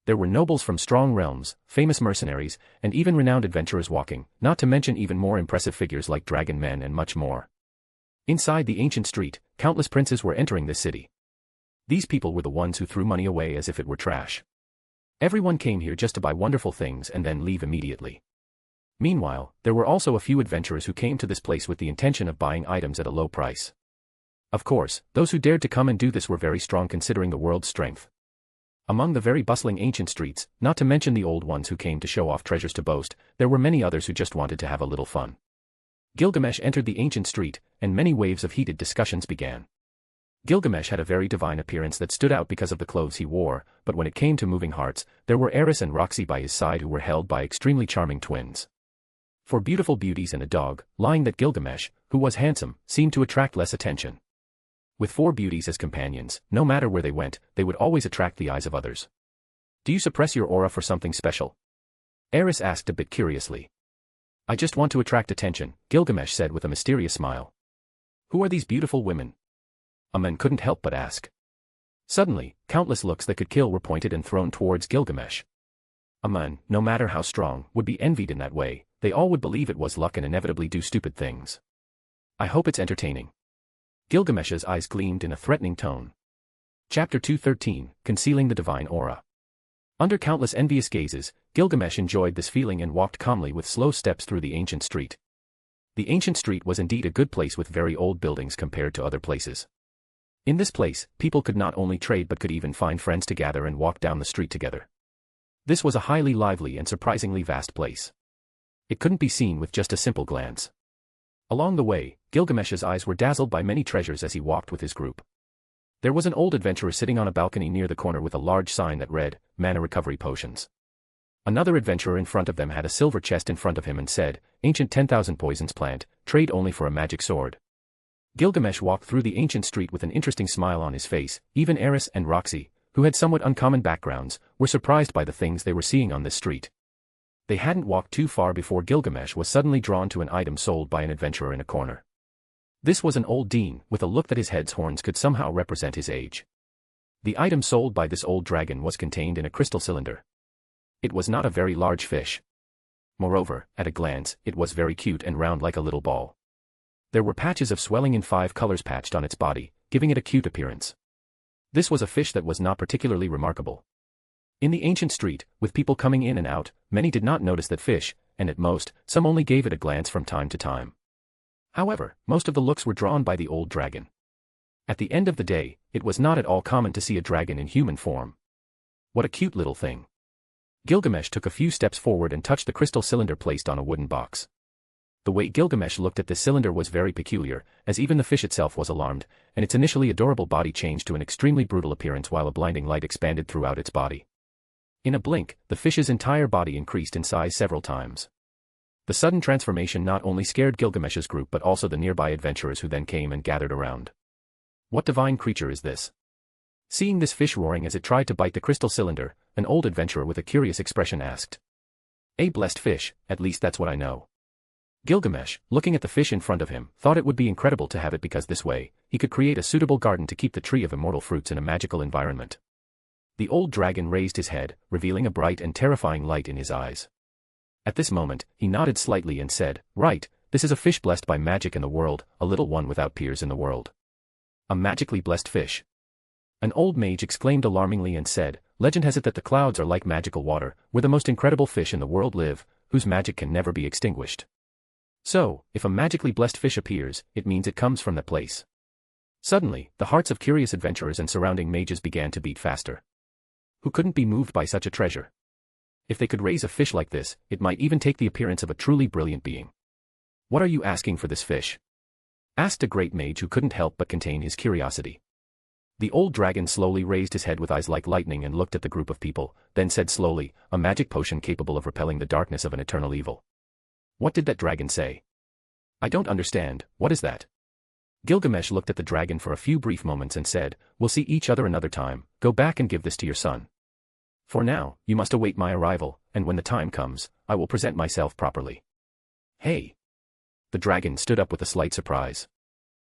There were nobles from strong realms, famous mercenaries, and even renowned adventurers walking, not to mention even more impressive figures like dragon men and much more. Inside the ancient street, countless princes were entering this city. These people were the ones who threw money away as if it were trash. Everyone came here just to buy wonderful things and then leave immediately. Meanwhile, there were also a few adventurers who came to this place with the intention of buying items at a low price. Of course, those who dared to come and do this were very strong considering the world's strength. Among the very bustling ancient streets, not to mention the old ones who came to show off treasures to boast, there were many others who just wanted to have a little fun. Gilgamesh entered the ancient street, and many waves of heated discussions began. Gilgamesh had a very divine appearance that stood out because of the clothes he wore, but when it came to moving hearts, there were Eris and Roxy by his side who were held by extremely charming twins. For beautiful beauties and a dog, lying that Gilgamesh, who was handsome, seemed to attract less attention. With 4 beauties as companions, no matter where they went, they would always attract the eyes of others. Do you suppress your aura for something special? Eris asked a bit curiously. I just want to attract attention, Gilgamesh said with a mysterious smile. Who are these beautiful women? Amen couldn't help but ask. Suddenly, countless looks that could kill were pointed and thrown towards Gilgamesh. Amen, no matter how strong, would be envied in that way. They all would believe it was luck and inevitably do stupid things. I hope it's entertaining. Gilgamesh's eyes gleamed in a threatening tone. Chapter 213, Concealing the Divine Aura. Under countless envious gazes, Gilgamesh enjoyed this feeling and walked calmly with slow steps through the ancient street. The ancient street was indeed a good place with very old buildings compared to other places. In this place, people could not only trade but could even find friends to gather and walk down the street together. This was a highly lively and surprisingly vast place. It couldn't be seen with just a simple glance. Along the way, Gilgamesh's eyes were dazzled by many treasures as he walked with his group. There was an old adventurer sitting on a balcony near the corner with a large sign that read, Mana Recovery Potions. Another adventurer in front of them had a silver chest in front of him and said, Ancient 10,000 Poisons Plant, trade only for a magic sword. Gilgamesh walked through the ancient street with an interesting smile on his face. Even Eris and Roxy, who had somewhat uncommon backgrounds, were surprised by the things they were seeing on this street. They hadn't walked too far before Gilgamesh was suddenly drawn to an item sold by an adventurer in a corner. This was an old Dean, with a look that his head's horns could somehow represent his age. The item sold by this old dragon was contained in a crystal cylinder. It was not a very large fish. Moreover, at a glance, it was very cute and round like a little ball. There were patches of swelling in 5 colors patched on its body, giving it a cute appearance. This was a fish that was not particularly remarkable. In the ancient street, with people coming in and out, many did not notice that fish, and at most, some only gave it a glance from time to time. However, most of the looks were drawn by the old dragon. At the end of the day, it was not at all common to see a dragon in human form. What a cute little thing. Gilgamesh took a few steps forward and touched the crystal cylinder placed on a wooden box. The way Gilgamesh looked at this cylinder was very peculiar, as even the fish itself was alarmed, and its initially adorable body changed to an extremely brutal appearance while a blinding light expanded throughout its body. In a blink, the fish's entire body increased in size several times. The sudden transformation not only scared Gilgamesh's group but also the nearby adventurers who then came and gathered around. What divine creature is this? Seeing this fish roaring as it tried to bite the crystal cylinder, an old adventurer with a curious expression asked. A blessed fish, at least that's what I know. Gilgamesh, looking at the fish in front of him, thought it would be incredible to have it because this way, he could create a suitable garden to keep the tree of immortal fruits in a magical environment. The old dragon raised his head, revealing a bright and terrifying light in his eyes. At this moment, he nodded slightly and said, Right, this is a fish blessed by magic in the world, a little one without peers in the world. A magically blessed fish. An old mage exclaimed alarmingly and said, Legend has it that the clouds are like magical water, where the most incredible fish in the world live, whose magic can never be extinguished. So, if a magically blessed fish appears, it means it comes from that place. Suddenly, the hearts of curious adventurers and surrounding mages began to beat faster. Who couldn't be moved by such a treasure? If they could raise a fish like this, it might even take the appearance of a truly brilliant being. What are you asking for this fish? Asked a great mage who couldn't help but contain his curiosity. The old dragon slowly raised his head with eyes like lightning and looked at the group of people, then said slowly, A magic potion capable of repelling the darkness of an eternal evil. What did that dragon say? I don't understand, what is that? Gilgamesh looked at the dragon for a few brief moments and said, We'll see each other another time, go back and give this to your son. For now, you must await my arrival, and when the time comes, I will present myself properly. Hey! The dragon stood up with a slight surprise.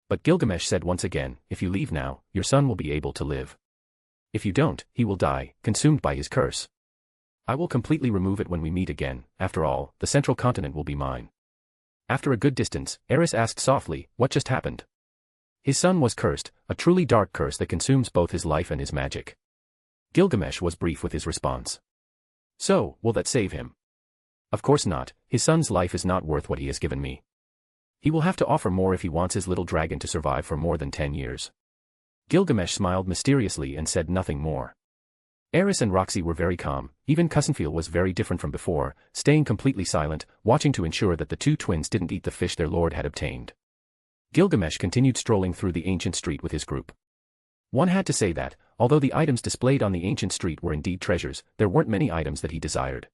But Gilgamesh said once again, If you leave now, your son will be able to live. If you don't, he will die, consumed by his curse. I will completely remove it when we meet again, after all, the central continent will be mine. After a good distance, Eris asked softly, What just happened? His son was cursed, a truly dark curse that consumes both his life and his magic. Gilgamesh was brief with his response. So, will that save him? Of course not, his son's life is not worth what he has given me. He will have to offer more if he wants his little dragon to survive for more than 10 years. Gilgamesh smiled mysteriously and said nothing more. Eris and Roxy were very calm, even Cousinfeel was very different from before, staying completely silent, watching to ensure that the two twins didn't eat the fish their lord had obtained. Gilgamesh continued strolling through the ancient street with his group. One had to say that, although the items displayed on the ancient street were indeed treasures, there weren't many items that he desired.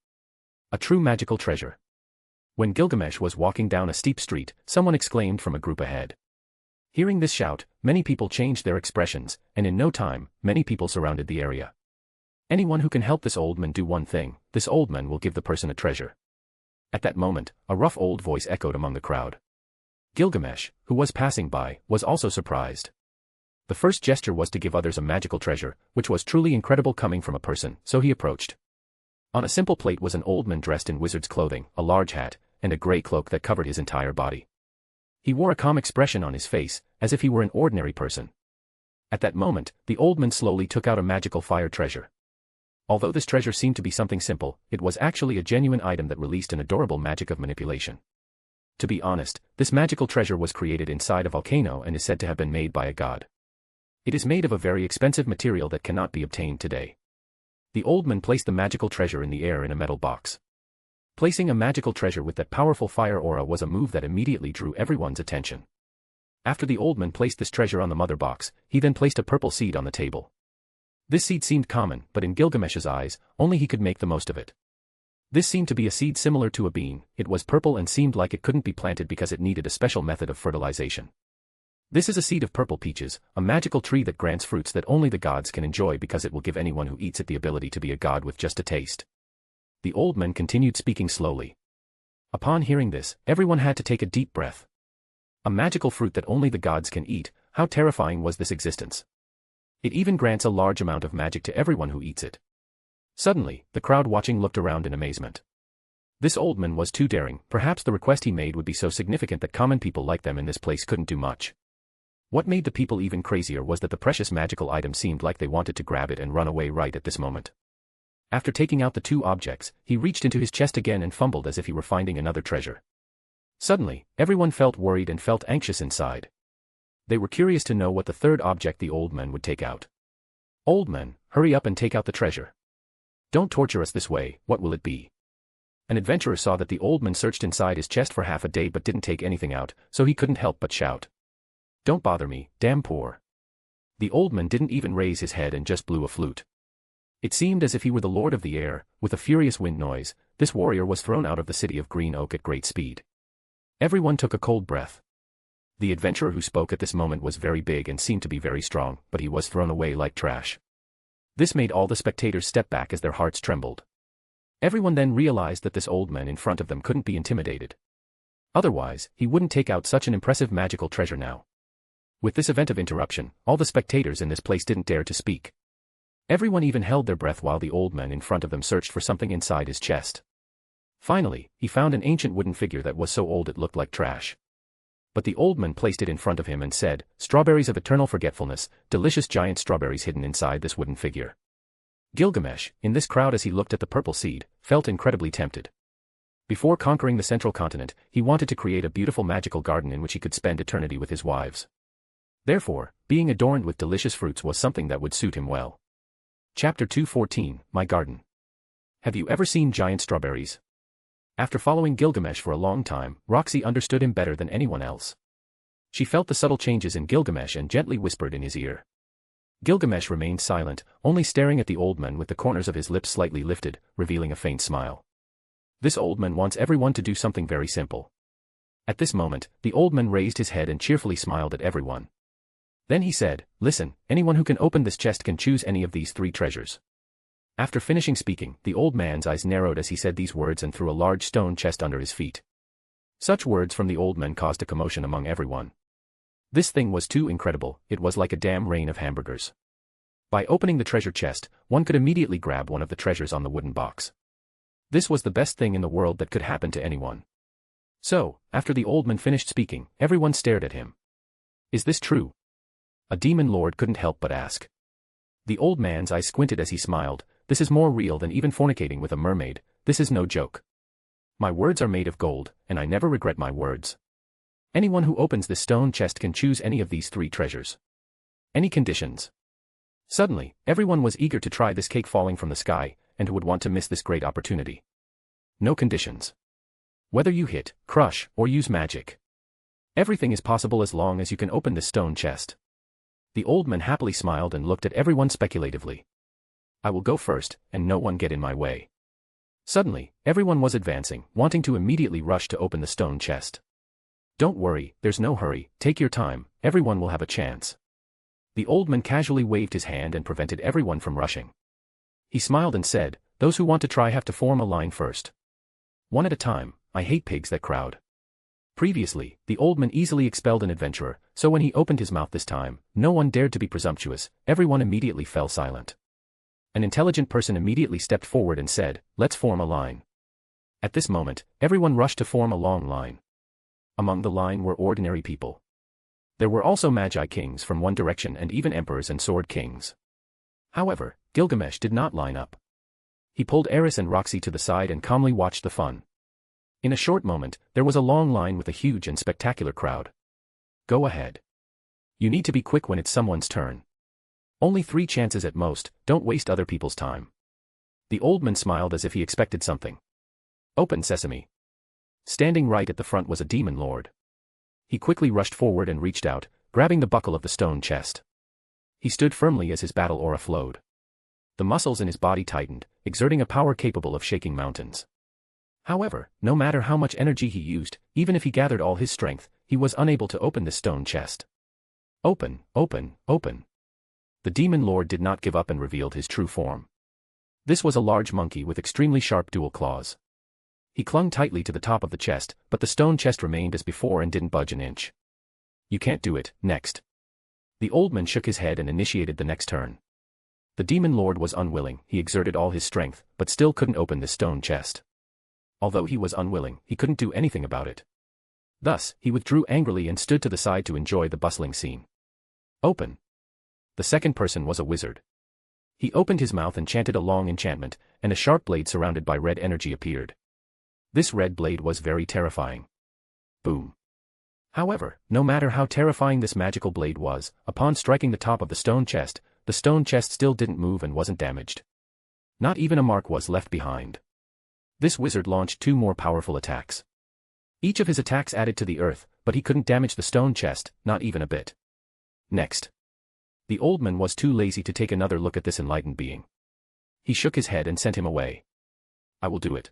A true magical treasure. When Gilgamesh was walking down a steep street, someone exclaimed from a group ahead. Hearing this shout, many people changed their expressions, and in no time, many people surrounded the area. Anyone who can help this old man do one thing, this old man will give the person a treasure. At that moment, a rough old voice echoed among the crowd. Gilgamesh, who was passing by, was also surprised. The first gesture was to give others a magical treasure, which was truly incredible coming from a person, so he approached. On a simple plate was an old man dressed in wizard's clothing, a large hat, and a grey cloak that covered his entire body. He wore a calm expression on his face, as if he were an ordinary person. At that moment, the old man slowly took out a magical fire treasure. Although this treasure seemed to be something simple, it was actually a genuine item that released an adorable magic of manipulation. To be honest, this magical treasure was created inside a volcano and is said to have been made by a god. It is made of a very expensive material that cannot be obtained today. The old man placed the magical treasure in the air in a metal box. Placing a magical treasure with that powerful fire aura was a move that immediately drew everyone's attention. After the old man placed this treasure on the mother box, he then placed a purple seed on the table. This seed seemed common, but in Gilgamesh's eyes, only he could make the most of it. This seemed to be a seed similar to a bean, it was purple and seemed like it couldn't be planted because it needed a special method of fertilization. This is a seed of purple peaches, a magical tree that grants fruits that only the gods can enjoy because it will give anyone who eats it the ability to be a god with just a taste. The old man continued speaking slowly. Upon hearing this, everyone had to take a deep breath. A magical fruit that only the gods can eat, how terrifying was this existence? It even grants a large amount of magic to everyone who eats it. Suddenly, the crowd watching looked around in amazement. This old man was too daring, perhaps the request he made would be so significant that common people like them in this place couldn't do much. What made the people even crazier was that the precious magical item seemed like they wanted to grab it and run away right at this moment. After taking out the two objects, he reached into his chest again and fumbled as if he were finding another treasure. Suddenly, everyone felt worried and felt anxious inside. They were curious to know what the third object the old man would take out. Old man, hurry up and take out the treasure. Don't torture us this way, what will it be? An adventurer saw that the old man searched inside his chest for half a day but didn't take anything out, so he couldn't help but shout. Don't bother me, damn poor. The old man didn't even raise his head and just blew a flute. It seemed as if he were the lord of the air, with a furious wind noise, this warrior was thrown out of the city of Green Oak at great speed. Everyone took a cold breath. The adventurer who spoke at this moment was very big and seemed to be very strong, but he was thrown away like trash. This made all the spectators step back as their hearts trembled. Everyone then realized that this old man in front of them couldn't be intimidated. Otherwise, he wouldn't take out such an impressive magical treasure now. With this event of interruption, all the spectators in this place didn't dare to speak. Everyone even held their breath while the old man in front of them searched for something inside his chest. Finally, he found an ancient wooden figure that was so old it looked like trash. But the old man placed it in front of him and said, "Strawberries of eternal forgetfulness, delicious giant strawberries hidden inside this wooden figure." Gilgamesh, in this crowd as he looked at the purple seed, felt incredibly tempted. Before conquering the central continent, he wanted to create a beautiful magical garden in which he could spend eternity with his wives. Therefore, being adorned with delicious fruits was something that would suit him well. Chapter 214, My Garden. Have you ever seen giant strawberries? After following Gilgamesh for a long time, Roxy understood him better than anyone else. She felt the subtle changes in Gilgamesh and gently whispered in his ear. Gilgamesh remained silent, only staring at the old man with the corners of his lips slightly lifted, revealing a faint smile. This old man wants everyone to do something very simple. At this moment, the old man raised his head and cheerfully smiled at everyone. Then he said, "Listen, anyone who can open this chest can choose any of these 3 treasures." After finishing speaking, the old man's eyes narrowed as he said these words and threw a large stone chest under his feet. Such words from the old man caused a commotion among everyone. This thing was too incredible, it was like a damn rain of hamburgers. By opening the treasure chest, one could immediately grab one of the treasures on the wooden box. This was the best thing in the world that could happen to anyone. So, after the old man finished speaking, everyone stared at him. Is this true? A demon lord couldn't help but ask. The old man's eyes squinted as he smiled. This is more real than even fornicating with a mermaid, this is no joke. My words are made of gold, and I never regret my words. Anyone who opens this stone chest can choose any of these 3 treasures. Any conditions? Suddenly, everyone was eager to try this cake falling from the sky, and who would want to miss this great opportunity. No conditions. Whether you hit, crush, or use magic. Everything is possible as long as you can open this stone chest. The old man happily smiled and looked at everyone speculatively. I will go first, and no one get in my way. Suddenly, everyone was advancing, wanting to immediately rush to open the stone chest. Don't worry, there's no hurry, take your time, everyone will have a chance. The old man casually waved his hand and prevented everyone from rushing. He smiled and said, those who want to try have to form a line first. One at a time, I hate pigs that crowd. Previously, the old man easily expelled an adventurer, so when he opened his mouth this time, no one dared to be presumptuous, everyone immediately fell silent. An intelligent person immediately stepped forward and said, let's form a line. At this moment, everyone rushed to form a long line. Among the line were ordinary people. There were also magi kings from one direction and even emperors and sword kings. However, Gilgamesh did not line up. He pulled Eris and Roxy to the side and calmly watched the fun. In a short moment, there was a long line with a huge and spectacular crowd. Go ahead. You need to be quick when it's someone's turn. Only 3 chances at most, don't waste other people's time. The old man smiled as if he expected something. Open sesame. Standing right at the front was a demon lord. He quickly rushed forward and reached out, grabbing the buckle of the stone chest. He stood firmly as his battle aura flowed. The muscles in his body tightened, exerting a power capable of shaking mountains. However, no matter how much energy he used, even if he gathered all his strength, he was unable to open this stone chest. Open, open, open. The demon lord did not give up and revealed his true form. This was a large monkey with extremely sharp dual claws. He clung tightly to the top of the chest, but the stone chest remained as before and didn't budge an inch. You can't do it, next. The old man shook his head and initiated the next turn. The demon lord was unwilling, he exerted all his strength, but still couldn't open this stone chest. Although he was unwilling, he couldn't do anything about it. Thus, he withdrew angrily and stood to the side to enjoy the bustling scene. Open. The second person was a wizard. He opened his mouth and chanted a long enchantment, and a sharp blade surrounded by red energy appeared. This red blade was very terrifying. Boom. However, no matter how terrifying this magical blade was, upon striking the top of the stone chest still didn't move and wasn't damaged. Not even a mark was left behind. This wizard launched 2 more powerful attacks. Each of his attacks added to the earth, but he couldn't damage the stone chest, not even a bit. Next. The old man was too lazy to take another look at this enlightened being. He shook his head and sent him away. I will do it.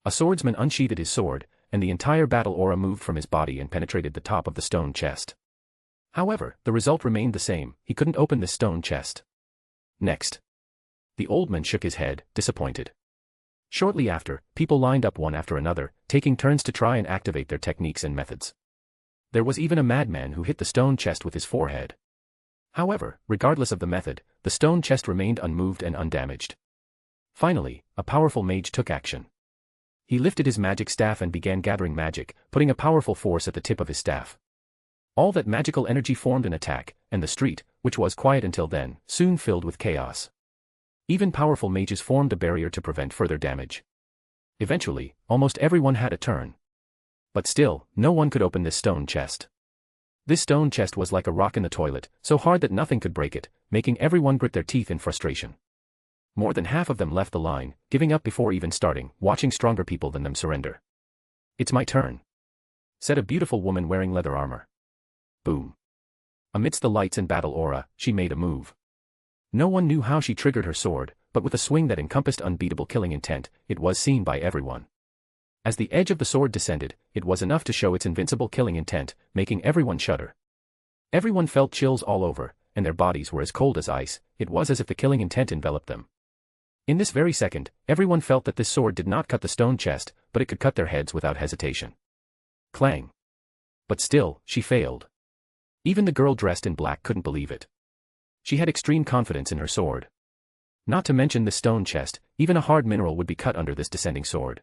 A swordsman unsheathed his sword, and the entire battle aura moved from his body and penetrated the top of the stone chest. However, the result remained the same, he couldn't open this stone chest. Next. The old man shook his head, disappointed. Shortly after, people lined up one after another, taking turns to try and activate their techniques and methods. There was even a madman who hit the stone chest with his forehead. However, regardless of the method, the stone chest remained unmoved and undamaged. Finally, a powerful mage took action. He lifted his magic staff and began gathering magic, putting a powerful force at the tip of his staff. All that magical energy formed an attack, and the street, which was quiet until then, soon filled with chaos. Even powerful mages formed a barrier to prevent further damage. Eventually, almost everyone had a turn. But still, no one could open this stone chest. This stone chest was like a rock in the toilet, so hard that nothing could break it, making everyone grit their teeth in frustration. More than half of them left the line, giving up before even starting, watching stronger people than them surrender. It's my turn, said a beautiful woman wearing leather armor. Boom. Amidst the lights and battle aura, she made a move. No one knew how she triggered her sword, but with a swing that encompassed unbeatable killing intent, it was seen by everyone. As the edge of the sword descended, it was enough to show its invincible killing intent, making everyone shudder. Everyone felt chills all over, and their bodies were as cold as ice, it was as if the killing intent enveloped them. In this very second, everyone felt that this sword did not cut the stone chest, but it could cut their heads without hesitation. Clang. But still, she failed. Even the girl dressed in black couldn't believe it. She had extreme confidence in her sword. Not to mention the stone chest, even a hard mineral would be cut under this descending sword.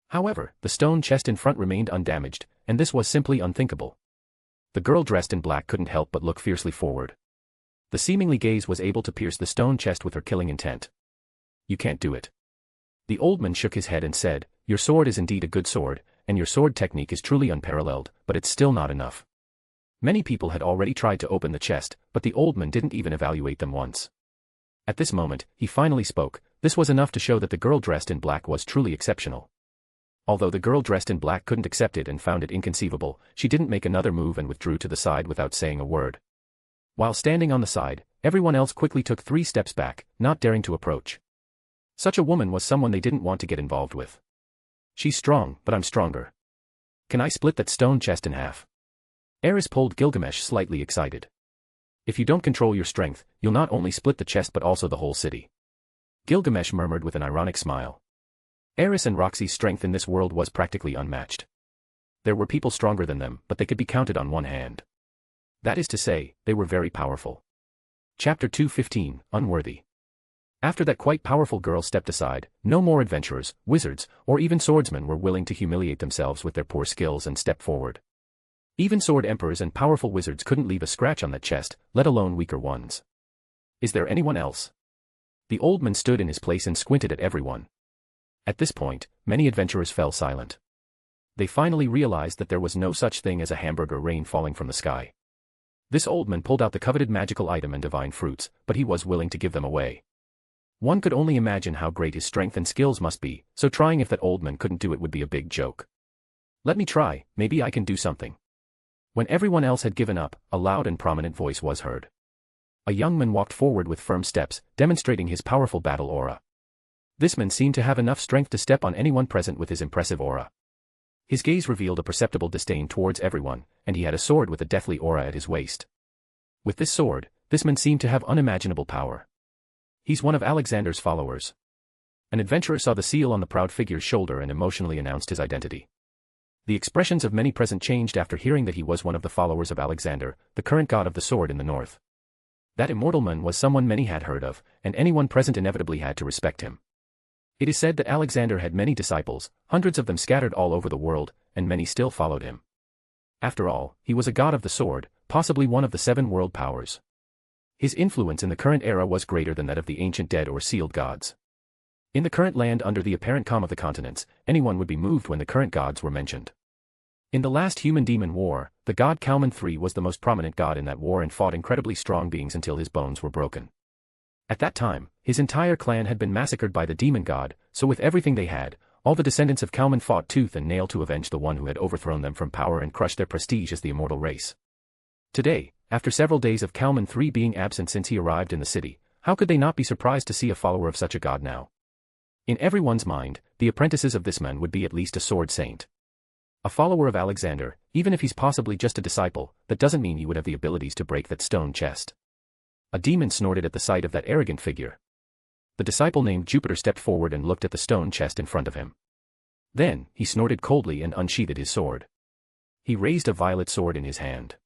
However, the stone chest in front remained undamaged, and this was simply unthinkable. The girl dressed in black couldn't help but look fiercely forward. The seemingly gaze was able to pierce the stone chest with her killing intent. You can't do it. The old man shook his head and said, your sword is indeed a good sword, and your sword technique is truly unparalleled, but it's still not enough. Many people had already tried to open the chest, but the old man didn't even evaluate them once. At this moment, he finally spoke. This was enough to show that the girl dressed in black was truly exceptional. Although the girl dressed in black couldn't accept it and found it inconceivable, she didn't make another move and withdrew to the side without saying a word. While standing on the side, everyone else quickly took 3 steps back, not daring to approach. Such a woman was someone they didn't want to get involved with. She's strong, but I'm stronger. Can I split that stone chest in half? Eris pulled Gilgamesh, slightly excited. If you don't control your strength, you'll not only split the chest but also the whole city. Gilgamesh murmured with an ironic smile. Eris and Roxy's strength in this world was practically unmatched. There were people stronger than them, but they could be counted on one hand. That is to say, they were very powerful. Chapter 2:15, Unworthy. After that quite powerful girl stepped aside, no more adventurers, wizards, or even swordsmen were willing to humiliate themselves with their poor skills and step forward. Even sword emperors and powerful wizards couldn't leave a scratch on that chest, let alone weaker ones. Is there anyone else? The old man stood in his place and squinted at everyone. At this point, many adventurers fell silent. They finally realized that there was no such thing as a hamburger rain falling from the sky. This old man pulled out the coveted magical item and divine fruits, but he was willing to give them away. One could only imagine how great his strength and skills must be, so trying if that old man couldn't do it would be a big joke. Let me try, maybe I can do something. When everyone else had given up, a loud and prominent voice was heard. A young man walked forward with firm steps, demonstrating his powerful battle aura. This man seemed to have enough strength to step on anyone present with his impressive aura. His gaze revealed a perceptible disdain towards everyone, and he had a sword with a deathly aura at his waist. With this sword, this man seemed to have unimaginable power. He's one of Alexander's followers. An adventurer saw the seal on the proud figure's shoulder and emotionally announced his identity. The expressions of many present changed after hearing that he was one of the followers of Alexander, the current god of the sword in the north. That immortal man was someone many had heard of, and anyone present inevitably had to respect him. It is said that Alexander had many disciples, hundreds of them scattered all over the world, and many still followed him. After all, he was a god of the sword, possibly one of the 7 world powers. His influence in the current era was greater than that of the ancient dead or sealed gods. In the current land under the apparent calm of the continents, anyone would be moved when the current gods were mentioned. In the last human-demon war, the god Kalman III was the most prominent god in that war and fought incredibly strong beings until his bones were broken. At that time, his entire clan had been massacred by the demon god, so with everything they had, all the descendants of Kalman fought tooth and nail to avenge the one who had overthrown them from power and crushed their prestige as the immortal race. Today, after several days of Kalman III being absent since he arrived in the city, how could they not be surprised to see a follower of such a god now? In everyone's mind, the apprentices of this man would be at least a sword saint. A follower of Alexander, even if he's possibly just a disciple, that doesn't mean he would have the abilities to break that stone chest. A demon snorted at the sight of that arrogant figure. The disciple named Jupiter stepped forward and looked at the stone chest in front of him. Then, he snorted coldly and unsheathed his sword. He raised a violet sword in his hand.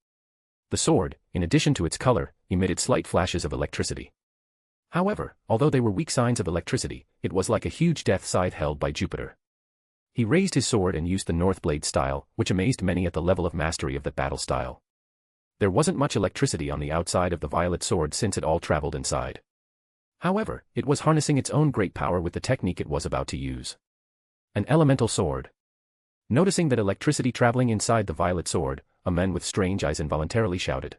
The sword, in addition to its color, emitted slight flashes of electricity. However, although they were weak signs of electricity, it was like a huge death scythe held by Jupiter. He raised his sword and used the North Blade style, which amazed many at the level of mastery of that battle style. There wasn't much electricity on the outside of the violet sword since it all traveled inside. However, it was harnessing its own great power with the technique it was about to use. An elemental sword. Noticing that electricity traveling inside the violet sword, a man with strange eyes involuntarily shouted.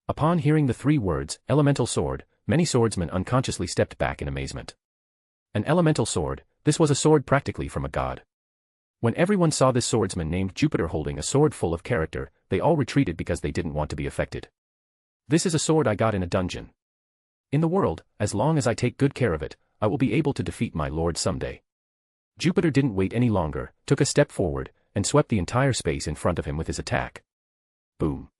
Upon hearing the 3 words, elemental sword, many swordsmen unconsciously stepped back in amazement. An elemental sword, this was a sword practically from a god. When everyone saw this swordsman named Jupiter holding a sword full of character, they all retreated because they didn't want to be affected. This is a sword I got in a dungeon. In the world, as long as I take good care of it, I will be able to defeat my lord someday. Jupiter didn't wait any longer, took a step forward, and swept the entire space in front of him with his attack. Boom.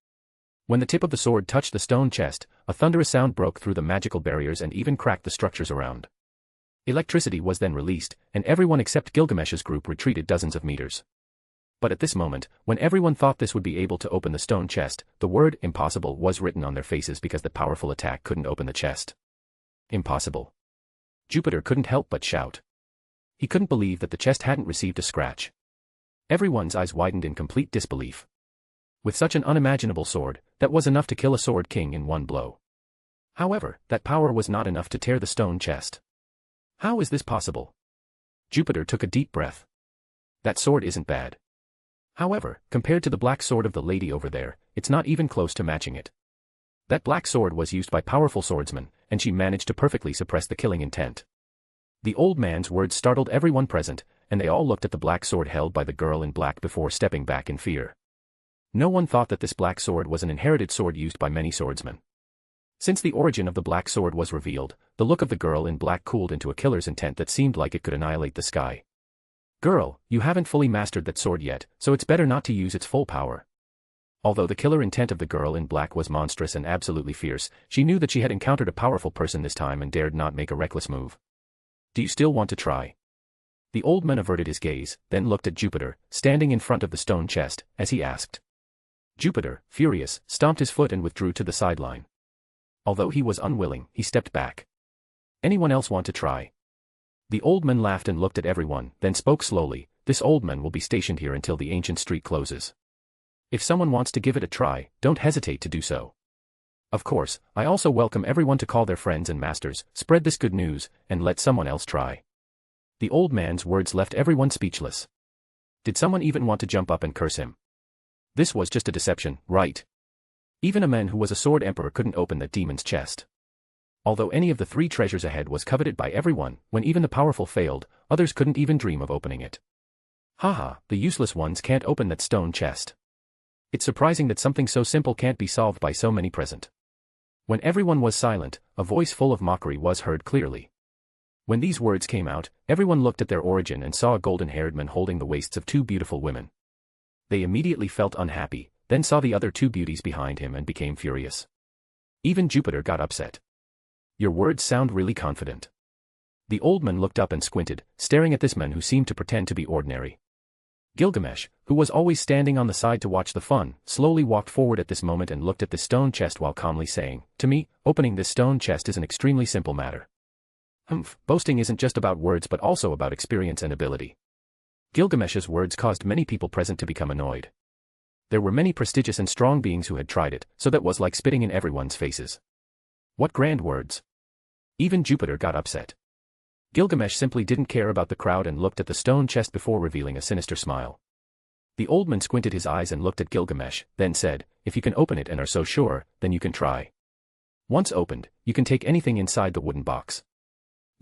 When the tip of the sword touched the stone chest, a thunderous sound broke through the magical barriers and even cracked the structures around. Electricity was then released, and everyone except Gilgamesh's group retreated dozens of meters. But at this moment, when everyone thought this would be able to open the stone chest, the word impossible was written on their faces because the powerful attack couldn't open the chest. Impossible. Jupiter couldn't help but shout. He couldn't believe that the chest hadn't received a scratch. Everyone's eyes widened in complete disbelief. With such an unimaginable sword, that was enough to kill a sword king in one blow. However, that power was not enough to tear the stone chest. How is this possible? Jupiter took a deep breath. That sword isn't bad. However, compared to the black sword of the lady over there, it's not even close to matching it. That black sword was used by powerful swordsmen, and she managed to perfectly suppress the killing intent. The old man's words startled everyone present, and they all looked at the black sword held by the girl in black before stepping back in fear. No one thought that this black sword was an inherited sword used by many swordsmen. Since the origin of the black sword was revealed, the look of the girl in black cooled into a killer's intent that seemed like it could annihilate the sky. Girl, you haven't fully mastered that sword yet, so it's better not to use its full power. Although the killer intent of the girl in black was monstrous and absolutely fierce, she knew that she had encountered a powerful person this time and dared not make a reckless move. Do you still want to try? The old man averted his gaze, then looked at Jupiter, standing in front of the stone chest, as he asked. Jupiter, furious, stomped his foot and withdrew to the sideline. Although he was unwilling, he stepped back. Anyone else want to try? The old man laughed and looked at everyone, then spoke slowly. This old man will be stationed here until the ancient street closes. If someone wants to give it a try, don't hesitate to do so. Of course, I also welcome everyone to call their friends and masters, spread this good news, and let someone else try. The old man's words left everyone speechless. Did someone even want to jump up and curse him? This was just a deception, right? Even a man who was a sword emperor couldn't open that demon's chest. Although any of the 3 treasures ahead was coveted by everyone, when even the powerful failed, others couldn't even dream of opening it. Haha, the useless ones can't open that stone chest. It's surprising that something so simple can't be solved by so many present. When everyone was silent, a voice full of mockery was heard clearly. When these words came out, everyone looked at their origin and saw a golden-haired man holding the waists of 2 beautiful women. They immediately felt unhappy, then saw the other 2 beauties behind him and became furious. Even Jupiter got upset. Your words sound really confident. The old man looked up and squinted, staring at this man who seemed to pretend to be ordinary. Gilgamesh, who was always standing on the side to watch the fun, slowly walked forward at this moment and looked at the stone chest while calmly saying, to me, opening this stone chest is an extremely simple matter. Boasting isn't just about words but also about experience and ability. Gilgamesh's words caused many people present to become annoyed. There were many prestigious and strong beings who had tried it, so that was like spitting in everyone's faces. What grand words! Even Jupiter got upset. Gilgamesh simply didn't care about the crowd and looked at the stone chest before revealing a sinister smile. The old man squinted his eyes and looked at Gilgamesh, then said, if you can open it and are so sure, then you can try. Once opened, you can take anything inside the wooden box.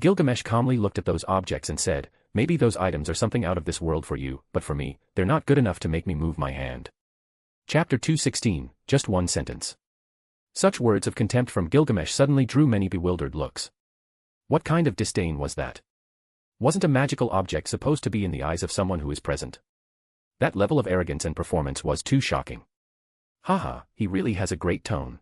Gilgamesh calmly looked at those objects and said, maybe those items are something out of this world for you, but for me, they're not good enough to make me move my hand. Chapter 216, just one sentence. Such words of contempt from Gilgamesh suddenly drew many bewildered looks. What kind of disdain was that? Wasn't a magical object supposed to be in the eyes of someone who is present? That level of arrogance and performance was too shocking. Haha, he really has a great tone.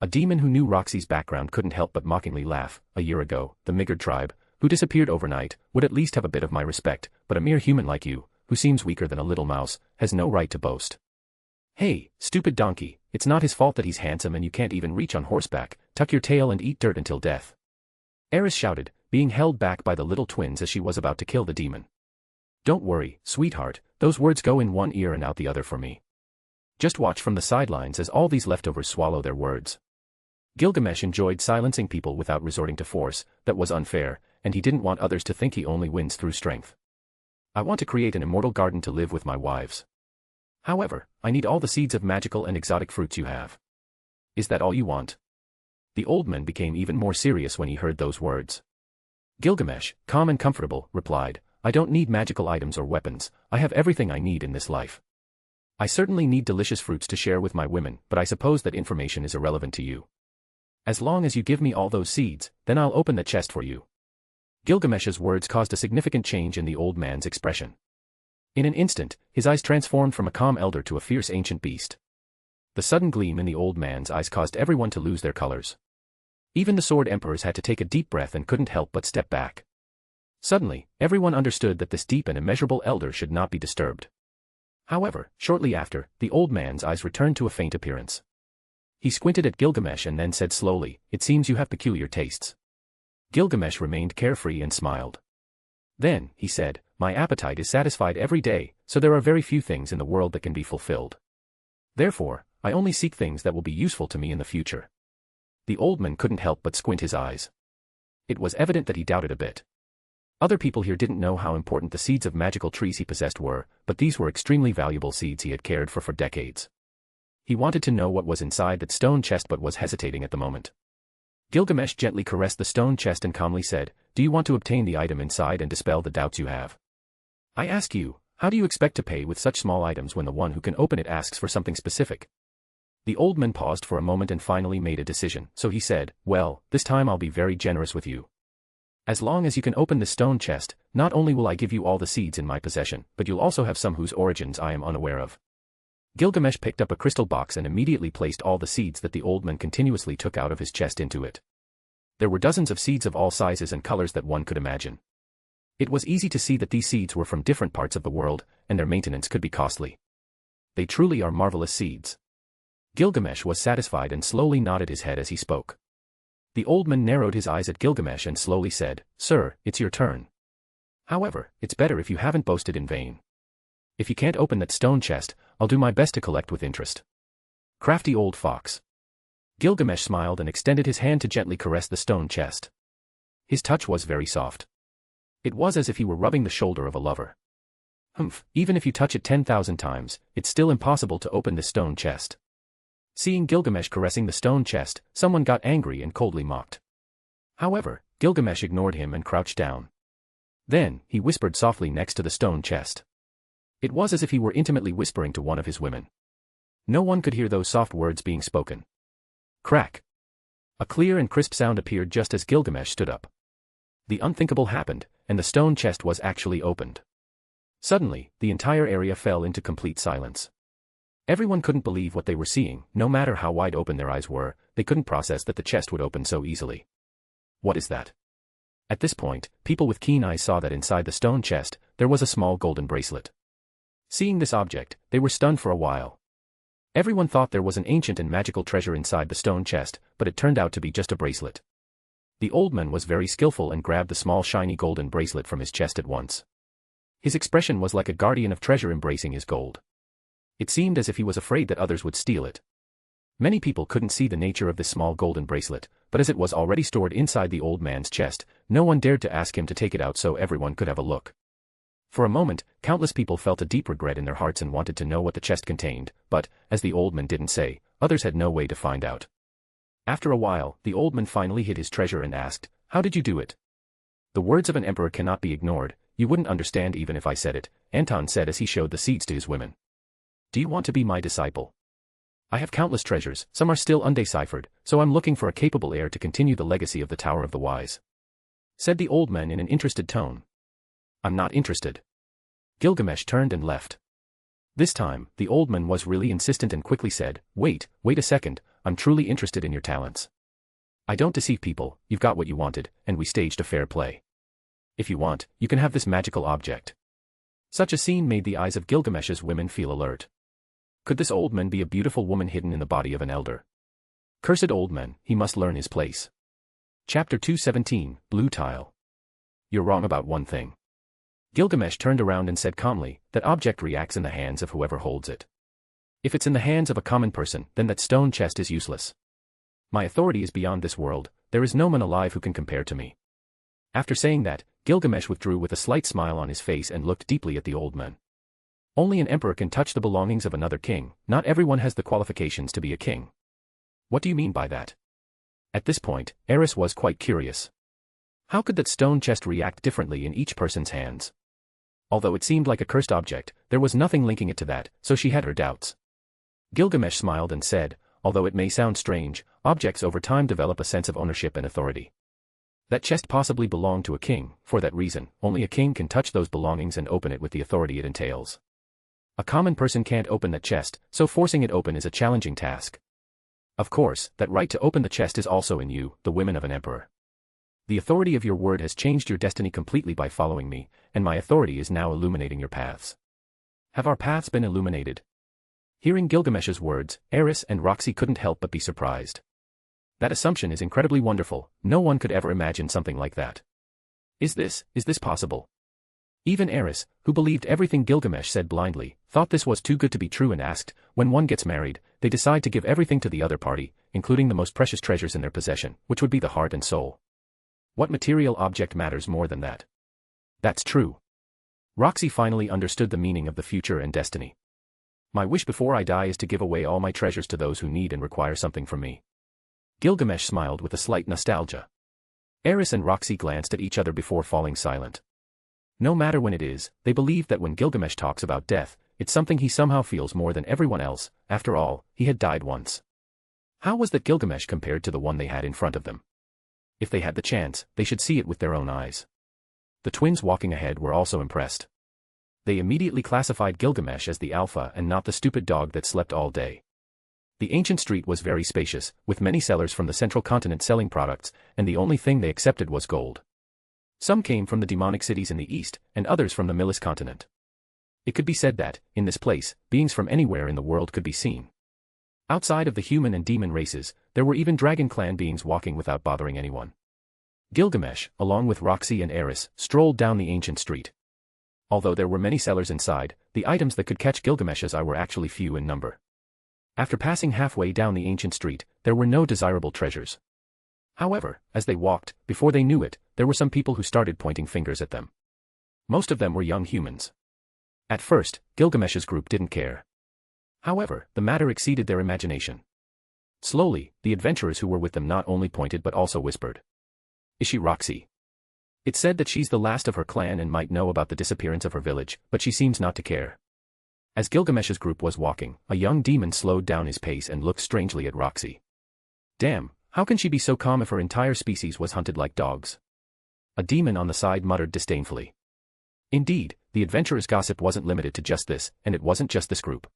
A demon who knew Roxy's background couldn't help but mockingly laugh. A year ago, the Migard tribe, who disappeared overnight, would at least have a bit of my respect, but a mere human like you, who seems weaker than a little mouse, has no right to boast. Hey, stupid donkey, it's not his fault that he's handsome and you can't even reach on horseback, tuck your tail and eat dirt until death. Eris shouted, being held back by the little twins as she was about to kill the demon. Don't worry, sweetheart, those words go in one ear and out the other for me. Just watch from the sidelines as all these leftovers swallow their words. Gilgamesh enjoyed silencing people without resorting to force, that was unfair, and he didn't want others to think he only wins through strength. I want to create an immortal garden to live with my wives. However, I need all the seeds of magical and exotic fruits you have. Is that all you want? The old man became even more serious when he heard those words. Gilgamesh, calm and comfortable, replied, I don't need magical items or weapons, I have everything I need in this life. I certainly need delicious fruits to share with my women, but I suppose that information is irrelevant to you. As long as you give me all those seeds, then I'll open the chest for you. Gilgamesh's words caused a significant change in the old man's expression. In an instant, his eyes transformed from a calm elder to a fierce ancient beast. The sudden gleam in the old man's eyes caused everyone to lose their colors. Even the sword emperors had to take a deep breath and couldn't help but step back. Suddenly, everyone understood that this deep and immeasurable elder should not be disturbed. However, shortly after, the old man's eyes returned to a faint appearance. He squinted at Gilgamesh and then said slowly, it seems you have peculiar tastes. Gilgamesh remained carefree and smiled. Then, he said, my appetite is satisfied every day, so there are very few things in the world that can be fulfilled. Therefore, I only seek things that will be useful to me in the future. The old man couldn't help but squint his eyes. It was evident that he doubted a bit. Other people here didn't know how important the seeds of magical trees he possessed were, but these were extremely valuable seeds he had cared for decades. He wanted to know what was inside that stone chest but was hesitating at the moment. Gilgamesh gently caressed the stone chest and calmly said, "Do you want to obtain the item inside and dispel the doubts you have? I ask you, how do you expect to pay with such small items when the one who can open it asks for something specific?" The old man paused for a moment and finally made a decision, so he said, "Well, this time I'll be very generous with you. As long as you can open this stone chest, not only will I give you all the seeds in my possession, but you'll also have some whose origins I am unaware of." Gilgamesh picked up a crystal box and immediately placed all the seeds that the old man continuously took out of his chest into it. There were dozens of seeds of all sizes and colors that one could imagine. It was easy to see that these seeds were from different parts of the world, and their maintenance could be costly. They truly are marvelous seeds. Gilgamesh was satisfied and slowly nodded his head as he spoke. The old man narrowed his eyes at Gilgamesh and slowly said, "Sir, it's your turn. However, it's better if you haven't boasted in vain. If you can't open that stone chest, I'll do my best to collect with interest." Crafty old fox. Gilgamesh smiled and extended his hand to gently caress the stone chest. His touch was very soft. It was as if he were rubbing the shoulder of a lover. Even if you touch it 10,000 times, it's still impossible to open this stone chest. Seeing Gilgamesh caressing the stone chest, someone got angry and coldly mocked. However, Gilgamesh ignored him and crouched down. Then, he whispered softly next to the stone chest. It was as if he were intimately whispering to one of his women. No one could hear those soft words being spoken. Crack! A clear and crisp sound appeared just as Gilgamesh stood up. The unthinkable happened, and the stone chest was actually opened. Suddenly, the entire area fell into complete silence. Everyone couldn't believe what they were seeing. No matter how wide open their eyes were, they couldn't process that the chest would open so easily. What is that? At this point, people with keen eyes saw that inside the stone chest, there was a small golden bracelet. Seeing this object, they were stunned for a while. Everyone thought there was an ancient and magical treasure inside the stone chest, but it turned out to be just a bracelet. The old man was very skillful and grabbed the small shiny golden bracelet from his chest at once. His expression was like a guardian of treasure embracing his gold. It seemed as if he was afraid that others would steal it. Many people couldn't see the nature of this small golden bracelet, but as it was already stored inside the old man's chest, no one dared to ask him to take it out so everyone could have a look. For a moment, countless people felt a deep regret in their hearts and wanted to know what the chest contained, but, as the old man didn't say, others had no way to find out. After a while, the old man finally hid his treasure and asked, "How did you do it?" "The words of an emperor cannot be ignored. You wouldn't understand even if I said it," Anton said as he showed the seeds to his women. "Do you want to be my disciple? I have countless treasures, some are still undeciphered, so I'm looking for a capable heir to continue the legacy of the Tower of the Wise," said the old man in an interested tone. "I'm not interested." Gilgamesh turned and left. This time, the old man was really insistent and quickly said, wait a second, I'm truly interested in your talents. I don't deceive people, you've got what you wanted, and we staged a fair play. If you want, you can have this magical object." Such a scene made the eyes of Gilgamesh's women feel alert. Could this old man be a beautiful woman hidden in the body of an elder? Cursed old man, he must learn his place. Chapter 217, Blue Tile. You're wrong about one thing. Gilgamesh turned around and said calmly, that object reacts in the hands of whoever holds it. If it's in the hands of a common person, then that stone chest is useless. My authority is beyond this world, there is no man alive who can compare to me. After saying that, Gilgamesh withdrew with a slight smile on his face and looked deeply at the old man. Only an emperor can touch the belongings of another king, not everyone has the qualifications to be a king. What do you mean by that? At this point, Eris was quite curious. How could that stone chest react differently in each person's hands? Although it seemed like a cursed object, there was nothing linking it to that, so she had her doubts. Gilgamesh smiled and said, although it may sound strange, objects over time develop a sense of ownership and authority. That chest possibly belonged to a king. For that reason, only a king can touch those belongings and open it with the authority it entails. A common person can't open that chest, so forcing it open is a challenging task. Of course, that right to open the chest is also in you, the women of an emperor. The authority of your word has changed your destiny completely by following me, and my authority is now illuminating your paths. Have our paths been illuminated? Hearing Gilgamesh's words, Eris and Roxy couldn't help but be surprised. That assumption is incredibly wonderful, no one could ever imagine something like that. Is this possible? Even Eris, who believed everything Gilgamesh said blindly, thought this was too good to be true and asked, when one gets married, they decide to give everything to the other party, including the most precious treasures in their possession, which would be the heart and soul. What material object matters more than that? That's true. Roxy finally understood the meaning of the future and destiny. My wish before I die is to give away all my treasures to those who need and require something from me. Gilgamesh smiled with a slight nostalgia. Eris and Roxy glanced at each other before falling silent. No matter when it is, they believe that when Gilgamesh talks about death, it's something he somehow feels more than everyone else. After all, he had died once. How was that Gilgamesh compared to the one they had in front of them? If they had the chance, they should see it with their own eyes. The twins walking ahead were also impressed. They immediately classified Gilgamesh as the alpha and not the stupid dog that slept all day. The ancient street was very spacious, with many sellers from the central continent selling products, and the only thing they accepted was gold. Some came from the demonic cities in the east, and others from the Milis continent. It could be said that, in this place, beings from anywhere in the world could be seen. Outside of the human and demon races, there were even dragon clan beings walking without bothering anyone. Gilgamesh, along with Roxy and Eris, strolled down the ancient street. Although there were many sellers inside, the items that could catch Gilgamesh's eye were actually few in number. After passing halfway down the ancient street, there were no desirable treasures. However, as they walked, before they knew it, there were some people who started pointing fingers at them. Most of them were young humans. At first, Gilgamesh's group didn't care. However, the matter exceeded their imagination. Slowly, the adventurers who were with them not only pointed but also whispered. Is she Roxy? It's said that she's the last of her clan and might know about the disappearance of her village, but she seems not to care. As Gilgamesh's group was walking, a young demon slowed down his pace and looked strangely at Roxy. Damn, how can she be so calm if her entire species was hunted like dogs? A demon on the side muttered disdainfully. Indeed, the adventurers' gossip wasn't limited to just this, and it wasn't just this group.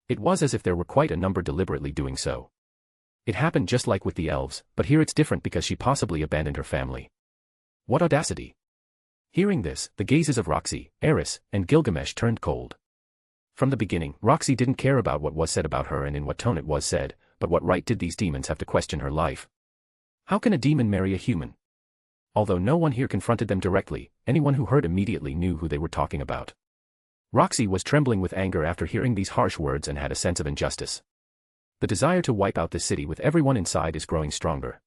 It was as if there were quite a number deliberately doing so. It happened just like with the elves, but here it's different because she possibly abandoned her family. What audacity! Hearing this, the gazes of Roxy, Eris, and Gilgamesh turned cold. From the beginning, Roxy didn't care about what was said about her and in what tone it was said, but what right did these demons have to question her life? How can a demon marry a human? Although no one here confronted them directly, anyone who heard immediately knew who they were talking about. Roxy was trembling with anger after hearing these harsh words and had a sense of injustice. The desire to wipe out this city with everyone inside is growing stronger.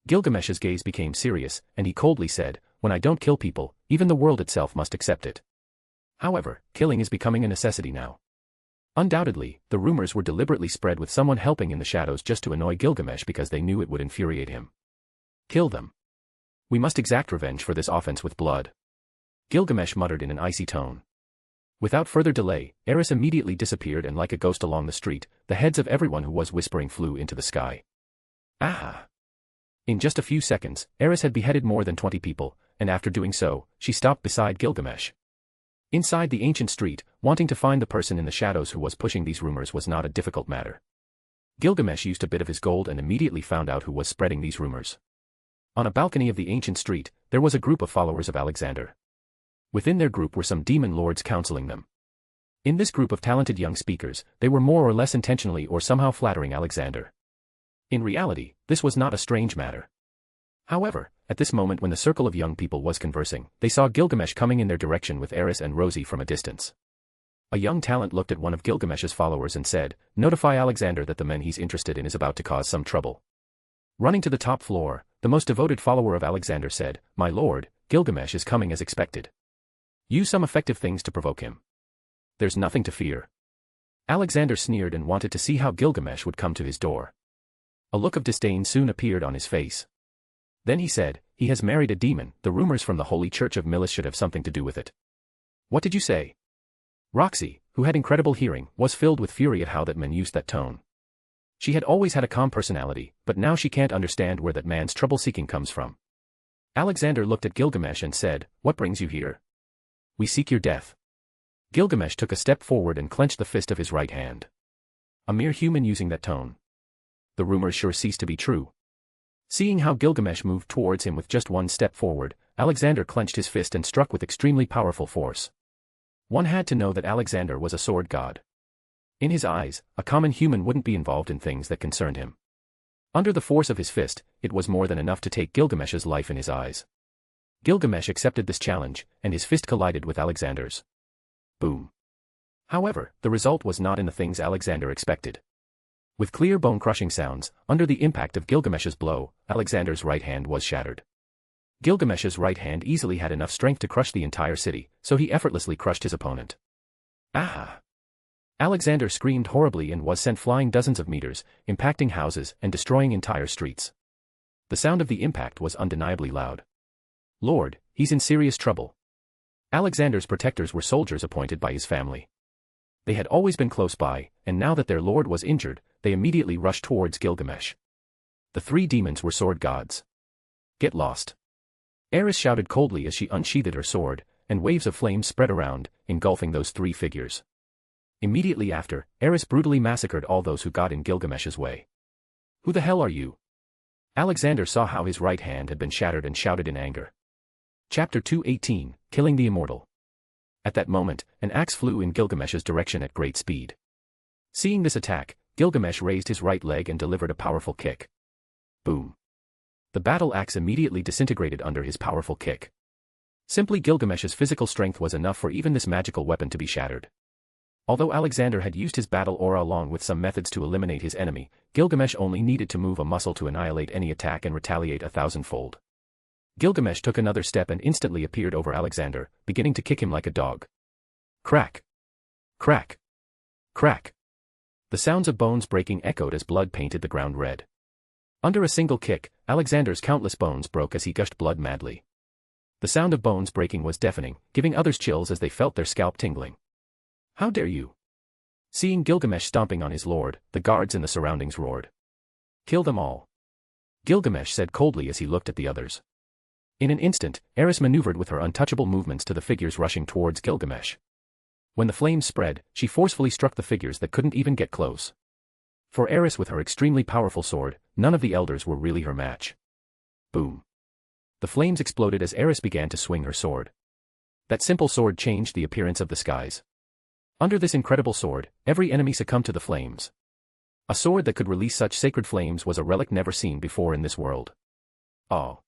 Gilgamesh's gaze became serious, and he coldly said, when I don't kill people, even the world itself must accept it. However, killing is becoming a necessity now. Undoubtedly, the rumors were deliberately spread with someone helping in the shadows just to annoy Gilgamesh because they knew it would infuriate him. Kill them. We must exact revenge for this offense with blood. Gilgamesh muttered in an icy tone. Without further delay, Eris immediately disappeared and like a ghost along the street, the heads of everyone who was whispering flew into the sky. Ah! In just a few seconds, Eris had beheaded more than 20 people, and after doing so, she stopped beside Gilgamesh. Inside the ancient street, wanting to find the person in the shadows who was pushing these rumors was not a difficult matter. Gilgamesh used a bit of his gold and immediately found out who was spreading these rumors. On a balcony of the ancient street, there was a group of followers of Alexander. Within their group were some demon lords counseling them. In this group of talented young speakers, they were more or less intentionally or somehow flattering Alexander. In reality, this was not a strange matter. However, at this moment when the circle of young people was conversing, they saw Gilgamesh coming in their direction with Eris and Rosie from a distance. A young talent looked at one of Gilgamesh's followers and said, notify Alexander that the man he's interested in is about to cause some trouble. Running to the top floor, the most devoted follower of Alexander said, my lord, Gilgamesh is coming as expected. Use some effective things to provoke him. There's nothing to fear. Alexander sneered and wanted to see how Gilgamesh would come to his door. A look of disdain soon appeared on his face. Then he said, he has married a demon, the rumors from the Holy Church of Milis should have something to do with it. What did you say? Roxy, who had incredible hearing, was filled with fury at how that man used that tone. She had always had a calm personality, but now she can't understand where that man's trouble-seeking comes from. Alexander looked at Gilgamesh and said, what brings you here? We seek your death. Gilgamesh took a step forward and clenched the fist of his right hand. A mere human using that tone. The rumors sure ceased to be true. Seeing how Gilgamesh moved towards him with just one step forward, Alexander clenched his fist and struck with extremely powerful force. One had to know that Alexander was a sword god. In his eyes, a common human wouldn't be involved in things that concerned him. Under the force of his fist, it was more than enough to take Gilgamesh's life in his eyes. Gilgamesh accepted this challenge, and his fist collided with Alexander's. Boom. However, the result was not in the things Alexander expected. With clear bone-crushing sounds, under the impact of Gilgamesh's blow, Alexander's right hand was shattered. Gilgamesh's right hand easily had enough strength to crush the entire city, so he effortlessly crushed his opponent. Ah! Alexander screamed horribly and was sent flying dozens of meters, impacting houses and destroying entire streets. The sound of the impact was undeniably loud. Lord, he's in serious trouble. Alexander's protectors were soldiers appointed by his family. They had always been close by, and now that their lord was injured, they immediately rushed towards Gilgamesh. The three demons were sword gods. Get lost. Eris shouted coldly as she unsheathed her sword, and waves of flames spread around, engulfing those three figures. Immediately after, Eris brutally massacred all those who got in Gilgamesh's way. Who the hell are you? Alexander saw how his right hand had been shattered and shouted in anger. Chapter 218, Killing the Immortal. At that moment, an axe flew in Gilgamesh's direction at great speed. Seeing this attack, Gilgamesh raised his right leg and delivered a powerful kick. Boom. The battle axe immediately disintegrated under his powerful kick. Simply Gilgamesh's physical strength was enough for even this magical weapon to be shattered. Although Alexander had used his battle aura along with some methods to eliminate his enemy, Gilgamesh only needed to move a muscle to annihilate any attack and retaliate 1,000-fold. Gilgamesh took another step and instantly appeared over Alexander, beginning to kick him like a dog. Crack! Crack! Crack! The sounds of bones breaking echoed as blood painted the ground red. Under a single kick, Alexander's countless bones broke as he gushed blood madly. The sound of bones breaking was deafening, giving others chills as they felt their scalp tingling. How dare you! Seeing Gilgamesh stomping on his lord, the guards in the surroundings roared. Kill them all. Gilgamesh said coldly as he looked at the others. In an instant, Eris maneuvered with her untouchable movements to the figures rushing towards Gilgamesh. When the flames spread, she forcefully struck the figures that couldn't even get close. For Eris with her extremely powerful sword, none of the elders were really her match. Boom. The flames exploded as Eris began to swing her sword. That simple sword changed the appearance of the skies. Under this incredible sword, every enemy succumbed to the flames. A sword that could release such sacred flames was a relic never seen before in this world. Oh.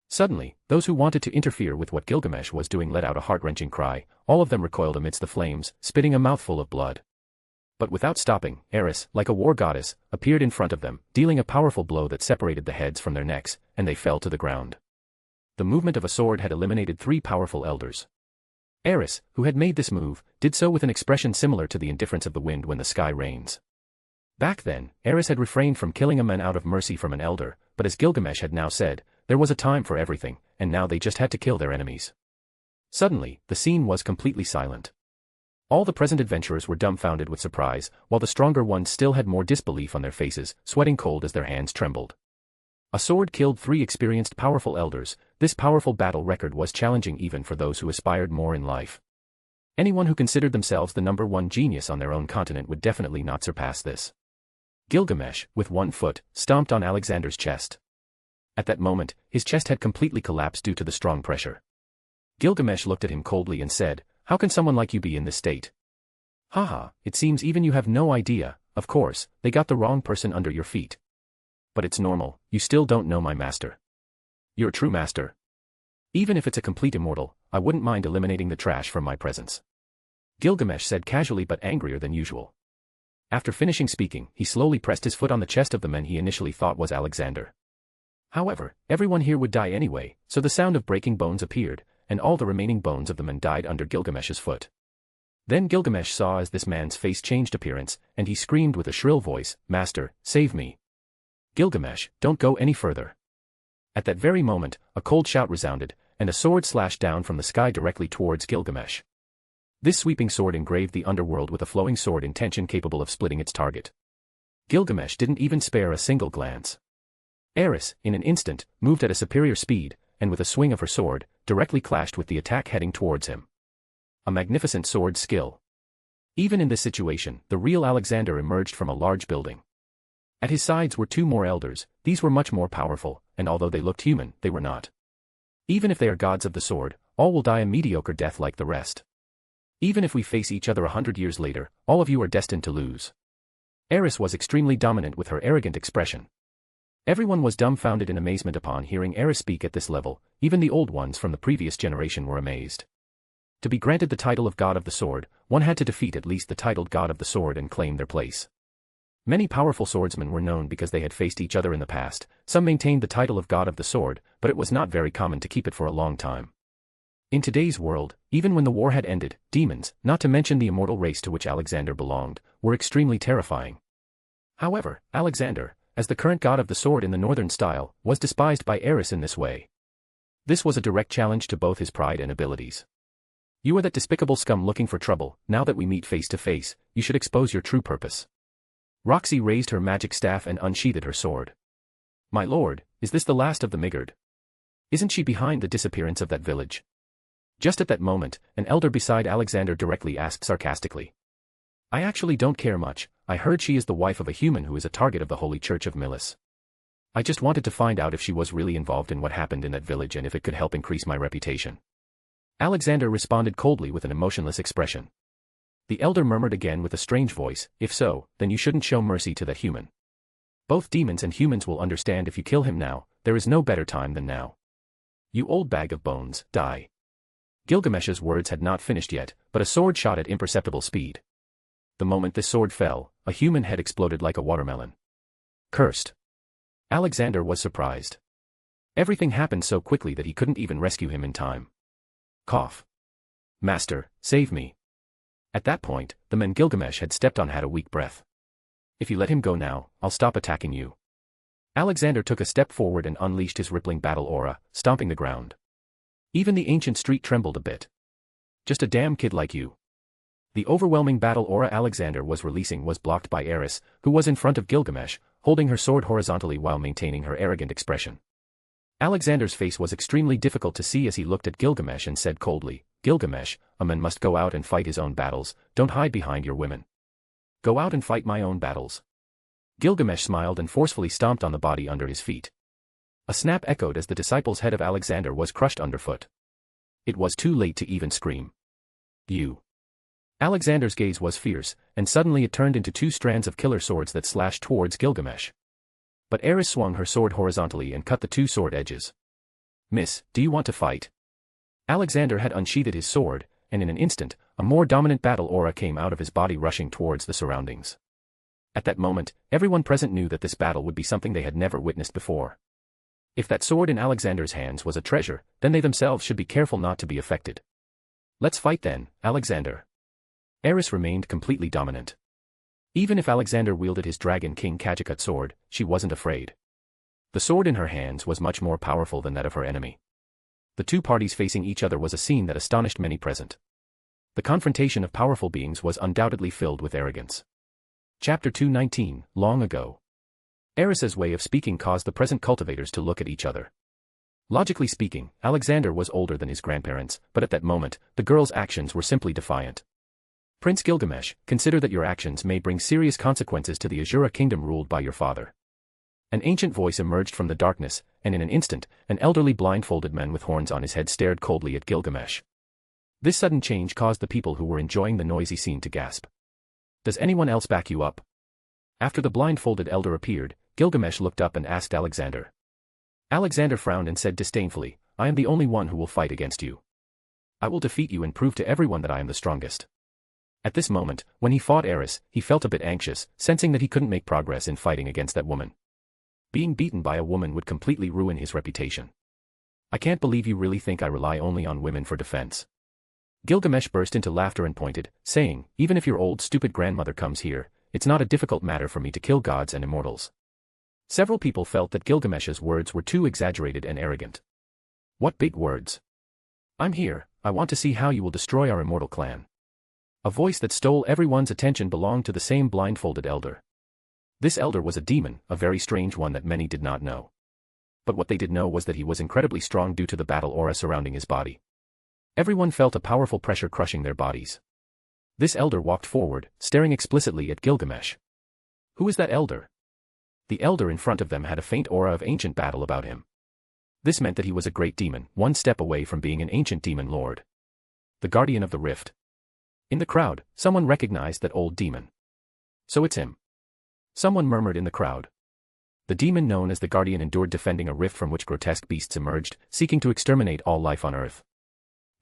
Suddenly, those who wanted to interfere with what Gilgamesh was doing let out a heart-wrenching cry. All of them recoiled amidst the flames, spitting a mouthful of blood. But without stopping, Eris, like a war goddess, appeared in front of them, dealing a powerful blow that separated the heads from their necks, and they fell to the ground. The movement of a sword had eliminated three powerful elders. Eris, who had made this move, did so with an expression similar to the indifference of the wind when the sky rains. Back then, Eris had refrained from killing a man out of mercy from an elder, but as Gilgamesh had now said, there was a time for everything, and now they just had to kill their enemies. Suddenly, the scene was completely silent. All the present adventurers were dumbfounded with surprise, while the stronger ones still had more disbelief on their faces, sweating cold as their hands trembled. A sword killed three experienced powerful elders. This powerful battle record was challenging even for those who aspired more in life. Anyone who considered themselves the number one genius on their own continent would definitely not surpass this. Gilgamesh, with one foot, stomped on Alexander's chest. At that moment, his chest had completely collapsed due to the strong pressure. Gilgamesh looked at him coldly and said, "How can someone like you be in this state? Haha, it seems even you have no idea. Of course, they got the wrong person under your feet. But it's normal, you still don't know my master. You're a true master. Even if it's a complete immortal, I wouldn't mind eliminating the trash from my presence." Gilgamesh said casually but angrier than usual. After finishing speaking, he slowly pressed his foot on the chest of the man he initially thought was Alexander. However, everyone here would die anyway, so the sound of breaking bones appeared, and all the remaining bones of the man died under Gilgamesh's foot. Then Gilgamesh saw as this man's face changed appearance, and he screamed with a shrill voice, "Master, save me. Gilgamesh, don't go any further." At that very moment, a cold shout resounded, and a sword slashed down from the sky directly towards Gilgamesh. This sweeping sword engraved the underworld with a flowing sword intention capable of splitting its target. Gilgamesh didn't even spare a single glance. Eris, in an instant, moved at a superior speed, and with a swing of her sword, directly clashed with the attack heading towards him. A magnificent sword skill. Even in this situation, the real Alexander emerged from a large building. At his sides were two more elders. These were much more powerful, and although they looked human, they were not. Even if they are gods of the sword, all will die a mediocre death like the rest. Even if we face each other 100 years later, all of you are destined to lose. Eris was extremely dominant with her arrogant expression. Everyone was dumbfounded in amazement upon hearing Eris speak at this level. Even the old ones from the previous generation were amazed. To be granted the title of God of the Sword, one had to defeat at least the titled God of the Sword and claim their place. Many powerful swordsmen were known because they had faced each other in the past. Some maintained the title of God of the Sword, but it was not very common to keep it for a long time. In today's world, even when the war had ended, demons, not to mention the immortal race to which Alexander belonged, were extremely terrifying. However, Alexander, as the current god of the sword in the northern style, was despised by Eris in this way. This was a direct challenge to both his pride and abilities. You are that despicable scum looking for trouble. Now that we meet face to face, you should expose your true purpose. Roxy raised her magic staff and unsheathed her sword. My lord, is this the last of the Migard? Isn't she behind the disappearance of that village? Just at that moment, an elder beside Alexander directly asked sarcastically. I actually don't care much. I heard she is the wife of a human who is a target of the Holy Church of Milis. I just wanted to find out if she was really involved in what happened in that village and if it could help increase my reputation. Alexander responded coldly with an emotionless expression. The elder murmured again with a strange voice, if so, then you shouldn't show mercy to that human. Both demons and humans will understand if you kill him now. There is no better time than now. You old bag of bones, die. Gilgamesh's words had not finished yet, but a sword shot at imperceptible speed. The moment this sword fell, a human head exploded like a watermelon. Cursed. Alexander was surprised. Everything happened so quickly that he couldn't even rescue him in time. Cough. Master, save me. At that point, the man Gilgamesh had stepped on had a weak breath. If you let him go now, I'll stop attacking you. Alexander took a step forward and unleashed his rippling battle aura, stomping the ground. Even the ancient street trembled a bit. Just a damn kid like you. The overwhelming battle aura Alexander was releasing was blocked by Eris, who was in front of Gilgamesh, holding her sword horizontally while maintaining her arrogant expression. Alexander's face was extremely difficult to see as he looked at Gilgamesh and said coldly, Gilgamesh, a man must go out and fight his own battles, don't hide behind your women. Go out and fight my own battles. Gilgamesh smiled and forcefully stomped on the body under his feet. A snap echoed as the disciple's head of Alexander was crushed underfoot. It was too late to even scream. You. Alexander's gaze was fierce, and suddenly it turned into two strands of killer swords that slashed towards Gilgamesh. But Eris swung her sword horizontally and cut the two sword edges. Miss, do you want to fight? Alexander had unsheathed his sword, and in an instant, a more dominant battle aura came out of his body rushing towards the surroundings. At that moment, everyone present knew that this battle would be something they had never witnessed before. If that sword in Alexander's hands was a treasure, then they themselves should be careful not to be affected. Let's fight then, Alexander. Eris remained completely dominant. Even if Alexander wielded his Dragon King Kajikut sword, she wasn't afraid. The sword in her hands was much more powerful than that of her enemy. The two parties facing each other was a scene that astonished many present. The confrontation of powerful beings was undoubtedly filled with arrogance. Chapter 219, Long Ago. Eris's way of speaking caused the present cultivators to look at each other. Logically speaking, Alexander was older than his grandparents, but at that moment, the girl's actions were simply defiant. Prince Gilgamesh, consider that your actions may bring serious consequences to the Asura kingdom ruled by your father. An ancient voice emerged from the darkness, and in an instant, an elderly blindfolded man with horns on his head stared coldly at Gilgamesh. This sudden change caused the people who were enjoying the noisy scene to gasp. Does anyone else back you up? After the blindfolded elder appeared, Gilgamesh looked up and asked Alexander. Alexander frowned and said disdainfully, I am the only one who will fight against you. I will defeat you and prove to everyone that I am the strongest. At this moment, when he fought Eris, he felt a bit anxious, sensing that he couldn't make progress in fighting against that woman. Being beaten by a woman would completely ruin his reputation. I can't believe you really think I rely only on women for defense. Gilgamesh burst into laughter and pointed, saying, even if your old stupid grandmother comes here, it's not a difficult matter for me to kill gods and immortals. Several people felt that Gilgamesh's words were too exaggerated and arrogant. What big words. I'm here, I want to see how you will destroy our immortal clan. A voice that stole everyone's attention belonged to the same blindfolded elder. This elder was a demon, a very strange one that many did not know. But what they did know was that he was incredibly strong due to the battle aura surrounding his body. Everyone felt a powerful pressure crushing their bodies. This elder walked forward, staring explicitly at Gilgamesh. Who is that elder? The elder in front of them had a faint aura of ancient battle about him. This meant that he was a great demon, one step away from being an ancient demon lord. The guardian of the rift. In the crowd, someone recognized that old demon. So it's him. Someone murmured in the crowd. The demon known as the Guardian endured defending a rift from which grotesque beasts emerged, seeking to exterminate all life on Earth.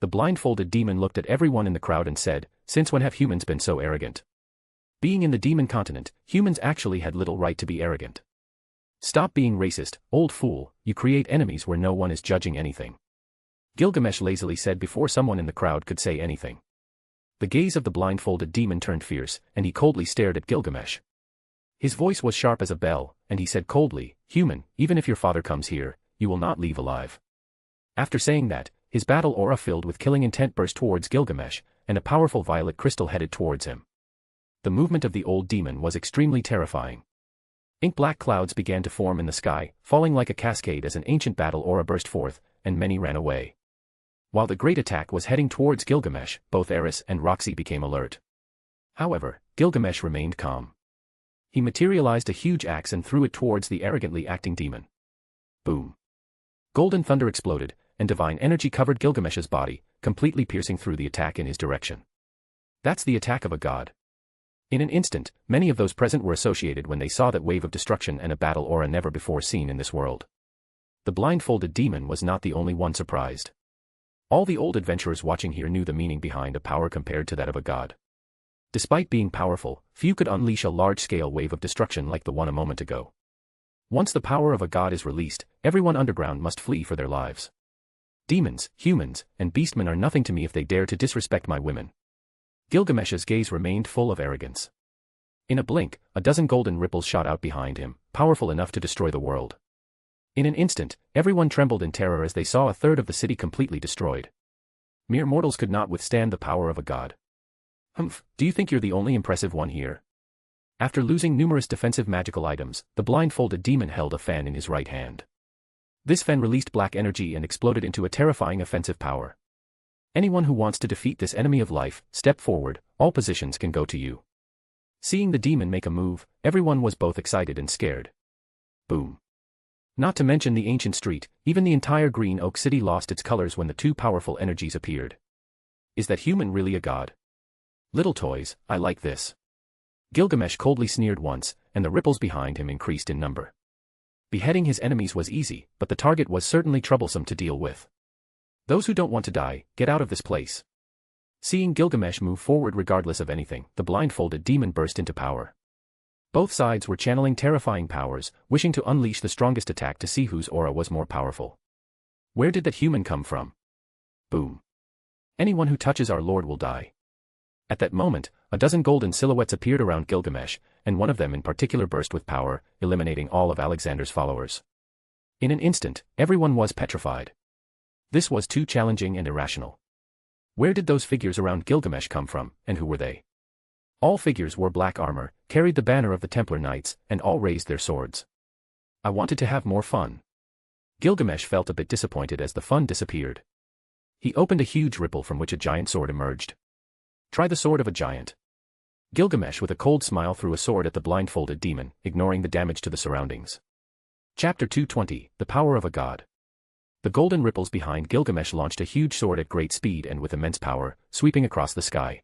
The blindfolded demon looked at everyone in the crowd and said, "Since when have humans been so arrogant? Being in the demon continent, humans actually had little right to be arrogant. Stop being racist, old fool, you create enemies where no one is judging anything." Gilgamesh lazily said before someone in the crowd could say anything. The gaze of the blindfolded demon turned fierce, and he coldly stared at Gilgamesh. His voice was sharp as a bell, and he said coldly, "Human, even if your father comes here, you will not leave alive." After saying that, his battle aura filled with killing intent burst towards Gilgamesh, and a powerful violet crystal headed towards him. The movement of the old demon was extremely terrifying. Ink-black clouds began to form in the sky, falling like a cascade as an ancient battle aura burst forth, and many ran away. While the great attack was heading towards Gilgamesh, both Eris and Roxy became alert. However, Gilgamesh remained calm. He materialized a huge axe and threw it towards the arrogantly acting demon. Boom. Golden thunder exploded, and divine energy covered Gilgamesh's body, completely piercing through the attack in his direction. That's the attack of a god. In an instant, many of those present were associated when they saw that wave of destruction and a battle aura never before seen in this world. The blindfolded demon was not the only one surprised. All the old adventurers watching here knew the meaning behind a power compared to that of a god. Despite being powerful, few could unleash a large-scale wave of destruction like the one a moment ago. Once the power of a god is released, everyone underground must flee for their lives. Demons, humans, and beastmen are nothing to me if they dare to disrespect my women. Gilgamesh's gaze remained full of arrogance. In a blink, a dozen golden ripples shot out behind him, powerful enough to destroy the world. In an instant, everyone trembled in terror as they saw a third of the city completely destroyed. Mere mortals could not withstand the power of a god. "Humph, do you think you're the only impressive one here?" After losing numerous defensive magical items, the blindfolded demon held a fan in his right hand. This fan released black energy and exploded into a terrifying offensive power. "Anyone who wants to defeat this enemy of life, step forward, all positions can go to you." Seeing the demon make a move, everyone was both excited and scared. Boom. Not to mention the ancient street, even the entire Green Oak City lost its colors when the two powerful energies appeared. Is that human really a god? Little toys, I like this. Gilgamesh coldly sneered once, and the ripples behind him increased in number. Beheading his enemies was easy, but the target was certainly troublesome to deal with. "Those who don't want to die, get out of this place." Seeing Gilgamesh move forward regardless of anything, the blindfolded demon burst into power. Both sides were channeling terrifying powers, wishing to unleash the strongest attack to see whose aura was more powerful. Where did that human come from? Boom. Anyone who touches our lord will die. At that moment, a dozen golden silhouettes appeared around Gilgamesh, and one of them in particular burst with power, eliminating all of Alexander's followers. In an instant, everyone was petrified. This was too challenging and irrational. Where did those figures around Gilgamesh come from, and who were they? All figures wore black armor, carried the banner of the Templar Knights, and all raised their swords. I wanted to have more fun. Gilgamesh felt a bit disappointed as the fun disappeared. He opened a huge ripple from which a giant sword emerged. Try the sword of a giant. Gilgamesh with a cold smile threw a sword at the blindfolded demon, ignoring the damage to the surroundings. Chapter 220, The Power of a God. The golden ripples behind Gilgamesh launched a huge sword at great speed and with immense power, sweeping across the sky.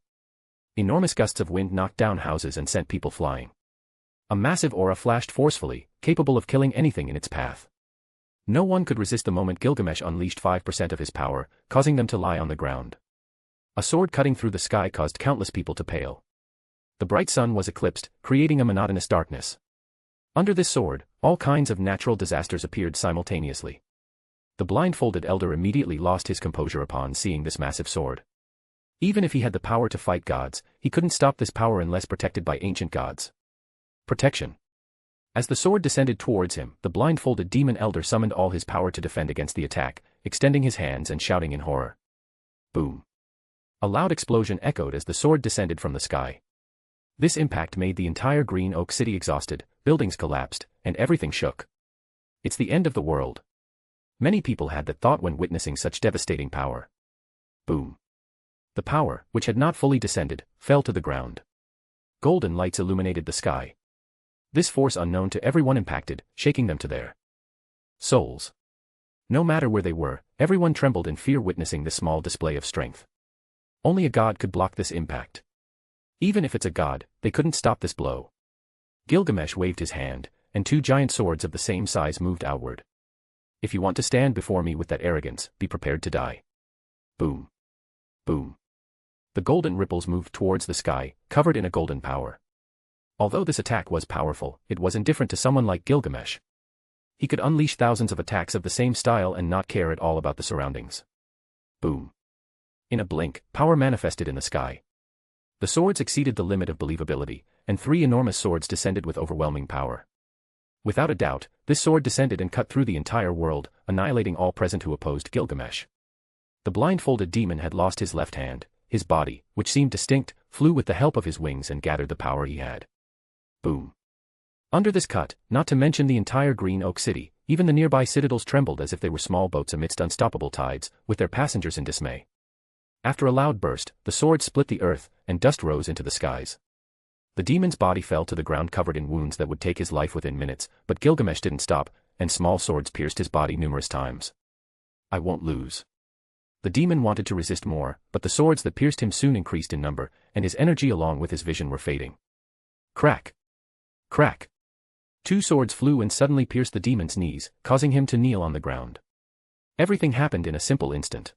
Enormous gusts of wind knocked down houses and sent people flying. A massive aura flashed forcefully, capable of killing anything in its path. No one could resist the moment Gilgamesh unleashed 5% of his power, causing them to lie on the ground. A sword cutting through the sky caused countless people to pale. The bright sun was eclipsed, creating a monotonous darkness. Under this sword, all kinds of natural disasters appeared simultaneously. The blindfolded elder immediately lost his composure upon seeing this massive sword. Even if he had the power to fight gods, he couldn't stop this power unless protected by ancient gods. Protection. As the sword descended towards him, the blindfolded demon elder summoned all his power to defend against the attack, extending his hands and shouting in horror. Boom. A loud explosion echoed as the sword descended from the sky. This impact made the entire Green Oak City exhausted, buildings collapsed, and everything shook. It's the end of the world. Many people had that thought when witnessing such devastating power. Boom. The power, which had not fully descended, fell to the ground. Golden lights illuminated the sky. This force unknown to everyone impacted, shaking them to their souls. No matter where they were, everyone trembled in fear witnessing this small display of strength. Only a god could block this impact. Even if it's a god, they couldn't stop this blow. Gilgamesh waved his hand, and two giant swords of the same size moved outward. If you want to stand before me with that arrogance, be prepared to die. Boom. Boom. The golden ripples moved towards the sky, covered in a golden power. Although this attack was powerful, it was indifferent to someone like Gilgamesh. He could unleash thousands of attacks of the same style and not care at all about the surroundings. Boom. In a blink, power manifested in the sky. The swords exceeded the limit of believability, and three enormous swords descended with overwhelming power. Without a doubt, this sword descended and cut through the entire world, annihilating all present who opposed Gilgamesh. The blindfolded demon had lost his left hand. His body, which seemed distinct, flew with the help of his wings and gathered the power he had. Boom. Under this cut, not to mention the entire Green Oak City, even the nearby citadels trembled as if they were small boats amidst unstoppable tides, with their passengers in dismay. After a loud burst, the sword split the earth, and dust rose into the skies. The demon's body fell to the ground covered in wounds that would take his life within minutes, but Gilgamesh didn't stop, and small swords pierced his body numerous times. I won't lose. The demon wanted to resist more, but the swords that pierced him soon increased in number, and his energy along with his vision were fading. Crack! Crack! Two swords flew and suddenly pierced the demon's knees, causing him to kneel on the ground. Everything happened in a simple instant.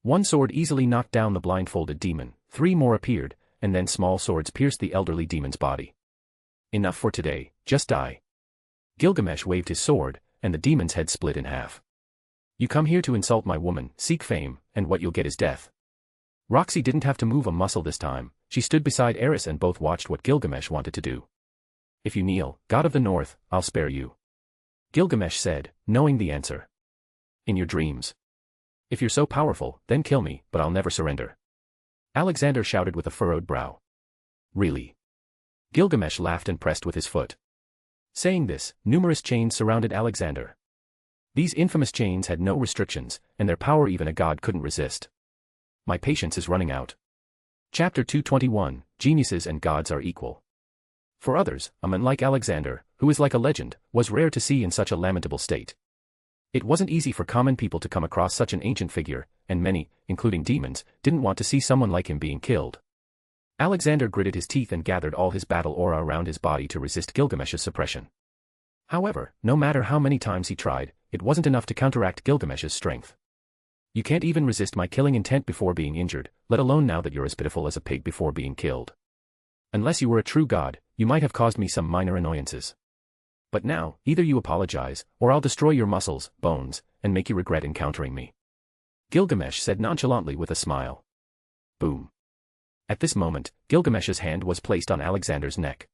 One sword easily knocked down the blindfolded demon, three more appeared, and then small swords pierced the elderly demon's body. Enough for today, just die. Gilgamesh waved his sword, and the demon's head split in half. You come here to insult my woman, seek fame, and what you'll get is death. Roxy didn't have to move a muscle this time. She stood beside Eris and both watched what Gilgamesh wanted to do. If you kneel, God of the North, I'll spare you. Gilgamesh said, knowing the answer. In your dreams. If you're so powerful, then kill me, but I'll never surrender. Alexander shouted with a furrowed brow. Really? Gilgamesh laughed and pressed with his foot. Saying this, numerous chains surrounded Alexander. These infamous chains had no restrictions, and their power even a god couldn't resist. My patience is running out. Chapter 221, Geniuses and Gods Are Equal. For others, a man like Alexander, who is like a legend, was rare to see in such a lamentable state. It wasn't easy for common people to come across such an ancient figure, and many, including demons, didn't want to see someone like him being killed. Alexander gritted his teeth and gathered all his battle aura around his body to resist Gilgamesh's suppression. However, no matter how many times he tried, it wasn't enough to counteract Gilgamesh's strength. You can't even resist my killing intent before being injured, let alone now that you're as pitiful as a pig before being killed. Unless you were a true god, you might have caused me some minor annoyances. But now, either you apologize, or I'll destroy your muscles, bones, and make you regret encountering me. Gilgamesh said nonchalantly with a smile. Boom. At this moment, Gilgamesh's hand was placed on Alexander's neck.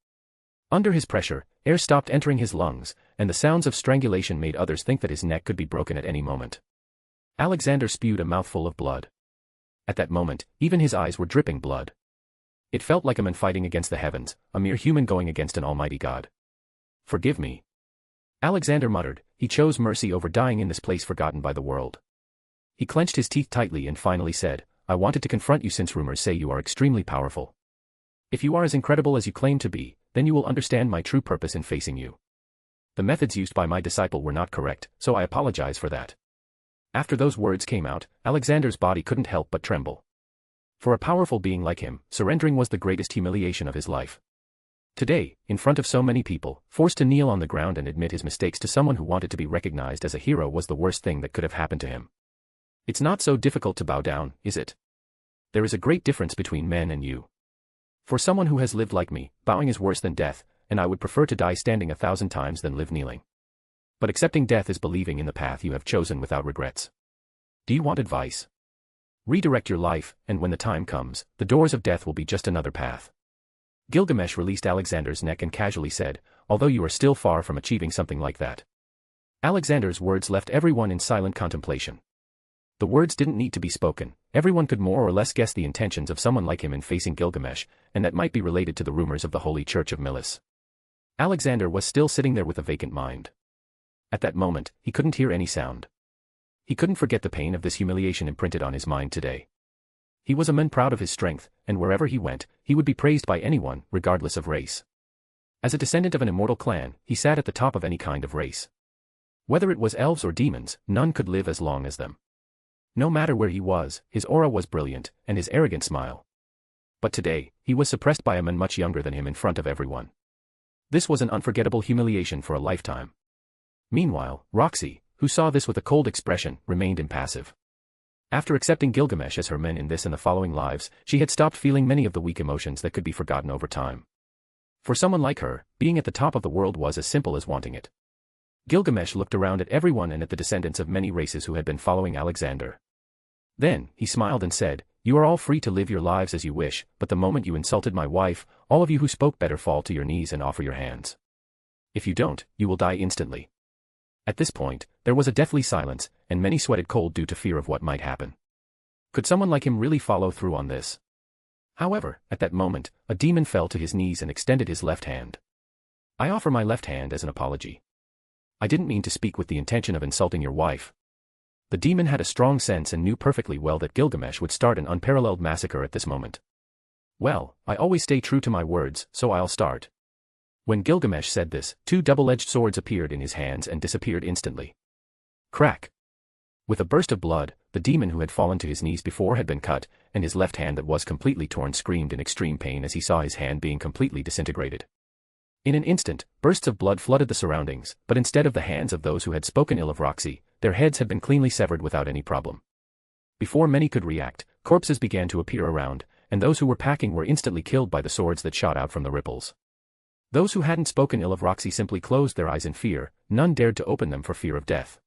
Under his pressure, air stopped entering his lungs, and the sounds of strangulation made others think that his neck could be broken at any moment. Alexander spewed a mouthful of blood. At that moment, even his eyes were dripping blood. It felt like a man fighting against the heavens, a mere human going against an almighty god. Forgive me. Alexander muttered. He chose mercy over dying in this place forgotten by the world. He clenched his teeth tightly and finally said, I wanted to confront you since rumors say you are extremely powerful. If you are as incredible as you claim to be, then you will understand my true purpose in facing you. The methods used by my disciple were not correct, so I apologize for that. After those words came out, Alexander's body couldn't help but tremble. For a powerful being like him, surrendering was the greatest humiliation of his life. Today, in front of so many people, forced to kneel on the ground and admit his mistakes to someone who wanted to be recognized as a hero was the worst thing that could have happened to him. It's not so difficult to bow down, is it? There is a great difference between men and you. For someone who has lived like me, bowing is worse than death, and I would prefer to die standing 1,000 times than live kneeling. But accepting death is believing in the path you have chosen without regrets. Do you want advice? Redirect your life, and when the time comes, the doors of death will be just another path. Gilgamesh released Alexander's neck and casually said, although you are still far from achieving something like that. Alexander's words left everyone in silent contemplation. The words didn't need to be spoken, everyone could more or less guess the intentions of someone like him in facing Gilgamesh, and that might be related to the rumors of the Holy Church of Milis. Alexander was still sitting there with a vacant mind. At that moment, he couldn't hear any sound. He couldn't forget the pain of this humiliation imprinted on his mind today. He was a man proud of his strength, and wherever he went, he would be praised by anyone, regardless of race. As a descendant of an immortal clan, he sat at the top of any kind of race. Whether it was elves or demons, none could live as long as them. No matter where he was, his aura was brilliant, and his arrogant smile. But today, he was suppressed by a man much younger than him in front of everyone. This was an unforgettable humiliation for a lifetime. Meanwhile, Roxy, who saw this with a cold expression, remained impassive. After accepting Gilgamesh as her men in this and the following lives, she had stopped feeling many of the weak emotions that could be forgotten over time. For someone like her, being at the top of the world was as simple as wanting it. Gilgamesh looked around at everyone and at the descendants of many races who had been following Alexander. Then, he smiled and said, "You are all free to live your lives as you wish, but the moment you insulted my wife, all of you who spoke better fall to your knees and offer your hands. If you don't, you will die instantly." At this point, there was a deathly silence, and many sweated cold due to fear of what might happen. Could someone like him really follow through on this? However, at that moment, a demon fell to his knees and extended his left hand. "I offer my left hand as an apology. I didn't mean to speak with the intention of insulting your wife." The demon had a strong sense and knew perfectly well that Gilgamesh would start an unparalleled massacre at this moment. "Well, I always stay true to my words, so I'll start." When Gilgamesh said this, two double-edged swords appeared in his hands and disappeared instantly. Crack! With a burst of blood, the demon who had fallen to his knees before had been cut, and his left hand that was completely torn screamed in extreme pain as he saw his hand being completely disintegrated. In an instant, bursts of blood flooded the surroundings, but instead of the hands of those who had spoken ill of Roxy, their heads had been cleanly severed without any problem. Before many could react, corpses began to appear around, and those who were packing were instantly killed by the swords that shot out from the ripples. Those who hadn't spoken ill of Roxy simply closed their eyes in fear, none dared to open them for fear of death.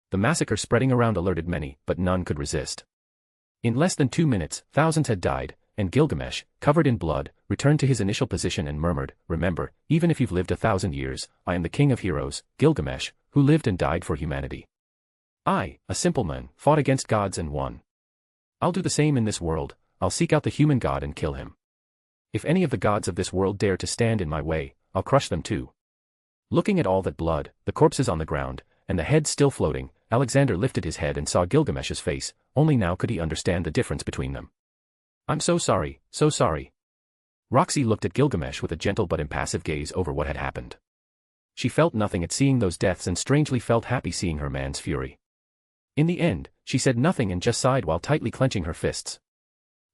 The massacre spreading around alerted many, but none could resist. In less than 2 minutes, thousands had died, and Gilgamesh, covered in blood, returned to his initial position and murmured, "Remember, even if you've lived 1,000 years, I am the king of heroes, Gilgamesh, who lived and died for humanity. I, a simple man, fought against gods and won. I'll do the same in this world. I'll seek out the human god and kill him. If any of the gods of this world dare to stand in my way, I'll crush them too." Looking at all that blood, the corpses on the ground, and the heads still floating, Alexander lifted his head and saw Gilgamesh's face. Only now could he understand the difference between them. "I'm so sorry, so sorry." Roxy looked at Gilgamesh with a gentle but impassive gaze over what had happened. She felt nothing at seeing those deaths and strangely felt happy seeing her man's fury. In the end, she said nothing and just sighed while tightly clenching her fists.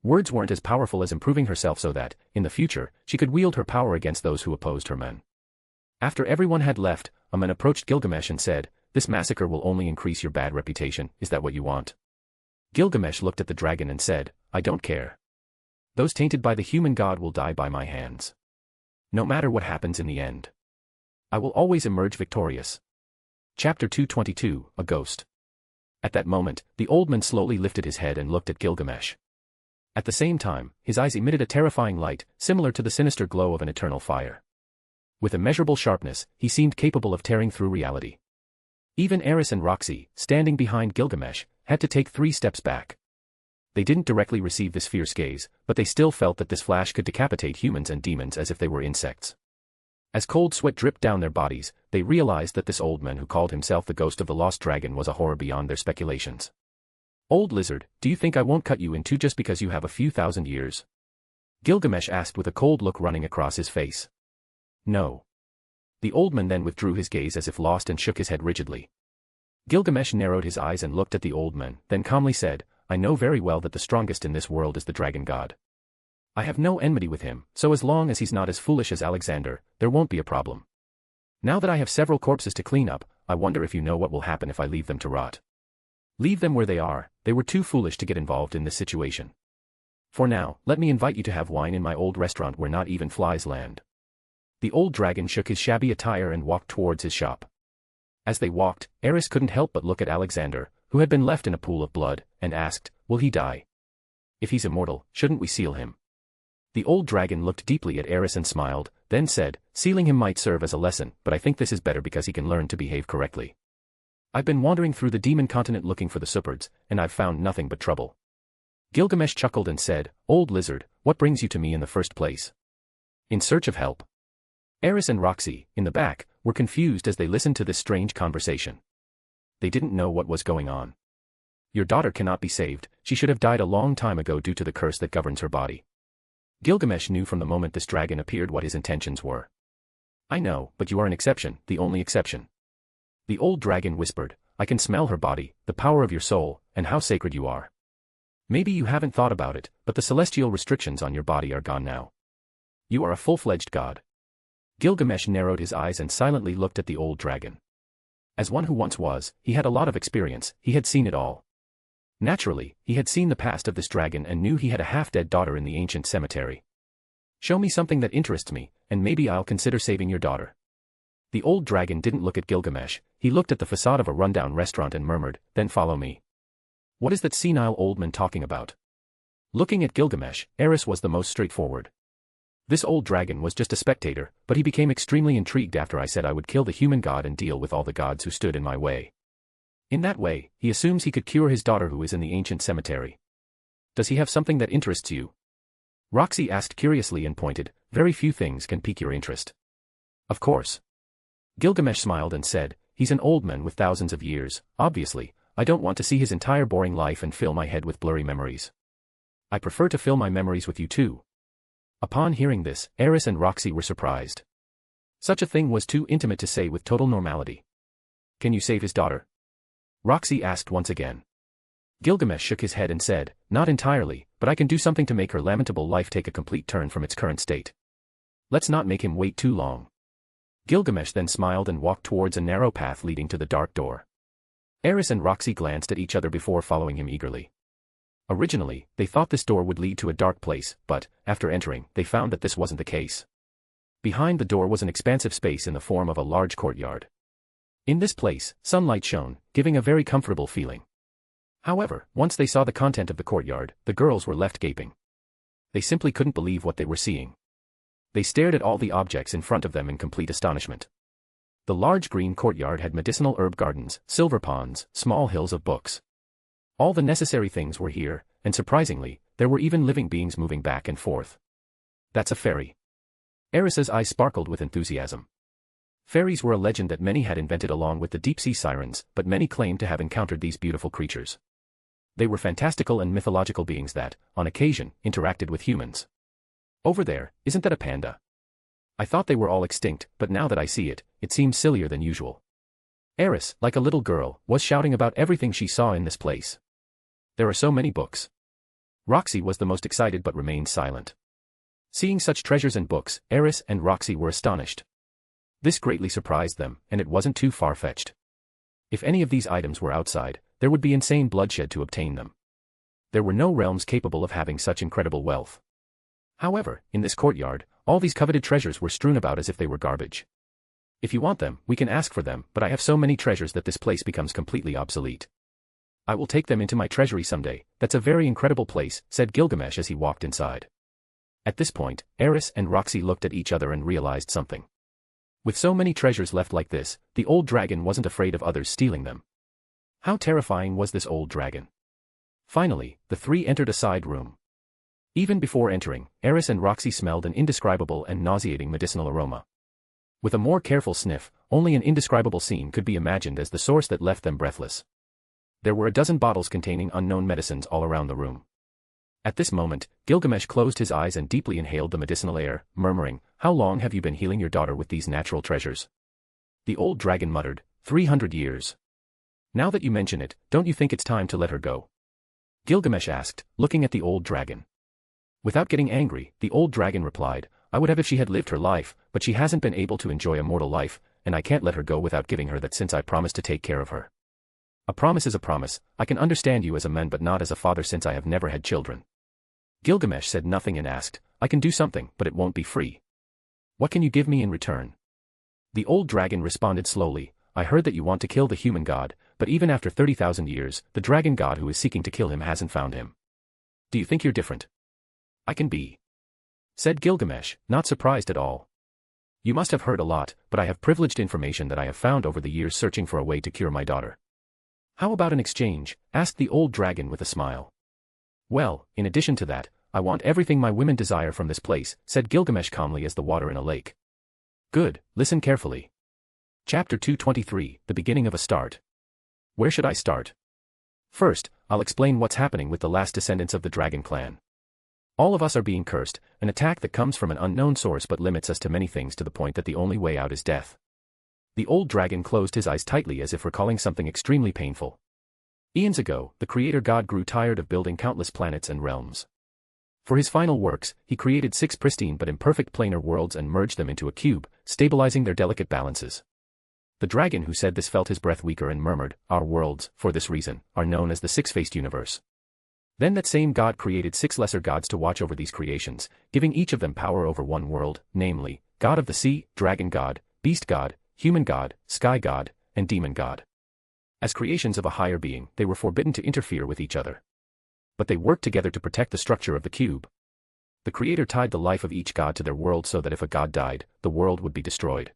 Words weren't as powerful as improving herself so that, in the future, she could wield her power against those who opposed her men. After everyone had left, a man approached Gilgamesh and said, "This massacre will only increase your bad reputation, is that what you want?" Gilgamesh looked at the dragon and said, "I don't care. Those tainted by the human god will die by my hands. No matter what happens in the end, I will always emerge victorious." Chapter 222, A Ghost. At that moment, the old man slowly lifted his head and looked at Gilgamesh. At the same time, his eyes emitted a terrifying light, similar to the sinister glow of an eternal fire. With immeasurable sharpness, he seemed capable of tearing through reality. Even Eris and Roxy, standing behind Gilgamesh, had to take 3 steps back. They didn't directly receive this fierce gaze, but they still felt that this flash could decapitate humans and demons as if they were insects. As cold sweat dripped down their bodies, they realized that this old man who called himself the ghost of the lost dragon was a horror beyond their speculations. "Old lizard, do you think I won't cut you in two just because you have a few thousand years?" Gilgamesh asked with a cold look running across his face. "No." The old man then withdrew his gaze as if lost and shook his head rigidly. Gilgamesh narrowed his eyes and looked at the old man, then calmly said, "I know very well that the strongest in this world is the dragon god. I have no enmity with him, so as long as he's not as foolish as Alexander, there won't be a problem. Now that I have several corpses to clean up, I wonder if you know what will happen if I leave them to rot." "Leave them where they are, they were too foolish to get involved in this situation. For now, let me invite you to have wine in my old restaurant where not even flies land." The old dragon shook his shabby attire and walked towards his shop. As they walked, Eris couldn't help but look at Alexander, who had been left in a pool of blood, and asked, "Will he die? If he's immortal, shouldn't we seal him?" The old dragon looked deeply at Eris and smiled, then said, "Sealing him might serve as a lesson, but I think this is better because he can learn to behave correctly. I've been wandering through the demon continent looking for the Supports, and I've found nothing but trouble." Gilgamesh chuckled and said, "Old lizard, what brings you to me in the first place?" "In search of help." Eris and Roxy, in the back, were confused as they listened to this strange conversation. They didn't know what was going on. "Your daughter cannot be saved, she should have died a long time ago due to the curse that governs her body." Gilgamesh knew from the moment this dragon appeared what his intentions were. "I know, but you are an exception, the only exception." The old dragon whispered, "I can smell her body, the power of your soul, and how sacred you are. Maybe you haven't thought about it, but the celestial restrictions on your body are gone now. You are a full-fledged god." Gilgamesh narrowed his eyes and silently looked at the old dragon. As one who once was, he had a lot of experience, he had seen it all. Naturally, he had seen the past of this dragon and knew he had a half-dead daughter in the ancient cemetery. Show me something that interests me, and maybe I'll consider saving your daughter. The old dragon didn't look at Gilgamesh, he looked at the facade of a rundown restaurant and murmured, then follow me. What is that senile old man talking about? Looking at Gilgamesh, Eris was the most straightforward. This old dragon was just a spectator, but he became extremely intrigued after I said I would kill the human god and deal with all the gods who stood in my way. In that way, he assumes he could cure his daughter who is in the ancient cemetery. Does he have something that interests you? Roxy asked curiously and pointed, very few things can pique your interest. Of course. Gilgamesh smiled and said, he's an old man with thousands of years, obviously, I don't want to see his entire boring life and fill my head with blurry memories. I prefer to fill my memories with you too. Upon hearing this, Eris and Roxy were surprised. Such a thing was too intimate to say with total normality. Can you save his daughter? Roxy asked once again. Gilgamesh shook his head and said, not entirely, but I can do something to make her lamentable life take a complete turn from its current state. Let's not make him wait too long. Gilgamesh then smiled and walked towards a narrow path leading to the dark door. Eris and Roxy glanced at each other before following him eagerly. Originally, they thought this door would lead to a dark place, but, after entering, they found that this wasn't the case. Behind the door was an expansive space in the form of a large courtyard. In this place, sunlight shone, giving a very comfortable feeling. However, once they saw the content of the courtyard, the girls were left gaping. They simply couldn't believe what they were seeing. They stared at all the objects in front of them in complete astonishment. The large green courtyard had medicinal herb gardens, silver ponds, small hills of books. All the necessary things were here, and surprisingly, there were even living beings moving back and forth. That's a fairy. Eris's eyes sparkled with enthusiasm. Fairies were a legend that many had invented along with the deep-sea sirens, but many claimed to have encountered these beautiful creatures. They were fantastical and mythological beings that, on occasion, interacted with humans. Over there, isn't that a panda? I thought they were all extinct, but now that I see it, it seems sillier than usual. Eris, like a little girl, was shouting about everything she saw in this place. There are so many books. Roxy was the most excited but remained silent. Seeing such treasures and books, Eris and Roxy were astonished. This greatly surprised them, and it wasn't too far-fetched. If any of these items were outside, there would be insane bloodshed to obtain them. There were no realms capable of having such incredible wealth. However, in this courtyard, all these coveted treasures were strewn about as if they were garbage. If you want them, we can ask for them, but I have so many treasures that this place becomes completely obsolete. I will take them into my treasury someday. That's a very incredible place, said Gilgamesh as he walked inside. At this point, Eris and Roxy looked at each other and realized something. With so many treasures left like this, the old dragon wasn't afraid of others stealing them. How terrifying was this old dragon? Finally, the three entered a side room. Even before entering, Eris and Roxy smelled an indescribable and nauseating medicinal aroma. With a more careful sniff, only an indescribable scene could be imagined as the source that left them breathless. There were a dozen bottles containing unknown medicines all around the room. At this moment, Gilgamesh closed his eyes and deeply inhaled the medicinal air, murmuring, "How long have you been healing your daughter with these natural treasures?" The old dragon muttered, 300 years. Now that you mention it, don't you think it's time to let her go? Gilgamesh asked, looking at the old dragon. Without getting angry, the old dragon replied, I would have if she had lived her life, but she hasn't been able to enjoy a mortal life, and I can't let her go without giving her that since I promised to take care of her. A promise is a promise. I can understand you as a man but not as a father since I have never had children. Gilgamesh said nothing and asked, I can do something, but it won't be free. What can you give me in return? The old dragon responded slowly, I heard that you want to kill the human god, but even after 30,000 years, the dragon god who is seeking to kill him hasn't found him. Do you think you're different? I can be, said Gilgamesh, not surprised at all. You must have heard a lot, but I have privileged information that I have found over the years searching for a way to cure my daughter. How about an exchange? Asked the old dragon with a smile. Well, in addition to that, I want everything my women desire from this place, said Gilgamesh calmly as the water in a lake. Good, listen carefully. Chapter 223, The Beginning of a Start. Where should I start? First, I'll explain what's happening with the last descendants of the dragon clan. All of us are being cursed, an attack that comes from an unknown source but limits us to many things to the point that the only way out is death. The old dragon closed his eyes tightly as if recalling something extremely painful. Eons ago, the creator god grew tired of building countless planets and realms. For his final works, he created 6 pristine but imperfect planar worlds and merged them into a cube, stabilizing their delicate balances. The dragon who said this felt his breath weaker and murmured, "Our worlds, for this reason, are known as the six-faced universe." Then that same god created 6 lesser gods to watch over these creations, giving each of them power over one world, namely, God of the Sea, Dragon God, Beast God, Human God, Sky God, and Demon God. As creations of a higher being, they were forbidden to interfere with each other. But they worked together to protect the structure of the cube. The creator tied the life of each god to their world so that if a god died, the world would be destroyed.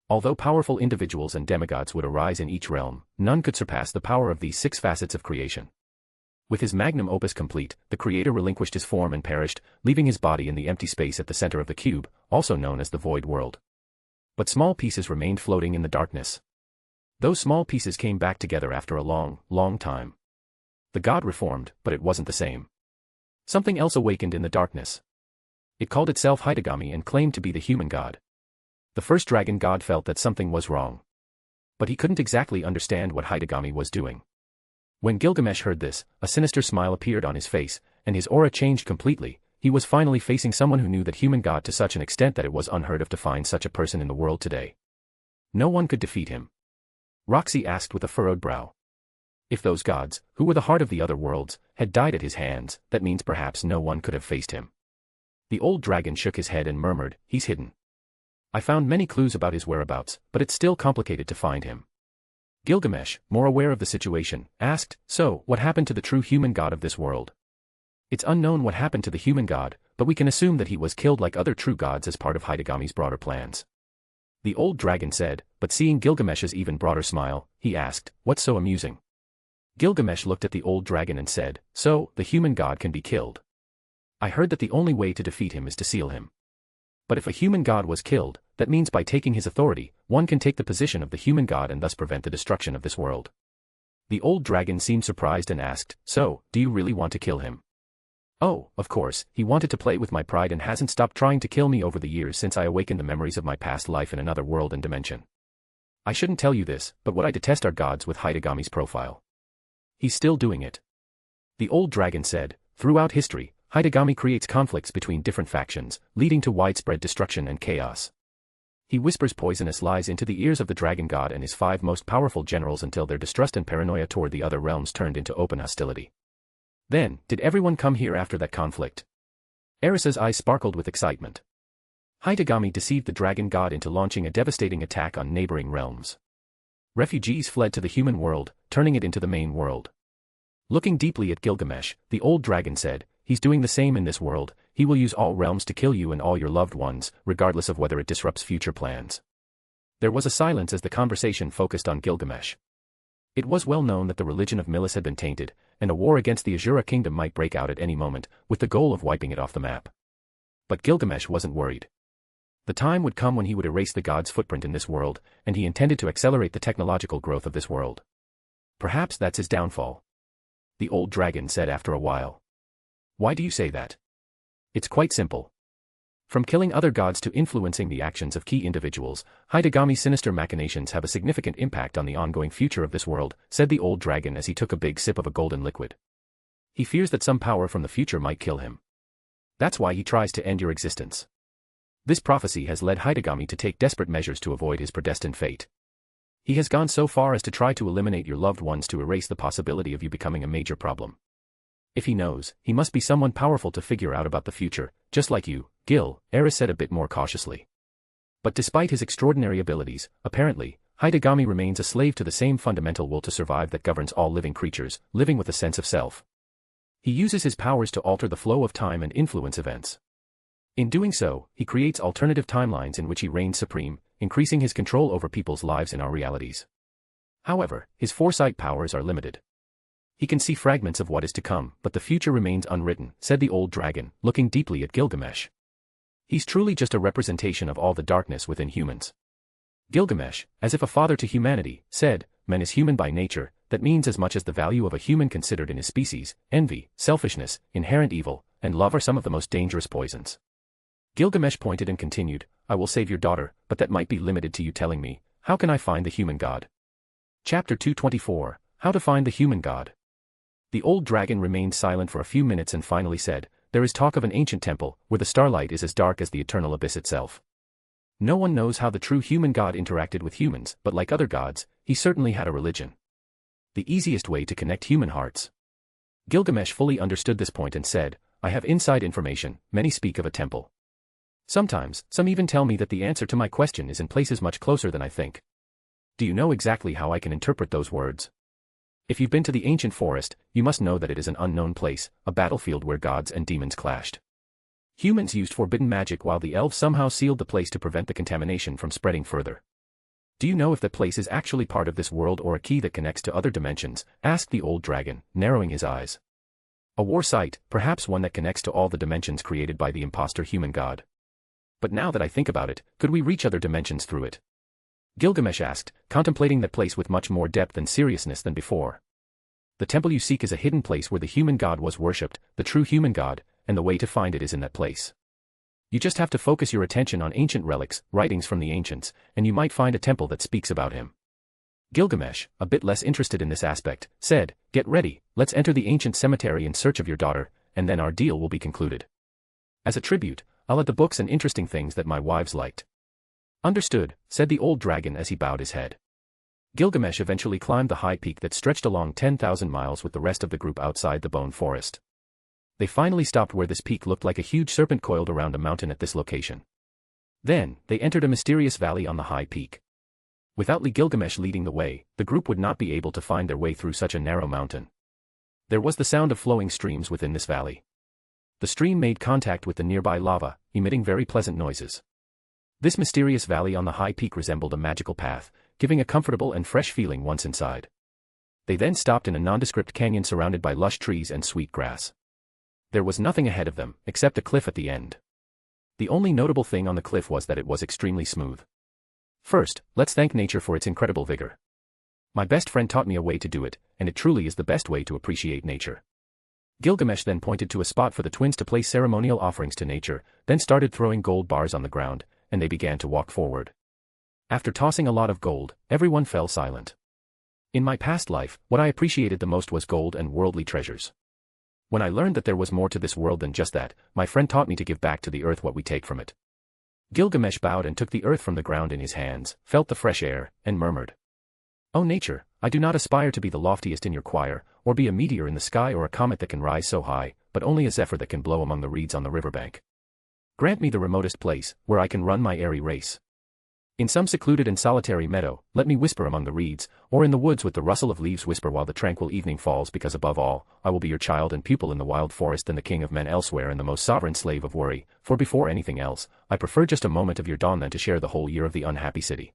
Although powerful individuals and demigods would arise in each realm, none could surpass the power of these 6 facets of creation. With his magnum opus complete, the creator relinquished his form and perished, leaving his body in the empty space at the center of the cube, also known as the void world. But small pieces remained floating in the darkness. Those small pieces came back together after a long, long time. The god reformed, but it wasn't the same. Something else awakened in the darkness. It called itself Hidegami and claimed to be the human god. The first dragon god felt that something was wrong. But he couldn't exactly understand what Hidegami was doing. When Gilgamesh heard this, a sinister smile appeared on his face, and his aura changed completely. He was finally facing someone who knew that human god to such an extent that it was unheard of to find such a person in the world today. No one could defeat him. Roxy asked with a furrowed brow. If those gods, who were the heart of the other worlds, had died at his hands, that means perhaps no one could have faced him. The old dragon shook his head and murmured, "He's hidden. I found many clues about his whereabouts, but it's still complicated to find him." Gilgamesh, more aware of the situation, asked, "So, what happened to the true human god of this world?" "It's unknown what happened to the human god, but we can assume that he was killed like other true gods as part of Hidegami's broader plans." The old dragon said, but seeing Gilgamesh's even broader smile, he asked, "What's so amusing?" Gilgamesh looked at the old dragon and said, "So, the human god can be killed. I heard that the only way to defeat him is to seal him. But if a human god was killed, that means by taking his authority, one can take the position of the human god and thus prevent the destruction of this world." The old dragon seemed surprised and asked, "So, do you really want to kill him?" "Oh, of course, he wanted to play with my pride and hasn't stopped trying to kill me over the years since I awakened the memories of my past life in another world and dimension. I shouldn't tell you this, but what I detest are gods with Hidegami's profile. He's still doing it." The old dragon said, "Throughout history, Hidegami creates conflicts between different factions, leading to widespread destruction and chaos. He whispers poisonous lies into the ears of the dragon god and his 5 most powerful generals until their distrust and paranoia toward the other realms turned into open hostility." "Then, did everyone come here after that conflict?" Erisa's eyes sparkled with excitement. Hidegami deceived the dragon god into launching a devastating attack on neighboring realms. Refugees fled to the human world, turning it into the main world. Looking deeply at Gilgamesh, the old dragon said, "He's doing the same in this world. He will use all realms to kill you and all your loved ones, regardless of whether it disrupts future plans." There was a silence as the conversation focused on Gilgamesh. It was well known that the religion of Milis had been tainted, and a war against the Asura kingdom might break out at any moment, with the goal of wiping it off the map. But Gilgamesh wasn't worried. The time would come when he would erase the god's footprint in this world, and he intended to accelerate the technological growth of this world. Perhaps that's his downfall. The old dragon said after a while. "Why do you say that?" "It's quite simple. From killing other gods to influencing the actions of key individuals, Hidegami's sinister machinations have a significant impact on the ongoing future of this world," said the old dragon as he took a big sip of a golden liquid. "He fears that some power from the future might kill him. That's why he tries to end your existence. This prophecy has led Hidegami to take desperate measures to avoid his predestined fate. He has gone so far as to try to eliminate your loved ones to erase the possibility of you becoming a major problem. If he knows, he must be someone powerful to figure out about the future, just like you, Gil," Eris said a bit more cautiously. "But despite his extraordinary abilities, apparently, Hidegami remains a slave to the same fundamental will to survive that governs all living creatures, living with a sense of self. He uses his powers to alter the flow of time and influence events. In doing so, he creates alternative timelines in which he reigns supreme, increasing his control over people's lives in our realities. However, his foresight powers are limited. He can see fragments of what is to come, but the future remains unwritten," said the old dragon, looking deeply at Gilgamesh. "He's truly just a representation of all the darkness within humans." Gilgamesh, as if a father to humanity, said, "Man is human by nature, that means as much as the value of a human considered in his species. Envy, selfishness, inherent evil, and love are some of the most dangerous poisons." Gilgamesh pointed and continued, "I will save your daughter, but that might be limited to you telling me, how can I find the human god?" Chapter 224, How to Find the Human God. The old dragon remained silent for a few minutes and finally said, "There is talk of an ancient temple, where the starlight is as dark as the eternal abyss itself. No one knows how the true human god interacted with humans, but like other gods, he certainly had a religion. The easiest way to connect human hearts. Gilgamesh fully understood this point and said, I have inside information. Many speak of a temple. Sometimes, some even tell me that the answer to my question is in places much closer than I think. Do you know exactly how I can interpret those words? If you've been to the ancient forest, you must know that it is an unknown place, a battlefield where gods and demons clashed. Humans used forbidden magic while the elves somehow sealed the place to prevent the contamination from spreading further. Do you know if that place is actually part of this world or a key that connects to other dimensions? Asked the old dragon, narrowing his eyes. A war site, perhaps one that connects to all the dimensions created by the imposter human god. But now that I think about it, could we reach other dimensions through it? Gilgamesh asked, contemplating that place with much more depth and seriousness than before. The temple you seek is a hidden place where the human god was worshipped, the true human god, and the way to find it is in that place. You just have to focus your attention on ancient relics, writings from the ancients, and you might find a temple that speaks about him. Gilgamesh, a bit less interested in this aspect, said, Get ready, let's enter the ancient cemetery in search of your daughter, and then our deal will be concluded. As a tribute, I'll add the books and interesting things that my wives liked. Understood, said the old dragon as he bowed his head. Gilgamesh eventually climbed the high peak that stretched along 10,000 miles with the rest of the group outside the bone forest. They finally stopped where this peak looked like a huge serpent coiled around a mountain at this location. Then, they entered a mysterious valley on the high peak. Without Gilgamesh leading the way, the group would not be able to find their way through such a narrow mountain. There was the sound of flowing streams within this valley. The stream made contact with the nearby lava, emitting very pleasant noises. This mysterious valley on the high peak resembled a magical path, giving a comfortable and fresh feeling once inside. They then stopped in a nondescript canyon surrounded by lush trees and sweet grass. There was nothing ahead of them, except a cliff at the end. The only notable thing on the cliff was that it was extremely smooth. First, let's thank nature for its incredible vigor. My best friend taught me a way to do it, and it truly is the best way to appreciate nature. Gilgamesh then pointed to a spot for the twins to place ceremonial offerings to nature, then started throwing gold bars on the ground, and they began to walk forward. After tossing a lot of gold, everyone fell silent. In my past life, what I appreciated the most was gold and worldly treasures. When I learned that there was more to this world than just that, my friend taught me to give back to the earth what we take from it. Gilgamesh bowed and took the earth from the ground in his hands, felt the fresh air, and murmured. O nature, I do not aspire to be the loftiest in your choir, or be a meteor in the sky or a comet that can rise so high, but only a zephyr that can blow among the reeds on the riverbank. Grant me the remotest place, where I can run my airy race. In some secluded and solitary meadow, let me whisper among the reeds, or in the woods with the rustle of leaves whisper while the tranquil evening falls, because above all, I will be your child and pupil in the wild forest and the king of men elsewhere and the most sovereign slave of worry, for before anything else, I prefer just a moment of your dawn than to share the whole year of the unhappy city.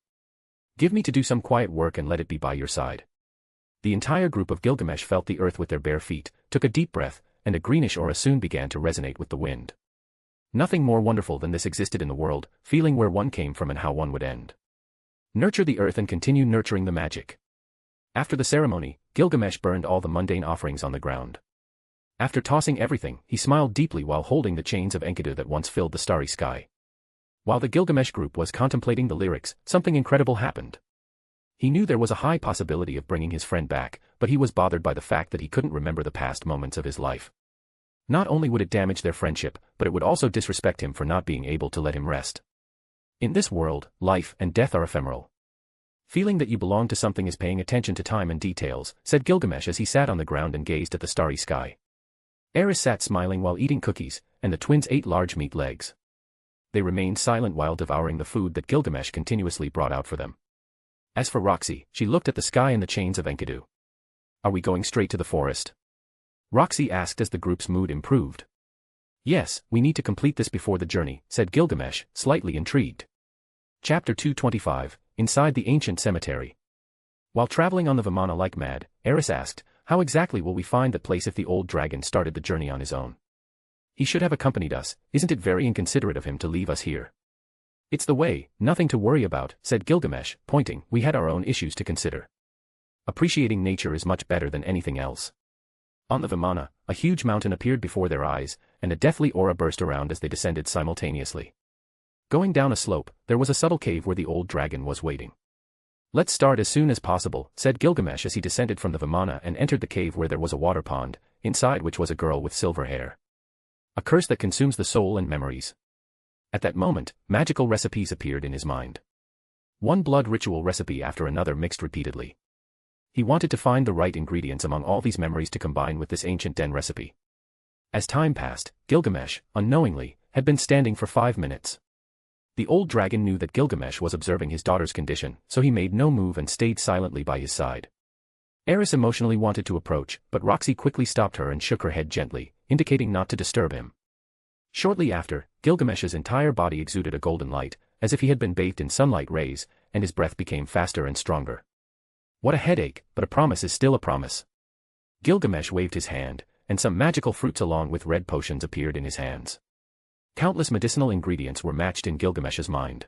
Give me to do some quiet work and let it be by your side. The entire group of Gilgamesh felt the earth with their bare feet, took a deep breath, and a greenish aura soon began to resonate with the wind. Nothing more wonderful than this existed in the world, feeling where one came from and how one would end. Nurture the earth and continue nurturing the magic. After the ceremony, Gilgamesh burned all the mundane offerings on the ground. After tossing everything, he smiled deeply while holding the chains of Enkidu that once filled the starry sky. While the Gilgamesh group was contemplating the lyrics, something incredible happened. He knew there was a high possibility of bringing his friend back, but he was bothered by the fact that he couldn't remember the past moments of his life. Not only would it damage their friendship, but it would also disrespect him for not being able to let him rest. In this world, life and death are ephemeral. Feeling that you belong to something is paying attention to time and details, said Gilgamesh as he sat on the ground and gazed at the starry sky. Eris sat smiling while eating cookies, and the twins ate large meat legs. They remained silent while devouring the food that Gilgamesh continuously brought out for them. As for Roxy, she looked at the sky and the chains of Enkidu. Are we going straight to the forest? Roxy asked as the group's mood improved. Yes, we need to complete this before the journey, said Gilgamesh, slightly intrigued. Chapter 225, Inside the Ancient Cemetery. While traveling on the Vimana like mad, Eris asked, how exactly will we find that place if the old dragon started the journey on his own? He should have accompanied us, isn't it very inconsiderate of him to leave us here? It's the way, nothing to worry about, said Gilgamesh, pointing, we had our own issues to consider. Appreciating nature is much better than anything else. On the Vimana, a huge mountain appeared before their eyes, and a deathly aura burst around as they descended simultaneously. Going down a slope, there was a subtle cave where the old dragon was waiting. Let's start as soon as possible, said Gilgamesh as he descended from the Vimana and entered the cave where there was a water pond, inside which was a girl with silver hair. A curse that consumes the soul and memories. At that moment, magical recipes appeared in his mind. One blood ritual recipe after another mixed repeatedly. He wanted to find the right ingredients among all these memories to combine with this ancient den recipe. As time passed, Gilgamesh, unknowingly, had been standing for 5 minutes. The old dragon knew that Gilgamesh was observing his daughter's condition, so he made no move and stayed silently by his side. Eris emotionally wanted to approach, but Roxy quickly stopped her and shook her head gently, indicating not to disturb him. Shortly after, Gilgamesh's entire body exuded a golden light, as if he had been bathed in sunlight rays, and his breath became faster and stronger. What a headache, but a promise is still a promise. Gilgamesh waved his hand, and some magical fruits along with red potions appeared in his hands. Countless medicinal ingredients were matched in Gilgamesh's mind.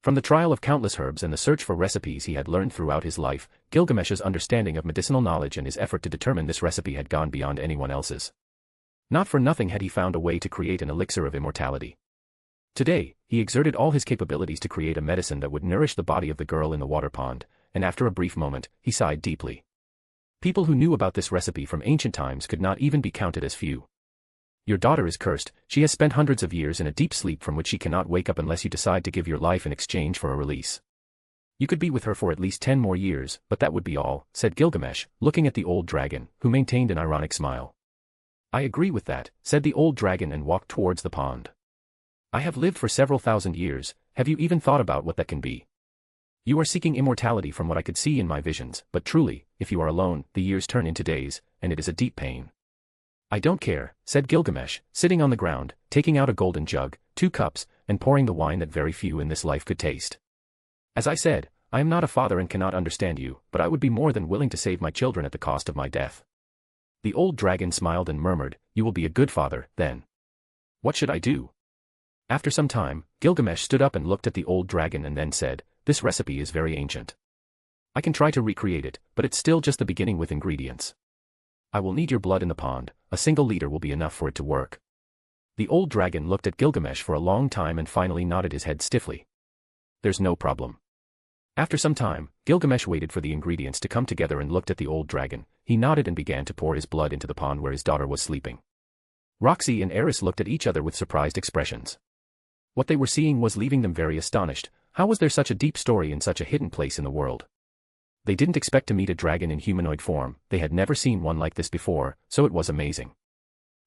From the trial of countless herbs and the search for recipes he had learned throughout his life, Gilgamesh's understanding of medicinal knowledge and his effort to determine this recipe had gone beyond anyone else's. Not for nothing had he found a way to create an elixir of immortality. Today, he exerted all his capabilities to create a medicine that would nourish the body of the girl in the water pond, and after a brief moment, he sighed deeply. People who knew about this recipe from ancient times could not even be counted as few. Your daughter is cursed, she has spent hundreds of years in a deep sleep from which she cannot wake up unless you decide to give your life in exchange for a release. You could be with her for at least 10 more years, but that would be all, said Gilgamesh, looking at the old dragon, who maintained an ironic smile. I agree with that, said the old dragon and walked towards the pond. I have lived for several thousand years, have you even thought about what that can be? You are seeking immortality from what I could see in my visions, but truly, if you are alone, the years turn into days, and it is a deep pain. I don't care, said Gilgamesh, sitting on the ground, taking out a golden jug, 2 cups, and pouring the wine that very few in this life could taste. As I said, I am not a father and cannot understand you, but I would be more than willing to save my children at the cost of my death. The old dragon smiled and murmured, you will be a good father, then. What should I do? After some time, Gilgamesh stood up and looked at the old dragon and then said, this recipe is very ancient. I can try to recreate it, but it's still just the beginning with ingredients. I will need your blood in the pond, a single liter will be enough for it to work. The old dragon looked at Gilgamesh for a long time and finally nodded his head stiffly. There's no problem. After some time, Gilgamesh waited for the ingredients to come together and looked at the old dragon. He nodded and began to pour his blood into the pond where his daughter was sleeping. Roxy and Eris looked at each other with surprised expressions. What they were seeing was leaving them very astonished. How was there such a deep story in such a hidden place in the world? They didn't expect to meet a dragon in humanoid form, they had never seen one like this before, so it was amazing.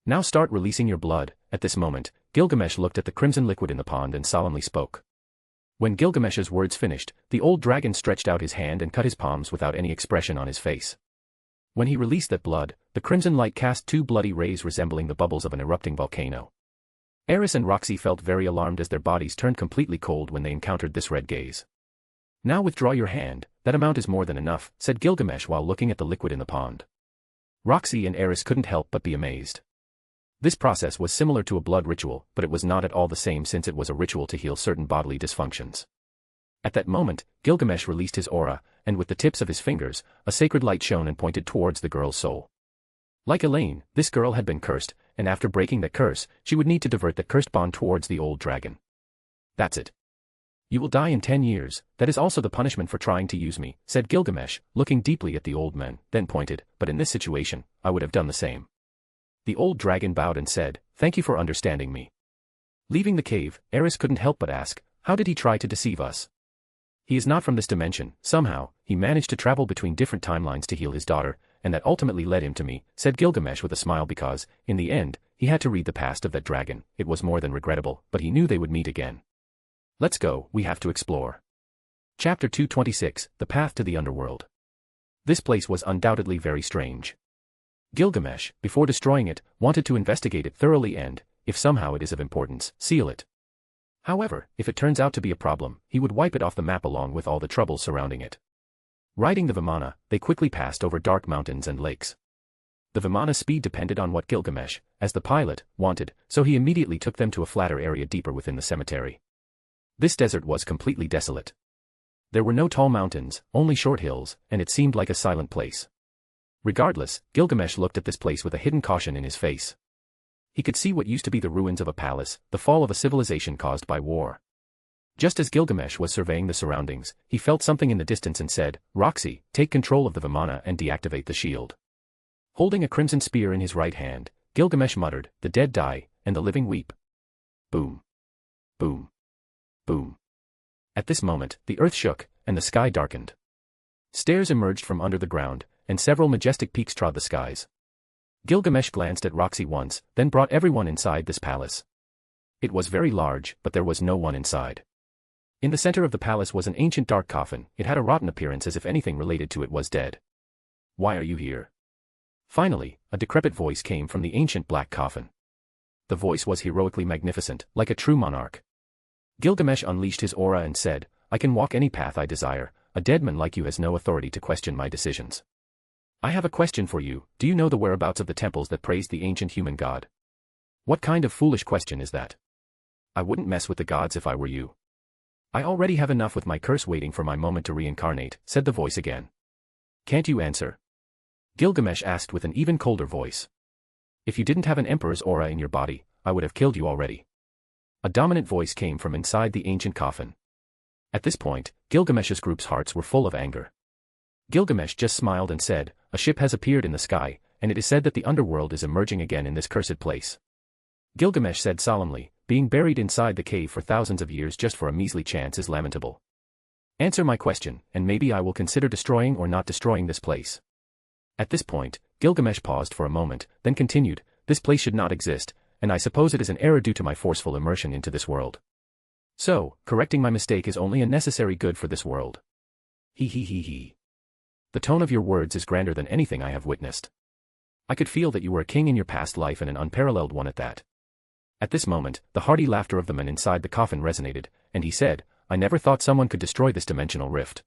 Now start releasing your blood. At this moment, Gilgamesh looked at the crimson liquid in the pond and solemnly spoke. When Gilgamesh's words finished, the old dragon stretched out his hand and cut his palms without any expression on his face. When he released that blood, the crimson light cast 2 bloody rays resembling the bubbles of an erupting volcano. Eris and Roxy felt very alarmed as their bodies turned completely cold when they encountered this red gaze. Now withdraw your hand, that amount is more than enough, said Gilgamesh while looking at the liquid in the pond. Roxy and Eris couldn't help but be amazed. This process was similar to a blood ritual, but it was not at all the same since it was a ritual to heal certain bodily dysfunctions. At that moment, Gilgamesh released his aura, and with the tips of his fingers, a sacred light shone and pointed towards the girl's soul. Like Elaine, this girl had been cursed, and after breaking that curse, she would need to divert that cursed bond towards the old dragon. That's it. You will die in 10 years, that is also the punishment for trying to use me, said Gilgamesh, looking deeply at the old man, then pointed, but in this situation, I would have done the same. The old dragon bowed and said, thank you for understanding me. Leaving the cave, Eris couldn't help but ask, how did he try to deceive us? He is not from this dimension, somehow, he managed to travel between different timelines to heal his daughter, and that ultimately led him to me, said Gilgamesh with a smile because, in the end, he had to read the past of that dragon. It was more than regrettable, but he knew they would meet again. Let's go, we have to explore. Chapter 226, The Path to the Underworld. This place was undoubtedly very strange. Gilgamesh, before destroying it, wanted to investigate it thoroughly and, if somehow it is of importance, seal it. However, if it turns out to be a problem, he would wipe it off the map along with all the trouble surrounding it. Riding the Vimana, they quickly passed over dark mountains and lakes. The Vimana's speed depended on what Gilgamesh, as the pilot, wanted, so he immediately took them to a flatter area deeper within the cemetery. This desert was completely desolate. There were no tall mountains, only short hills, and it seemed like a silent place. Regardless, Gilgamesh looked at this place with a hidden caution in his face. He could see what used to be the ruins of a palace, the fall of a civilization caused by war. Just as Gilgamesh was surveying the surroundings, he felt something in the distance and said, Roxy, take control of the Vimana and deactivate the shield. Holding a crimson spear in his right hand, Gilgamesh muttered, the dead die, and the living weep. Boom. Boom. Boom. At this moment, the earth shook, and the sky darkened. Stairs emerged from under the ground, and several majestic peaks trod the skies. Gilgamesh glanced at Roxy once, then brought everyone inside this palace. It was very large, but there was no one inside. In the center of the palace was an ancient dark coffin. It had a rotten appearance as if anything related to it was dead. Why are you here? Finally, a decrepit voice came from the ancient black coffin. The voice was heroically magnificent, like a true monarch. Gilgamesh unleashed his aura and said, I can walk any path I desire. A dead man like you has no authority to question my decisions. I have a question for you. Do you know the whereabouts of the temples that praised the ancient human god? What kind of foolish question is that? I wouldn't mess with the gods if I were you. I already have enough with my curse waiting for my moment to reincarnate, said the voice again. Can't you answer? Gilgamesh asked with an even colder voice. If you didn't have an emperor's aura in your body, I would have killed you already. A dominant voice came from inside the ancient coffin. At this point, Gilgamesh's group's hearts were full of anger. Gilgamesh just smiled and said, a ship has appeared in the sky, and it is said that the underworld is emerging again in this cursed place. Gilgamesh said solemnly, being buried inside the cave for thousands of years just for a measly chance is lamentable. Answer my question, and maybe I will consider destroying or not destroying this place. At this point, Gilgamesh paused for a moment, then continued, this place should not exist, and I suppose it is an error due to my forceful immersion into this world. So, correcting my mistake is only a necessary good for this world. He. The tone of your words is grander than anything I have witnessed. I could feel that you were a king in your past life and an unparalleled one at that. At this moment, the hearty laughter of the man inside the coffin resonated, and he said, I never thought someone could destroy this dimensional rift.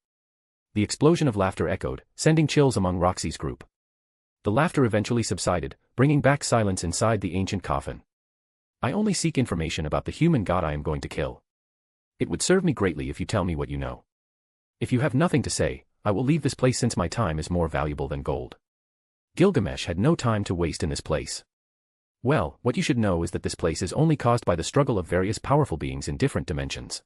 The explosion of laughter echoed, sending chills among Roxy's group. The laughter eventually subsided, bringing back silence inside the ancient coffin. I only seek information about the human god I am going to kill. It would serve me greatly if you tell me what you know. If you have nothing to say, I will leave this place since my time is more valuable than gold. Gilgamesh had no time to waste in this place. Well, what you should know is that this place is only caused by the struggle of various powerful beings in different dimensions.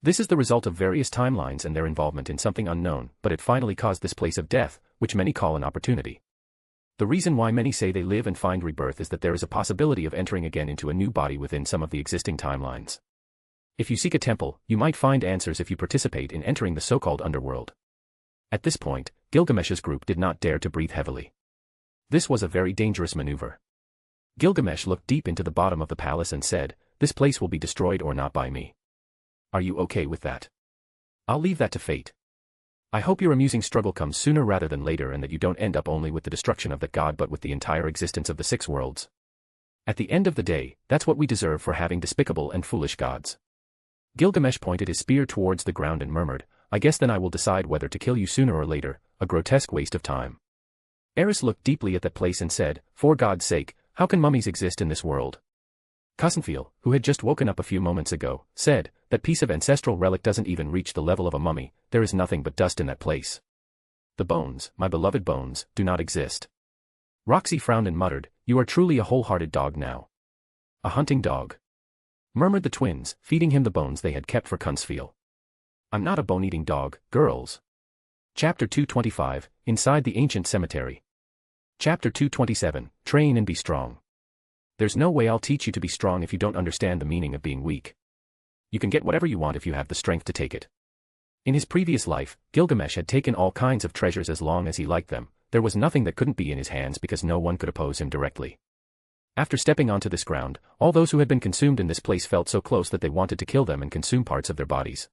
This is the result of various timelines and their involvement in something unknown, but it finally caused this place of death, which many call an opportunity. The reason why many say they live and find rebirth is that there is a possibility of entering again into a new body within some of the existing timelines. If you seek a temple, you might find answers if you participate in entering the so-called underworld. At this point, Gilgamesh's group did not dare to breathe heavily. This was a very dangerous maneuver. Gilgamesh looked deep into the bottom of the palace and said, this place will be destroyed or not by me. Are you okay with that? I'll leave that to fate. I hope your amusing struggle comes sooner rather than later and that you don't end up only with the destruction of that god but with the entire existence of the 6 worlds. At the end of the day, that's what we deserve for having despicable and foolish gods. Gilgamesh pointed his spear towards the ground and murmured, I guess then I will decide whether to kill you sooner or later, a grotesque waste of time. Eris looked deeply at that place and said, for God's sake, how can mummies exist in this world? Cousinfiel, who had just woken up a few moments ago, said, that piece of ancestral relic doesn't even reach the level of a mummy, there is nothing but dust in that place. The bones, my beloved bones, do not exist. Roxy frowned and muttered, you are truly a wholehearted dog now. A hunting dog. Murmured the twins, feeding him the bones they had kept for Counsfiel. I'm not a bone-eating dog, girls. Chapter 225, Inside the Ancient Cemetery. Chapter 227, Train and Be Strong. There's no way I'll teach you to be strong if you don't understand the meaning of being weak. You can get whatever you want if you have the strength to take it. In his previous life, Gilgamesh had taken all kinds of treasures as long as he liked them. There was nothing that couldn't be in his hands because no one could oppose him directly. After stepping onto this ground, all those who had been consumed in this place felt so close that they wanted to kill them and consume parts of their bodies.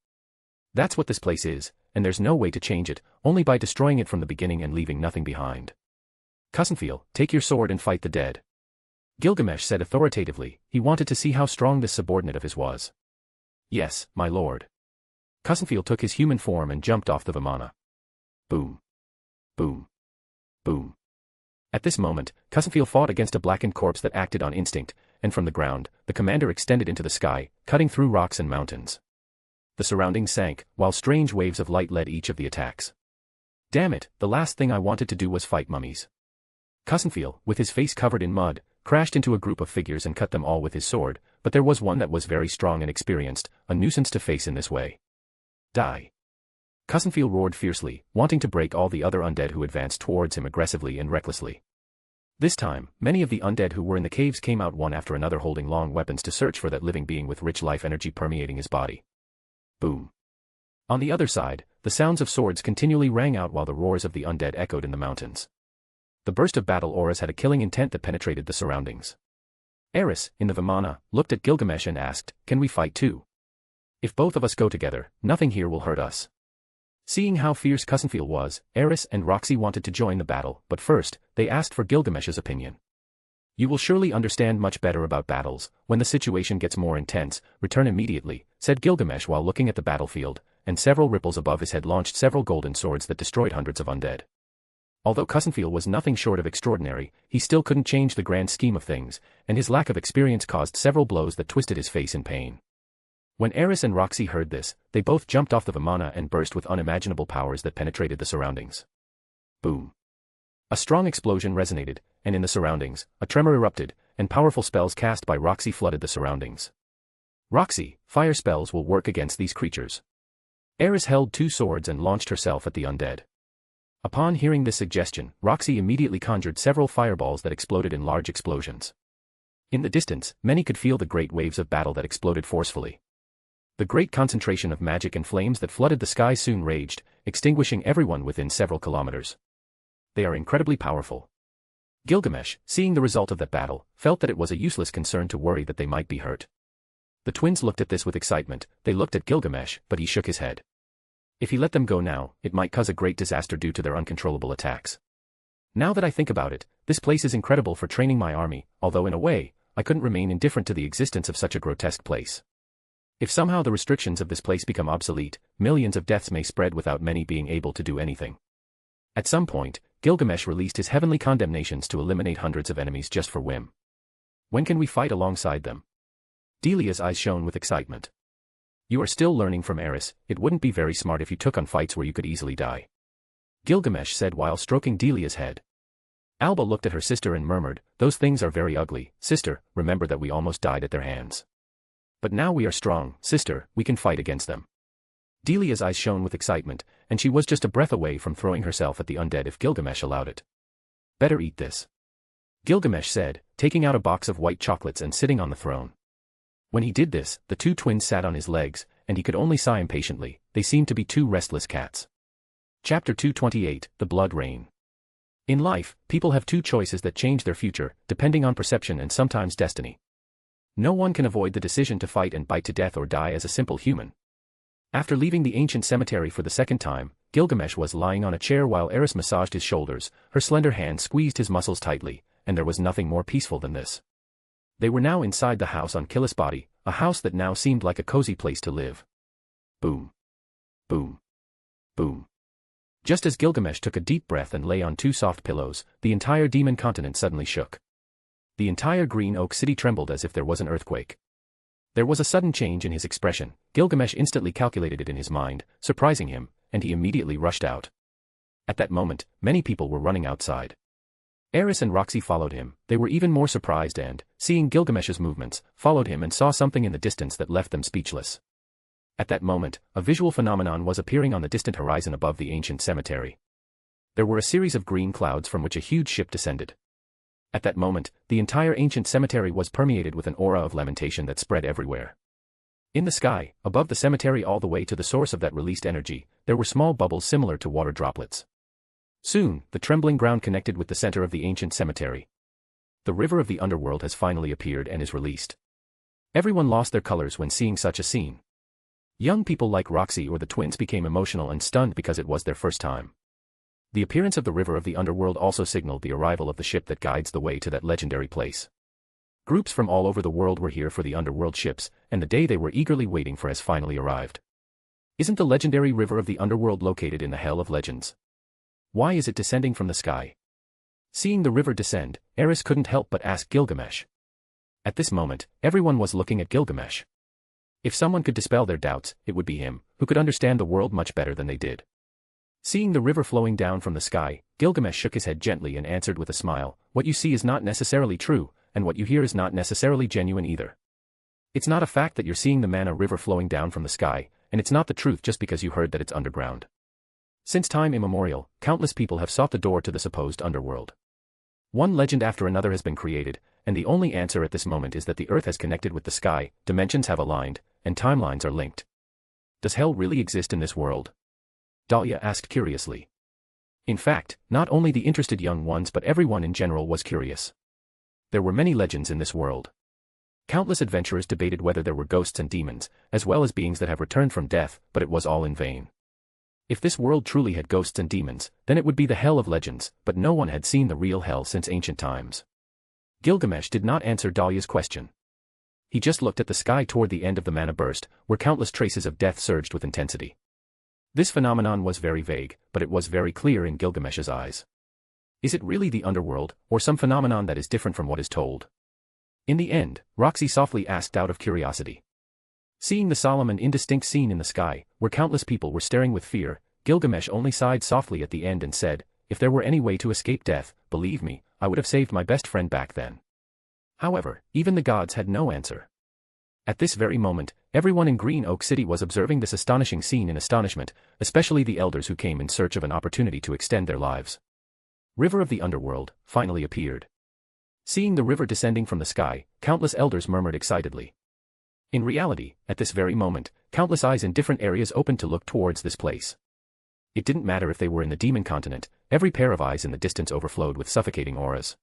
That's what this place is, and there's no way to change it, only by destroying it from the beginning and leaving nothing behind. Cousinfiel, take your sword and fight the dead. Gilgamesh said authoritatively. He wanted to see how strong this subordinate of his was. Yes, my lord. Cousinfiel took his human form and jumped off the Vimana. Boom. Boom. Boom. At this moment, Cousinfiel fought against a blackened corpse that acted on instinct, and from the ground, the commander extended into the sky, cutting through rocks and mountains. The surroundings sank, while strange waves of light led each of the attacks. Damn it, the last thing I wanted to do was fight mummies. Cousinfiel, with his face covered in mud, crashed into a group of figures and cut them all with his sword, but there was one that was very strong and experienced, a nuisance to face in this way. Die. Cousinfiel roared fiercely, wanting to break all the other undead who advanced towards him aggressively and recklessly. This time, many of the undead who were in the caves came out one after another holding long weapons to search for that living being with rich life energy permeating his body. Boom. On the other side, the sounds of swords continually rang out while the roars of the undead echoed in the mountains. The burst of battle auras had a killing intent that penetrated the surroundings. Eris, in the Vimana, looked at Gilgamesh and asked, "Can we fight too? If both of us go together, nothing here will hurt us." Seeing how fierce Cousinfield was, Eris and Roxy wanted to join the battle, but first, they asked for Gilgamesh's opinion. "You will surely understand much better about battles. When the situation gets more intense, return immediately," said Gilgamesh while looking at the battlefield, and several ripples above his head launched several golden swords that destroyed hundreds of undead. Although Cousinfield was nothing short of extraordinary, he still couldn't change the grand scheme of things, and his lack of experience caused several blows that twisted his face in pain. When Eris and Roxy heard this, they both jumped off the Vimana and burst with unimaginable powers that penetrated the surroundings. Boom. A strong explosion resonated, and in the surroundings, a tremor erupted, and powerful spells cast by Roxy flooded the surroundings. "Roxy, fire spells will work against these creatures." Eris held two swords and launched herself at the undead. Upon hearing this suggestion, Roxy immediately conjured several fireballs that exploded in large explosions. In the distance, many could feel the great waves of battle that exploded forcefully. The great concentration of magic and flames that flooded the sky soon raged, extinguishing everyone within several kilometers. They are incredibly powerful. Gilgamesh, seeing the result of that battle, felt that it was a useless concern to worry that they might be hurt. The twins looked at this with excitement. They looked at Gilgamesh, but he shook his head. If he let them go now, it might cause a great disaster due to their uncontrollable attacks. "Now that I think about it, this place is incredible for training my army, although in a way, I couldn't remain indifferent to the existence of such a grotesque place. If somehow the restrictions of this place become obsolete, millions of deaths may spread without many being able to do anything." At some point, Gilgamesh released his heavenly condemnations to eliminate hundreds of enemies just for whim. "When can we fight alongside them?" Delia's eyes shone with excitement. "You are still learning from Eris. It wouldn't be very smart if you took on fights where you could easily die," Gilgamesh said while stroking Delia's head. Alba looked at her sister and murmured, "Those things are very ugly. Sister, remember that we almost died at their hands. But now we are strong, sister, we can fight against them." Delia's eyes shone with excitement, and she was just a breath away from throwing herself at the undead if Gilgamesh allowed it. "Better eat this," Gilgamesh said, taking out a box of white chocolates and sitting on the throne. When he did this, the two twins sat on his legs, and he could only sigh impatiently. They seemed to be two restless cats. Chapter 228, The Blood Rain. In life, people have two choices that change their future, depending on perception and sometimes destiny. No one can avoid the decision to fight and bite to death or die as a simple human. After leaving the ancient cemetery for the second time, Gilgamesh was lying on a chair while Eris massaged his shoulders. Her slender hand squeezed his muscles tightly, and there was nothing more peaceful than this. They were now inside the house on Killis Body, a house that now seemed like a cozy place to live. Boom. Boom. Boom. Just as Gilgamesh took a deep breath and lay on two soft pillows, the entire demon continent suddenly shook. The entire Green Oak City trembled as if there was an earthquake. There was a sudden change in his expression. Gilgamesh instantly calculated it in his mind, surprising him, and he immediately rushed out. At that moment, many people were running outside. Eris and Roxy followed him. They were even more surprised and, seeing Gilgamesh's movements, followed him and saw something in the distance that left them speechless. At that moment, a visual phenomenon was appearing on the distant horizon above the ancient cemetery. There were a series of green clouds from which a huge ship descended. At that moment, the entire ancient cemetery was permeated with an aura of lamentation that spread everywhere. In the sky, above the cemetery all the way to the source of that released energy, there were small bubbles similar to water droplets. Soon, the trembling ground connected with the center of the ancient cemetery. The river of the underworld has finally appeared and is released. Everyone lost their colors when seeing such a scene. Young people like Roxy or the twins became emotional and stunned because it was their first time. The appearance of the river of the underworld also signaled the arrival of the ship that guides the way to that legendary place. Groups from all over the world were here for the underworld ships, and the day they were eagerly waiting for has finally arrived. Isn't the legendary river of the underworld located in the Hell of Legends? Why is it descending from the sky? Seeing the river descend, Eris couldn't help but ask Gilgamesh. At this moment, everyone was looking at Gilgamesh. If someone could dispel their doubts, it would be him, who could understand the world much better than they did. Seeing the river flowing down from the sky, Gilgamesh shook his head gently and answered with a smile, "What you see is not necessarily true, and what you hear is not necessarily genuine either. It's not a fact that you're seeing the mana river flowing down from the sky, and it's not the truth just because you heard that it's underground. Since time immemorial, countless people have sought the door to the supposed underworld. One legend after another has been created, and the only answer at this moment is that the earth has connected with the sky, dimensions have aligned, and timelines are linked. Does hell really exist in this world? Dahlia asked curiously. In fact, not only the interested young ones but everyone in general was curious. There were many legends in this world. Countless adventurers debated whether there were ghosts and demons, as well as beings that have returned from death, but it was all in vain. If this world truly had ghosts and demons, then it would be the hell of legends, but no one had seen the real hell since ancient times. Gilgamesh did not answer Dahlia's question. He just looked at the sky toward the end of the mana burst, where countless traces of death surged with intensity. This phenomenon was very vague, but it was very clear in Gilgamesh's eyes. Is it really the underworld, or some phenomenon that is different from what is told? In the end, Roxy softly asked out of curiosity. Seeing the solemn and indistinct scene in the sky, where countless people were staring with fear, Gilgamesh only sighed softly at the end and said, "If there were any way to escape death, believe me, I would have saved my best friend back then." However, even the gods had no answer. At this very moment, everyone in Green Oak City was observing this astonishing scene in astonishment, especially the elders who came in search of an opportunity to extend their lives. River of the Underworld finally appeared. Seeing the river descending from the sky, countless elders murmured excitedly. In reality, at this very moment, countless eyes in different areas opened to look towards this place. It didn't matter if they were in the demon continent, every pair of eyes in the distance overflowed with suffocating auras.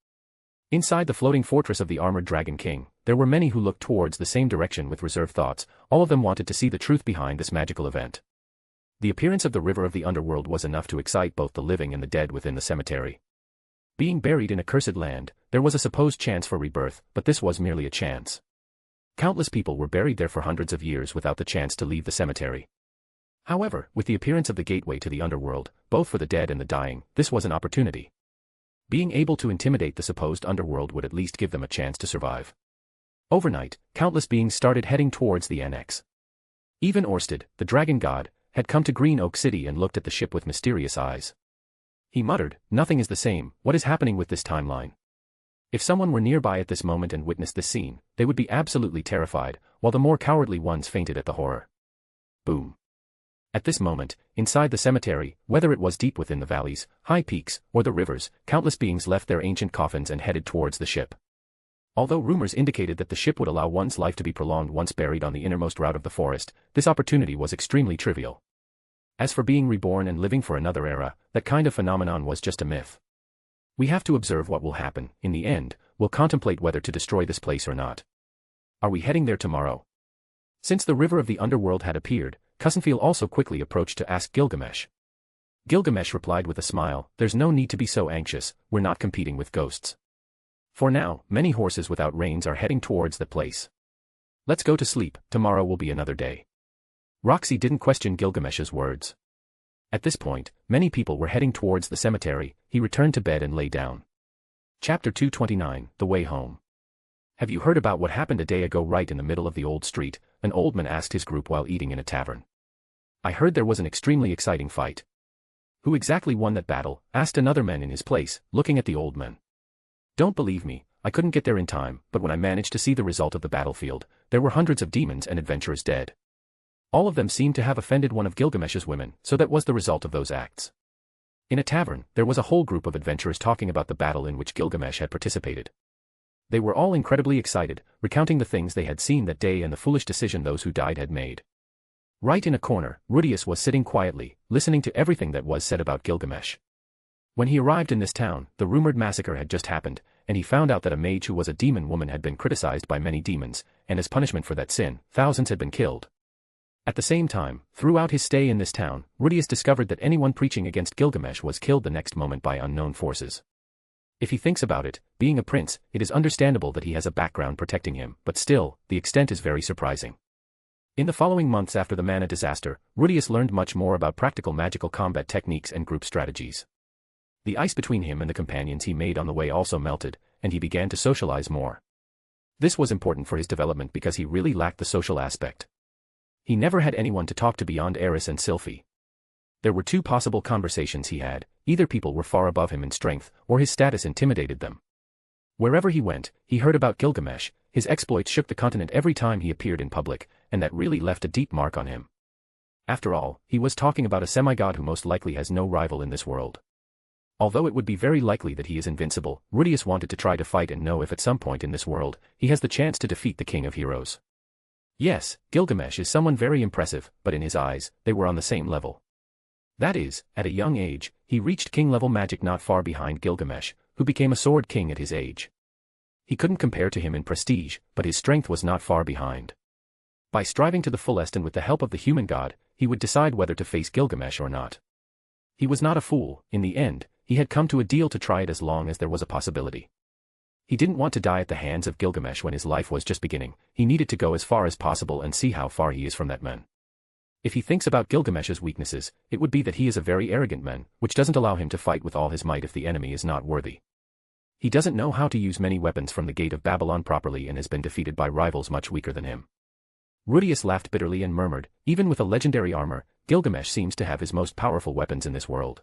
Inside the floating fortress of the armored Dragon King, there were many who looked towards the same direction with reserved thoughts, all of them wanted to see the truth behind this magical event. The appearance of the river of the underworld was enough to excite both the living and the dead within the cemetery. Being buried in a cursed land, there was a supposed chance for rebirth, but this was merely a chance. Countless people were buried there for hundreds of years without the chance to leave the cemetery. However, with the appearance of the gateway to the underworld, both for the dead and the dying, this was an opportunity. Being able to intimidate the supposed underworld would at least give them a chance to survive. Overnight, countless beings started heading towards the annex. Even Orsted, the dragon god, had come to Green Oak City and looked at the ship with mysterious eyes. He muttered, "Nothing is the same, what is happening with this timeline?" If someone were nearby at this moment and witnessed this scene, they would be absolutely terrified, while the more cowardly ones fainted at the horror. Boom. At this moment, inside the cemetery, whether it was deep within the valleys, high peaks, or the rivers, countless beings left their ancient coffins and headed towards the ship. Although rumors indicated that the ship would allow one's life to be prolonged once buried on the innermost route of the forest, this opportunity was extremely trivial. As for being reborn and living for another era, that kind of phenomenon was just a myth. We have to observe what will happen. In the end, we'll contemplate whether to destroy this place or not. Are we heading there tomorrow? Since the river of the underworld had appeared, Cousinfeel also quickly approached to ask Gilgamesh. Gilgamesh replied with a smile, "There's no need to be so anxious, we're not competing with ghosts. For now, many horses without reins are heading towards the place. Let's go to sleep, tomorrow will be another day." Roxy didn't question Gilgamesh's words. At this point, many people were heading towards the cemetery. He returned to bed and lay down. Chapter 229, The Way Home. "Have you heard about what happened a day ago right in the middle of the old street?" An old man asked his group while eating in a tavern. "I heard there was an extremely exciting fight." "Who exactly won that battle?" asked another man in his place, looking at the old man. "Don't believe me, I couldn't get there in time, but when I managed to see the result of the battlefield, there were hundreds of demons and adventurers dead. All of them seemed to have offended one of Gilgamesh's women, so that was the result of those acts." In a tavern, there was a whole group of adventurers talking about the battle in which Gilgamesh had participated. They were all incredibly excited, recounting the things they had seen that day and the foolish decision those who died had made. Right in a corner, Rudius was sitting quietly, listening to everything that was said about Gilgamesh. When he arrived in this town, the rumored massacre had just happened, and he found out that a mage who was a demon woman had been criticized by many demons, and as punishment for that sin, thousands had been killed. At the same time, throughout his stay in this town, Rudius discovered that anyone preaching against Gilgamesh was killed the next moment by unknown forces. If he thinks about it, being a prince, it is understandable that he has a background protecting him, but still, the extent is very surprising. In the following months after the mana disaster, Rudius learned much more about practical magical combat techniques and group strategies. The ice between him and the companions he made on the way also melted, and he began to socialize more. This was important for his development because he really lacked the social aspect. He never had anyone to talk to beyond Eris and Sylphie. There were two possible conversations he had: either people were far above him in strength, or his status intimidated them. Wherever he went, he heard about Gilgamesh. His exploits shook the continent every time he appeared in public, and that really left a deep mark on him. After all, he was talking about a semigod who most likely has no rival in this world. Although it would be very likely that he is invincible, Rudius wanted to try to fight and know if at some point in this world, he has the chance to defeat the King of Heroes. Yes, Gilgamesh is someone very impressive, but in his eyes, they were on the same level. That is, at a young age, he reached king-level magic not far behind Gilgamesh, who became a sword king at his age. He couldn't compare to him in prestige, but his strength was not far behind. By striving to the fullest and with the help of the human god, he would decide whether to face Gilgamesh or not. He was not a fool. In the end, he had come to a deal to try it as long as there was a possibility. He didn't want to die at the hands of Gilgamesh when his life was just beginning. He needed to go as far as possible and see how far he is from that man. If he thinks about Gilgamesh's weaknesses, it would be that he is a very arrogant man, which doesn't allow him to fight with all his might if the enemy is not worthy. He doesn't know how to use many weapons from the Gate of Babylon properly and has been defeated by rivals much weaker than him. Rudius laughed bitterly and murmured, even with a legendary armor, Gilgamesh seems to have his most powerful weapons in this world.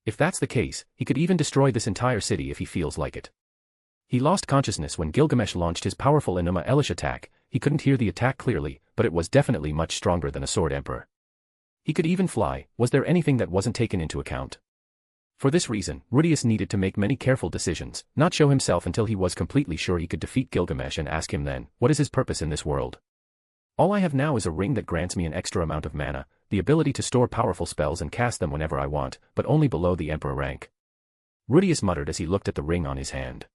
If that's the case, he could even destroy this entire city if he feels like it. He lost consciousness when Gilgamesh launched his powerful Enuma Elish attack. He couldn't hear the attack clearly, but it was definitely much stronger than a sword emperor. He could even fly. Was there anything that wasn't taken into account? For this reason, Rudius needed to make many careful decisions, not show himself until he was completely sure he could defeat Gilgamesh and ask him then, what is his purpose in this world? All I have now is a ring that grants me an extra amount of mana, the ability to store powerful spells and cast them whenever I want, but only below the emperor rank. Rudius muttered as he looked at the ring on his hand.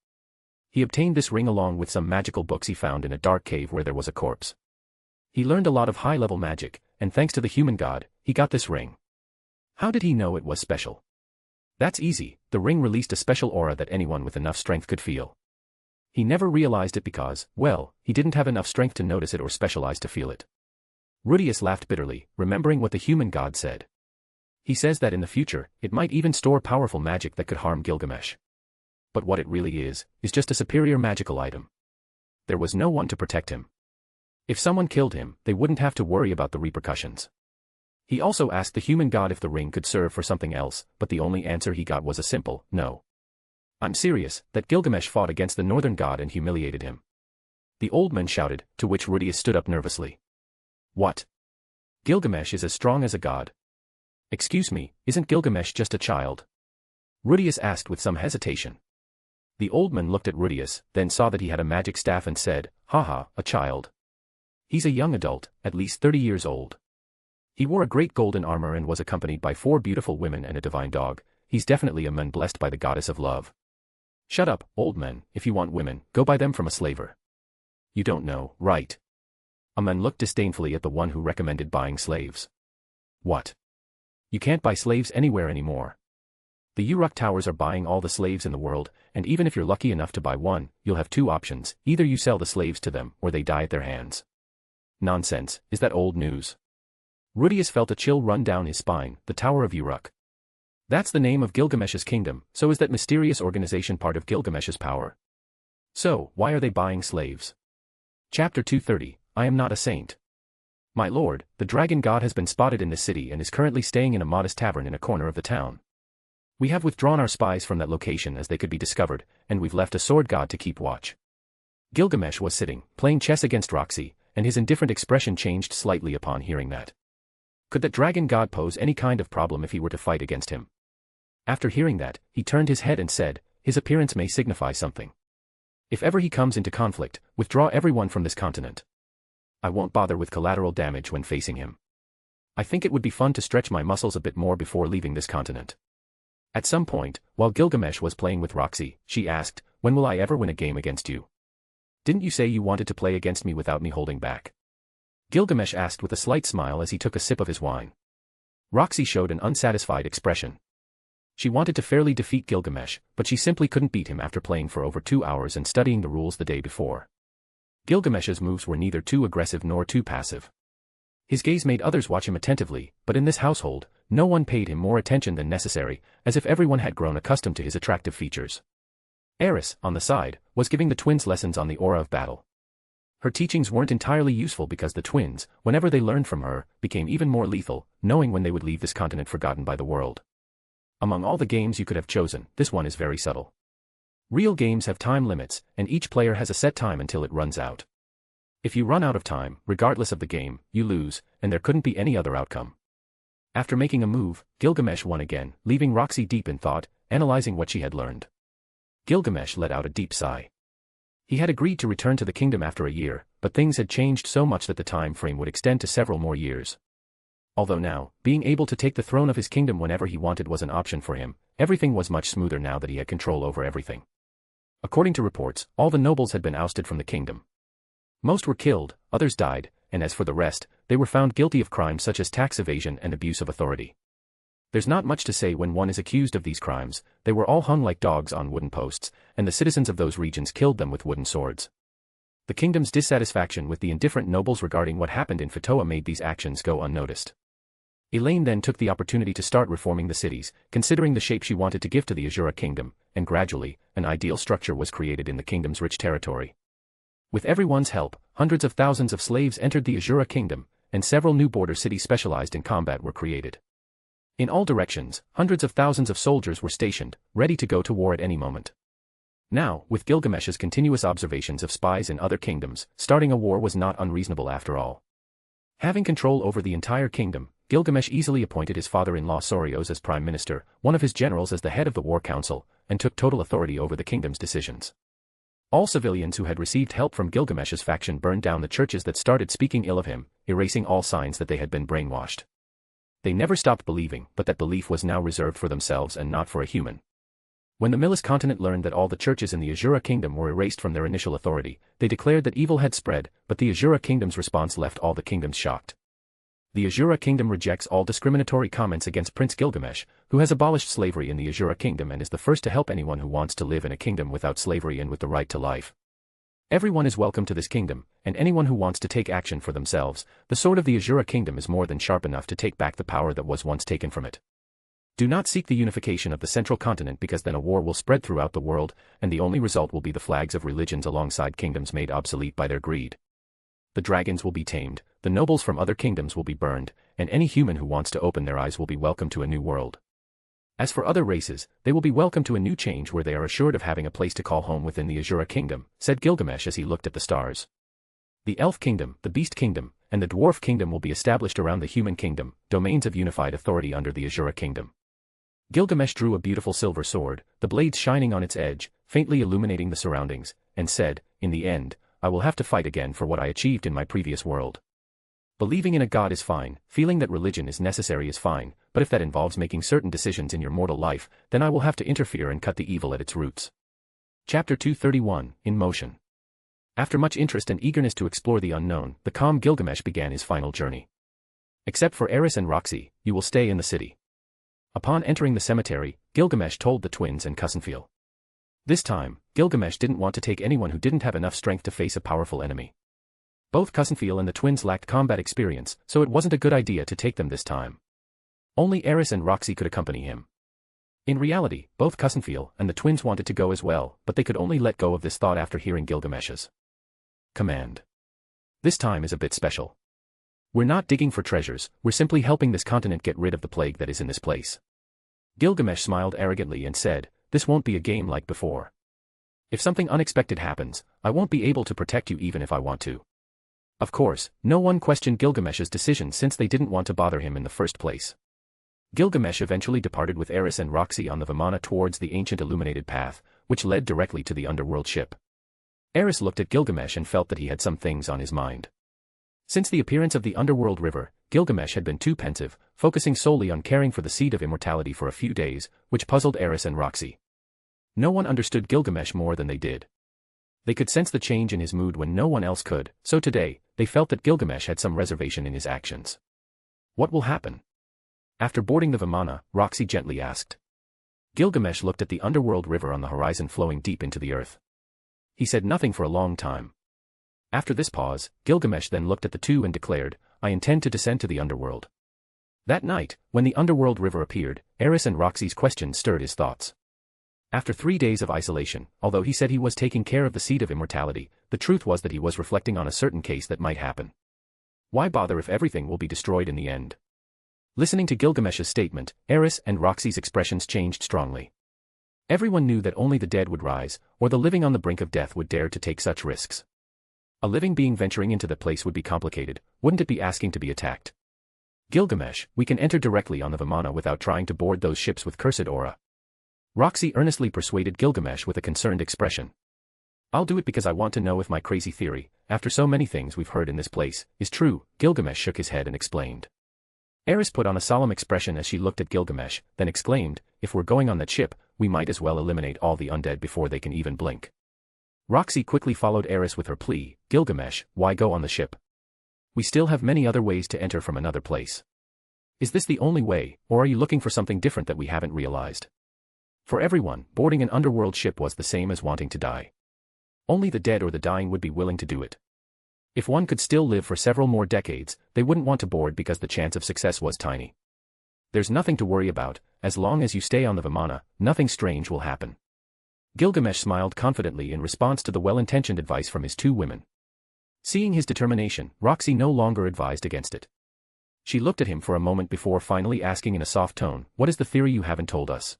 He obtained this ring along with some magical books he found in a dark cave where there was a corpse. He learned a lot of high-level magic, and thanks to the human god, he got this ring. How did he know it was special? That's easy. The ring released a special aura that anyone with enough strength could feel. He never realized it because, well, he didn't have enough strength to notice it or specialize to feel it. Rudius laughed bitterly, remembering what the human god said. He says that in the future, it might even store powerful magic that could harm Gilgamesh. But what it really is just a superior magical item. There was no one to protect him. If someone killed him, they wouldn't have to worry about the repercussions. He also asked the human god if the ring could serve for something else, but the only answer he got was a simple, no. I'm serious, that Gilgamesh fought against the northern god and humiliated him. The old man shouted, to which Rudius stood up nervously. What? Gilgamesh is as strong as a god. Excuse me, isn't Gilgamesh just a child? Rudius asked with some hesitation. The old man looked at Rudius, then saw that he had a magic staff and said, haha, a child. He's a young adult, at least 30 years old. He wore a great golden armor and was accompanied by 4 beautiful women and a divine dog. He's definitely a man blessed by the goddess of love. Shut up, old man, if you want women, go buy them from a slaver. You don't know, right? A man looked disdainfully at the one who recommended buying slaves. What? You can't buy slaves anywhere anymore. The Uruk towers are buying all the slaves in the world, and even if you're lucky enough to buy one, you'll have 2 options, either you sell the slaves to them, or they die at their hands. Nonsense, is that old news? Rudius felt a chill run down his spine. The Tower of Uruk. That's the name of Gilgamesh's kingdom, so is that mysterious organization part of Gilgamesh's power. So, why are they buying slaves? Chapter 230, I am not a saint. My lord, the dragon god has been spotted in this city and is currently staying in a modest tavern in a corner of the town. We have withdrawn our spies from that location as they could be discovered, and we've left a sword god to keep watch. Gilgamesh was sitting, playing chess against Roxy, and his indifferent expression changed slightly upon hearing that. Could that dragon god pose any kind of problem if he were to fight against him? After hearing that, he turned his head and said, his appearance may signify something. If ever he comes into conflict, withdraw everyone from this continent. I won't bother with collateral damage when facing him. I think it would be fun to stretch my muscles a bit more before leaving this continent. At some point, while Gilgamesh was playing with Roxy, she asked, when will I ever win a game against you? Didn't you say you wanted to play against me without me holding back? Gilgamesh asked with a slight smile as he took a sip of his wine. Roxy showed an unsatisfied expression. She wanted to fairly defeat Gilgamesh, but she simply couldn't beat him after playing for over 2 hours and studying the rules the day before. Gilgamesh's moves were neither too aggressive nor too passive. His gaze made others watch him attentively, but in this household, no one paid him more attention than necessary, as if everyone had grown accustomed to his attractive features. Eris, on the side, was giving the twins lessons on the aura of battle. Her teachings weren't entirely useful because the twins, whenever they learned from her, became even more lethal, knowing when they would leave this continent forgotten by the world. Among all the games you could have chosen, this one is very subtle. Real games have time limits, and each player has a set time until it runs out. If you run out of time, regardless of the game, you lose, and there couldn't be any other outcome. After making a move, Gilgamesh won again, leaving Roxy deep in thought, analyzing what she had learned. Gilgamesh let out a deep sigh. He had agreed to return to the kingdom after a year, but things had changed so much that the time frame would extend to several more years. Although now, being able to take the throne of his kingdom whenever he wanted was an option for him, everything was much smoother now that he had control over everything. According to reports, all the nobles had been ousted from the kingdom. Most were killed, others died, and as for the rest, they were found guilty of crimes such as tax evasion and abuse of authority. There's not much to say when one is accused of these crimes. They were all hung like dogs on wooden posts, and the citizens of those regions killed them with wooden swords. The kingdom's dissatisfaction with the indifferent nobles regarding what happened in Fatoa made these actions go unnoticed. Elaine then took the opportunity to start reforming the cities, considering the shape she wanted to give to the Asura kingdom, and gradually, an ideal structure was created in the kingdom's rich territory. With everyone's help, hundreds of thousands of slaves entered the Asura kingdom, and several new border cities specialized in combat were created. In all directions, hundreds of thousands of soldiers were stationed, ready to go to war at any moment. Now, with Gilgamesh's continuous observations of spies in other kingdoms, starting a war was not unreasonable after all. Having control over the entire kingdom, Gilgamesh easily appointed his father-in-law Sorios as prime minister, one of his generals as the head of the war council, and took total authority over the kingdom's decisions. All civilians who had received help from Gilgamesh's faction burned down the churches that started speaking ill of him, erasing all signs that they had been brainwashed. They never stopped believing, but that belief was now reserved for themselves and not for a human. When the Milis continent learned that all the churches in the Asura kingdom were erased from their initial authority, they declared that evil had spread, but the Asura kingdom's response left all the kingdoms shocked. The Asura kingdom rejects all discriminatory comments against Prince Gilgamesh, who has abolished slavery in the Asura kingdom and is the first to help anyone who wants to live in a kingdom without slavery and with the right to life. Everyone is welcome to this kingdom, and anyone who wants to take action for themselves. The sword of the Asura kingdom is more than sharp enough to take back the power that was once taken from it. Do not seek the unification of the central continent, because then a war will spread throughout the world, and the only result will be the flags of religions alongside kingdoms made obsolete by their greed. The dragons will be tamed, the nobles from other kingdoms will be burned, and any human who wants to open their eyes will be welcome to a new world. As for other races, they will be welcome to a new change where they are assured of having a place to call home within the Asura kingdom, said Gilgamesh as he looked at the stars. The Elf Kingdom, the Beast Kingdom, and the Dwarf Kingdom will be established around the Human Kingdom, domains of unified authority under the Asura Kingdom. Gilgamesh drew a beautiful silver sword, the blades shining on its edge, faintly illuminating the surroundings, and said, "In the end, I will have to fight again for what I achieved in my previous world. Believing in a god is fine, feeling that religion is necessary is fine, but if that involves making certain decisions in your mortal life, then I will have to interfere and cut the evil at its roots." Chapter 231, In Motion. After much interest and eagerness to explore the unknown, the calm Gilgamesh began his final journey. "Except for Eris and Roxy, you will stay in the city." Upon entering the cemetery, Gilgamesh told the twins and Kusanfil. This time, Gilgamesh didn't want to take anyone who didn't have enough strength to face a powerful enemy. Both Kusanfil and the twins lacked combat experience, so it wasn't a good idea to take them this time. Only Eris and Roxy could accompany him. In reality, both Kusanfil and the twins wanted to go as well, but they could only let go of this thought after hearing Gilgamesh's command. "This time is a bit special. We're not digging for treasures, we're simply helping this continent get rid of the plague that is in this place." Gilgamesh smiled arrogantly and said, "This won't be a game like before. If something unexpected happens, I won't be able to protect you even if I want to." Of course, no one questioned Gilgamesh's decision since they didn't want to bother him in the first place. Gilgamesh eventually departed with Eris and Roxy on the Vimana towards the ancient illuminated path, which led directly to the underworld ship. Eris looked at Gilgamesh and felt that he had some things on his mind. Since the appearance of the underworld river, Gilgamesh had been too pensive, focusing solely on caring for the seed of immortality for a few days, which puzzled Eris and Roxy. No one understood Gilgamesh more than they did. They could sense the change in his mood when no one else could, so today, they felt that Gilgamesh had some reservation in his actions. "What will happen?" After boarding the Vimana, Roxy gently asked. Gilgamesh looked at the underworld river on the horizon flowing deep into the earth. He said nothing for a long time. After this pause, Gilgamesh then looked at the two and declared, "I intend to descend to the underworld." That night, when the underworld river appeared, Eris and Roxy's questions stirred his thoughts. After 3 days of isolation, although he said he was taking care of the seed of immortality, the truth was that he was reflecting on a certain case that might happen. Why bother if everything will be destroyed in the end? Listening to Gilgamesh's statement, Eris and Roxy's expressions changed strongly. Everyone knew that only the dead would rise, or the living on the brink of death would dare to take such risks. A living being venturing into the place would be complicated, wouldn't it be asking to be attacked? "Gilgamesh, we can enter directly on the Vimana without trying to board those ships with cursed aura." Roxy earnestly persuaded Gilgamesh with a concerned expression. I'll do it because I want to know if my crazy theory, after so many things we've heard in this place, is true. Gilgamesh shook his head and explained. Eris put on a solemn expression as she looked at Gilgamesh, then exclaimed, if we're going on that ship, we might as well eliminate all the undead before they can even blink. Roxy quickly followed Eris with her plea, Gilgamesh, why go on the ship? We still have many other ways to enter from another place. Is this the only way, or are you looking for something different that we haven't realized? For everyone, boarding an underworld ship was the same as wanting to die. Only the dead or the dying would be willing to do it. If one could still live for several more decades, they wouldn't want to board because the chance of success was tiny. There's nothing to worry about, as long as you stay on the Vimana, nothing strange will happen. Gilgamesh smiled confidently in response to the well-intentioned advice from his two women. Seeing his determination, Roxy no longer advised against it. She looked at him for a moment before finally asking in a soft tone, what is the theory you haven't told us?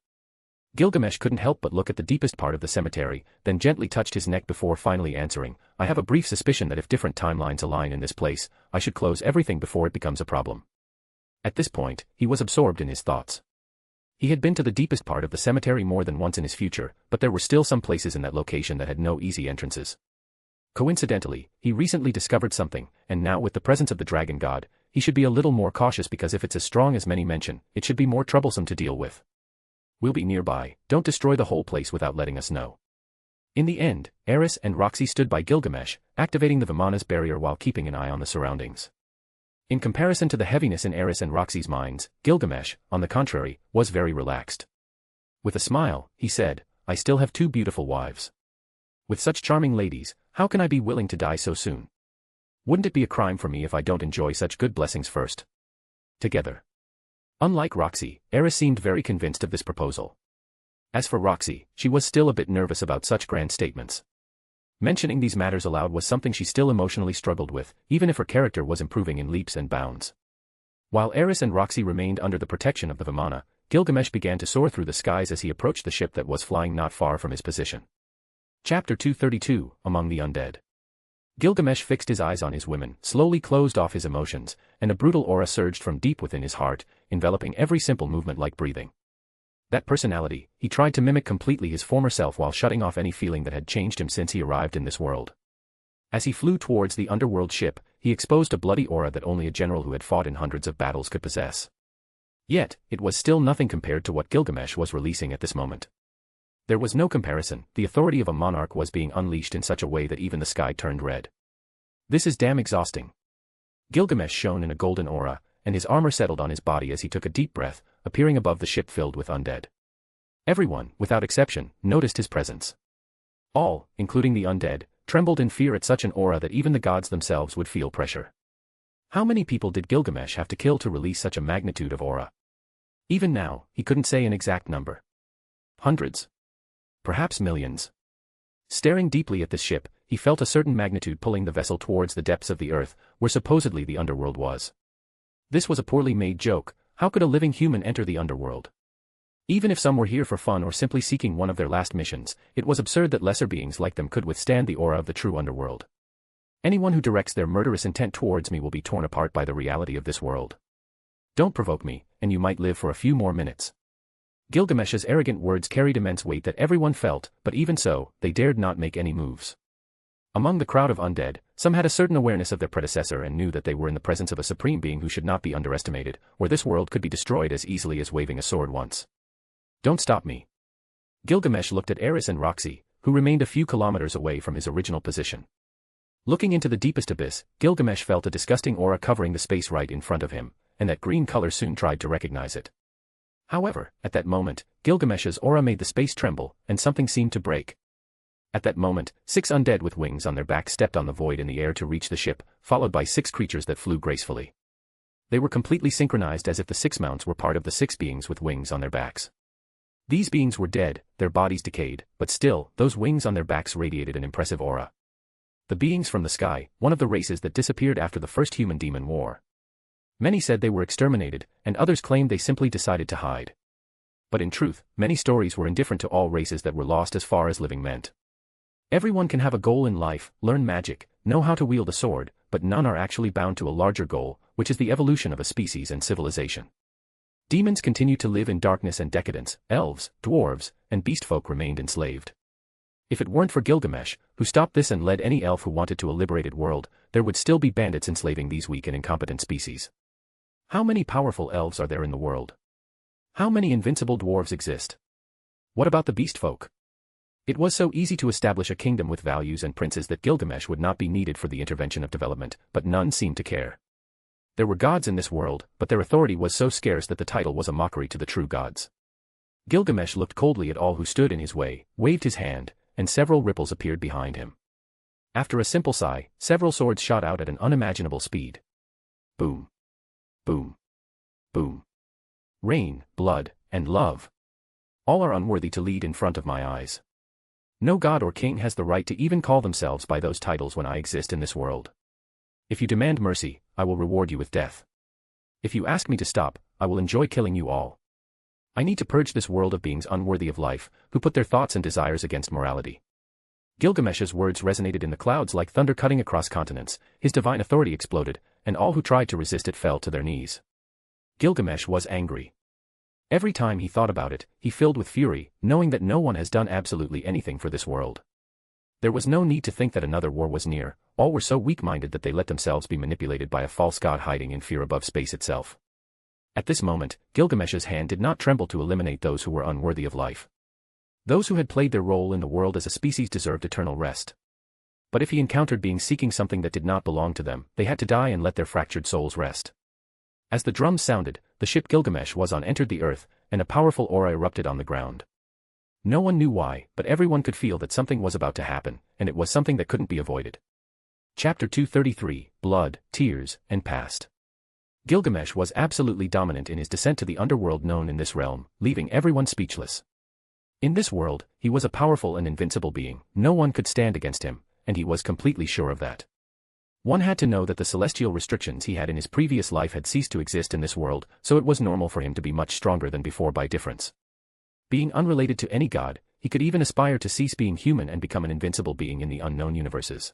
Gilgamesh couldn't help but look at the deepest part of the cemetery, then gently touched his neck before finally answering, I have a brief suspicion that if different timelines align in this place, I should close everything before it becomes a problem. At this point, he was absorbed in his thoughts. He had been to the deepest part of the cemetery more than once in his future, but there were still some places in that location that had no easy entrances. Coincidentally, he recently discovered something, and now with the presence of the dragon god, he should be a little more cautious because if it's as strong as many mention, it should be more troublesome to deal with. We'll be nearby, don't destroy the whole place without letting us know. In the end, Eris and Roxy stood by Gilgamesh, activating the Vimana's barrier while keeping an eye on the surroundings. In comparison to the heaviness in Eris and Roxy's minds, Gilgamesh, on the contrary, was very relaxed. With a smile, he said, I still have two beautiful wives. With such charming ladies, how can I be willing to die so soon? Wouldn't it be a crime for me if I don't enjoy such good blessings first? Together. Unlike Roxy, Eris seemed very convinced of this proposal. As for Roxy, she was still a bit nervous about such grand statements. Mentioning these matters aloud was something she still emotionally struggled with, even if her character was improving in leaps and bounds. While Eris and Roxy remained under the protection of the Vimana, Gilgamesh began to soar through the skies as he approached the ship that was flying not far from his position. Chapter 232, Among the Undead. Gilgamesh fixed his eyes on his women, slowly closed off his emotions, and a brutal aura surged from deep within his heart, enveloping every simple movement like breathing. That personality, he tried to mimic completely his former self while shutting off any feeling that had changed him since he arrived in this world. As he flew towards the underworld ship, he exposed a bloody aura that only a general who had fought in hundreds of battles could possess. Yet, it was still nothing compared to what Gilgamesh was releasing at this moment. There was no comparison, the authority of a monarch was being unleashed in such a way that even the sky turned red. This is damn exhausting. Gilgamesh shone in a golden aura, and his armor settled on his body as he took a deep breath, appearing above the ship filled with undead. Everyone, without exception, noticed his presence. All, including the undead, trembled in fear at such an aura that even the gods themselves would feel pressure. How many people did Gilgamesh have to kill to release such a magnitude of aura? Even now, he couldn't say an exact number. Hundreds. Perhaps millions. Staring deeply at this ship, he felt a certain magnitude pulling the vessel towards the depths of the earth, where supposedly the underworld was. This was a poorly made joke. How could a living human enter the underworld? Even if some were here for fun or simply seeking one of their last missions, it was absurd that lesser beings like them could withstand the aura of the true underworld. Anyone who directs their murderous intent towards me will be torn apart by the reality of this world. Don't provoke me, and you might live for a few more minutes. Gilgamesh's arrogant words carried immense weight that everyone felt, but even so, they dared not make any moves. Among the crowd of undead, some had a certain awareness of their predecessor and knew that they were in the presence of a supreme being who should not be underestimated, or this world could be destroyed as easily as waving a sword once. Don't stop me. Gilgamesh looked at Eris and Roxy, who remained a few kilometers away from his original position. Looking into the deepest abyss, Gilgamesh felt a disgusting aura covering the space right in front of him, and that green color soon tried to recognize it. However, at that moment, Gilgamesh's aura made the space tremble, and something seemed to break. At that moment, 6 undead with wings on their backs stepped on the void in the air to reach the ship, followed by 6 creatures that flew gracefully. They were completely synchronized as if the 6 mounts were part of the 6 beings with wings on their backs. These beings were dead, their bodies decayed, but still, those wings on their backs radiated an impressive aura. The beings from the sky, one of the races that disappeared after the first human-demon war. Many said they were exterminated, and others claimed they simply decided to hide. But in truth, many stories were indifferent to all races that were lost as far as living meant. Everyone can have a goal in life, learn magic, know how to wield a sword, but none are actually bound to a larger goal, which is the evolution of a species and civilization. Demons continued to live in darkness and decadence, elves, dwarves, and beastfolk remained enslaved. If it weren't for Gilgamesh, who stopped this and led any elf who wanted to a liberated world, there would still be bandits enslaving these weak and incompetent species. How many powerful elves are there in the world? How many invincible dwarves exist? What about the beastfolk? It was so easy to establish a kingdom with values and princes that Gilgamesh would not be needed for the intervention of development, but none seemed to care. There were gods in this world, but their authority was so scarce that the title was a mockery to the true gods. Gilgamesh looked coldly at all who stood in his way, waved his hand, and several ripples appeared behind him. After a simple sigh, several swords shot out at an unimaginable speed. Boom. Boom. Boom. Rain, blood, and love. All are unworthy to lead in front of my eyes. No god or king has the right to even call themselves by those titles when I exist in this world. If you demand mercy, I will reward you with death. If you ask me to stop, I will enjoy killing you all. I need to purge this world of beings unworthy of life, who put their thoughts and desires against morality. Gilgamesh's words resonated in the clouds like thunder cutting across continents, his divine authority exploded, and all who tried to resist it fell to their knees. Gilgamesh was angry. Every time he thought about it, he filled with fury, knowing that no one has done absolutely anything for this world. There was no need to think that another war was near, all were so weak-minded that they let themselves be manipulated by a false god hiding in fear above space itself. At this moment, Gilgamesh's hand did not tremble to eliminate those who were unworthy of life. Those who had played their role in the world as a species deserved eternal rest. But if he encountered beings seeking something that did not belong to them, they had to die and let their fractured souls rest. As the drums sounded, the ship Gilgamesh was on entered the earth, and a powerful aura erupted on the ground. No one knew why, but everyone could feel that something was about to happen, and it was something that couldn't be avoided. Chapter 233, Blood, Tears, and Past. Gilgamesh was absolutely dominant in his descent to the underworld known in this realm, leaving everyone speechless. In this world, he was a powerful and invincible being, no one could stand against him, and he was completely sure of that. One had to know that the celestial restrictions he had in his previous life had ceased to exist in this world, so it was normal for him to be much stronger than before by difference. Being unrelated to any god, he could even aspire to cease being human and become an invincible being in the unknown universes.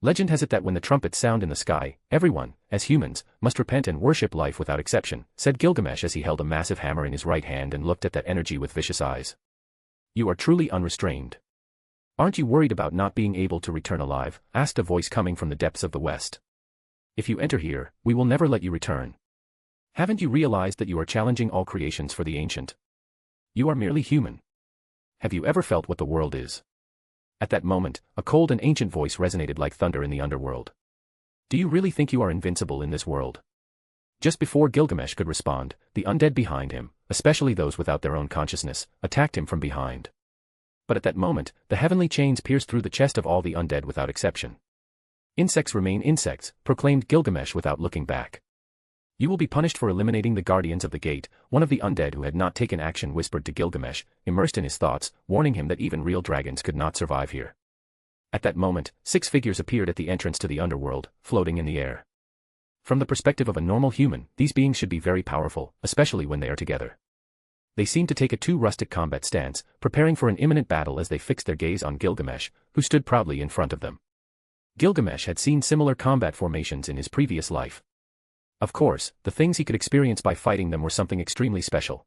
Legend has it that when the trumpets sound in the sky, everyone, as humans, must repent and worship life without exception, said Gilgamesh as he held a massive hammer in his right hand and looked at that energy with vicious eyes. You are truly unrestrained. Aren't you worried about not being able to return alive? Asked a voice coming from the depths of the west. If you enter here, we will never let you return. Haven't you realized that you are challenging all creations for the ancient? You are merely human. Have you ever felt what the world is? At that moment, a cold and ancient voice resonated like thunder in the underworld. Do you really think you are invincible in this world? Just before Gilgamesh could respond, the undead behind him, especially those without their own consciousness, attacked him from behind. But at that moment, the heavenly chains pierced through the chest of all the undead without exception. Insects remain insects, proclaimed Gilgamesh without looking back. You will be punished for eliminating the guardians of the gate, one of the undead who had not taken action whispered to Gilgamesh, immersed in his thoughts, warning him that even real dragons could not survive here. At that moment, 6 figures appeared at the entrance to the underworld, floating in the air. From the perspective of a normal human, these beings should be very powerful, especially when they are together. They seemed to take a too rustic combat stance, preparing for an imminent battle as they fixed their gaze on Gilgamesh, who stood proudly in front of them. Gilgamesh had seen similar combat formations in his previous life. Of course, the things he could experience by fighting them were something extremely special.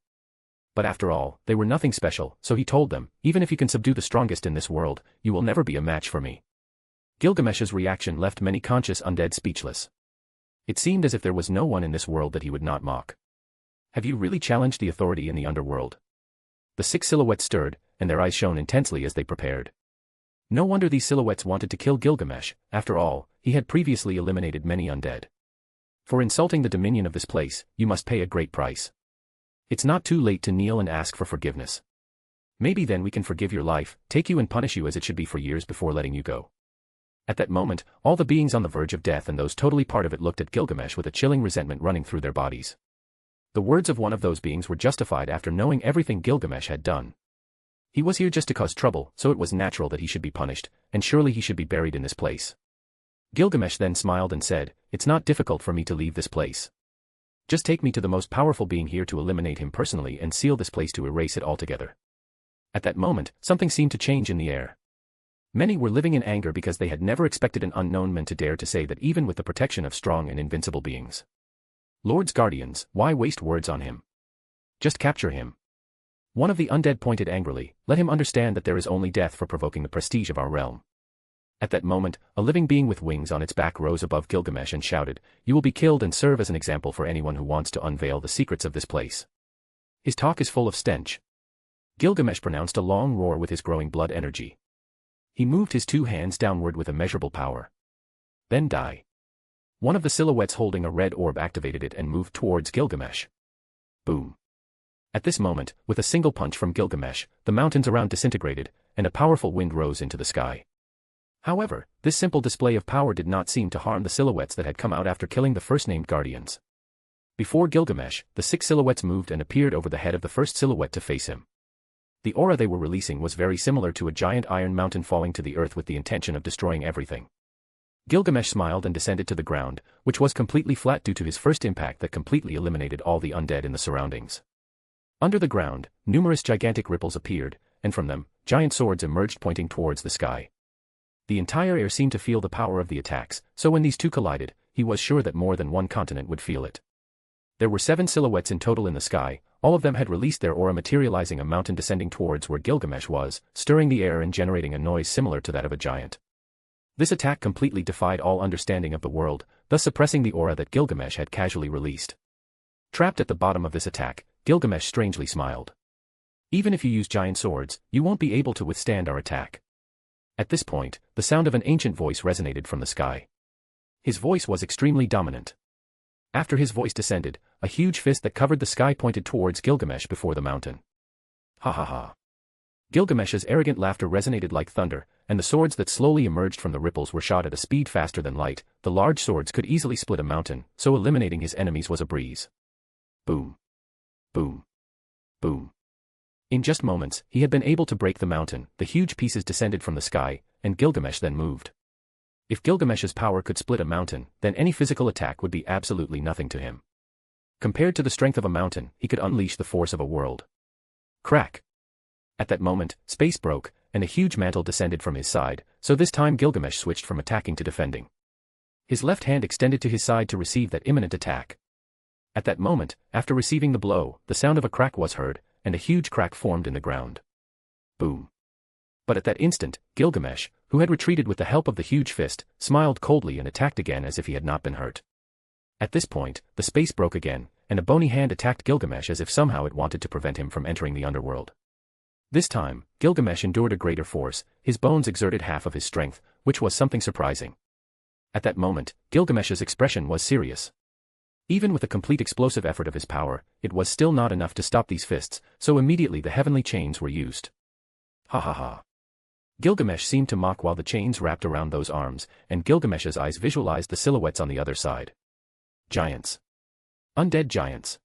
But after all, they were nothing special, so he told them, even if you can subdue the strongest in this world, you will never be a match for me. Gilgamesh's reaction left many conscious undead speechless. It seemed as if there was no one in this world that he would not mock. Have you really challenged the authority in the underworld? The 6 silhouettes stirred, and their eyes shone intensely as they prepared. No wonder these silhouettes wanted to kill Gilgamesh, after all, he had previously eliminated many undead. For insulting the dominion of this place, you must pay a great price. It's not too late to kneel and ask for forgiveness. Maybe then we can forgive your life, take you and punish you as it should be for years before letting you go. At that moment, all the beings on the verge of death and those totally part of it looked at Gilgamesh with a chilling resentment running through their bodies. The words of one of those beings were justified after knowing everything Gilgamesh had done. He was here just to cause trouble, so it was natural that he should be punished, and surely he should be buried in this place. Gilgamesh then smiled and said, "It's not difficult for me to leave this place. Just take me to the most powerful being here to eliminate him personally and seal this place to erase it altogether." At that moment, something seemed to change in the air. Many were living in anger because they had never expected an unknown man to dare to say that even with the protection of strong and invincible beings. Lord's guardians, why waste words on him? Just capture him. One of the undead pointed angrily, let him understand that there is only death for provoking the prestige of our realm. At that moment, a living being with wings on its back rose above Gilgamesh and shouted, you will be killed and serve as an example for anyone who wants to unveil the secrets of this place. His talk is full of stench. Gilgamesh pronounced a long roar with his growing blood energy. He moved his two hands downward with immeasurable power. Then die. One of the silhouettes holding a red orb activated it and moved towards Gilgamesh. Boom. At this moment, with a single punch from Gilgamesh, the mountains around disintegrated, and a powerful wind rose into the sky. However, this simple display of power did not seem to harm the silhouettes that had come out after killing the first-named guardians. Before Gilgamesh, the 6 silhouettes moved and appeared over the head of the first silhouette to face him. The aura they were releasing was very similar to a giant iron mountain falling to the earth with the intention of destroying everything. Gilgamesh smiled and descended to the ground, which was completely flat due to his first impact that completely eliminated all the undead in the surroundings. Under the ground, numerous gigantic ripples appeared, and from them, giant swords emerged pointing towards the sky. The entire air seemed to feel the power of the attacks, so when these two collided, he was sure that more than one continent would feel it. There were 7 silhouettes in total in the sky, all of them had released their aura materializing a mountain descending towards where Gilgamesh was, stirring the air and generating a noise similar to that of a giant. This attack completely defied all understanding of the world, thus suppressing the aura that Gilgamesh had casually released. Trapped at the bottom of this attack, Gilgamesh strangely smiled. Even if you use giant swords, you won't be able to withstand our attack. At this point, the sound of an ancient voice resonated from the sky. His voice was extremely dominant. After his voice descended, a huge fist that covered the sky pointed towards Gilgamesh before the mountain. Ha ha ha. Gilgamesh's arrogant laughter resonated like thunder, and the swords that slowly emerged from the ripples were shot at a speed faster than light. The large swords could easily split a mountain, so eliminating his enemies was a breeze. Boom. Boom. Boom. In just moments, he had been able to break the mountain, the huge pieces descended from the sky, and Gilgamesh then moved. If Gilgamesh's power could split a mountain, then any physical attack would be absolutely nothing to him. Compared to the strength of a mountain, he could unleash the force of a world. Crack! At that moment, space broke, and a huge mantle descended from his side, so this time Gilgamesh switched from attacking to defending. His left hand extended to his side to receive that imminent attack. At that moment, after receiving the blow, the sound of a crack was heard, and a huge crack formed in the ground. Boom. But at that instant, Gilgamesh, who had retreated with the help of the huge fist, smiled coldly and attacked again as if he had not been hurt. At this point, the space broke again, and a bony hand attacked Gilgamesh as if somehow it wanted to prevent him from entering the underworld. This time, Gilgamesh endured a greater force, his bones exerted half of his strength, which was something surprising. At that moment, Gilgamesh's expression was serious. Even with the complete explosive effort of his power, it was still not enough to stop these fists, so immediately the heavenly chains were used. Ha ha ha. Gilgamesh seemed to mock while the chains wrapped around those arms, and Gilgamesh's eyes visualized the silhouettes on the other side. Giants. Undead giants.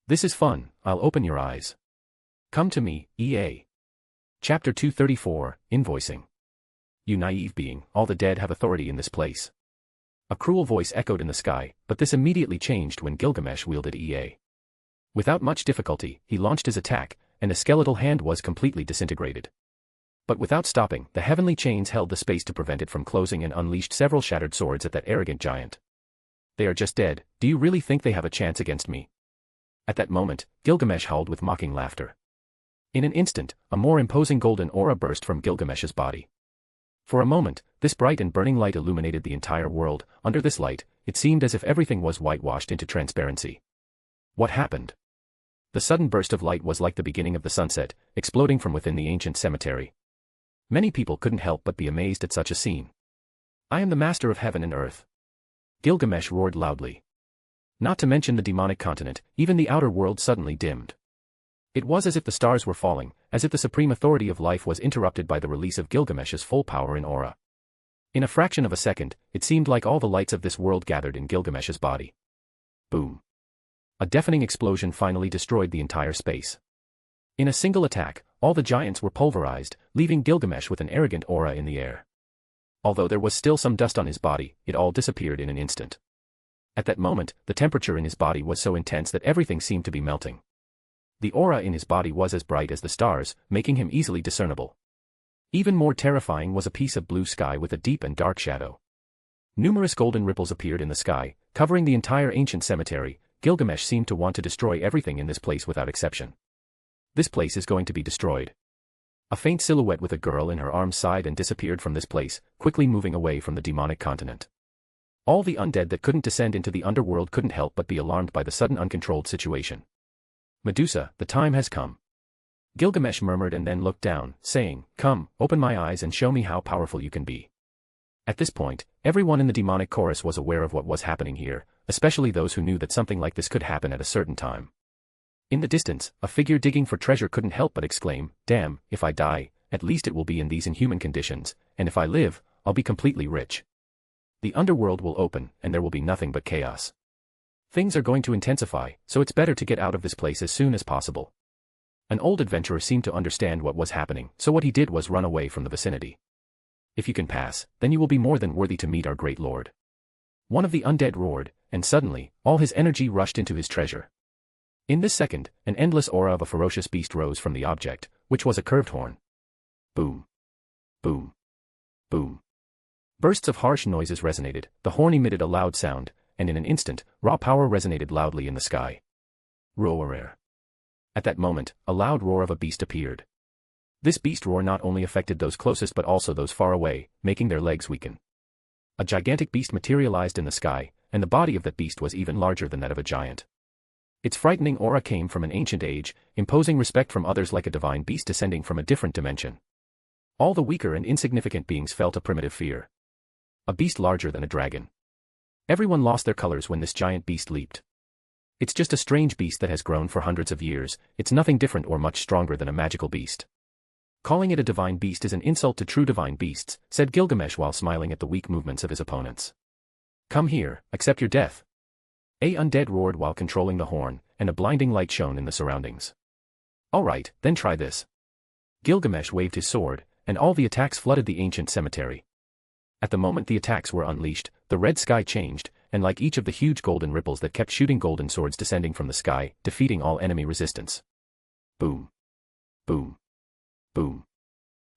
This is fun, I'll open your eyes. Come to me, EA. Chapter 234, Invoicing. You naive being, all the dead have authority in this place. A cruel voice echoed in the sky, but this immediately changed when Gilgamesh wielded EA. Without much difficulty, he launched his attack, and a skeletal hand was completely disintegrated. But without stopping, the heavenly chains held the space to prevent it from closing and unleashed several shattered swords at that arrogant giant. They are just dead, do you really think they have a chance against me? At that moment, Gilgamesh howled with mocking laughter. In an instant, a more imposing golden aura burst from Gilgamesh's body. For a moment, this bright and burning light illuminated the entire world. Under this light, it seemed as if everything was whitewashed into transparency. What happened? The sudden burst of light was like the beginning of the sunset, exploding from within the ancient cemetery. Many people couldn't help but be amazed at such a scene. I am the master of heaven and earth. Gilgamesh roared loudly. Not to mention the demonic continent, even the outer world suddenly dimmed. It was as if the stars were falling, as if the supreme authority of life was interrupted by the release of Gilgamesh's full power and aura. In a fraction of a second, it seemed like all the lights of this world gathered in Gilgamesh's body. Boom. A deafening explosion finally destroyed the entire space. In a single attack, all the giants were pulverized, leaving Gilgamesh with an arrogant aura in the air. Although there was still some dust on his body, it all disappeared in an instant. At that moment, the temperature in his body was so intense that everything seemed to be melting. The aura in his body was as bright as the stars, making him easily discernible. Even more terrifying was a piece of blue sky with a deep and dark shadow. Numerous golden ripples appeared in the sky, covering the entire ancient cemetery. Gilgamesh seemed to want to destroy everything in this place without exception. This place is going to be destroyed. A faint silhouette with a girl in her arms sighed and disappeared from this place, quickly moving away from the demonic continent. All the undead that couldn't descend into the underworld couldn't help but be alarmed by the sudden uncontrolled situation. Medusa, the time has come. Gilgamesh murmured and then looked down, saying, "Come, open my eyes and show me how powerful you can be." At this point, everyone in the demonic chorus was aware of what was happening here, especially those who knew that something like this could happen at a certain time. In the distance, a figure digging for treasure couldn't help but exclaim, "Damn, if I die, at least it will be in these inhuman conditions, and if I live, I'll be completely rich. The underworld will open, and there will be nothing but chaos. Things are going to intensify, so it's better to get out of this place as soon as possible." An old adventurer seemed to understand what was happening, so what he did was run away from the vicinity. "If you can pass, then you will be more than worthy to meet our great lord." One of the undead roared, and suddenly, all his energy rushed into his treasure. In this second, an endless aura of a ferocious beast rose from the object, which was a curved horn. Boom. Boom. Boom. Bursts of harsh noises resonated, the horn emitted a loud sound, and in an instant, raw power resonated loudly in the sky. Roar. At that moment, a loud roar of a beast appeared. This beast roar not only affected those closest but also those far away, making their legs weaken. A gigantic beast materialized in the sky, and the body of that beast was even larger than that of a giant. Its frightening aura came from an ancient age, imposing respect from others like a divine beast descending from a different dimension. All the weaker and insignificant beings felt a primitive fear. A beast larger than a dragon. Everyone lost their colors when this giant beast leaped. "It's just a strange beast that has grown for hundreds of years, it's nothing different or much stronger than a magical beast. Calling it a divine beast is an insult to true divine beasts," said Gilgamesh while smiling at the weak movements of his opponents. "Come here, accept your death." A undead roared while controlling the horn, and a blinding light shone in the surroundings. "All right, then try this." Gilgamesh waved his sword, and all the attacks flooded the ancient cemetery. At the moment the attacks were unleashed, the red sky changed, and like each of the huge golden ripples that kept shooting golden swords descending from the sky, defeating all enemy resistance. Boom. Boom. Boom.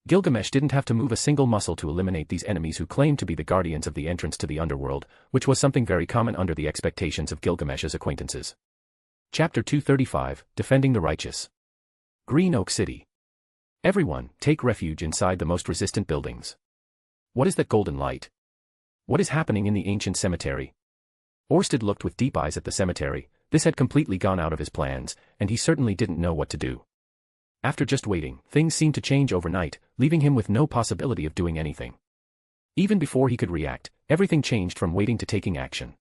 Gilgamesh didn't have to move a single muscle to eliminate these enemies who claimed to be the guardians of the entrance to the underworld, which was something very common under the expectations of Gilgamesh's acquaintances. Chapter 235, Defending the Righteous. Green Oak City. Everyone, take refuge inside the most resistant buildings. What is that golden light? What is happening in the ancient cemetery? Orsted looked with deep eyes at the cemetery. This had completely gone out of his plans, and he certainly didn't know what to do. After just waiting, things seemed to change overnight, leaving him with no possibility of doing anything. Even before he could react, everything changed from waiting to taking action.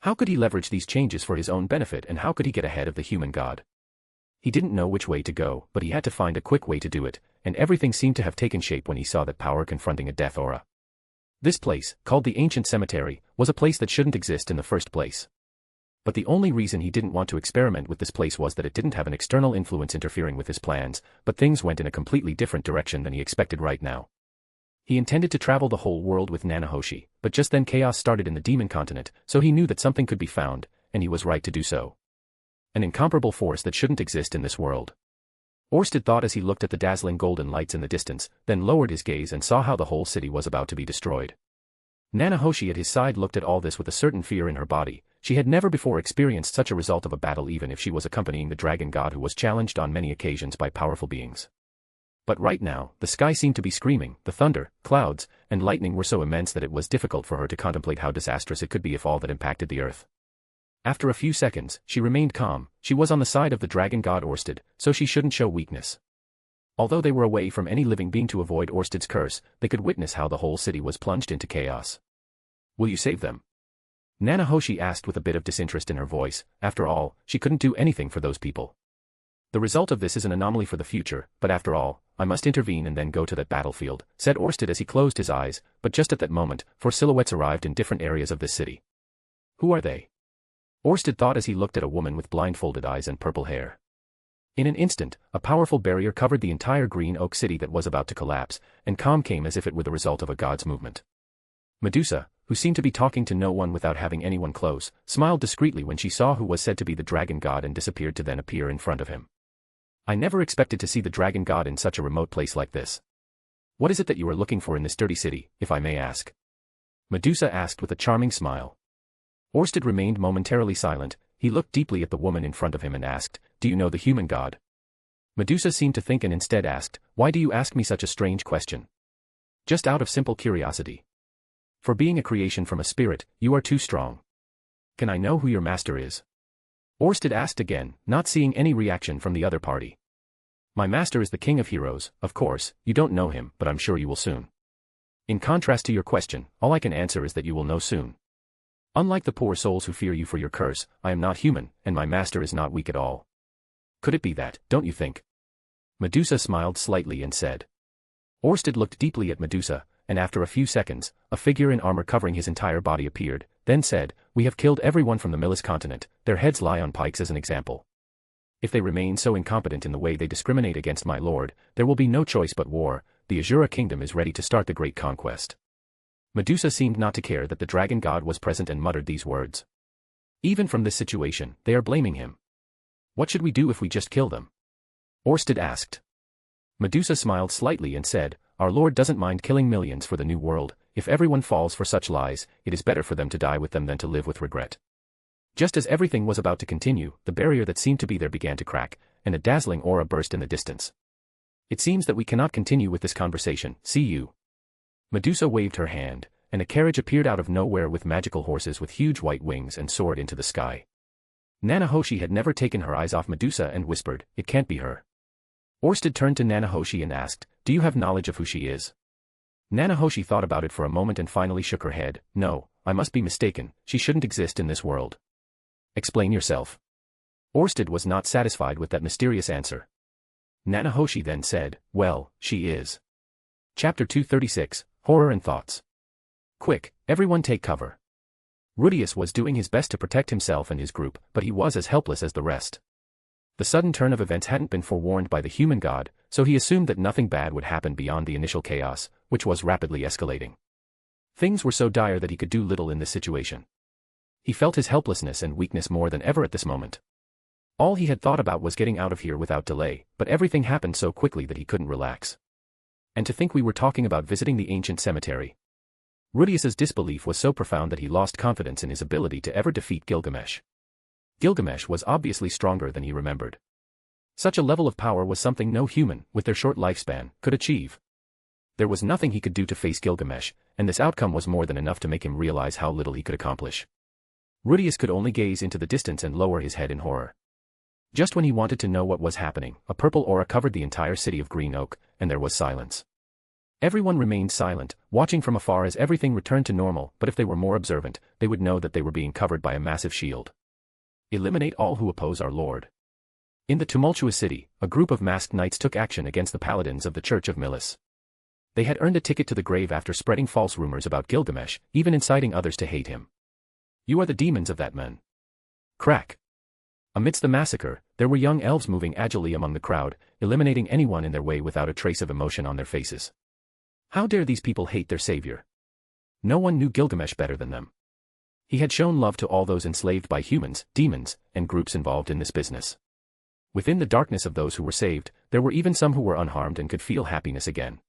How could he leverage these changes for his own benefit, and how could he get ahead of the human god? He didn't know which way to go, but he had to find a quick way to do it, and everything seemed to have taken shape when he saw that power confronting a death aura. This place, called the Ancient Cemetery, was a place that shouldn't exist in the first place. But the only reason he didn't want to experiment with this place was that it didn't have an external influence interfering with his plans, but things went in a completely different direction than he expected right now. He intended to travel the whole world with Nanahoshi, but just then chaos started in the demon continent, so he knew that something could be found, and he was right to do so. An incomparable force that shouldn't exist in this world. Orsted thought as he looked at the dazzling golden lights in the distance, then lowered his gaze and saw how the whole city was about to be destroyed. Nanahoshi at his side looked at all this with a certain fear in her body. She had never before experienced such a result of a battle, even if she was accompanying the dragon god who was challenged on many occasions by powerful beings. But right now, the sky seemed to be screaming, the thunder, clouds, and lightning were so immense that it was difficult for her to contemplate how disastrous it could be if all that impacted the earth. After a few seconds, she remained calm. She was on the side of the dragon god Orsted, so she shouldn't show weakness. Although they were away from any living being to avoid Orsted's curse, they could witness how the whole city was plunged into chaos. "Will you save them?" Nanahoshi asked with a bit of disinterest in her voice. After all, she couldn't do anything for those people. "The result of this is an anomaly for the future, but after all, I must intervene and then go to that battlefield," said Orsted as he closed his eyes, but just at that moment, 4 silhouettes arrived in different areas of this city. Who are they? Orsted thought as he looked at a woman with blindfolded eyes and purple hair. In an instant, a powerful barrier covered the entire Green Oak City that was about to collapse, and calm came as if it were the result of a god's movement. Medusa, who seemed to be talking to no one without having anyone close, smiled discreetly when she saw who was said to be the dragon god and disappeared to then appear in front of him. "I never expected to see the dragon god in such a remote place like this. What is it that you are looking for in this dirty city, if I may ask?" Medusa asked with a charming smile. Orsted remained momentarily silent. he looked deeply at the woman in front of him and asked, "Do you know the human god?" Medusa seemed to think and instead asked, "Why do you ask me such a strange question?" "Just out of simple curiosity. For being a creation from a spirit, you are too strong. Can I know who your master is?" Orsted asked again, not seeing any reaction from the other party. "My master is the king of heroes, of course. You don't know him, but I'm sure you will soon. In contrast to your question, all I can answer is that you will know soon. Unlike the poor souls who fear you for your curse, I am not human, and my master is not weak at all. Could it be that, don't you think?" Medusa smiled slightly and said. Orsted looked deeply at Medusa, and after a few seconds, a figure in armor covering his entire body appeared, then said, "We have killed everyone from the Millis continent, their heads lie on pikes as an example. If they remain so incompetent in the way they discriminate against my lord, there will be no choice but war. The Asura kingdom is ready to start the great conquest." Medusa seemed not to care that the dragon god was present and muttered these words. "Even from this situation, they are blaming him. What should we do if we just kill them?" Orsted asked. Medusa smiled slightly and said, "Our lord doesn't mind killing millions for the new world. If everyone falls for such lies, it is better for them to die with them than to live with regret." Just as everything was about to continue, the barrier that seemed to be there began to crack, and a dazzling aura burst in the distance. "It seems that we cannot continue with this conversation, see you." Medusa waved her hand, and a carriage appeared out of nowhere with magical horses with huge white wings and soared into the sky. Nanahoshi had never taken her eyes off Medusa and whispered, "It can't be her." Orsted turned to Nanahoshi and asked, "Do you have knowledge of who she is?" Nanahoshi thought about it for a moment and finally shook her head. "No, I must be mistaken, she shouldn't exist in this world." "Explain yourself." Orsted was not satisfied with that mysterious answer. Nanahoshi then said, "Well, she is." Chapter 236, Horror and Thoughts. "Quick, everyone take cover." Rudius was doing his best to protect himself and his group, but he was as helpless as the rest. The sudden turn of events hadn't been forewarned by the human god, so he assumed that nothing bad would happen beyond the initial chaos, which was rapidly escalating. Things were so dire that he could do little in this situation. He felt his helplessness and weakness more than ever at this moment. All he had thought about was getting out of here without delay, but everything happened so quickly that he couldn't relax. And to think we were talking about visiting the ancient cemetery. Rudius's disbelief was so profound that he lost confidence in his ability to ever defeat Gilgamesh. Gilgamesh was obviously stronger than he remembered. Such a level of power was something no human, with their short lifespan, could achieve. There was nothing he could do to face Gilgamesh, and this outcome was more than enough to make him realize how little he could accomplish. Rudius could only gaze into the distance and lower his head in horror. Just when he wanted to know what was happening, a purple aura covered the entire city of Green Oak, and there was silence. Everyone remained silent, watching from afar as everything returned to normal, but if they were more observant, they would know that they were being covered by a massive shield. Eliminate all who oppose our lord. In the tumultuous city, a group of masked knights took action against the paladins of the Church of Millis. They had earned a ticket to the grave after spreading false rumors about Gilgamesh, even inciting others to hate him. "You are the demons of that man." Crack. Amidst the massacre, there were young elves moving agilely among the crowd, eliminating anyone in their way without a trace of emotion on their faces. How dare these people hate their savior? No one knew Gilgamesh better than them. He had shown love to all those enslaved by humans, demons, and groups involved in this business. Within the darkness of those who were saved, there were even some who were unharmed and could feel happiness again.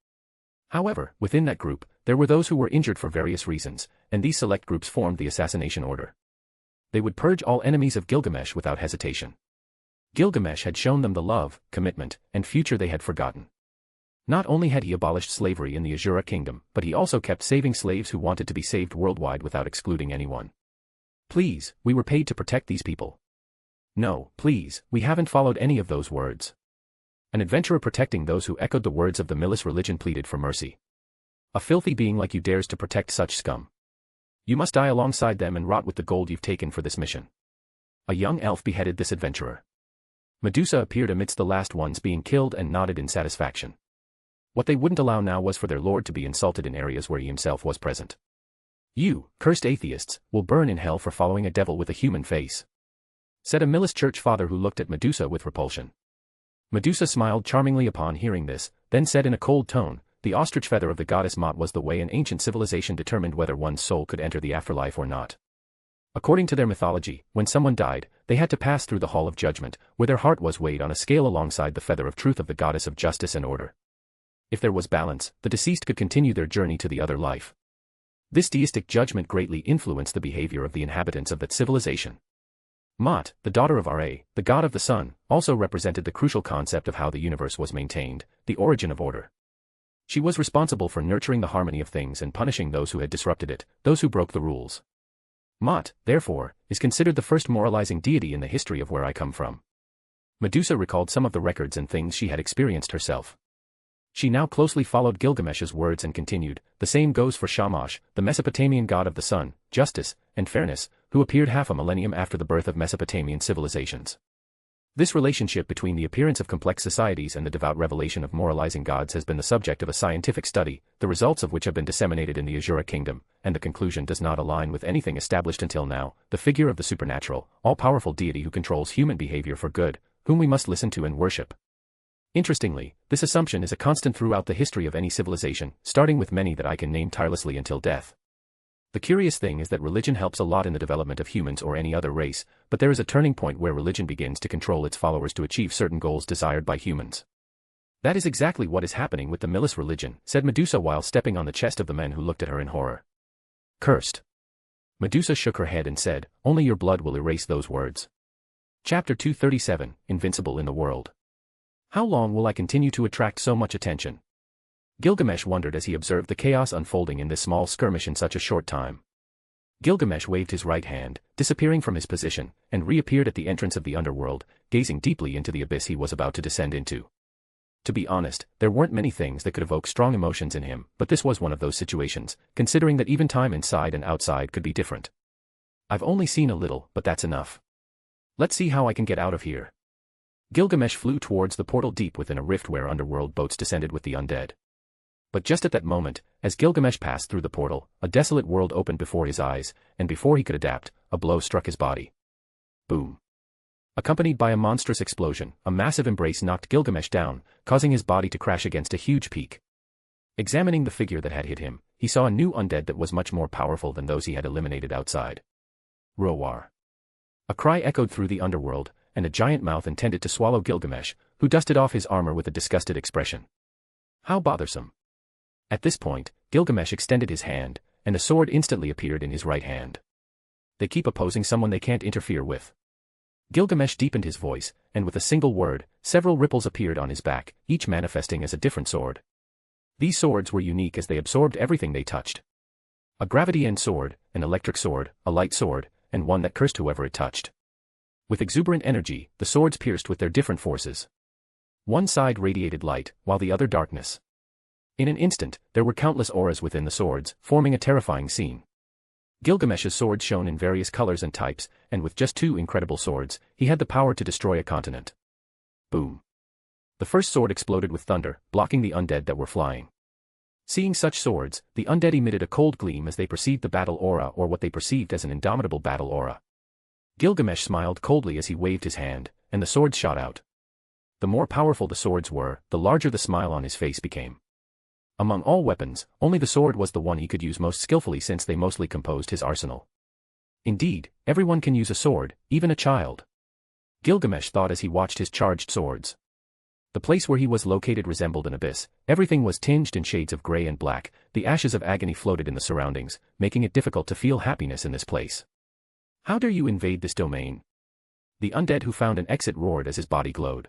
However, within that group, there were those who were injured for various reasons, and these select groups formed the Assassination Order. They would purge all enemies of Gilgamesh without hesitation. Gilgamesh had shown them the love, commitment, and future they had forgotten. Not only had he abolished slavery in the Asura kingdom, but he also kept saving slaves who wanted to be saved worldwide without excluding anyone. "Please, we were paid to protect these people." "No, please, we haven't followed any of those words." An adventurer protecting those who echoed the words of the Millis religion pleaded for mercy. "A filthy being like you dares to protect such scum. You must die alongside them and rot with the gold you've taken for this mission." A young elf beheaded this adventurer. Medusa appeared amidst the last ones being killed and nodded in satisfaction. What they wouldn't allow now was for their lord to be insulted in areas where he himself was present. "You, cursed atheists, will burn in hell for following a devil with a human face," said a Millis church father who looked at Medusa with repulsion. Medusa smiled charmingly upon hearing this, then said in a cold tone, "The ostrich feather of the goddess Mot was the way an ancient civilization determined whether one's soul could enter the afterlife or not. According to their mythology, when someone died, they had to pass through the Hall of Judgment, where their heart was weighed on a scale alongside the feather of truth of the goddess of justice and order. If there was balance, the deceased could continue their journey to the other life. This deistic judgment greatly influenced the behavior of the inhabitants of that civilization. Mot, the daughter of Ra, the god of the sun, also represented the crucial concept of how the universe was maintained, the origin of order. She was responsible for nurturing the harmony of things and punishing those who had disrupted it, those who broke the rules. Mot, therefore, is considered the first moralizing deity in the history of where I come from. Medusa recalled some of the records and things she had experienced herself. She now closely followed Gilgamesh's words and continued, the same goes for Shamash, the Mesopotamian god of the sun, justice, and fairness, who appeared half a millennium after the birth of Mesopotamian civilizations. This relationship between the appearance of complex societies and the devout revelation of moralizing gods has been the subject of a scientific study, the results of which have been disseminated in the Asura kingdom, and the conclusion does not align with anything established until now, the figure of the supernatural, all-powerful deity who controls human behavior for good, whom we must listen to and worship. Interestingly, this assumption is a constant throughout the history of any civilization, starting with many that I can name tirelessly until death. The curious thing is that religion helps a lot in the development of humans or any other race, but there is a turning point where religion begins to control its followers to achieve certain goals desired by humans. That is exactly what is happening with the Milis religion, said Medusa while stepping on the chest of the men who looked at her in horror. Cursed. Medusa shook her head and said, only your blood will erase those words. Chapter 237, Invincible in the World. How long will I continue to attract so much attention? Gilgamesh wondered as he observed the chaos unfolding in this small skirmish in such a short time. Gilgamesh waved his right hand, disappearing from his position, and reappeared at the entrance of the underworld, gazing deeply into the abyss he was about to descend into. To be honest, there weren't many things that could evoke strong emotions in him, but this was one of those situations, considering that even time inside and outside could be different. I've only seen a little, but that's enough. Let's see how I can get out of here. Gilgamesh flew towards the portal deep within a rift where underworld boats descended with the undead. But just at that moment, as Gilgamesh passed through the portal, a desolate world opened before his eyes, and before he could adapt, a blow struck his body. Boom. Accompanied by a monstrous explosion, a massive embrace knocked Gilgamesh down, causing his body to crash against a huge peak. Examining the figure that had hit him, he saw a new undead that was much more powerful than those he had eliminated outside. Roar. A cry echoed through the underworld, and a giant mouth intended to swallow Gilgamesh, who dusted off his armor with a disgusted expression. How bothersome. At this point, Gilgamesh extended his hand, and a sword instantly appeared in his right hand. They keep opposing someone they can't interfere with. Gilgamesh deepened his voice, and with a single word, several ripples appeared on his back, each manifesting as a different sword. These swords were unique as they absorbed everything they touched. A gravity end sword, an electric sword, a light sword, and one that cursed whoever it touched. With exuberant energy, the swords pierced with their different forces. One side radiated light, while the other darkness. In an instant, there were countless auras within the swords, forming a terrifying scene. Gilgamesh's sword shone in various colors and types, and with just two incredible swords, he had the power to destroy a continent. Boom. The first sword exploded with thunder, blocking the undead that were flying. Seeing such swords, the undead emitted a cold gleam as they perceived the battle aura or what they perceived as an indomitable battle aura. Gilgamesh smiled coldly as he waved his hand, and the swords shot out. The more powerful the swords were, the larger the smile on his face became. Among all weapons, only the sword was the one he could use most skillfully since they mostly composed his arsenal. Indeed, everyone can use a sword, even a child. Gilgamesh thought as he watched his charged swords. The place where he was located resembled an abyss, everything was tinged in shades of gray and black, the ashes of agony floated in the surroundings, making it difficult to feel happiness in this place. How dare you invade this domain? The undead who found an exit roared as his body glowed.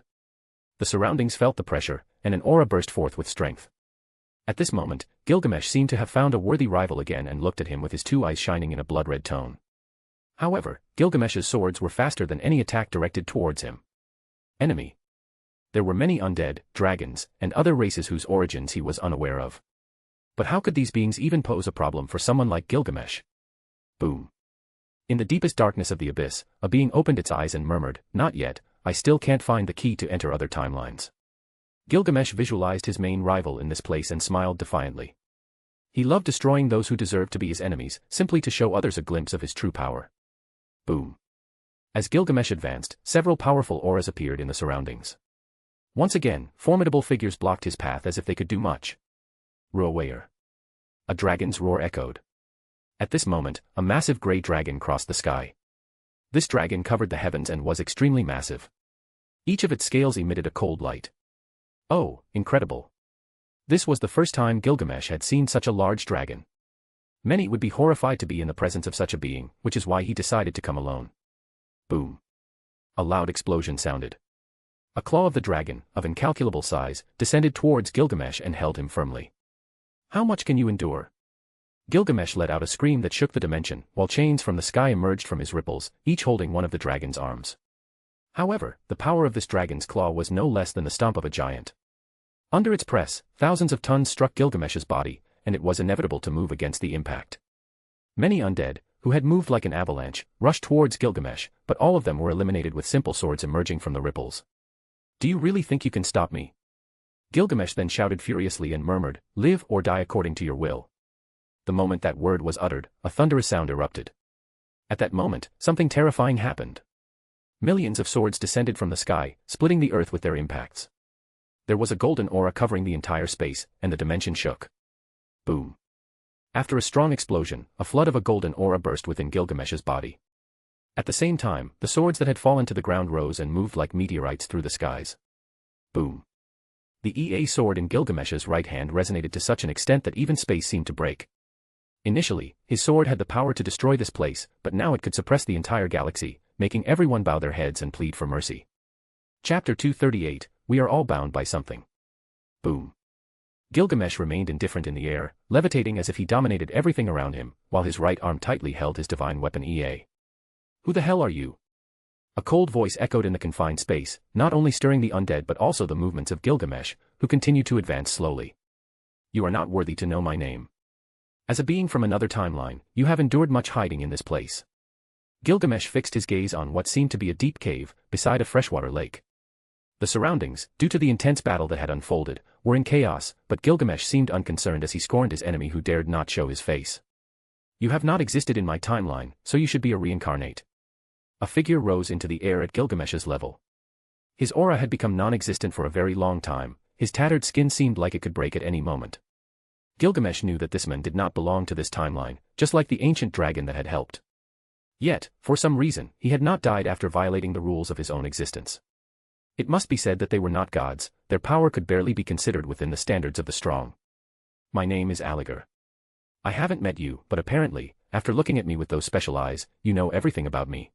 The surroundings felt the pressure, and an aura burst forth with strength. At this moment, Gilgamesh seemed to have found a worthy rival again and looked at him with his two eyes shining in a blood-red tone. However, Gilgamesh's swords were faster than any attack directed towards him. Enemy. There were many undead, dragons, and other races whose origins he was unaware of. But how could these beings even pose a problem for someone like Gilgamesh? Boom. In the deepest darkness of the abyss, a being opened its eyes and murmured, "Not yet, I still can't find the key to enter other timelines." Gilgamesh visualized his main rival in this place and smiled defiantly. He loved destroying those who deserved to be his enemies, simply to show others a glimpse of his true power. Boom. As Gilgamesh advanced, several powerful auras appeared in the surroundings. Once again, formidable figures blocked his path as if they could do much. Roar. A dragon's roar echoed. At this moment, a massive grey dragon crossed the sky. This dragon covered the heavens and was extremely massive. Each of its scales emitted a cold light. Oh, incredible. This was the first time Gilgamesh had seen such a large dragon. Many would be horrified to be in the presence of such a being, which is why he decided to come alone. Boom. A loud explosion sounded. A claw of the dragon, of incalculable size, descended towards Gilgamesh and held him firmly. How much can you endure? Gilgamesh let out a scream that shook the dimension, while chains from the sky emerged from his ripples, each holding one of the dragon's arms. However, the power of this dragon's claw was no less than the stomp of a giant. Under its press, thousands of tons struck Gilgamesh's body, and it was inevitable to move against the impact. Many undead, who had moved like an avalanche, rushed towards Gilgamesh, but all of them were eliminated with simple swords emerging from the ripples. Do you really think you can stop me? Gilgamesh then shouted furiously and murmured, "Live or die according to your will." The moment that word was uttered, a thunderous sound erupted. At that moment, something terrifying happened. Millions of swords descended from the sky, splitting the earth with their impacts. There was a golden aura covering the entire space, and the dimension shook. Boom. After a strong explosion, a flood of a golden aura burst within Gilgamesh's body. At the same time, the swords that had fallen to the ground rose and moved like meteorites through the skies. Boom. The EA sword in Gilgamesh's right hand resonated to such an extent that even space seemed to break. Initially, his sword had the power to destroy this place, but now it could suppress the entire galaxy, making everyone bow their heads and plead for mercy. Chapter 238, We Are All Bound by Something. Boom. Gilgamesh remained indifferent in the air, levitating as if he dominated everything around him, while his right arm tightly held his divine weapon EA. Who the hell are you? A cold voice echoed in the confined space, not only stirring the undead but also the movements of Gilgamesh, who continued to advance slowly. You are not worthy to know my name. As a being from another timeline, you have endured much hiding in this place. Gilgamesh fixed his gaze on what seemed to be a deep cave, beside a freshwater lake. The surroundings, due to the intense battle that had unfolded, were in chaos, but Gilgamesh seemed unconcerned as he scorned his enemy who dared not show his face. You have not existed in my timeline, so you should be a reincarnate. A figure rose into the air at Gilgamesh's level. His aura had become non-existent for a very long time, his tattered skin seemed like it could break at any moment. Gilgamesh knew that this man did not belong to this timeline, just like the ancient dragon that had helped. Yet, for some reason, he had not died after violating the rules of his own existence. It must be said that they were not gods, their power could barely be considered within the standards of the strong. My name is Aligar. I haven't met you, but apparently, after looking at me with those special eyes, you know everything about me.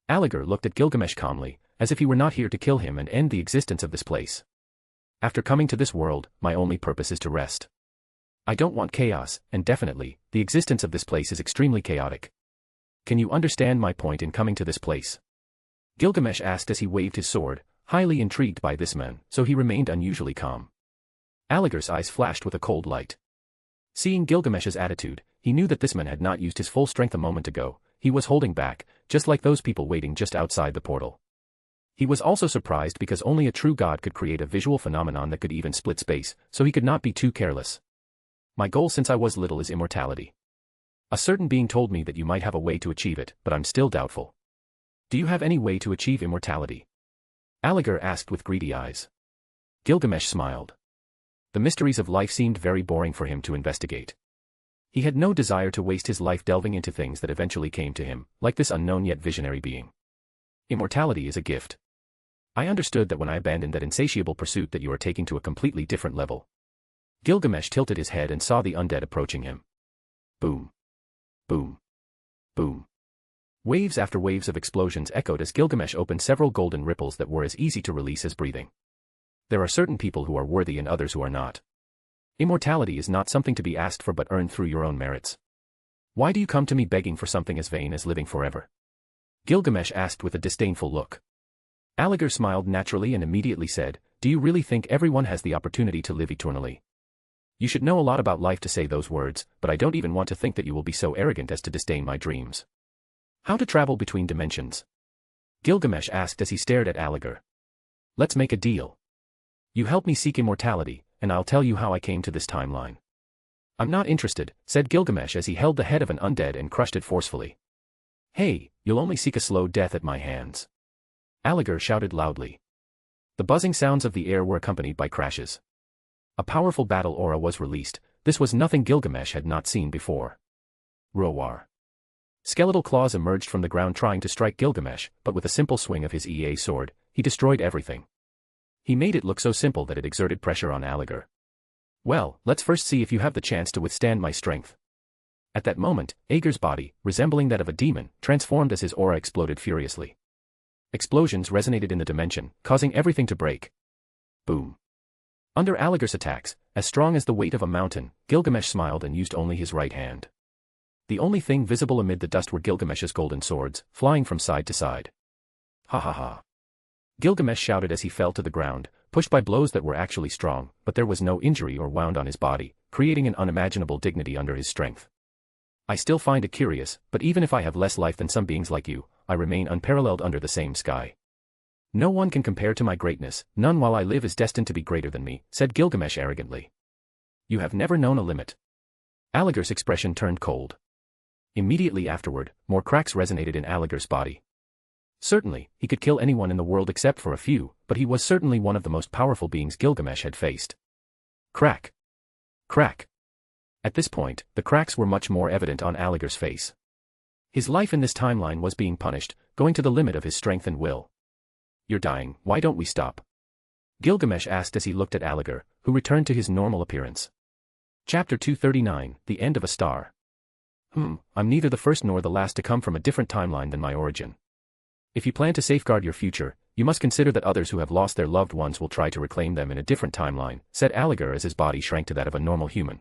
Aligar looked at Gilgamesh calmly, as if he were not here to kill him and end the existence of this place. After coming to this world, my only purpose is to rest. I don't want chaos, and definitely, the existence of this place is extremely chaotic. Can you understand my point in coming to this place? Gilgamesh asked as he waved his sword, highly intrigued by this man, so he remained unusually calm. Aligar's eyes flashed with a cold light. Seeing Gilgamesh's attitude, he knew that this man had not used his full strength a moment ago, he was holding back, just like those people waiting just outside the portal. He was also surprised because only a true god could create a visual phenomenon that could even split space, so he could not be too careless. My goal since I was little is immortality. A certain being told me that you might have a way to achieve it, but I'm still doubtful. Do you have any way to achieve immortality? Aligar asked with greedy eyes. Gilgamesh smiled. The mysteries of life seemed very boring for him to investigate. He had no desire to waste his life delving into things that eventually came to him, like this unknown yet visionary being. Immortality is a gift. I understood that when I abandoned that insatiable pursuit that you are taking to a completely different level. Gilgamesh tilted his head and saw the undead approaching him. Boom. Boom. Boom. Waves after waves of explosions echoed as Gilgamesh opened several golden ripples that were as easy to release as breathing. There are certain people who are worthy and others who are not. Immortality is not something to be asked for but earned through your own merits. Why do you come to me begging for something as vain as living forever? Gilgamesh asked with a disdainful look. Aligar smiled naturally and immediately said, Do you really think everyone has the opportunity to live eternally? You should know a lot about life to say those words, but I don't even want to think that you will be so arrogant as to disdain my dreams. How to travel between dimensions? Gilgamesh asked as he stared at Aligar. Let's make a deal. You help me seek immortality, and I'll tell you how I came to this timeline. I'm not interested, said Gilgamesh as he held the head of an undead and crushed it forcefully. Hey, you'll only seek a slow death at my hands. Aligar shouted loudly. The buzzing sounds of the air were accompanied by crashes. A powerful battle aura was released, this was nothing Gilgamesh had not seen before. Roar. Skeletal claws emerged from the ground trying to strike Gilgamesh, but with a simple swing of his EA sword, he destroyed everything. He made it look so simple that it exerted pressure on Aligar. Well, let's first see if you have the chance to withstand my strength. At that moment, Agar's body, resembling that of a demon, transformed as his aura exploded furiously. Explosions resonated in the dimension, causing everything to break. Boom. Under Aligar's attacks, as strong as the weight of a mountain, Gilgamesh smiled and used only his right hand. The only thing visible amid the dust were Gilgamesh's golden swords, flying from side to side. Ha ha ha. Gilgamesh shouted as he fell to the ground, pushed by blows that were actually strong, but there was no injury or wound on his body, creating an unimaginable dignity under his strength. I still find it curious, but even if I have less life than some beings like you, I remain unparalleled under the same sky. No one can compare to my greatness, none while I live is destined to be greater than me, said Gilgamesh arrogantly. You have never known a limit. Aligar's expression turned cold. Immediately afterward, more cracks resonated in Aligar's body. Certainly, he could kill anyone in the world except for a few, but he was certainly one of the most powerful beings Gilgamesh had faced. Crack. Crack. At this point, the cracks were much more evident on Aligar's face. His life in this timeline was being punished, going to the limit of his strength and will. You're dying, why don't we stop? Gilgamesh asked as he looked at Aligar, who returned to his normal appearance. Chapter 239, The End of a Star. I'm neither the first nor the last to come from a different timeline than my origin. If you plan to safeguard your future, you must consider that others who have lost their loved ones will try to reclaim them in a different timeline, said Aligar as his body shrank to that of a normal human.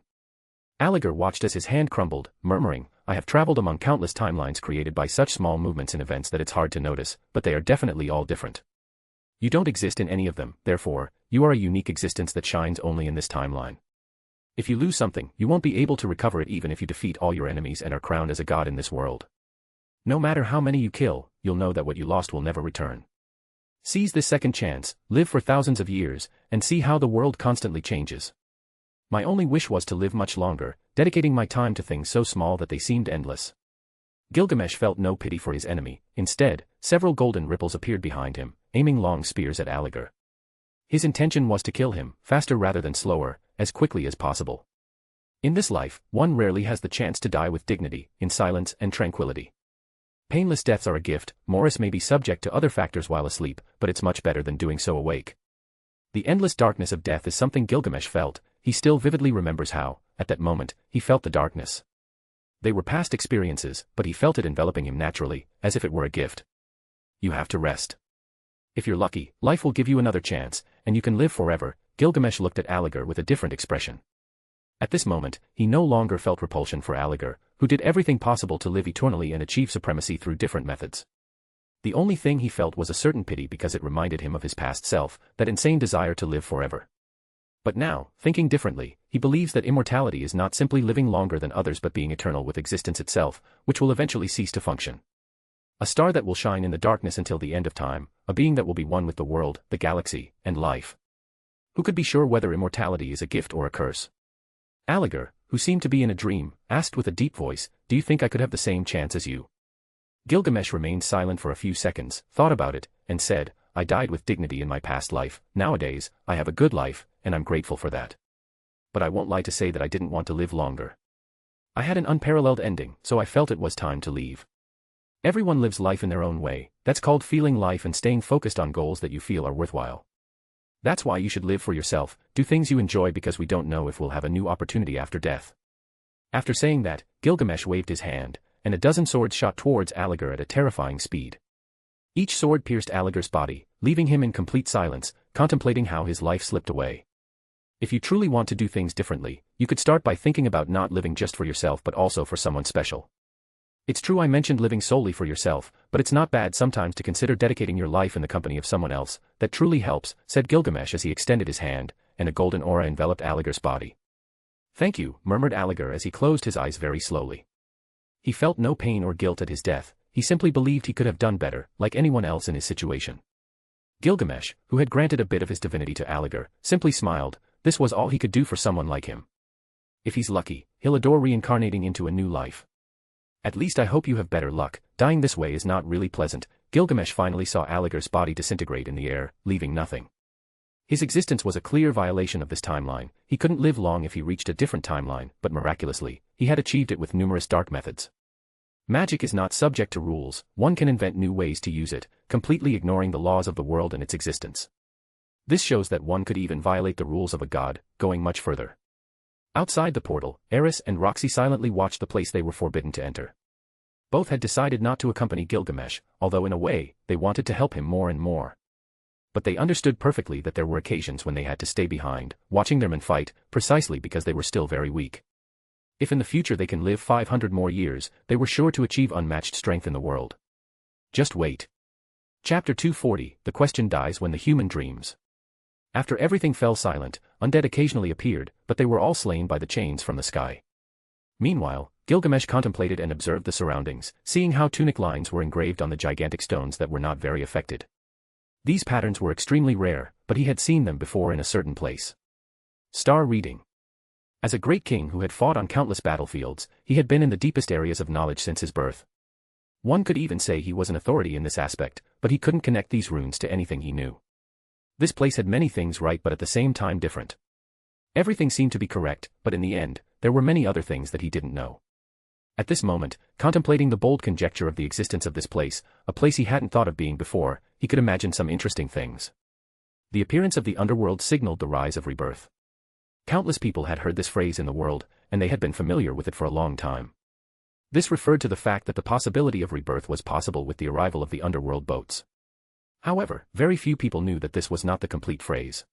Aligar watched as his hand crumbled, murmuring, I have traveled among countless timelines created by such small movements in events that it's hard to notice, but they are definitely all different. You don't exist in any of them, therefore, you are a unique existence that shines only in this timeline. If you lose something, you won't be able to recover it even if you defeat all your enemies and are crowned as a god in this world. No matter how many you kill, you'll know that what you lost will never return. Seize this second chance, live for thousands of years, and see how the world constantly changes. My only wish was to live much longer, dedicating my time to things so small that they seemed endless. Gilgamesh felt no pity for his enemy, instead, several golden ripples appeared behind him, aiming long spears at Aligar. His intention was to kill him, faster rather than slower, as quickly as possible. In this life, one rarely has the chance to die with dignity, in silence and tranquility. Painless deaths are a gift. Morris may be subject to other factors while asleep, but it's much better than doing so awake. The endless darkness of death is something Gilgamesh felt. He still vividly remembers how, at that moment, he felt the darkness. They were past experiences, but he felt it enveloping him naturally, as if it were a gift. You have to rest. If you're lucky, life will give you another chance, and you can live forever. Gilgamesh looked at Aligar with a different expression. At this moment, he no longer felt repulsion for Aligar, who did everything possible to live eternally and achieve supremacy through different methods. The only thing he felt was a certain pity because it reminded him of his past self, that insane desire to live forever. But now, thinking differently, he believes that immortality is not simply living longer than others but being eternal with existence itself, which will eventually cease to function. A star that will shine in the darkness until the end of time, a being that will be one with the world, the galaxy, and life. Who could be sure whether immortality is a gift or a curse? Aligar, who seemed to be in a dream, asked with a deep voice, do you think I could have the same chance as you? Gilgamesh remained silent for a few seconds, thought about it, and said, I died with dignity in my past life. Nowadays, I have a good life, and I'm grateful for that. But I won't lie to say that I didn't want to live longer. I had an unparalleled ending, so I felt it was time to leave. Everyone lives life in their own way. That's called feeling life and staying focused on goals that you feel are worthwhile. That's why you should live for yourself, do things you enjoy because we don't know if we'll have a new opportunity after death. After saying that, Gilgamesh waved his hand, and a dozen swords shot towards Aligar at a terrifying speed. Each sword pierced Aligar's body, leaving him in complete silence, contemplating how his life slipped away. If you truly want to do things differently, you could start by thinking about not living just for yourself but also for someone special. It's true I mentioned living solely for yourself, but it's not bad sometimes to consider dedicating your life in the company of someone else. That truly helps, said Gilgamesh as he extended his hand, and a golden aura enveloped Aligar's body. Thank you, murmured Aligar as he closed his eyes very slowly. He felt no pain or guilt at his death, he simply believed he could have done better, like anyone else in his situation. Gilgamesh, who had granted a bit of his divinity to Aligar, simply smiled. This was all he could do for someone like him. If he's lucky, he'll adore reincarnating into a new life. At least I hope you have better luck. Dying this way is not really pleasant. Gilgamesh finally saw Aligar's body disintegrate in the air, leaving nothing. His existence was a clear violation of this timeline. He couldn't live long if he reached a different timeline, but miraculously, he had achieved it with numerous dark methods. Magic is not subject to rules. One can invent new ways to use it, completely ignoring the laws of the world and its existence. This shows that one could even violate the rules of a god, going much further. Outside the portal, Eris and Roxy silently watched the place they were forbidden to enter. Both had decided not to accompany Gilgamesh, although in a way, they wanted to help him more and more. But they understood perfectly that there were occasions when they had to stay behind, watching their men fight, precisely because they were still very weak. If in the future they can live 500 more years, they were sure to achieve unmatched strength in the world. Just wait. Chapter 240, The question dies when the human dreams. After everything fell silent, undead occasionally appeared, but they were all slain by the chains from the sky. Meanwhile, Gilgamesh contemplated and observed the surroundings, seeing how tunic lines were engraved on the gigantic stones that were not very affected. These patterns were extremely rare, but he had seen them before in a certain place. Star reading. As a great king who had fought on countless battlefields, he had been in the deepest areas of knowledge since his birth. One could even say he was an authority in this aspect, but he couldn't connect these runes to anything he knew. This place had many things right but at the same time different. Everything seemed to be correct, but in the end, there were many other things that he didn't know. At this moment, contemplating the bold conjecture of the existence of this place, a place he hadn't thought of being before, he could imagine some interesting things. The appearance of the underworld signaled the rise of rebirth. Countless people had heard this phrase in the world, and they had been familiar with it for a long time. This referred to the fact that the possibility of rebirth was possible with the arrival of the underworld boats. However, very few people knew that this was not the complete phrase.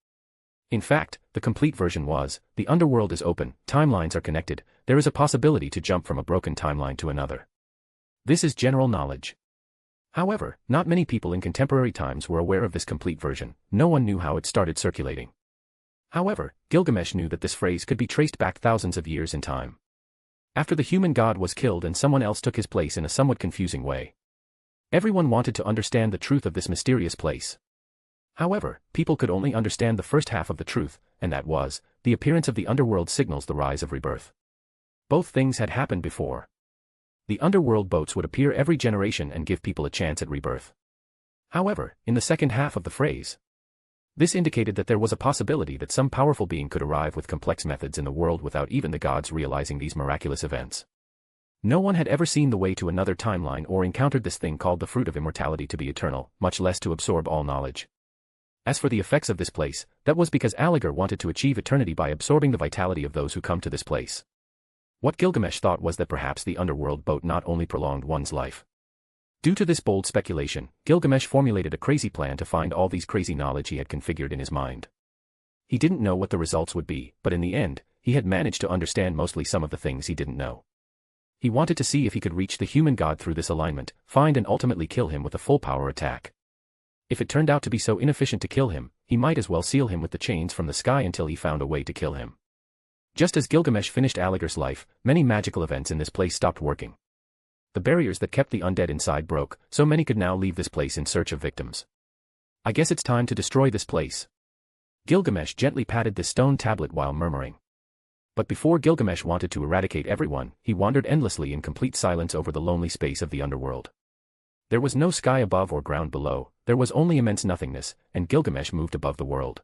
In fact, the complete version was, the underworld is open, timelines are connected, there is a possibility to jump from a broken timeline to another. This is general knowledge. However, not many people in contemporary times were aware of this complete version, no one knew how it started circulating. However, Gilgamesh knew that this phrase could be traced back thousands of years in time. After the human god was killed and someone else took his place in a somewhat confusing way. Everyone wanted to understand the truth of this mysterious place. However, people could only understand the first half of the truth, and that was, the appearance of the underworld signals the rise of rebirth. Both things had happened before. The underworld boats would appear every generation and give people a chance at rebirth. However, in the second half of the phrase, this indicated that there was a possibility that some powerful being could arrive with complex methods in the world without even the gods realizing these miraculous events. No one had ever seen the way to another timeline or encountered this thing called the fruit of immortality to be eternal, much less to absorb all knowledge. As for the effects of this place, that was because Aligar wanted to achieve eternity by absorbing the vitality of those who come to this place. What Gilgamesh thought was that perhaps the underworld boat not only prolonged one's life. Due to this bold speculation, Gilgamesh formulated a crazy plan to find all these crazy knowledge he had configured in his mind. He didn't know what the results would be, but in the end, he had managed to understand mostly some of the things he didn't know. He wanted to see if he could reach the human god through this alignment, find and ultimately kill him with a full power attack. If it turned out to be so inefficient to kill him, he might as well seal him with the chains from the sky until he found a way to kill him. Just as Gilgamesh finished Aligar's life, many magical events in this place stopped working. The barriers that kept the undead inside broke, so many could now leave this place in search of victims. I guess it's time to destroy this place. Gilgamesh gently patted this stone tablet while murmuring. But before Gilgamesh wanted to eradicate everyone, he wandered endlessly in complete silence over the lonely space of the underworld. There was no sky above or ground below, there was only immense nothingness, and Gilgamesh moved above the world.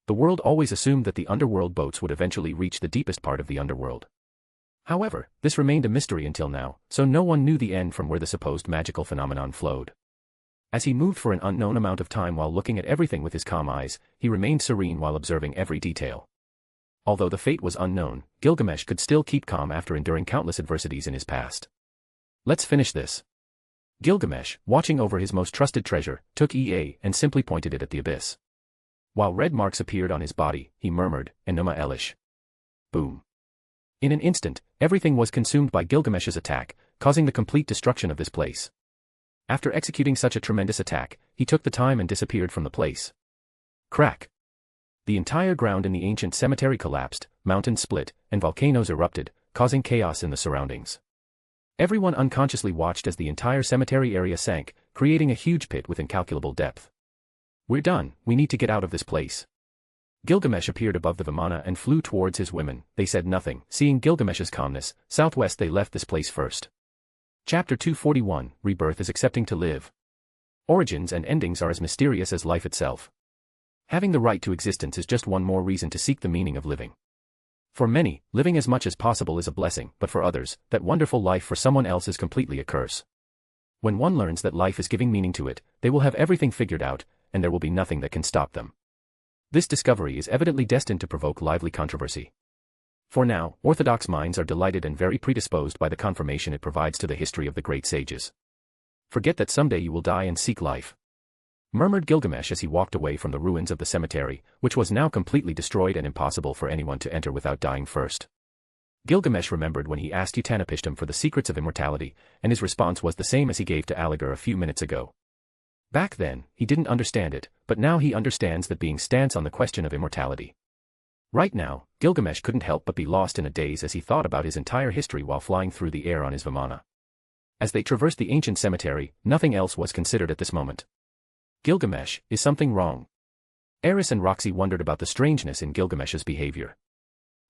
The world always assumed that the underworld boats would eventually reach the deepest part of the underworld. However, this remained a mystery until now, so no one knew the end from where the supposed magical phenomenon flowed. As he moved for an unknown amount of time while looking at everything with his calm eyes, he remained serene while observing every detail. Although the fate was unknown, Gilgamesh could still keep calm after enduring countless adversities in his past. Let's finish this. Gilgamesh, watching over his most trusted treasure, took EA and simply pointed it at the abyss. While red marks appeared on his body, he murmured, Enuma Elish. Boom. In an instant, everything was consumed by Gilgamesh's attack, causing the complete destruction of this place. After executing such a tremendous attack, he took the time and disappeared from the place. Crack. The entire ground in the ancient cemetery collapsed, mountains split, and volcanoes erupted, causing chaos in the surroundings. Everyone unconsciously watched as the entire cemetery area sank, creating a huge pit with incalculable depth. We're done, we need to get out of this place. Gilgamesh appeared above the Vimana and flew towards his women. They said nothing. Seeing Gilgamesh's calmness, southwest they left this place first. Chapter 241, Rebirth is accepting to live. Origins and endings are as mysterious as life itself. Having the right to existence is just one more reason to seek the meaning of living. For many, living as much as possible is a blessing, but for others, that wonderful life for someone else is completely a curse. When one learns that life is giving meaning to it, they will have everything figured out, and there will be nothing that can stop them. This discovery is evidently destined to provoke lively controversy. For now, orthodox minds are delighted and very predisposed by the confirmation it provides to the history of the great sages. Forget that someday you will die and seek life, murmured Gilgamesh as he walked away from the ruins of the cemetery, which was now completely destroyed and impossible for anyone to enter without dying first. Gilgamesh remembered when he asked Utanapishtim for the secrets of immortality, and his response was the same as he gave to Aligar a few minutes ago. Back then, he didn't understand it, but now he understands that being stance on the question of immortality. Right now, Gilgamesh couldn't help but be lost in a daze as he thought about his entire history while flying through the air on his Vimana. As they traversed the ancient cemetery, nothing else was considered at this moment. Gilgamesh, is something wrong? Eris and Roxy wondered about the strangeness in Gilgamesh's behavior.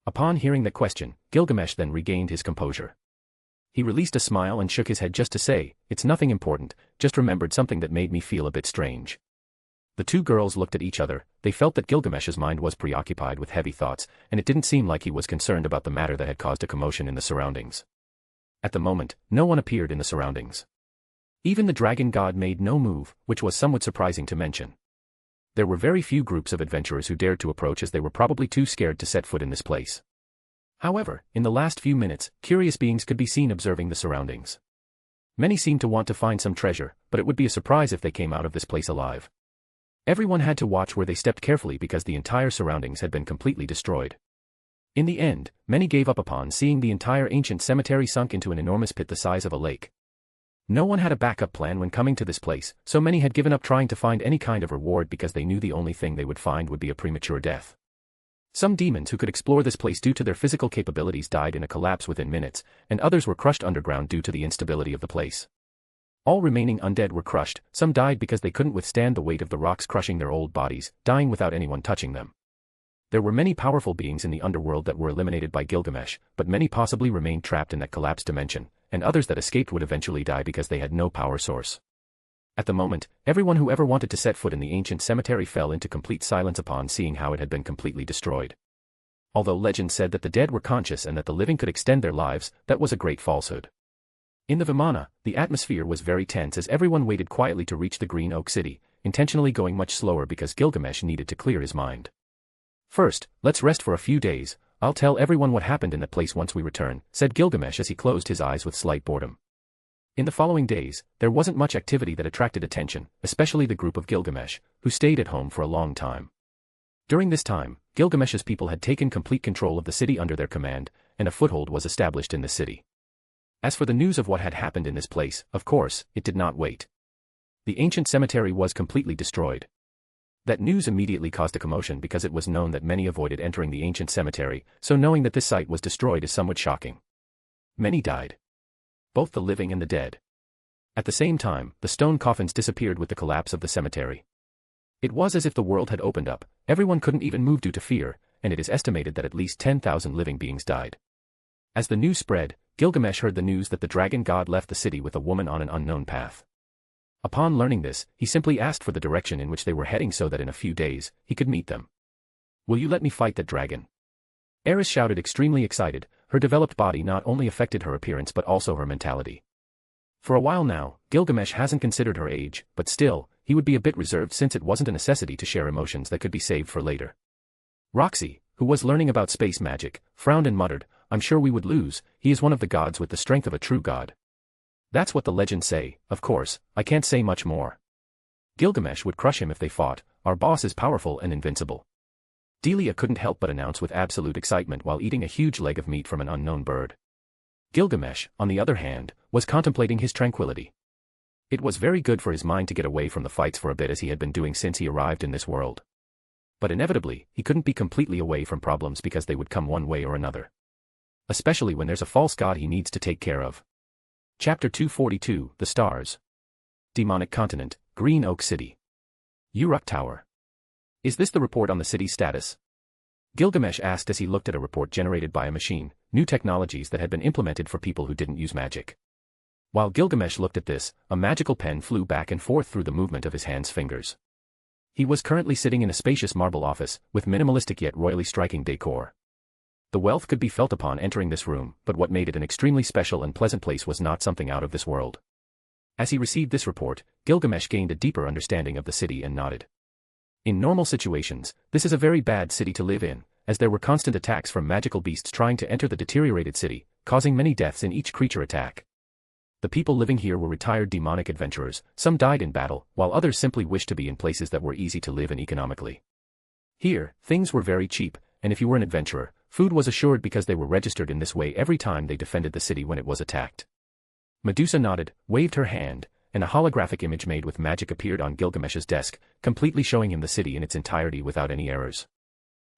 Upon hearing the question, Gilgamesh then regained his composure. He released a smile and shook his head just to say, "It's nothing important, just remembered something that made me feel a bit strange." The two girls looked at each other. They felt that Gilgamesh's mind was preoccupied with heavy thoughts, and it didn't seem like he was concerned about the matter that had caused a commotion in the surroundings. At the moment, no one appeared in the surroundings. Even the dragon god made no move, which was somewhat surprising to mention. There were very few groups of adventurers who dared to approach as they were probably too scared to set foot in this place. However, in the last few minutes, curious beings could be seen observing the surroundings. Many seemed to want to find some treasure, but it would be a surprise if they came out of this place alive. Everyone had to watch where they stepped carefully because the entire surroundings had been completely destroyed. In the end, many gave up upon seeing the entire ancient cemetery sunk into an enormous pit the size of a lake. No one had a backup plan when coming to this place, so many had given up trying to find any kind of reward because they knew the only thing they would find would be a premature death. Some demons who could explore this place due to their physical capabilities died in a collapse within minutes, and others were crushed underground due to the instability of the place. All remaining undead were crushed. Some died because they couldn't withstand the weight of the rocks crushing their old bodies, dying without anyone touching them. There were many powerful beings in the underworld that were eliminated by Gilgamesh, but many possibly remained trapped in that collapsed dimension, and others that escaped would eventually die because they had no power source. At the moment, everyone who ever wanted to set foot in the ancient cemetery fell into complete silence upon seeing how it had been completely destroyed. Although legend said that the dead were conscious and that the living could extend their lives, that was a great falsehood. In the Vimana, the atmosphere was very tense as everyone waited quietly to reach the Green Oak City, intentionally going much slower because Gilgamesh needed to clear his mind. "First, let's rest for a few days. I'll tell everyone what happened in that place once we return," said Gilgamesh as he closed his eyes with slight boredom. In the following days, there wasn't much activity that attracted attention, especially the group of Gilgamesh, who stayed at home for a long time. During this time, Gilgamesh's people had taken complete control of the city under their command, and a foothold was established in the city. As for the news of what had happened in this place, of course, it did not wait. The ancient cemetery was completely destroyed. That news immediately caused a commotion because it was known that many avoided entering the ancient cemetery, so knowing that this site was destroyed is somewhat shocking. Many died. Both the living and the dead. At the same time, the stone coffins disappeared with the collapse of the cemetery. It was as if the world had opened up. Everyone couldn't even move due to fear, and it is estimated that at least 10,000 living beings died. As the news spread, Gilgamesh heard the news that the dragon god left the city with a woman on an unknown path. Upon learning this, he simply asked for the direction in which they were heading so that in a few days, he could meet them. "Will you let me fight that dragon?" Eris shouted, extremely excited. Her developed body not only affected her appearance but also her mentality. For a while now, Gilgamesh hasn't considered her age, but still, he would be a bit reserved since it wasn't a necessity to share emotions that could be saved for later. Roxy, who was learning about space magic, frowned and muttered, "I'm sure we would lose. He is one of the gods with the strength of a true god." "That's what the legends say, of course, I can't say much more. Gilgamesh would crush him if they fought. Our boss is powerful and invincible." Delia couldn't help but announce with absolute excitement while eating a huge leg of meat from an unknown bird. Gilgamesh, on the other hand, was contemplating his tranquility. It was very good for his mind to get away from the fights for a bit as he had been doing since he arrived in this world. But inevitably, he couldn't be completely away from problems because they would come one way or another. Especially when there's a false god he needs to take care of. Chapter 242, The Stars. Demonic Continent, Green Oak City. Uruk Tower. "Is this the report on the city's status?" Gilgamesh asked as he looked at a report generated by a machine, new technologies that had been implemented for people who didn't use magic. While Gilgamesh looked at this, a magical pen flew back and forth through the movement of his hands' fingers. He was currently sitting in a spacious marble office, with minimalistic yet royally striking decor. The wealth could be felt upon entering this room, but what made it an extremely special and pleasant place was not something out of this world. As he received this report, Gilgamesh gained a deeper understanding of the city and nodded. In normal situations, this is a very bad city to live in, as there were constant attacks from magical beasts trying to enter the deteriorated city, causing many deaths in each creature attack. The people living here were retired demonic adventurers, some died in battle, while others simply wished to be in places that were easy to live in economically. Here, things were very cheap, and if you were an adventurer, food was assured because they were registered in this way every time they defended the city when it was attacked. Medusa nodded, waved her hand, and a holographic image made with magic appeared on Gilgamesh's desk, completely showing him the city in its entirety without any errors.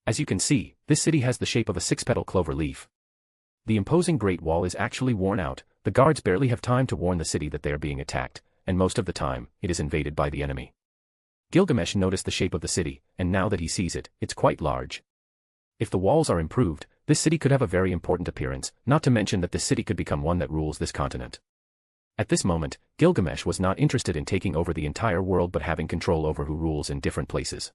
As you can see, this city has the shape of a six-petal clover leaf. The imposing Great Wall is actually worn out, the guards barely have time to warn the city that they are being attacked, and most of the time, it is invaded by the enemy. Gilgamesh noticed the shape of the city, and now that he sees it, it's quite large. If the walls are improved, this city could have a very important appearance, not to mention that this city could become one that rules this continent. At this moment, Gilgamesh was not interested in taking over the entire world but having control over who rules in different places.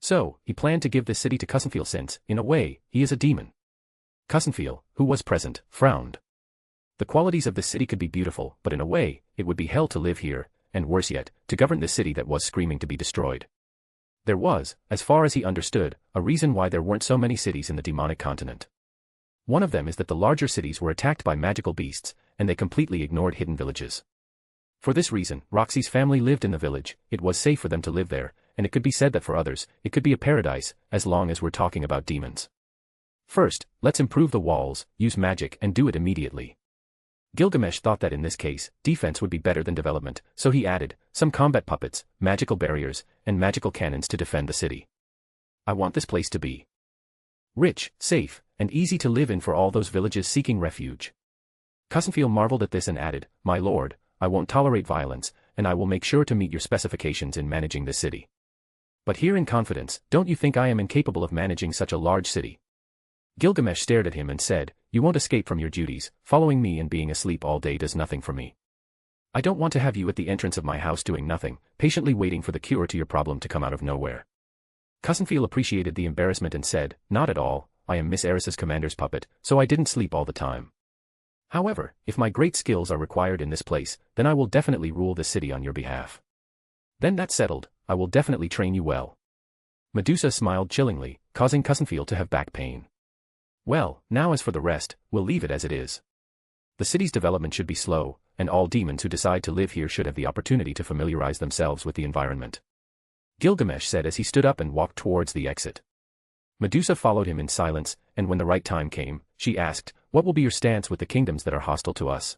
So, he planned to give this city to Kusanfil since, in a way, he is a demon. Kusanfil, who was present, frowned. The qualities of this city could be beautiful, but in a way, it would be hell to live here, and worse yet, to govern this city that was screaming to be destroyed. There was, as far as he understood, a reason why there weren't so many cities in the demonic continent. One of them is that the larger cities were attacked by magical beasts, and they completely ignored hidden villages. For this reason, Roxy's family lived in the village, it was safe for them to live there, and it could be said that for others, it could be a paradise, as long as we're talking about demons. First, let's improve the walls, use magic and do it immediately. Gilgamesh thought that in this case, defense would be better than development, so he added some combat puppets, magical barriers, and magical cannons to defend the city. I want this place to be rich, safe, and easy to live in for all those villages seeking refuge. Kusanfil marveled at this and added, My lord, I won't tolerate violence, and I will make sure to meet your specifications in managing this city. But here in confidence, don't you think I am incapable of managing such a large city? Gilgamesh stared at him and said, You won't escape from your duties, following me and being asleep all day does nothing for me. I don't want to have you at the entrance of my house doing nothing, patiently waiting for the cure to your problem to come out of nowhere. Kusanfil appreciated the embarrassment and said, Not at all, I am Miss Eris's commander's puppet, so I didn't sleep all the time. However, if my great skills are required in this place, then I will definitely rule this city on your behalf. Then that's settled, I will definitely train you well. Medusa smiled chillingly, causing Kusanfil to have back pain. Well, now as for the rest, we'll leave it as it is. The city's development should be slow, and all demons who decide to live here should have the opportunity to familiarize themselves with the environment. Gilgamesh said as he stood up and walked towards the exit. Medusa followed him in silence, and when the right time came, she asked, What will be your stance with the kingdoms that are hostile to us?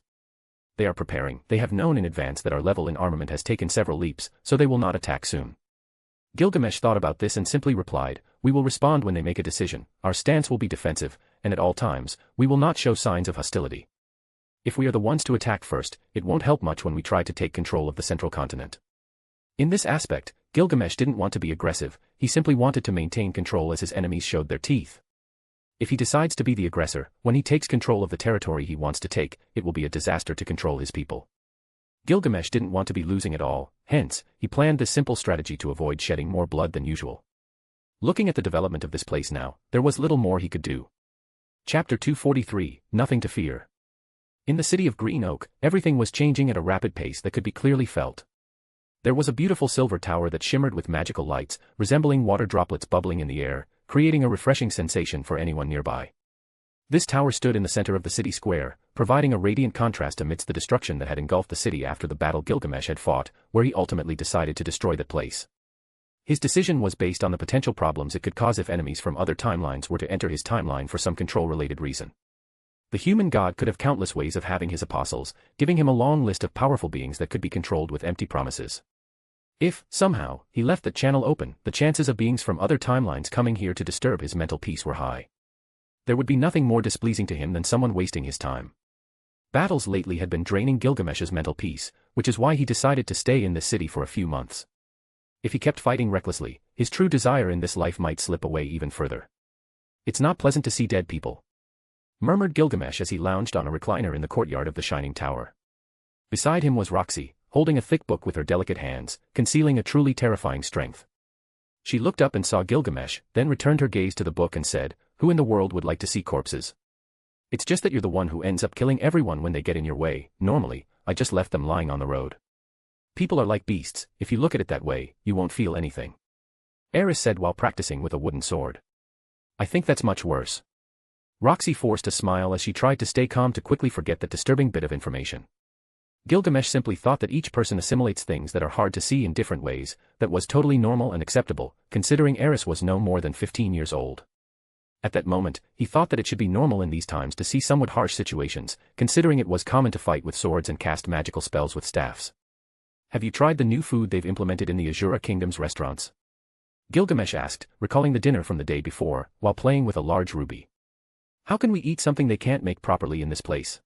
They are preparing, they have known in advance that our level in armament has taken several leaps, so they will not attack soon. Gilgamesh thought about this and simply replied, We will respond when they make a decision, our stance will be defensive, and at all times, we will not show signs of hostility. If we are the ones to attack first, it won't help much when we try to take control of the central continent. In this aspect, Gilgamesh didn't want to be aggressive, he simply wanted to maintain control as his enemies showed their teeth. If he decides to be the aggressor, when he takes control of the territory he wants to take, it will be a disaster to control his people. Gilgamesh didn't want to be losing at all, hence, he planned this simple strategy to avoid shedding more blood than usual. Looking at the development of this place now, there was little more he could do. Chapter 243, Nothing to Fear. In the city of Green Oak, everything was changing at a rapid pace that could be clearly felt. There was a beautiful silver tower that shimmered with magical lights, resembling water droplets bubbling in the air, creating a refreshing sensation for anyone nearby. This tower stood in the center of the city square, providing a radiant contrast amidst the destruction that had engulfed the city after the battle Gilgamesh had fought, where he ultimately decided to destroy that place. His decision was based on the potential problems it could cause if enemies from other timelines were to enter his timeline for some control-related reason. The human god could have countless ways of having his apostles, giving him a long list of powerful beings that could be controlled with empty promises. If, somehow, he left that channel open, the chances of beings from other timelines coming here to disturb his mental peace were high. There would be nothing more displeasing to him than someone wasting his time. Battles lately had been draining Gilgamesh's mental peace, which is why he decided to stay in this city for a few months. If he kept fighting recklessly, his true desire in this life might slip away even further. It's not pleasant to see dead people, murmured Gilgamesh as he lounged on a recliner in the courtyard of the shining tower. Beside him was Roxy, holding a thick book with her delicate hands, concealing a truly terrifying strength. She looked up and saw Gilgamesh, then returned her gaze to the book and said, Who in the world would like to see corpses? It's just that you're the one who ends up killing everyone when they get in your way. Normally, I just left them lying on the road. People are like beasts, if you look at it that way, you won't feel anything. Eris said while practicing with a wooden sword. I think that's much worse. Roxy forced a smile as she tried to stay calm to quickly forget that disturbing bit of information. Gilgamesh simply thought that each person assimilates things that are hard to see in different ways, that was totally normal and acceptable, considering Eris was no more than 15 years old. At that moment, he thought that it should be normal in these times to see somewhat harsh situations, considering it was common to fight with swords and cast magical spells with staffs. Have you tried the new food they've implemented in the Asura Kingdom's restaurants? Gilgamesh asked, recalling the dinner from the day before, while playing with a large ruby. How can we eat something they can't make properly in this place?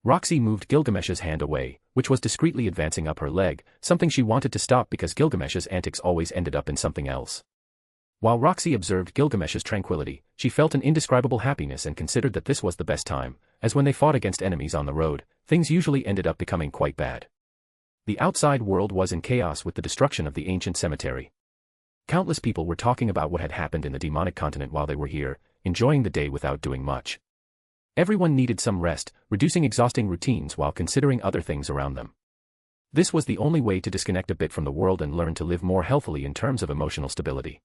Roxy moved Gilgamesh's hand away, which was discreetly advancing up her leg, something she wanted to stop because Gilgamesh's antics always ended up in something else. While Roxy observed Gilgamesh's tranquility, she felt an indescribable happiness and considered that this was the best time, as when they fought against enemies on the road, things usually ended up becoming quite bad. The outside world was in chaos with the destruction of the ancient cemetery. Countless people were talking about what had happened in the demonic continent while they were here, enjoying the day without doing much. Everyone needed some rest, reducing exhausting routines while considering other things around them. This was the only way to disconnect a bit from the world and learn to live more healthily in terms of emotional stability.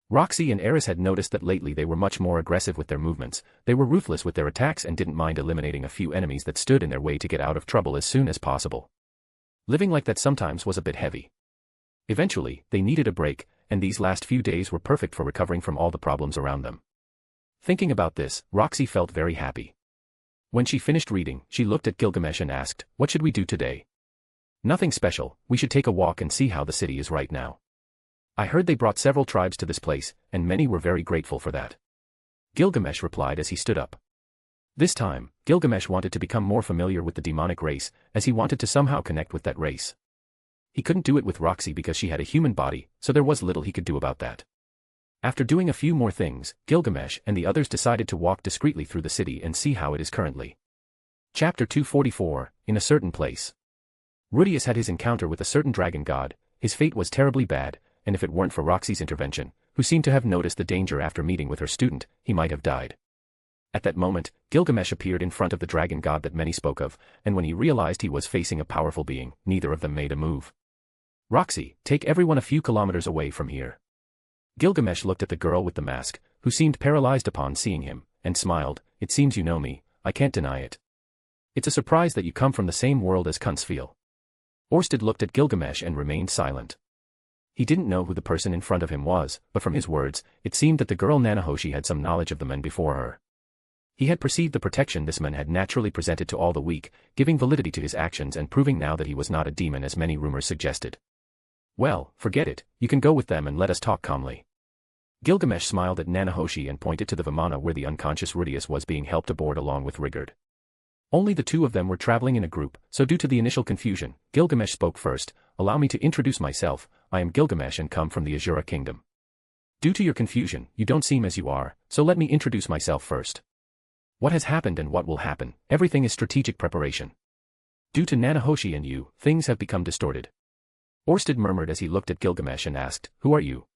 Roxy and Eris had noticed that lately they were much more aggressive with their movements, they were ruthless with their attacks and didn't mind eliminating a few enemies that stood in their way to get out of trouble as soon as possible. Living like that sometimes was a bit heavy. Eventually, they needed a break, and these last few days were perfect for recovering from all the problems around them. Thinking about this, Roxy felt very happy. When she finished reading, she looked at Gilgamesh and asked, "What should we do today?" "Nothing special, we should take a walk and see how the city is right now. I heard they brought several tribes to this place, and many were very grateful for that." Gilgamesh replied as he stood up. This time, Gilgamesh wanted to become more familiar with the demonic race, as he wanted to somehow connect with that race. He couldn't do it with Roxy because she had a human body, so there was little he could do about that. After doing a few more things, Gilgamesh and the others decided to walk discreetly through the city and see how it is currently. Chapter 244, In a Certain Place. Rudius had his encounter with a certain dragon god. His fate was terribly bad, and if it weren't for Roxy's intervention, who seemed to have noticed the danger after meeting with her student, he might have died. At that moment, Gilgamesh appeared in front of the dragon god that many spoke of, and when he realized he was facing a powerful being, neither of them made a move. "Roxy, take everyone a few kilometers away from here." Gilgamesh looked at the girl with the mask, who seemed paralyzed upon seeing him, and smiled. "It seems you know me, I can't deny it. It's a surprise that you come from the same world as Kunzfeel." Orsted looked at Gilgamesh and remained silent. He didn't know who the person in front of him was, but from his words, it seemed that the girl Nanahoshi had some knowledge of the men before her. He had perceived the protection this man had naturally presented to all the weak, giving validity to his actions and proving now that he was not a demon as many rumors suggested. "Well, forget it, you can go with them and let us talk calmly." Gilgamesh smiled at Nanahoshi and pointed to the Vimana where the unconscious Rudius was being helped aboard along with Revered. Only the two of them were traveling in a group, so due to the initial confusion, Gilgamesh spoke first. "Allow me to introduce myself, I am Gilgamesh and come from the Asura Kingdom. Due to your confusion, you don't seem as you are, so let me introduce myself first. What has happened and what will happen, everything is strategic preparation. Due to Nanahoshi and you, things have become distorted." Orsted murmured as he looked at Gilgamesh and asked, "Who are you?"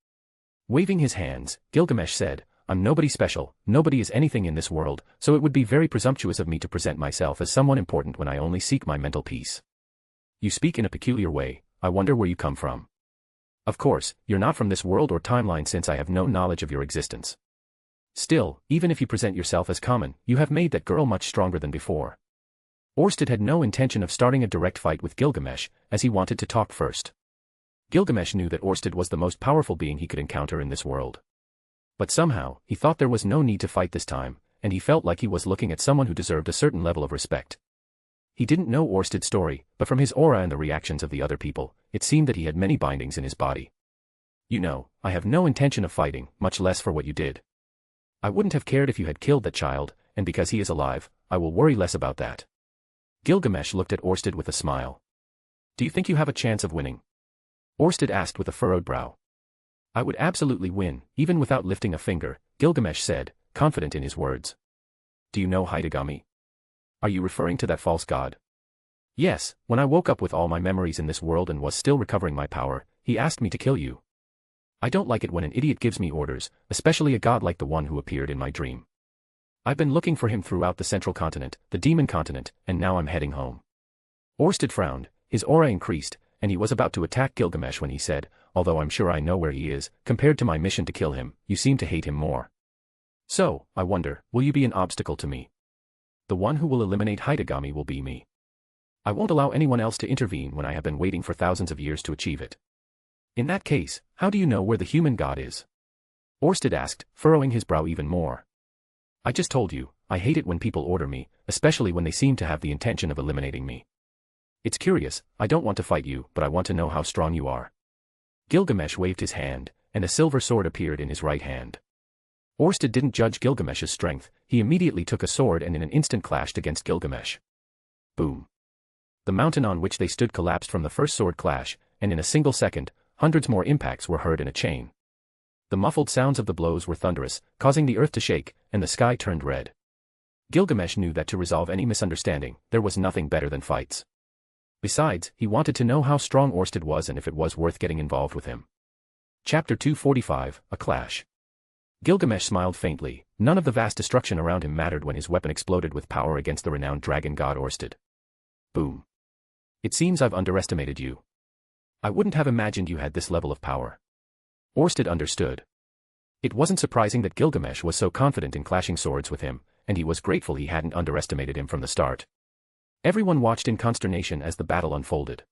Waving his hands, Gilgamesh said, "I'm nobody special, nobody is anything in this world, so it would be very presumptuous of me to present myself as someone important when I only seek my mental peace. You speak in a peculiar way, I wonder where you come from. Of course, you're not from this world or timeline since I have no knowledge of your existence. Still, even if you present yourself as common, you have made that girl much stronger than before." Orsted had no intention of starting a direct fight with Gilgamesh, as he wanted to talk first. Gilgamesh knew that Orsted was the most powerful being he could encounter in this world. But somehow, he thought there was no need to fight this time, and he felt like he was looking at someone who deserved a certain level of respect. He didn't know Orsted's story, but from his aura and the reactions of the other people, it seemed that he had many bindings in his body. "You know, I have no intention of fighting, much less for what you did. I wouldn't have cared if you had killed that child, and because he is alive, I will worry less about that." Gilgamesh looked at Orsted with a smile. "Do you think you have a chance of winning?" Orsted asked with a furrowed brow. "I would absolutely win, even without lifting a finger," Gilgamesh said, confident in his words. "Do you know Hidegami? Are you referring to that false god?" "Yes, when I woke up with all my memories in this world and was still recovering my power, he asked me to kill you. I don't like it when an idiot gives me orders, especially a god like the one who appeared in my dream. I've been looking for him throughout the central continent, the demon continent, and now I'm heading home." Orsted frowned, his aura increased, and he was about to attack Gilgamesh when he said, "Although I'm sure I know where he is, compared to my mission to kill him, you seem to hate him more." So, I wonder, will you be an obstacle to me? The one who will eliminate Hitagami will be me. I won't allow anyone else to intervene when I have been waiting for thousands of years to achieve it. In that case, how do you know where the human god is? Orsted asked, furrowing his brow even more. I just told you, I hate it when people order me, especially when they seem to have the intention of eliminating me. It's curious, I don't want to fight you, but I want to know how strong you are. Gilgamesh waved his hand, and a silver sword appeared in his right hand. Orsted didn't judge Gilgamesh's strength, he immediately took a sword and in an instant clashed against Gilgamesh. Boom. The mountain on which they stood collapsed from the first sword clash, and in a single second, hundreds more impacts were heard in a chain. The muffled sounds of the blows were thunderous, causing the earth to shake, and the sky turned red. Gilgamesh knew that to resolve any misunderstanding, there was nothing better than fights. Besides, he wanted to know how strong Orsted was and if it was worth getting involved with him. Chapter 245, A Clash. Gilgamesh smiled faintly, none of the vast destruction around him mattered when his weapon exploded with power against the renowned dragon god Orsted. Boom. It seems I've underestimated you. I wouldn't have imagined you had this level of power. Orsted understood. It wasn't surprising that Gilgamesh was so confident in clashing swords with him, and he was grateful he hadn't underestimated him from the start. Everyone watched in consternation as the battle unfolded.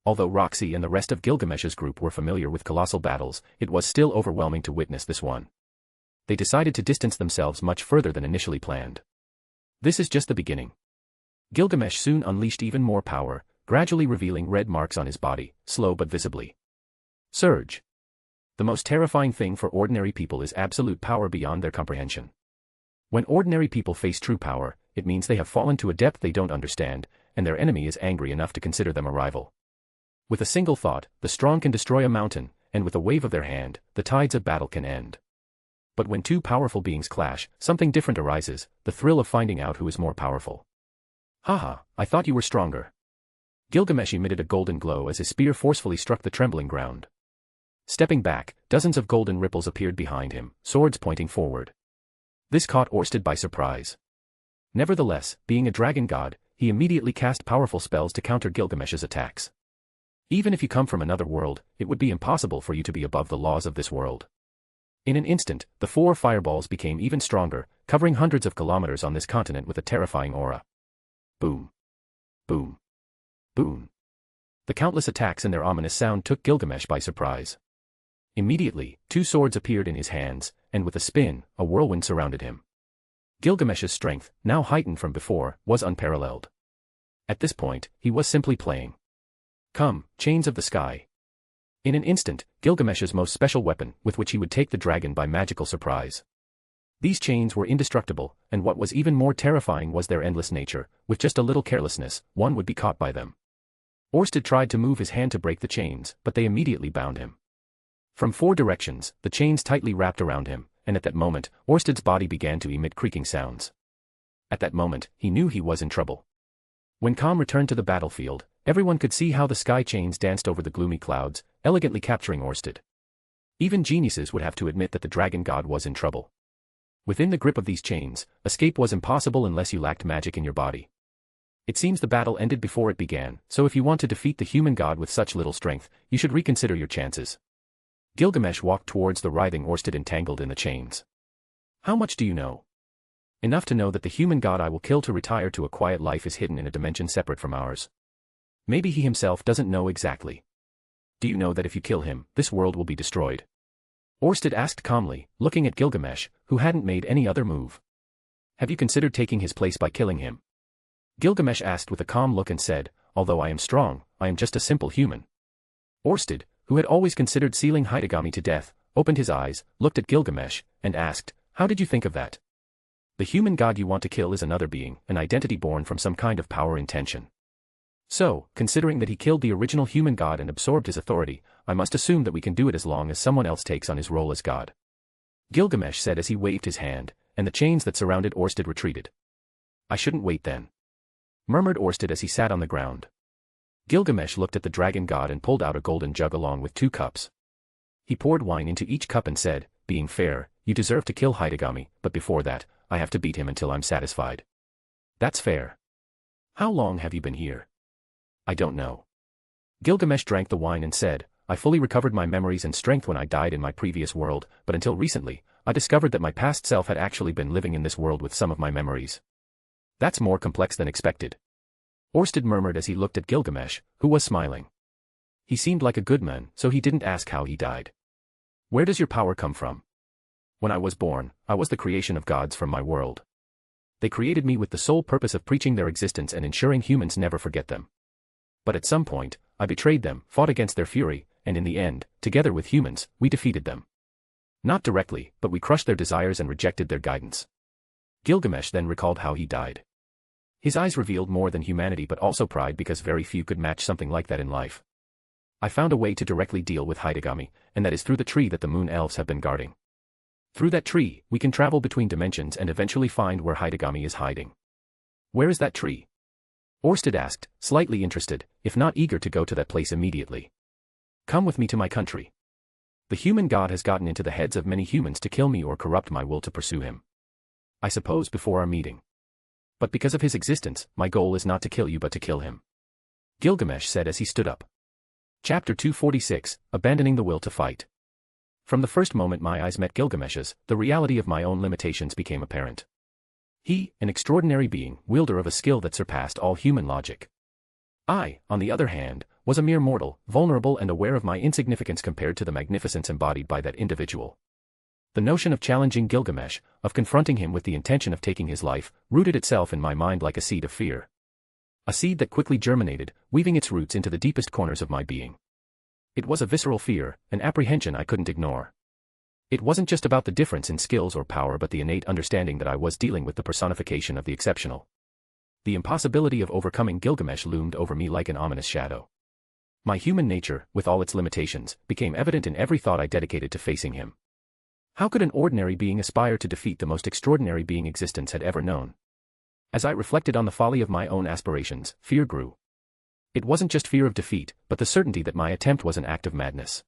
Although Roxy and the rest of Gilgamesh's group were familiar with colossal battles, it was still overwhelming to witness this one. They decided to distance themselves much further than initially planned. This is just the beginning. Gilgamesh soon unleashed even more power, gradually revealing red marks on his body, slow but visibly. Surge. The most terrifying thing for ordinary people is absolute power beyond their comprehension. When ordinary people face true power, it means they have fallen to a depth they don't understand, and their enemy is angry enough to consider them a rival. With a single thought, the strong can destroy a mountain, and with a wave of their hand, the tides of battle can end. But when two powerful beings clash, something different arises, the thrill of finding out who is more powerful. Haha, I thought you were stronger. Gilgamesh emitted a golden glow as his spear forcefully struck the trembling ground. Stepping back, dozens of golden ripples appeared behind him, swords pointing forward. This caught Orsted by surprise. Nevertheless, being a dragon god, he immediately cast powerful spells to counter Gilgamesh's attacks. Even if you come from another world, it would be impossible for you to be above the laws of this world. In an instant, the four fireballs became even stronger, covering hundreds of kilometers on this continent with a terrifying aura. Boom. Boom. Boom. The countless attacks and their ominous sound took Gilgamesh by surprise. Immediately, two swords appeared in his hands, and with a spin, a whirlwind surrounded him. Gilgamesh's strength, now heightened from before, was unparalleled. At this point, he was simply playing. Come, chains of the sky. In an instant, Gilgamesh's most special weapon, with which he would take the dragon by magical surprise. These chains were indestructible, and what was even more terrifying was their endless nature. With just a little carelessness, one would be caught by them. Orsted tried to move his hand to break the chains, but they immediately bound him. From four directions, the chains tightly wrapped around him, and at that moment, Orsted's body began to emit creaking sounds. At that moment, he knew he was in trouble. When calm returned to the battlefield, everyone could see how the sky chains danced over the gloomy clouds, elegantly capturing Orsted. Even geniuses would have to admit that the dragon god was in trouble. Within the grip of these chains, escape was impossible unless you lacked magic in your body. It seems the battle ended before it began, so if you want to defeat the human god with such little strength, you should reconsider your chances. Gilgamesh walked towards the writhing Orsted entangled in the chains. How much do you know? Enough to know that the human god I will kill to retire to a quiet life is hidden in a dimension separate from ours. Maybe he himself doesn't know exactly. Do you know that if you kill him, this world will be destroyed? Orsted asked calmly, looking at Gilgamesh, who hadn't made any other move. Have you considered taking his place by killing him? Gilgamesh asked with a calm look and said, although I am strong, I am just a simple human. Orsted, who had always considered sealing Hitagami to death, opened his eyes, looked at Gilgamesh, and asked, how did you think of that? The human god you want to kill is another being, an identity born from some kind of power intention. So, considering that he killed the original human god and absorbed his authority, I must assume that we can do it as long as someone else takes on his role as god. Gilgamesh said as he waved his hand, and the chains that surrounded Orsted retreated. I shouldn't wait then, murmured Orsted as he sat on the ground. Gilgamesh looked at the dragon god and pulled out a golden jug along with 2 cups. He poured wine into each cup and said, being fair, you deserve to kill Hitagami, but before that, I have to beat him until I'm satisfied. That's fair. How long have you been here? I don't know. Gilgamesh drank the wine and said, I fully recovered my memories and strength when I died in my previous world, but until recently, I discovered that my past self had actually been living in this world with some of my memories. That's more complex than expected. Orsted murmured as he looked at Gilgamesh, who was smiling. He seemed like a good man, so he didn't ask how he died. Where does your power come from? When I was born, I was the creation of gods from my world. They created me with the sole purpose of preaching their existence and ensuring humans never forget them. But at some point, I betrayed them, fought against their fury, and in the end, together with humans, we defeated them. Not directly, but we crushed their desires and rejected their guidance. Gilgamesh then recalled how he died. His eyes revealed more than humanity but also pride, because very few could match something like that in life. I found a way to directly deal with Hidegami, and that is through the tree that the moon elves have been guarding. Through that tree, we can travel between dimensions and eventually find where Hidegami is hiding. Where is that tree? Orsted asked, slightly interested, if not eager to go to that place immediately. Come with me to my country. The human god has gotten into the heads of many humans to kill me or corrupt my will to pursue him. I suppose before our meeting. But because of his existence, my goal is not to kill you but to kill him. Gilgamesh said as he stood up. Chapter 246, Abandoning the Will to Fight. From the first moment my eyes met Gilgamesh's, the reality of my own limitations became apparent. He, an extraordinary being, wielder of a skill that surpassed all human logic. I, on the other hand, was a mere mortal, vulnerable and aware of my insignificance compared to the magnificence embodied by that individual. The notion of challenging Gilgamesh, of confronting him with the intention of taking his life, rooted itself in my mind like a seed of fear. A seed that quickly germinated, weaving its roots into the deepest corners of my being. It was a visceral fear, an apprehension I couldn't ignore. It wasn't just about the difference in skills or power but the innate understanding that I was dealing with the personification of the exceptional. The impossibility of overcoming Gilgamesh loomed over me like an ominous shadow. My human nature, with all its limitations, became evident in every thought I dedicated to facing him. How could an ordinary being aspire to defeat the most extraordinary being existence had ever known? As I reflected on the folly of my own aspirations, fear grew. It wasn't just fear of defeat, but the certainty that my attempt was an act of madness.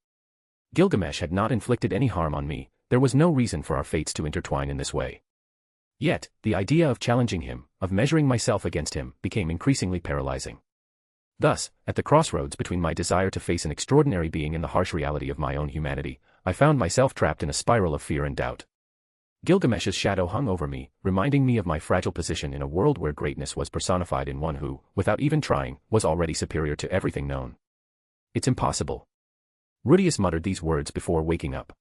Gilgamesh had not inflicted any harm on me, there was no reason for our fates to intertwine in this way. Yet, the idea of challenging him, of measuring myself against him, became increasingly paralyzing. Thus, at the crossroads between my desire to face an extraordinary being and the harsh reality of my own humanity, I found myself trapped in a spiral of fear and doubt. Gilgamesh's shadow hung over me, reminding me of my fragile position in a world where greatness was personified in one who, without even trying, was already superior to everything known. It's impossible. Rudius muttered these words before waking up.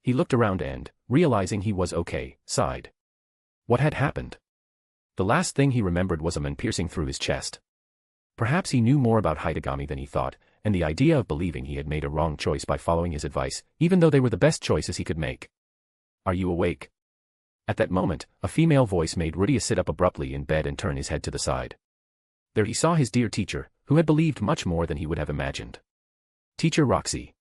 He looked around and, realizing he was okay, sighed. What had happened? The last thing he remembered was a man piercing through his chest. Perhaps he knew more about Hidegami than he thought, and the idea of believing he had made a wrong choice by following his advice, even though they were the best choices he could make. Are you awake? At that moment, a female voice made Rudius sit up abruptly in bed and turn his head to the side. There he saw his dear teacher, who had believed much more than he would have imagined. Teacher Roxy.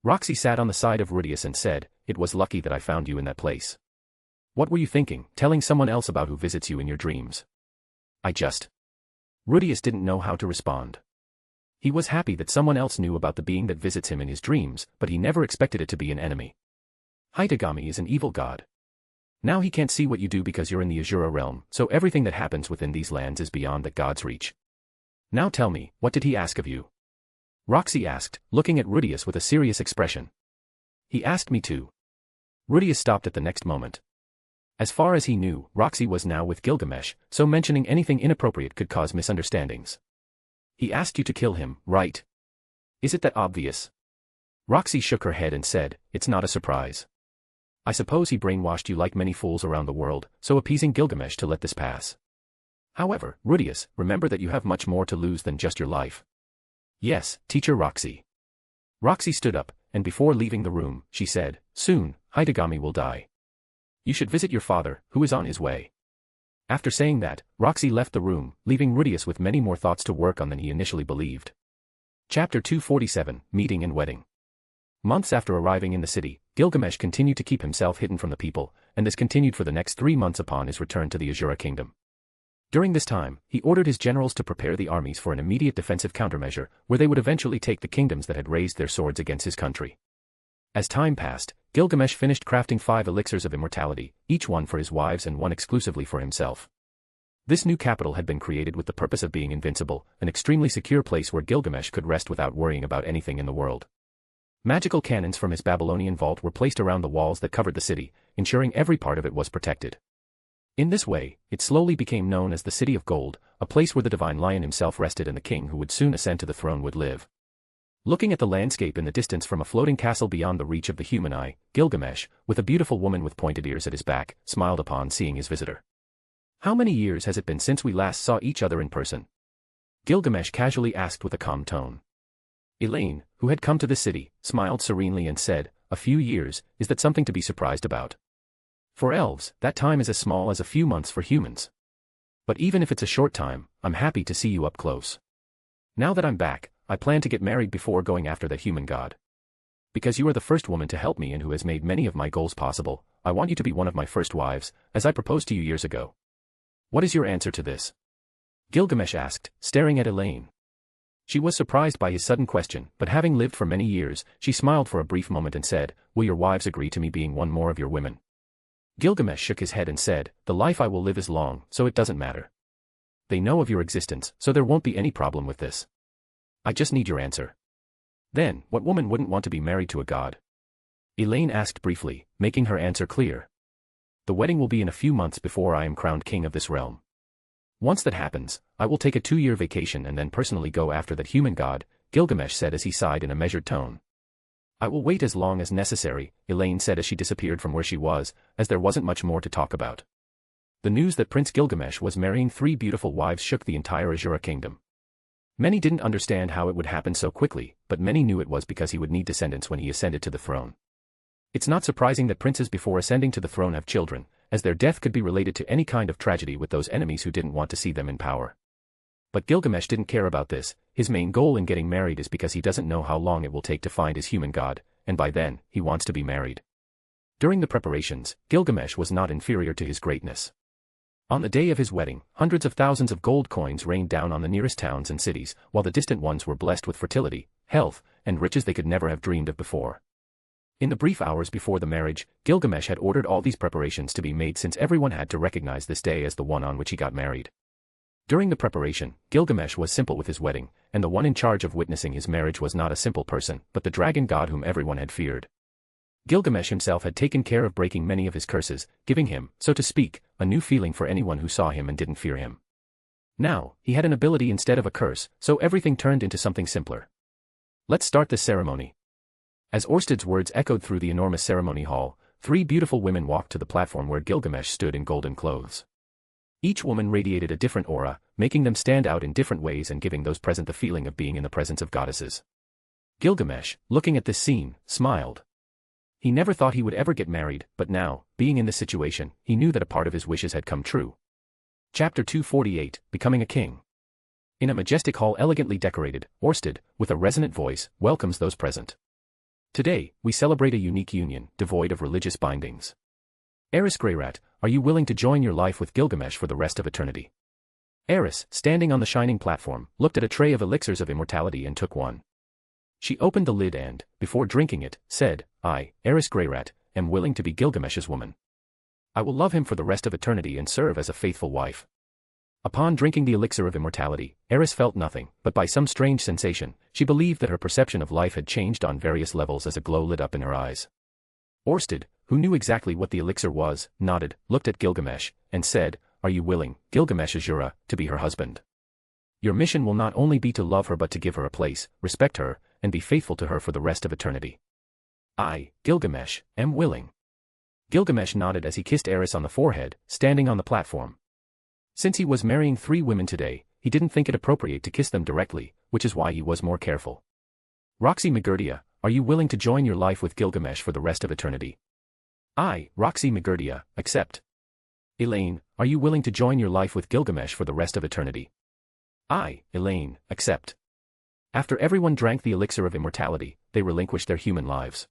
Roxy sat on the side of Rudius and said, "It was lucky that I found you in that place. What were you thinking, telling someone else about who visits you in your dreams?" Rudius didn't know how to respond. He was happy that someone else knew about the being that visits him in his dreams, but he never expected it to be an enemy. Hidegami is an evil god. Now he can't see what you do because you're in the Asura realm, so everything that happens within these lands is beyond that god's reach. Now tell me, what did he ask of you? Roxy asked, looking at Rudius with a serious expression. He asked me to. Rudius stopped at the next moment. As far as he knew, Roxy was now with Gilgamesh, so mentioning anything inappropriate could cause misunderstandings. He asked you to kill him, right? Is it that obvious? Roxy shook her head and said, "It's not a surprise. I suppose he brainwashed you like many fools around the world, so appeasing Gilgamesh to let this pass. However, Rudius, remember that you have much more to lose than just your life." "Yes, Teacher Roxy." Roxy stood up, and before leaving the room, she said, "Soon, Hidegami will die. You should visit your father, who is on his way." After saying that, Roxy left the room, leaving Rudius with many more thoughts to work on than he initially believed. Chapter 247, Meeting and Wedding. Months after arriving in the city, Gilgamesh continued to keep himself hidden from the people, and this continued for the next 3 months upon his return to the Asura kingdom. During this time, he ordered his generals to prepare the armies for an immediate defensive countermeasure, where they would eventually take the kingdoms that had raised their swords against his country. As time passed, Gilgamesh finished crafting 5 elixirs of immortality, each one for his wives and one exclusively for himself. This new capital had been created with the purpose of being invincible, an extremely secure place where Gilgamesh could rest without worrying about anything in the world. Magical cannons from his Babylonian vault were placed around the walls that covered the city, ensuring every part of it was protected. In this way, it slowly became known as the City of Gold, a place where the divine lion himself rested and the king who would soon ascend to the throne would live. Looking at the landscape in the distance from a floating castle beyond the reach of the human eye, Gilgamesh, with a beautiful woman with pointed ears at his back, smiled upon seeing his visitor. "How many years has it been since we last saw each other in person?" Gilgamesh casually asked with a calm tone. Elaine, who had come to the city, smiled serenely and said, "A few years, is that something to be surprised about? For elves, that time is as small as a few months for humans. But even if it's a short time, I'm happy to see you up close. Now that I'm back, I plan to get married before going after that human god. Because you are the first woman to help me and who has made many of my goals possible, I want you to be one of my first wives, as I proposed to you years ago. What is your answer to this?" Gilgamesh asked, staring at Elaine. She was surprised by his sudden question, but having lived for many years, she smiled for a brief moment and said, "Will your wives agree to me being one more of your women?" Gilgamesh shook his head and said, "The life I will live is long, so it doesn't matter. They know of your existence, so there won't be any problem with this. I just need your answer." "Then, what woman wouldn't want to be married to a god?" Elaine asked briefly, making her answer clear. "The wedding will be in a few months before I am crowned king of this realm. Once that happens, I will take a 2-year vacation and then personally go after that human god," Gilgamesh said as he sighed in a measured tone. "I will wait as long as necessary," Elaine said as she disappeared from where she was, as there wasn't much more to talk about. The news that Prince Gilgamesh was marrying 3 beautiful wives shook the entire Asura kingdom. Many didn't understand how it would happen so quickly, but many knew it was because he would need descendants when he ascended to the throne. It's not surprising that princes before ascending to the throne have children, as their death could be related to any kind of tragedy with those enemies who didn't want to see them in power. But Gilgamesh didn't care about this. His main goal in getting married is because he doesn't know how long it will take to find his human god, and by then, he wants to be married. During the preparations, Gilgamesh was not inferior to his greatness. On the day of his wedding, hundreds of thousands of gold coins rained down on the nearest towns and cities, while the distant ones were blessed with fertility, health, and riches they could never have dreamed of before. In the brief hours before the marriage, Gilgamesh had ordered all these preparations to be made since everyone had to recognize this day as the one on which he got married. During the preparation, Gilgamesh was simple with his wedding, and the one in charge of witnessing his marriage was not a simple person, but the dragon god whom everyone had feared. Gilgamesh himself had taken care of breaking many of his curses, giving him, so to speak, a new feeling for anyone who saw him and didn't fear him. Now, he had an ability instead of a curse, so everything turned into something simpler. "Let's start this ceremony." As Orsted's words echoed through the enormous ceremony hall, 3 beautiful women walked to the platform where Gilgamesh stood in golden clothes. Each woman radiated a different aura, making them stand out in different ways and giving those present the feeling of being in the presence of goddesses. Gilgamesh, looking at this scene, smiled. He never thought he would ever get married, but now, being in this situation, he knew that a part of his wishes had come true. Chapter 248, Becoming a King. In a majestic hall elegantly decorated, Orsted, with a resonant voice, welcomes those present. Today, we celebrate a unique union, devoid of religious bindings. Eris Greyrat, are you willing to join your life with Gilgamesh for the rest of eternity? Eris, standing on the shining platform, looked at a tray of elixirs of immortality and took one. She opened the lid and, before drinking it, said, "I, Eris Greyrat, am willing to be Gilgamesh's woman. I will love him for the rest of eternity and serve as a faithful wife." Upon drinking the elixir of immortality, Eris felt nothing, but by some strange sensation, she believed that her perception of life had changed on various levels as a glow lit up in her eyes. Orsted, who knew exactly what the elixir was, nodded, looked at Gilgamesh, and said, "Are you willing, Gilgamesh Asura, to be her husband? Your mission will not only be to love her but to give her a place, respect her, and be faithful to her for the rest of eternity." "I, Gilgamesh, am willing." Gilgamesh nodded as he kissed Eris on the forehead, standing on the platform. Since he was marrying 3 women today, he didn't think it appropriate to kiss them directly, which is why he was more careful. "Roxy Magurdia, are you willing to join your life with Gilgamesh for the rest of eternity?" "I, Roxy Magurdia, accept." "Elaine, are you willing to join your life with Gilgamesh for the rest of eternity?" "I, Elaine, accept." After everyone drank the elixir of immortality, they relinquished their human lives.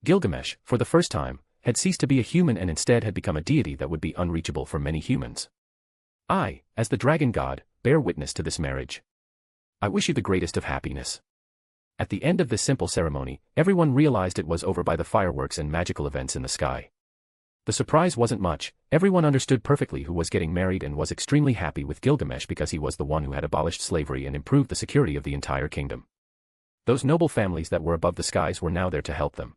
Gilgamesh, for the first time, had ceased to be a human and instead had become a deity that would be unreachable for many humans. "I, as the dragon god, bear witness to this marriage. I wish you the greatest of happiness." At the end of this simple ceremony, everyone realized it was over by the fireworks and magical events in the sky. The surprise wasn't much. Everyone understood perfectly who was getting married and was extremely happy with Gilgamesh because he was the one who had abolished slavery and improved the security of the entire kingdom. Those noble families that were above the skies were now there to help them.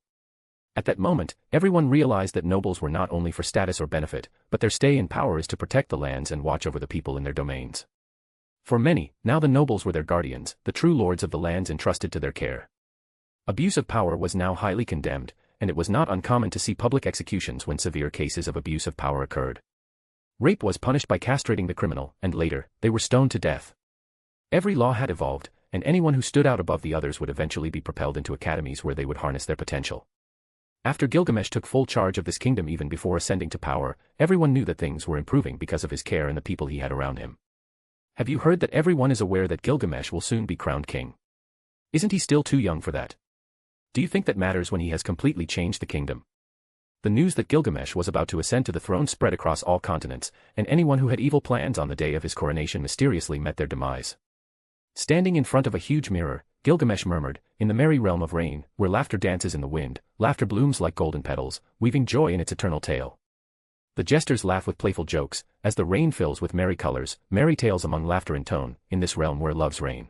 At that moment, everyone realized that nobles were not only for status or benefit, but their stay in power is to protect the lands and watch over the people in their domains. For many, now the nobles were their guardians, the true lords of the lands entrusted to their care. Abuse of power was now highly condemned, and it was not uncommon to see public executions when severe cases of abuse of power occurred. Rape was punished by castrating the criminal, and later, they were stoned to death. Every law had evolved, and anyone who stood out above the others would eventually be propelled into academies where they would harness their potential. After Gilgamesh took full charge of this kingdom even before ascending to power, everyone knew that things were improving because of his care and the people he had around him. Have you heard that everyone is aware that Gilgamesh will soon be crowned king? Isn't he still too young for that? Do you think that matters when he has completely changed the kingdom? The news that Gilgamesh was about to ascend to the throne spread across all continents, and anyone who had evil plans on the day of his coronation mysteriously met their demise. Standing in front of a huge mirror, Gilgamesh murmured, "In the merry realm of rain, where laughter dances in the wind, laughter blooms like golden petals, weaving joy in its eternal tale." The jesters laugh with playful jokes, as the rain fills with merry colors, merry tales among laughter in tone, in this realm where loves reign.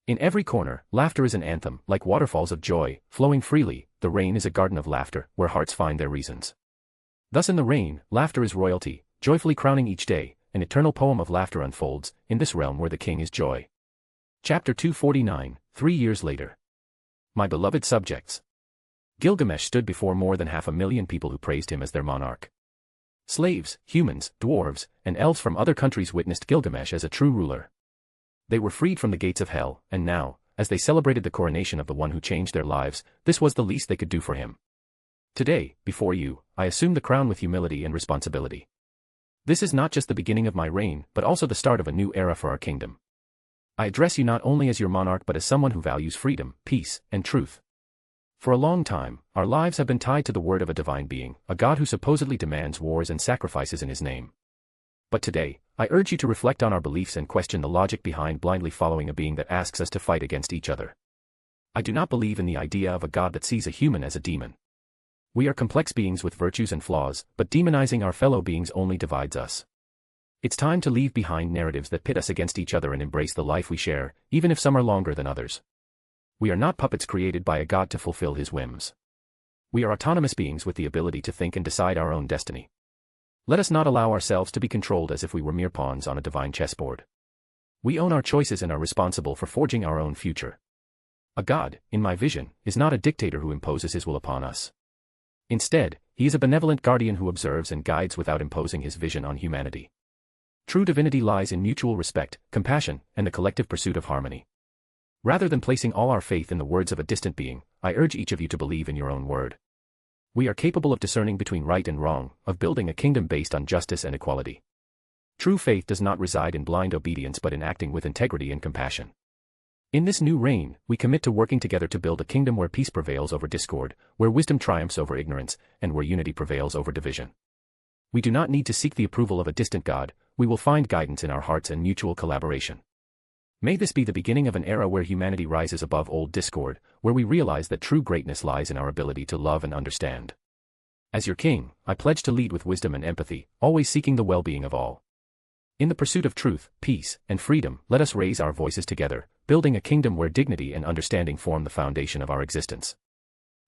In every corner, laughter is an anthem, like waterfalls of joy, flowing freely. The rain is a garden of laughter, where hearts find their reasons. Thus in the rain, laughter is royalty, joyfully crowning each day, an eternal poem of laughter unfolds, in this realm where the king is joy. Chapter 249, 3 years later. My beloved subjects. Gilgamesh stood before more than 500,000 people who praised him as their monarch. Slaves, humans, dwarves, and elves from other countries witnessed Gilgamesh as a true ruler. They were freed from the gates of hell, and now, as they celebrated the coronation of the one who changed their lives, this was the least they could do for him. Today, before you, I assume the crown with humility and responsibility. This is not just the beginning of my reign, but also the start of a new era for our kingdom. I address you not only as your monarch but as someone who values freedom, peace, and truth. For a long time, our lives have been tied to the word of a divine being, a god who supposedly demands wars and sacrifices in his name. But today, I urge you to reflect on our beliefs and question the logic behind blindly following a being that asks us to fight against each other. I do not believe in the idea of a god that sees a human as a demon. We are complex beings with virtues and flaws, but demonizing our fellow beings only divides us. It's time to leave behind narratives that pit us against each other and embrace the life we share, even if some are longer than others. We are not puppets created by a god to fulfill his whims. We are autonomous beings with the ability to think and decide our own destiny. Let us not allow ourselves to be controlled as if we were mere pawns on a divine chessboard. We own our choices and are responsible for forging our own future. A god, in my vision, is not a dictator who imposes his will upon us. Instead, he is a benevolent guardian who observes and guides without imposing his vision on humanity. True divinity lies in mutual respect, compassion, and the collective pursuit of harmony. Rather than placing all our faith in the words of a distant being, I urge each of you to believe in your own word. We are capable of discerning between right and wrong, of building a kingdom based on justice and equality. True faith does not reside in blind obedience but in acting with integrity and compassion. In this new reign, we commit to working together to build a kingdom where peace prevails over discord, where wisdom triumphs over ignorance, and where unity prevails over division. We do not need to seek the approval of a distant god, we will find guidance in our hearts and mutual collaboration. May this be the beginning of an era where humanity rises above old discord, where we realize that true greatness lies in our ability to love and understand. As your king, I pledge to lead with wisdom and empathy, always seeking the well-being of all. In the pursuit of truth, peace, and freedom, let us raise our voices together, building a kingdom where dignity and understanding form the foundation of our existence.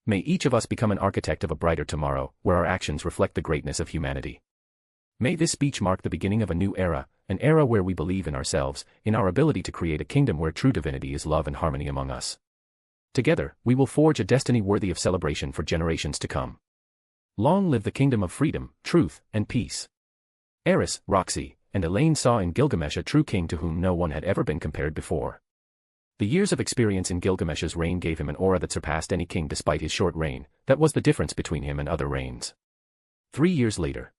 May each of us become an architect of a brighter tomorrow, where our actions reflect the greatness of humanity. May this speech mark the beginning of a new era, an era where we believe in ourselves, in our ability to create a kingdom where true divinity is love and harmony among us. Together, we will forge a destiny worthy of celebration for generations to come. Long live the kingdom of freedom, truth, and peace. Eris, Roxy, and Elaine saw in Gilgamesh a true king to whom no one had ever been compared before. The years of experience in Gilgamesh's reign gave him an aura that surpassed any king despite his short reign. That was the difference between him and other reigns. 3 years later.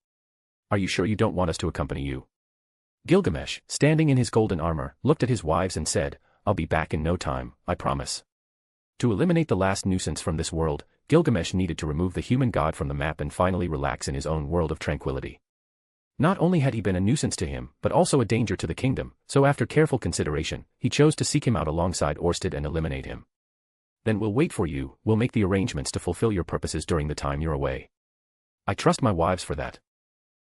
Are you sure you don't want us to accompany you? Gilgamesh, standing in his golden armor, looked at his wives and said, "I'll be back in no time, I promise." To eliminate the last nuisance from this world, Gilgamesh needed to remove the human god from the map and finally relax in his own world of tranquility. Not only had he been a nuisance to him, but also a danger to the kingdom, so after careful consideration, he chose to seek him out alongside Orsted and eliminate him. Then we'll wait for you, we'll make the arrangements to fulfill your purposes during the time you're away. I trust my wives for that.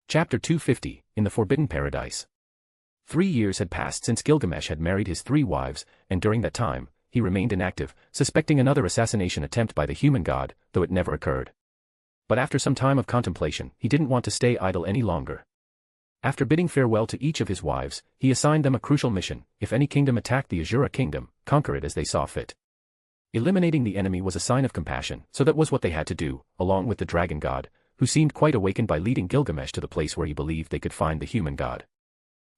Chapter 250, in the Forbidden Paradise. 3 years had passed since Gilgamesh had married his 3 wives, and during that time, he remained inactive, suspecting another assassination attempt by the human god, though it never occurred. But after some time of contemplation, he didn't want to stay idle any longer. After bidding farewell to each of his wives, he assigned them a crucial mission: if any kingdom attacked the Asura kingdom, conquer it as they saw fit. Eliminating the enemy was a sign of compassion, so that was what they had to do, along with the dragon god, who seemed quite awakened by leading Gilgamesh to the place where he believed they could find the human god.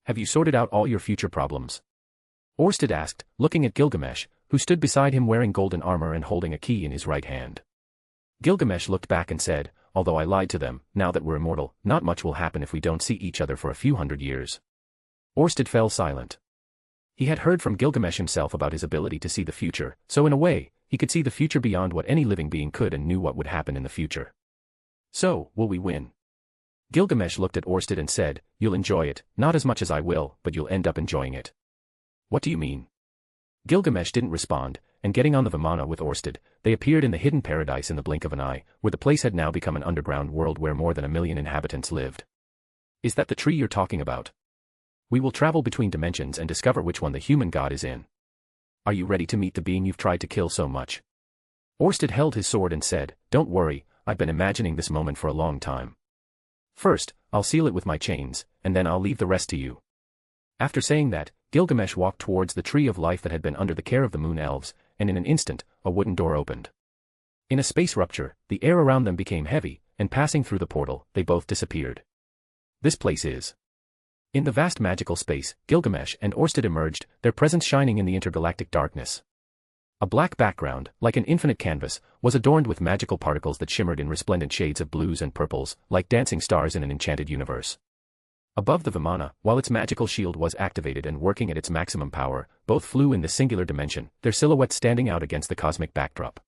Have you sorted out all your future problems? Orsted asked, looking at Gilgamesh, who stood beside him wearing golden armor and holding a key in his right hand. Gilgamesh looked back and said, although I lied to them, now that we're immortal, not much will happen if we don't see each other for a few hundred years. Orsted fell silent. He had heard from Gilgamesh himself about his ability to see the future, so in a way, he could see the future beyond what any living being could and knew what would happen in the future. So, will we win? Gilgamesh looked at Orsted and said, you'll enjoy it, not as much as I will, but you'll end up enjoying it. What do you mean? Gilgamesh didn't respond, and getting on the Vimana with Orsted, they appeared in the hidden paradise in the blink of an eye, where the place had now become an underground world where more than 1 million inhabitants lived. Is that the tree you're talking about? We will travel between dimensions and discover which one the human god is in. Are you ready to meet the being you've tried to kill so much? Orsted held his sword and said, don't worry, I've been imagining this moment for a long time. First, I'll seal it with my chains, and then I'll leave the rest to you. After saying that, Gilgamesh walked towards the tree of life that had been under the care of the moon elves, and in an instant, a wooden door opened. In a space rupture, the air around them became heavy, and passing through the portal, they both disappeared. This place is. In the vast magical space, Gilgamesh and Orsted emerged, their presence shining in the intergalactic darkness. A black background, like an infinite canvas, was adorned with magical particles that shimmered in resplendent shades of blues and purples, like dancing stars in an enchanted universe. Above the Vimana, while its magical shield was activated and working at its maximum power, both flew in the singular dimension, their silhouettes standing out against the cosmic backdrop.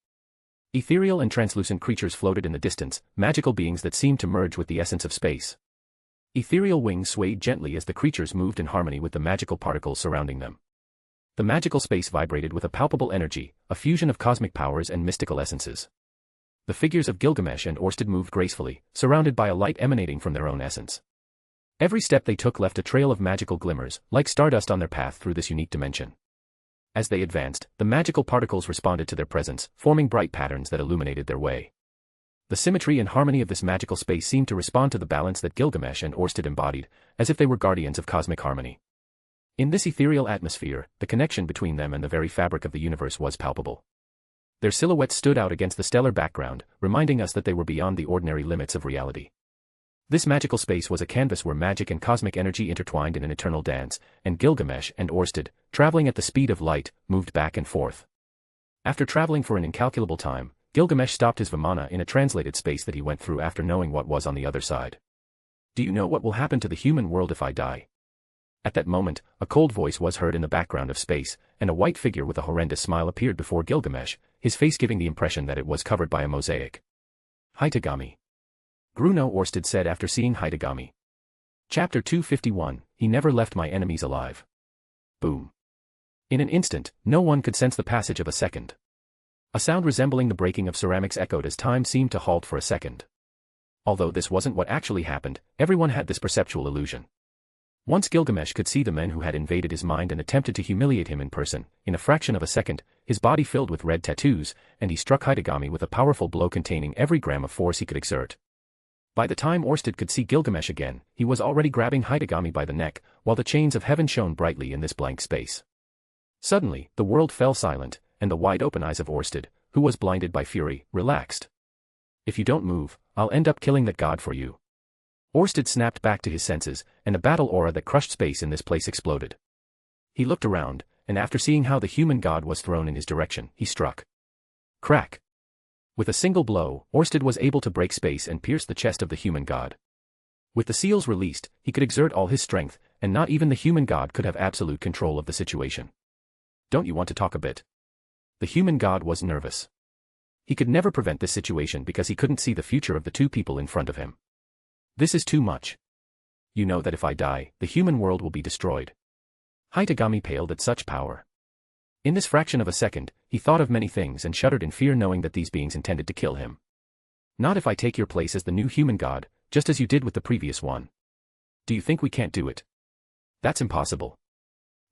Ethereal and translucent creatures floated in the distance, magical beings that seemed to merge with the essence of space. Ethereal wings swayed gently as the creatures moved in harmony with the magical particles surrounding them. The magical space vibrated with a palpable energy, a fusion of cosmic powers and mystical essences. The figures of Gilgamesh and Orsted moved gracefully, surrounded by a light emanating from their own essence. Every step they took left a trail of magical glimmers, like stardust on their path through this unique dimension. As they advanced, the magical particles responded to their presence, forming bright patterns that illuminated their way. The symmetry and harmony of this magical space seemed to respond to the balance that Gilgamesh and Orsted embodied, as if they were guardians of cosmic harmony. In this ethereal atmosphere, the connection between them and the very fabric of the universe was palpable. Their silhouettes stood out against the stellar background, reminding us that they were beyond the ordinary limits of reality. This magical space was a canvas where magic and cosmic energy intertwined in an eternal dance, and Gilgamesh and Orsted, traveling at the speed of light, moved back and forth. After traveling for an incalculable time, Gilgamesh stopped his Vimana in a translated space that he went through after knowing what was on the other side. Do you know what will happen to the human world if I die? At that moment, a cold voice was heard in the background of space, and a white figure with a horrendous smile appeared before Gilgamesh, his face giving the impression that it was covered by a mosaic. Hitagami. Gruno, Orsted said after seeing Hitagami. Chapter 251, He never left my enemies alive. Boom. In an instant, no one could sense the passage of a second. A sound resembling the breaking of ceramics echoed as time seemed to halt for a second. Although this wasn't what actually happened, everyone had this perceptual illusion. Once Gilgamesh could see the men who had invaded his mind and attempted to humiliate him in person, in a fraction of a second, his body filled with red tattoos, and he struck Hitagami with a powerful blow containing every gram of force he could exert. By the time Orsted could see Gilgamesh again, he was already grabbing Hitagami by the neck, while the chains of heaven shone brightly in this blank space. Suddenly, the world fell silent, and the wide-open eyes of Orsted, who was blinded by fury, relaxed. If you don't move, I'll end up killing that god for you. Orsted snapped back to his senses, and a battle aura that crushed space in this place exploded. He looked around, and after seeing how the human god was thrown in his direction, he struck. Crack! With a single blow, Orsted was able to break space and pierce the chest of the human god. With the seals released, he could exert all his strength, and not even the human god could have absolute control of the situation. Don't you want to talk a bit? The human god was nervous. He could never prevent this situation because he couldn't see the future of the two people in front of him. This is too much. You know that if I die, the human world will be destroyed. Hitagami paled at such power. In this fraction of a second, he thought of many things and shuddered in fear knowing that these beings intended to kill him. Not if I take your place as the new human god, just as you did with the previous one. Do you think we can't do it? That's impossible.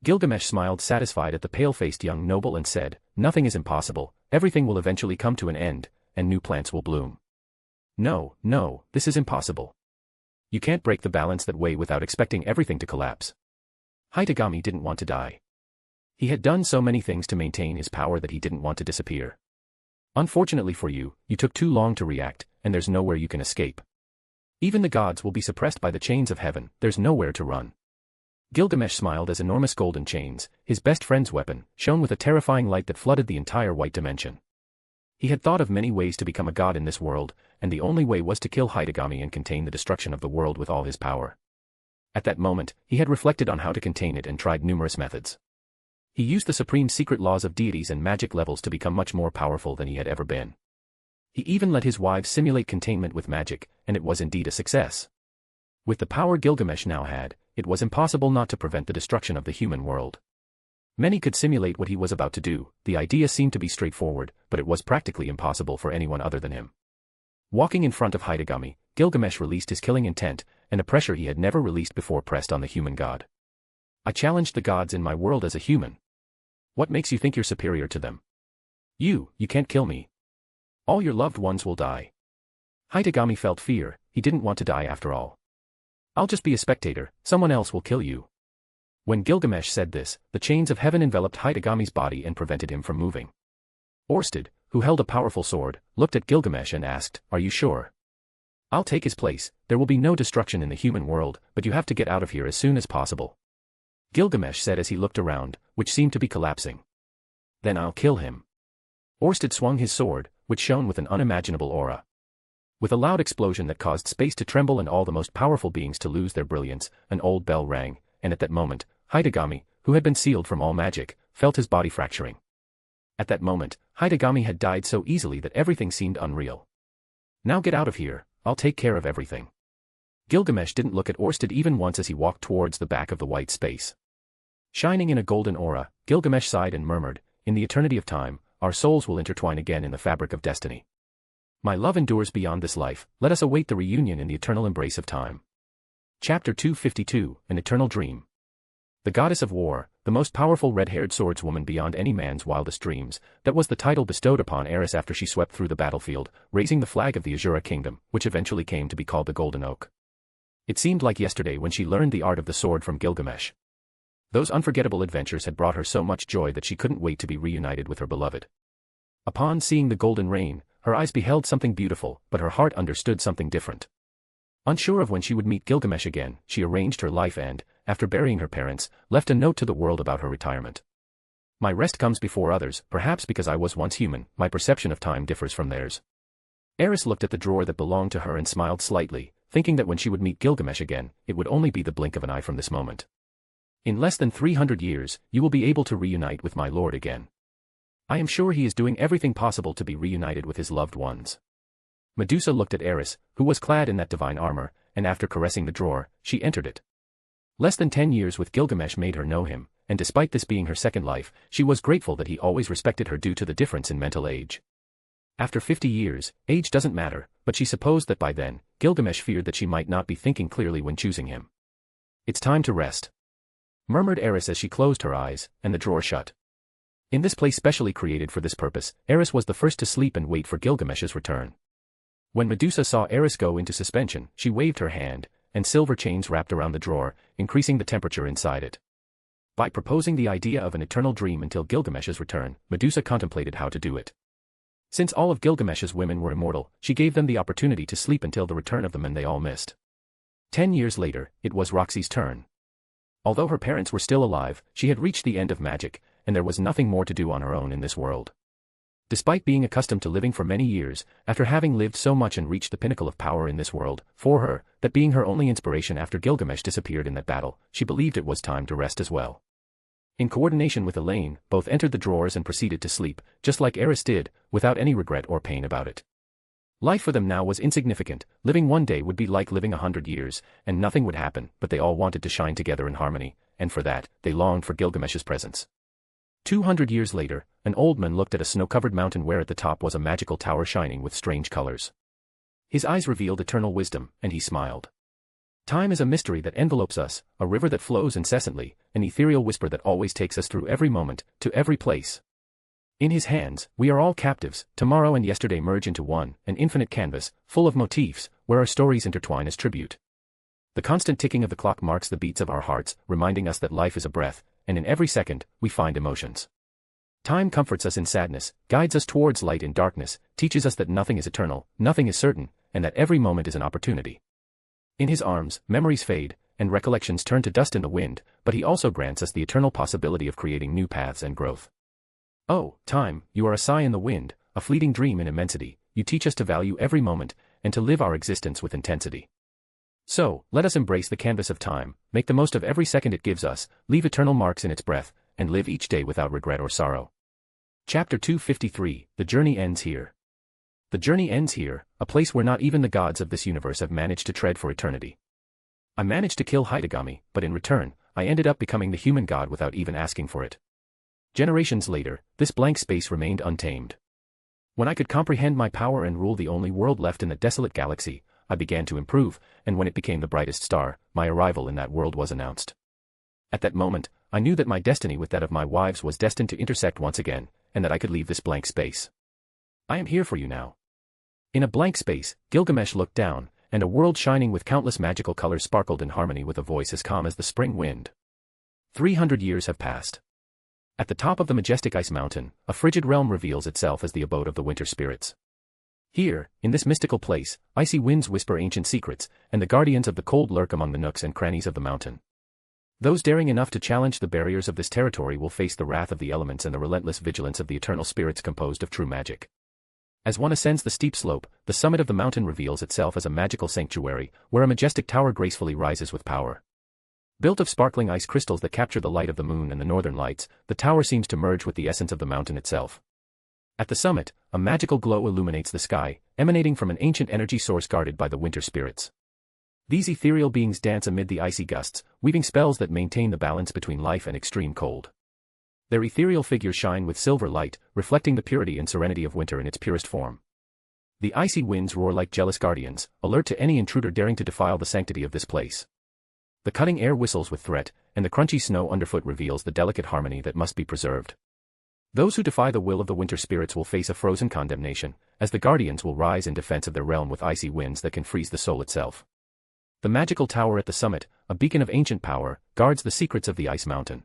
Gilgamesh smiled satisfied at the pale-faced young noble and said, "Nothing is impossible, everything will eventually come to an end, and new plants will bloom." "No, no, this is impossible. You can't break the balance that way without expecting everything to collapse." Hitagami didn't want to die. He had done so many things to maintain his power that he didn't want to disappear. "Unfortunately for you, you took too long to react, and there's nowhere you can escape. Even the gods will be suppressed by the chains of heaven, there's nowhere to run." Gilgamesh smiled as enormous golden chains, his best friend's weapon, shone with a terrifying light that flooded the entire white dimension. He had thought of many ways to become a god in this world, and the only way was to kill Hitagami and contain the destruction of the world with all his power. At that moment, he had reflected on how to contain it and tried numerous methods. He used the supreme secret laws of deities and magic levels to become much more powerful than he had ever been. He even let his wives simulate containment with magic, and it was indeed a success. With the power Gilgamesh now had, it was impossible not to prevent the destruction of the human world. Many could simulate what he was about to do, the idea seemed to be straightforward, but it was practically impossible for anyone other than him. Walking in front of Hitagami, Gilgamesh released his killing intent, and a pressure he had never released before pressed on the human god. "I challenged the gods in my world as a human. What makes you think you're superior to them? You can't kill me. All your loved ones will die." Hitagami felt fear, he didn't want to die after all. "I'll just be a spectator, someone else will kill you." When Gilgamesh said this, the chains of heaven enveloped Hitagami's body and prevented him from moving. Orsted, who held a powerful sword, looked at Gilgamesh and asked, "Are you sure?" "I'll take his place, there will be no destruction in the human world, but you have to get out of here as soon as possible," Gilgamesh said as he looked around, which seemed to be collapsing. "Then I'll kill him." Orsted swung his sword, which shone with an unimaginable aura. With a loud explosion that caused space to tremble and all the most powerful beings to lose their brilliance, an old bell rang, and at that moment, Hitagami, who had been sealed from all magic, felt his body fracturing. At that moment, Hitagami had died so easily that everything seemed unreal. "Now get out of here, I'll take care of everything." Gilgamesh didn't look at Orsted even once as he walked towards the back of the white space. Shining in a golden aura, Gilgamesh sighed and murmured, "In the eternity of time, our souls will intertwine again in the fabric of destiny. My love endures beyond this life, let us await the reunion in the eternal embrace of time." Chapter 252, An Eternal Dream. The goddess of war, the most powerful red-haired swordswoman beyond any man's wildest dreams, that was the title bestowed upon Eris after she swept through the battlefield, raising the flag of the Asura kingdom, which eventually came to be called the Golden Oak. It seemed like yesterday when she learned the art of the sword from Gilgamesh. Those unforgettable adventures had brought her so much joy that she couldn't wait to be reunited with her beloved. Upon seeing the golden rain, her eyes beheld something beautiful, but her heart understood something different. Unsure of when she would meet Gilgamesh again, she arranged her life and, after burying her parents, left a note to the world about her retirement. "My rest comes before others, perhaps because I was once human, my perception of time differs from theirs." Eris looked at the drawer that belonged to her and smiled slightly, thinking that when she would meet Gilgamesh again, it would only be the blink of an eye from this moment. "In less than 300 years, you will be able to reunite with my lord again. I am sure he is doing everything possible to be reunited with his loved ones." Medusa looked at Eris, who was clad in that divine armor, and after caressing the drawer, she entered it. Less than 10 years with Gilgamesh made her know him, and despite this being her second life, she was grateful that he always respected her due to the difference in mental age. After 50 years, age doesn't matter, but she supposed that by then, Gilgamesh feared that she might not be thinking clearly when choosing him. "It's time to rest," murmured Eris as she closed her eyes, and the drawer shut. In this place specially created for this purpose, Eris was the first to sleep and wait for Gilgamesh's return. When Medusa saw Eris go into suspension, she waved her hand, and silver chains wrapped around the drawer, increasing the temperature inside it. By proposing the idea of an eternal dream until Gilgamesh's return, Medusa contemplated how to do it. Since all of Gilgamesh's women were immortal, she gave them the opportunity to sleep until the return of the men they all missed. 10 years later, it was Roxy's turn. Although her parents were still alive, she had reached the end of magic, and there was nothing more to do on her own in this world. Despite being accustomed to living for many years, after having lived so much and reached the pinnacle of power in this world, for her, that being her only inspiration after Gilgamesh disappeared in that battle, she believed it was time to rest as well. In coordination with Elaine, both entered the drawers and proceeded to sleep, just like Eris did, without any regret or pain about it. Life for them now was insignificant, living one day would be like living 100 years, and nothing would happen, but they all wanted to shine together in harmony, and for that, they longed for Gilgamesh's presence. 200 years later, an old man looked at a snow-covered mountain where at the top was a magical tower shining with strange colors. His eyes revealed eternal wisdom, and he smiled. Time is a mystery that envelopes us, a river that flows incessantly, an ethereal whisper that always takes us through every moment, to every place. In his hands, we are all captives. Tomorrow and yesterday merge into one, an infinite canvas, full of motifs, where our stories intertwine as tribute. The constant ticking of the clock marks the beats of our hearts, reminding us that life is a breath, and in every second, we find emotions. Time comforts us in sadness, guides us towards light in darkness, teaches us that nothing is eternal, nothing is certain, and that every moment is an opportunity. In his arms, memories fade, and recollections turn to dust in the wind, but he also grants us the eternal possibility of creating new paths and growth. Oh, time, you are a sigh in the wind, a fleeting dream in immensity. You teach us to value every moment, and to live our existence with intensity. So, let us embrace the canvas of time, make the most of every second it gives us, leave eternal marks in its breath, and live each day without regret or sorrow. Chapter 253, The Journey Ends Here. The journey ends here, a place where not even the gods of this universe have managed to tread for eternity. I managed to kill Hidegami, but in return, I ended up becoming the human god without even asking for it. Generations later, this blank space remained untamed. When I could comprehend my power and rule the only world left in the desolate galaxy, I began to improve, and when it became the brightest star, my arrival in that world was announced. At that moment, I knew that my destiny with that of my wives was destined to intersect once again, and that I could leave this blank space. I am here for you now. In a blank space, Gilgamesh looked down, and a world shining with countless magical colors sparkled in harmony with a voice as calm as the spring wind. 300 years have passed. At the top of the majestic ice mountain, a frigid realm reveals itself as the abode of the winter spirits. Here, in this mystical place, icy winds whisper ancient secrets, and the guardians of the cold lurk among the nooks and crannies of the mountain. Those daring enough to challenge the barriers of this territory will face the wrath of the elements and the relentless vigilance of the eternal spirits composed of true magic. As one ascends the steep slope, the summit of the mountain reveals itself as a magical sanctuary, where a majestic tower gracefully rises with power. Built of sparkling ice crystals that capture the light of the moon and the northern lights, the tower seems to merge with the essence of the mountain itself. At the summit, a magical glow illuminates the sky, emanating from an ancient energy source guarded by the winter spirits. These ethereal beings dance amid the icy gusts, weaving spells that maintain the balance between life and extreme cold. Their ethereal figures shine with silver light, reflecting the purity and serenity of winter in its purest form. The icy winds roar like jealous guardians, alert to any intruder daring to defile the sanctity of this place. The cutting air whistles with threat, and the crunchy snow underfoot reveals the delicate harmony that must be preserved. Those who defy the will of the winter spirits will face a frozen condemnation, as the guardians will rise in defense of their realm with icy winds that can freeze the soul itself. The magical tower at the summit, a beacon of ancient power, guards the secrets of the ice mountain.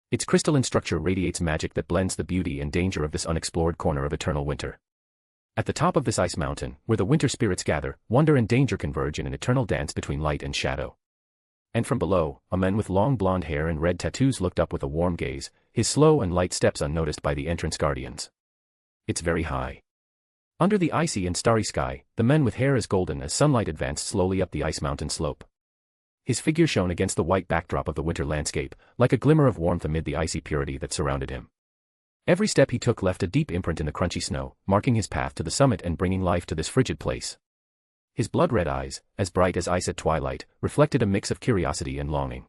Its crystalline structure radiates magic that blends the beauty and danger of this unexplored corner of eternal winter. At the top of this ice mountain, where the winter spirits gather, wonder and danger converge in an eternal dance between light and shadow. And from below, a man with long blonde hair and red tattoos looked up with a warm gaze, his slow and light steps unnoticed by the entrance guardians. It's very high. Under the icy and starry sky, the man with hair as golden as sunlight advanced slowly up the ice mountain slope. His figure shone against the white backdrop of the winter landscape, like a glimmer of warmth amid the icy purity that surrounded him. Every step he took left a deep imprint in the crunchy snow, marking his path to the summit and bringing life to this frigid place. His blood-red eyes, as bright as ice at twilight, reflected a mix of curiosity and longing.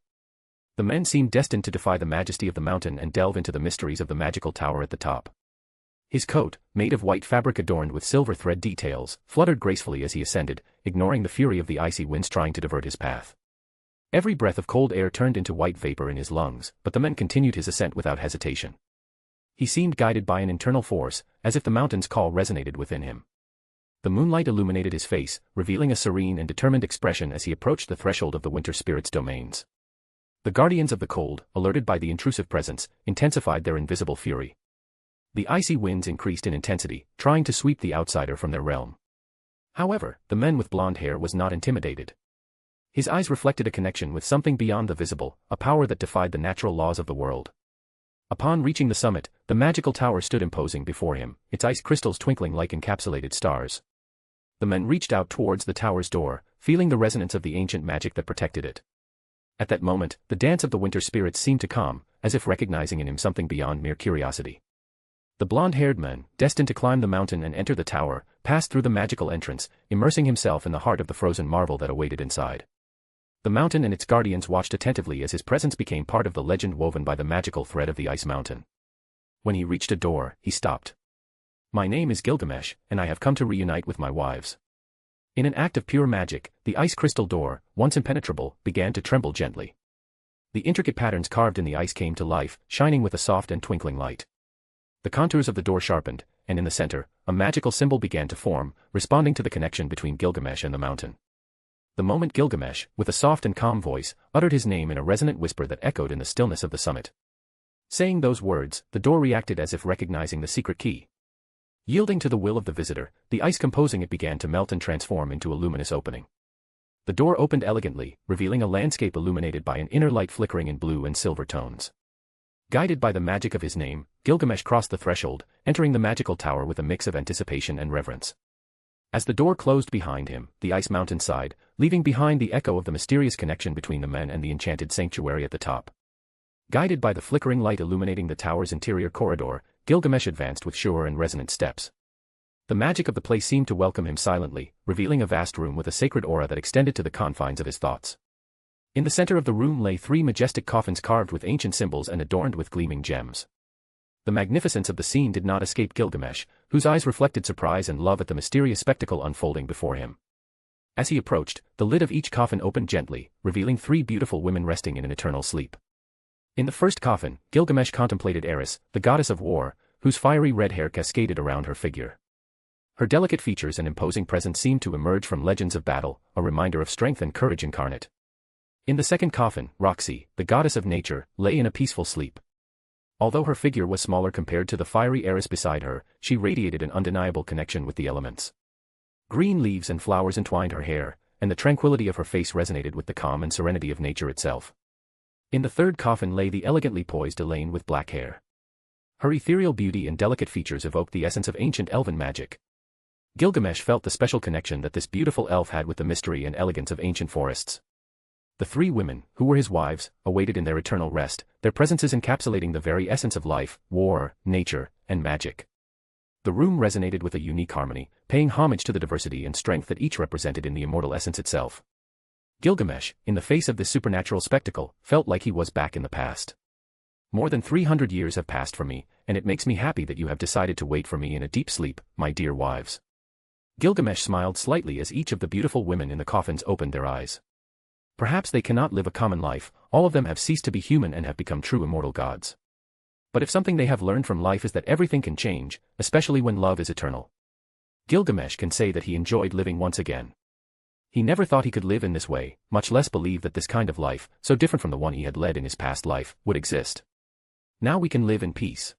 The man seemed destined to defy the majesty of the mountain and delve into the mysteries of the magical tower at the top. His coat, made of white fabric adorned with silver thread details, fluttered gracefully as he ascended, ignoring the fury of the icy winds trying to divert his path. Every breath of cold air turned into white vapor in his lungs, but the man continued his ascent without hesitation. He seemed guided by an internal force, as if the mountain's call resonated within him. The moonlight illuminated his face, revealing a serene and determined expression as he approached the threshold of the winter spirit's domains. The guardians of the cold, alerted by the intrusive presence, intensified their invisible fury. The icy winds increased in intensity, trying to sweep the outsider from their realm. However, the man with blonde hair was not intimidated. His eyes reflected a connection with something beyond the visible, a power that defied the natural laws of the world. Upon reaching the summit, the magical tower stood imposing before him, its ice crystals twinkling like encapsulated stars. The man reached out towards the tower's door, feeling the resonance of the ancient magic that protected it. At that moment, the dance of the winter spirits seemed to calm, as if recognizing in him something beyond mere curiosity. The blonde-haired man, destined to climb the mountain and enter the tower, passed through the magical entrance, immersing himself in the heart of the frozen marvel that awaited inside. The mountain and its guardians watched attentively as his presence became part of the legend woven by the magical thread of the ice mountain. When he reached a door, he stopped. "My name is Gilgamesh, and I have come to reunite with my wives." In an act of pure magic, the ice crystal door, once impenetrable, began to tremble gently. The intricate patterns carved in the ice came to life, shining with a soft and twinkling light. The contours of the door sharpened, and in the center, a magical symbol began to form, responding to the connection between Gilgamesh and the mountain. The moment Gilgamesh, with a soft and calm voice, uttered his name in a resonant whisper that echoed in the stillness of the summit. Saying those words, the door reacted as if recognizing the secret key. Yielding to the will of the visitor, the ice composing it began to melt and transform into a luminous opening. The door opened elegantly, revealing a landscape illuminated by an inner light flickering in blue and silver tones. Guided by the magic of his name, Gilgamesh crossed the threshold, entering the magical tower with a mix of anticipation and reverence. As the door closed behind him, the ice mountain sighed, leaving behind the echo of the mysterious connection between the men and the enchanted sanctuary at the top. Guided by the flickering light illuminating the tower's interior corridor, Gilgamesh advanced with sure and resonant steps. The magic of the place seemed to welcome him silently, revealing a vast room with a sacred aura that extended to the confines of his thoughts. In the center of the room lay 3 majestic coffins carved with ancient symbols and adorned with gleaming gems. The magnificence of the scene did not escape Gilgamesh, whose eyes reflected surprise and love at the mysterious spectacle unfolding before him. As he approached, the lid of each coffin opened gently, revealing 3 beautiful women resting in an eternal sleep. In the first coffin, Gilgamesh contemplated Eris, the goddess of war, whose fiery red hair cascaded around her figure. Her delicate features and imposing presence seemed to emerge from legends of battle, a reminder of strength and courage incarnate. In the second coffin, Roxy, the goddess of nature, lay in a peaceful sleep. Although her figure was smaller compared to the fiery Eris beside her, she radiated an undeniable connection with the elements. Green leaves and flowers entwined her hair, and the tranquility of her face resonated with the calm and serenity of nature itself. In the third coffin lay the elegantly poised Elaine with black hair. Her ethereal beauty and delicate features evoked the essence of ancient elven magic. Gilgamesh felt the special connection that this beautiful elf had with the mystery and elegance of ancient forests. The 3 women, who were his wives, awaited in their eternal rest, their presences encapsulating the very essence of life, war, nature, and magic. The room resonated with a unique harmony, paying homage to the diversity and strength that each represented in the immortal essence itself. Gilgamesh, in the face of this supernatural spectacle, felt like he was back in the past. More than 300 years have passed for me, and it makes me happy that you have decided to wait for me in a deep sleep, my dear wives. Gilgamesh smiled slightly as each of the beautiful women in the coffins opened their eyes. Perhaps they cannot live a common life, all of them have ceased to be human and have become true immortal gods. But if something they have learned from life is that everything can change, especially when love is eternal, Gilgamesh can say that he enjoyed living once again. He never thought he could live in this way, much less believe that this kind of life, so different from the one he had led in his past life, would exist. Now we can live in peace.